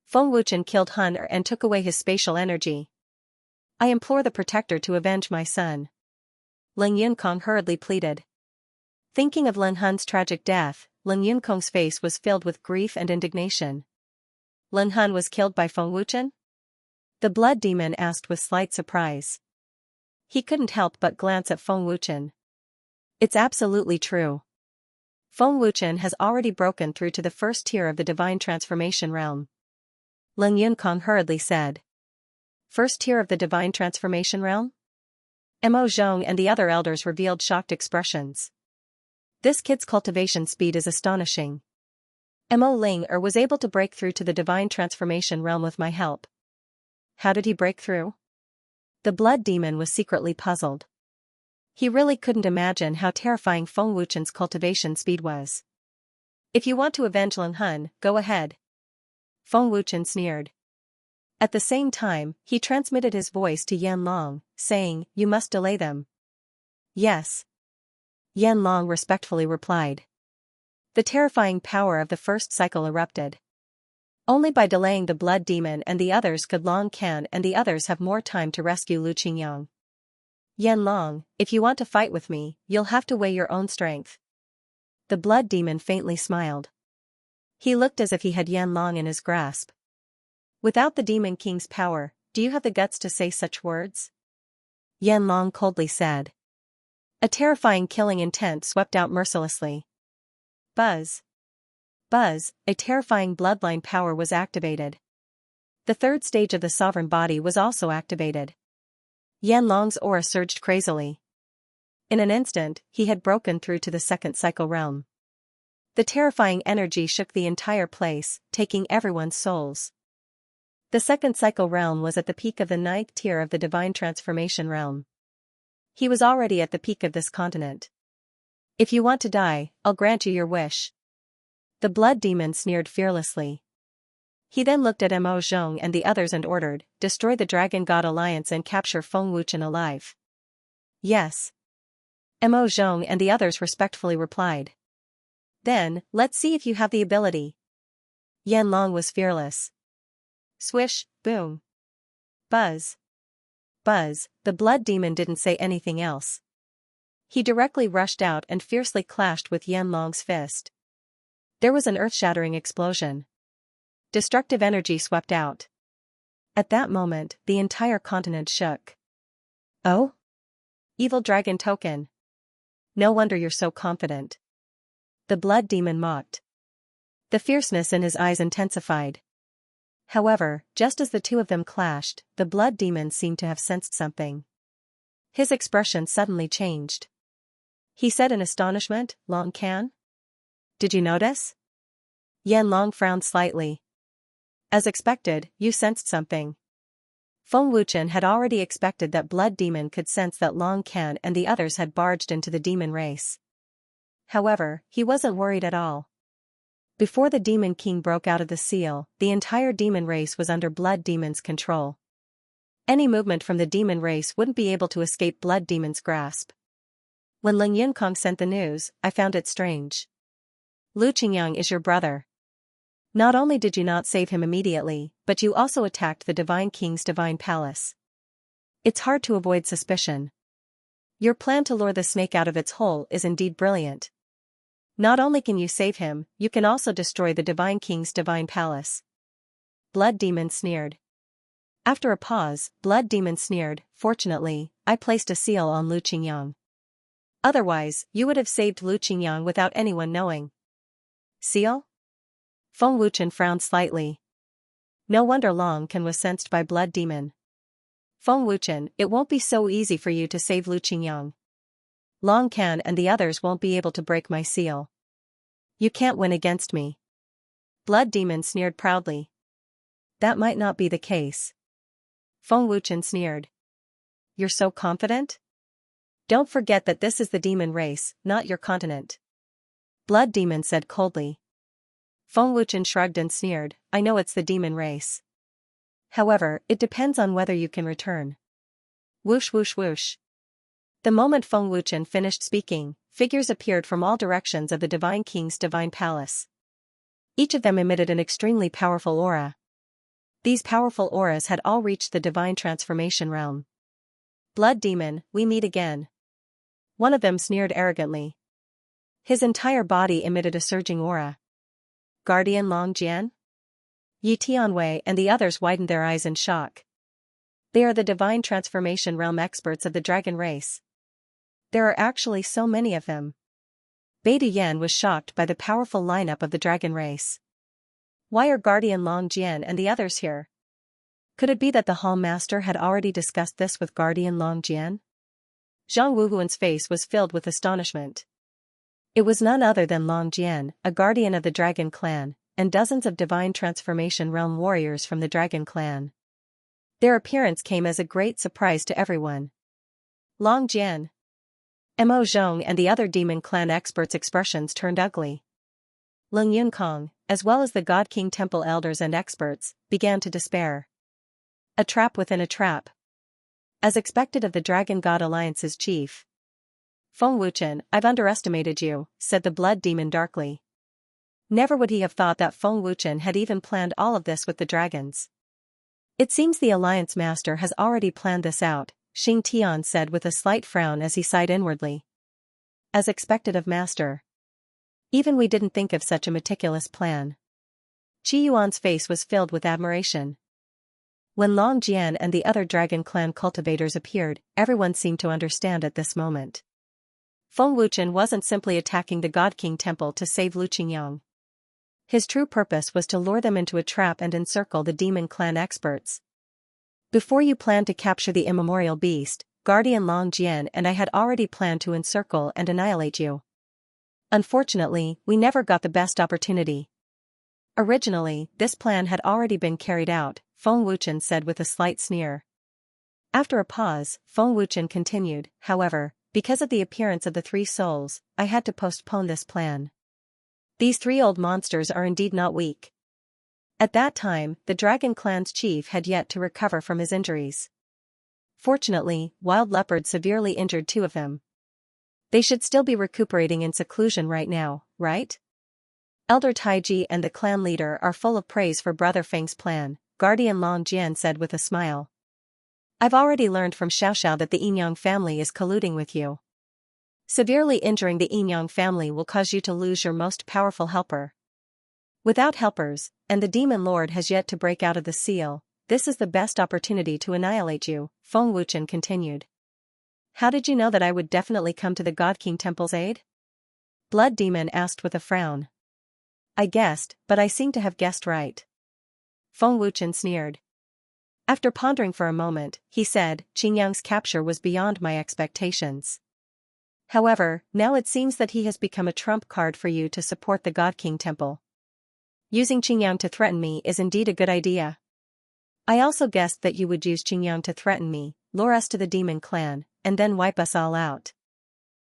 Feng Wuchen killed Hun and took away his spatial energy. "I implore the Protector to avenge my son," Ling Yunkong hurriedly pleaded. Thinking of Ling Hun's tragic death, Ling Yunkong's face was filled with grief and indignation. "Ling Hun was killed by Feng Wuchen?" the Blood Demon asked with slight surprise. He couldn't help but glance at Feng Wuchen. "It's absolutely true. Feng Wuchen has already broken through to the first tier of the Divine Transformation realm," Ling Yunkong hurriedly said. "First tier of the Divine Transformation realm?" Mo Zhong and the other elders revealed shocked expressions. "This kid's cultivation speed is astonishing. Mo Ling was able to break through to the Divine Transformation realm with my help." "How did he break through?" The Blood Demon was secretly puzzled. He really couldn't imagine how terrifying Feng Wuchen's cultivation speed was. "If you want to avenge Ling Hun, go ahead," Feng Wuchen sneered. At the same time, he transmitted his voice to Yanlong, saying, "You must delay them." "Yes," Yanlong respectfully replied. The terrifying power of the first cycle erupted. Only by delaying the Blood Demon and the others could Long Can and the others have more time to rescue Lu Qingyang. "Yanlong, if you want to fight with me, you'll have to weigh your own strength." The Blood Demon faintly smiled. He looked as if he had Yanlong in his grasp. "Without the Demon King's power, do you have the guts to say such words?" Yanlong coldly said. A terrifying killing intent swept out mercilessly. Buzz! Buzz, a terrifying bloodline power was activated. The third stage of the sovereign body was also activated. Yanlong's aura surged crazily. In an instant, he had broken through to the second cycle realm. The terrifying energy shook the entire place, taking everyone's souls. The second cycle realm was at the peak of the 9th tier of the Divine Transformation realm. He was already at the peak of this continent. "If you want to die, I'll grant you your wish." The Blood Demon sneered fearlessly. He then looked at Mo Zhong and the others and ordered, "Destroy the Dragon God Alliance and capture Feng Wuchen alive." "Yes." Mo Zhong and the others respectfully replied. "Then, let's see if you have the ability." Yanlong was fearless. Swish, boom. Buzz. Buzz, the Blood Demon didn't say anything else. He directly rushed out and fiercely clashed with Yanlong's fist. There was an earth-shattering explosion. Destructive energy swept out. At that moment, the entire continent shook. "Oh? Evil Dragon Token." No wonder you're so confident. The blood demon mocked. The fierceness in his eyes intensified. However, just as the two of them clashed, the blood demon seemed to have sensed something. His expression suddenly changed. He said in astonishment, "Long Can? Did you notice?" Yan Long frowned slightly. As expected, you sensed something. Feng Wuchen had already expected that blood demon could sense that Long Can and the others had barged into the demon race. However, he wasn't worried at all. Before the Demon King broke out of the seal, the entire demon race was under Blood Demon's control. Any movement from the demon race wouldn't be able to escape Blood Demon's grasp. When Ling Yunkong sent the news, I found it strange. Lu Qingyang is your brother. Not only did you not save him immediately, but you also attacked the Divine King's divine palace. It's hard to avoid suspicion. Your plan to lure the snake out of its hole is indeed brilliant. Not only can you save him, you can also destroy the Divine King's divine palace. Blood Demon sneered. After a pause, Blood Demon sneered, "Fortunately, I placed a seal on Lu Qingyang. Otherwise, you would have saved Lu Qingyang without anyone knowing." Seal? Feng Wuchen frowned slightly. No wonder Long Can was sensed by Blood Demon. Feng Wuchen, it won't be so easy for you to save Lu Qingyang. Long Can and the others won't be able to break my seal. You can't win against me. Blood Demon sneered proudly. That might not be the case. Feng Wuchen sneered. You're so confident? Don't forget that this is the demon race, not your continent. Blood Demon said coldly. Feng Wuchen shrugged and sneered, I know it's the demon race. However, it depends on whether you can return. Whoosh whoosh whoosh. The moment Feng Wuchen finished speaking, figures appeared from all directions of the Divine King's divine palace. Each of them emitted an extremely powerful aura. These powerful auras had all reached the divine transformation realm. Blood Demon, we meet again. One of them sneered arrogantly. His entire body emitted a surging aura. Guardian Long Jian? Yi Tianwei and the others widened their eyes in shock. They are the divine transformation realm experts of the dragon race. There are actually so many of them. Beidou Yan was shocked by the powerful lineup of the dragon race. Why are Guardian Long Jian and the others here? Could it be that the Hall Master had already discussed this with Guardian Long Jian? Zhang Wuhuan's face was filled with astonishment. It was none other than Long Jian, a guardian of the Dragon Clan, and dozens of divine transformation realm warriors from the Dragon Clan. Their appearance came as a great surprise to everyone. Long Jian. Mo Zhong and the other Demon Clan experts' expressions turned ugly. Ling Yunkong, as well as the God King Temple elders and experts, began to despair. A trap within a trap. As expected of the Dragon God Alliance's chief. Feng Wuchen, I've underestimated you, said the Blood Demon darkly. Never would he have thought that Feng Wuchen had even planned all of this with the dragons. It seems the Alliance Master has already planned this out, Xing Tian said with a slight frown as he sighed inwardly. As expected of Master. Even we didn't think of such a meticulous plan. Qi Yuan's face was filled with admiration. When Long Jian and the other Dragon Clan cultivators appeared, everyone seemed to understand at this moment. Feng Wuchen wasn't simply attacking the God King Temple to save Lu Qingyang. His true purpose was to lure them into a trap and encircle the Demon Clan experts. Before you planned to capture the immemorial beast, Guardian Long Jian and I had already planned to encircle and annihilate you. Unfortunately, we never got the best opportunity. Originally, this plan had already been carried out, Feng Wuchen said with a slight sneer. After a pause, Feng Wuchen continued, however, because of the appearance of the three souls, I had to postpone this plan. These three old monsters are indeed not weak. At that time, the Dragon Clan's chief had yet to recover from his injuries. Fortunately, Wild Leopard severely injured two of them. They should still be recuperating in seclusion right now, right? Elder Taiji and the clan leader are full of praise for Brother Feng's plan, Guardian Long Jian said with a smile. I've already learned from Xiaoxiao that the Yinyang family is colluding with you. Severely injuring the Yinyang family will cause you to lose your most powerful helper. Without helpers, and the Demon Lord has yet to break out of the seal, this is the best opportunity to annihilate you, Feng Wuchen continued. How did you know that I would definitely come to the God King Temple's aid? Blood Demon asked with a frown. I guessed, but I seem to have guessed right. Feng Wuchen sneered. After pondering for a moment, he said, Xianxia's capture was beyond my expectations. However, now it seems that he has become a trump card for you to support the God King Temple. Using Xianxia to threaten me is indeed a good idea. I also guessed that you would use Xianxia to threaten me, lure us to the demon clan, and then wipe us all out.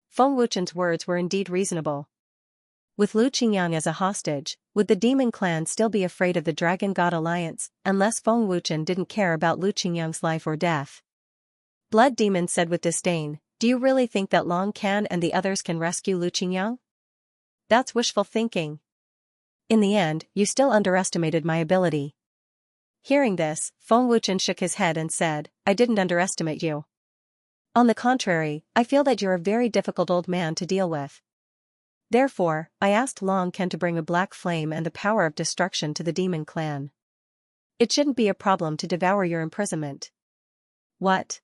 Feng Wuchen's words were indeed reasonable. With Lu Qingyang as a hostage, would the demon clan still be afraid of the Dragon God Alliance, unless Feng Wuchen didn't care about Lu Qingyang's life or death? Blood Demon said with disdain, do you really think that Long Can and the others can rescue Lu Qingyang? That's wishful thinking. In the end, you still underestimated my ability. Hearing this, Feng Wuchen shook his head and said, I didn't underestimate you. On the contrary, I feel that you're a very difficult old man to deal with. Therefore, I asked Long Ken to bring a black flame and the power of destruction to the demon clan. It shouldn't be a problem to devour your imprisonment. What?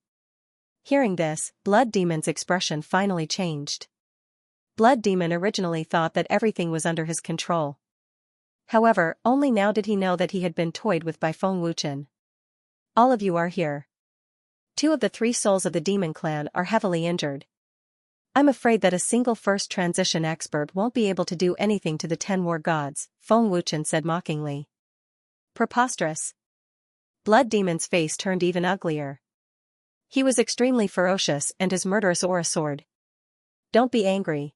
Hearing this, Blood Demon's expression finally changed. Blood Demon originally thought that everything was under his control. However, only now did he know that he had been toyed with by Feng Wuchen. All of you are here. 2 of the 3 souls of the demon clan are heavily injured. I'm afraid that a single first transition expert won't be able to do anything to the 10 war gods, Feng Wuchen said mockingly. Preposterous. Blood Demon's face turned even uglier. He was extremely ferocious and his murderous aura soared. Don't be angry.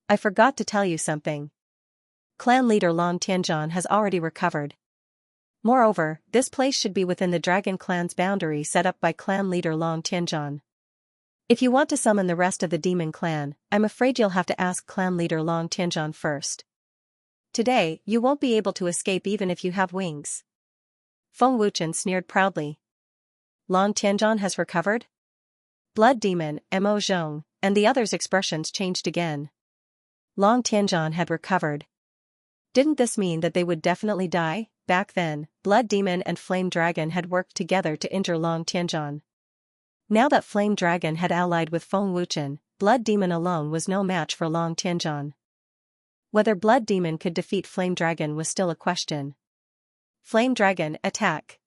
I forgot to tell you something. Clan leader Long Tianzhan has already recovered. Moreover, this place should be within the Dragon Clan's boundary set up by clan leader Long Tianzhan. If you want to summon the rest of the demon clan, I'm afraid you'll have to ask clan leader Long Tianzhan first. Today, you won't be able to escape even if you have wings. Feng Wuchen sneered proudly. Long Tianzhan has recovered? Blood Demon, Mo Zhong, and the others' expressions changed again. Long Tianzhan had recovered. Didn't this mean that they would definitely die? Back then, Blood Demon and Flame Dragon had worked together to injure Long Tianzhan. Now that Flame Dragon had allied with Feng Wuchen, Blood Demon alone was no match for Long Tianzhan. Whether Blood Demon could defeat Flame Dragon was still a question. Flame Dragon, attack.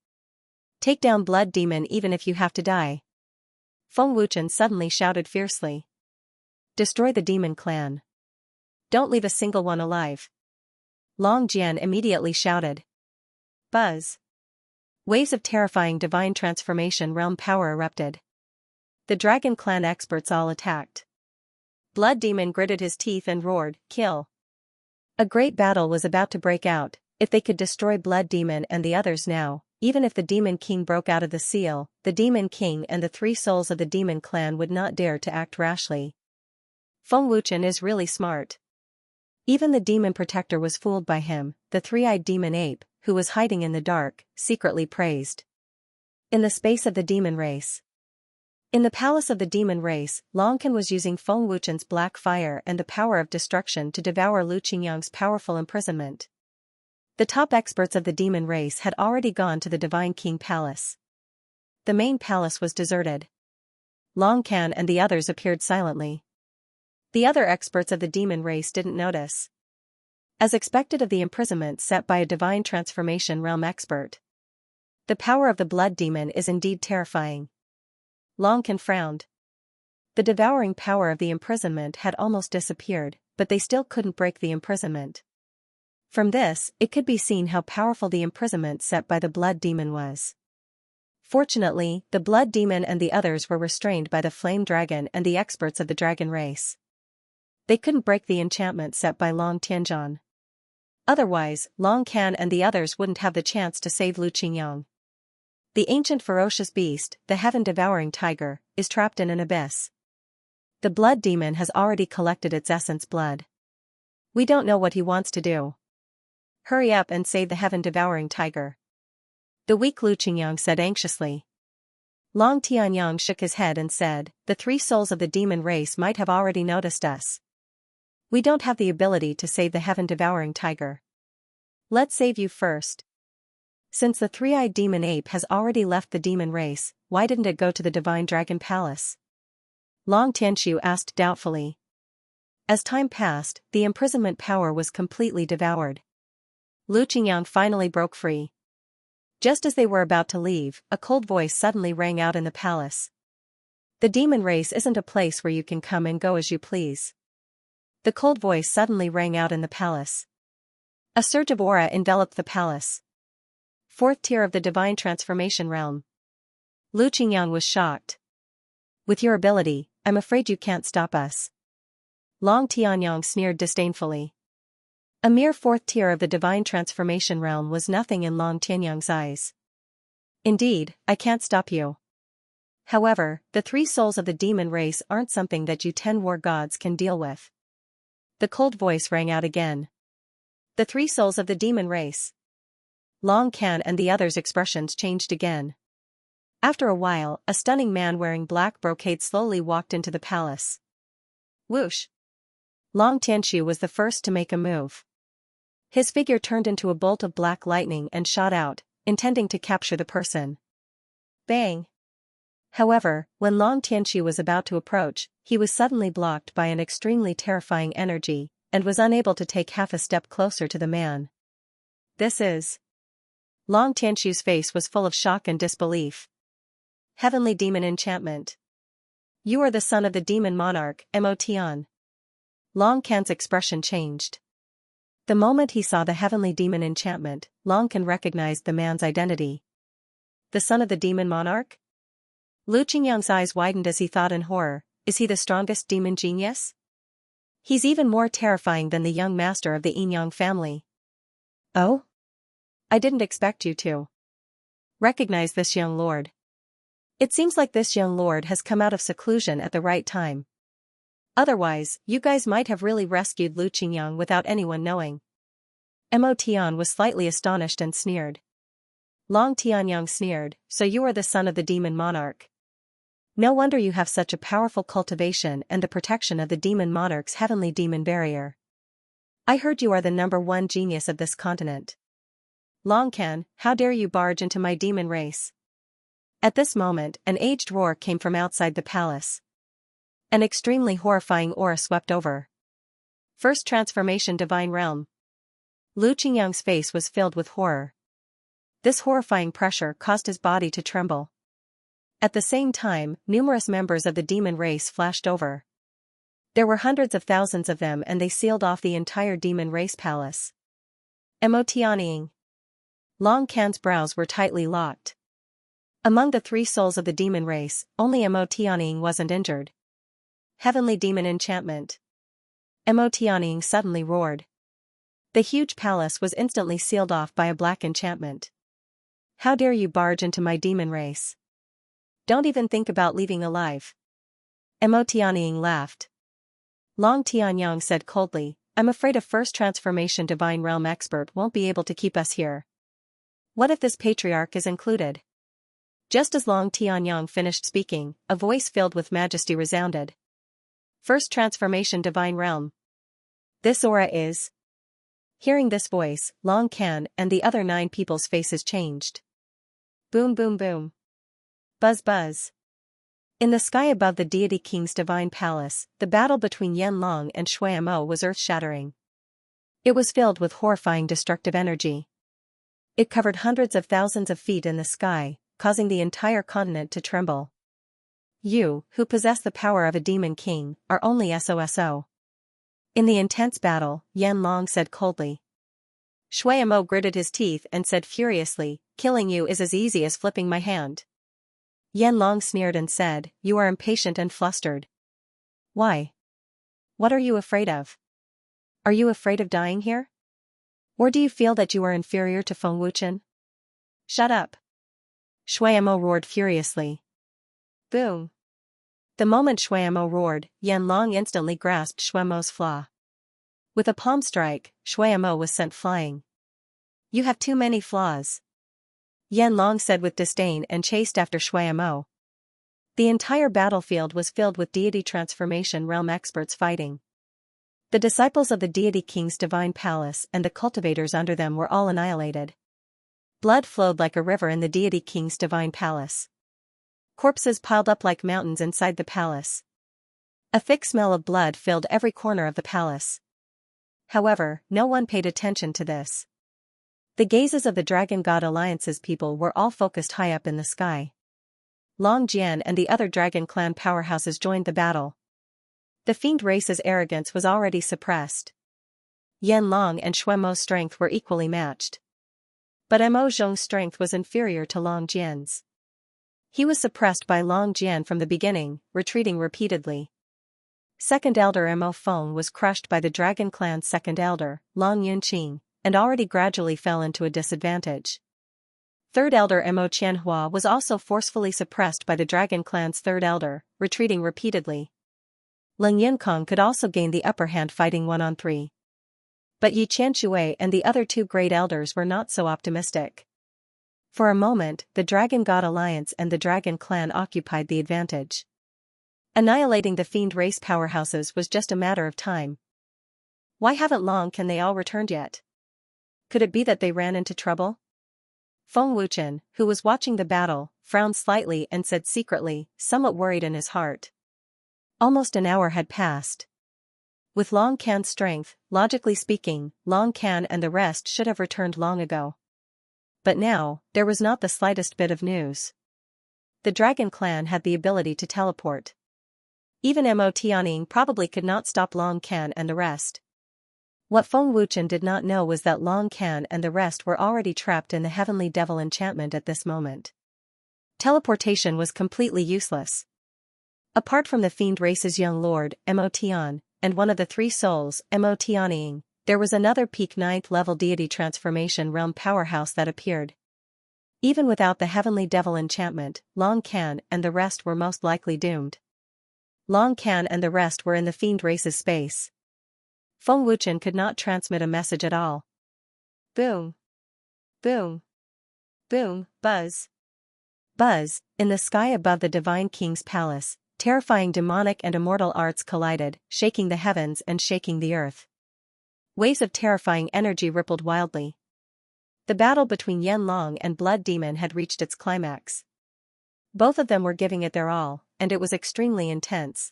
Take down Blood Demon even if you have to die. Feng Wuchen suddenly shouted fiercely. Destroy the demon clan. Don't leave a single one alive. Long Jian immediately shouted. Buzz. Waves of terrifying divine transformation realm power erupted. The Dragon Clan experts all attacked. Blood Demon gritted his teeth and roared, kill. A great battle was about to break out. If they could destroy Blood Demon and the others now, even if the Demon King broke out of the seal, the Demon King and the 3 souls of the Demon Clan would not dare to act rashly. Feng Wuchen is really smart. Even the Demon Protector was fooled by him, the 3-eyed Demon Ape, who was hiding in the dark, secretly praised. In the space of the Demon Race. In the palace of the Demon Race, Long Can was using Feng Wuchen's black fire and the power of destruction to devour Lu Qingyang's powerful imprisonment. The top experts of the Demon Race had already gone to the Divine King Palace. The main palace was deserted. Long Can and the others appeared silently. The other experts of the Demon Race didn't notice. As expected of the imprisonment set by a divine transformation realm expert. The power of the Blood Demon is indeed terrifying. Long Can frowned. The devouring power of the imprisonment had almost disappeared, but they still couldn't break the imprisonment. From this, it could be seen how powerful the imprisonment set by the Blood Demon was. Fortunately, the Blood Demon and the others were restrained by the Flame Dragon and the experts of the Dragon Race. They couldn't break the enchantment set by Long Tianzhan. Otherwise, Long Can and the others wouldn't have the chance to save Lu Qingyang. The ancient ferocious beast, the heaven-devouring tiger, is trapped in an abyss. The Blood Demon has already collected its essence blood. We don't know what he wants to do. Hurry up and save the heaven-devouring tiger. The weak Lu Qingyang said anxiously. Long Tianyang shook his head and said, the 3 souls of the demon race might have already noticed us. We don't have the ability to save the heaven-devouring tiger. Let's save you first. Since the 3-eyed demon ape has already left the demon race, why didn't it go to the divine dragon palace? Long Tianqiu asked doubtfully. As time passed, the imprisonment power was completely devoured. Lu Qingyang finally broke free. Just as they were about to leave, a cold voice suddenly rang out in the palace. The demon race isn't a place where you can come and go as you please. The cold voice suddenly rang out in the palace. A surge of aura enveloped the palace. Fourth tier of the divine transformation realm. Lu Qingyang was shocked. With your ability, I'm afraid you can't stop us. Long Tianyang sneered disdainfully. A mere fourth tier of the divine transformation realm was nothing in Long Tianyang's eyes. Indeed, I can't stop you. However, the three souls of the demon race aren't something that you 10 war gods can deal with. The cold voice rang out again. The three souls of the demon race. Long Can and the others' expressions changed again. After a while, a stunning man wearing black brocade slowly walked into the palace. Whoosh! Long Tianqiu was the first to make a move. His figure turned into a bolt of black lightning and shot out, intending to capture the person. Bang! However, when Long Tianqiu was about to approach, he was suddenly blocked by an extremely terrifying energy, and was unable to take half a step closer to the man. This is... Long Tianqiu's face was full of shock and disbelief. Heavenly Demon Enchantment. You are the son of the demon monarch, Mo Tian. Long Can's expression changed. The moment he saw the heavenly demon enchantment, Long Can recognized the man's identity. The son of the demon monarch? Lu Qingyang's eyes widened as he thought in horror, is he the strongest demon genius? He's even more terrifying than the young master of the Yinyang family. Oh? I didn't expect you to recognize this young lord. It seems like this young lord has come out of seclusion at the right time. Otherwise, you guys might have really rescued Lu Qingyang without anyone knowing. Mo Tian was slightly astonished and sneered. Long Tianyang sneered, so you are the son of the demon monarch. No wonder you have such a powerful cultivation and the protection of the demon monarch's heavenly demon barrier. I heard you are the #1 genius of this continent. Long Can, how dare you barge into my demon race? At this moment, an aged roar came from outside the palace. An extremely horrifying aura swept over. First transformation divine realm. Lu Qingyang's face was filled with horror. This horrifying pressure caused his body to tremble. At the same time, numerous members of the demon race flashed over. There were hundreds of thousands of them and they sealed off the entire demon race palace. Mo Tianying. Long Can's brows were tightly locked. Among the three souls of the demon race, only Mo Tianying wasn't injured. Heavenly demon enchantment. Mo Tianying suddenly roared. The huge palace was instantly sealed off by a black enchantment. How dare you barge into my demon race? Don't even think about leaving alive. Mo Tianying laughed. Long Tianyang said coldly, I'm afraid a first transformation divine realm expert won't be able to keep us here. What if this patriarch is included? Just as Long Tianyang finished speaking, a voice filled with majesty resounded. First transformation divine realm. This aura is... Hearing this voice, Long Can and the other 9 people's faces changed. Boom boom boom. Buzz buzz. In the sky above the deity king's divine palace, the battle between Yan Long and Shui Mo was earth-shattering. It was filled with horrifying destructive energy. It covered hundreds of thousands of feet in the sky, causing the entire continent to tremble. You, who possess the power of a demon king, are only SOSO. In the intense battle, Yan Long said coldly. Shui Mo gritted his teeth and said furiously, killing you is as easy as flipping my hand. Yan Long sneered and said, you are impatient and flustered. Why? What are you afraid of? Are you afraid of dying here? Or do you feel that you are inferior to Feng Wuchen? Shut up. Shui Mo roared furiously. Boom. The moment Shui Mo roared, Yan Long instantly grasped Shui Mo's flaw. With a palm strike, Shui Mo was sent flying. You have too many flaws. Yan Long said with disdain and chased after Shui Mo. The entire battlefield was filled with deity transformation realm experts fighting. The disciples of the deity king's divine palace and the cultivators under them were all annihilated. Blood flowed like a river in the deity king's divine palace. Corpses piled up like mountains inside the palace. A thick smell of blood filled every corner of the palace. However, no one paid attention to this. The gazes of the Dragon God Alliance's people were all focused high up in the sky. Long Jian and the other Dragon Clan powerhouses joined the battle. The fiend race's arrogance was already suppressed. Yan Long and Shui Mo's strength were equally matched. But Mo Zhong's strength was inferior to Long Jian's. He was suppressed by Long Jian from the beginning, retreating repeatedly. Second Elder Mo Feng was crushed by the Dragon Clan's second elder, Long Yunqing, and already gradually fell into a disadvantage. Third Elder Mo Qianhua was also forcefully suppressed by the Dragon Clan's third elder, retreating repeatedly. Leng Yinkong could also gain the upper hand fighting 1-on-3. But Yi Qianshui and the other two great elders were not so optimistic. For a moment, the Dragon God Alliance and the Dragon Clan occupied the advantage. Annihilating the fiend race powerhouses was just a matter of time. Why haven't Long Can they all returned yet? Could it be that they ran into trouble? Feng Wuchen, who was watching the battle, frowned slightly and said secretly, somewhat worried in his heart. Almost an hour had passed. With Long Can's strength, logically speaking, Long Can and the rest should have returned long ago. But now, there was not the slightest bit of news. The Dragon Clan had the ability to teleport. Even Mo Tianning probably could not stop Long Can and the rest. What Feng Wuchen did not know was that Long Can and the rest were already trapped in the Heavenly Devil enchantment at this moment. Teleportation was completely useless. Apart from the fiend race's young lord, Mo Tian, and one of the three souls, Mo Tianning, there was another peak 9th level deity transformation realm powerhouse that appeared. Even without the Heavenly Devil enchantment, Long Can and the rest were most likely doomed. Long Can and the rest were in the fiend race's space. Feng Wuchen could not transmit a message at all. Boom. Boom. Boom, buzz. Buzz, in the sky above the Divine King's palace, terrifying demonic and immortal arts collided, shaking the heavens and shaking the earth. Waves of terrifying energy rippled wildly. The battle between Yan Long and Blood Demon had reached its climax. Both of them were giving it their all, and it was extremely intense.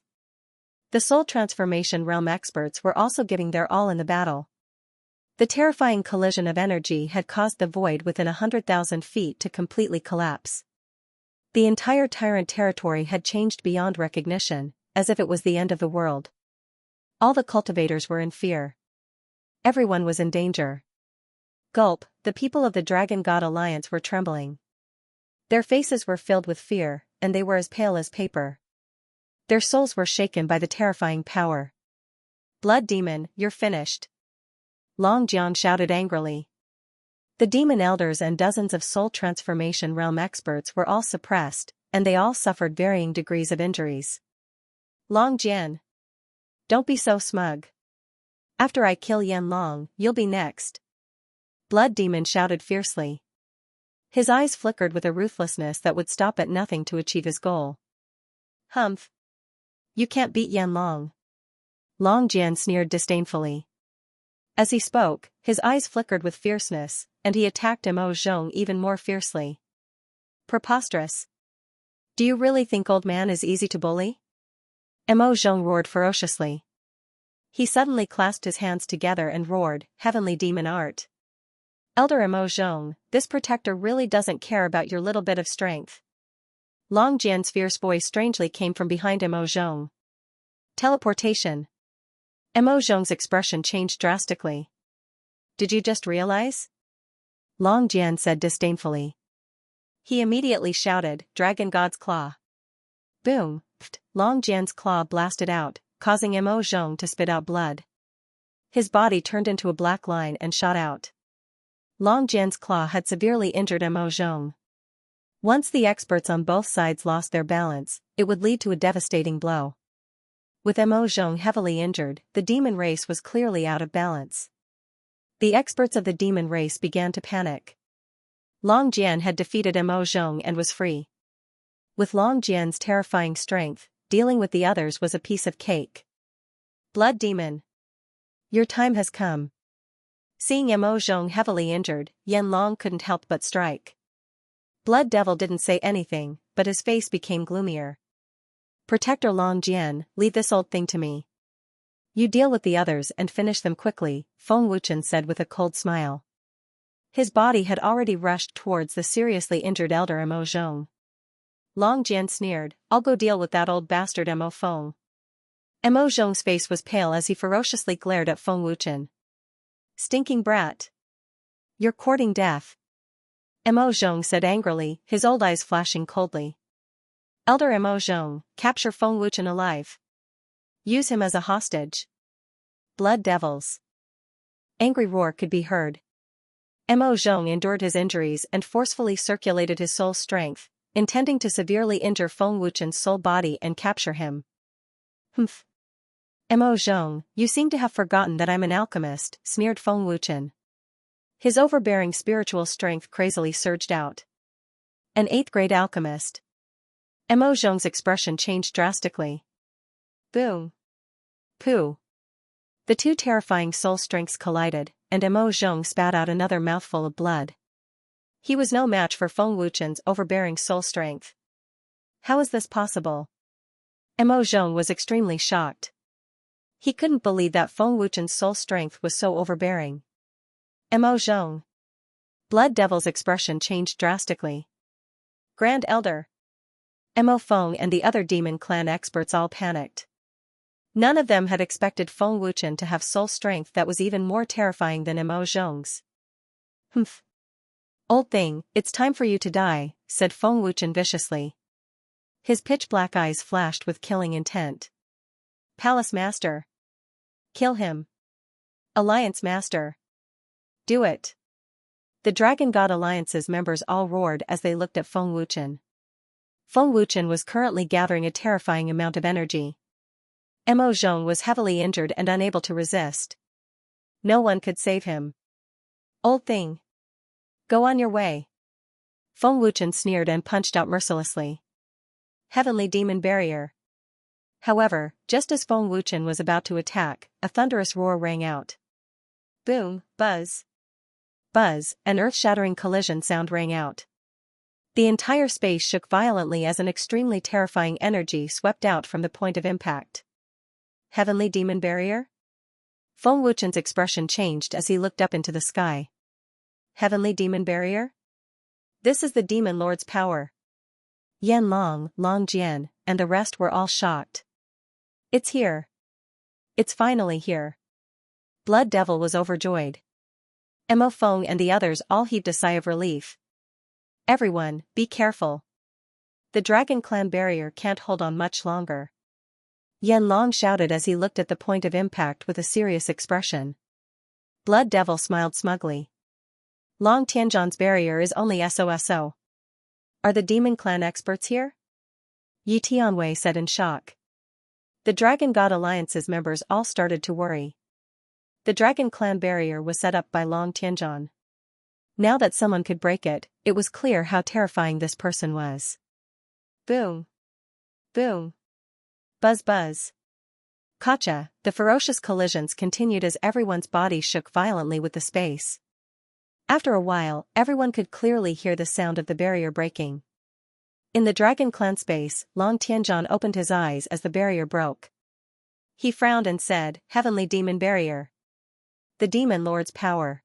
The soul transformation realm experts were also giving their all in the battle. The terrifying collision of energy had caused the void within 100,000 feet to completely collapse. The entire Tyrant territory had changed beyond recognition, as if it was the end of the world. All the cultivators were in fear. Everyone was in danger. Gulp, the people of the Dragon God Alliance were trembling. Their faces were filled with fear, and they were as pale as paper. Their souls were shaken by the terrifying power. Blood Demon, you're finished. Long Jian shouted angrily. The demon elders and dozens of soul transformation realm experts were all suppressed, and they all suffered varying degrees of injuries. Long Jian. Don't be so smug. After I kill Yan Long, you'll be next. Blood Demon shouted fiercely. His eyes flickered with a ruthlessness that would stop at nothing to achieve his goal. Humph. You can't beat Yan Long. Long Jian sneered disdainfully. As he spoke, his eyes flickered with fierceness, and he attacked Mo Zhong even more fiercely. Preposterous. Do you really think old man is easy to bully? Mo Zhong roared ferociously. He suddenly clasped his hands together and roared, Heavenly Demon Art. Elder Mo Zhong, this protector really doesn't care about your little bit of strength. Long Jian's fierce voice strangely came from behind Mo Zhong. Teleportation. Mo Zhong's expression changed drastically. Did you just realize? Long Jian said disdainfully. He immediately shouted, Dragon God's Claw. Boom, pft, Long Jian's claw blasted out, causing Mo Zhong to spit out blood. His body turned into a black line and shot out. Long Jian's claw had severely injured Mo Zhong. Once the experts on both sides lost their balance, it would lead to a devastating blow. With Mo Zhong heavily injured, the demon race was clearly out of balance. The experts of the demon race began to panic. Long Jian had defeated Mo Zhong and was free. With Long Jian's terrifying strength, dealing with the others was a piece of cake. Blood Demon. Your time has come. Seeing Mo Zhong heavily injured, Yan Long couldn't help but strike. Blood Devil didn't say anything, but his face became gloomier. Protector Long Jian, leave this old thing to me. You deal with the others and finish them quickly, Feng Wuchen said with a cold smile. His body had already rushed towards the seriously injured elder Mo Zhong. Long Jian sneered, I'll go deal with that old bastard Mo Feng. Mo Zhong's face was pale as he ferociously glared at Feng Wuchen. Stinking brat. You're courting death. Mo Zhong said angrily, his old eyes flashing coldly. Elder Mo Zhong, capture Feng Wuchen alive. Use him as a hostage. Blood devils. Angry roar could be heard. Mo Zhong endured his injuries and forcefully circulated his soul strength, intending to severely injure Feng Wuchen's soul body and capture him. Humph. Mo Zhong, you seem to have forgotten that I'm an alchemist, sneered Feng Wuchen. His overbearing spiritual strength crazily surged out. An 8th-grade alchemist. Mo Zhong's expression changed drastically. Boom. Pooh. The two terrifying soul strengths collided, and Mo Zhong spat out another mouthful of blood. He was no match for Feng Wuchen's overbearing soul strength. How is this possible? Mo Zhong was extremely shocked. He couldn't believe that Feng Wuchen's soul strength was so overbearing. Mo Zhong. Blood Devil's expression changed drastically. Grand Elder. Mo Feng and the other demon clan experts all panicked. None of them had expected Feng Wuchen to have soul strength that was even more terrifying than Mo Zhong's. Humph. Old thing, it's time for you to die, said Feng Wuchen viciously. His pitch-black eyes flashed with killing intent. Palace Master. Kill him. Alliance Master. Do it. The Dragon God Alliance's members all roared as they looked at Feng Wuchen. Feng Wuchen was currently gathering a terrifying amount of energy. Mo Zhong was heavily injured and unable to resist. No one could save him. Old thing. Go on your way. Feng Wuchen sneered and punched out mercilessly. Heavenly Demon Barrier. However, just as Feng Wuchen was about to attack, a thunderous roar rang out. Boom, buzz. Buzz, an earth-shattering collision sound rang out. The entire space shook violently as an extremely terrifying energy swept out from the point of impact. Heavenly Demon Barrier? Feng Wuchen's expression changed as he looked up into the sky. Heavenly Demon Barrier? This is the Demon Lord's power. Yan Long, Long Jian, and the rest were all shocked. It's here. It's finally here. Blood Devil was overjoyed. Mo Feng and the others all heaved a sigh of relief. Everyone, be careful. The Dragon Clan barrier can't hold on much longer. Yan Long shouted as he looked at the point of impact with a serious expression. Blood Devil smiled smugly. Long Tianzhan's barrier is only SOSO. Are the Demon Clan experts here? Yi Tianwei said in shock. The Dragon God Alliance's members all started to worry. The Dragon Clan barrier was set up by Long Tianzhan. Now that someone could break it, it was clear how terrifying this person was. Boom. Boom. Buzz buzz. Gotcha. The ferocious collisions continued as everyone's body shook violently with the space. After a while, everyone could clearly hear the sound of the barrier breaking. In the Dragon Clan space, Long Tianzhan opened his eyes as the barrier broke. He frowned and said, Heavenly Demon Barrier. The Demon Lord's power.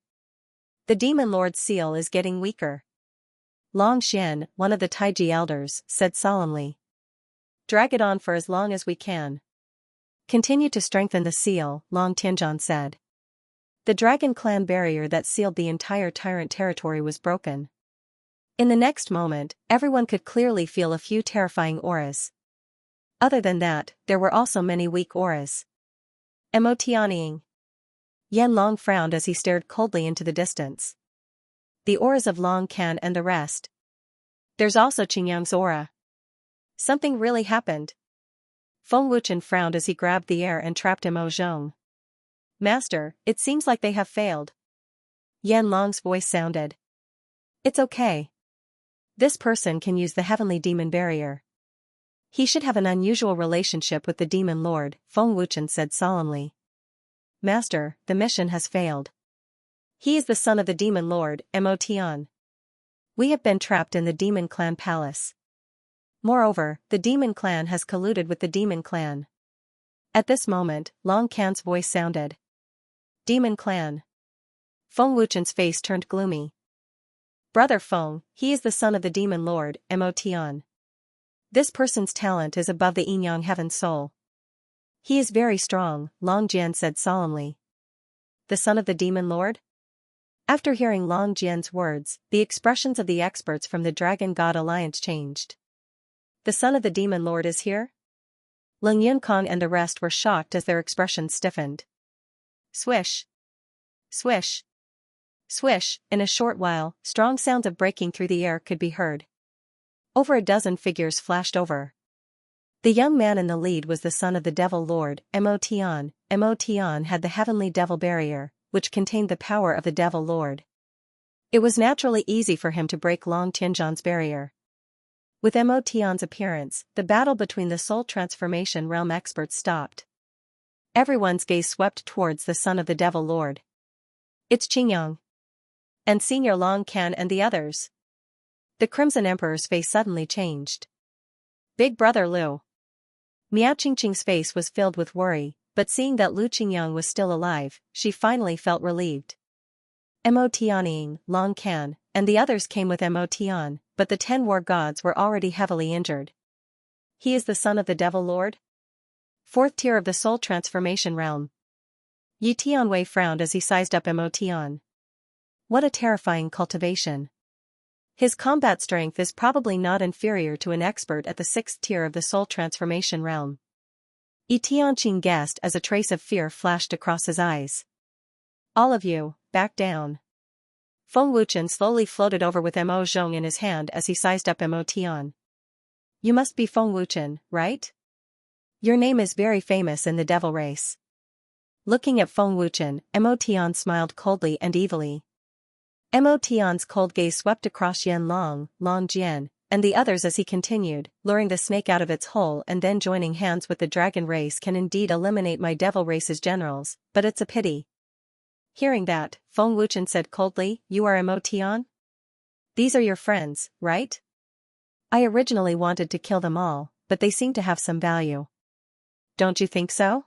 The Demon Lord's seal is getting weaker. Long Xian, one of the Taiji elders, said solemnly. Drag it on for as long as we can. Continue to strengthen the seal, Long Tianzhan said. The Dragon Clan barrier that sealed the entire Tyrant territory was broken. In the next moment, everyone could clearly feel a few terrifying auras. Other than that, there were also many weak auras. Emotianying. Yan Long frowned as he stared coldly into the distance. The auras of Long Can and the rest. There's also Qingyang's aura. Something really happened. Feng Wuchen frowned as he grabbed the air and trapped Mo Zhong. Master, it seems like they have failed. Yan Long's voice sounded. It's okay. This person can use the Heavenly Demon Barrier. He should have an unusual relationship with the Demon Lord, Feng Wuchen said solemnly. Master, the mission has failed. He is the son of the Demon Lord, Mo Tian. We have been trapped in the Demon Clan Palace. Moreover, the demon clan has colluded with the demon clan. At this moment, Long Can's voice sounded. Demon clan. Feng Wuchen's face turned gloomy. Brother Feng, he is the son of the demon lord, Mo Tian. This person's talent is above the Yin Yang heaven soul. He is very strong, Long Jian said solemnly. The son of the demon lord? After hearing Long Jian's words, the expressions of the experts from the Dragon God Alliance changed. The son of the demon lord is here? Leng Yunkong and the rest were shocked as their expressions stiffened. Swish. Swish. Swish, in a short while, strong sounds of breaking through the air could be heard. Over a dozen figures flashed over. The young man in the lead was the son of the devil lord, Mo Tian. Mo Tian had the heavenly devil barrier, which contained the power of the devil lord. It was naturally easy for him to break Long Tianzhan's barrier. With Mo Tian's appearance, the battle between the soul transformation realm experts stopped. Everyone's gaze swept towards the son of the devil lord. It's Qingyang. And Senior Long Can and the others. The Crimson Emperor's face suddenly changed. Big brother Liu. Miao Qingqing's face was filled with worry, but seeing that Lu Qingyang was still alive, she finally felt relieved. Mo Tianying, Long Can, and the others came with Mo Tian, but the 10 war gods were already heavily injured. He is the son of the devil lord? 4th tier of the soul transformation realm. Yi Tianwei frowned as he sized up Mo Tian. What a terrifying cultivation. His combat strength is probably not inferior to an expert at the 6th tier of the soul transformation realm. Yi Tianqing guessed as a trace of fear flashed across his eyes. All of you, back down. Feng Wuchen slowly floated over with Mo Zhong in his hand as he sized up Mo Tian. You must be Feng Wuchen, right? Your name is very famous in the devil race. Looking at Feng Wuchen, Mo Tian smiled coldly and evilly. Mo Tian's cold gaze swept across Yan Long, Long Jian, and the others as he continued, luring the snake out of its hole and then joining hands with the dragon race can indeed eliminate my devil race's generals, but it's a pity. Hearing that, Feng Wuchen said coldly, you are Mo Tian? These are your friends, right? I originally wanted to kill them all, but they seem to have some value. Don't you think so?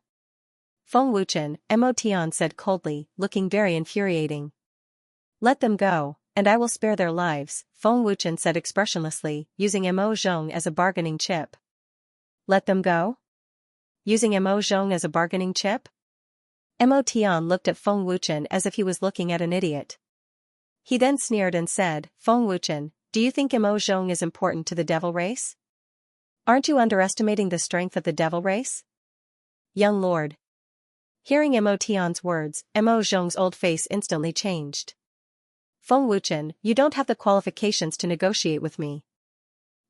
Feng Wuchen, Mo Tian said coldly, looking very infuriating. Let them go, and I will spare their lives, Feng Wuchen said expressionlessly, using Mo Zhong as a bargaining chip. Let them go? Using Mo Zhong as a bargaining chip? Mo Tian looked at Feng Wuchen as if he was looking at an idiot. He then sneered and said, Feng Wuchen, do you think Mo Zhong is important to the devil race? Aren't you underestimating the strength of the devil race? Young lord. Hearing Mo Tian's words, Mo Zhong's old face instantly changed. Feng Wuchen, you don't have the qualifications to negotiate with me.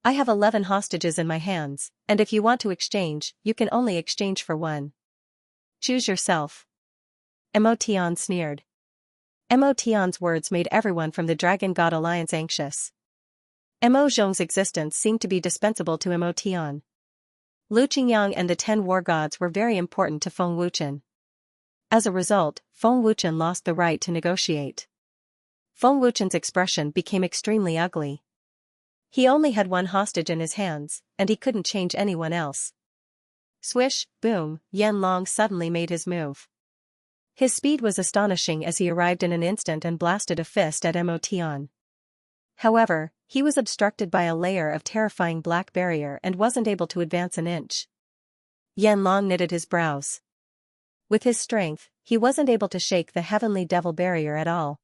I have 11 hostages in my hands, and if you want to exchange, you can only exchange for one. Choose yourself. Mo Tian sneered. Mo Tian's words made everyone from the Dragon God Alliance anxious. Mo Zhong's existence seemed to be dispensable to Mo Tian. Lu Qingyang and the 10 war gods were very important to Feng Wuchen. As a result, Feng Wuchen lost the right to negotiate. Feng Wuchen's expression became extremely ugly. He only had one hostage in his hands, and he couldn't change anyone else. Swish, boom, Yan Long suddenly made his move. His speed was astonishing as he arrived in an instant and blasted a fist at Mo Tian. However, he was obstructed by a layer of terrifying black barrier and wasn't able to advance an inch. Yan Long knitted his brows. With his strength, he wasn't able to shake the heavenly devil barrier at all.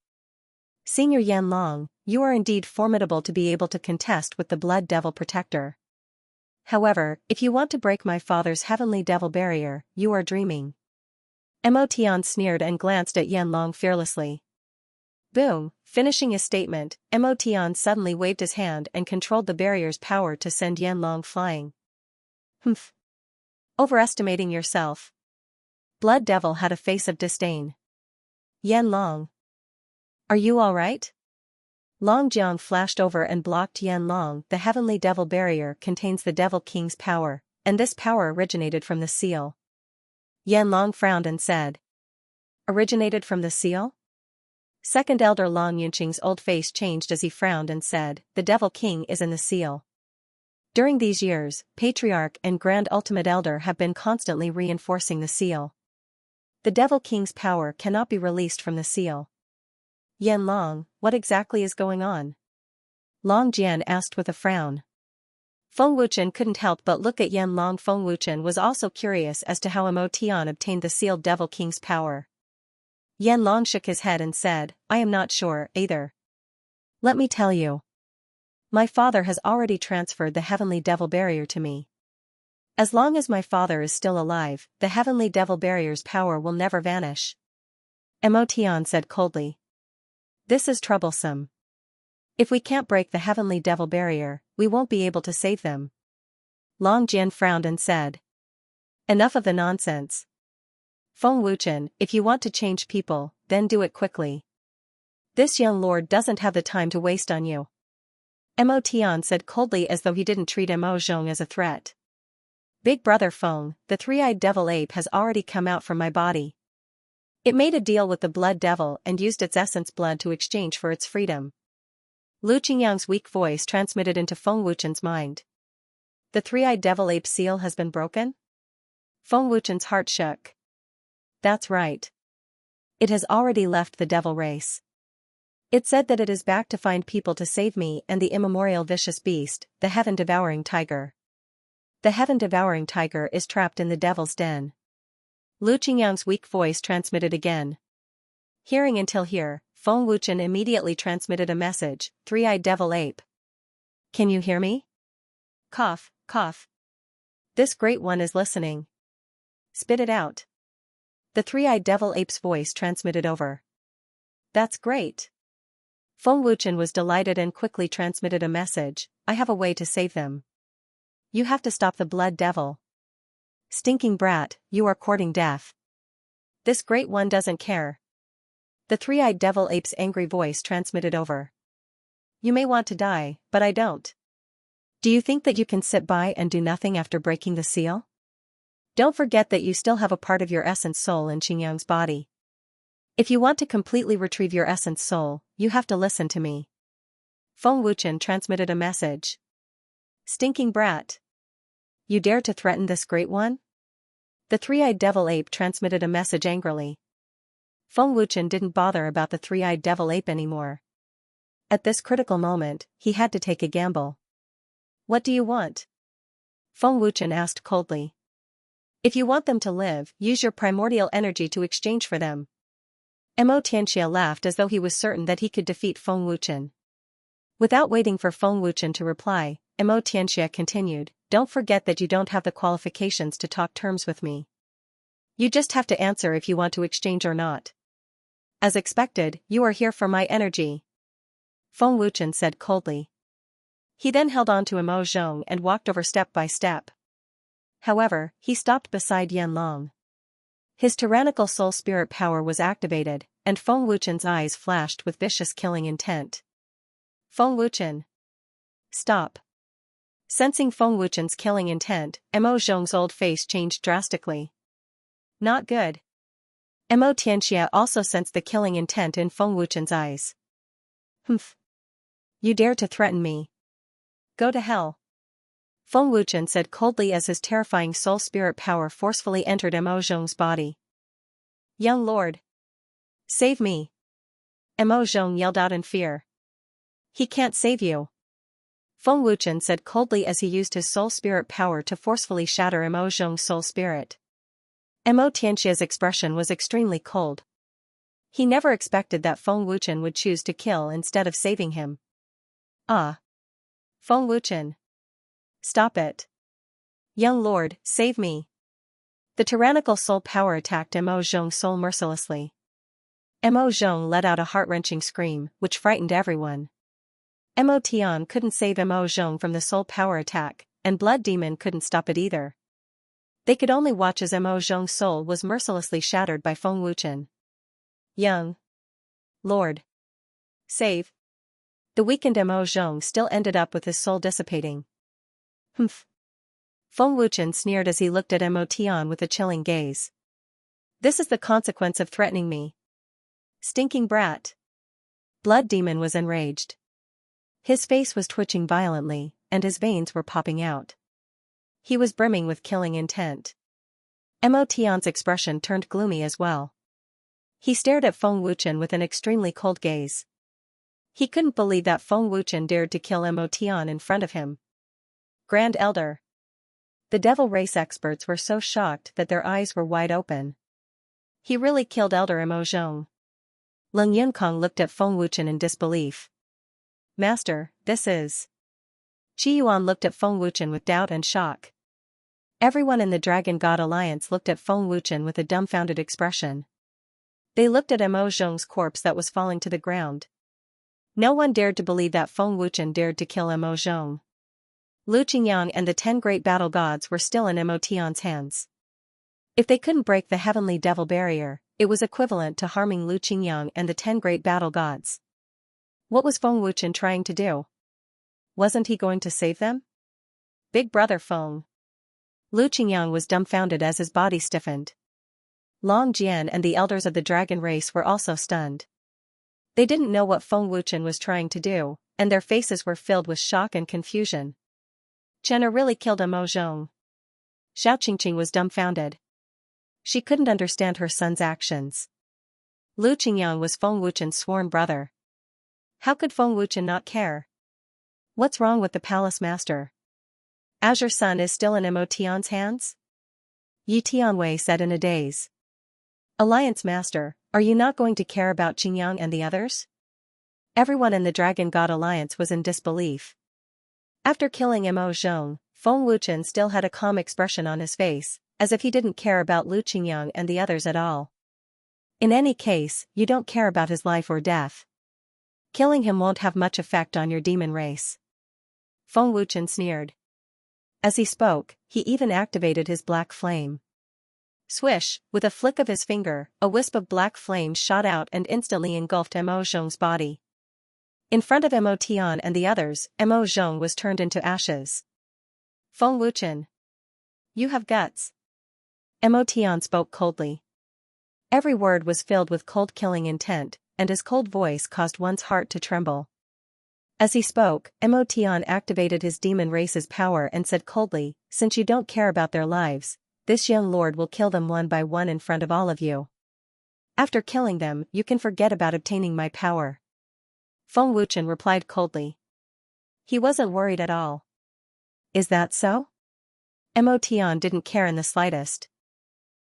Senior Yan Long, you are indeed formidable to be able to contest with the Blood Devil Protector. However, if you want to break my father's heavenly devil barrier, you are dreaming. Mo Tian sneered and glanced at Yan Long fearlessly. Boom, finishing his statement, Mo Tian suddenly waved his hand and controlled the barrier's power to send Yan Long flying. Humph. Overestimating yourself. Blood Devil had a face of disdain. Yan Long. Are you all right? Long Jiang flashed over and blocked Yan Long. The heavenly devil barrier contains the Devil King's power, and this power originated from the seal. Yan Long frowned and said. Originated from the seal? Second Elder Long Yunqing's old face changed as he frowned and said, the Devil King is in the seal. During these years, Patriarch and Grand Ultimate Elder have been constantly reinforcing the seal. The Devil King's power cannot be released from the seal. Yanlong, what exactly is going on? Long Jian asked with a frown. Feng Wuchen couldn't help but look at Yanlong. Feng Wuchen was also curious as to how Mo Tian obtained the sealed Devil King's power. Yanlong shook his head and said, I am not sure, either. Let me tell you. My father has already transferred the Heavenly Devil Barrier to me. As long as my father is still alive, the Heavenly Devil Barrier's power will never vanish. Mo Tian said coldly. This is troublesome. If we can't break the Heavenly Devil Barrier, we won't be able to save them. Long Jian frowned and said. Enough of the nonsense. Feng Wuchen, if you want to change people, then do it quickly. This young lord doesn't have the time to waste on you. Mo Tian said coldly as though he didn't treat Mo Zhong as a threat. Big brother Feng, the three-eyed devil ape has already come out from my body. It made a deal with the blood devil and used its essence blood to exchange for its freedom. Lu Qingyang's weak voice transmitted into Feng Wuchen's mind. The three-eyed devil ape seal has been broken? Feng Wuchen's heart shook. That's right. It has already left the devil race. It said that it is back to find people to save me and the immemorial vicious beast, the heaven-devouring tiger. The heaven-devouring tiger is trapped in the devil's den. Lu Qingyang's weak voice transmitted again. Hearing until here, Feng Wuchen immediately transmitted a message, three-eyed devil ape. Can you hear me? Cough, cough. This great one is listening. Spit it out. The three-eyed devil ape's voice transmitted over. That's great. Feng Wuchen was delighted and quickly transmitted a message, I have a way to save them. You have to stop the blood devil. Stinking brat, you are courting death. This great one doesn't care. The three-eyed devil ape's angry voice transmitted over. You may want to die, but I don't. Do you think that you can sit by and do nothing after breaking the seal? Don't forget that you still have a part of your essence soul in Xingyang's body. If you want to completely retrieve your essence soul, you have to listen to me. Feng Wuchen transmitted a message. Stinking brat. You dare to threaten this great one? The three-eyed devil ape transmitted a message angrily. Feng Wuchen didn't bother about the three-eyed devil ape anymore. At this critical moment, he had to take a gamble. What do you want? Feng Wuchen asked coldly. If you want them to live, use your primordial energy to exchange for them. Mo Xianxia laughed as though he was certain that he could defeat Feng Wuchen. Without waiting for Feng Wuchen to reply, Mo Xianxia continued, don't forget that you don't have the qualifications to talk terms with me. You just have to answer if you want to exchange or not. As expected, you are here for my energy. Feng Wuchen said coldly. He then held on to Mo Zhong and walked over step by step. However, he stopped beside Yanlong. His tyrannical soul spirit power was activated, and Feng Wuchen's eyes flashed with vicious killing intent. Feng Wuchen. Stop. Sensing Feng Wuchen's killing intent, Mo Zhong's old face changed drastically. Not good. Mo Tianxia also sensed the killing intent in Feng Wuchen's eyes. Humph. You dare to threaten me. Go to hell. Feng Wuchen said coldly as his terrifying soul spirit power forcefully entered Mo Zhong's body. Young lord. Save me. Mo Zhong yelled out in fear. He can't save you. Feng Wuchen said coldly as he used his soul spirit power to forcefully shatter Mo Zhong's soul spirit. Mo Tianxia's expression was extremely cold. He never expected that Feng Wuchen would choose to kill instead of saving him. Ah. Feng Wuchen. Stop it. Young lord, save me. The tyrannical soul power attacked Mo Zhong's soul mercilessly. Mo Zhong let out a heart-wrenching scream, which frightened everyone. Mo Tian couldn't save Mo Zhong from the soul power attack, and Blood Demon couldn't stop it either. They could only watch as Mo Zhong's soul was mercilessly shattered by Feng Wuchen. Young lord. Save. The weakened Mo Zhong still ended up with his soul dissipating. Humph. Feng Wuchen sneered as he looked at Mo Tian with a chilling gaze. This is the consequence of threatening me. Stinking brat. Blood Demon was enraged. His face was twitching violently, and his veins were popping out. He was brimming with killing intent. Mo Tian's expression turned gloomy as well. He stared at Feng Wuchen with an extremely cold gaze. He couldn't believe that Feng Wuchen dared to kill Mo Tian in front of him. Grand Elder. The devil race experts were so shocked that their eyes were wide open. He really killed Elder Mo Zhong. Leng Yunkong looked at Feng Wuchen in disbelief. Master, this is... Qi Yuan looked at Feng Wuchen with doubt and shock. Everyone in the Dragon God Alliance looked at Feng Wuchen with a dumbfounded expression. They looked at Mo Zhong's corpse that was falling to the ground. No one dared to believe that Feng Wuchen dared to kill Mo Zhong. Lu Qingyang and the 10 great battle gods were still in Mo Tian's hands. If they couldn't break the heavenly devil barrier, it was equivalent to harming Lu Qingyang and the 10 great battle gods. What was Feng Wuchen trying to do? Wasn't he going to save them? Big brother Feng. Lu Qingyang was dumbfounded as his body stiffened. Long Jian and the elders of the dragon race were also stunned. They didn't know what Feng Wuchen was trying to do, and their faces were filled with shock and confusion. Chenna really killed Mo Zhong. Xiao Qingqing was dumbfounded. She couldn't understand her son's actions. Lu Qingyang was Feng Wuchen's sworn brother. How could Feng Wuchen not care? What's wrong with the palace master? Azure Sun is still in Mo Tian's hands? Yi Tianwei said in a daze. Alliance master, are you not going to care about Qingyang and the others? Everyone in the Dragon God Alliance was in disbelief. After killing Mo Zhong, Feng Wuchen still had a calm expression on his face, as if he didn't care about Lu Qingyang and the others at all. In any case, you don't care about his life or death. Killing him won't have much effect on your demon race. Feng Wuchen sneered. As he spoke, he even activated his black flame. Swish, with a flick of his finger, a wisp of black flame shot out and instantly engulfed Mo Zhong's body. In front of Mo Tian and the others, Mo Zhong was turned into ashes. Feng Wuchen. You have guts. Mo Tian spoke coldly. Every word was filled with cold killing intent, and his cold voice caused one's heart to tremble. As he spoke, Mo Tian activated his demon race's power and said coldly, since you don't care about their lives, this young lord will kill them one by one in front of all of you. After killing them, you can forget about obtaining my power. Feng Wuchen replied coldly. He wasn't worried at all. Is that so? Mo Tian didn't care in the slightest.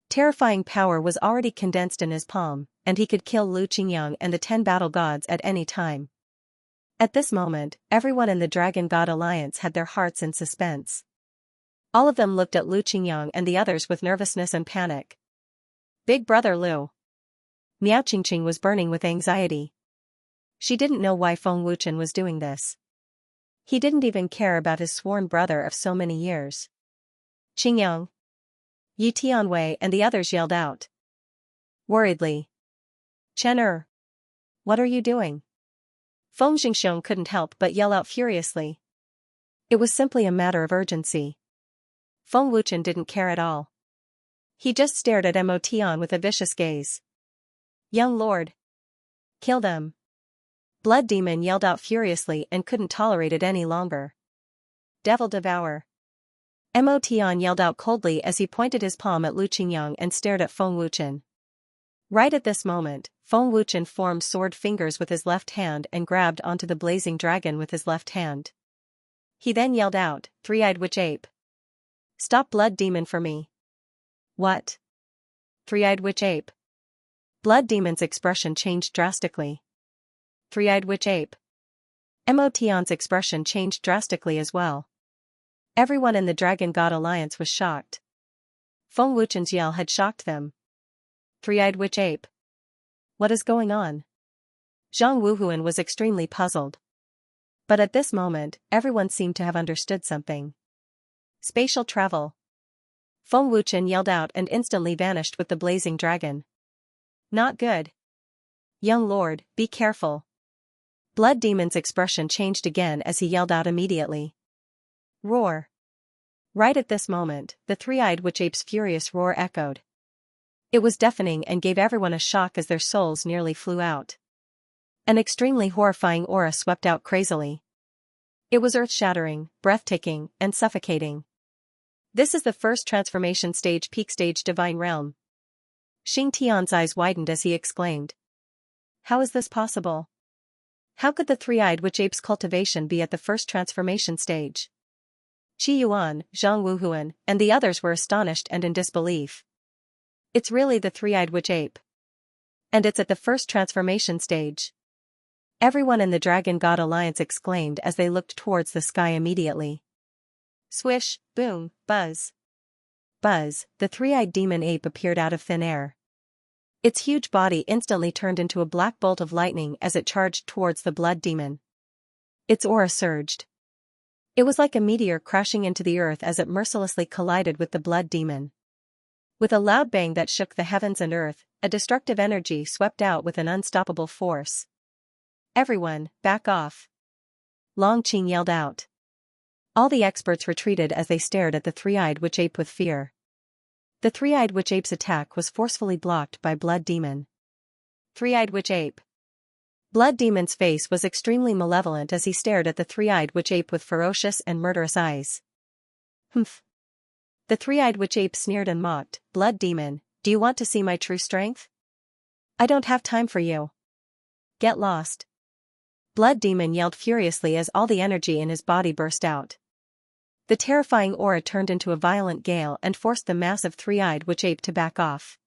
Terrifying power was already condensed in his palm, and he could kill Lu Qingyang and the 10 battle gods at any time. At this moment, everyone in the Dragon God Alliance had their hearts in suspense. All of them looked at Lu Qingyang and the others with nervousness and panic. Big brother Lu. Miao Qingqing was burning with anxiety. She didn't know why Feng Wuchen was doing this. He didn't even care about his sworn brother of so many years. Qingyang. Yi Tianwei and the others yelled out. Worriedly. Chen. What are you doing? Feng Xingxiong couldn't help but yell out furiously. It was simply a matter of urgency. Feng Wuchen didn't care at all. He just stared at Mo Tian with a vicious gaze. Young lord. Kill them. Blood Demon yelled out furiously and couldn't tolerate it any longer. Devil devour. Mo Tian yelled out coldly as he pointed his palm at Lu Qingyang and stared at Feng Wuchen. Right at this moment, Feng Wuchen formed sword fingers with his left hand and grabbed onto the blazing dragon with his left hand. He then yelled out, Three-eyed witch ape. Stop Blood Demon for me. What? Three-eyed witch ape. Blood Demon's expression changed drastically. Three-eyed witch ape. Mo Tian's expression changed drastically as well. Everyone in the Dragon God Alliance was shocked. Feng Wuchen's yell had shocked them. Three-eyed witch ape. What is going on? Zhang Wuhuan was extremely puzzled. But at this moment, everyone seemed to have understood something. Spatial travel. Feng Wuchen yelled out and instantly vanished with the blazing dragon. Not good. Young lord, be careful. Blood Demon's expression changed again as he yelled out immediately. Roar. Right at this moment, the three-eyed witch ape's furious roar echoed. It was deafening and gave everyone a shock as their souls nearly flew out. An extremely horrifying aura swept out crazily. It was earth-shattering, breathtaking, and suffocating. This is the first transformation stage, peak stage, divine realm. Xianxia's eyes widened as he exclaimed. How is this possible? How could the three-eyed witch ape's cultivation be at the first transformation stage? Qi Yuan, Zhang Wuhuan, and the others were astonished and in disbelief. It's really the three-eyed witch ape. And it's at the first transformation stage. Everyone in the Dragon God Alliance exclaimed as they looked towards the sky immediately. Swish, boom, buzz. Buzz, the three-eyed demon ape appeared out of thin air. Its huge body instantly turned into a black bolt of lightning as it charged towards the blood demon. Its aura surged. It was like a meteor crashing into the earth as it mercilessly collided with the blood demon. With a loud bang that shook the heavens and earth, a destructive energy swept out with an unstoppable force. Everyone, back off! Long Qing yelled out. All the experts retreated as they stared at the three-eyed witch ape with fear. The three-eyed witch ape's attack was forcefully blocked by Blood Demon. Three-eyed witch ape. Blood Demon's face was extremely malevolent as he stared at the three-eyed witch ape with ferocious and murderous eyes. Humph. The three-eyed witch ape sneered and mocked. Blood Demon, do you want to see my true strength? I don't have time for you. Get lost. Blood Demon yelled furiously as all the energy in his body burst out. The terrifying aura turned into a violent gale and forced the massive three-eyed witch ape to back off.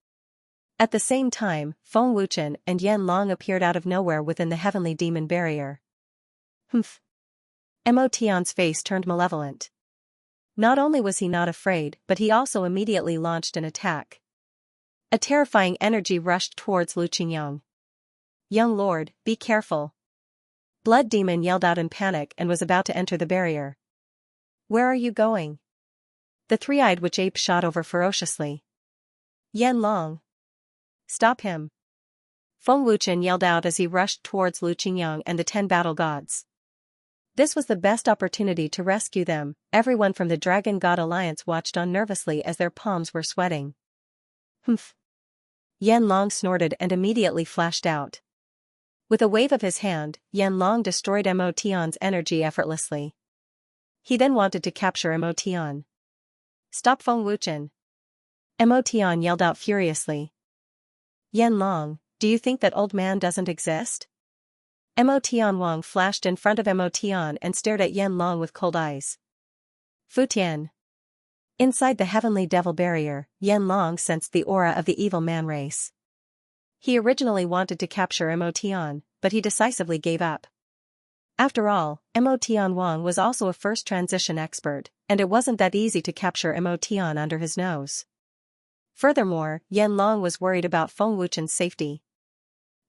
At the same time, Feng Wuchen and Yan Long appeared out of nowhere within the heavenly demon barrier. Humph. Mo Tian's face turned malevolent. Not only was he not afraid, but he also immediately launched an attack. A terrifying energy rushed towards Lu Qingyang. Young lord, be careful. Blood Demon yelled out in panic and was about to enter the barrier. Where are you going? The three-eyed witch ape shot over ferociously. Yan Long. Stop him. Feng Wuchen yelled out as he rushed towards Lu Qingyang and the 10 battle gods. This was the best opportunity to rescue them. Everyone from the Dragon God Alliance watched on nervously as their palms were sweating. Humph. Yan Long snorted and immediately flashed out. With a wave of his hand, Yan Long destroyed Mo Tian's energy effortlessly. He then wanted to capture Mo Tian. Stop Feng Wuchen. Mo Tian yelled out furiously. Yan Long, do you think that old man doesn't exist? Mo Tian Wang flashed in front of Mo Tian and stared at Yan Long with cold eyes. Fu Tian. Inside the heavenly devil barrier, Yan Long sensed the aura of the evil man race. He originally wanted to capture Mo Tian, but he decisively gave up. After all, Mo Tian Wang was also a first transition expert, and it wasn't that easy to capture Mo Tian under his nose. Furthermore, Yan Long was worried about Feng Wuchen's safety.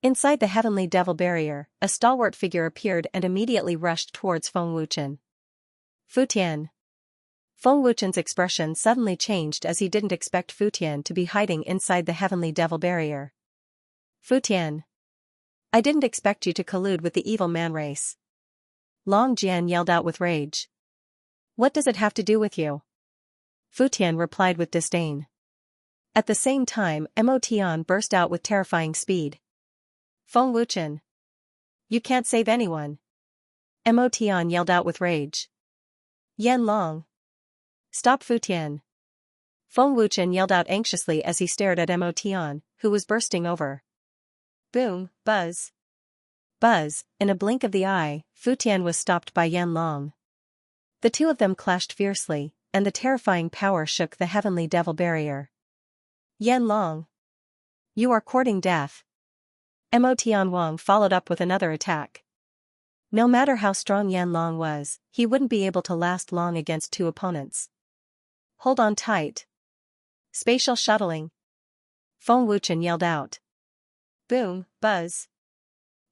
Inside the heavenly devil barrier, a stalwart figure appeared and immediately rushed towards Feng Wuchen. Fu Tian. Feng Wuchen's expression suddenly changed as he didn't expect Fu Tian to be hiding inside the heavenly devil barrier. Fu Tian. I didn't expect you to collude with the evil man race. Long Jian yelled out with rage. What does it have to do with you? Fu Tian replied with disdain. At the same time, Mo Tian burst out with terrifying speed. Feng Wuchen. You can't save anyone. Mo Tian yelled out with rage. Yan Long. Stop Fu Tian. Feng Wuchen yelled out anxiously as he stared at Mo Tian, who was bursting over. Boom, buzz. Buzz, in a blink of the eye, Fu Tian was stopped by Yan Long. The two of them clashed fiercely, and the terrifying power shook the heavenly devil barrier. Yan Long. You are courting death. Mo Tian Wang followed up with another attack. No matter how strong Yan Long was, he wouldn't be able to last long against two opponents. Hold on tight. Spatial shuttling. Feng Wuchen yelled out. Boom, buzz.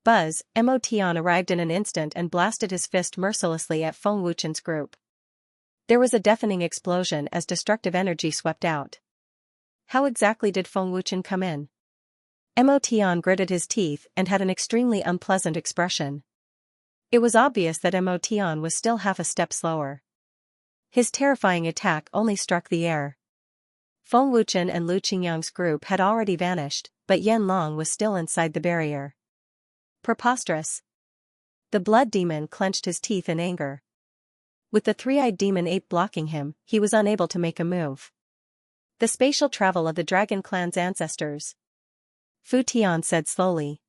Buzz, Mo Tian arrived in an instant and blasted his fist mercilessly at Feng Wuchen's group. There was a deafening explosion as destructive energy swept out. How exactly did Feng Wuchen come in? Mo Tian gritted his teeth and had an extremely unpleasant expression. It was obvious that Mo Tian was still half a step slower. His terrifying attack only struck the air. Feng Wuchen and Lu Qingyang's group had already vanished, but Yan Long was still inside the barrier. Preposterous. The blood demon clenched his teeth in anger. With the three-eyed demon ape blocking him, he was unable to make a move. The spatial travel of the dragon clan's ancestors. Fu Tian said slowly.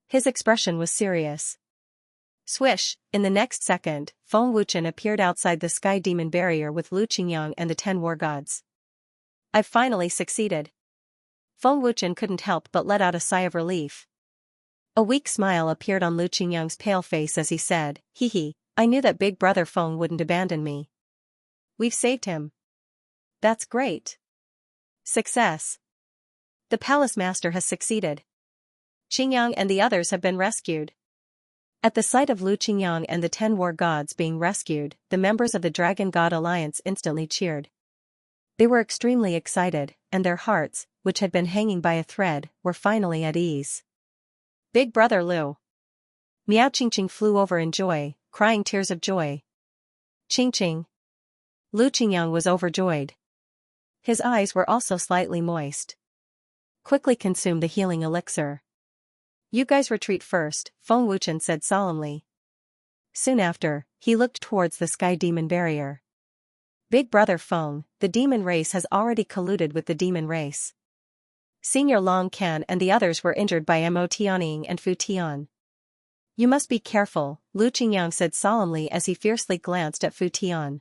His expression was serious. Swish, in the next second, Feng Wuchen appeared outside the sky demon barrier with Lu Qingyang and the 10 war gods. I've finally succeeded. Feng Wuchen couldn't help but let out a sigh of relief. A weak smile appeared on Lu Qingyang's pale face as he said, "Hee hee, I knew that big brother Feng wouldn't abandon me. We've saved him. That's great. Success. The palace master has succeeded. Qingyang and the others have been rescued." At the sight of Lu Qingyang and the 10 war gods being rescued, the members of the Dragon God Alliance instantly cheered. They were extremely excited, and their hearts, which had been hanging by a thread, were finally at ease. Big brother Lu. Miao Qingqing flew over in joy, crying tears of joy. Qingqing. Lu Qingyang was overjoyed. His eyes were also slightly moist. Quickly consume the healing elixir. You guys retreat first, Feng Wuchen said solemnly. Soon after, he looked towards the sky demon barrier. Big brother Feng, the demon race has already colluded with the demon race. Senior Long Can and the others were injured by Mo Tianning and Fu Tian. You must be careful, Lu Qingyang said solemnly as he fiercely glanced at Fu Tian.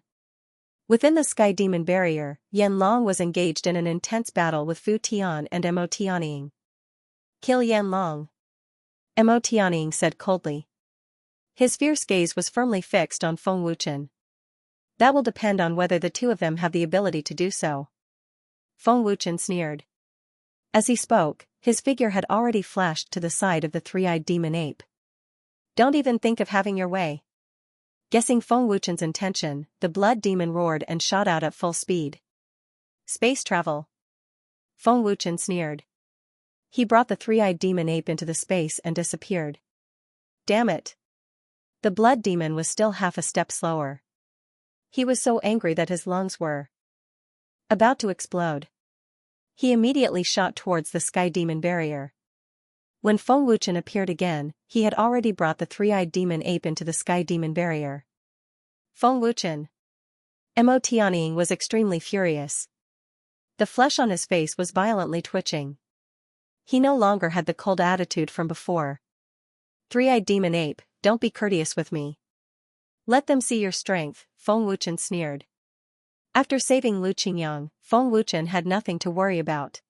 Within the sky demon barrier, Yan Long was engaged in an intense battle with Fu Tian and Mo Tianning. Kill Yan Long. Mo Tianning said coldly. His fierce gaze was firmly fixed on Feng Wuchen. That will depend on whether the two of them have the ability to do so. Feng Wuchen sneered. As he spoke, his figure had already flashed to the side of the three-eyed demon ape. Don't even think of having your way. Guessing Feng Wuchen's intention, the blood demon roared and shot out at full speed. Space travel. Feng Wuchen sneered. He brought the three-eyed demon ape into the space and disappeared. Damn it. The blood demon was still half a step slower. He was so angry that his lungs were about to explode. He immediately shot towards the sky demon barrier. When Feng Wuchen appeared again, he had already brought the three-eyed demon ape into the sky demon barrier. Feng Wuchen. Mo Tianning was extremely furious. The flesh on his face was violently twitching. He no longer had the cold attitude from before. Three-eyed demon ape, don't be courteous with me. Let them see your strength, Feng Wuchen sneered. After saving Lu Qingyang, Feng Wuchen had nothing to worry about.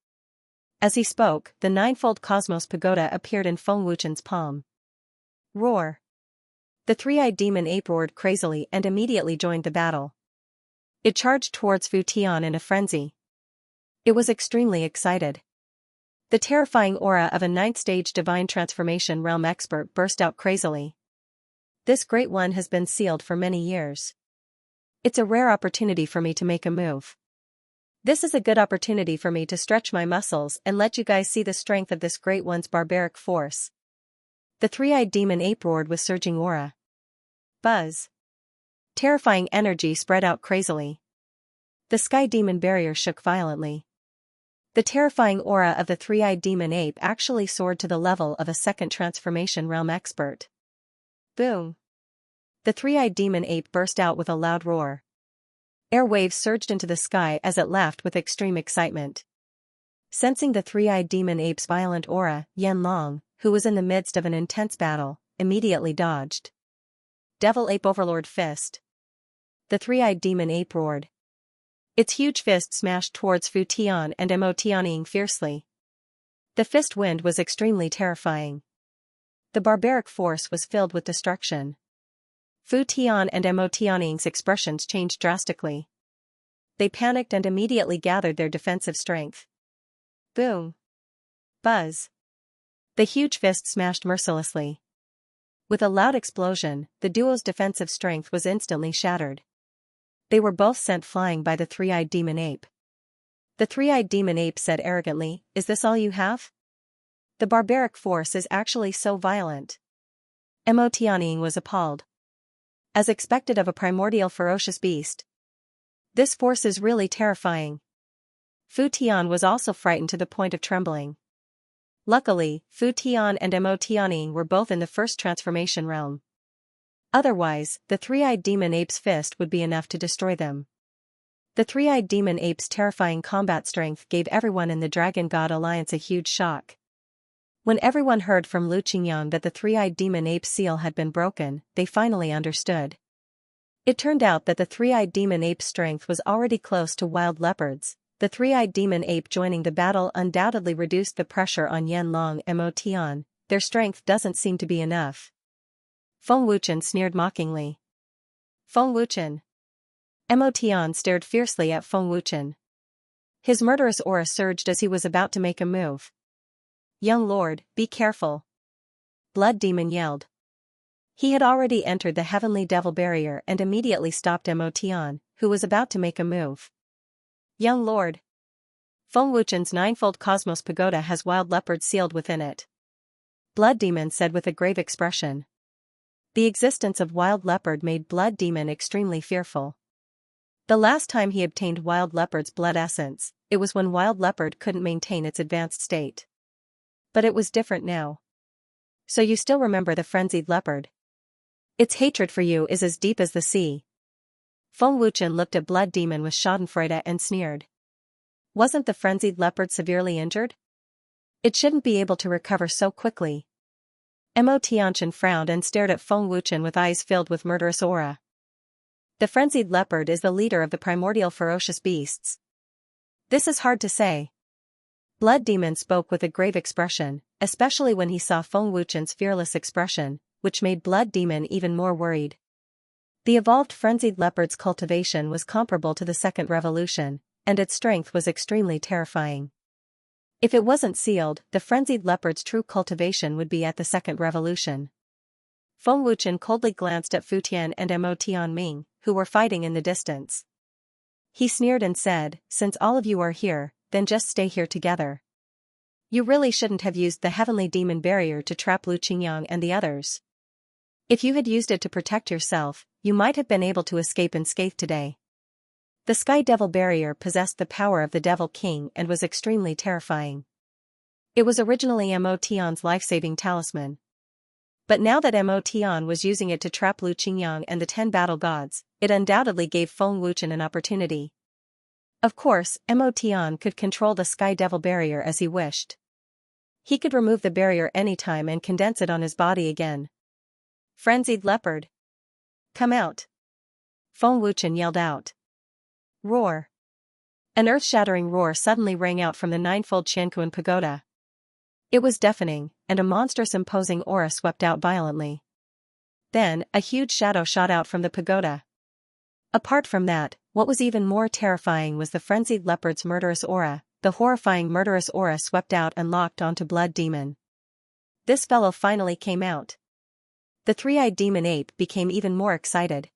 As he spoke, the ninefold Cosmos Pagoda appeared in Feng Wuchen's palm. Roar. The three-eyed demon ape roared crazily and immediately joined the battle. It charged towards Fu Tian in a frenzy. It was extremely excited. The terrifying aura of a ninth-stage divine transformation realm expert burst out crazily. This great one has been sealed for many years. It's a rare opportunity for me to make a move. This is a good opportunity for me to stretch my muscles and let you guys see the strength of this great one's barbaric force. The three-eyed demon ape roared with surging aura. Buzz. Terrifying energy spread out crazily. The sky demon barrier shook violently. The terrifying aura of the three-eyed demon ape actually soared to the level of a second transformation realm expert. Boom. The three-eyed demon ape burst out with a loud roar. Air waves surged into the sky as it laughed with extreme excitement. Sensing the three-eyed demon ape's violent aura, Yan Long, who was in the midst of an intense battle, immediately dodged. Devil Ape Overlord Fist. The three-eyed demon ape roared. Its huge fist smashed towards Fu Tian and Mo Tianning fiercely. The fist wind was extremely terrifying. The barbaric force was filled with destruction. Fu Tian and Mo Tianning's expressions changed drastically. They panicked and immediately gathered their defensive strength. Boom. Buzz. The huge fist smashed mercilessly. With a loud explosion, the duo's defensive strength was instantly shattered. They were both sent flying by the three-eyed demon ape. The three-eyed demon ape said arrogantly, "Is this all you have? The barbaric force is actually so violent." Mo Tianning was appalled. As expected of a primordial ferocious beast. This force is really terrifying. Fu Tian was also frightened to the point of trembling. Luckily, Fu Tian and Mo Tianning were both in the first transformation realm. Otherwise, the three-eyed demon ape's fist would be enough to destroy them. The three-eyed demon ape's terrifying combat strength gave everyone in the Dragon God Alliance a huge shock. When everyone heard from Lu Qingyang that the three-eyed demon ape's seal had been broken, they finally understood. It turned out that the three-eyed demon ape's strength was already close to wild leopards. The three-eyed demon ape joining the battle undoubtedly reduced the pressure on Yanlong and Mo Tian. Their strength doesn't seem to be enough. Feng Wuchen sneered mockingly. Feng Wuchen. Mo Tian stared fiercely at Feng Wuchen. His murderous aura surged as he was about to make a move. Young lord, be careful. Blood Demon yelled. He had already entered the Heavenly Devil Barrier and immediately stopped Mo Tian, who was about to make a move. Young lord. Feng Wuchen's ninefold Cosmos Pagoda has wild leopards sealed within it. Blood Demon said with a grave expression. The existence of wild leopard made Blood Demon extremely fearful. The last time he obtained wild leopard's blood essence, it was when wild leopard couldn't maintain its advanced state. But it was different now. So you still remember the frenzied leopard? Its hatred for you is as deep as the sea. Feng Wuchen looked at Blood Demon with schadenfreude and sneered. Wasn't the frenzied leopard severely injured? It shouldn't be able to recover so quickly. Mo Tianchen frowned and stared at Feng Wuchen with eyes filled with murderous aura. The frenzied leopard is the leader of the primordial ferocious beasts. This is hard to say. Blood Demon spoke with a grave expression, especially when he saw Feng Wuchen's fearless expression, which made Blood Demon even more worried. The evolved frenzied leopard's cultivation was comparable to the second revolution, and its strength was extremely terrifying. If it wasn't sealed, the frenzied leopard's true cultivation would be at the second revolution. Feng Wuchen coldly glanced at Fu Tian and Mo Tianming, who were fighting in the distance. He sneered and said, since all of you are here, then just stay here together. You really shouldn't have used the Heavenly Demon Barrier to trap Lu Qingyang and the others. If you had used it to protect yourself, you might have been able to escape unscathed today. The Sky Devil Barrier possessed the power of the Devil King and was extremely terrifying. It was originally Mo Tian's life-saving talisman. But now that Mo Tian was using it to trap Lu Qingyang and the 10 battle gods, it undoubtedly gave Feng Wuchen an opportunity. Of course, Mo Tian could control the Sky Devil Barrier as he wished. He could remove the barrier anytime and condense it on his body again. Frenzied leopard. Come out. Feng Wuchen yelled out. Roar. An earth-shattering roar suddenly rang out from the ninefold Qianquan Pagoda. It was deafening, and a monstrous imposing aura swept out violently. Then, a huge shadow shot out from the pagoda. Apart from that, what was even more terrifying was the frenzied leopard's murderous aura. The horrifying murderous aura swept out and locked onto Blood Demon. This fellow finally came out. The three-eyed demon ape became even more excited.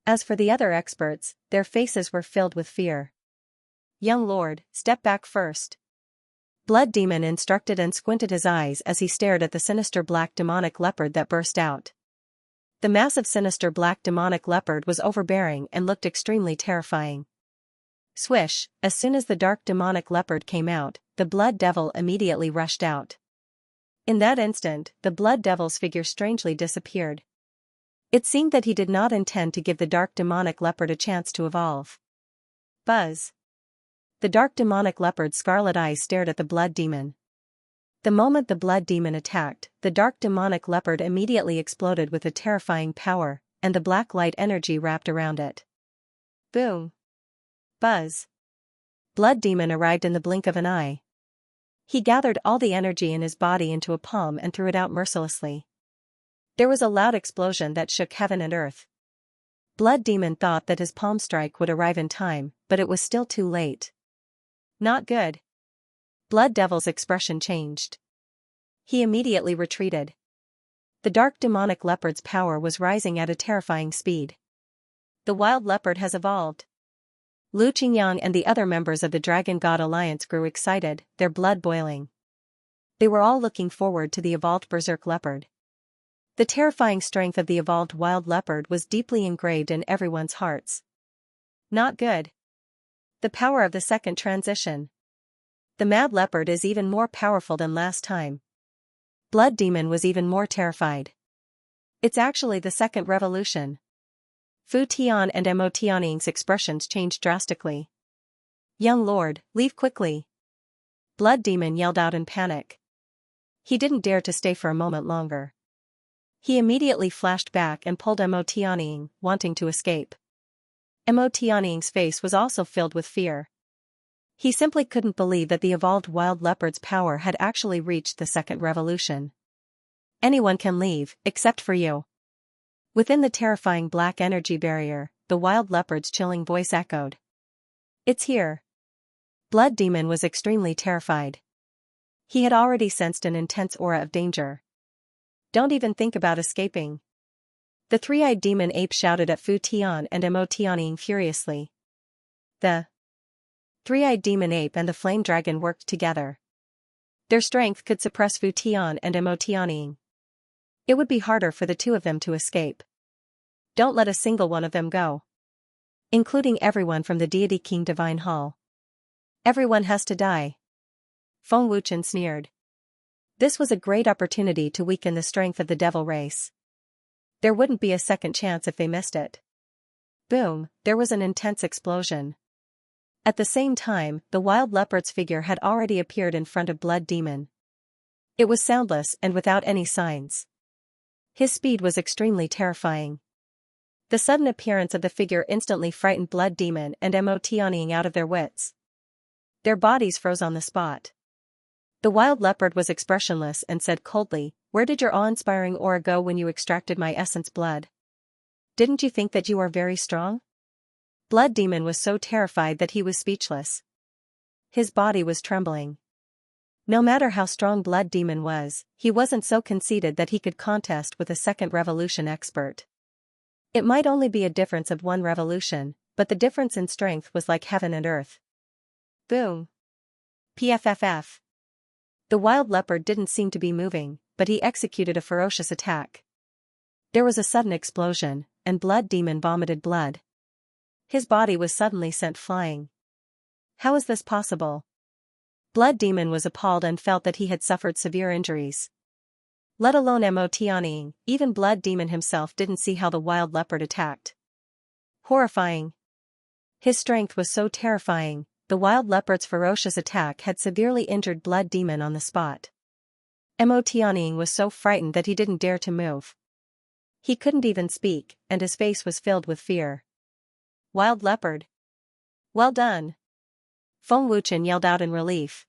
As for the other experts, their faces were filled with fear. Young lord, step back first. Blood Demon instructed and squinted his eyes as he stared at the sinister black demonic leopard that burst out. The massive sinister black demonic leopard was overbearing and looked extremely terrifying. Swish, as soon as the dark demonic leopard came out, the Blood Devil immediately rushed out. In that instant, the Blood Devil's figure strangely disappeared. It seemed that he did not intend to give the dark demonic leopard a chance to evolve. Buzz. The dark demonic leopard's scarlet eyes stared at the Blood Demon. The moment the Blood Demon attacked, the dark demonic leopard immediately exploded with a terrifying power, and the black light energy wrapped around it. Boom. Buzz. Blood Demon arrived in the blink of an eye. He gathered all the energy in his body into a palm and threw it out mercilessly. There was a loud explosion that shook heaven and earth. Blood Demon thought that his palm strike would arrive in time, but it was still too late. Not good. Blood Devil's expression changed. He immediately retreated. The dark demonic leopard's power was rising at a terrifying speed. The wild leopard has evolved. Lu Qingyang and the other members of the Dragon God Alliance grew excited, their blood boiling. They were all looking forward to the evolved berserk leopard. The terrifying strength of the evolved wild leopard was deeply engraved in everyone's hearts. Not good. The power of the second transition. The mad leopard is even more powerful than last time. Blood Demon was even more terrified. It's actually the second revolution. Fu Tian and Mo Tianying's expressions changed drastically. Young lord, leave quickly. Blood Demon yelled out in panic. He didn't dare to stay for a moment longer. He immediately flashed back and pulled Mo Tianying, wanting to escape. Mo Tianying's face was also filled with fear. He simply couldn't believe that the evolved wild leopard's power had actually reached the second revolution. Anyone can leave, except for you. Within the terrifying black energy barrier, the wild leopard's chilling voice echoed. It's here. Blood Demon was extremely terrified. He had already sensed an intense aura of danger. Don't even think about escaping. The three-eyed demon ape shouted at Fu Tian and Mo Tianying furiously. The three-eyed demon ape and the flame dragon worked together. Their strength could suppress Fu Tian and Mo Tianying. It would be harder for the two of them to escape. Don't let a single one of them go. Including everyone from the Deity King Divine Hall. Everyone has to die. Feng Wuchen sneered. This was a great opportunity to weaken the strength of the devil race. There wouldn't be a second chance if they missed it. Boom, there was an intense explosion. At the same time, the wild leopard's figure had already appeared in front of Blood Demon. It was soundless and without any signs. His speed was extremely terrifying. The sudden appearance of the figure instantly frightened Blood Demon and Mo Tianying out of their wits. Their bodies froze on the spot. The wild leopard was expressionless and said coldly, "Where did your awe-inspiring aura go when you extracted my essence blood? Didn't you think that you are very strong?" Blood Demon was so terrified that he was speechless. His body was trembling. No matter how strong Blood Demon was, he wasn't so conceited that he could contest with a second revolution expert. It might only be a difference of one revolution, but the difference in strength was like heaven and earth. Boom. PFFF. The wild leopard didn't seem to be moving, but he executed a ferocious attack. There was a sudden explosion, and Blood Demon vomited blood. His body was suddenly sent flying. How is this possible? Blood Demon was appalled and felt that he had suffered severe injuries. Let alone Mo Tianying, even Blood Demon himself didn't see how the wild leopard attacked. Horrifying. His strength was so terrifying, the wild leopard's ferocious attack had severely injured Blood Demon on the spot. Mo Tianying was so frightened that he didn't dare to move. He couldn't even speak, and his face was filled with fear. Wild leopard. Well done. Feng Wuchen yelled out in relief.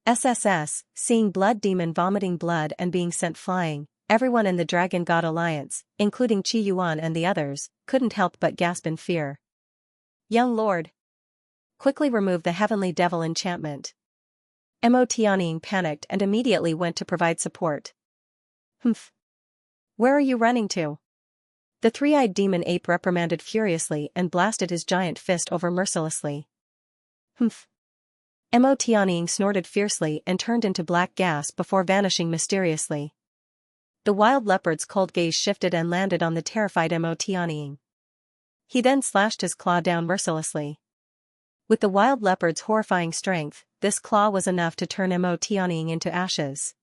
SSS, seeing Blood Demon vomiting blood and being sent flying, everyone in the Dragon God Alliance, including Qi Yuan and the others, couldn't help but gasp in fear. Young lord. Quickly remove the heavenly devil enchantment. Mo Tianying panicked and immediately went to provide support. Humph. Where are you running to? The three-eyed demon ape reprimanded furiously and blasted his giant fist over mercilessly. Humph. Mo Tianying snorted fiercely and turned into black gas before vanishing mysteriously. The wild leopard's cold gaze shifted and landed on the terrified Mo Tianying. He then slashed his claw down mercilessly. With the wild leopard's horrifying strength, this claw was enough to turn Mo Tianying into ashes.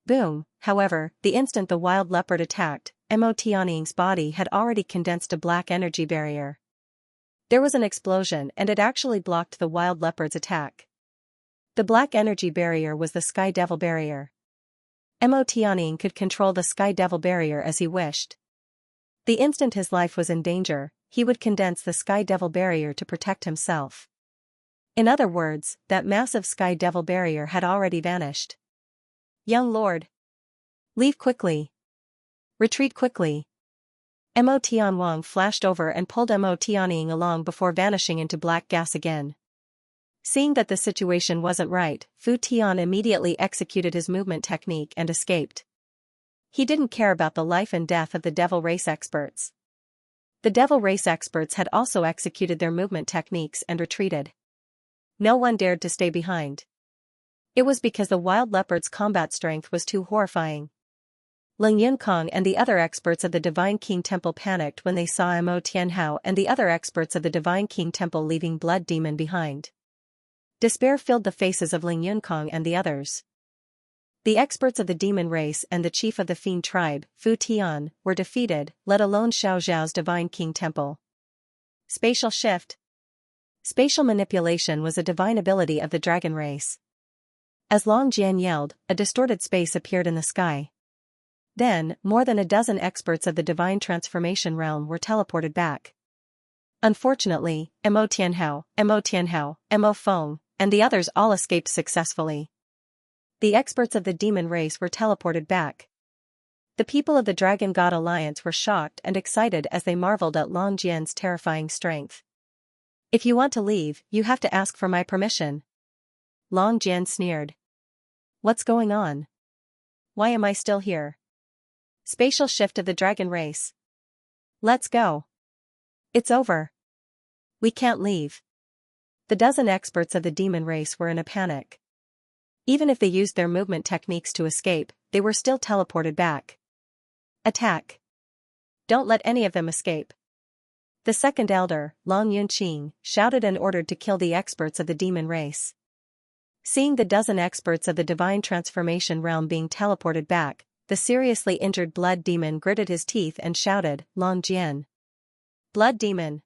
Boom, however, the instant the wild leopard attacked, Mo Tianying's body had already condensed a black energy barrier. There was an explosion and it actually blocked the wild leopard's attack. The black energy barrier was the Sky Devil barrier. Mo Tianying could control the Sky Devil barrier as he wished. The instant his life was in danger, he would condense the Sky Devil barrier to protect himself. In other words, that massive Sky Devil barrier had already vanished. Young lord. Leave quickly. Retreat quickly. Mo Tianwang flashed over and pulled Mo Tianying along before vanishing into black gas again. Seeing that the situation wasn't right, Fu Tian immediately executed his movement technique and escaped. He didn't care about the life and death of the devil race experts. The devil race experts had also executed their movement techniques and retreated. No one dared to stay behind. It was because the wild leopard's combat strength was too horrifying. Ling Yunkong and the other experts of the Divine King Temple panicked when they saw Mo Tianhao and the other experts of the Divine King Temple leaving Blood Demon behind. Despair filled the faces of Ling Yunkong and the others. The experts of the demon race and the chief of the fiend tribe, Fu Tian, were defeated, let alone Xiao Zhao's divine king temple. Spatial shift. Spatial manipulation was a divine ability of the dragon race. As Long Jian yelled, a distorted space appeared in the sky. Then, more than a dozen experts of the divine transformation realm were teleported back. Unfortunately, Mo Tianhao, Mo Feng, and the others all escaped successfully. The experts of the demon race were teleported back. The people of the Dragon God Alliance were shocked and excited as they marveled at Long Jian's terrifying strength. If you want to leave, you have to ask for my permission. Long Jian sneered. What's going on? Why am I still here? Spatial shift of the dragon race. Let's go. It's over. We can't leave. The dozen experts of the demon race were in a panic. Even if they used their movement techniques to escape, they were still teleported back. Attack. Don't let any of them escape. The second elder, Long Yunqing, shouted and ordered to kill the experts of the demon race. Seeing the dozen experts of the divine transformation realm being teleported back, the seriously injured blood demon gritted his teeth and shouted, Long Jian. Blood demon.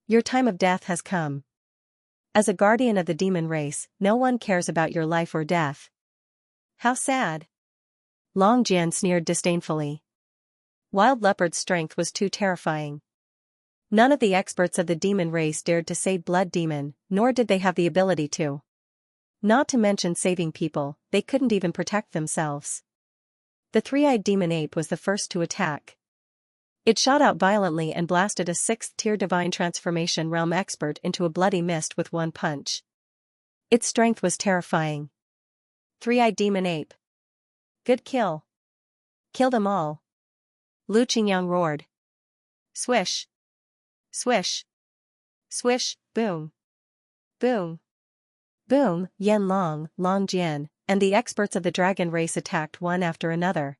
Your time of death has come. As a guardian of the demon race, no one cares about your life or death. How sad. Long Jian sneered disdainfully. Wild leopard's strength was too terrifying. None of the experts of the demon race dared to say blood demon, nor did they have the ability to. Not to mention saving people, they couldn't even protect themselves. The three-eyed demon ape was the first to attack. It shot out violently and blasted a 6th-tier divine transformation realm expert into a bloody mist with one punch. Its strength was terrifying. Three-eyed demon ape. Good kill. Kill them all. Lu Qingyang roared. Swish. Swish. Swish, boom. Boom. Boom, Yan Long, Long Jian, and the experts of the dragon race attacked one after another.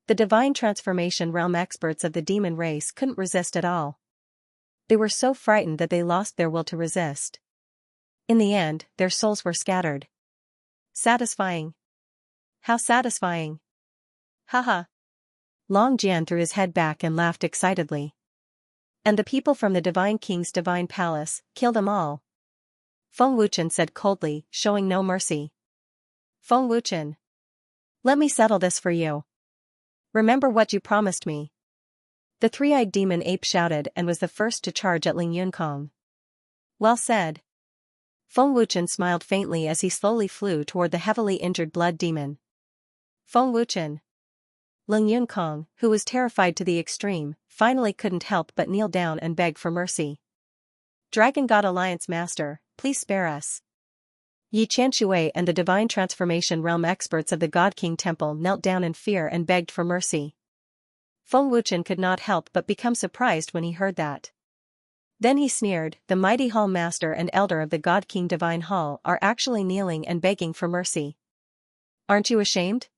The divine transformation realm experts of the demon race couldn't resist at all. They were so frightened that they lost their will to resist. In the end, their souls were scattered. Satisfying. How satisfying. Haha. Long Jian threw his head back and laughed excitedly. And the people from the Divine King's divine palace, kill them all. Feng Wuchen said coldly, showing no mercy. Feng Wuchen. Let me settle this for you. Remember what you promised me. The three-eyed demon ape shouted and was the first to charge at Ling Yunkong. Well said. Feng Wuchen smiled faintly as he slowly flew toward the heavily injured blood demon. Feng Wuchen. Ling Yunkong, who was terrified to the extreme, finally couldn't help but kneel down and beg for mercy. Dragon God Alliance Master, please spare us. Yi Qianshui and the Divine Transformation Realm experts of the God King Temple knelt down in fear and begged for mercy. Feng Wuchen could not help but become surprised when he heard that. Then he sneered, the mighty Hall Master and Elder of the God King Divine Hall are actually kneeling and begging for mercy. Aren't you ashamed?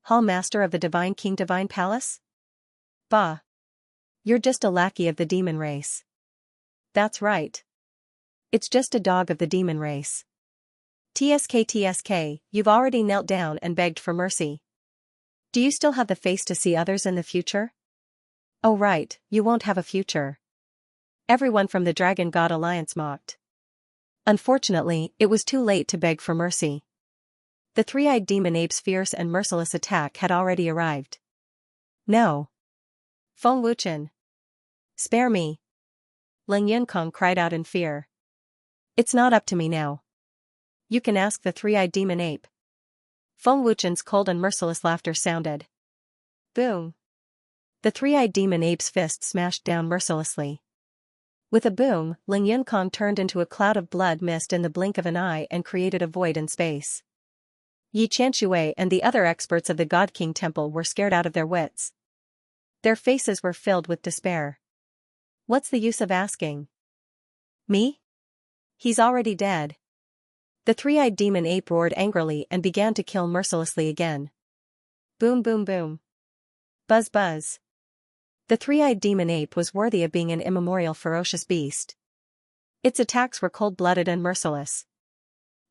Hall Master of the Divine King Divine Palace? Bah. You're just a lackey of the demon race. That's right. It's just a dog of the demon race. TSK, you've already knelt down and begged for mercy. Do you still have the face to see others in the future? Oh right, you won't have a future. Everyone from the Dragon God Alliance mocked. Unfortunately, it was too late to beg for mercy. The three-eyed demon ape's fierce and merciless attack had already arrived. No. Feng Wuchen. Spare me. Ling Yunkong cried out in fear. It's not up to me now. You can ask the three-eyed demon ape. Feng Wuchen's cold and merciless laughter sounded. Boom. The three-eyed demon ape's fist smashed down mercilessly. With a boom, Ling Yunkong turned into a cloud of blood mist in the blink of an eye and created a void in space. Yi Qianshui and the other experts of the God King Temple were scared out of their wits. Their faces were filled with despair. What's the use of asking? Me? He's already dead. The three-eyed demon ape roared angrily and began to kill mercilessly again. Boom boom boom. Buzz buzz. The three-eyed demon ape was worthy of being an immemorial ferocious beast. Its attacks were cold-blooded and merciless.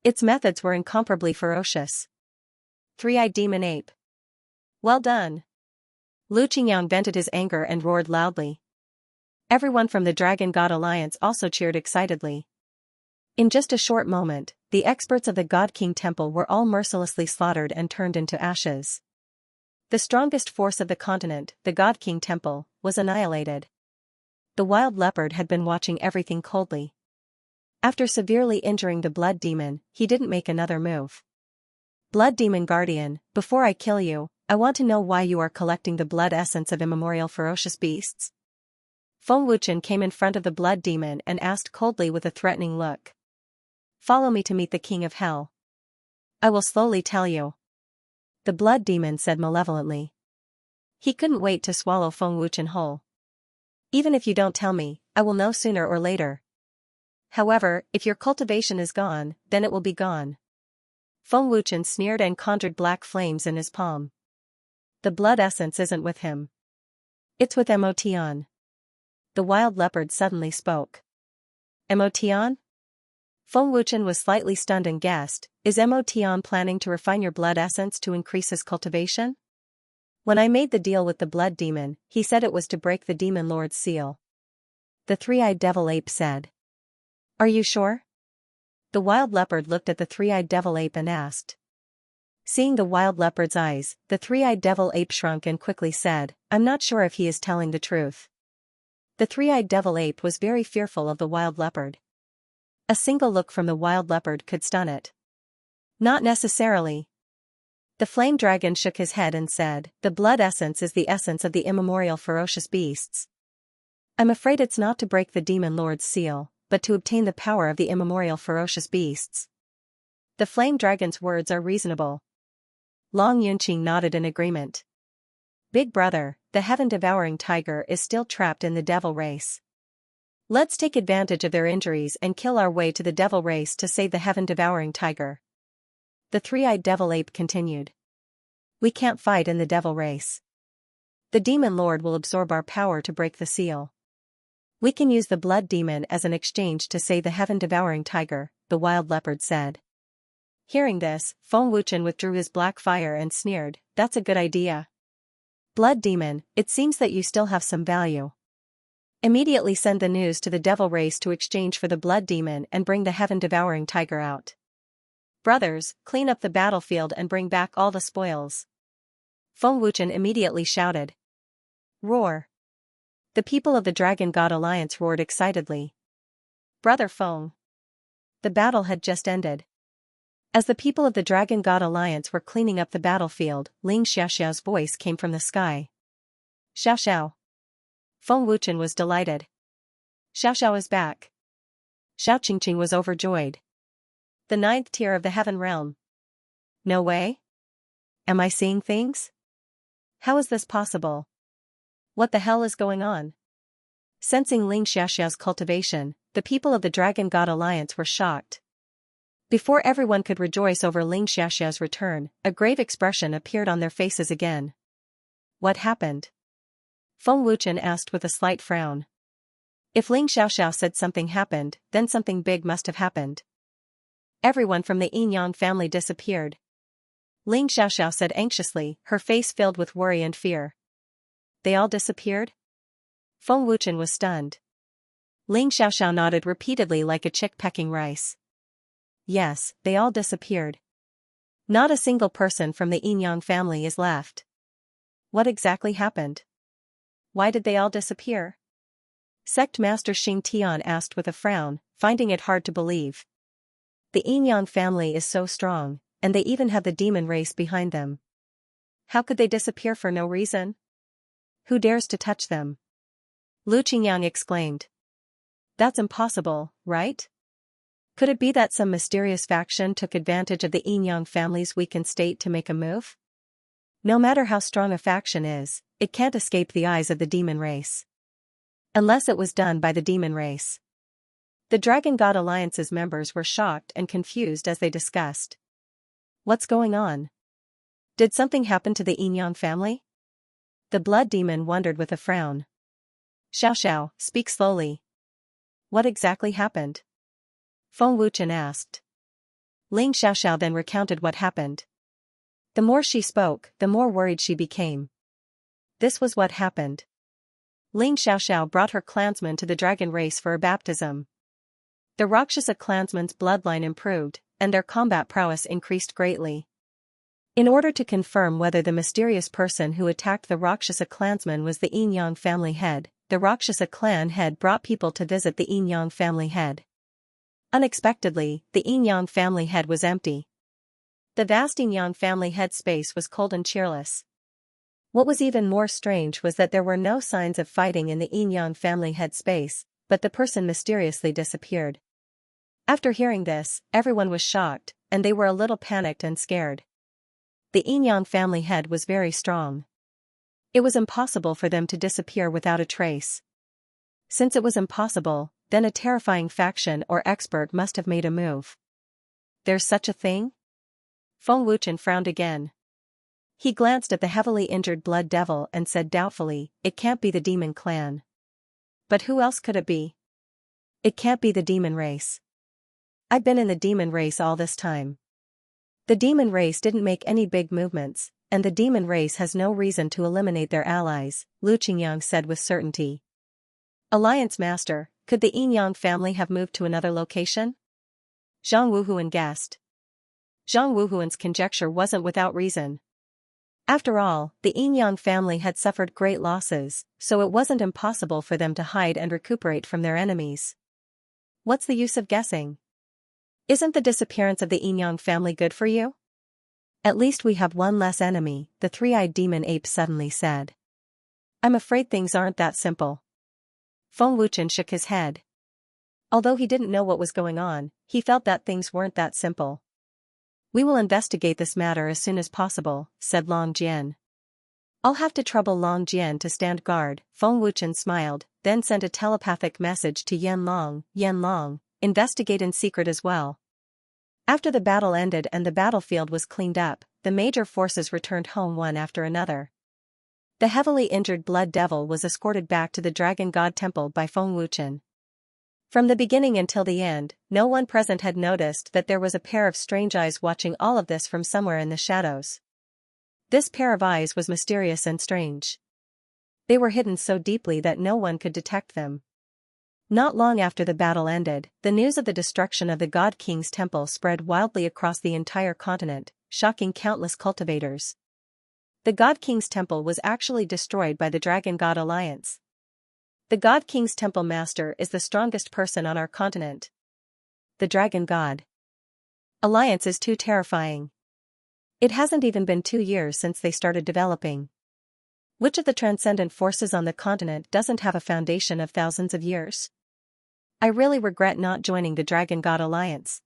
Its methods were incomparably ferocious. Three-eyed demon ape. Well done. Lu Qingyang vented his anger and roared loudly. Everyone from the Dragon God Alliance also cheered excitedly. In just a short moment, the experts of the God King Temple were all mercilessly slaughtered and turned into ashes. The strongest force of the continent, the God King Temple, was annihilated. The wild leopard had been watching everything coldly. After severely injuring the blood demon, he didn't make another move. Blood demon guardian, before I kill you, I want to know why you are collecting the blood essence of immemorial ferocious beasts. Feng Wuchen came in front of the blood demon and asked coldly with a threatening look. Follow me to meet the king of hell. I will slowly tell you. The blood demon said malevolently. He couldn't wait to swallow Feng Wuchen whole. Even if you don't tell me, I will know sooner or later. However, if your cultivation is gone, then it will be gone. Feng Wuchen sneered and conjured black flames in his palm. The blood essence isn't with him. It's with Emotion. The wild leopard suddenly spoke. Emotion? Feng Wuchen was slightly stunned and guessed, is Emotion planning to refine your blood essence to increase his cultivation? When I made the deal with the blood demon, he said it was to break the demon lord's seal. The three-eyed devil ape said. Are you sure? The wild leopard looked at the three-eyed devil ape and asked. Seeing the wild leopard's eyes, the three-eyed devil ape shrunk and quickly said, I'm not sure if he is telling the truth. The three-eyed devil ape was very fearful of the wild leopard. A single look from the wild leopard could stun it. Not necessarily. The flame dragon shook his head and said, the blood essence is the essence of the immemorial ferocious beasts. I'm afraid it's not to break the demon lord's seal, but to obtain the power of the immemorial ferocious beasts. The flame dragon's words are reasonable. Long Yunqing nodded in agreement. Big brother, the heaven-devouring tiger is still trapped in the devil race. Let's take advantage of their injuries and kill our way to the devil race to save the heaven-devouring tiger. The three-eyed devil ape continued. We can't fight in the devil race. The demon lord will absorb our power to break the seal. We can use the blood demon as an exchange to save the heaven-devouring tiger, the wild leopard said. Hearing this, Feng Wuchen withdrew his black fire and sneered, that's a good idea. Blood demon, it seems that you still have some value. Immediately send the news to the devil race to exchange for the blood demon and bring the heaven-devouring tiger out. Brothers, clean up the battlefield and bring back all the spoils. Feng Wuchen immediately shouted. Roar. The people of the Dragon God Alliance roared excitedly. Brother Feng. The battle had just ended. As the people of the Dragon God Alliance were cleaning up the battlefield, Xianxia's voice came from the sky. Xiao Xiao. Feng Wuchen was delighted. Xiao Xiao is back. Xiao Qingqing was overjoyed. The ninth tier of the heaven realm. No way? Am I seeing things? How is this possible? What the hell is going on? Sensing Xiaoxiao's cultivation, the people of the Dragon God Alliance were shocked. Before everyone could rejoice over Xiaoxiao's return, a grave expression appeared on their faces again. What happened? Feng Wuchen asked with a slight frown. If Xiaoxiao said something happened, then something big must have happened. Everyone from the Yin family disappeared. Xiaoxiao said anxiously, her face filled with worry and fear. They all disappeared? Feng Wuchen was stunned. Xiaoxiao nodded repeatedly like a chick pecking rice. Yes, they all disappeared. Not a single person from the Yin family is left. What exactly happened? Why did they all disappear? Sect Master Xing Tian asked with a frown, finding it hard to believe. The Yin family is so strong, and they even have the demon race behind them. How could they disappear for no reason? Who dares to touch them? Lu Qingyang exclaimed. That's impossible, right? Could it be that some mysterious faction took advantage of the Yin family's weakened state to make a move? No matter how strong a faction is, it can't escape the eyes of the demon race. Unless it was done by the demon race. The Dragon God Alliance's members were shocked and confused as they discussed. What's going on? Did something happen to the Yin family? The blood demon wondered with a frown. Xiao Xiao, speak slowly. What exactly happened? Feng Wuchen asked. Xiao Xiao then recounted what happened. The more she spoke, the more worried she became. This was what happened. Ling Xiaoxiao brought her clansmen to the dragon race for a baptism. The Rakshasa clansmen's bloodline improved, and their combat prowess increased greatly. In order to confirm whether the mysterious person who attacked the Rakshasa clansman was the Yin Yang family head, the Rakshasa clan head brought people to visit the Yin Yang family head. Unexpectedly, the Yin Yang family head was empty. The vast Yin Yang family head space was cold and cheerless. What was even more strange was that there were no signs of fighting in the Yin Yang family head space, but the person mysteriously disappeared. After hearing this, everyone was shocked, and they were a little panicked and scared. The Yin Yang family head was very strong. It was impossible for them to disappear without a trace. Since it was impossible, then a terrifying faction or expert must have made a move. There's such a thing? Feng Wuchen frowned again. He glanced at the heavily injured blood devil and said doubtfully, "It can't be the demon clan." But who else could it be? It can't be the demon race. I've been in the demon race all this time. The demon race didn't make any big movements, and the demon race has no reason to eliminate their allies, Lu Qingyang said with certainty. Alliance Master, could the Yin Yang family have moved to another location? Zhang Wuhuan guessed. Zhang Wuhuan's conjecture wasn't without reason. After all, the Yin Yang family had suffered great losses, so it wasn't impossible for them to hide and recuperate from their enemies. What's the use of guessing? Isn't the disappearance of the Yin Yang family good for you? At least we have one less enemy, the three-eyed demon ape suddenly said. I'm afraid things aren't that simple. Feng Wuchen shook his head. Although he didn't know what was going on, he felt that things weren't that simple. We will investigate this matter as soon as possible, said Long Jian. I'll have to trouble Long Jian to stand guard, Feng Wuchen smiled, then sent a telepathic message to Yan Long, investigate in secret as well. After the battle ended and the battlefield was cleaned up, the major forces returned home one after another. The heavily injured blood devil was escorted back to the Dragon God Temple by Feng Wuchen. From the beginning until the end, no one present had noticed that there was a pair of strange eyes watching all of this from somewhere in the shadows. This pair of eyes was mysterious and strange. They were hidden so deeply that no one could detect them. Not long after the battle ended, the news of the destruction of the God King's temple spread wildly across the entire continent, shocking countless cultivators. The God King's temple was actually destroyed by the Dragon God Alliance. The God King's temple master is the strongest person on our continent. The Dragon God Alliance is too terrifying. It hasn't even been 2 years since they started developing. Which of the transcendent forces on the continent doesn't have a foundation of thousands of years? I really regret not joining the Dragon God Alliance.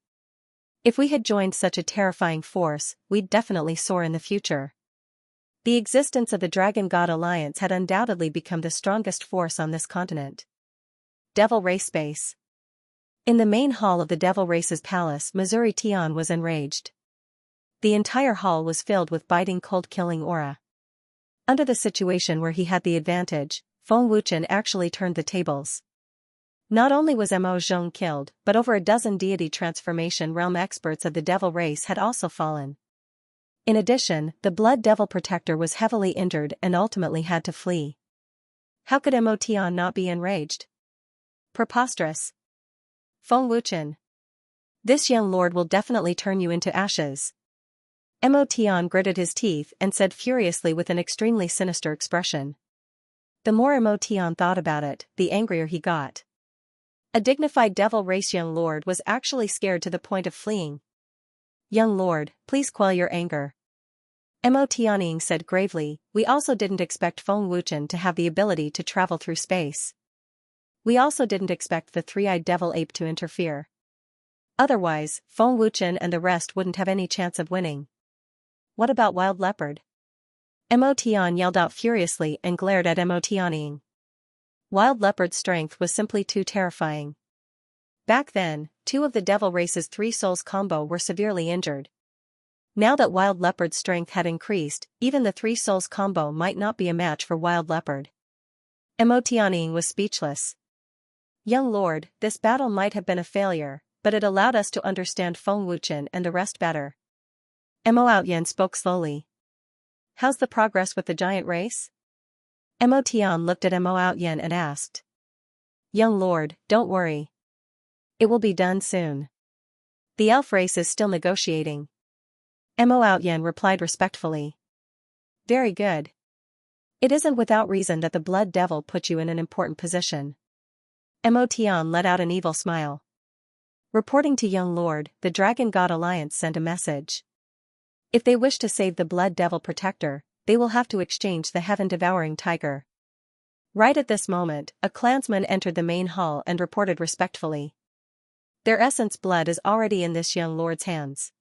If we had joined such a terrifying force, we'd definitely soar in the future. The existence of the Dragon God Alliance had undoubtedly become the strongest force on this continent. Devil Race Base. In the main hall of the Devil Race's palace, Missouri Tian was enraged. The entire hall was filled with biting cold-killing aura. Under the situation where he had the advantage, Feng Wuchen actually turned the tables. Not only was Mo Zhong killed, but over a dozen deity transformation realm experts of the Devil Race had also fallen. In addition, the Blood Devil Protector was heavily injured and ultimately had to flee. How could Mo Tian not be enraged? Preposterous. Feng Wuchen. This young lord will definitely turn you into ashes. Mo Tian gritted his teeth and said furiously with an extremely sinister expression. The more Mo Tian thought about it, the angrier he got. A dignified Devil Race young lord was actually scared to the point of fleeing. Young lord, please quell your anger. Mo Tianying said gravely, we also didn't expect Feng Wuchen to have the ability to travel through space. We also didn't expect the three-eyed devil ape to interfere. Otherwise, Feng Wuchen and the rest wouldn't have any chance of winning. What about Wild Leopard? Mo Tian yelled out furiously and glared at Mo Tianying. Wild Leopard's strength was simply too terrifying. Back then, 2 of the Devil Race's 3 souls combo were severely injured. Now that Wild Leopard's strength had increased, even the 3 souls combo might not be a match for Wild Leopard. Mo Tianying was speechless. Young lord, this battle might have been a failure, but it allowed us to understand Feng Wuchen and the rest better. Mo Outyen spoke slowly. How's the progress with the giant race? Mo Tian looked at Mo Outyen and asked. Young lord, don't worry. It will be done soon. The elf race is still negotiating. Mo Outyen replied respectfully. Very good. It isn't without reason that the Blood Devil put you in an important position. Mo Tian let out an evil smile. Reporting to young lord, the Dragon God Alliance sent a message. If they wish to save the Blood Devil Protector, they will have to exchange the heaven-devouring tiger. Right at this moment, a clansman entered the main hall and reported respectfully. Their essence blood is already in this young lord's hands.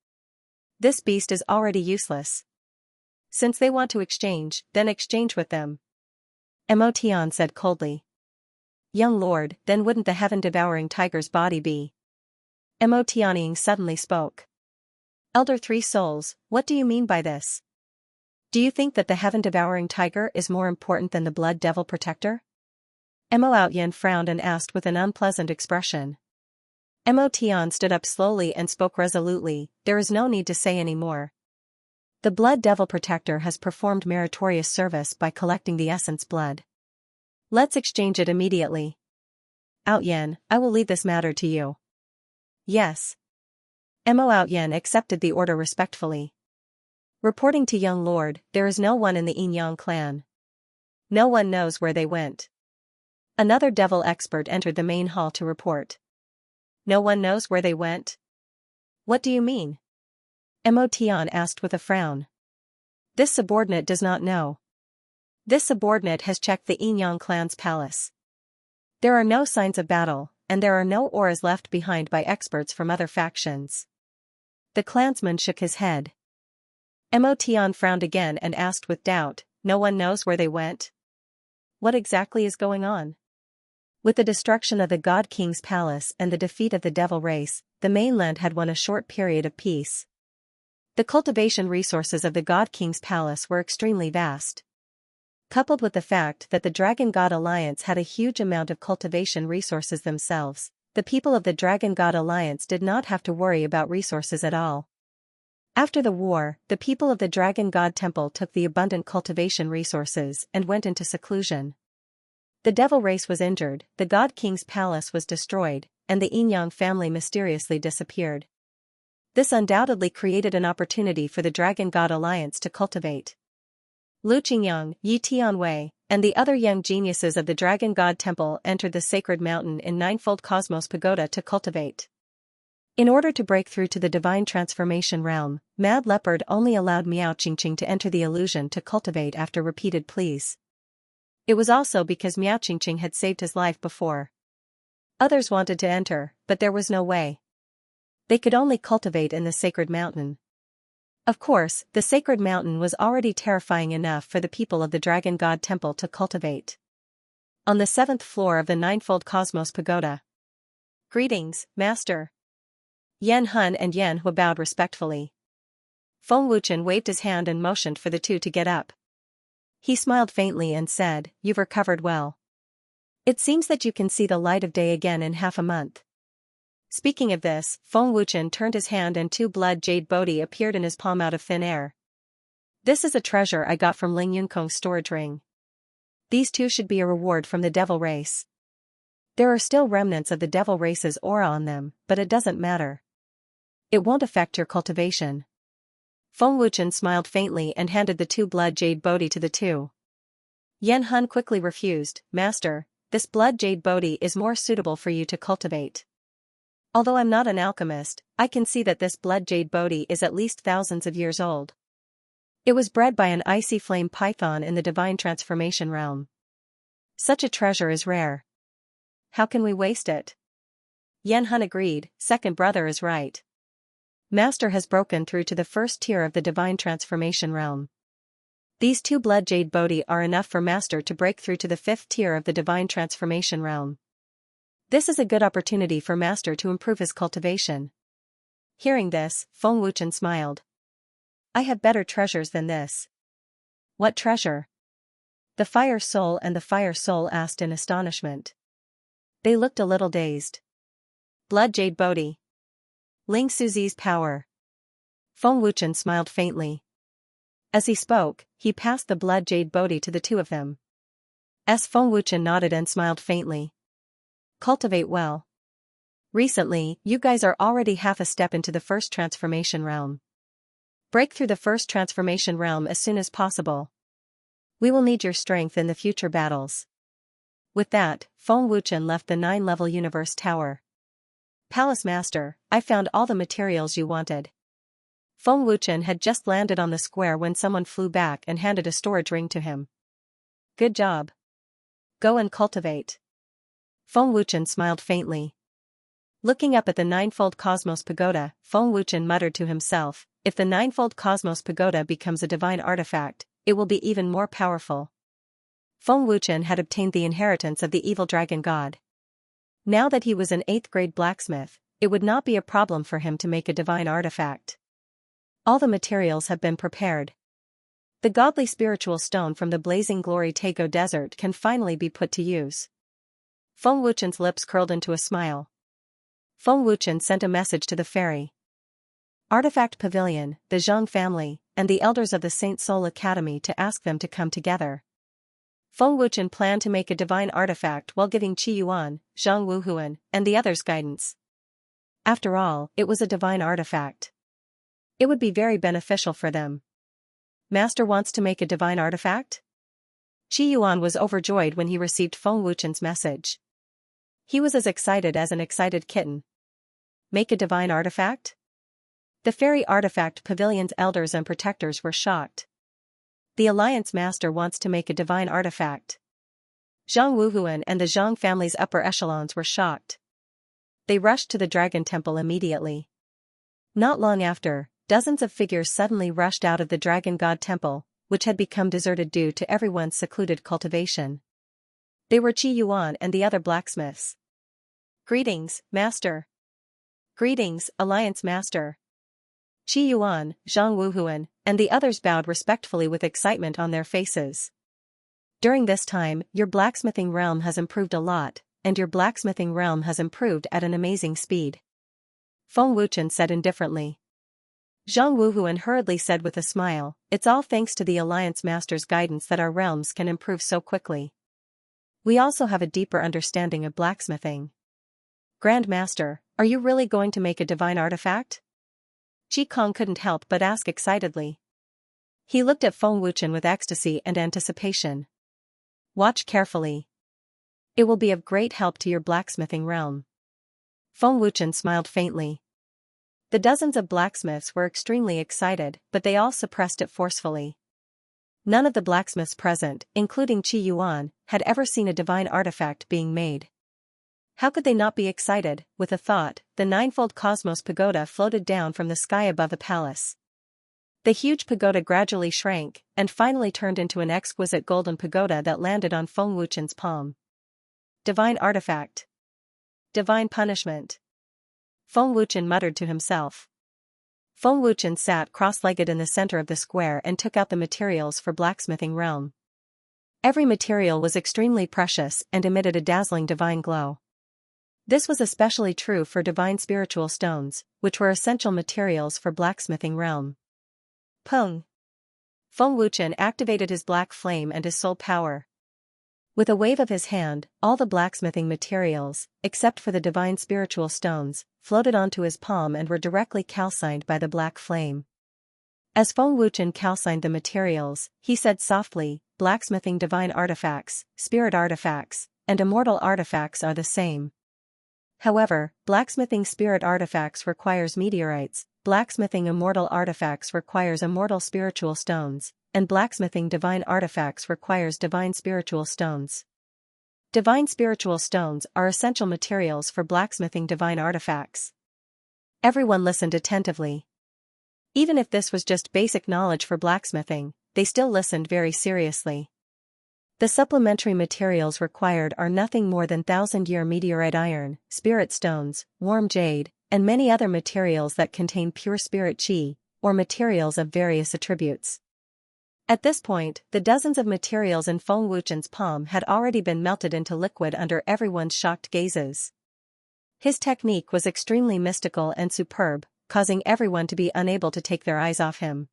This beast is already useless. Since they want to exchange, then exchange with them. Mo Tian said coldly. Young lord, then wouldn't the heaven-devouring tiger's body be? Mo Tianying suddenly spoke. Elder Three Souls, what do you mean by this? Do you think that the heaven-devouring tiger is more important than the Blood Devil Protector? Mo Outyen frowned and asked with an unpleasant expression. Mo Tian stood up slowly and spoke resolutely, there is no need to say any more. The Blood Devil Protector has performed meritorious service by collecting the essence blood. Let's exchange it immediately. Outyen, I will leave this matter to you. Yes. Mo Outyen accepted the order respectfully. Reporting to young lord, there is no one in the Yin clan. No one knows where they went. Another devil expert entered the main hall to report. No one knows where they went? What do you mean? Mo Tian asked with a frown. This subordinate does not know. This subordinate has checked the Yin clan's palace. There are no signs of battle, and there are no auras left behind by experts from other factions. The clansman shook his head. Mo Tian frowned again and asked with doubt, no one knows where they went? What exactly is going on? With the destruction of the God King's palace and the defeat of the devil race, the mainland had won a short period of peace. The cultivation resources of the God King's palace were extremely vast. Coupled with the fact that the Dragon God Alliance had a huge amount of cultivation resources themselves, the people of the Dragon God Alliance did not have to worry about resources at all. After the war, the people of the Dragon God Temple took the abundant cultivation resources and went into seclusion. The devil race was injured, the God King's palace was destroyed, and the Yin family mysteriously disappeared. This undoubtedly created an opportunity for the Dragon God Alliance to cultivate. Lu Qingyang, Yi Tianwei, and the other young geniuses of the Dragon God Temple entered the sacred mountain in Ninefold Cosmos Pagoda to cultivate. In order to break through to the divine transformation realm, Mad Leopard only allowed Miao Qingqing to enter the illusion to cultivate after repeated pleas. It was also because Miao Qingqing had saved his life before. Others wanted to enter, but there was no way. They could only cultivate in the sacred mountain. Of course, the sacred mountain was already terrifying enough for the people of the Dragon God Temple to cultivate. On the 7th floor of the Ninefold Cosmos Pagoda. Greetings, Master. Yan Hun and Yan Hu bowed respectfully. Feng Wuchen waved his hand and motioned for the two to get up. He smiled faintly and said, You've recovered well. It seems that you can see the light of day again in half a month. Speaking of this, Feng Wuchen turned his hand and two blood jade bodhi appeared in his palm out of thin air. This is a treasure I got from Ling Yunkong's storage ring. These two should be a reward from the devil race. There are still remnants of the devil race's aura on them, but it doesn't matter. It won't affect your cultivation. Feng Wuchen smiled faintly and handed the two blood jade bodhi to the two. Yan Hun quickly refused, Master, this blood jade bodhi is more suitable for you to cultivate. Although I'm not an alchemist, I can see that this blood jade bodhi is at least thousands of years old. It was bred by an icy flame python in the divine transformation realm. Such a treasure is rare. How can we waste it? Yan Hun agreed, second brother is right. Master has broken through to the first tier of the divine transformation realm. These two blood jade bodhi are enough for Master to break through to the 5th tier of the divine transformation realm. This is a good opportunity for Master to improve his cultivation. Hearing this, Feng Wuchen smiled. I have better treasures than this. What treasure? The Fire Soul and the Fire Soul asked in astonishment. They looked a little dazed. Blood jade bodhi. Ling Suzi's power. Feng Wuchen smiled faintly. As he spoke, he passed the blood jade bodhi to the two of them. Feng Wuchen nodded and smiled faintly. Cultivate well. Recently, you guys are already half a step into the first transformation realm. Break through the first transformation realm as soon as possible. We will need your strength in the future battles. With that, Feng Wuchen left the 9-level universe tower. Palace Master, I found all the materials you wanted. Feng Wuchen had just landed on the square when someone flew back and handed a storage ring to him. Good job. Go and cultivate. Feng Wuchen smiled faintly. Looking up at the ninefold Cosmos Pagoda, Feng Wuchen muttered to himself, if the ninefold Cosmos Pagoda becomes a divine artifact, it will be even more powerful. Feng Wuchen had obtained the inheritance of the evil dragon god. Now that he was an 8th-grade blacksmith, it would not be a problem for him to make a divine artifact. All the materials have been prepared. The godly spiritual stone from the blazing glory Tego desert can finally be put to use. Feng Wuchen's lips curled into a smile. Feng Wuchen sent a message to the fairy Artifact Pavilion, the Zhang family, and the elders of the Saint Soul Academy to ask them to come together. Feng Wuchen planned to make a divine artifact while giving Qi Yuan, Zhang Wuhuan, and the others guidance. After all, it was a divine artifact. It would be very beneficial for them. Master wants to make a divine artifact? Qi Yuan was overjoyed when he received Feng Wuchen's message. He was as excited as an excited kitten. Make a divine artifact? The Fairy Artifact Pavilion's elders and protectors were shocked. The Alliance Master wants to make a divine artifact. Zhang Wuhuan and the Zhang family's upper echelons were shocked. They rushed to the Dragon Temple immediately. Not long after, dozens of figures suddenly rushed out of the Dragon God Temple, which had become deserted due to everyone's secluded cultivation. They were Qi Yuan and the other blacksmiths. Greetings, Master. Greetings, Alliance Master. Qi Yuan, Zhang Wuhuan, and the others bowed respectfully with excitement on their faces. During this time, your blacksmithing realm has improved a lot, and your blacksmithing realm has improved at an amazing speed. Feng Wuchen said indifferently. Zhang Wuhuan hurriedly said with a smile, it's all thanks to the Alliance Master's guidance that our realms can improve so quickly. We also have a deeper understanding of blacksmithing. Grand Master, are you really going to make a divine artifact? Qi Kong couldn't help but ask excitedly. He looked at Feng Wuchen with ecstasy and anticipation. Watch carefully. It will be of great help to your blacksmithing realm. Feng Wuchen smiled faintly. The dozens of blacksmiths were extremely excited, but they all suppressed it forcefully. None of the blacksmiths present, including Qi Yuan, had ever seen a divine artifact being made. How could they not be excited? With a thought, the ninefold Cosmos Pagoda floated down from the sky above the palace. The huge pagoda gradually shrank, and finally turned into an exquisite golden pagoda that landed on Feng Wuchen's palm. Divine artifact. Divine punishment. Feng Wuchen muttered to himself. Feng Wuchen sat cross-legged in the center of the square and took out the materials for blacksmithing realm. Every material was extremely precious and emitted a dazzling divine glow. This was especially true for divine spiritual stones, which were essential materials for blacksmithing realm. Pung! Feng Wuchen activated his black flame and his soul power. With a wave of his hand, all the blacksmithing materials, except for the divine spiritual stones, floated onto his palm and were directly calcined by the black flame. As Feng Wuchen calcined the materials, he said softly, blacksmithing divine artifacts, spirit artifacts, and immortal artifacts are the same. However, blacksmithing spirit artifacts requires meteorites, blacksmithing immortal artifacts requires immortal spiritual stones, and blacksmithing divine artifacts requires divine spiritual stones. Divine spiritual stones are essential materials for blacksmithing divine artifacts. Everyone listened attentively. Even if this was just basic knowledge for blacksmithing, they still listened very seriously. The supplementary materials required are nothing more than 1,000-year meteorite iron, spirit stones, warm jade, and many other materials that contain pure spirit qi, or materials of various attributes. At this point, the dozens of materials in Feng Wuchen's palm had already been melted into liquid under everyone's shocked gazes. His technique was extremely mystical and superb, causing everyone to be unable to take their eyes off him.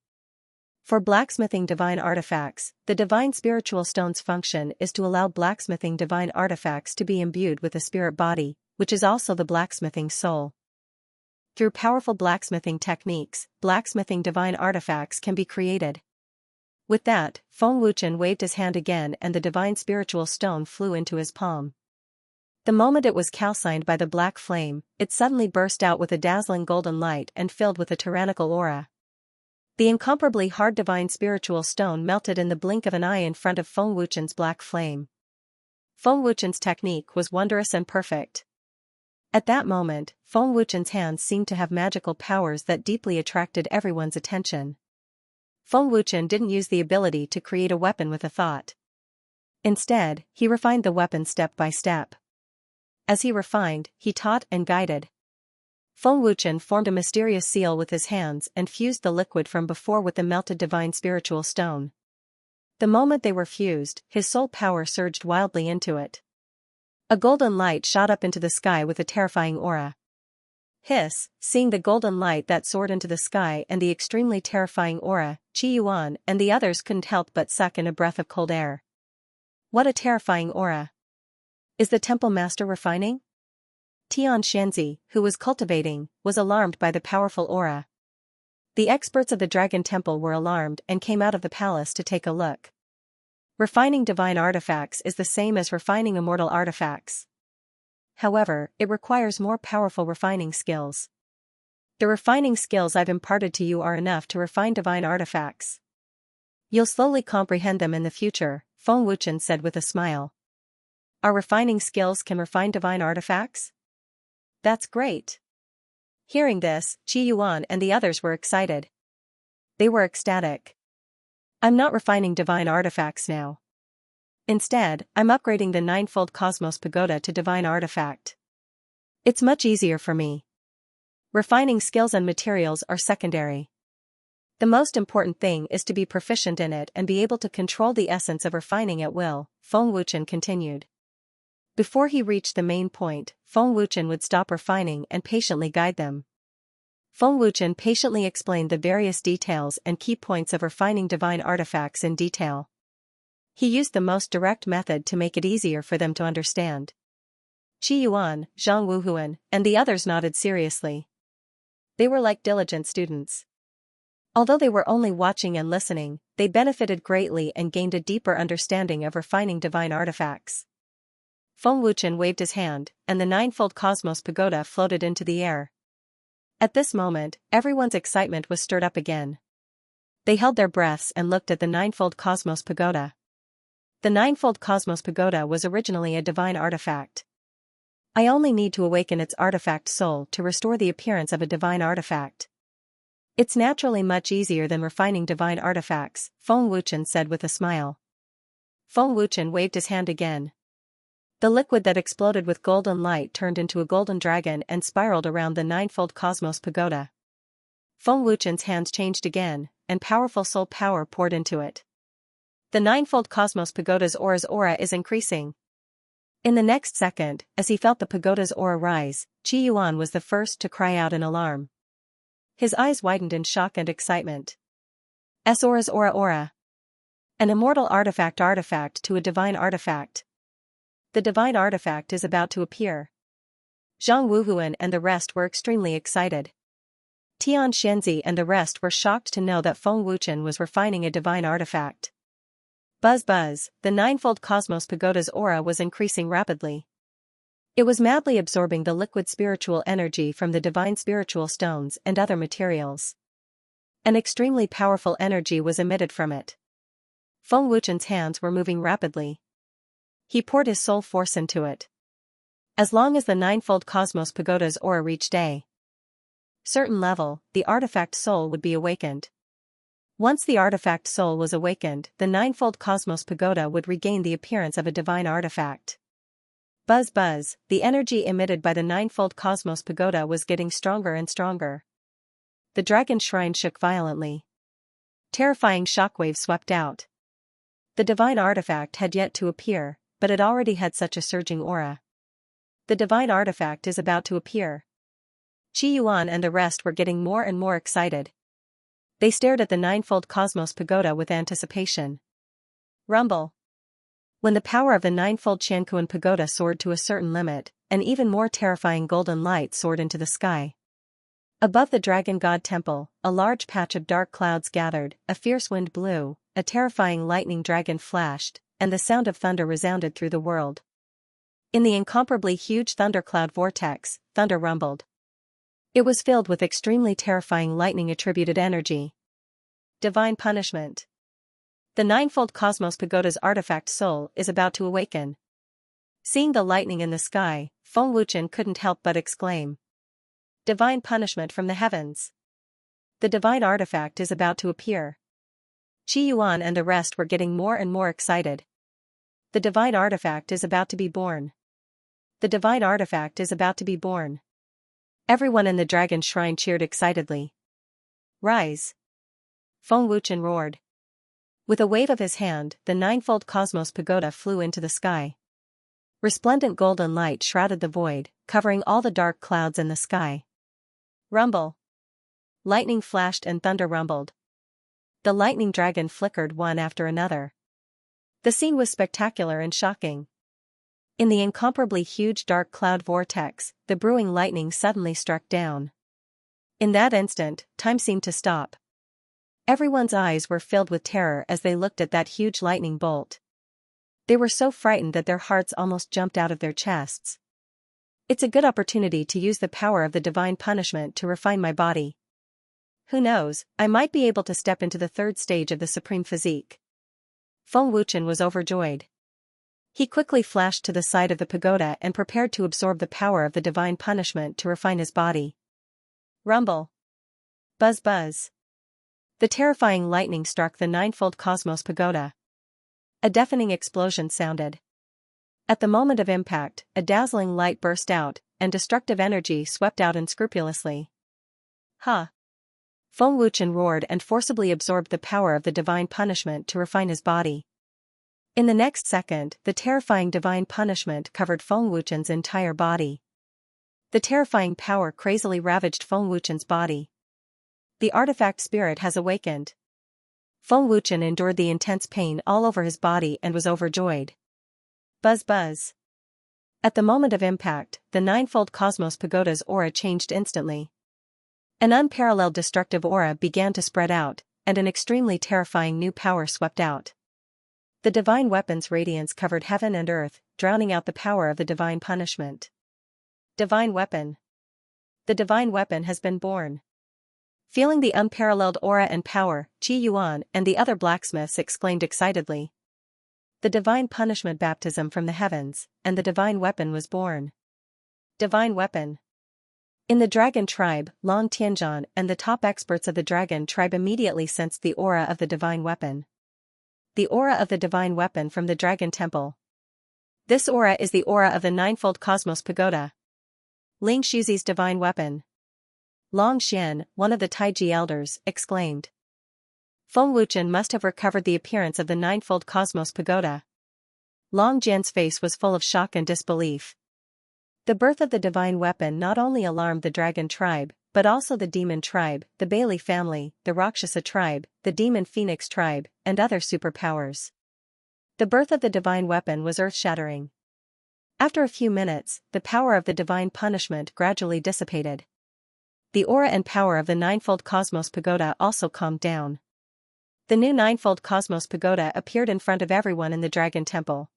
For blacksmithing divine artifacts, the divine spiritual stone's function is to allow blacksmithing divine artifacts to be imbued with a spirit body, which is also the blacksmithing soul. Through powerful blacksmithing techniques, blacksmithing divine artifacts can be created. With that, Feng Wuchen waved his hand again and the divine spiritual stone flew into his palm. The moment it was calcined by the black flame, it suddenly burst out with a dazzling golden light and filled with a tyrannical aura. The incomparably hard divine spiritual stone melted in the blink of an eye in front of Feng Wuchen's black flame. Feng Wuchen's technique was wondrous and perfect. At that moment, Feng Wuchen's hands seemed to have magical powers that deeply attracted everyone's attention. Feng Wuchen didn't use the ability to create a weapon with a thought. Instead, he refined the weapon step by step. As he refined, he taught and guided. Feng Wuchen formed a mysterious seal with his hands and fused the liquid from before with the melted divine spiritual stone. The moment they were fused, his soul power surged wildly into it. A golden light shot up into the sky with a terrifying aura. Hiss, seeing the golden light that soared into the sky and the extremely terrifying aura, Qi Yuan and the others couldn't help but suck in a breath of cold air. What a terrifying aura! Is the temple master refining? Xianxia, who was cultivating, was alarmed by the powerful aura. The experts of the Dragon Temple were alarmed and came out of the palace to take a look. Refining divine artifacts is the same as refining immortal artifacts. However, it requires more powerful refining skills. The refining skills I've imparted to you are enough to refine divine artifacts. You'll slowly comprehend them in the future, Feng Wuchen said with a smile. Our refining skills can refine divine artifacts? That's great. Hearing this, Qi Yuan and the others were excited. They were ecstatic. I'm not refining divine artifacts now. Instead, I'm upgrading the ninefold Cosmos Pagoda to divine artifact. It's much easier for me. Refining skills and materials are secondary. The most important thing is to be proficient in it and be able to control the essence of refining at will, Feng Wuchen continued. Before he reached the main point, Feng Wuchen would stop refining and patiently guide them. Feng Wuchen patiently explained the various details and key points of refining divine artifacts in detail. He used the most direct method to make it easier for them to understand. Qi Yuan, Zhang Wuhuan, and the others nodded seriously. They were like diligent students. Although they were only watching and listening, they benefited greatly and gained a deeper understanding of refining divine artifacts. Feng Wuchen waved his hand, and the ninefold Cosmos Pagoda floated into the air. At this moment, everyone's excitement was stirred up again. They held their breaths and looked at the ninefold Cosmos Pagoda. The ninefold Cosmos Pagoda was originally a divine artifact. I only need to awaken its artifact soul to restore the appearance of a divine artifact. It's naturally much easier than refining divine artifacts, Feng Wuchen said with a smile. Feng Wuchen waved his hand again. The liquid that exploded with golden light turned into a golden dragon and spiraled around the ninefold Cosmos Pagoda. Feng Wuchen's hands changed again, and powerful soul power poured into it. The ninefold Cosmos Pagoda's aura's aura is increasing. In the next second, as he felt the pagoda's aura rise, Qi Yuan was the first to cry out in alarm. His eyes widened in shock and excitement. Aura's aura. An immortal artifact to a divine artifact. The divine artifact is about to appear. Zhang Wuhuan and the rest were extremely excited. Xianxia and the rest were shocked to know that Feng Wuchen was refining a divine artifact. Buzz buzz, the ninefold Cosmos Pagoda's aura was increasing rapidly. It was madly absorbing the liquid spiritual energy from the divine spiritual stones and other materials. An extremely powerful energy was emitted from it. Feng Wuchen's hands were moving rapidly. He poured his soul force into it. As long as the ninefold Cosmos Pagoda's aura reached a certain level, the artifact soul would be awakened. Once the artifact soul was awakened, the ninefold Cosmos Pagoda would regain the appearance of a divine artifact. Buzz buzz, the energy emitted by the ninefold Cosmos Pagoda was getting stronger and stronger. The dragon shrine shook violently. Terrifying shockwaves swept out. The divine artifact had yet to appear, but it already had such a surging aura. The divine artifact is about to appear. Qi Yuan and the rest were getting more and more excited. They stared at the ninefold cosmos pagoda with anticipation. Rumble. When the power of the ninefold Xianxia pagoda soared to a certain limit, an even more terrifying golden light soared into the sky. Above the dragon god temple, a large patch of dark clouds gathered, a fierce wind blew, a terrifying lightning dragon flashed, and the sound of thunder resounded through the world. In the incomparably huge thundercloud vortex, thunder rumbled. It was filled with extremely terrifying lightning-attributed energy. Divine punishment. The ninefold cosmos pagoda's artifact soul is about to awaken. Seeing the lightning in the sky, Feng Wuchen couldn't help but exclaim. Divine punishment from the heavens. The divine artifact is about to appear. Qi Yuan and the rest were getting more and more excited. The divine artifact is about to be born. The divine artifact is about to be born. Everyone in the dragon shrine cheered excitedly. Rise! Feng Wuchen roared. With a wave of his hand, the ninefold cosmos pagoda flew into the sky. Resplendent golden light shrouded the void, covering all the dark clouds in the sky. Rumble. Lightning flashed and thunder rumbled. The lightning dragon flickered one after another. The scene was spectacular and shocking. In the incomparably huge dark cloud vortex, the brewing lightning suddenly struck down. In that instant, time seemed to stop. Everyone's eyes were filled with terror as they looked at that huge lightning bolt. They were so frightened that their hearts almost jumped out of their chests. It's a good opportunity to use the power of the divine punishment to refine my body. Who knows, I might be able to step into the third stage of the supreme physique. Feng Wuchen was overjoyed. He quickly flashed to the side of the pagoda and prepared to absorb the power of the divine punishment to refine his body. Rumble. Buzz buzz. The terrifying lightning struck the ninefold cosmos pagoda. A deafening explosion sounded. At the moment of impact, a dazzling light burst out, and destructive energy swept out unscrupulously. Huh! Feng Wuchen roared and forcibly absorbed the power of the divine punishment to refine his body. In the next second, the terrifying divine punishment covered Feng Wuchen's entire body. The terrifying power crazily ravaged Feng Wuchen's body. The artifact spirit has awakened. Feng Wuchen endured the intense pain all over his body and was overjoyed. Buzz buzz. At the moment of impact, the ninefold cosmos pagoda's aura changed instantly. An unparalleled destructive aura began to spread out, and an extremely terrifying new power swept out. The divine weapon's radiance covered heaven and earth, drowning out the power of the divine punishment. Divine weapon. The divine weapon has been born. Feeling the unparalleled aura and power, Qi Yuan and the other blacksmiths exclaimed excitedly. The divine punishment baptism from the heavens, and the divine weapon was born. Divine weapon. In the dragon tribe, Long Tianzhan and the top experts of the dragon tribe immediately sensed the aura of the divine weapon. The aura of the divine weapon from the dragon temple. This aura is the aura of the ninefold cosmos pagoda. Ling Shuzi's divine weapon. Long Xian, one of the Taiji elders, exclaimed. Feng Wuchen must have recovered the appearance of the ninefold cosmos pagoda. Long Jian's face was full of shock and disbelief. The birth of the divine weapon not only alarmed the dragon tribe, but also the demon tribe, the Bailey family, the Rakshasa tribe, the demon phoenix tribe, and other superpowers. The birth of the divine weapon was earth-shattering. After a few minutes, the power of the divine punishment gradually dissipated. The aura and power of the ninefold cosmos pagoda also calmed down. The new ninefold cosmos pagoda appeared in front of everyone in the dragon temple.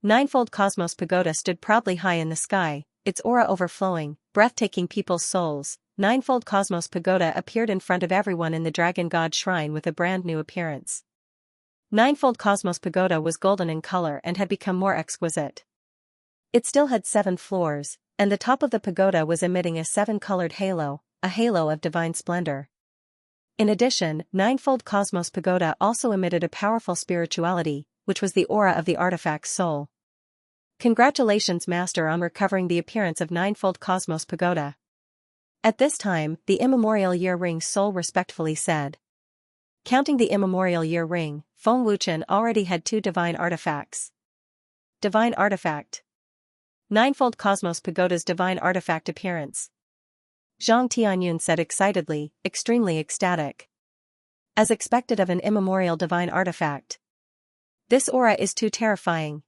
Ninefold cosmos pagoda stood proudly high in the sky, its aura overflowing, breathtaking people's souls. Ninefold cosmos pagoda appeared in front of everyone in the dragon god shrine with a brand new appearance. Ninefold cosmos pagoda was golden in color and had become more exquisite. It still had 7 floors, and the top of the pagoda was emitting a 7-colored halo, a halo of divine splendor. In addition, ninefold cosmos pagoda also emitted a powerful spirituality, which was the aura of the artifact's soul. Congratulations, Master, on recovering the appearance of ninefold cosmos pagoda. At this time, the immemorial year ring soul respectfully said. Counting the immemorial year ring, Feng Wuchen already had 2 divine artifacts. Divine artifact. Ninefold cosmos pagoda's divine artifact appearance. Zhang Tianyun said excitedly, extremely ecstatic. As expected of an immemorial divine artifact. This aura is too terrifying.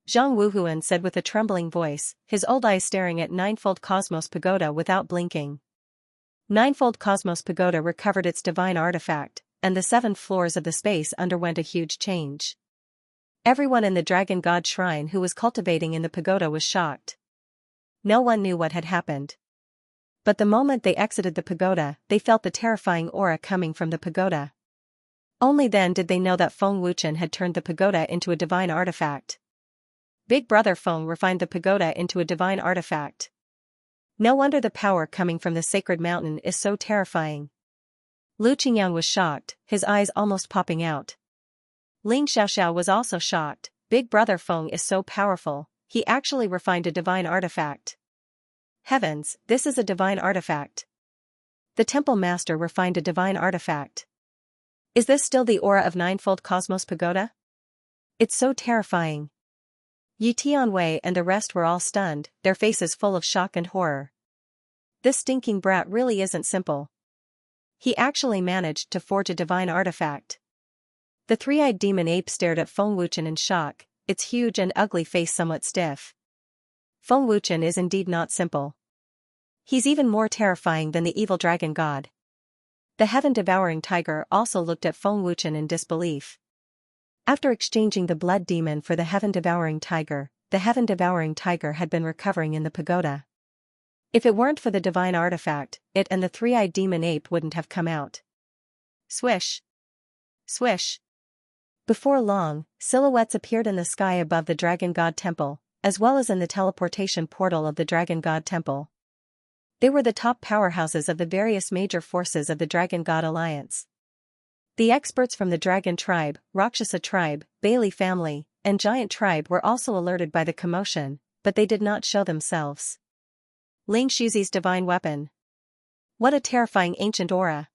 Zhang Wuhuan said with a trembling voice, his old eyes staring at Ninefold Cosmos Pagoda without blinking. Ninefold Cosmos Pagoda recovered its divine artifact, and the 7 floors of the space underwent a huge change. Everyone in the Dragon God Shrine who was cultivating in the pagoda was shocked. No one knew what had happened. But the moment they exited the pagoda, they felt the terrifying aura coming from the pagoda. Only then did they know that Feng Wuchen had turned the pagoda into a divine artifact. Big Brother Feng refined the pagoda into a divine artifact. No wonder the power coming from the sacred mountain is so terrifying. Lu Qingyang was shocked, his eyes almost popping out. Ling Xiaoxiao was also shocked. Big Brother Feng is so powerful, he actually refined a divine artifact. Heavens, this is a divine artifact. The Temple Master refined a divine artifact. Is this still the aura of Ninefold Cosmos Pagoda? It's so terrifying. Yi Tianwei and the rest were all stunned, their faces full of shock and horror. This stinking brat really isn't simple. He actually managed to forge a divine artifact. The 3-eyed demon ape stared at Feng Wuchen in shock, its huge and ugly face somewhat stiff. Feng Wuchen is indeed not simple. He's even more terrifying than the evil dragon god. The heaven-devouring tiger also looked at Feng Wuchen in disbelief. After exchanging the blood demon for the heaven-devouring tiger had been recovering in the pagoda. If it weren't for the divine artifact, it and the 3-eyed demon ape wouldn't have come out. Swish! Swish! Before long, silhouettes appeared in the sky above the Dragon God Temple, as well as in the teleportation portal of the Dragon God Temple. They were the top powerhouses of the various major forces of the Dragon God Alliance. The experts from the Dragon Tribe, Rakshasa Tribe, Bailey family, and Giant Tribe were also alerted by the commotion, but they did not show themselves. Ling Shuzi's divine weapon. What a terrifying ancient aura.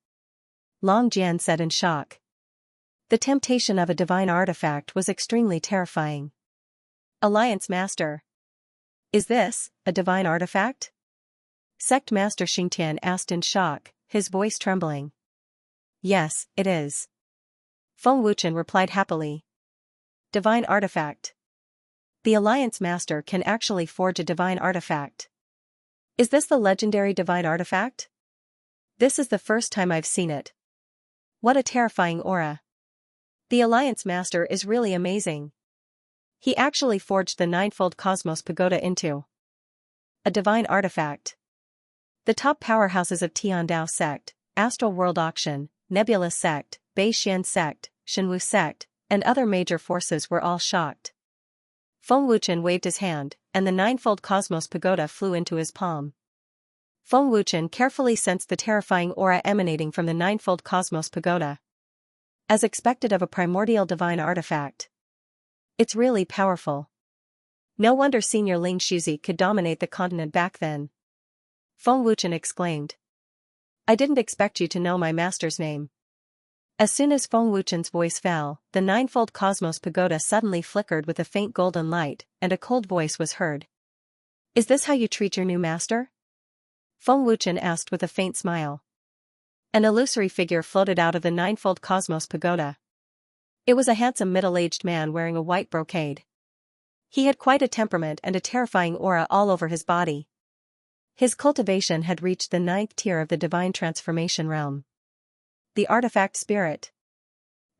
Long Jian said in shock. The temptation of a divine artifact was extremely terrifying. Alliance Master. Is this a divine artifact? Sect Master Xingtian asked in shock, his voice trembling. Yes, it is. Feng Wuchen replied happily. Divine artifact. The Alliance Master can actually forge a divine artifact. Is this the legendary divine artifact? This is the first time I've seen it. What a terrifying aura. The Alliance Master is really amazing. He actually forged the Ninefold Cosmos Pagoda into a divine artifact. The top powerhouses of Tiandao Sect, Astral World Auction, Nebula Sect, Beixian Sect, Shenwu Sect, and other major forces were all shocked. Feng Wuchen waved his hand, and the Ninefold Cosmos Pagoda flew into his palm. Feng Wuchen carefully sensed the terrifying aura emanating from the Ninefold Cosmos Pagoda. As expected of a primordial divine artifact. It's really powerful. No wonder Senior Ling Shuzi could dominate the continent back then. Feng Wuchen exclaimed. I didn't expect you to know my master's name. As soon as Feng Wuchen's voice fell, the Ninefold Cosmos Pagoda suddenly flickered with a faint golden light, and a cold voice was heard. Is this how you treat your new master? Feng Wuchen asked with a faint smile. An illusory figure floated out of the Ninefold Cosmos Pagoda. It was a handsome middle-aged man wearing a white brocade. He had quite a temperament and a terrifying aura all over his body. His cultivation had reached the 9th tier of the divine transformation realm. The artifact spirit.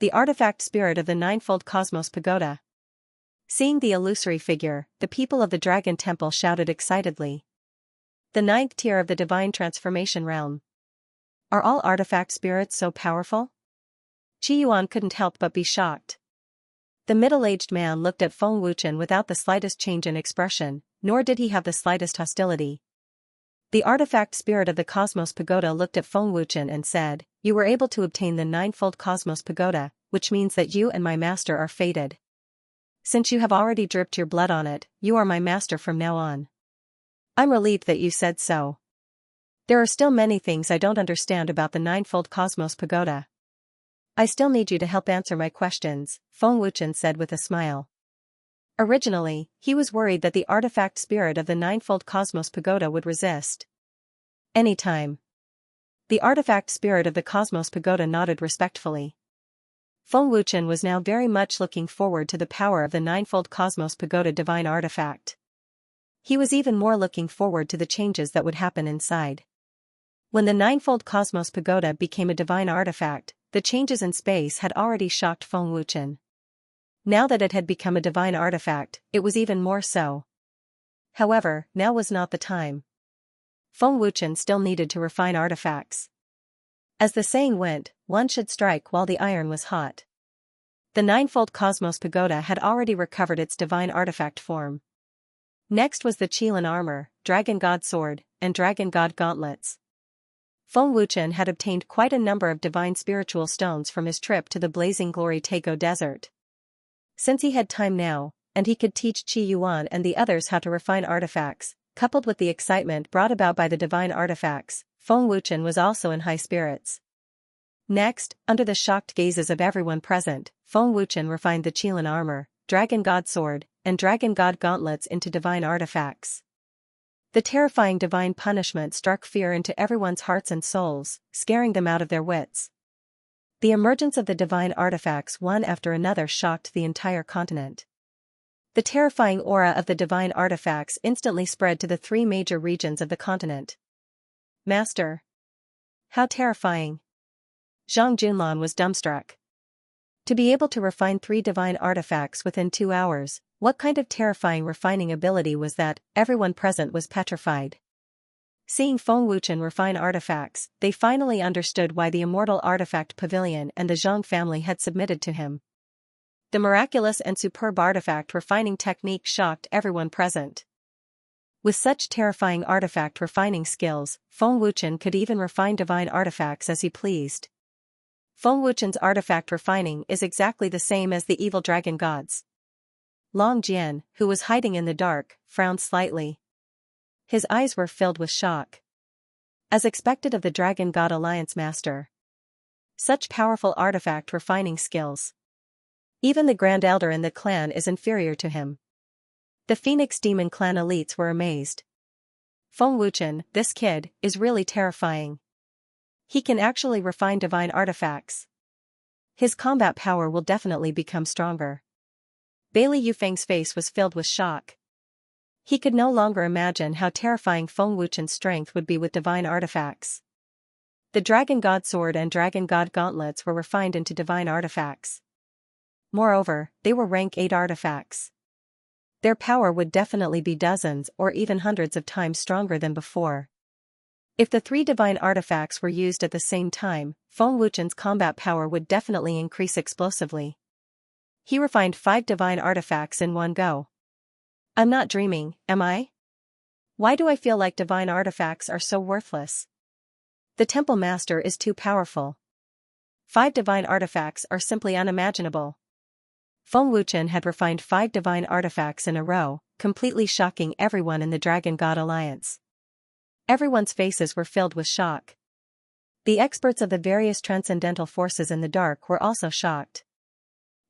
The artifact spirit of the Ninefold Cosmos Pagoda. Seeing the illusory figure, the people of the Dragon Temple shouted excitedly. The 9th tier of the divine transformation realm. Are all artifact spirits so powerful? Qi Yuan couldn't help but be shocked. The middle-aged man looked at Feng Wuchen without the slightest change in expression, nor did he have the slightest hostility. The artifact spirit of the Cosmos Pagoda looked at Feng Wuchen and said, You were able to obtain the Ninefold Cosmos Pagoda, which means that you and my master are fated. Since you have already dripped your blood on it, you are my master from now on. I'm relieved that you said so. There are still many things I don't understand about the Ninefold Cosmos Pagoda. I still need you to help answer my questions, Feng Wuchen said with a smile. Originally, he was worried that the artifact spirit of the Ninefold Cosmos Pagoda would resist. Anytime. The artifact spirit of the Cosmos Pagoda nodded respectfully. Feng Wuchen was now very much looking forward to the power of the ninefold Cosmos Pagoda divine artifact. He was even more looking forward to the changes that would happen inside. When the ninefold Cosmos Pagoda became a divine artifact, the changes in space had already shocked Feng Wuchen. Now that it had become a divine artifact, it was even more so. However, now was not the time. Feng Wuchen still needed to refine artifacts. As the saying went, one should strike while the iron was hot. The ninefold Cosmos Pagoda had already recovered its divine artifact form. Next was the Qilin armor, Dragon God sword, and Dragon God gauntlets. Feng Wuchen had obtained quite a number of divine spiritual stones from his trip to the Blazing Glory Tego Desert. Since he had time now, and he could teach Qi Yuan and the others how to refine artifacts, coupled with the excitement brought about by the divine artifacts, Feng Wuchen was also in high spirits. Next, under the shocked gazes of everyone present, Feng Wuchen refined the Qilin armor, Dragon God sword, and Dragon God gauntlets into divine artifacts. The terrifying divine punishment struck fear into everyone's hearts and souls, scaring them out of their wits. The emergence of the divine artifacts one after another shocked the entire continent. The terrifying aura of the divine artifacts instantly spread to the three major regions of the continent. Master! How terrifying! Zhang Junlan was dumbstruck. To be able to refine 3 divine artifacts within 2 hours, what kind of terrifying refining ability was that? Everyone present was petrified. Seeing Feng Wuchen refine artifacts, they finally understood why the Immortal Artifact Pavilion and the Zhang family had submitted to him. The miraculous and superb artifact refining technique shocked everyone present. With such terrifying artifact refining skills, Feng Wuchen could even refine divine artifacts as he pleased. Feng Wuchen's artifact refining is exactly the same as the evil dragon gods. Long Jian, who was hiding in the dark, frowned slightly. His eyes were filled with shock. As expected of the Dragon God Alliance Master. Such powerful artifact refining skills. Even the Grand Elder in the clan is inferior to him. The Phoenix Demon Clan elites were amazed. Feng Wuchen, this kid, is really terrifying. He can actually refine divine artifacts. His combat power will definitely become stronger. Bailey Yufeng's face was filled with shock. He could no longer imagine how terrifying Feng Wuchen's strength would be with divine artifacts. The Dragon God sword and Dragon God gauntlets were refined into divine artifacts. Moreover, they were rank 8 artifacts. Their power would definitely be dozens or even hundreds of times stronger than before. If the 3 divine artifacts were used at the same time, Feng Wuchen's combat power would definitely increase explosively. He refined 5 divine artifacts in one go. I'm not dreaming, am I? Why do I feel like divine artifacts are so worthless? The Temple Master is too powerful. 5 divine artifacts are simply unimaginable. Feng Wuchen had refined 5 divine artifacts in a row, completely shocking everyone in the Dragon God Alliance. Everyone's faces were filled with shock. The experts of the various transcendental forces in the dark were also shocked.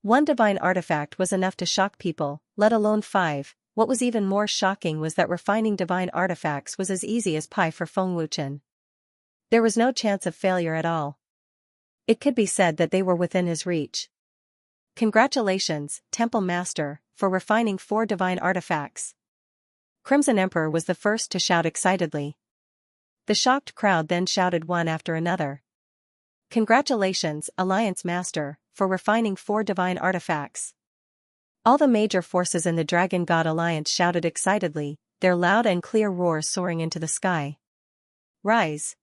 1 divine artifact was enough to shock people, let alone 5. What was even more shocking was that refining divine artifacts was as easy as pie for Feng Wuchen. There was no chance of failure at all. It could be said that they were within his reach. Congratulations, Temple Master, for refining 4 divine artifacts. Crimson Emperor was the first to shout excitedly. The shocked crowd then shouted one after another. Congratulations, Alliance Master, for refining 4 divine artifacts. All the major forces in the Dragon God Alliance shouted excitedly, their loud and clear roars soaring into the sky. Rise!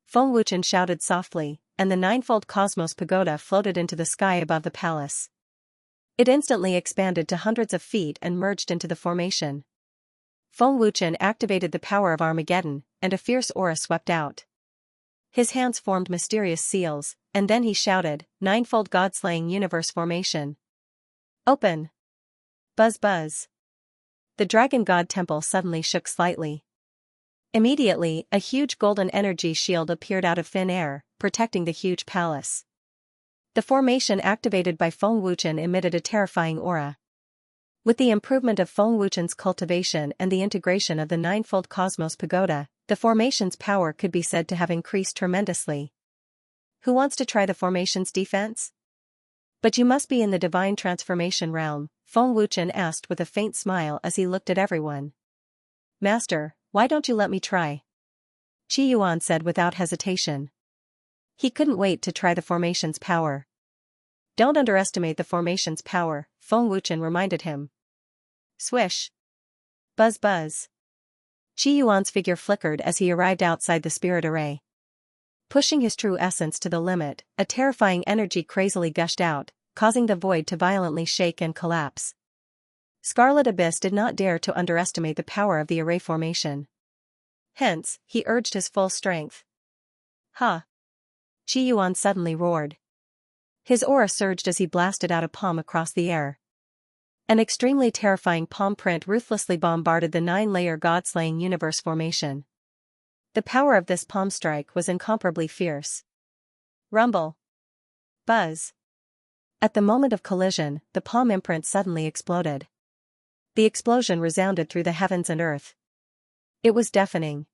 Feng Wuchen shouted softly, and the ninefold Cosmos Pagoda floated into the sky above the palace. It instantly expanded to hundreds of feet and merged into the formation. Feng Wuchen activated the power of Armageddon, and a fierce aura swept out. His hands formed mysterious seals, and then he shouted, Ninefold God-slaying universe formation. Open! Buzz buzz. The Dragon God Temple suddenly shook slightly. Immediately, a huge golden energy shield appeared out of thin air, protecting the huge palace. The formation activated by Feng Wuchen emitted a terrifying aura. With the improvement of Feng Wuchen's cultivation and the integration of the ninefold Cosmos Pagoda, The formation's power could be said to have increased tremendously. Who wants to try the formation's defense? But you must be in the divine transformation realm, Feng Wuchen asked with a faint smile as he looked at everyone. Master, why don't you let me try? Qi Yuan said without hesitation. He couldn't wait to try the formation's power. Don't underestimate the formation's power, Feng Wuchen reminded him. Swish. Buzz buzz. Qi Yuan's figure flickered as he arrived outside the spirit array. Pushing his true essence to the limit, a terrifying energy crazily gushed out, causing the void to violently shake and collapse. Scarlet Abyss did not dare to underestimate the power of the array formation. Hence, he urged his full strength. Ha! Qi Yuan suddenly roared. His aura surged as he blasted out a palm across the air. An extremely terrifying palm print ruthlessly bombarded the 9-layer god-slaying universe formation. The power of this palm strike was incomparably fierce. Rumble. Buzz. At the moment of collision, the palm imprint suddenly exploded. The explosion resounded through the heavens and earth. It was deafening.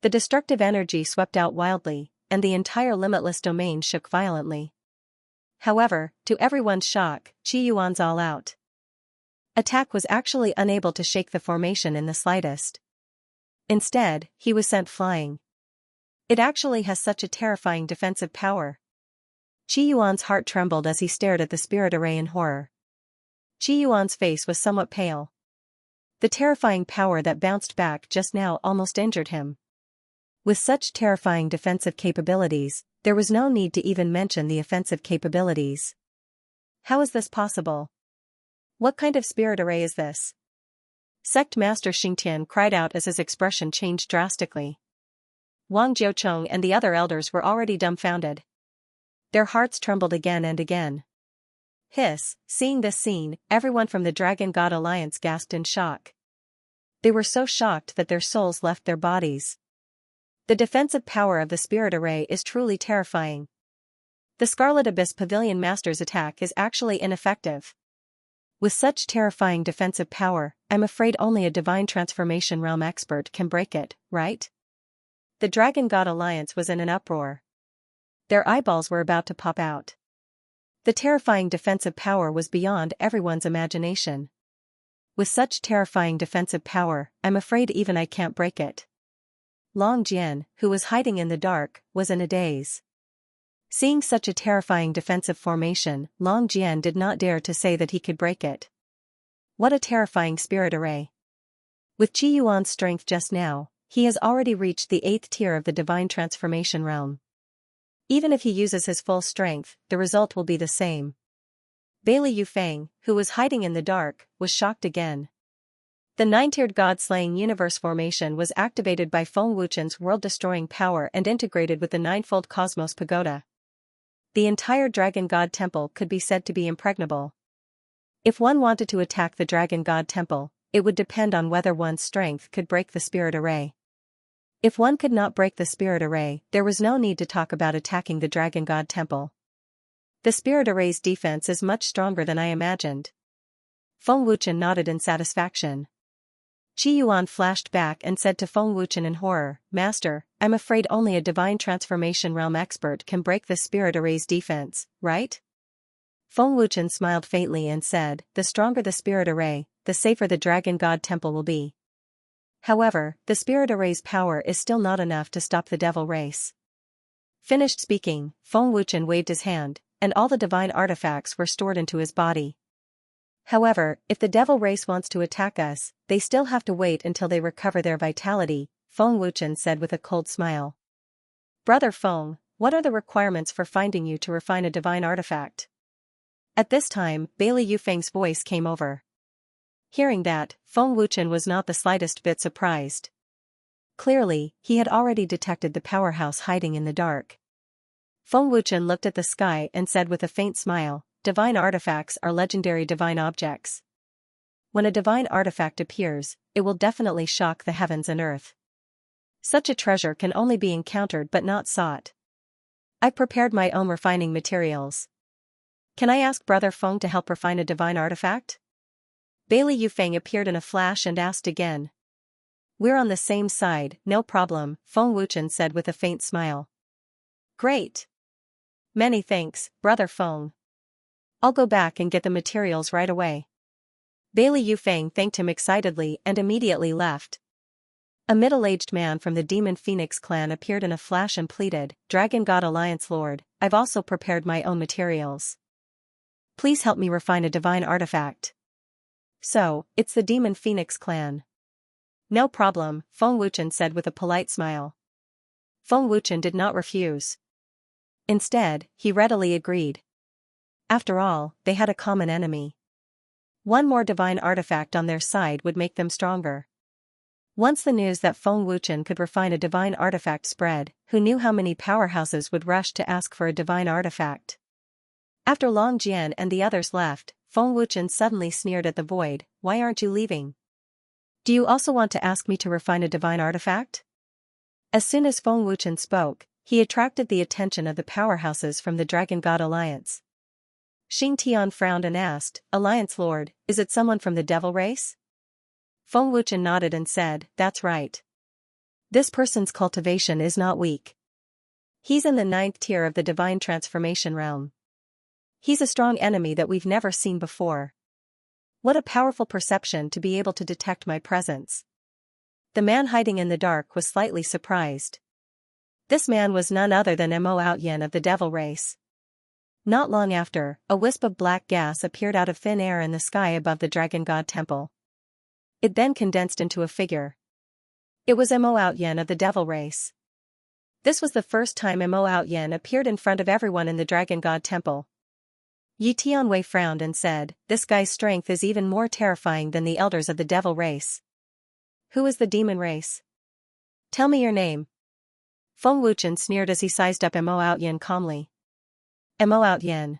The destructive energy swept out wildly, and the entire limitless domain shook violently. However, to everyone's shock, Qi Yuan's all-out attack was actually unable to shake the formation in the slightest. Instead, he was sent flying. It actually has such a terrifying defensive power. Qi Yuan's heart trembled as he stared at the spirit array in horror. Qi Yuan's face was somewhat pale. The terrifying power that bounced back just now almost injured him. With such terrifying defensive capabilities, there was no need to even mention the offensive capabilities. How is this possible? What kind of spirit array is this? Sect Master Xingtian cried out as his expression changed drastically. Wang Jiucheng and the other elders were already dumbfounded. Their hearts trembled again and again. Seeing this scene, everyone from the Dragon God Alliance gasped in shock. They were so shocked that their souls left their bodies. The defensive power of the spirit array is truly terrifying. The Scarlet Abyss Pavilion Master's attack is actually ineffective. With such terrifying defensive power, I'm afraid only a divine transformation realm expert can break it, right? The Dragon God Alliance was in an uproar. Their eyeballs were about to pop out. The terrifying defensive power was beyond everyone's imagination. With such terrifying defensive power, I'm afraid even I can't break it. Long Jian, who was hiding in the dark, was in a daze. Seeing such a terrifying defensive formation, Long Jian did not dare to say that he could break it. What a terrifying spirit array. With Qi Yuan's strength just now, he has already reached the 8th tier of the divine transformation realm. Even if he uses his full strength, the result will be the same. Bailey Yufeng, who was hiding in the dark, was shocked again. The 9-tiered god-slaying universe formation was activated by Feng Wuchen's world-destroying power and integrated with the 9-fold cosmos pagoda. The entire Dragon God Temple could be said to be impregnable. If one wanted to attack the Dragon God Temple, it would depend on whether one's strength could break the spirit array. If one could not break the spirit array, there was no need to talk about attacking the Dragon God Temple. The spirit array's defense is much stronger than I imagined. Feng Wuchen nodded in satisfaction. Qi Yuan flashed back and said to Feng Wuchen in horror, Master, I'm afraid only a divine transformation realm expert can break the spirit array's defense, right? Feng Wuchen smiled faintly and said, the stronger the spirit array, the safer the Dragon God Temple will be. However, the spirit array's power is still not enough to stop the devil race. Finished speaking, Feng Wuchen waved his hand, and all the divine artifacts were stored into his body. However, if the devil race wants to attack us, they still have to wait until they recover their vitality, Feng Wuchen said with a cold smile. Brother Feng, what are the requirements for finding you to refine a divine artifact? At this time, Bailey Yufeng's voice came over. Hearing that, Feng Wuchen was not the slightest bit surprised. Clearly, he had already detected the powerhouse hiding in the dark. Feng Wuchen looked at the sky and said with a faint smile, divine artifacts are legendary divine objects. When a divine artifact appears, it will definitely shock the heavens and earth. Such a treasure can only be encountered but not sought. I've prepared my own refining materials. Can I ask Brother Feng to help refine a divine artifact? Bailey Yufeng appeared in a flash and asked again. We're on the same side, no problem, Feng Wuchen said with a faint smile. Great. Many thanks, Brother Feng. I'll go back and get the materials right away. Bailey Yufeng thanked him excitedly and immediately left. A middle-aged man from the Demon Phoenix clan appeared in a flash and pleaded, Dragon God Alliance Lord, I've also prepared my own materials. Please help me refine a divine artifact. So, it's the Demon Phoenix clan. No problem, Feng Wuchen said with a polite smile. Feng Wuchen did not refuse. Instead, he readily agreed. After all, they had a common enemy. One more divine artifact on their side would make them stronger. Once the news that Feng Wuchen could refine a divine artifact spread, who knew how many powerhouses would rush to ask for a divine artifact? After Long Jian and the others left, Feng Wuchen suddenly sneered at the void, why aren't you leaving? Do you also want to ask me to refine a divine artifact? As soon as Feng Wuchen spoke, he attracted the attention of the powerhouses from the Dragon God Alliance. Xing Tian frowned and asked, Alliance Lord, is it someone from the devil race? Feng Wuchen nodded and said, that's right. This person's cultivation is not weak. He's in the 9th tier of the divine transformation realm. He's a strong enemy that we've never seen before. What a powerful perception to be able to detect my presence. The man hiding in the dark was slightly surprised. This man was none other than Mo Outyen of the devil race. Not long after, a wisp of black gas appeared out of thin air in the sky above the Dragon God Temple. It then condensed into a figure. It was Mo Outyen of the devil race. This was the first time Mo Outyen appeared in front of everyone in the Dragon God Temple. Yi Tianwei frowned and said, this guy's strength is even more terrifying than the elders of the devil race. Who is the demon race? Tell me your name. Feng Wuchen sneered as he sized up Mo Outyen calmly. Mo Outyen.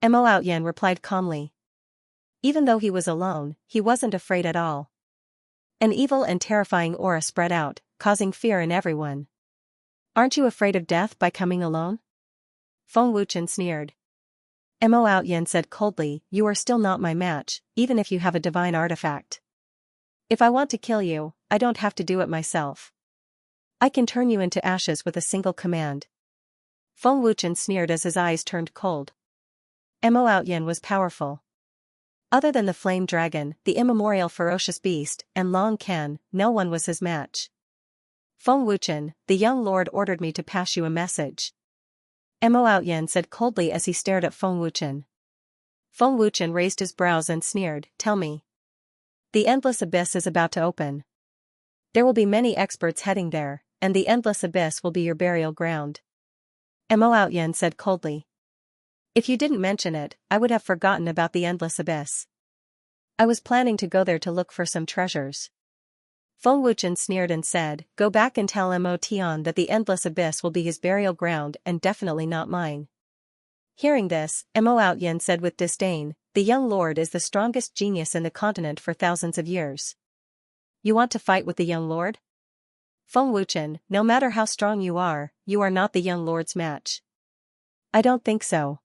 Mo Outyen replied calmly. Even though he was alone, he wasn't afraid at all. An evil and terrifying aura spread out, causing fear in everyone. Aren't you afraid of death by coming alone? Feng Wuchen sneered. Mo Outyen said coldly, you are still not my match, even if you have a divine artifact. If I want to kill you, I don't have to do it myself. I can turn you into ashes with a single command. Feng Wuchen sneered as his eyes turned cold. Mo Outyen was powerful. Other than the flame dragon, the immemorial ferocious beast, and Long Can, no one was his match. Feng Wuchen, the young lord ordered me to pass you a message. Mo Outyen said coldly as he stared at Feng Wuchen. Feng Wuchen raised his brows and sneered, tell me. The endless abyss is about to open. There will be many experts heading there, and the endless abyss will be your burial ground. Mo Outyen said coldly. If you didn't mention it, I would have forgotten about the endless abyss. I was planning to go there to look for some treasures. Feng Wuchen sneered and said, go back and tell Mo Tian that the endless abyss will be his burial ground and definitely not mine. Hearing this, Mo Outyen said with disdain, the young lord is the strongest genius in the continent for thousands of years. You want to fight with the young lord? Feng Wuchen, no matter how strong you are not the young lord's match. I don't think so.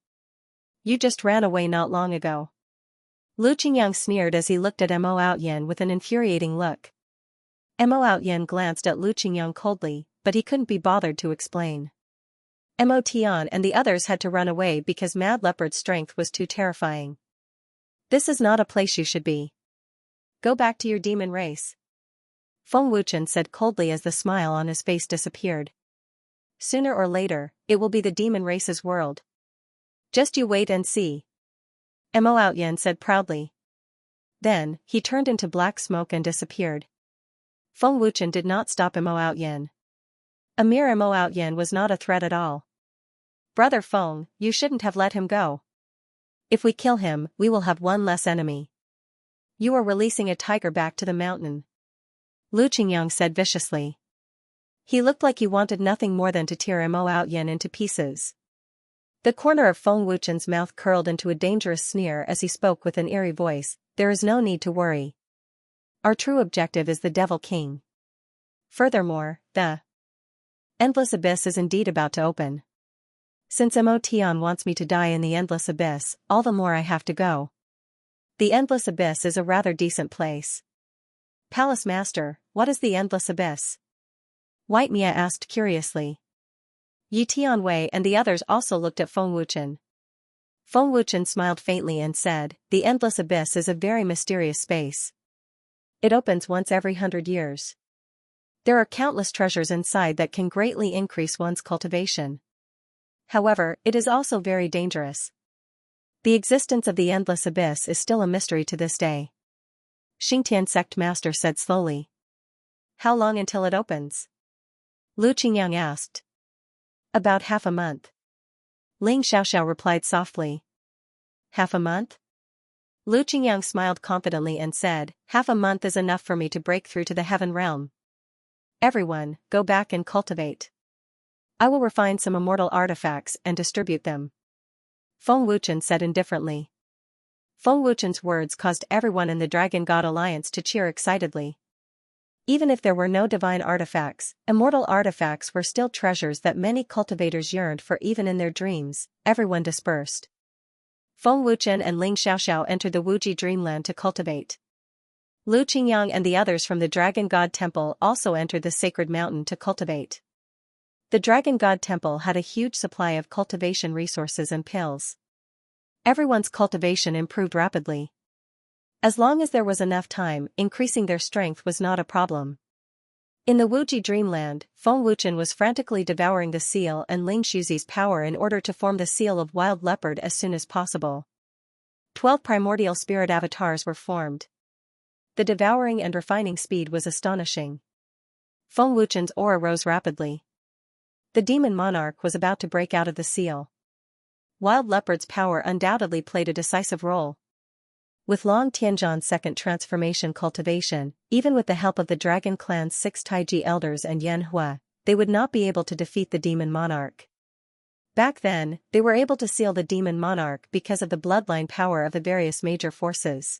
You just ran away not long ago. Lu Qingyang sneered as he looked at Mo Outyen with an infuriating look. Mo Outyen glanced at Lu Qingyang coldly, but he couldn't be bothered to explain. Mo Tian and the others had to run away because Mad Leopard's strength was too terrifying. This is not a place you should be. Go back to your demon race. Feng Wuchen said coldly as the smile on his face disappeared. Sooner or later, it will be the demon race's world. Just you wait and see. Mo Outyen said proudly. Then, he turned into black smoke and disappeared. Feng Wuchen did not stop Mo Outyen. A mere Mo Outyen was not a threat at all. Brother Feng, you shouldn't have let him go. If we kill him, we will have one less enemy. You are releasing a tiger back to the mountain. Lu Qingyang said viciously. He looked like he wanted nothing more than to tear Mo Outyen into pieces. The corner of Feng Wuchen's mouth curled into a dangerous sneer as he spoke with an eerie voice, there is no need to worry. Our true objective is the Devil King. Furthermore, the endless abyss is indeed about to open. Since Mo Tian wants me to die in the endless abyss, all the more I have to go. The endless abyss is a rather decent place. Palace Master, what is the endless abyss? White Mia asked curiously. Yi Tianwei and the others also looked at Feng Wuchen. Feng Wuchen smiled faintly and said, the endless abyss is a very mysterious space. It opens once every 100 years. There are countless treasures inside that can greatly increase one's cultivation. However, it is also very dangerous. The existence of the endless abyss is still a mystery to this day. Xingtian sect master said slowly. How long until it opens? Lu Qingyang asked. About half a month. Ling Xiaoxiao replied softly. Half a month? Lu Qingyang smiled confidently and said, half a month is enough for me to break through to the heaven realm. Everyone, go back and cultivate. I will refine some immortal artifacts and distribute them. Feng Wuchen said indifferently. Feng Wuchen's words caused everyone in the Dragon God Alliance to cheer excitedly. Even if there were no divine artifacts, immortal artifacts were still treasures that many cultivators yearned for even in their dreams. Everyone dispersed. Feng Wuchen and Ling Xiaoxiao entered the Wuji dreamland to cultivate. Lu Qingyang and the others from the Dragon God Temple also entered the sacred mountain to cultivate. The Dragon God Temple had a huge supply of cultivation resources and pills. Everyone's cultivation improved rapidly. As long as there was enough time, increasing their strength was not a problem. In the Wuji dreamland, Feng Wuchen was frantically devouring the seal and Ling Xuzi's power in order to form the seal of wild leopard as soon as possible. 12 primordial spirit avatars were formed. The devouring and refining speed was astonishing. Feng Wuchen's aura rose rapidly. The demon monarch was about to break out of the seal. Wild leopard's power undoubtedly played a decisive role. With Long Tianzhan's second transformation cultivation, even with the help of the Dragon Clan's 6 Taiji elders and Yan Hua, they would not be able to defeat the demon monarch. Back then, they were able to seal the demon monarch because of the bloodline power of the various major forces.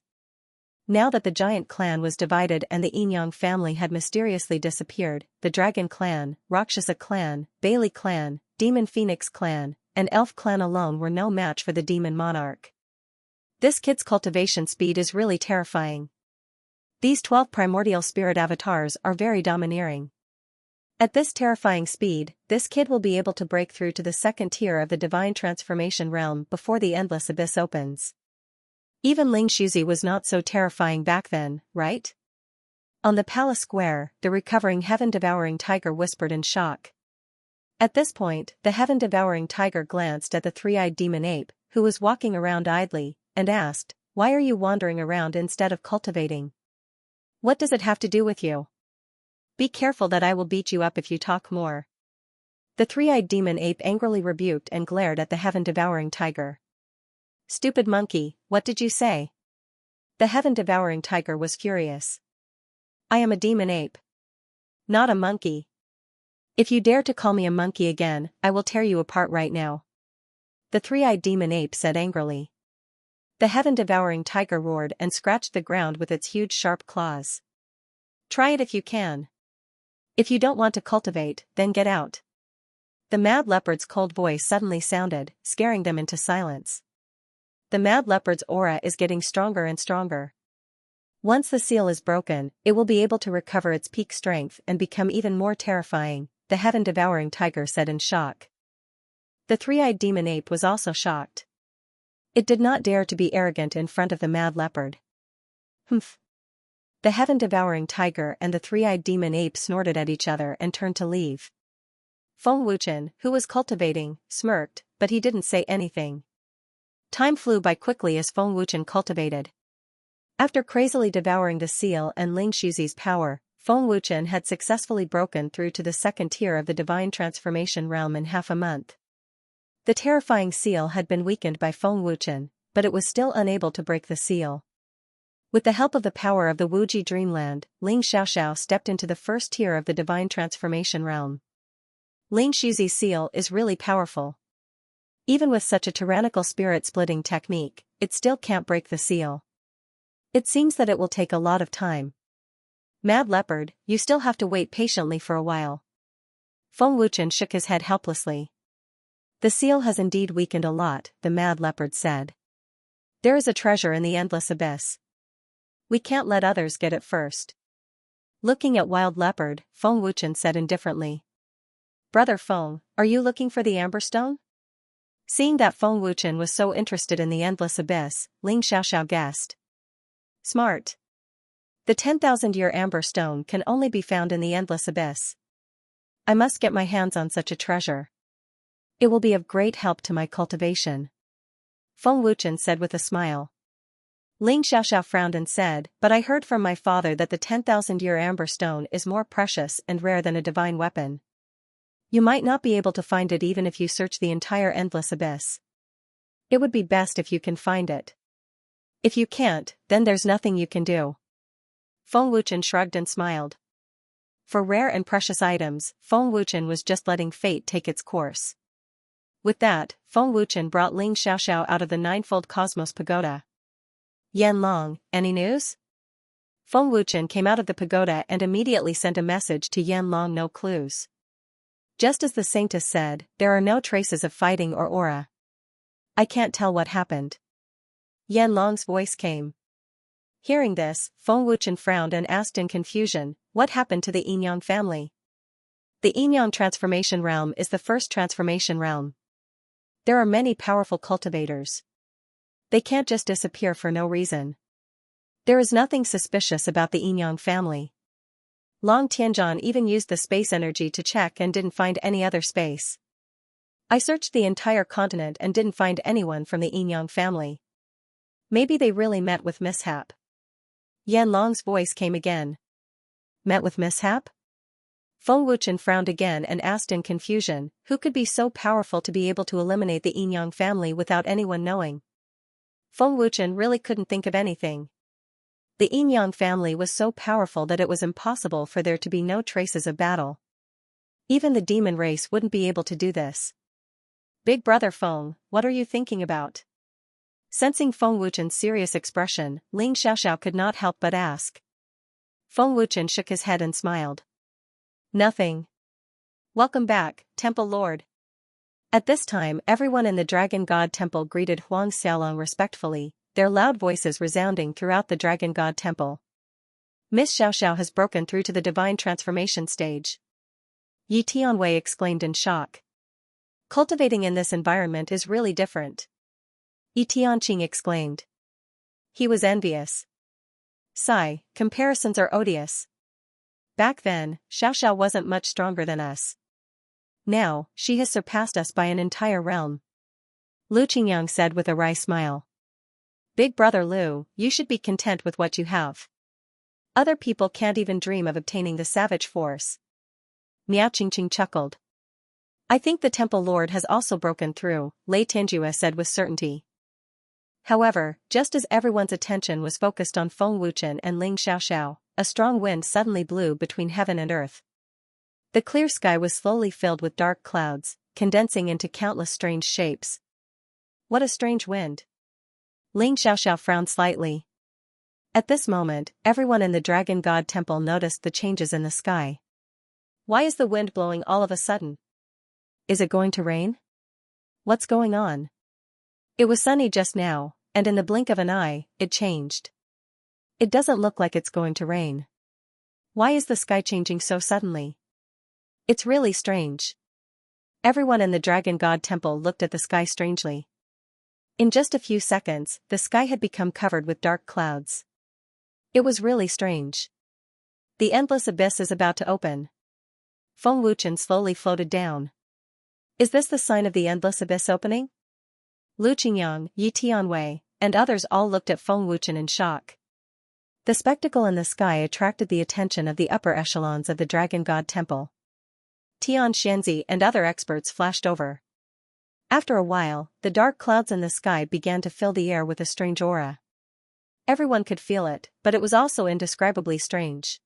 Now that the giant clan was divided and the Yinyang family had mysteriously disappeared, the Dragon Clan, Rakshasa Clan, Bailey Clan, Demon Phoenix Clan, and Elf Clan alone were no match for the demon monarch. This kid's cultivation speed is really terrifying. These 12 primordial spirit avatars are very domineering. At this terrifying speed, this kid will be able to break through to the second tier of the divine transformation realm before the endless abyss opens. Even Ling Xuzi was not so terrifying back then, right? On the palace square, the recovering heaven-devouring tiger whispered in shock. At this point, the heaven-devouring tiger glanced at the three-eyed demon ape, who was walking around idly, and asked, why are you wandering around instead of cultivating? What does it have to do with you? Be careful that I will beat you up if you talk more. The three-eyed demon ape angrily rebuked and glared at the heaven-devouring tiger. Stupid monkey, what did you say? The heaven-devouring tiger was furious. I am a demon ape. Not a monkey. If you dare to call me a monkey again, I will tear you apart right now. The three-eyed demon ape said angrily. The heaven-devouring tiger roared and scratched the ground with its huge sharp claws. Try it if you can. If you don't want to cultivate, then get out. The mad leopard's cold voice suddenly sounded, scaring them into silence. The mad leopard's aura is getting stronger and stronger. Once the seal is broken, it will be able to recover its peak strength and become even more terrifying, the heaven-devouring tiger said in shock. The three-eyed demon ape was also shocked. It did not dare to be arrogant in front of the mad leopard. Humph. The heaven-devouring tiger and the three-eyed demon ape snorted at each other and turned to leave. Feng Wuchen, who was cultivating, smirked, but he didn't say anything. Time flew by quickly as Feng Wuchen cultivated. After crazily devouring the seal and Ling Xuzi's power, Feng Wuchen had successfully broken through to the second tier of the divine transformation realm in half a month. The terrifying seal had been weakened by Feng Wuchen, but it was still unable to break the seal. With the help of the power of the Wuji dreamland, Ling Xiaoxiao stepped into the first tier of the divine transformation realm. Ling Xuzi's seal is really powerful. Even with such a tyrannical spirit-splitting technique, it still can't break the seal. It seems that it will take a lot of time. Mad Leopard, you still have to wait patiently for a while. Feng Wuchen shook his head helplessly. The seal has indeed weakened a lot, the Mad Leopard said. There is a treasure in the endless abyss. We can't let others get it first. Looking at Wild Leopard, Feng Wuchen said indifferently. Brother Feng, are you looking for the Amberstone? Seeing that Feng Wuchen was so interested in the endless abyss, Ling Xiaoxiao guessed. Smart. The 10,000-year amber stone can only be found in the endless abyss. I must get my hands on such a treasure. It will be of great help to my cultivation. Feng Wuchen said with a smile. Ling Xiaoxiao frowned and said, but I heard from my father that the 10,000-year amber stone is more precious and rare than a divine weapon. You might not be able to find it even if you search the entire endless abyss. It would be best if you can find it. If you can't, then there's nothing you can do. Feng Wuchen shrugged and smiled. For rare and precious items, Feng Wuchen was just letting fate take its course. With that, Feng Wuchen brought Ling Xiaoxiao out of the ninefold cosmos pagoda. Yanlong, any news? Feng Wuchen came out of the pagoda and immediately sent a message to Yanlong. No clues. Just as the saintess said, there are no traces of fighting or aura. I can't tell what happened. Yanlong's voice came. Hearing this, Feng Wuchen frowned and asked in confusion, what happened to the Yinyang family? The Yinyang transformation realm is the first transformation realm. There are many powerful cultivators. They can't just disappear for no reason. There is nothing suspicious about the Yinyang family. Long Tianzhan even used the space energy to check and didn't find any other space. I searched the entire continent and didn't find anyone from the Yinyang family. Maybe they really met with mishap. Yanlong's voice came again. Met with mishap? Feng Wuchen frowned again and asked in confusion, who could be so powerful to be able to eliminate the Yinyang family without anyone knowing? Feng Wuchen really couldn't think of anything. The Yinyang family was so powerful that it was impossible for there to be no traces of battle. Even the demon race wouldn't be able to do this. Big brother Feng, what are you thinking about? Sensing Feng Wuchen's serious expression, Ling Xiaoxiao could not help but ask. Feng Wuchen shook his head and smiled. Nothing. Welcome back, Temple Lord. At this time everyone in the Dragon God Temple greeted Huang Xiaolong respectfully, their loud voices resounding throughout the Dragon God Temple. Miss Xiaoxiao has broken through to the divine transformation stage. Yi Tianwei exclaimed in shock. Cultivating in this environment is really different. Yi Tianqing exclaimed. He was envious. Sigh, comparisons are odious. Back then, Xiaoxiao wasn't much stronger than us. Now, she has surpassed us by an entire realm. Lu Qingyang said with a wry smile. Big brother Lu, you should be content with what you have. Other people can't even dream of obtaining the savage force. Miao Qingqing chuckled. I think the Temple Lord has also broken through, Lei Tianjue said with certainty. However, just as everyone's attention was focused on Feng Wuchen and Ling Xiaoxiao, a strong wind suddenly blew between heaven and earth. The clear sky was slowly filled with dark clouds, condensing into countless strange shapes. What a strange wind. Ling Xiaoxiao frowned slightly. At this moment, everyone in the Dragon God Temple noticed the changes in the sky. Why is the wind blowing all of a sudden? Is it going to rain? What's going on? It was sunny just now, and in the blink of an eye, it changed. It doesn't look like it's going to rain. Why is the sky changing so suddenly? It's really strange. Everyone in the Dragon God Temple looked at the sky strangely. In just a few seconds, the sky had become covered with dark clouds. It was really strange. The endless abyss is about to open. Feng Wuchen slowly floated down. Is this the sign of the endless abyss opening? Lu Qingyang, Yi Tianwei, and others all looked at Feng Wuchen in shock. The spectacle in the sky attracted the attention of the upper echelons of the Dragon God Temple. Tian Xianzi and other experts flashed over. After a while, the dark clouds in the sky began to fill the air with a strange aura. Everyone could feel it, but it was also indescribably strange.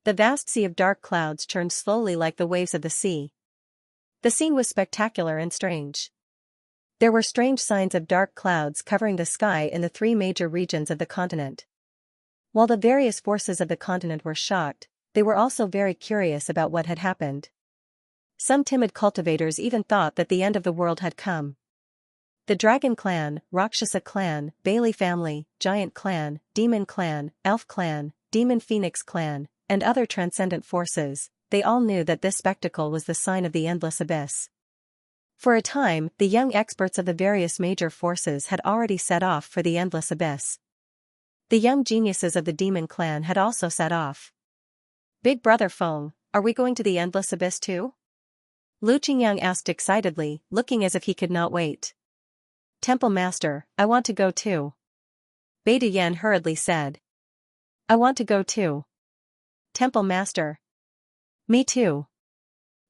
The vast sea of dark clouds churned slowly like the waves of the sea. The scene was spectacular and strange. There were strange signs of dark clouds covering the sky in the three major regions of the continent. While the various forces of the continent were shocked, they were also very curious about what had happened. Some timid cultivators even thought that the end of the world had come. The Dragon Clan, Rakshasa Clan, Bailey Family, Giant Clan, Demon Clan, Elf Clan, Demon Phoenix Clan, and other transcendent forces, they all knew that this spectacle was the sign of the endless abyss. For a time, the young experts of the various major forces had already set off for the endless abyss. The young geniuses of the demon clan had also set off. Big brother Feng, are we going to the endless abyss too? Lu Qingyang asked excitedly, looking as if he could not wait. Temple Master, I want to go too. Bai Duyan hurriedly said. I want to go too. Temple Master. Me too.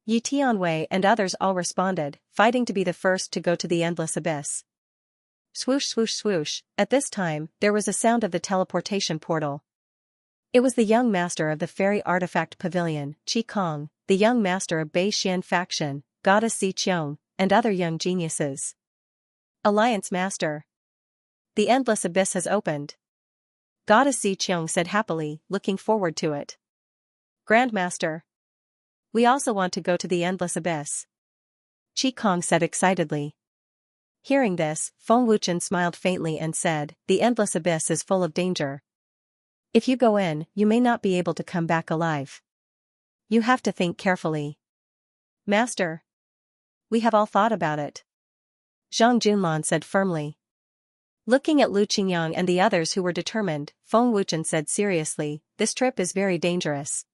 Yi Tianwei and others all responded, fighting to be the first to go to the endless abyss. Swoosh swoosh swoosh, at this time, there was a sound of the teleportation portal. It was the young master of the fairy artifact pavilion, Qi Kong, the young master of Bei Xian faction, goddess Xi Qiong, and other young geniuses. Alliance Master. The endless abyss has opened. Goddess Xi Qiong said happily, looking forward to it. Grandmaster. We also want to go to the endless abyss. Qi Kong said excitedly. Hearing this, Feng Wuchen smiled faintly and said, the endless abyss is full of danger. If you go in, you may not be able to come back alive. You have to think carefully. Master. We have all thought about it. Zhang Junlan said firmly. Looking at Lu Qingyang and the others who were determined, Feng Wuchen said seriously, this trip is very dangerous.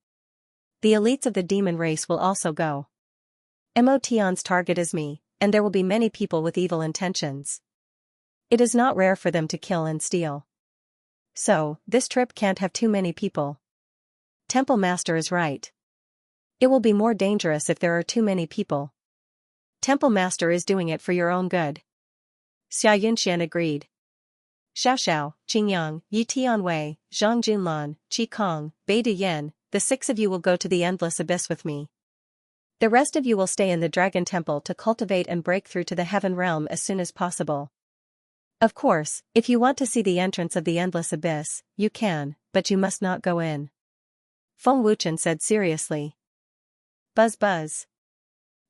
The elites of the demon race will also go. Mo Tian's target is me, and there will be many people with evil intentions. It is not rare for them to kill and steal. So, this trip can't have too many people. Temple Master is right. It will be more dangerous if there are too many people. Temple Master is doing it for your own good. Xianxia agreed. Xiao, Qingyang, Yi Tianwei, Zhang Junlan, Qi Kong, Bai Duyan, the 6 of you will go to the endless abyss with me. The rest of you will stay in the Dragon Temple to cultivate and break through to the Heaven Realm as soon as possible. Of course, if you want to see the entrance of the endless abyss, you can, but you must not go in. Feng Wuchen said seriously. Buzz buzz.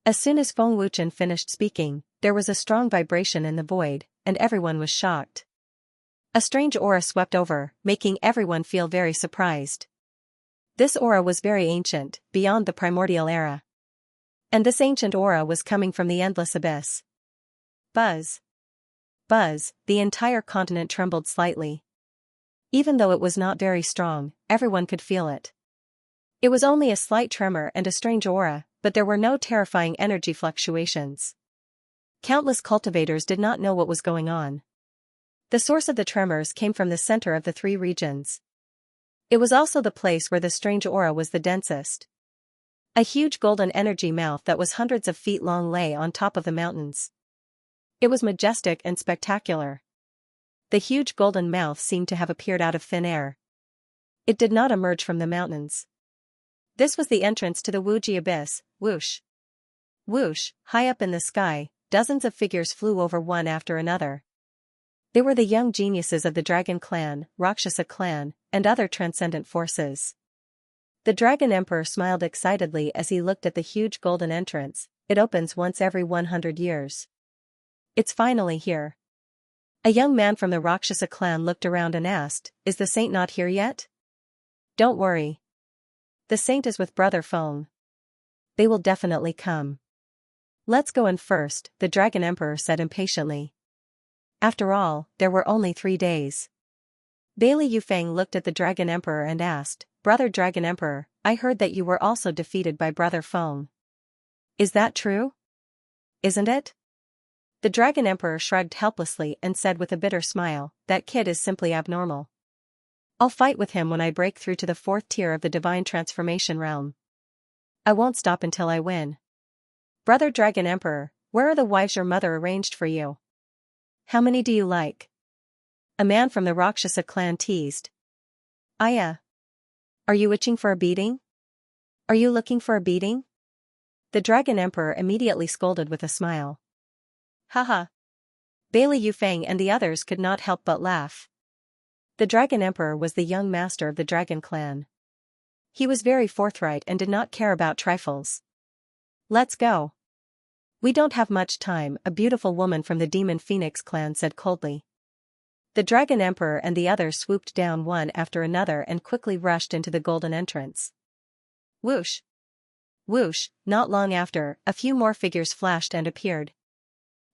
As soon as Feng Wuchen finished speaking, there was a strong vibration in the void, and everyone was shocked. A strange aura swept over, making everyone feel very surprised. This aura was very ancient, beyond the primordial era. And this ancient aura was coming from the endless abyss. Buzz. Buzz, the entire continent trembled slightly. Even though it was not very strong, everyone could feel it. It was only a slight tremor and a strange aura, but there were no terrifying energy fluctuations. Countless cultivators did not know what was going on. The source of the tremors came from the center of the 3 regions. It was also the place where the strange aura was the densest. A huge golden energy mouth that was hundreds of feet long lay on top of the mountains. It was majestic and spectacular. The huge golden mouth seemed to have appeared out of thin air. It did not emerge from the mountains. This was the entrance to the Wuji Abyss. Whoosh. Whoosh, high up in the sky, dozens of figures flew over one after another. They were the young geniuses of the Dragon Clan, Rakshasa Clan, and other transcendent forces. The Dragon Emperor smiled excitedly as he looked at the huge golden entrance. It opens once every 100 years. It's finally here. A young man from the Rakshasa Clan looked around and asked, is the saint not here yet? Don't worry. The saint is with Brother Feng. They will definitely come. Let's go in first, the Dragon Emperor said impatiently. After all, there were only 3 days. Bailey Yufeng looked at the Dragon Emperor and asked, Brother Dragon Emperor, I heard that you were also defeated by Brother Feng. Is that true? Isn't it? The Dragon Emperor shrugged helplessly and said with a bitter smile, that kid is simply abnormal. I'll fight with him when I break through to the 4th tier of the Divine Transformation Realm. I won't stop until I win. Brother Dragon Emperor, where are the wives your mother arranged for you? How many do you like? A man from the Rakshasa clan teased. Aya. Are you itching for a beating? Are you looking for a beating? The Dragon Emperor immediately scolded with a smile. Haha. Bailey Yufeng and the others could not help but laugh. The Dragon Emperor was the young master of the Dragon Clan. He was very forthright and did not care about trifles. Let's go. We don't have much time, a beautiful woman from the Demon Phoenix clan said coldly. The Dragon Emperor and the others swooped down one after another and quickly rushed into the golden entrance. Whoosh! Whoosh! Not long after, a few more figures flashed and appeared.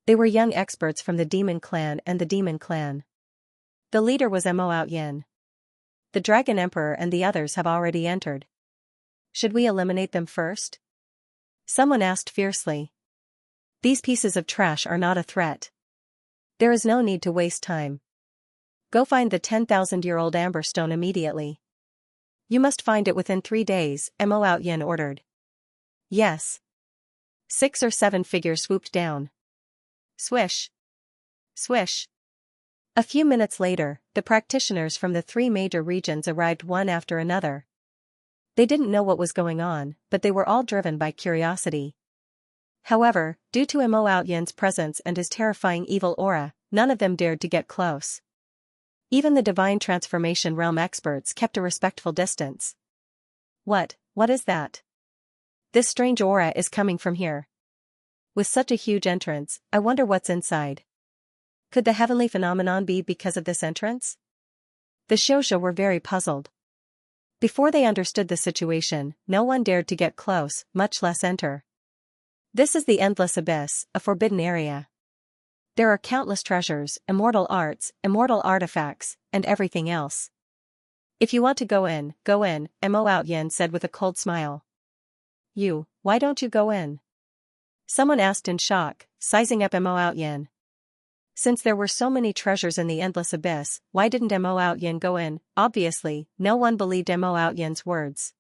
They were young experts from the Demon Clan and the Demon Clan. The leader was Mo Out Yin. The Dragon Emperor and the others have already entered. Should we eliminate them first? Someone asked fiercely. These pieces of trash are not a threat. There is no need to waste time. Go find the 10,000-year-old Amber Stone immediately. You must find it within 3 days, Mo Out Yin ordered. Yes. 6 or 7 figures swooped down. Swish. Swish. A few minutes later, the practitioners from the 3 major regions arrived one after another. They didn't know what was going on, but they were all driven by curiosity. However, due to Mo Out Yin's presence and his terrifying evil aura, none of them dared to get close. Even the Divine Transformation Realm experts kept a respectful distance. What is that? This strange aura is coming from here. With such a huge entrance, I wonder what's inside. Could the heavenly phenomenon be because of this entrance? The Xianxia were very puzzled. Before they understood the situation, no one dared to get close, much less enter. This is the Endless Abyss, a forbidden area. There are countless treasures, immortal arts, immortal artifacts, and everything else. If you want to go in, Mo Out Yin said with a cold smile. Why don't you go in? Someone asked in shock, sizing up Mo Out Yin. Since there were so many treasures in the Endless Abyss, why didn't Mo Out Yin go in? Obviously, no one believed Mo Out Yin's words.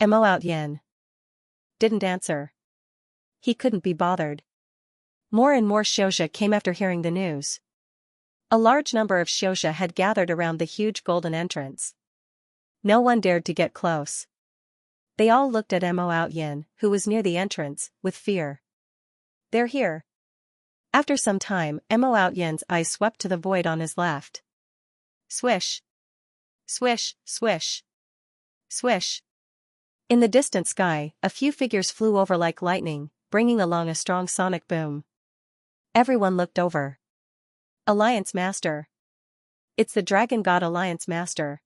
Mo Out Yin didn't answer. He couldn't be bothered. More and more Xianxia came after hearing the news. A large number of Xianxia had gathered around the huge golden entrance. No one dared to get close. They all looked at Mo Out Yin, who was near the entrance, with fear. They're here. After some time, Mo Out Yin's eyes swept to the void on his left. Swish. Swish, swish. Swish. In the distant sky, a few figures flew over like lightning, bringing along a strong sonic boom. Everyone looked over. Alliance Master. It's the Dragon God Alliance Master.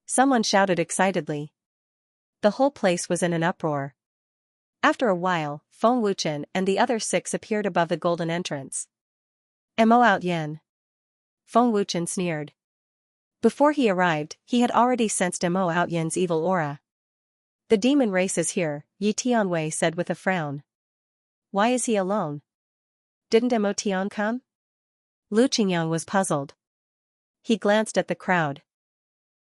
Someone shouted excitedly. The whole place was in an uproar. After a while, Feng Wuchen and the other 6 appeared above the golden entrance. Mo Out Yin. Feng Wuchen sneered. Before he arrived, he had already sensed Mo Out Yin's evil aura. The demon race is here, Yi Tianwei said with a frown. Why is he alone? Didn't Mo Tian come? Lu Qingyang was puzzled. He glanced at the crowd.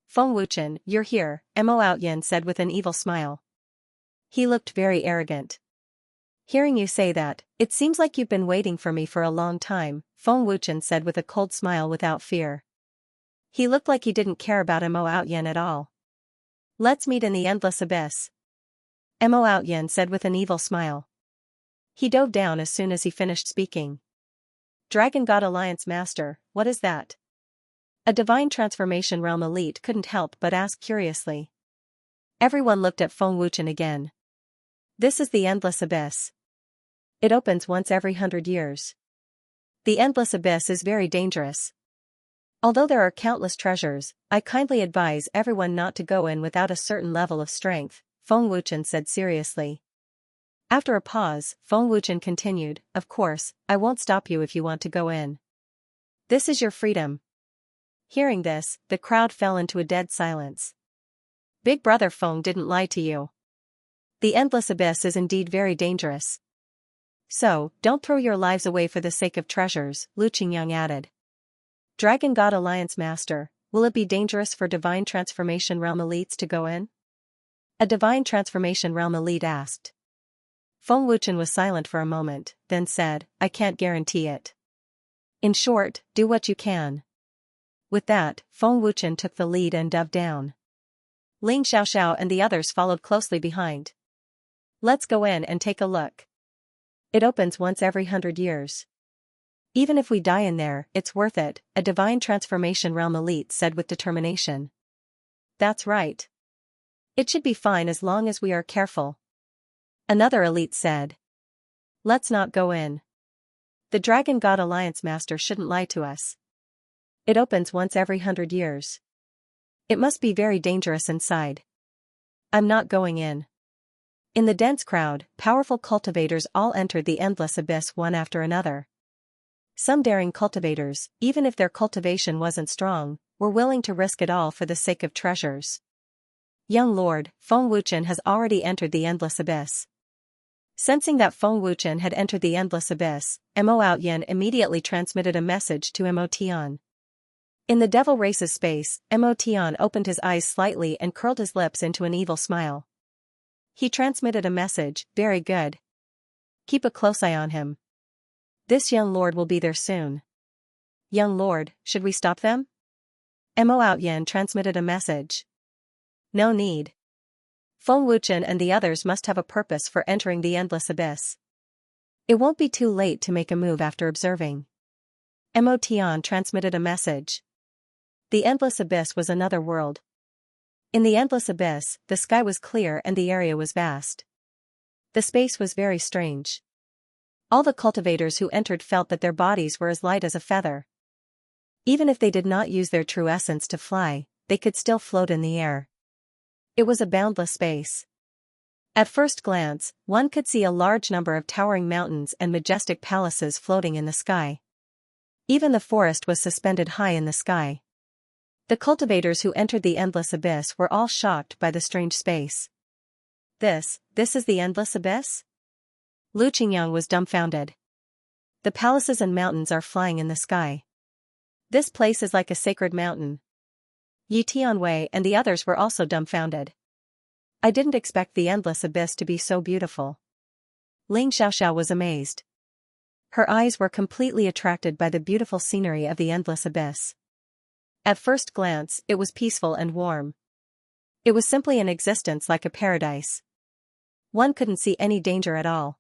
Feng Wuchen, you're here, Mo Out Yin said with an evil smile. He looked very arrogant. Hearing you say that, it seems like you've been waiting for me for a long time, Feng Wuchen said with a cold smile without fear. He looked like he didn't care about Mo Out Yin at all. Let's meet in the Endless Abyss. Mo Out Yin said with an evil smile. He dove down as soon as he finished speaking. Dragon God Alliance Master, what is that? A Divine Transformation Realm elite couldn't help but ask curiously. Everyone looked at Feng Wuchen again. This is the Endless Abyss. It opens once every 100 years. The Endless Abyss is very dangerous. Although there are countless treasures, I kindly advise everyone not to go in without a certain level of strength, Feng Wuchen said seriously. After a pause, Feng Wuchen continued, of course, I won't stop you if you want to go in. This is your freedom. Hearing this, the crowd fell into a dead silence. Big Brother Feng didn't lie to you. The Endless Abyss is indeed very dangerous. So, don't throw your lives away for the sake of treasures, Lu Qingyang added. Dragon God Alliance Master, will it be dangerous for Divine Transformation Realm elites to go in? A Divine Transformation Realm elite asked. Feng Wuchen was silent for a moment, then said, I can't guarantee it. In short, do what you can. With that, Feng Wuchen took the lead and dove down. Ling Xiaoxiao and the others followed closely behind. Let's go in and take a look. It opens once every 100 years. Even if we die in there, it's worth it, a Divine Transformation Realm elite said with determination. That's right. It should be fine as long as we are careful. Another elite said. Let's not go in. The Dragon God Alliance Master shouldn't lie to us. It opens once every 100 years. It must be very dangerous inside. I'm not going in. In the dense crowd, powerful cultivators all entered the endless abyss one after another. Some daring cultivators, even if their cultivation wasn't strong, were willing to risk it all for the sake of treasures. Young Lord, Feng Wuchen has already entered the endless abyss. Sensing that Feng Wuchen had entered the endless abyss, Mo Outyin immediately transmitted a message to Mo Tian. In the devil race's space, Mo Tian opened his eyes slightly and curled his lips into an evil smile. He transmitted a message, very good. Keep a close eye on him. This young lord will be there soon. Young lord, should we stop them? Mo Outyin transmitted a message. No need. Feng Wuchen and the others must have a purpose for entering the endless abyss. It won't be too late to make a move after observing. Mo Tian transmitted a message. The endless abyss was another world. In the endless abyss, the sky was clear and the area was vast. The space was very strange. All the cultivators who entered felt that their bodies were as light as a feather. Even if they did not use their true essence to fly, they could still float in the air. It was a boundless space. At first glance, one could see a large number of towering mountains and majestic palaces floating in the sky. Even the forest was suspended high in the sky. The cultivators who entered the endless abyss were all shocked by the strange space. This is the endless abyss? Lu Qingyang was dumbfounded. The palaces and mountains are flying in the sky. This place is like a sacred mountain. Yi Tianwei and the others were also dumbfounded. I didn't expect the endless abyss to be so beautiful. Ling Xiaoxiao was amazed. Her eyes were completely attracted by the beautiful scenery of the endless abyss. At first glance, it was peaceful and warm. It was simply an existence like a paradise. One couldn't see any danger at all.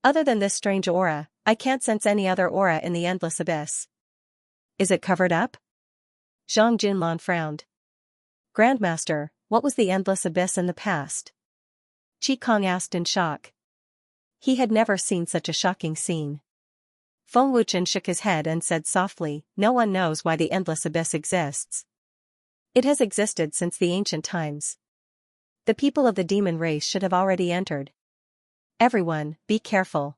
Other than this strange aura, I can't sense any other aura in the endless abyss. Is it covered up? Zhang Junlan frowned. Grandmaster, what was the endless abyss in the past? Qi Kong asked in shock. He had never seen such a shocking scene. Feng Wuchen shook his head and said softly, no one knows why the endless abyss exists. It has existed since the ancient times. The people of the demon race should have already entered. Everyone, be careful.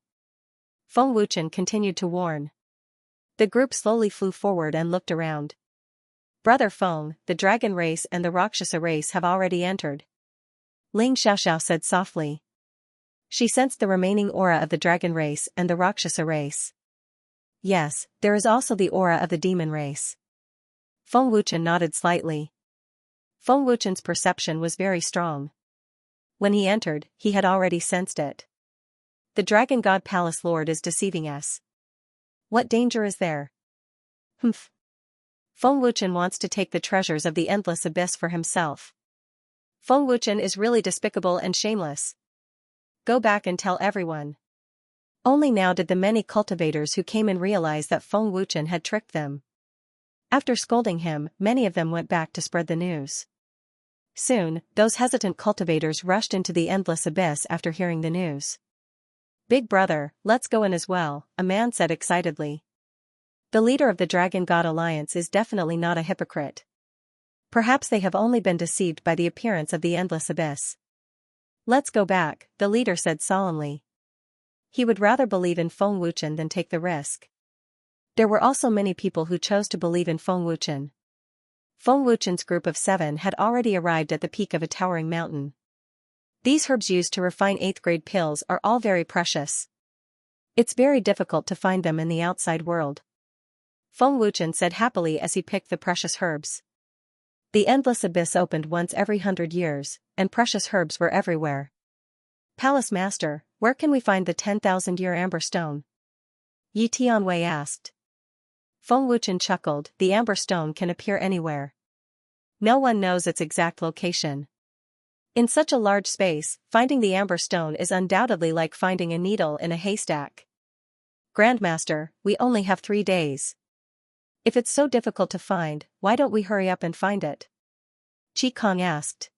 Feng Wuchen continued to warn. The group slowly flew forward and looked around. Brother Feng, the dragon race and the Rakshasa race have already entered. Ling Xiaoxiao said softly. She sensed the remaining aura of the dragon race and the Rakshasa race. Yes, there is also the aura of the demon race. Feng Wuchen nodded slightly. Feng Wuchen's perception was very strong. When he entered, he had already sensed it. The Dragon God Palace Lord is deceiving us. What danger is there? Humph. Feng Wuchen wants to take the treasures of the endless abyss for himself. Feng Wuchen is really despicable and shameless. Go back and tell everyone. Only now did the many cultivators who came in realize that Feng Wuchen had tricked them. After scolding him, many of them went back to spread the news. Soon, those hesitant cultivators rushed into the endless abyss after hearing the news. Big brother, let's go in as well, a man said excitedly. The leader of the Dragon God Alliance is definitely not a hypocrite. Perhaps they have only been deceived by the appearance of the endless abyss. Let's go back, the leader said solemnly. He would rather believe in Feng Wuchen than take the risk. There were also many people who chose to believe in Feng Wuchen. Feng Wuchen's group of 7 had already arrived at the peak of a towering mountain. These herbs used to refine 8th grade pills are all very precious. It's very difficult to find them in the outside world. Feng Wuchen said happily as he picked the precious herbs. The endless abyss opened once every 100 years, and precious herbs were everywhere. Palace Master, where can we find the 10,000-year amber stone? Yi Tianwei asked. Feng Wuchen chuckled, the amber stone can appear anywhere. No one knows its exact location. In such a large space, finding the amber stone is undoubtedly like finding a needle in a haystack. Grandmaster, we only have 3 days. If it's so difficult to find, why don't we hurry up and find it? Qi Kong asked.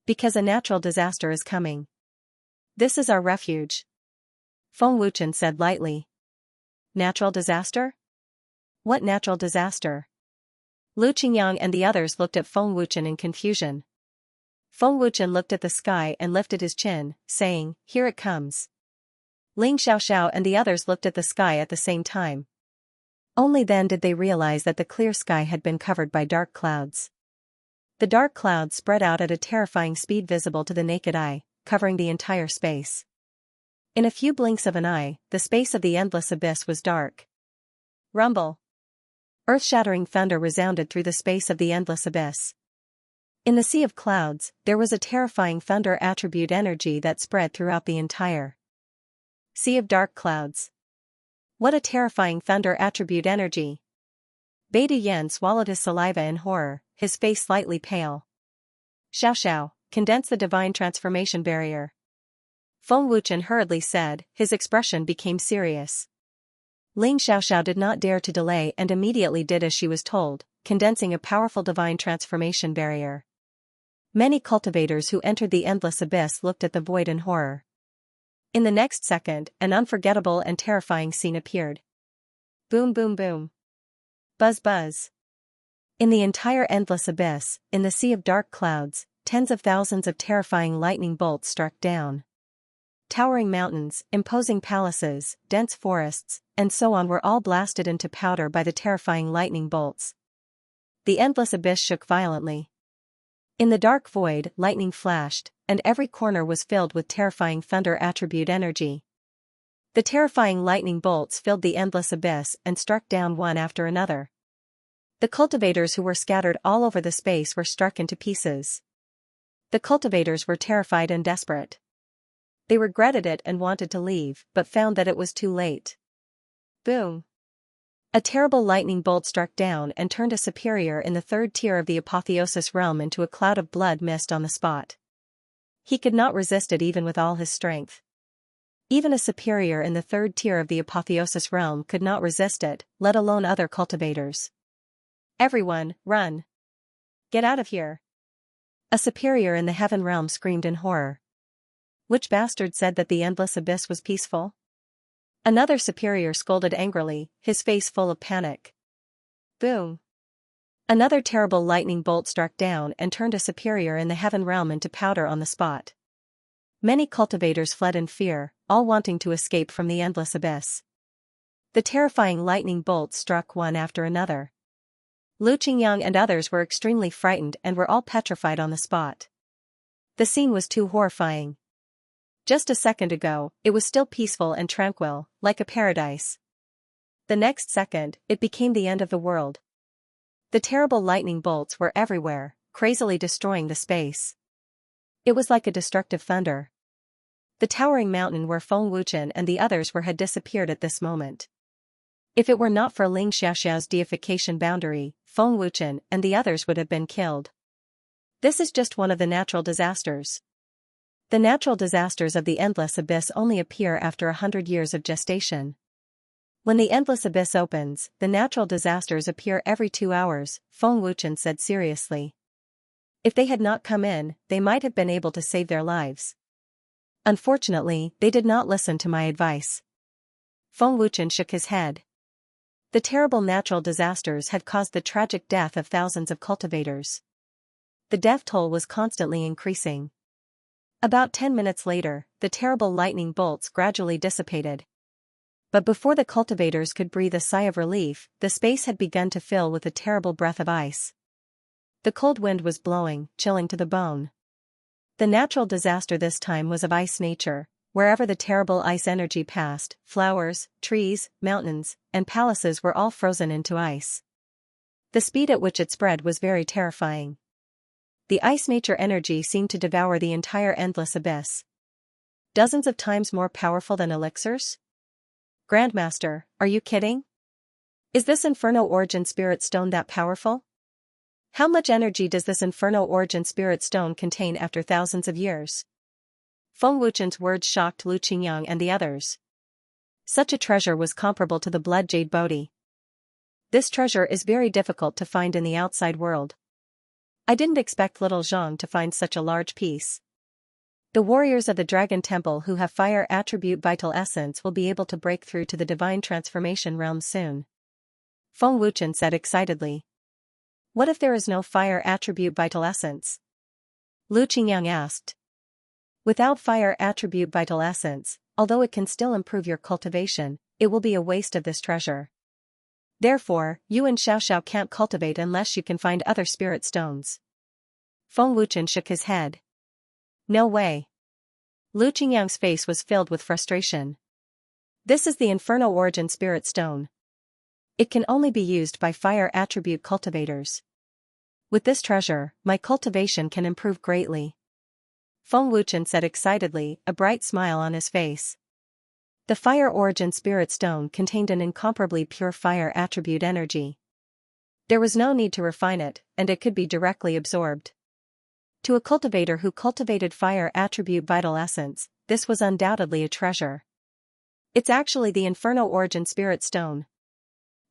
Because a natural disaster is coming. This is our refuge. Feng Wuchen said lightly. Natural disaster? What natural disaster? Lu Qingyang and the others looked at Feng Wuchen in confusion. Feng Wuchen looked at the sky and lifted his chin, saying, "Here it comes." Ling Xiaoxiao and the others looked at the sky at the same time. Only then did they realize that the clear sky had been covered by dark clouds. The dark clouds spread out at a terrifying speed visible to the naked eye, covering the entire space. In a few blinks of an eye, the space of the endless abyss was dark. Rumble. Earth-shattering thunder resounded through the space of the endless abyss. In the sea of clouds, there was a terrifying thunder attribute energy that spread throughout the entire sea of dark clouds. What a terrifying thunder attribute energy! Beidou Yan swallowed his saliva in horror, his face slightly pale. Xiao, condense the divine transformation barrier. Feng Wuchen hurriedly said, his expression became serious. Ling Xiaoxiao did not dare to delay and immediately did as she was told, condensing a powerful divine transformation barrier. Many cultivators who entered the endless abyss looked at the void in horror. In the next second, an unforgettable and terrifying scene appeared. Boom boom boom. Buzz buzz. In the entire endless abyss, in the sea of dark clouds, tens of thousands of terrifying lightning bolts struck down. Towering mountains, imposing palaces, dense forests, and so on were all blasted into powder by the terrifying lightning bolts. The endless abyss shook violently. In the dark void, lightning flashed, and every corner was filled with terrifying thunder attribute energy. The terrifying lightning bolts filled the endless abyss and struck down one after another. The cultivators who were scattered all over the space were struck into pieces. The cultivators were terrified and desperate. They regretted it and wanted to leave, but found that it was too late. Boom! A terrible lightning bolt struck down and turned a superior in the third tier of the apotheosis realm into a cloud of blood mist on the spot. He could not resist it even with all his strength. Even a superior in the third tier of the apotheosis realm could not resist it, let alone other cultivators. Everyone, run! Get out of here! A superior in the heaven realm screamed in horror. Which bastard said that the endless abyss was peaceful? Another superior scolded angrily, his face full of panic. Boom! Another terrible lightning bolt struck down and turned a superior in the heaven realm into powder on the spot. Many cultivators fled in fear, all wanting to escape from the endless abyss. The terrifying lightning bolts struck one after another. Lu Qingyang and others were extremely frightened and were all petrified on the spot. The scene was too horrifying. Just a second ago, it was still peaceful and tranquil, like a paradise. The next second, it became the end of the world. The terrible lightning bolts were everywhere, crazily destroying the space. It was like a destructive thunder. The towering mountain where Feng Wuchen and the others were had disappeared at this moment. If it were not for Ling Xiaoxiao's deification boundary, Feng Wuchen and the others would have been killed. This is just one of the natural disasters. The natural disasters of the endless abyss only appear after 100 years of gestation. When the endless abyss opens, the natural disasters appear every 2 hours, Feng Wuchen said seriously. If they had not come in, they might have been able to save their lives. Unfortunately, they did not listen to my advice. Feng Wuchen shook his head. The terrible natural disasters had caused the tragic death of thousands of cultivators. The death toll was constantly increasing. About 10 minutes later, the terrible lightning bolts gradually dissipated. But before the cultivators could breathe a sigh of relief, the space had begun to fill with a terrible breath of ice. The cold wind was blowing, chilling to the bone. The natural disaster this time was of ice nature. Wherever the terrible ice energy passed, flowers, trees, mountains, and palaces were all frozen into ice. The speed at which it spread was very terrifying. The ice nature energy seemed to devour the entire endless abyss. Dozens of times more powerful than elixirs? Grandmaster, are you kidding? Is this Inferno Origin Spirit Stone that powerful? How much energy does this Inferno Origin Spirit Stone contain after thousands of years? Feng Wuchen's words shocked Lu Qingyang and the others. Such a treasure was comparable to the blood jade Bodhi. This treasure is very difficult to find in the outside world. I didn't expect little Zhang to find such a large piece. The warriors of the Dragon Temple who have fire attribute vital essence will be able to break through to the divine transformation realm soon. Feng Wuchen said excitedly. What if there is no fire attribute vital essence? Lu Qingyang asked. Without fire attribute vital essence, although it can still improve your cultivation, it will be a waste of this treasure. Therefore, you and Xiaoxiao can't cultivate unless you can find other spirit stones. Feng Wuchen shook his head. No way. Lu Qingyang's face was filled with frustration. This is the Inferno Origin Spirit Stone. It can only be used by fire attribute cultivators. With this treasure, my cultivation can improve greatly. Feng Wuchen said excitedly, a bright smile on his face. The Fire Origin Spirit Stone contained an incomparably pure fire attribute energy. There was no need to refine it, and it could be directly absorbed. To a cultivator who cultivated fire attribute vital essence, this was undoubtedly a treasure. It's actually the Inferno Origin Spirit Stone.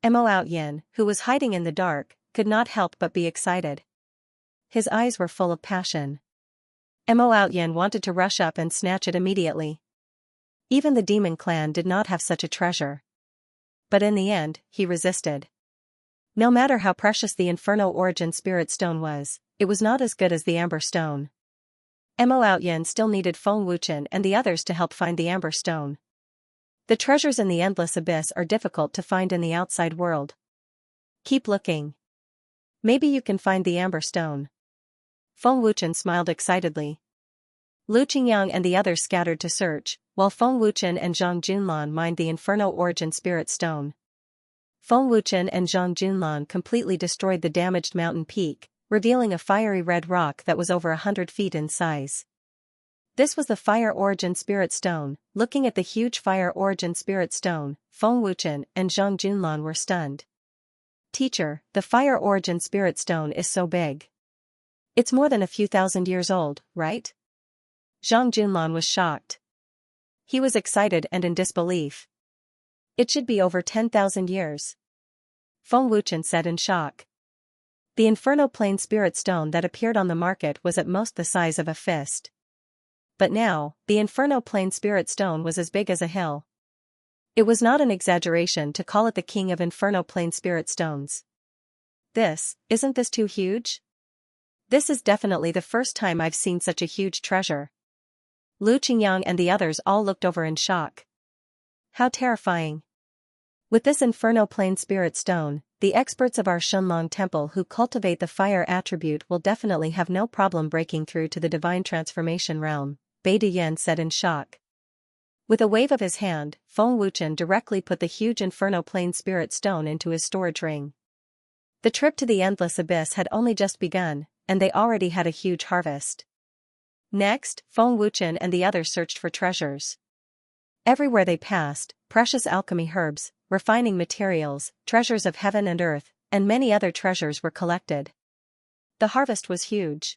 Mo Outyin, who was hiding in the dark, could not help but be excited. His eyes were full of passion. Mo Outyin wanted to rush up and snatch it immediately. Even the demon clan did not have such a treasure. But in the end, he resisted. No matter how precious the Inferno Origin Spirit Stone was, it was not as good as the Amber Stone. Mo Outyin still needed Feng Wuchen and the others to help find the Amber Stone. The treasures in the Endless Abyss are difficult to find in the outside world. Keep looking. Maybe you can find the Amber Stone. Feng Wuchen smiled excitedly. Lu Qingyang and the others scattered to search, while Feng Wuchen and Zhang Junlan mined the Inferno Origin Spirit Stone. Feng Wuchen and Zhang Junlan completely destroyed the damaged mountain peak, revealing a fiery red rock that was over 100 feet in size. This was the Fire Origin Spirit Stone. Looking at the huge Fire Origin Spirit Stone, Feng Wuchen and Zhang Junlan were stunned. Teacher, the Fire Origin Spirit Stone is so big. It's more than a few thousand years old, right? Zhang Junlan was shocked. He was excited and in disbelief. It should be over 10,000 years. Feng Wuchen said in shock. The Inferno Plane Spirit Stone that appeared on the market was at most the size of a fist. But now, the Inferno Plane Spirit Stone was as big as a hill. It was not an exaggeration to call it the king of Inferno Plane Spirit Stones. Isn't this too huge? This is definitely the first time I've seen such a huge treasure. Lu Qingyang and the others all looked over in shock. How terrifying. With this Inferno Plane Spirit Stone, the experts of our Shunlong Temple who cultivate the fire attribute will definitely have no problem breaking through to the Divine Transformation realm, Bai Diyan said in shock. With a wave of his hand, Feng Wuchen directly put the huge Inferno Plane Spirit Stone into his storage ring. The trip to the Endless Abyss had only just begun, and they already had a huge harvest. Next, Feng Wuchen and the others searched for treasures. Everywhere they passed, precious alchemy herbs, refining materials, treasures of heaven and earth, and many other treasures were collected. The harvest was huge.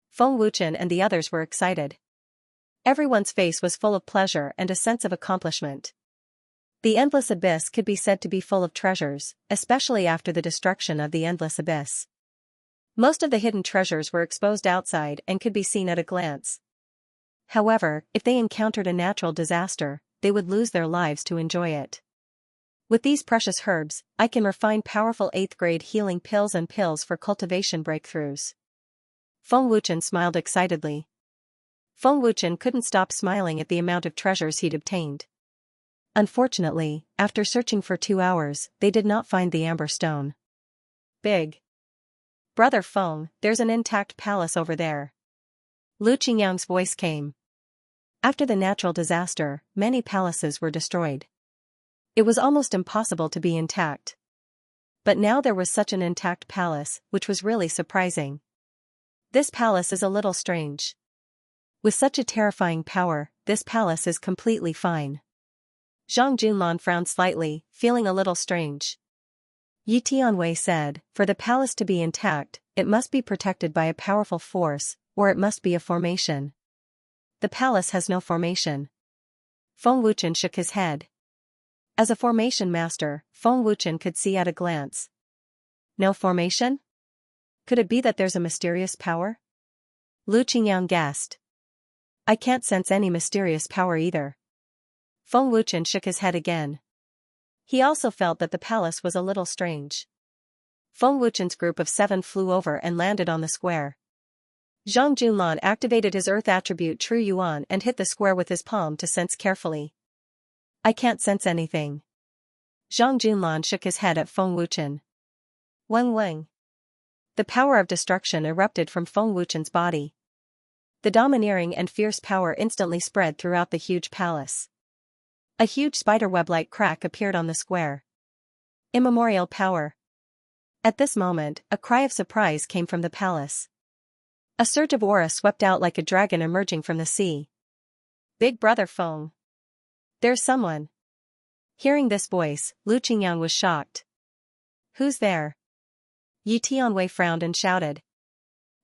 Feng Wuchen and the others were excited. Everyone's face was full of pleasure and a sense of accomplishment. The Endless Abyss could be said to be full of treasures, especially after the destruction of the Endless Abyss. Most of the hidden treasures were exposed outside and could be seen at a glance. However, if they encountered a natural disaster, they would lose their lives to enjoy it. With these precious herbs, I can refine powerful 8th grade healing pills and pills for cultivation breakthroughs. Feng Wuchen smiled excitedly. Feng Wuchen couldn't stop smiling at the amount of treasures he'd obtained. Unfortunately, after searching for 2 hours, they did not find the Amber Stone. Big. Brother Feng, there's an intact palace over there. Lu Qingyang's voice came. After the natural disaster, many palaces were destroyed. It was almost impossible to be intact. But now there was such an intact palace, which was really surprising. This palace is a little strange. With such a terrifying power, this palace is completely fine. Zhang Junlan frowned slightly, feeling a little strange. Yi Tianwei said, for the palace to be intact, it must be protected by a powerful force, or it must be a formation. The palace has no formation. Feng Wuchen shook his head. As a formation master, Feng Wuchen could see at a glance. No formation? Could it be that there's a mysterious power? Lu Qingyang guessed. I can't sense any mysterious power either. Feng Wuchen shook his head again. He also felt that the palace was a little strange. Feng Wuchen's group of 7 flew over and landed on the square. Zhang Junlan activated his earth attribute True Yuan and hit the square with his palm to sense carefully. I can't sense anything. Zhang Junlan shook his head at Feng Wuchen. Weng Weng. The power of destruction erupted from Feng Wuchen's body. The domineering and fierce power instantly spread throughout the huge palace. A huge spiderweb-like crack appeared on the square. Immemorial power. At this moment, a cry of surprise came from the palace. A surge of aura swept out like a dragon emerging from the sea. Big brother Feng. There's someone. Hearing this voice, Lu Qingyang was shocked. Who's there? Yi Tianwei frowned and shouted.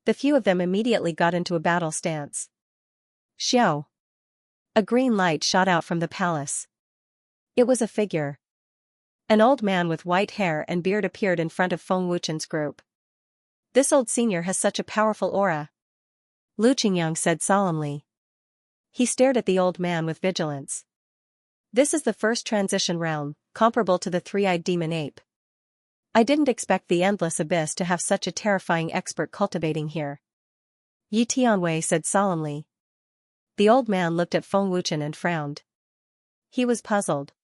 The few of them immediately got into a battle stance. Xiao. A green light shot out from the palace. It was a figure. An old man with white hair and beard appeared in front of Feng Wuchen's group. This old senior has such a powerful aura. Lu Qingyang said solemnly. He stared at the old man with vigilance. This is the first transition realm, comparable to the three-eyed demon ape. I didn't expect the endless abyss to have such a terrifying expert cultivating here. Yi Tianwei said solemnly. The old man looked at Feng Wuchen and frowned. He was puzzled.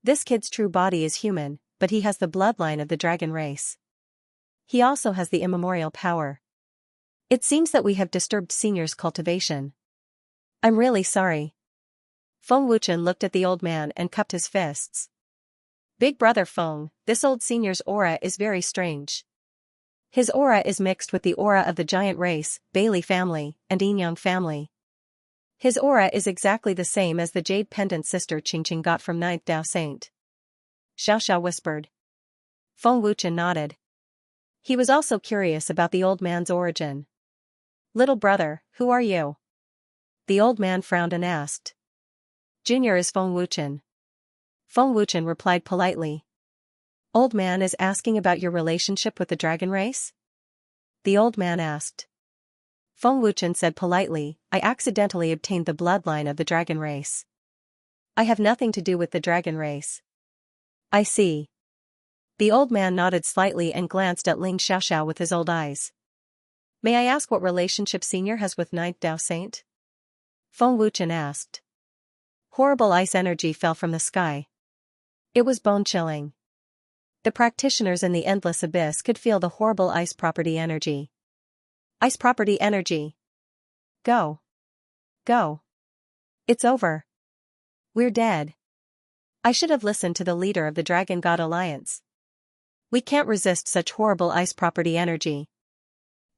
This kid's true body is human, but he has the bloodline of the dragon race. He also has the immemorial power. It seems that we have disturbed Senior's cultivation. I'm really sorry. Feng Wuchen looked at the old man and cupped his fists. Big brother Feng, this old senior's aura is very strange. His aura is mixed with the aura of the giant race, Bailey family, and Yinyang family. His aura is exactly the same as the jade pendant sister Qingqing got from Ninth Dao Saint. Xiaoxiao whispered. Feng Wuchen nodded. He was also curious about the old man's origin. Little brother, who are you? The old man frowned and asked. Junior is Feng Wuchen. Feng Wuchen replied politely. Old man is asking about your relationship with the dragon race? The old man asked. Feng Wuchen said politely, I accidentally obtained the bloodline of the dragon race. I have nothing to do with the dragon race. I see. The old man nodded slightly and glanced at Ling Xiaoxiao with his old eyes. May I ask what relationship Senior has with Ninth Dao Saint? Feng Wuchen asked. Horrible ice energy fell from the sky. It was bone-chilling. The practitioners in the endless abyss could feel the horrible ice property energy. Ice property energy. Go. Go. It's over. We're dead. I should have listened to the leader of the Dragon God Alliance. We can't resist such horrible ice property energy.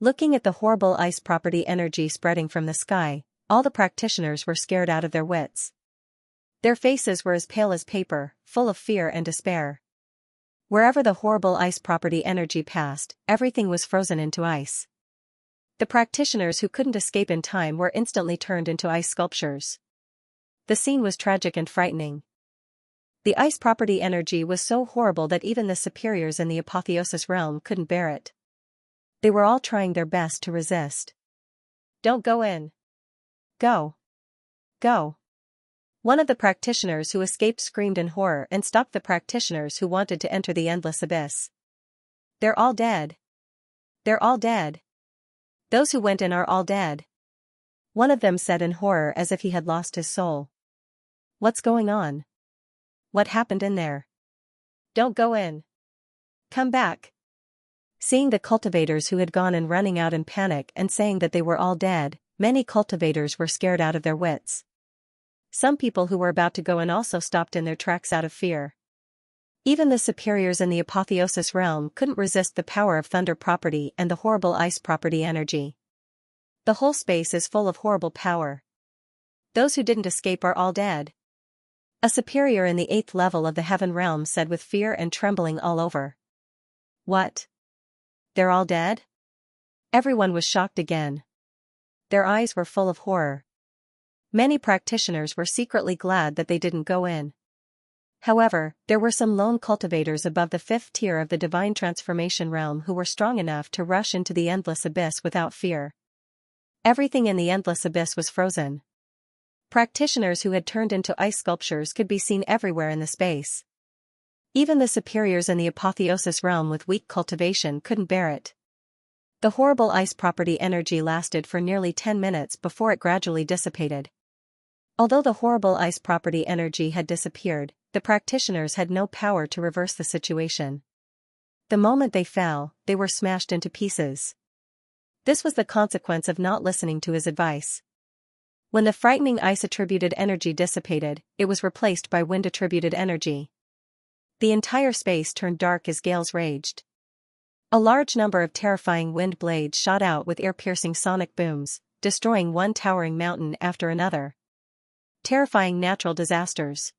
Looking at the horrible ice property energy spreading from the sky, all the practitioners were scared out of their wits. Their faces were as pale as paper, full of fear and despair. Wherever the horrible ice property energy passed, everything was frozen into ice. The practitioners who couldn't escape in time were instantly turned into ice sculptures. The scene was tragic and frightening. The ice property energy was so horrible that even the superiors in the apotheosis realm couldn't bear it. They were all trying their best to resist. Don't go in. Go. Go. One of the practitioners who escaped screamed in horror and stopped the practitioners who wanted to enter the endless abyss. They're all dead. They're all dead. Those who went in are all dead. One of them said in horror as if he had lost his soul. What's going on? What happened in there? Don't go in. Come back. Seeing the cultivators who had gone in running out in panic and saying that they were all dead, many cultivators were scared out of their wits. Some people who were about to go in also stopped in their tracks out of fear. Even the superiors in the apotheosis realm couldn't resist the power of thunder property and the horrible ice property energy. The whole space is full of horrible power. Those who didn't escape are all dead. A superior in the 8th level of the heaven realm said with fear and trembling all over. What? They're all dead? Everyone was shocked again. Their eyes were full of horror. Many practitioners were secretly glad that they didn't go in. However, there were some lone cultivators above the 5th tier of the divine transformation realm who were strong enough to rush into the endless abyss without fear. Everything in the endless abyss was frozen. Practitioners who had turned into ice sculptures could be seen everywhere in the space. Even the superiors in the apotheosis realm with weak cultivation couldn't bear it. The horrible ice property energy lasted for nearly 10 minutes before it gradually dissipated. Although the horrible ice property energy had disappeared, the practitioners had no power to reverse the situation. The moment they fell, they were smashed into pieces. This was the consequence of not listening to his advice. When the frightening ice-attributed energy dissipated, it was replaced by wind-attributed energy. The entire space turned dark as gales raged. A large number of terrifying wind blades shot out with ear-piercing sonic booms, destroying one towering mountain after another. Terrifying natural disasters.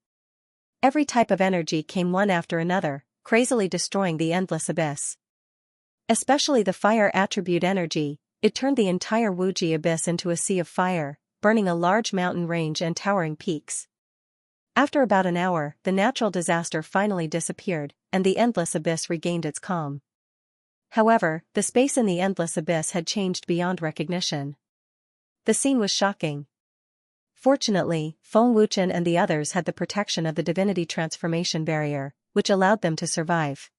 Every type of energy came one after another, crazily destroying the endless abyss. Especially the fire attribute energy, it turned the entire Wuji abyss into a sea of fire, burning a large mountain range and towering peaks. After about an hour, the natural disaster finally disappeared, and the endless abyss regained its calm. However, the space in the endless abyss had changed beyond recognition. The scene was shocking. Fortunately, Feng Wuchen and the others had the protection of the divinity transformation barrier, which allowed them to survive.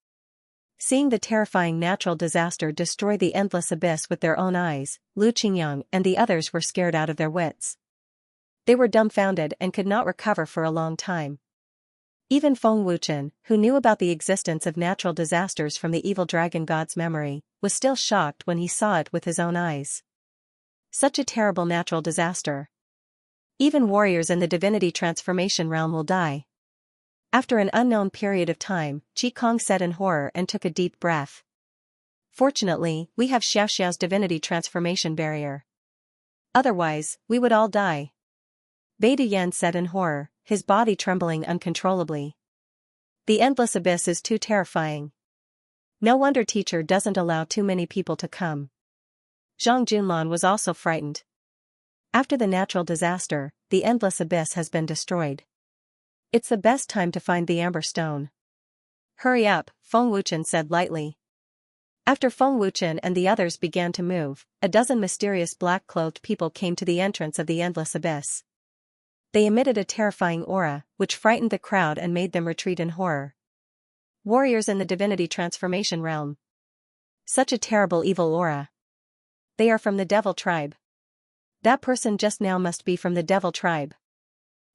Seeing the terrifying natural disaster destroy the endless abyss with their own eyes, Lu Qingyang and the others were scared out of their wits. They were dumbfounded and could not recover for a long time. Even Feng Wuchen, who knew about the existence of natural disasters from the evil dragon god's memory, was still shocked when he saw it with his own eyes. Such a terrible natural disaster. Even warriors in the divinity transformation realm will die. After an unknown period of time, Qi Kong said in horror and took a deep breath. Fortunately, we have Xiaoxiao's divinity transformation barrier. Otherwise, we would all die. Bai Duyan said in horror, his body trembling uncontrollably. The endless abyss is too terrifying. No wonder teacher doesn't allow too many people to come. Zhang Junlan was also frightened. After the natural disaster, the endless abyss has been destroyed. It's the best time to find the amber stone. Hurry up, Feng Wuchen said lightly. After Feng Wuchen and the others began to move, a dozen mysterious black-clothed people came to the entrance of the endless abyss. They emitted a terrifying aura, which frightened the crowd and made them retreat in horror. Warriors in the divinity transformation realm. Such a terrible evil aura. They are from the devil tribe. That person just now must be from the devil tribe.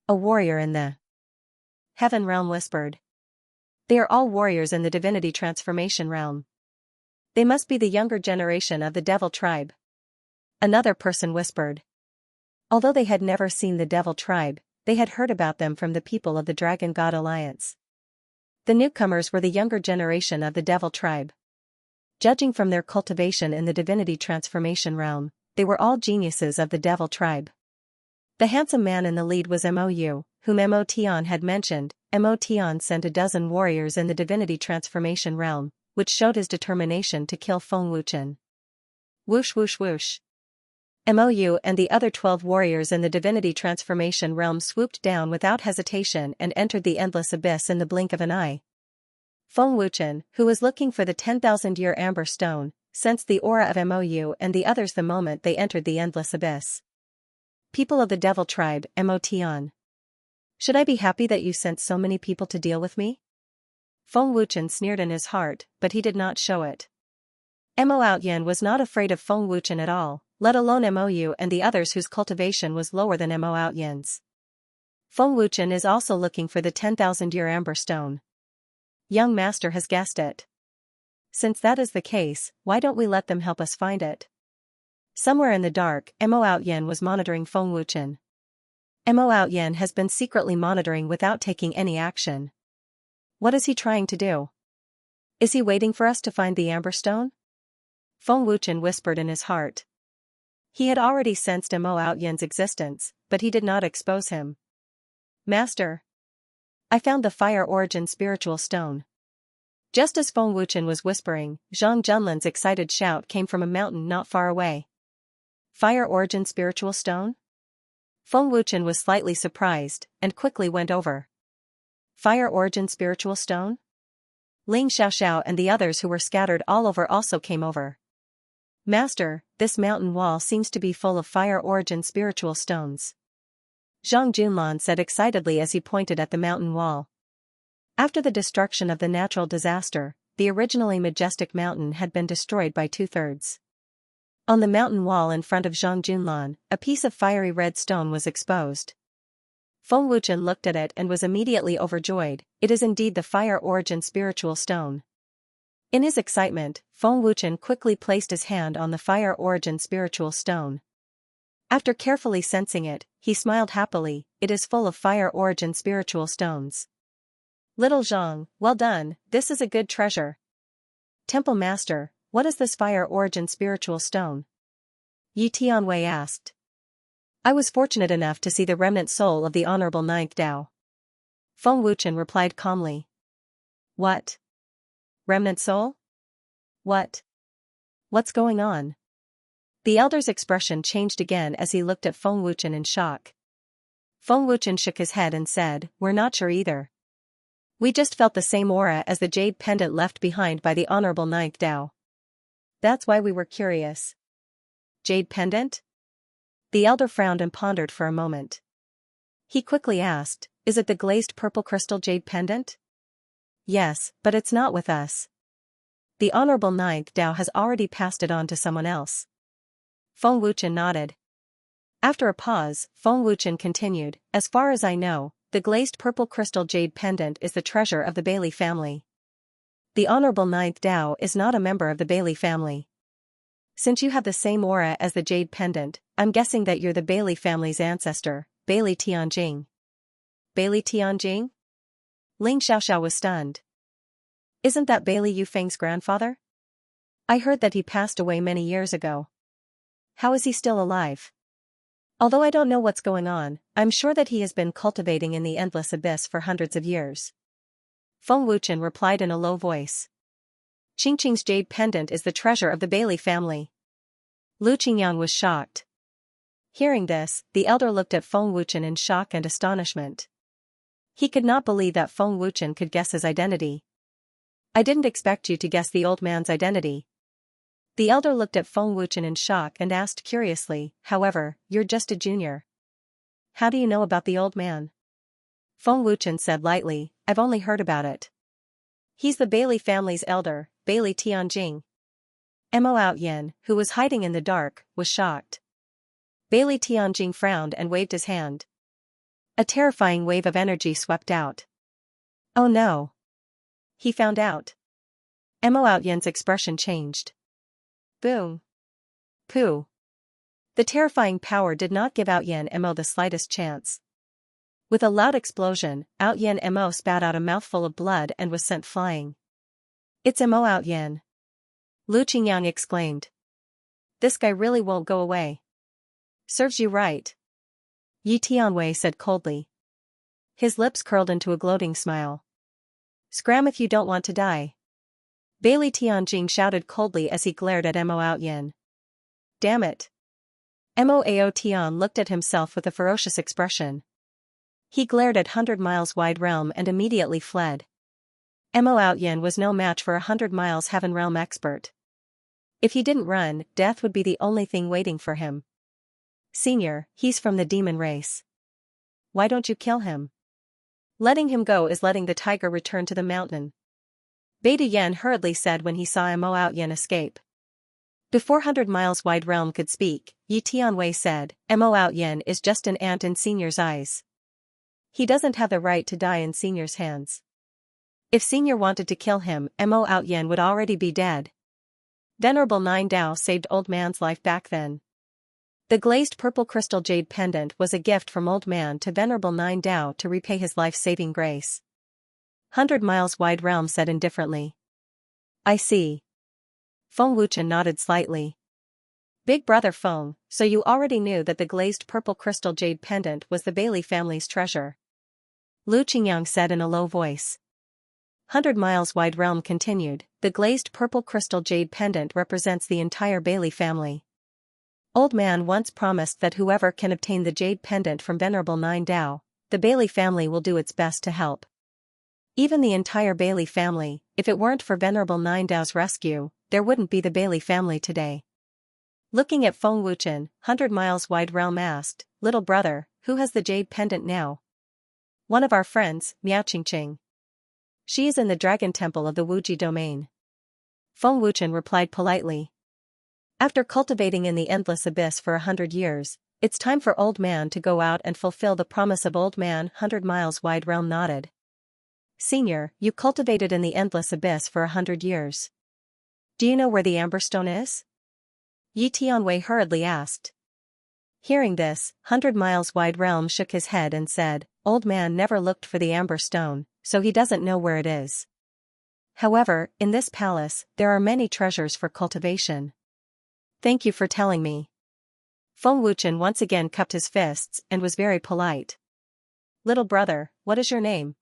A warrior in the heaven realm whispered. They are all warriors in the divinity transformation realm. They must be the younger generation of the devil tribe. Another person whispered. Although they had never seen the devil tribe, they had heard about them from the people of the Dragon God Alliance. The newcomers were the younger generation of the devil tribe. Judging from their cultivation in the divinity transformation realm, they were all geniuses of the devil tribe. The handsome man in the lead was Mo, whom Mo Tian had mentioned. Mo Tian sent a dozen warriors in the divinity transformation realm, which showed his determination to kill Feng Wuchen. Whoosh whoosh whoosh. Mou and the other 12 warriors in the divinity transformation realm swooped down without hesitation and entered the endless abyss in the blink of an eye. Feng Wuchen, who was looking for the 10,000-year amber stone, sensed the aura of Mou and the others the moment they entered the endless abyss. People of the devil tribe, Mo Tian. Should I be happy that you sent so many people to deal with me? Feng Wuchen sneered in his heart, but he did not show it. Mo Outyan was not afraid of Feng Wuchen at all, let alone Mou and the others whose cultivation was lower than Mo Outyan's. Feng Wuchen is also looking for the 10,000-year amber stone. Young master has guessed it. Since that is the case, why don't we let them help us find it? Somewhere in the dark, Mo Outyan was monitoring Feng Wuchen. Mo Outyan has been secretly monitoring without taking any action. What is he trying to do? Is he waiting for us to find the amber stone? Feng Wuchen whispered in his heart. He had already sensed Mo Outyan's existence, but he did not expose him. Master. I found the fire origin spiritual stone. Just as Feng Wuchen was whispering, Zhang Junlan's excited shout came from a mountain not far away. Fire origin spiritual stone? Feng Wuchen was slightly surprised, and quickly went over. Fire origin spiritual stone? Ling Xiaoxiao and the others who were scattered all over also came over. Master, this mountain wall seems to be full of fire origin spiritual stones. Zhang Junlan said excitedly as he pointed at the mountain wall. After the destruction of the natural disaster, the originally majestic mountain had been destroyed by 2/3. On the mountain wall in front of Zhongjunlan, a piece of fiery red stone was exposed. Feng Wuchen looked at it and was immediately overjoyed. It is indeed the Fire Origin spiritual stone. In his excitement, Feng Wuchen quickly placed his hand on the Fire Origin spiritual stone. After carefully sensing it, he smiled happily. It is full of Fire Origin spiritual stones. Little Zhang, well done, this is a good treasure. Temple Master, what is this Fire Origin spiritual stone? Yi Tianwei asked. I was fortunate enough to see the remnant soul of the Honorable Ninth Tao. Feng Wuchen replied calmly. What? Remnant soul? What's going on? The elder's expression changed again as he looked at Feng Wuchen in shock. Feng Wuchen shook his head and said, we're not sure either. We just felt the same aura as the jade pendant left behind by the Honorable Ninth Tao. That's why we were curious. Jade pendant? The elder frowned and pondered for a moment. He quickly asked, is it the glazed purple crystal jade pendant? Yes, but it's not with us. The Honorable Ninth Tao has already passed it on to someone else. Feng Wuchen nodded. After a pause, Feng Wuchen continued, as far as I know, the glazed purple crystal jade pendant is the treasure of the Bailey family. The Honorable Ninth Tao is not a member of the Bailey family. Since you have the same aura as the jade pendant, I'm guessing that you're the Bailey family's ancestor, Bailey Tianjing. Bailey Tianjing? Ling Xiaoxiao was stunned. Isn't that Bailey Yufeng's grandfather? I heard that he passed away many years ago. How is he still alive? Although I don't know what's going on, I'm sure that he has been cultivating in the endless abyss for hundreds of years. Feng Wuchen replied in a low voice. Qingqing's jade pendant is the treasure of the Bailey family. Lu Qingyang was shocked. Hearing this, the elder looked at Feng Wuchen in shock and astonishment. He could not believe that Feng Wuchen could guess his identity. I didn't expect you to guess the old man's identity. The elder looked at Feng Wuchen in shock and asked curiously, however, you're just a junior. How do you know about the old man? Feng Wuchen said lightly, I've only heard about it. He's the Bailey family's elder, Bailey Tianjing. Mo Outyin, who was hiding in the dark, was shocked. Bailey Tianjing frowned and waved his hand. A terrifying wave of energy swept out. Oh no. He found out. Mo Outyin's expression changed. Boom. Pooh. The terrifying power did not give Outyin Mo the slightest chance. With a loud explosion, Outyin Mo spat out a mouthful of blood and was sent flying. It's Mo Outyin. Lu Qingyang exclaimed. This guy really won't go away. Serves you right. Yi Tianwei said coldly. His lips curled into a gloating smile. Scram if you don't want to die. Bailey Tianjing shouted coldly as he glared at Mo Outyin. Damn it. Mo Ao Tian looked at himself with a ferocious expression. He glared at 100 miles wide realm and immediately fled. Mo Outyin was no match for 100 miles heaven realm expert. If he didn't run, death would be the only thing waiting for him. Senior, he's from the demon race. Why don't you kill him? Letting him go is letting the tiger return to the mountain. Beta Yen hurriedly said when he saw Mo Outyin escape. Before 100 miles wide realm could speak, Yi Tianwei said, Mo Outyin is just an ant in Senior's eyes. He doesn't have the right to die in Senior's hands. If Senior wanted to kill him, Mo Outyin would already be dead. Venerable Nine Dao saved old man's life back then. The glazed purple crystal jade pendant was a gift from old man to Venerable Nine Dao to repay his life-saving grace. 100 miles wide realm said indifferently. I see. Feng Wuchen nodded slightly. Big brother Feng, so you already knew that the glazed purple crystal jade pendant was the Bailey family's treasure. Lu Qingyang said in a low voice. 100 miles wide realm continued, the glazed purple crystal jade pendant represents the entire Bailey family. Old man once promised that whoever can obtain the jade pendant from Venerable Nine Dao, the Bailey family will do its best to help. Even the entire Bailey family, if it weren't for Venerable Nine Dao's rescue, there wouldn't be the Bailey family today. Looking at Feng Wuchen, 100 miles wide realm asked, little brother, who has the jade pendant now? One of our friends, Miao Qingqing. She is in the Dragon Temple of the Wuji domain. Feng Wuchen replied politely. After cultivating in the endless abyss for 100 years, it's time for Old Man to go out and fulfill the promise of Old Man. 100 miles wide realm nodded. Senior, you cultivated in the endless abyss for 100 years. Do you know where the Amberstone is? Yi Tianwei hurriedly asked. Hearing this, 100 miles wide realm shook his head and said, Old Man never looked for the Amberstone, so he doesn't know where it is. However, in this palace, there are many treasures for cultivation. Thank you for telling me. Feng Wuchen once again cupped his fists and was very polite. Little brother, what is your name?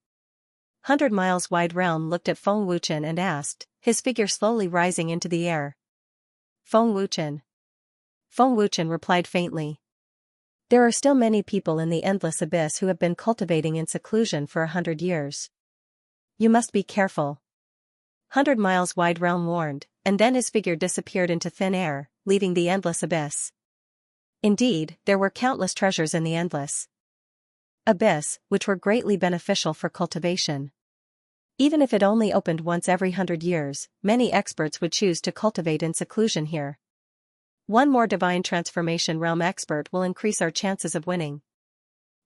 100 miles wide realm looked at Feng Wuchen and asked, his figure slowly rising into the air. Feng Wuchen. Feng Wuchen replied faintly. There are still many people in the endless abyss who have been cultivating in seclusion for 100 years. You must be careful. 100 miles wide realm warned, and then his figure disappeared into thin air, leaving the endless abyss. Indeed, there were countless treasures in the endless abyss, which were greatly beneficial for cultivation. Even if it only opened once every 100 years, many experts would choose to cultivate in seclusion here. One more divine transformation realm expert will increase our chances of winning.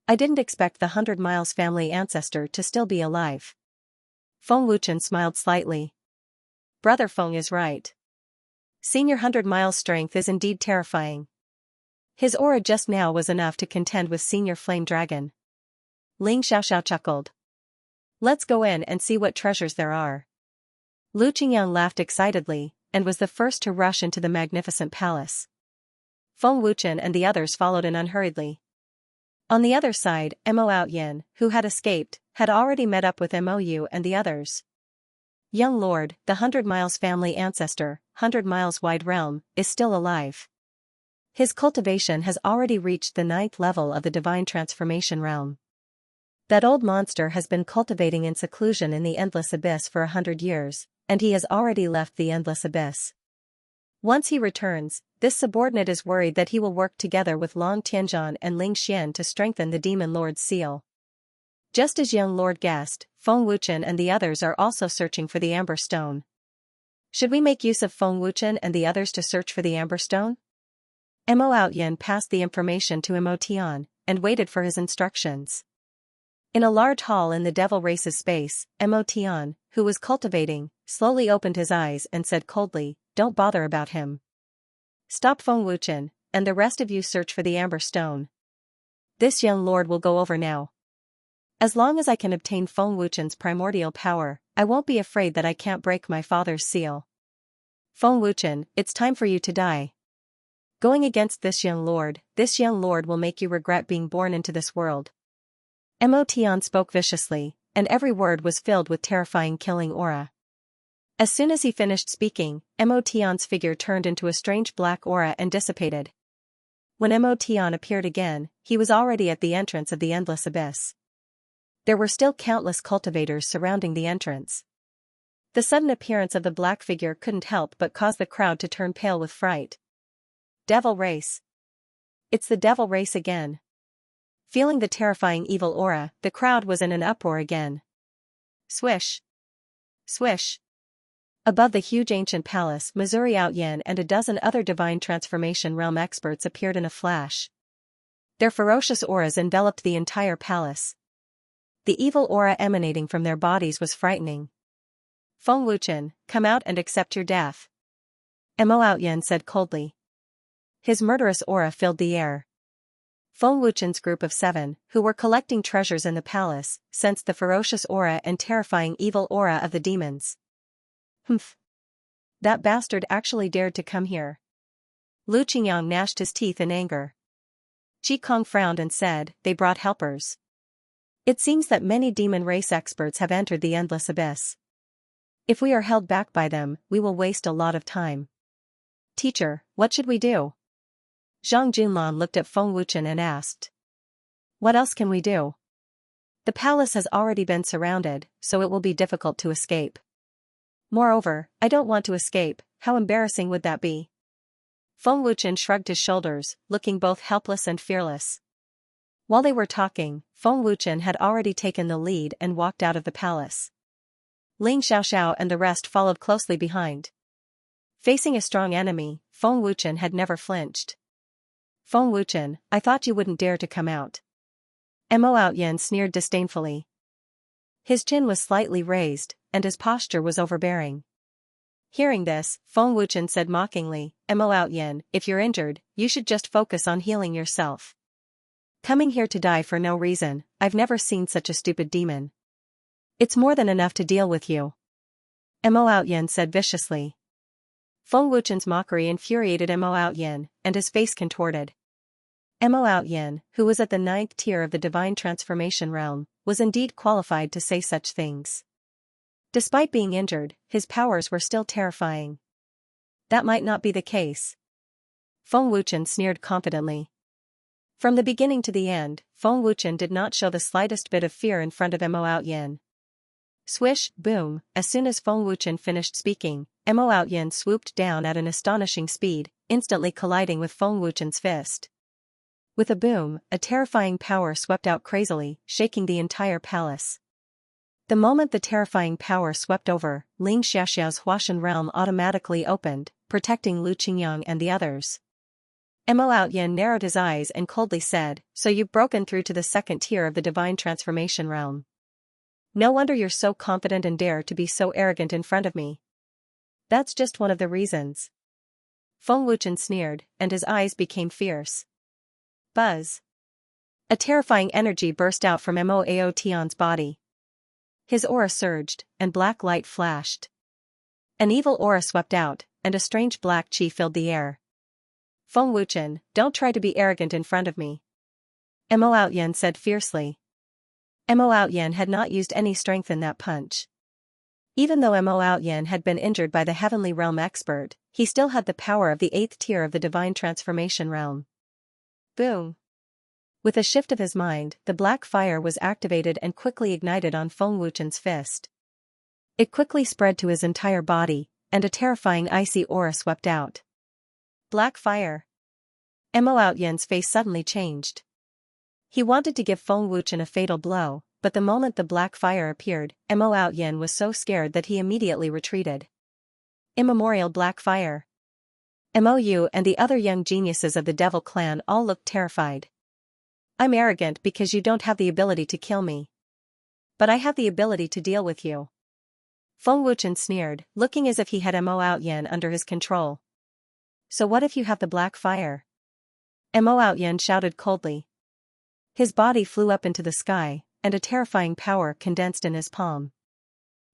I didn't expect the 100 miles family ancestor to still be alive. Feng Wuchen smiled slightly. Brother Feng is right. Senior 100 miles strength is indeed terrifying. His aura just now was enough to contend with Senior Flame Dragon. Ling Xiaoxiao chuckled. Let's go in and see what treasures there are. Lu Qingyang laughed excitedly, and was the first to rush into the magnificent palace. Feng Wuchen and the others followed in unhurriedly. On the other side, Mo Outyin, who had escaped, had already met up with Mou and the others. Young Lord, the 100 miles family ancestor, 100 miles wide realm, is still alive. His cultivation has already reached the 9th level of the divine transformation realm. That old monster has been cultivating in seclusion in the endless abyss for 100 years, and he has already left the endless abyss. Once he returns, this subordinate is worried that he will work together with Long Tianzhan and Ling Xian to strengthen the Demon Lord's seal. Just as young Lord guessed, Feng Wuchen and the others are also searching for the Amber Stone. Should we make use of Feng Wuchen and the others to search for the Amber Stone? Mo Outyin passed the information to Mo Tian, and waited for his instructions. In a large hall in the Devil Race's space, Mo Tian, who was cultivating, slowly opened his eyes and said coldly, Don't bother about him. Stop Feng Wuchen, and the rest of you search for the Amber Stone. This young lord will go over now. As long as I can obtain Feng Wuchen's primordial power, I won't be afraid that I can't break my father's seal. Feng Wuchen, it's time for you to die. Going against this young lord will make you regret being born into this world. Mo Tian spoke viciously, and every word was filled with terrifying killing aura. As soon as he finished speaking, Mo Tian's figure turned into a strange black aura and dissipated. When Mo Tian appeared again, he was already at the entrance of the endless abyss. There were still countless cultivators surrounding the entrance. The sudden appearance of the black figure couldn't help but cause the crowd to turn pale with fright. Devil Race. It's the Devil Race again. Feeling the terrifying evil aura, the crowd was in an uproar again. Swish. Swish. Above the huge ancient palace, Missouri Outyin and a dozen other divine transformation realm experts appeared in a flash. Their ferocious auras enveloped the entire palace. The evil aura emanating from their bodies was frightening. Feng Wuchen, come out and accept your death. Mo Outyin said coldly. His murderous aura filled the air. Feng Wuchen's group of 7, who were collecting treasures in the palace, sensed the ferocious aura and terrifying evil aura of the demons. Humph. That bastard actually dared to come here. Lu Qingyang gnashed his teeth in anger. Qi Kong frowned and said, They brought helpers. It seems that many demon race experts have entered the endless abyss. If we are held back by them, we will waste a lot of time. Teacher, what should we do? Zhang Junlan looked at Feng Wuchen and asked. What else can we do? The palace has already been surrounded, so it will be difficult to escape. Moreover, I don't want to escape, how embarrassing would that be? Feng Wuchen shrugged his shoulders, looking both helpless and fearless. While they were talking, Feng Wuchen had already taken the lead and walked out of the palace. Ling Xiaoxiao and the rest followed closely behind. Facing a strong enemy, Feng Wuchen had never flinched. Feng Wuchen, I thought you wouldn't dare to come out. Mo Outyan sneered disdainfully. His chin was slightly raised, and his posture was overbearing. Hearing this, Feng Wuchen said mockingly, Mo Outyan, if you're injured, you should just focus on healing yourself. Coming here to die for no reason, I've never seen such a stupid demon. It's more than enough to deal with you. Mo Outyan said viciously. Feng Wuchen's mockery infuriated Mo Outyan, and his face contorted. Mo Outyan, who was at the 9th tier of the divine transformation realm, was indeed qualified to say such things. Despite being injured, his powers were still terrifying. That might not be the case. Feng Wuchen sneered confidently. From the beginning to the end, Feng Wuchen did not show the slightest bit of fear in front of Mo Outyan. Swish, boom, as soon as Feng Wuchen finished speaking, Mo Outyan swooped down at an astonishing speed, instantly colliding with Feng Wuchen's fist. With a boom, a terrifying power swept out crazily, shaking the entire palace. The moment the terrifying power swept over, Ling Xiaoxiao's Huashan realm automatically opened, protecting Lu Qingyang and the others. Mo Outyan narrowed his eyes and coldly said, so you've broken through to the 2nd tier of the divine transformation realm. No wonder you're so confident and dare to be so arrogant in front of me. That's just one of the reasons. Feng Wuchen sneered, and his eyes became fierce. Buzz. A terrifying energy burst out from Mo Aotian's body. His aura surged, and black light flashed. An evil aura swept out, and a strange black chi filled the air. Feng Wuchen, don't try to be arrogant in front of me. Mo Outyan said fiercely. Mo Outyan had not used any strength in that punch. Even though Mo Outyan had been injured by the Heavenly Realm expert, he still had the power of the 8th tier of the divine transformation realm. Boom. With a shift of his mind, the black fire was activated and quickly ignited on Feng Wuchen's fist. It quickly spread to his entire body, and a terrifying icy aura swept out. Black fire. Mo Outyan's face suddenly changed. He wanted to give Feng Wuchen a fatal blow, but the moment the black fire appeared, Mo Outyan was so scared that he immediately retreated. Immemorial black fire. Mou and the other young geniuses of the Devil Clan all looked terrified. I'm arrogant because you don't have the ability to kill me. But I have the ability to deal with you. Feng Wuchen sneered, looking as if he had Mo Outyan under his control. So what if you have the black fire? Mo Outyan shouted coldly. His body flew up into the sky, and a terrifying power condensed in his palm.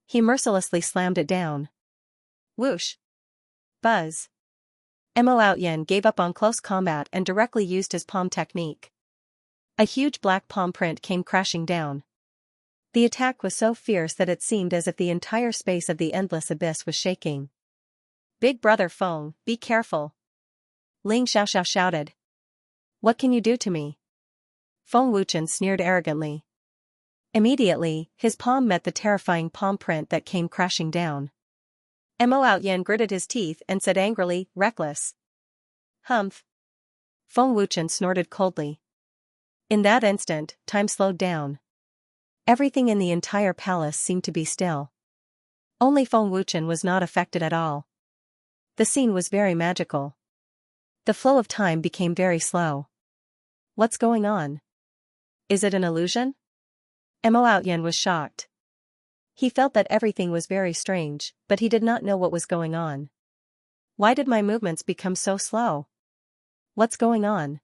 He mercilessly slammed it down. Whoosh. Buzz. Mo Outyan gave up on close combat and directly used his palm technique. A huge black palm print came crashing down. The attack was so fierce that it seemed as if the entire space of the endless abyss was shaking. Big brother Feng, be careful. Ling Xiaoxiao shouted. What can you do to me? Feng Wuchen sneered arrogantly. Immediately, his palm met the terrifying palm print that came crashing down. Mo Outyan gritted his teeth and said angrily, reckless. Humph. Feng Wuchen snorted coldly. In that instant, time slowed down. Everything in the entire palace seemed to be still. Only Feng Wuchen was not affected at all. The scene was very magical. The flow of time became very slow. What's going on? Is it an illusion? Mo Outyan was shocked. He felt that everything was very strange, but he did not know what was going on. Why did my movements become so slow? What's going on?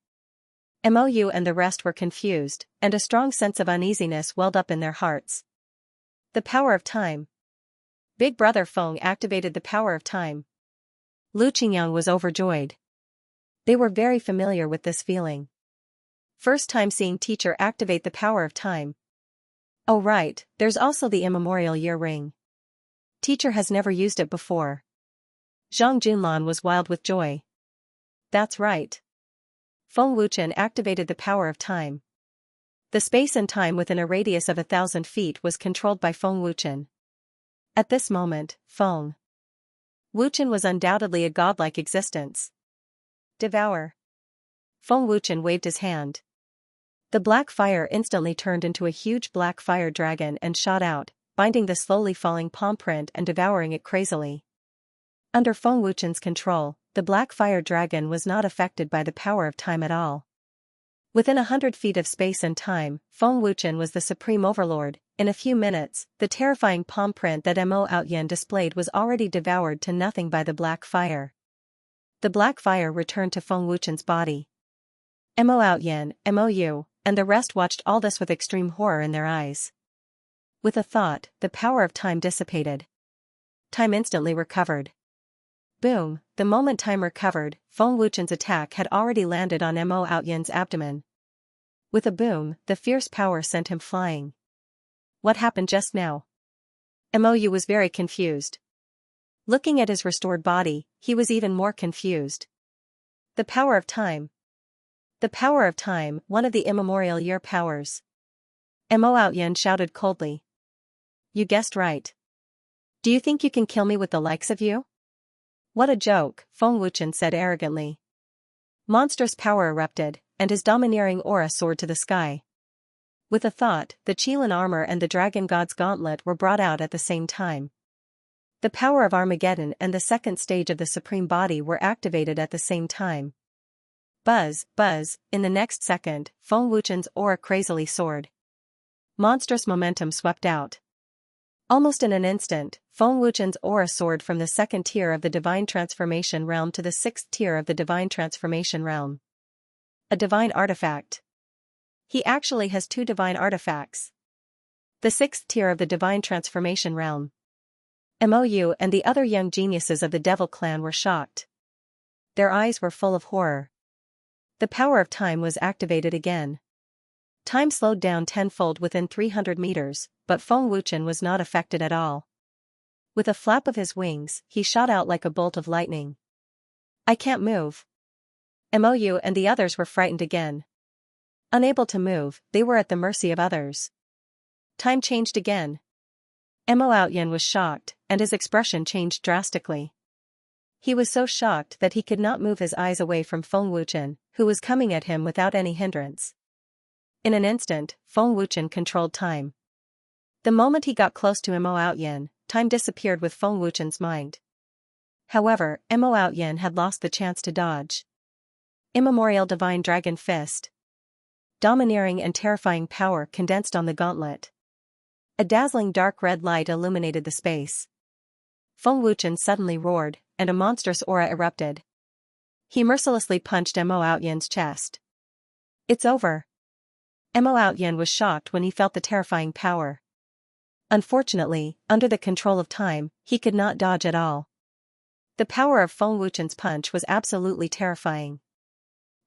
Mou and the rest were confused, and a strong sense of uneasiness welled up in their hearts. The power of time. Big brother Feng activated the power of time. Lu Qingyang was overjoyed. They were very familiar with this feeling. First time seeing teacher activate the power of time. Oh right, there's also the immemorial year ring. Teacher has never used it before. Zhang Junlan was wild with joy. That's right. Feng Wuchen activated the power of time. The space and time within a radius of 1,000 feet was controlled by Feng Wuchen. At this moment, Feng Wuchen was undoubtedly a godlike existence. Devour. Feng Wuchen waved his hand. The black fire instantly turned into a huge black fire dragon and shot out, binding the slowly falling palm print and devouring it crazily. Under Feng Wuchen's control, the black fire dragon was not affected by the power of time at all. Within 100 feet of space and time, Feng Wuchen was the supreme overlord. In a few minutes, the terrifying palm print that Mo Outyan displayed was already devoured to nothing by the black fire. The black fire returned to Feng Wuchen's body. Mo Outyan, Mou, and the rest watched all this with extreme horror in their eyes. With a thought, the power of time dissipated. Time instantly recovered. Boom! The moment time recovered, Feng Wuchen's attack had already landed on Mo Outyan's abdomen. With a boom, the fierce power sent him flying. What happened just now? Mou was very confused. Looking at his restored body, he was even more confused. The power of time. The power of time, one of the immemorial year powers. Mo Outyan shouted coldly. You guessed right. Do you think you can kill me with the likes of you? What a joke, Feng Wuchen said arrogantly. Monstrous power erupted, and his domineering aura soared to the sky. With a thought, the Qilin armor and the Dragon God's gauntlet were brought out at the same time. The power of Armageddon and the second stage of the Supreme Body were activated at the same time. Buzz, buzz, in the next second, Feng Wuchen's aura crazily soared. Monstrous momentum swept out. Almost in an instant, Feng Wuchen's aura soared from the second tier of the Divine Transformation Realm to the sixth tier of the Divine Transformation Realm. A divine artifact. He actually has 2 divine artifacts. The sixth tier of the Divine Transformation Realm. Mou and the other young geniuses of the Devil Clan were shocked. Their eyes were full of horror. The power of time was activated again. Time slowed down tenfold within 300 meters, but Feng Wuchen was not affected at all. With a flap of his wings, he shot out like a bolt of lightning. I can't move. Mou and the others were frightened again. Unable to move, they were at the mercy of others. Time changed again. Mo Outyan was shocked, and his expression changed drastically. He was so shocked that he could not move his eyes away from Feng Wuchen, who was coming at him without any hindrance. In an instant, Feng Wuchen controlled time. The moment he got close to Mo Outyan, time disappeared with Feng Wuchen's mind. However, Mo Outyan had lost the chance to dodge. Immemorial Divine Dragon Fist. Domineering and terrifying power condensed on the gauntlet. A dazzling dark red light illuminated the space. Feng Wuchen suddenly roared, and a monstrous aura erupted. He mercilessly punched Mo Outyan's chest. It's over. Mo Outyan was shocked when he felt the terrifying power. Unfortunately, under the control of time, he could not dodge at all. The power of Feng Wuchen's punch was absolutely terrifying.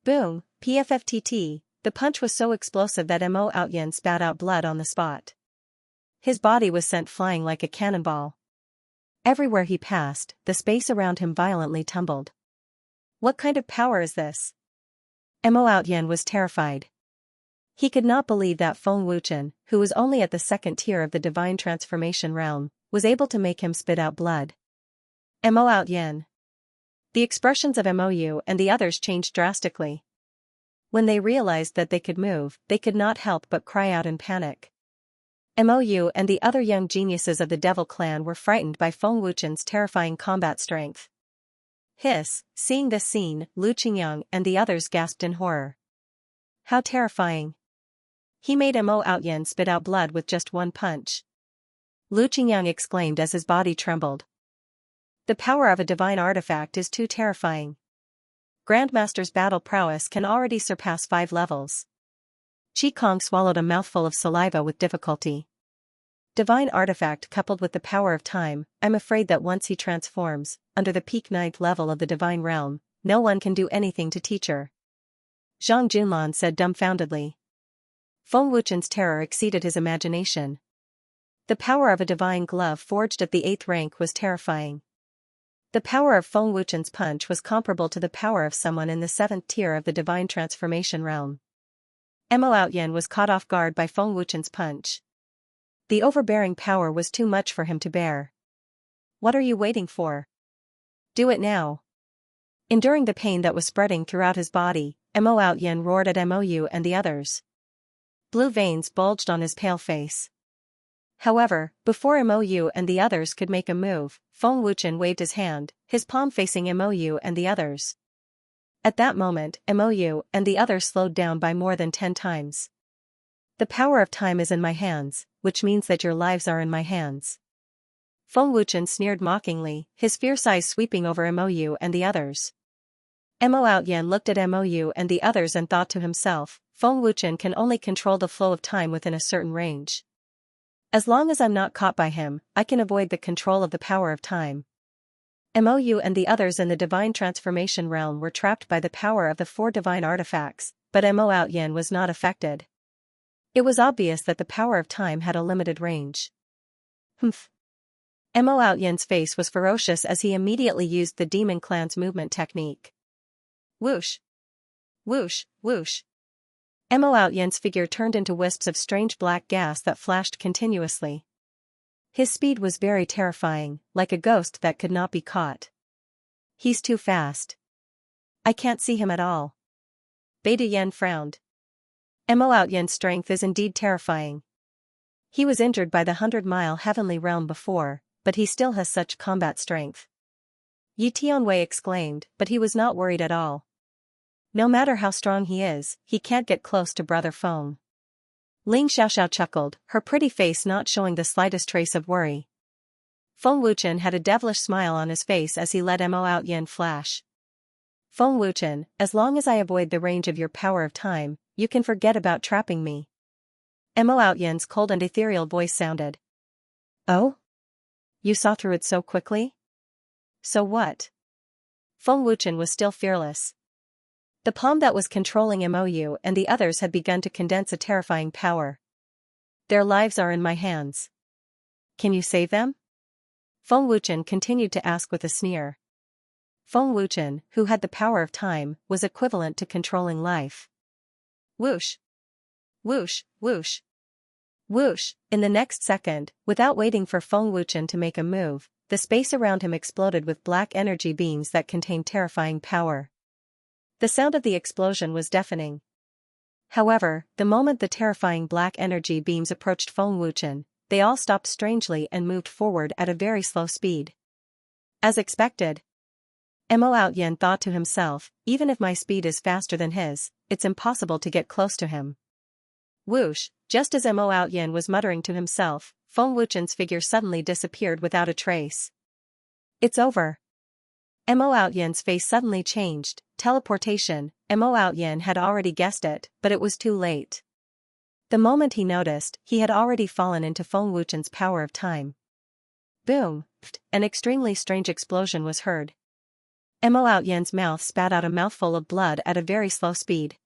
Boom, PFFTT, the punch was so explosive that Mo Outyan spat out blood on the spot. His body was sent flying like a cannonball. Everywhere he passed, the space around him violently tumbled. What kind of power is this? Mo Outyan was terrified. He could not believe that Feng Wuchen, who was only at the second tier of the Divine Transformation Realm, was able to make him spit out blood. Mo Outyan. The expressions of Mou and the others changed drastically. When they realized that they could move, they could not help but cry out in panic. Mou and the other young geniuses of the Devil Clan were frightened by Feng Wuchen's terrifying combat strength. Hiss, seeing this scene, Lu Qingyang and the others gasped in horror. How terrifying. He made Mo Outyan spit out blood with just one punch. Lu Qingyang exclaimed as his body trembled. The power of a divine artifact is too terrifying. Grandmaster's battle prowess can already surpass 5 levels. Qi Kong swallowed a mouthful of saliva with difficulty. Divine artifact coupled with the power of time, I'm afraid that once he transforms, under the peak 9th level of the divine realm, no one can do anything to teacher. Zhang Junlan said dumbfoundedly. Feng Wuchen's terror exceeded his imagination. The power of a divine glove forged at the 8th rank was terrifying. The power of Feng Wuchen's punch was comparable to the power of someone in the 7th tier of the Divine Transformation Realm. Mo Outyan was caught off guard by Feng Wuchen's punch. The overbearing power was too much for him to bear. What are you waiting for? Do it now. Enduring the pain that was spreading throughout his body, Mo Outyan roared at Mou and the others. Blue veins bulged on his pale face. However, before Mou and the others could make a move, Feng Wuchen waved his hand, his palm facing Mou and the others. At that moment, Mou and the others slowed down by more than 10 times. The power of time is in my hands, which means that your lives are in my hands. Feng Wuchen sneered mockingly, his fierce eyes sweeping over Mou and the others. Mo Outyan looked at Mou and the others and thought to himself, Feng Wuchen can only control the flow of time within a certain range. As long as I'm not caught by him, I can avoid the control of the power of time. Mou and the others in the divine transformation realm were trapped by the power of the 4 divine artifacts, but Mo Outyan was not affected. It was obvious that the power of time had a limited range. Humph. Mo Outyan's face was ferocious as he immediately used the demon clan's movement technique. Whoosh! Whoosh, whoosh! Mo Outyan's figure turned into wisps of strange black gas that flashed continuously. His speed was very terrifying, like a ghost that could not be caught. He's too fast. I can't see him at all. Beta Yen frowned. Mo Outyan's strength is indeed terrifying. He was injured by the 100-mile heavenly realm before, but he still has such combat strength. Yi Tianwei exclaimed, but he was not worried at all. No matter how strong he is, he can't get close to Brother Feng. Ling Xiaoxiao chuckled, her pretty face not showing the slightest trace of worry. Feng Wuchen had a devilish smile on his face as he let Mo Outyan flash. Feng Wuchen, as long as I avoid the range of your power of time, you can forget about trapping me. Mo Outyan's cold and ethereal voice sounded. Oh? You saw through it so quickly? So what? Feng Wuchen was still fearless. The palm that was controlling Mou and the others had begun to condense a terrifying power. Their lives are in my hands. Can you save them? Feng Wuchen continued to ask with a sneer. Feng Wuchen, who had the power of time, was equivalent to controlling life. Whoosh! Whoosh, whoosh! Whoosh! In the next second, without waiting for Feng Wuchen to make a move, the space around him exploded with black energy beams that contained terrifying power. The sound of the explosion was deafening. However, the moment the terrifying black energy beams approached Feng Wuchen, they all stopped strangely and moved forward at a very slow speed. As expected. Mo Outyan thought to himself, even if my speed is faster than his, it's impossible to get close to him. Whoosh! Just as Mo Outyan was muttering to himself, Feng Wuchen's figure suddenly disappeared without a trace. It's over. Mo Outyan's face suddenly changed. Teleportation. Mo Outyan had already guessed it, but it was too late. The moment he noticed, he had already fallen into Feng Wuchen's power of time. Boom! An extremely strange explosion was heard. Mo Outyan's mouth spat out a mouthful of blood at a very slow speed.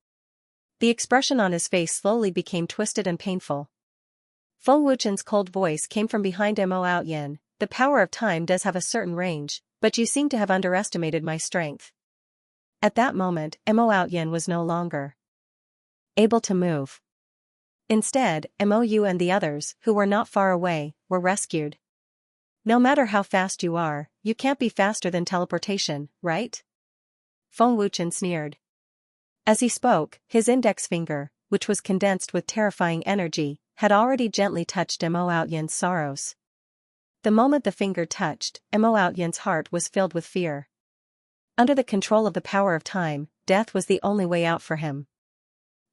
The expression on his face slowly became twisted and painful. Feng Wuchen's cold voice came from behind Mo Outyan. The power of time does have a certain range, but you seem to have underestimated my strength. At that moment, Mo Outyan was no longer able to move. Instead, Mou and the others, who were not far away, were rescued. No matter how fast you are, you can't be faster than teleportation, right? Feng Wuchen sneered. As he spoke, his index finger, which was condensed with terrifying energy, had already gently touched Mo Outyan's sorrows. The moment the finger touched, Mo Outyan's heart was filled with fear. Under the control of the power of time, death was the only way out for him.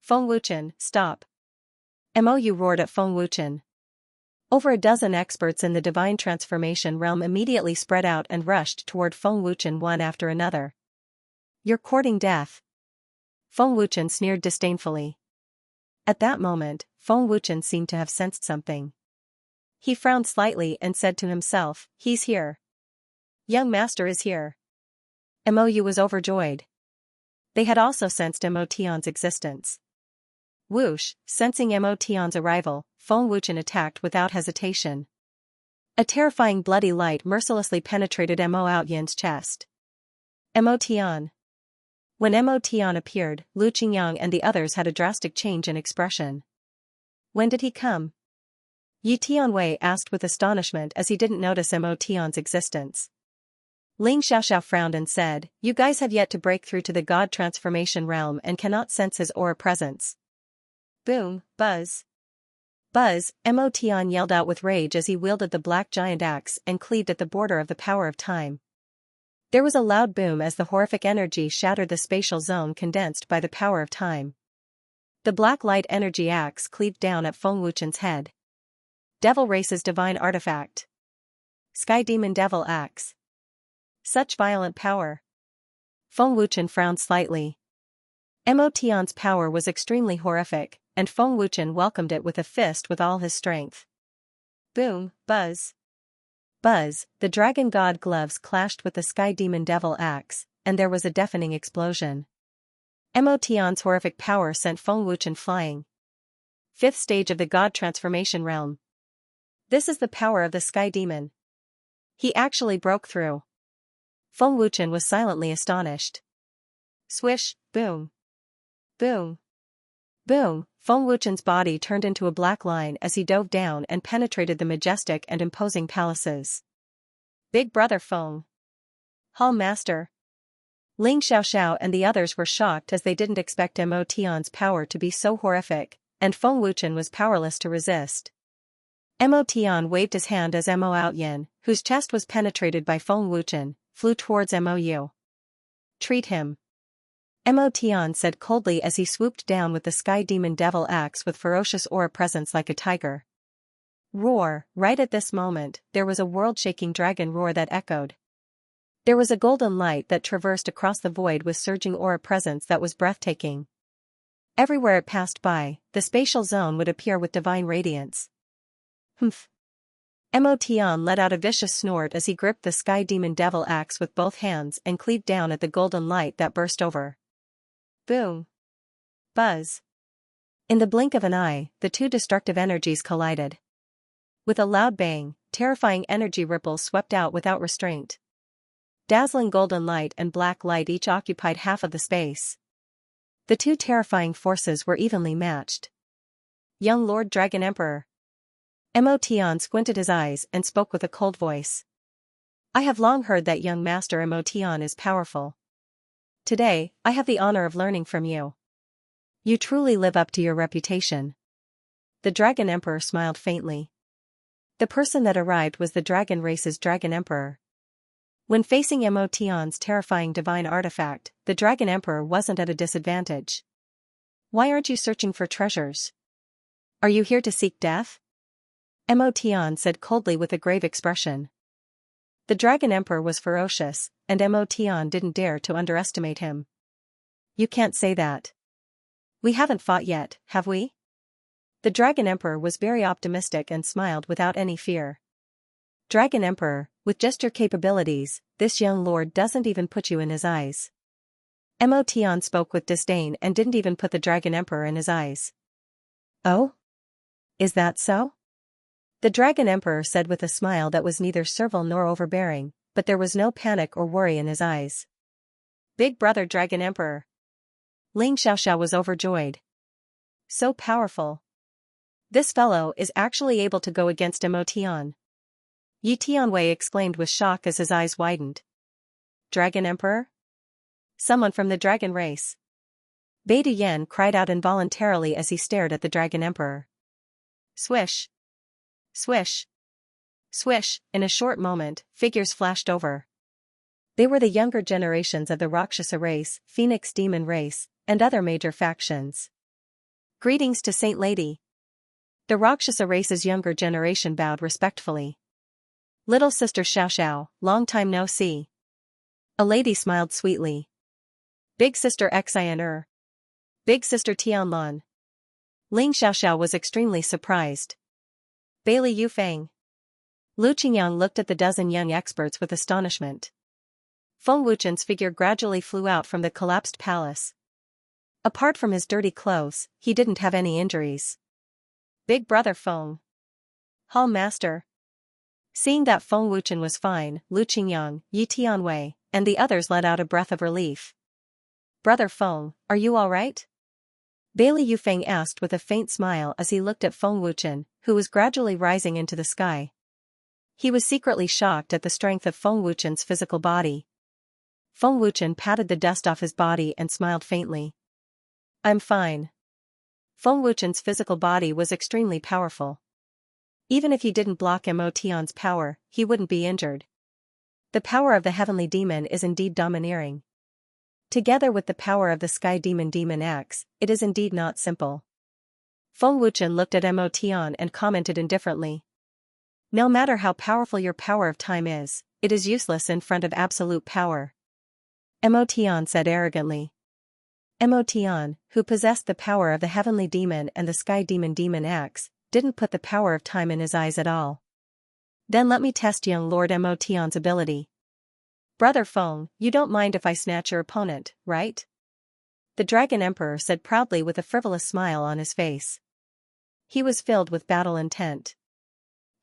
Feng Wuchen, stop! Mou roared at Feng Wuchen. Over a dozen experts in the divine transformation realm immediately spread out and rushed toward Feng Wuchen one after another. You're courting death. Feng Wuchen sneered disdainfully. At that moment, Feng Wuchen seemed to have sensed something. He frowned slightly and said to himself, he's here. Young master is here. Mou was overjoyed. They had also sensed Mo Tian's existence. Whoosh! Sensing Mo Tian's arrival, Feng Wuchen attacked without hesitation. A terrifying bloody light mercilessly penetrated Mo Outyan's chest. Mo Tian. When Mo Tian appeared, Lu Qingyang and the others had a drastic change in expression. When did he come? Yi Tianwei asked with astonishment as he didn't notice Mo Tian's existence. Ling Xiaoxiao frowned and said, you guys have yet to break through to the God transformation realm and cannot sense his aura presence. Boom, buzz. Buzz, Mo Tian yelled out with rage as he wielded the black giant axe and cleaved at the border of the power of time. There was a loud boom as the horrific energy shattered the spatial zone condensed by the power of time. The black light energy axe cleaved down at Feng Wuchen's head. Devil Race's divine artifact. Sky Demon Devil Axe. Such violent power. Feng Wuchen frowned slightly. Mo Tian's power was extremely horrific, and Feng Wuchen welcomed it with a fist with all his strength. Boom, buzz. Buzz, the dragon god gloves clashed with the Sky Demon Devil Axe, and there was a deafening explosion. Mo Tian's horrific power sent Feng Wuchen flying. Fifth stage of the god transformation realm. This is the power of the Sky Demon. He actually broke through. Feng Wuchen was silently astonished. Swish, boom. Boom. Boom, Feng Wuchen's body turned into a black line as he dove down and penetrated the majestic and imposing palaces. Big Brother Feng. Hall Master. Ling Xiaoxiao and the others were shocked as they didn't expect Mo Tian's power to be so horrific, and Feng Wuchen was powerless to resist. Mo Tian waved his hand as Mo Outyin, whose chest was penetrated by Feng Wuchen, flew towards Mo. Treat him. Mo Tian said coldly as he swooped down with the Sky Demon Devil Axe with ferocious aura presence like a tiger. Roar! Right at this moment, there was a world-shaking dragon roar that echoed. There was a golden light that traversed across the void with surging aura presence that was breathtaking. Everywhere it passed by, the spatial zone would appear with divine radiance. Humph! Mo Tian let out a vicious snort as he gripped the Sky Demon Devil Axe with both hands and cleaved down at the golden light that burst over. Boom. Buzz. In the blink of an eye, the two destructive energies collided. With a loud bang, terrifying energy ripples swept out without restraint. Dazzling golden light and black light each occupied half of the space. The two terrifying forces were evenly matched. Young Lord Dragon Emperor. Mo Tian squinted his eyes and spoke with a cold voice. I have long heard that young master Mo Tian is powerful. Today, I have the honor of learning from you. You truly live up to your reputation. The Dragon Emperor smiled faintly. The person that arrived was the Dragon Race's Dragon Emperor. When facing Mo Tian's terrifying divine artifact, the Dragon Emperor wasn't at a disadvantage. Why aren't you searching for treasures? Are you here to seek death? Mo Tian said coldly with a grave expression. The Dragon Emperor was ferocious, and Mo Tian didn't dare to underestimate him. You can't say that. We haven't fought yet, have we? The Dragon Emperor was very optimistic and smiled without any fear. Dragon Emperor, with just your capabilities, this young lord doesn't even put you in his eyes. Mo Tian spoke with disdain and didn't even put the Dragon Emperor in his eyes. Oh? Is that so? The Dragon Emperor said with a smile that was neither servile nor overbearing, but there was no panic or worry in his eyes. Big Brother Dragon Emperor. Ling Xiaoxiao was overjoyed. So powerful. This fellow is actually able to go against Mo Tian. Yi Tianwei exclaimed with shock as his eyes widened. Dragon Emperor? Someone from the dragon race. Bai Duyan cried out involuntarily as he stared at the Dragon Emperor. Swish. Swish. Swish, in a short moment, figures flashed over. They were the younger generations of the Rakshasa race, Phoenix Demon race, and other major factions. Greetings to Saint Lady. The Rakshasa race's younger generation bowed respectfully. Little sister Xiaoxiao, long time no see. A lady smiled sweetly. Big sister Xianxia. Big sister Tianlan. Ling Xiaoxiao was extremely surprised. Bailey Yufeng. Lu Qingyang looked at the dozen young experts with astonishment. Feng Wuchen's figure gradually flew out from the collapsed palace. Apart from his dirty clothes, he didn't have any injuries. Big Brother Feng. Hall Master. Seeing that Feng Wuchen was fine, Lu Qingyang, Yi Tianwei, and the others let out a breath of relief. Brother Feng, are you all right? Bailey Yufeng asked with a faint smile as he looked at Feng Wuchen, who was gradually rising into the sky. He was secretly shocked at the strength of Feng Wuchen's physical body. Feng Wuchen patted the dust off his body and smiled faintly. I'm fine. Feng Wuchen's physical body was extremely powerful. Even if he didn't block Emotion's power, he wouldn't be injured. The power of the heavenly demon is indeed domineering. Together with the power of the sky demon Demon X, it is indeed not simple. Feng Wuchen looked at Emotion and commented indifferently. No matter how powerful your power of time is, it is useless in front of absolute power. Emotion said arrogantly. Emotion, who possessed the power of the heavenly demon and the sky demon Demon X, didn't put the power of time in his eyes at all. Then let me test young Lord Emotion's ability. Brother Feng, you don't mind if I snatch your opponent, right? The Dragon Emperor said proudly with a frivolous smile on his face. He was filled with battle intent.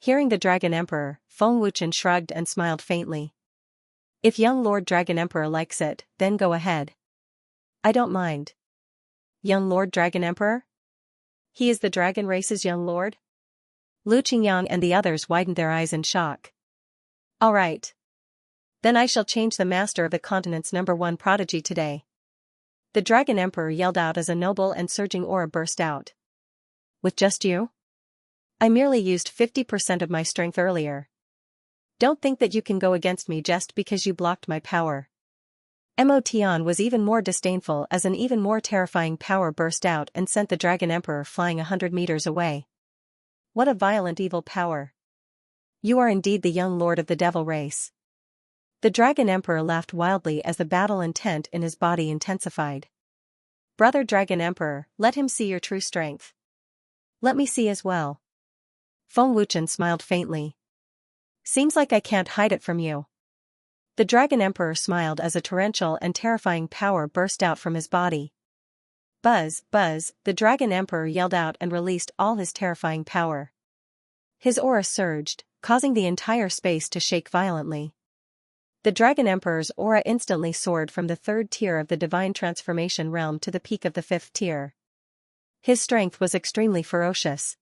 Hearing the Dragon Emperor, Feng Wuchen shrugged and smiled faintly. If young Lord Dragon Emperor likes it, then go ahead. I don't mind. Young Lord Dragon Emperor? He is the dragon race's young lord? Lu Qingyang and the others widened their eyes in shock. All right. Then I shall change the master of the continent's #1 prodigy today. The Dragon Emperor yelled out as a noble and surging aura burst out. With just you? I merely used 50% of my strength earlier. Don't think that you can go against me just because you blocked my power. Emotion was even more disdainful as an even more terrifying power burst out and sent the Dragon Emperor flying 100 meters away. What a violent evil power. You are indeed the young lord of the devil race. The Dragon Emperor laughed wildly as the battle intent in his body intensified. Brother Dragon Emperor, let him see your true strength. Let me see as well. Feng Wuchen smiled faintly. Seems like I can't hide it from you. The Dragon Emperor smiled as a torrential and terrifying power burst out from his body. Buzz, buzz, the Dragon Emperor yelled out and released all his terrifying power. His aura surged, causing the entire space to shake violently. The Dragon Emperor's aura instantly soared from the 3rd tier of the divine transformation realm to the peak of the 5th tier. His strength was extremely ferocious.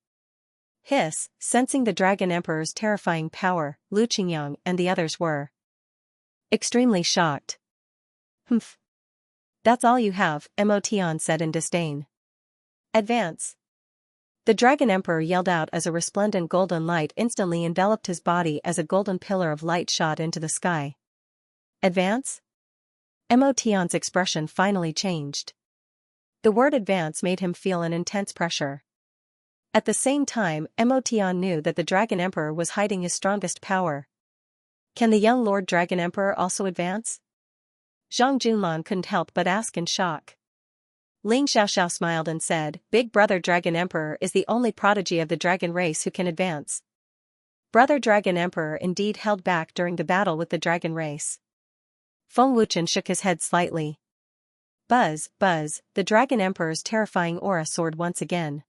Hiss, sensing the Dragon Emperor's terrifying power, Lu Qingyang and the others were extremely shocked. Humph. That's all you have, Emotion said in disdain. Advance. The Dragon Emperor yelled out as a resplendent golden light instantly enveloped his body as a golden pillar of light shot into the sky. Advance? Emotion's expression finally changed. The word advance made him feel an intense pressure. At the same time, Emotion knew that the Dragon Emperor was hiding his strongest power. Can the young Lord Dragon Emperor also advance? Zhang Junlan couldn't help but ask in shock. Ling Xiaoxiao smiled and said, Big Brother Dragon Emperor is the only prodigy of the dragon race who can advance. Brother Dragon Emperor indeed held back during the battle with the dragon race. Feng Wuchen shook his head slightly. Buzz, buzz, the Dragon Emperor's terrifying aura soared once again.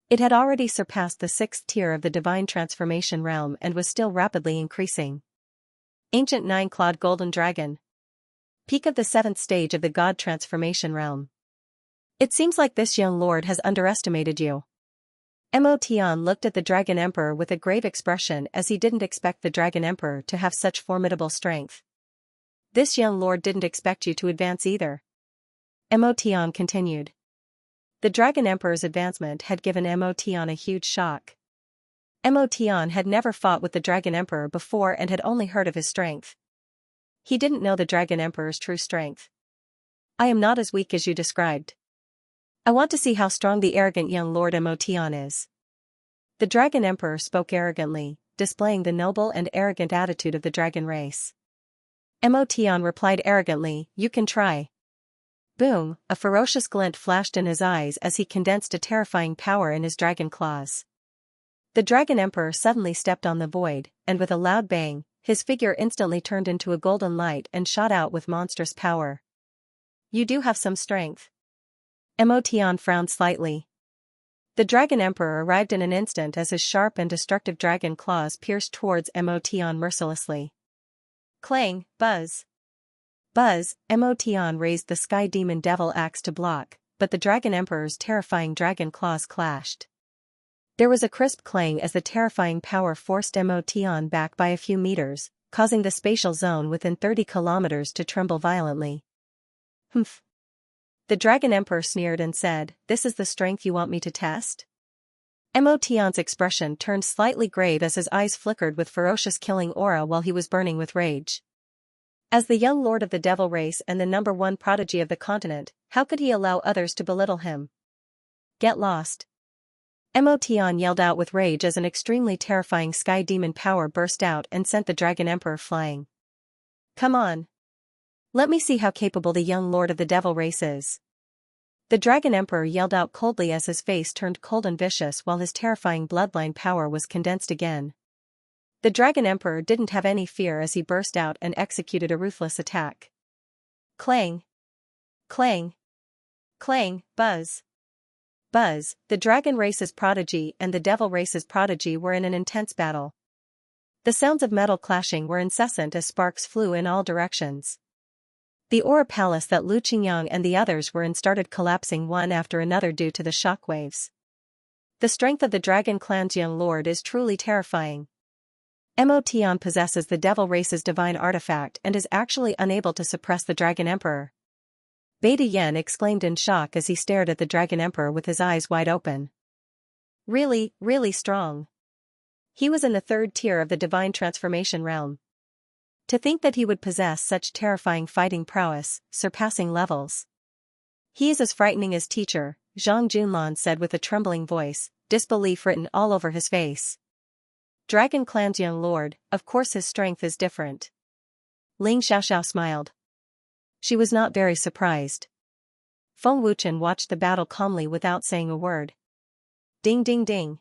It had already surpassed the 6th tier of the divine transformation realm and was still rapidly increasing. Ancient 9-clawed golden dragon. Peak of the 7th stage of the god transformation realm. It seems like this young lord has underestimated you. Emotion looked at the Dragon Emperor with a grave expression as he didn't expect the Dragon Emperor to have such formidable strength. This young lord didn't expect you to advance either. Emotion continued. The Dragon Emperor's advancement had given Emotion a huge shock. Emotion had never fought with the Dragon Emperor before and had only heard of his strength. He didn't know the Dragon Emperor's true strength. I am not as weak as you described. I want to see how strong the arrogant young Lord Emotion is. The Dragon Emperor spoke arrogantly, displaying the noble and arrogant attitude of the dragon race. Emotion replied arrogantly, You can try. Boom, a ferocious glint flashed in his eyes as he condensed a terrifying power in his dragon claws. The Dragon Emperor suddenly stepped on the void, and with a loud bang, his figure instantly turned into a golden light and shot out with monstrous power. You do have some strength. Emotion frowned slightly. The Dragon Emperor arrived in an instant as his sharp and destructive dragon claws pierced towards Emotion mercilessly. Clang, buzz. Buzz, Emotion raised the Sky Demon Devil Axe to block, but the Dragon Emperor's terrifying dragon claws clashed. There was a crisp clang as the terrifying power forced Emotion back by a few meters, causing the spatial zone within 30 kilometers to tremble violently. Humph. The Dragon Emperor sneered and said, "This is the strength you want me to test?" Emotion's expression turned slightly grave as his eyes flickered with ferocious killing aura while he was burning with rage. As the young lord of the devil race and the #1 prodigy of the continent, how could he allow others to belittle him? Get lost. Emotion yelled out with rage as an extremely terrifying sky demon power burst out and sent the Dragon Emperor flying. Come on. Let me see how capable the young lord of the devil race is. The Dragon Emperor yelled out coldly as his face turned cold and vicious while his terrifying bloodline power was condensed again. The Dragon Emperor didn't have any fear as he burst out and executed a ruthless attack. Clang! Clang! Clang! Buzz! Buzz, the Dragon race's prodigy and the Devil race's prodigy were in an intense battle. The sounds of metal clashing were incessant as sparks flew in all directions. The aura palace that Lu Qingyang and the others were in started collapsing one after another due to the shockwaves. The strength of the Dragon Clan's young lord is truly terrifying. Emotion possesses the Devil race's divine artifact and is actually unable to suppress the Dragon Emperor. Beta Yen exclaimed in shock as he stared at the Dragon Emperor with his eyes wide open. Really, really strong. He was in the 3rd tier of the divine transformation realm. To think that he would possess such terrifying fighting prowess, surpassing levels. He is as frightening as teacher, Zhang Junlan said with a trembling voice, disbelief written all over his face. Dragon Clan's young lord, of course his strength is different. Ling Xiaoxiao smiled. She was not very surprised. Feng Wuchen watched the battle calmly without saying a word. Ding ding ding.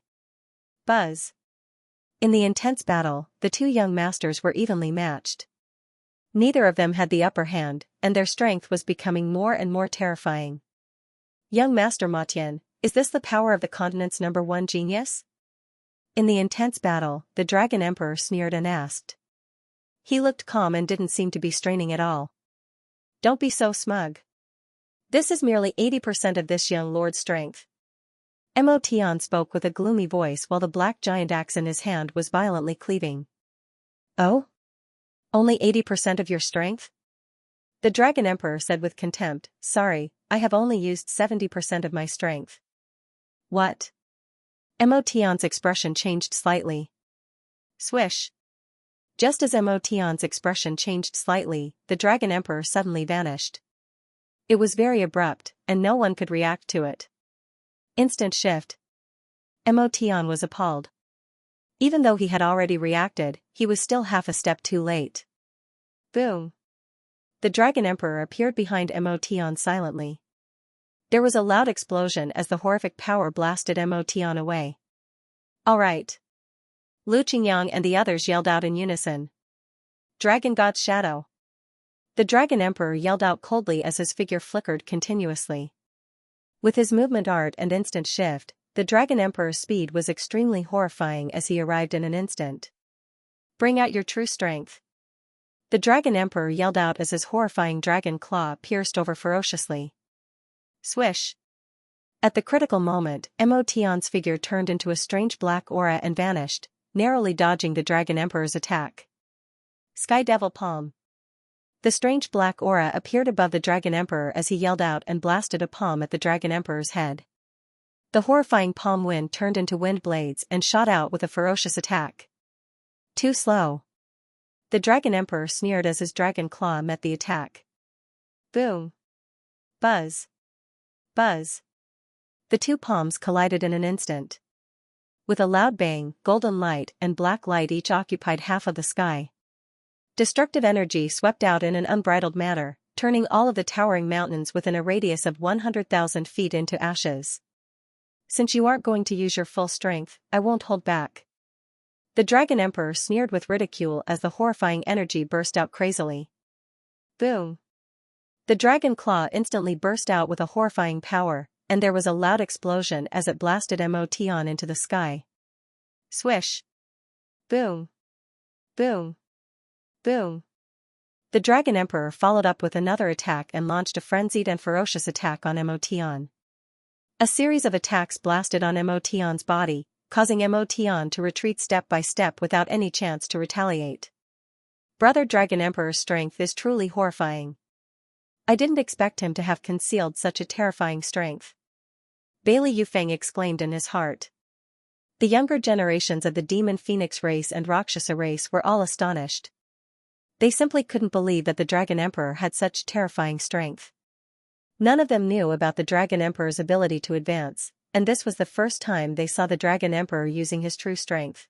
Buzz. In the intense battle, the two young masters were evenly matched. Neither of them had the upper hand, and their strength was becoming more and more terrifying. Young Master Ma Tian, is this the power of the continent's #1 genius? In the intense battle, the Dragon Emperor sneered and asked. He looked calm and didn't seem to be straining at all. Don't be so smug. This is merely 80% of this young lord's strength. Emotion spoke with a gloomy voice while the black giant axe in his hand was violently cleaving. Oh? Only 80% of your strength? The Dragon Emperor said with contempt, sorry, I have only used 70% of my strength. What? Emotion's expression changed slightly. Swish. Just as Emotion's expression changed slightly, the Dragon Emperor suddenly vanished. It was very abrupt, and no one could react to it. Instant shift. Emotion was appalled. Even though he had already reacted, he was still half a step too late. Boom. The Dragon Emperor appeared behind Emotion silently. There was a loud explosion as the horrific power blasted Emotion away. All right. Lu Qingyang and the others yelled out in unison. Dragon God's shadow. The Dragon Emperor yelled out coldly as his figure flickered continuously. With his movement art and instant shift, the Dragon Emperor's speed was extremely horrifying as he arrived in an instant. Bring out your true strength. The Dragon Emperor yelled out as his horrifying dragon claw pierced over ferociously. Swish. At the critical moment, Emotion's figure turned into a strange black aura and vanished, narrowly dodging the Dragon Emperor's attack. Sky Devil Palm. The strange black aura appeared above the Dragon Emperor as he yelled out and blasted a palm at the Dragon Emperor's head. The horrifying palm wind turned into wind blades and shot out with a ferocious attack. Too slow. The Dragon Emperor sneered as his dragon claw met the attack. Boom. Buzz. Buzz. The two palms collided in an instant. With a loud bang, golden light and black light each occupied half of the sky. Destructive energy swept out in an unbridled manner, turning all of the towering mountains within a radius of 100,000 feet into ashes. Since you aren't going to use your full strength, I won't hold back. The Dragon Emperor sneered with ridicule as the horrifying energy burst out crazily. Boom. The dragon claw instantly burst out with a horrifying power, and there was a loud explosion as it blasted Emotion into the sky. Swish. Boom. Boom. Boom. The Dragon Emperor followed up with another attack and launched a frenzied and ferocious attack on Emotion. A series of attacks blasted on Emotion's body, causing Emotion to retreat step by step without any chance to retaliate. Brother Dragon Emperor's strength is truly horrifying. I didn't expect him to have concealed such a terrifying strength. Bailey Yufeng exclaimed in his heart. The younger generations of the Demon Phoenix race and Rakshasa race were all astonished. They simply couldn't believe that the Dragon Emperor had such terrifying strength. None of them knew about the Dragon Emperor's ability to advance, and this was the first time they saw the Dragon Emperor using his true strength.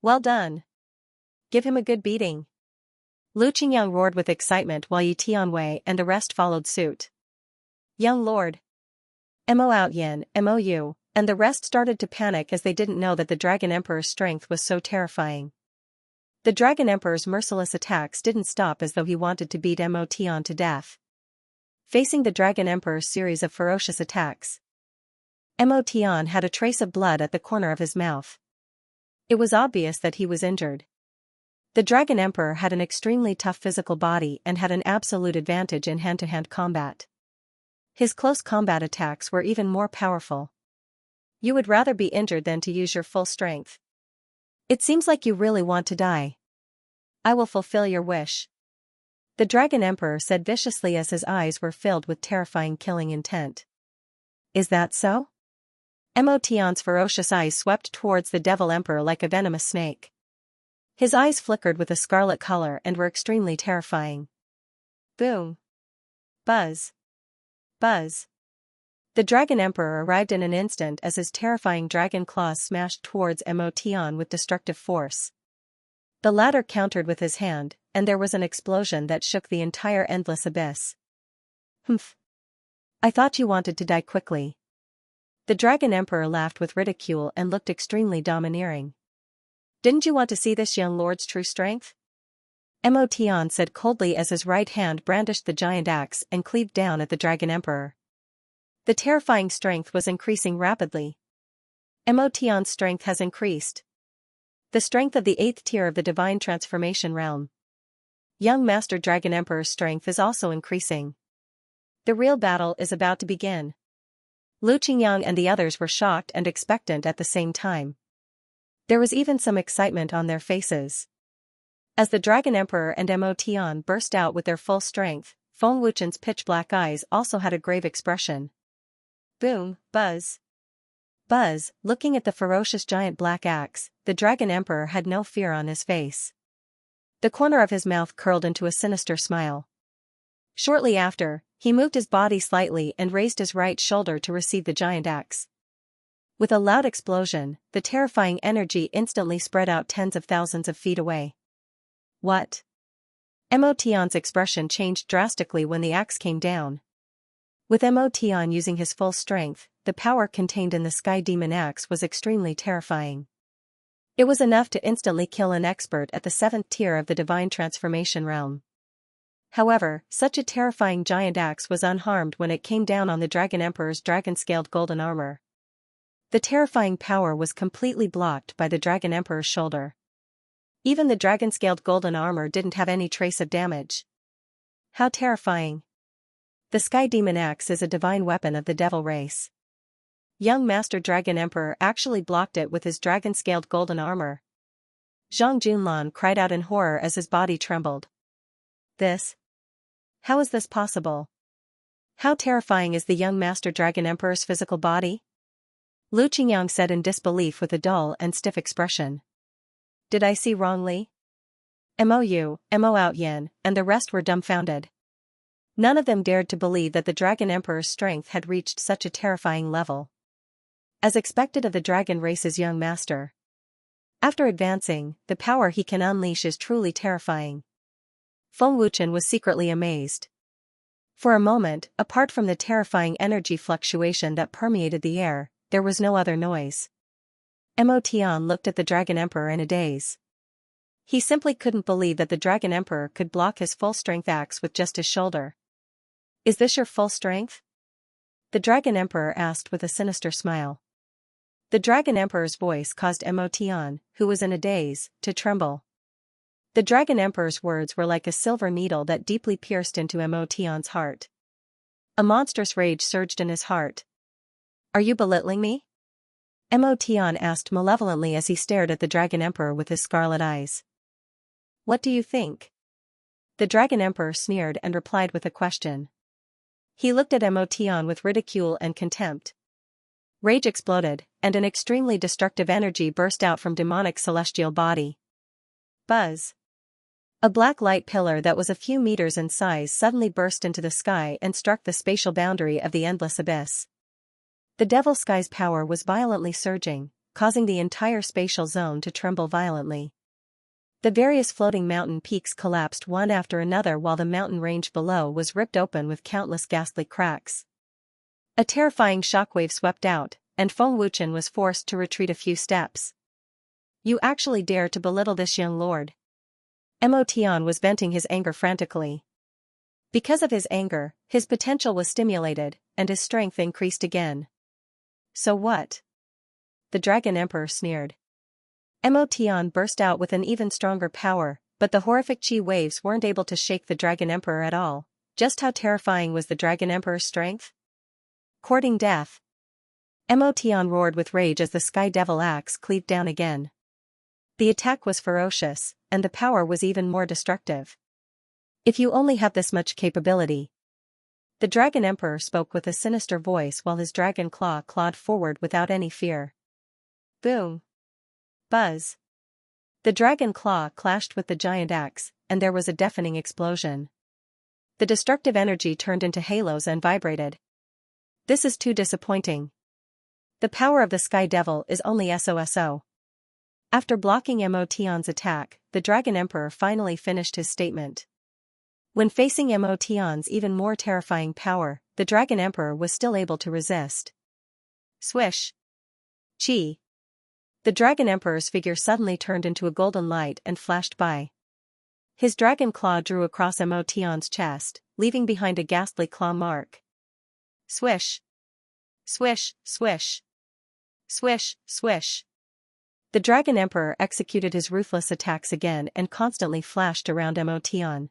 Well done. Give him a good beating. Lu Qingyang roared with excitement while Yi Tianwei and the rest followed suit. Young Lord. Mo Outyin, Mou, and the rest started to panic as they didn't know that the Dragon Emperor's strength was so terrifying. The Dragon Emperor's merciless attacks didn't stop as though he wanted to beat Mo Tian to death. Facing the Dragon Emperor's series of ferocious attacks, Mo Tian had a trace of blood at the corner of his mouth. It was obvious that he was injured. The Dragon Emperor had an extremely tough physical body and had an absolute advantage in hand-to-hand combat. His close combat attacks were even more powerful. You would rather be injured than to use your full strength. It seems like you really want to die. I will fulfill your wish. The Dragon Emperor said viciously as his eyes were filled with terrifying killing intent. Is that so? Mo Tian's ferocious eyes swept towards the Devil Emperor like a venomous snake. His eyes flickered with a scarlet color and were extremely terrifying. Boom. Buzz. Buzz. The Dragon Emperor arrived in an instant as his terrifying dragon claws smashed towards Mo Tian with destructive force. The latter countered with his hand, and there was an explosion that shook the entire endless abyss. Humph. I thought you wanted to die quickly. The Dragon Emperor laughed with ridicule and looked extremely domineering. Didn't you want to see this young lord's true strength? Mo Tian said coldly as his right hand brandished the giant axe and cleaved down at the Dragon Emperor. The terrifying strength was increasing rapidly. Mo Tian's strength has increased. The strength of the 8th tier of the Divine Transformation Realm. Young Master Dragon Emperor's strength is also increasing. The real battle is about to begin. Lu Qingyang and the others were shocked and expectant at the same time. There was even some excitement on their faces. As the Dragon Emperor and Mo Tian burst out with their full strength, Feng Wuchen's pitch-black eyes also had a grave expression. Boom, buzz. Buzz, looking at the ferocious giant black axe, the Dragon Emperor had no fear on his face. The corner of his mouth curled into a sinister smile. Shortly after, he moved his body slightly and raised his right shoulder to receive the giant axe. With a loud explosion, the terrifying energy instantly spread out tens of thousands of feet away. What? Mo Tian's expression changed drastically when the axe came down. With Mo Tian using his full strength, the power contained in the Sky Demon Axe was extremely terrifying. It was enough to instantly kill an expert at the 7th tier of the Divine Transformation Realm. However, such a terrifying giant axe was unharmed when it came down on the Dragon Emperor's dragon-scaled golden armor. The terrifying power was completely blocked by the Dragon Emperor's shoulder. Even the dragon-scaled golden armor didn't have any trace of damage. How terrifying. The Sky Demon Axe is a divine weapon of the devil race. Young Master Dragon Emperor actually blocked it with his dragon-scaled golden armor. Zhang Junlan cried out in horror as his body trembled. How is this possible? How terrifying is the young Master Dragon Emperor's physical body? Lu Qingyang said in disbelief with a dull and stiff expression. Did I see wrongly? Mo Outyin, and the rest were dumbfounded. None of them dared to believe that the Dragon Emperor's strength had reached such a terrifying level. As expected of the dragon race's young master. After advancing, the power he can unleash is truly terrifying. Feng Wuchen was secretly amazed. For a moment, apart from the terrifying energy fluctuation that permeated the air, there was no other noise. Mo Tian looked at the Dragon Emperor in a daze. He simply couldn't believe that the Dragon Emperor could block his full-strength axe with just his shoulder. Is this your full strength? The Dragon Emperor asked with a sinister smile. The Dragon Emperor's voice caused Mo Tian, who was in a daze, to tremble. The Dragon Emperor's words were like a silver needle that deeply pierced into Mo Tian's heart. A monstrous rage surged in his heart. Are you belittling me? Mo Tian asked malevolently as he stared at the Dragon Emperor with his scarlet eyes. What do you think? The Dragon Emperor sneered and replied with a question. He looked at Emotion with ridicule and contempt. Rage exploded, and an extremely destructive energy burst out from demonic celestial body. Buzz. A black light pillar that was a few meters in size suddenly burst into the sky and struck the spatial boundary of the endless abyss. The Devil Sky's power was violently surging, causing the entire spatial zone to tremble violently. The various floating mountain peaks collapsed one after another while the mountain range below was ripped open with countless ghastly cracks. A terrifying shockwave swept out, and Feng Wuchen was forced to retreat a few steps. You actually dare to belittle this young lord? Emotion was venting his anger frantically. Because of his anger, his potential was stimulated, and his strength increased again. So what? The Dragon Emperor sneered. Emotion burst out with an even stronger power, but the horrific chi waves weren't able to shake the Dragon Emperor at all. Just how terrifying was the Dragon Emperor's strength? Courting death. Emotion roared with rage as the Sky Devil axe cleaved down again. The attack was ferocious, and the power was even more destructive. If you only have this much capability. The Dragon Emperor spoke with a sinister voice while his dragon claw clawed forward without any fear. Boom. Buzz. The dragon claw clashed with the giant axe, and there was a deafening explosion. The destructive energy turned into halos and vibrated. This is too disappointing. The power of the Sky Devil is only SOSO. After blocking Emotion's attack, the Dragon Emperor finally finished his statement. When facing Emotion's even more terrifying power, the Dragon Emperor was still able to resist. Swish. Chi. The Dragon Emperor's figure suddenly turned into a golden light and flashed by. His dragon claw drew across Emotion's chest, leaving behind a ghastly claw mark. Swish. Swish, swish. Swish, swish. The Dragon Emperor executed his ruthless attacks again and constantly flashed around Emotion.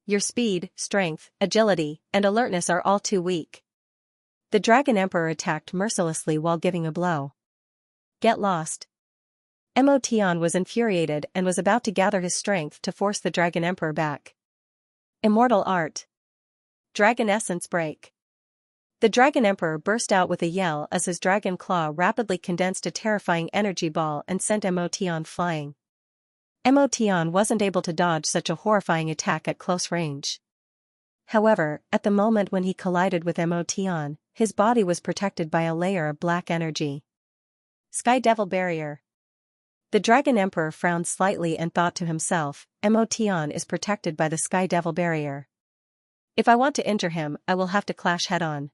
Your speed, strength, agility, and alertness are all too weak. The Dragon Emperor attacked mercilessly while giving a blow. Get lost. Emotion was infuriated and was about to gather his strength to force the Dragon Emperor back. Immortal Art. Dragon Essence Break. The Dragon Emperor burst out with a yell as his dragon claw rapidly condensed a terrifying energy ball and sent Emotion flying. Emotion wasn't able to dodge such a horrifying attack at close range. However, at the moment when he collided with Emotion, his body was protected by a layer of black energy. Sky Devil Barrier. The Dragon Emperor frowned slightly and thought to himself, Emotion is protected by the Sky Devil Barrier. If I want to injure him, I will have to clash head-on.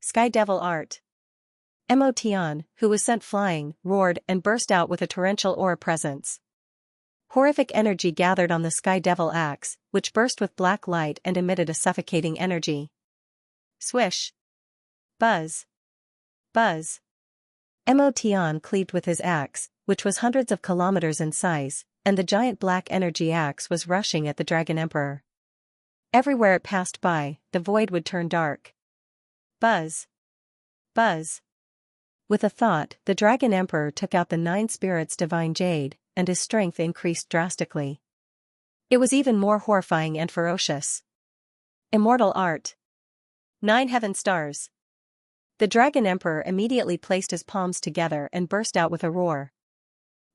Sky Devil Art. Emotion, who was sent flying, roared and burst out with a torrential aura presence. Horrific energy gathered on the Sky Devil axe, which burst with black light and emitted a suffocating energy. Swish. Buzz. Buzz. Emotion cleaved with his axe, which was hundreds of kilometers in size, and the giant black energy axe was rushing at the Dragon Emperor. Everywhere it passed by, the void would turn dark. Buzz. Buzz. With a thought, the Dragon Emperor took out the 9 spirits divine jade, and his strength increased drastically. It was even more horrifying and ferocious. Immortal Art. 9 heaven stars. The Dragon Emperor immediately placed his palms together and burst out with a roar.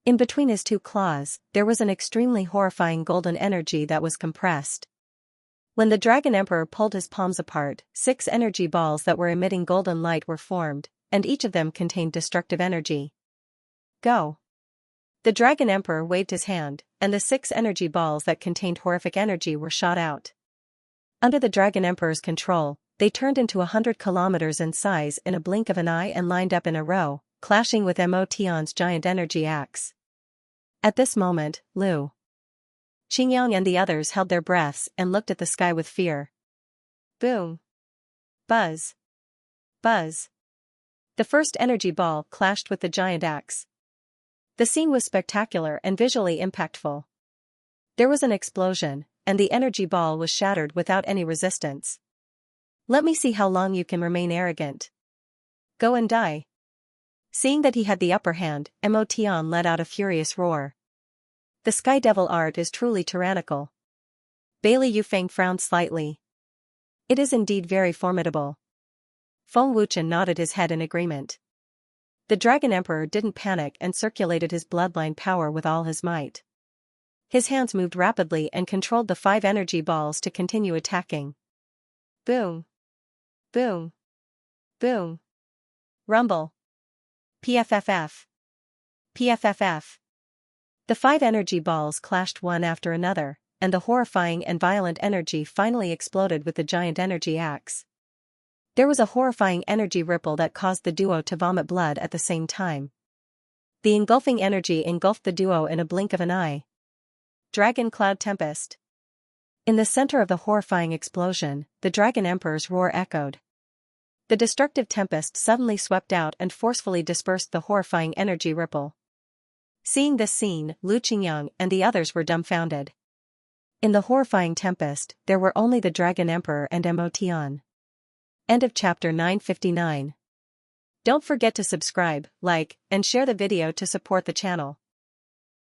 In between his 2 claws, there was an extremely horrifying golden energy that was compressed. When the Dragon Emperor pulled his palms apart, 6 energy balls that were emitting golden light were formed, and each of them contained destructive energy. Go. The Dragon Emperor waved his hand, and the 6 energy balls that contained horrific energy were shot out. Under the Dragon Emperor's control, they turned into 100 kilometers in size in a blink of an eye and lined up in a row, clashing with Emotion's giant energy axe. At this moment, Lu Qingyang and the others held their breaths and looked at the sky with fear. Boom. Buzz. Buzz. The first energy ball clashed with the giant axe. The scene was spectacular and visually impactful. There was an explosion, and the energy ball was shattered without any resistance. Let me see how long you can remain arrogant. Go and die. Seeing that he had the upper hand, Emotion let out a furious roar. The Sky Devil art is truly tyrannical. Bailey Yufeng frowned slightly. It is indeed very formidable. Feng Wuchen nodded his head in agreement. The Dragon Emperor didn't panic and circulated his bloodline power with all his might. His hands moved rapidly and controlled the 5 energy balls to continue attacking. Boom. Boom. Boom. Rumble. PFFF. PFFF. The 5 energy balls clashed one after another, and the horrifying and violent energy finally exploded with the giant energy axe. There was a horrifying energy ripple that caused the duo to vomit blood at the same time. The engulfing energy engulfed the duo in a blink of an eye. Dragon Cloud Tempest. In the center of the horrifying explosion, the Dragon Emperor's roar echoed. The destructive tempest suddenly swept out and forcefully dispersed the horrifying energy ripple. Seeing this scene, Lu Qingyang and the others were dumbfounded. In the horrifying tempest, there were only the Dragon Emperor and Mo Tian. End of chapter 959. Don't forget to subscribe, like, and share the video to support the channel.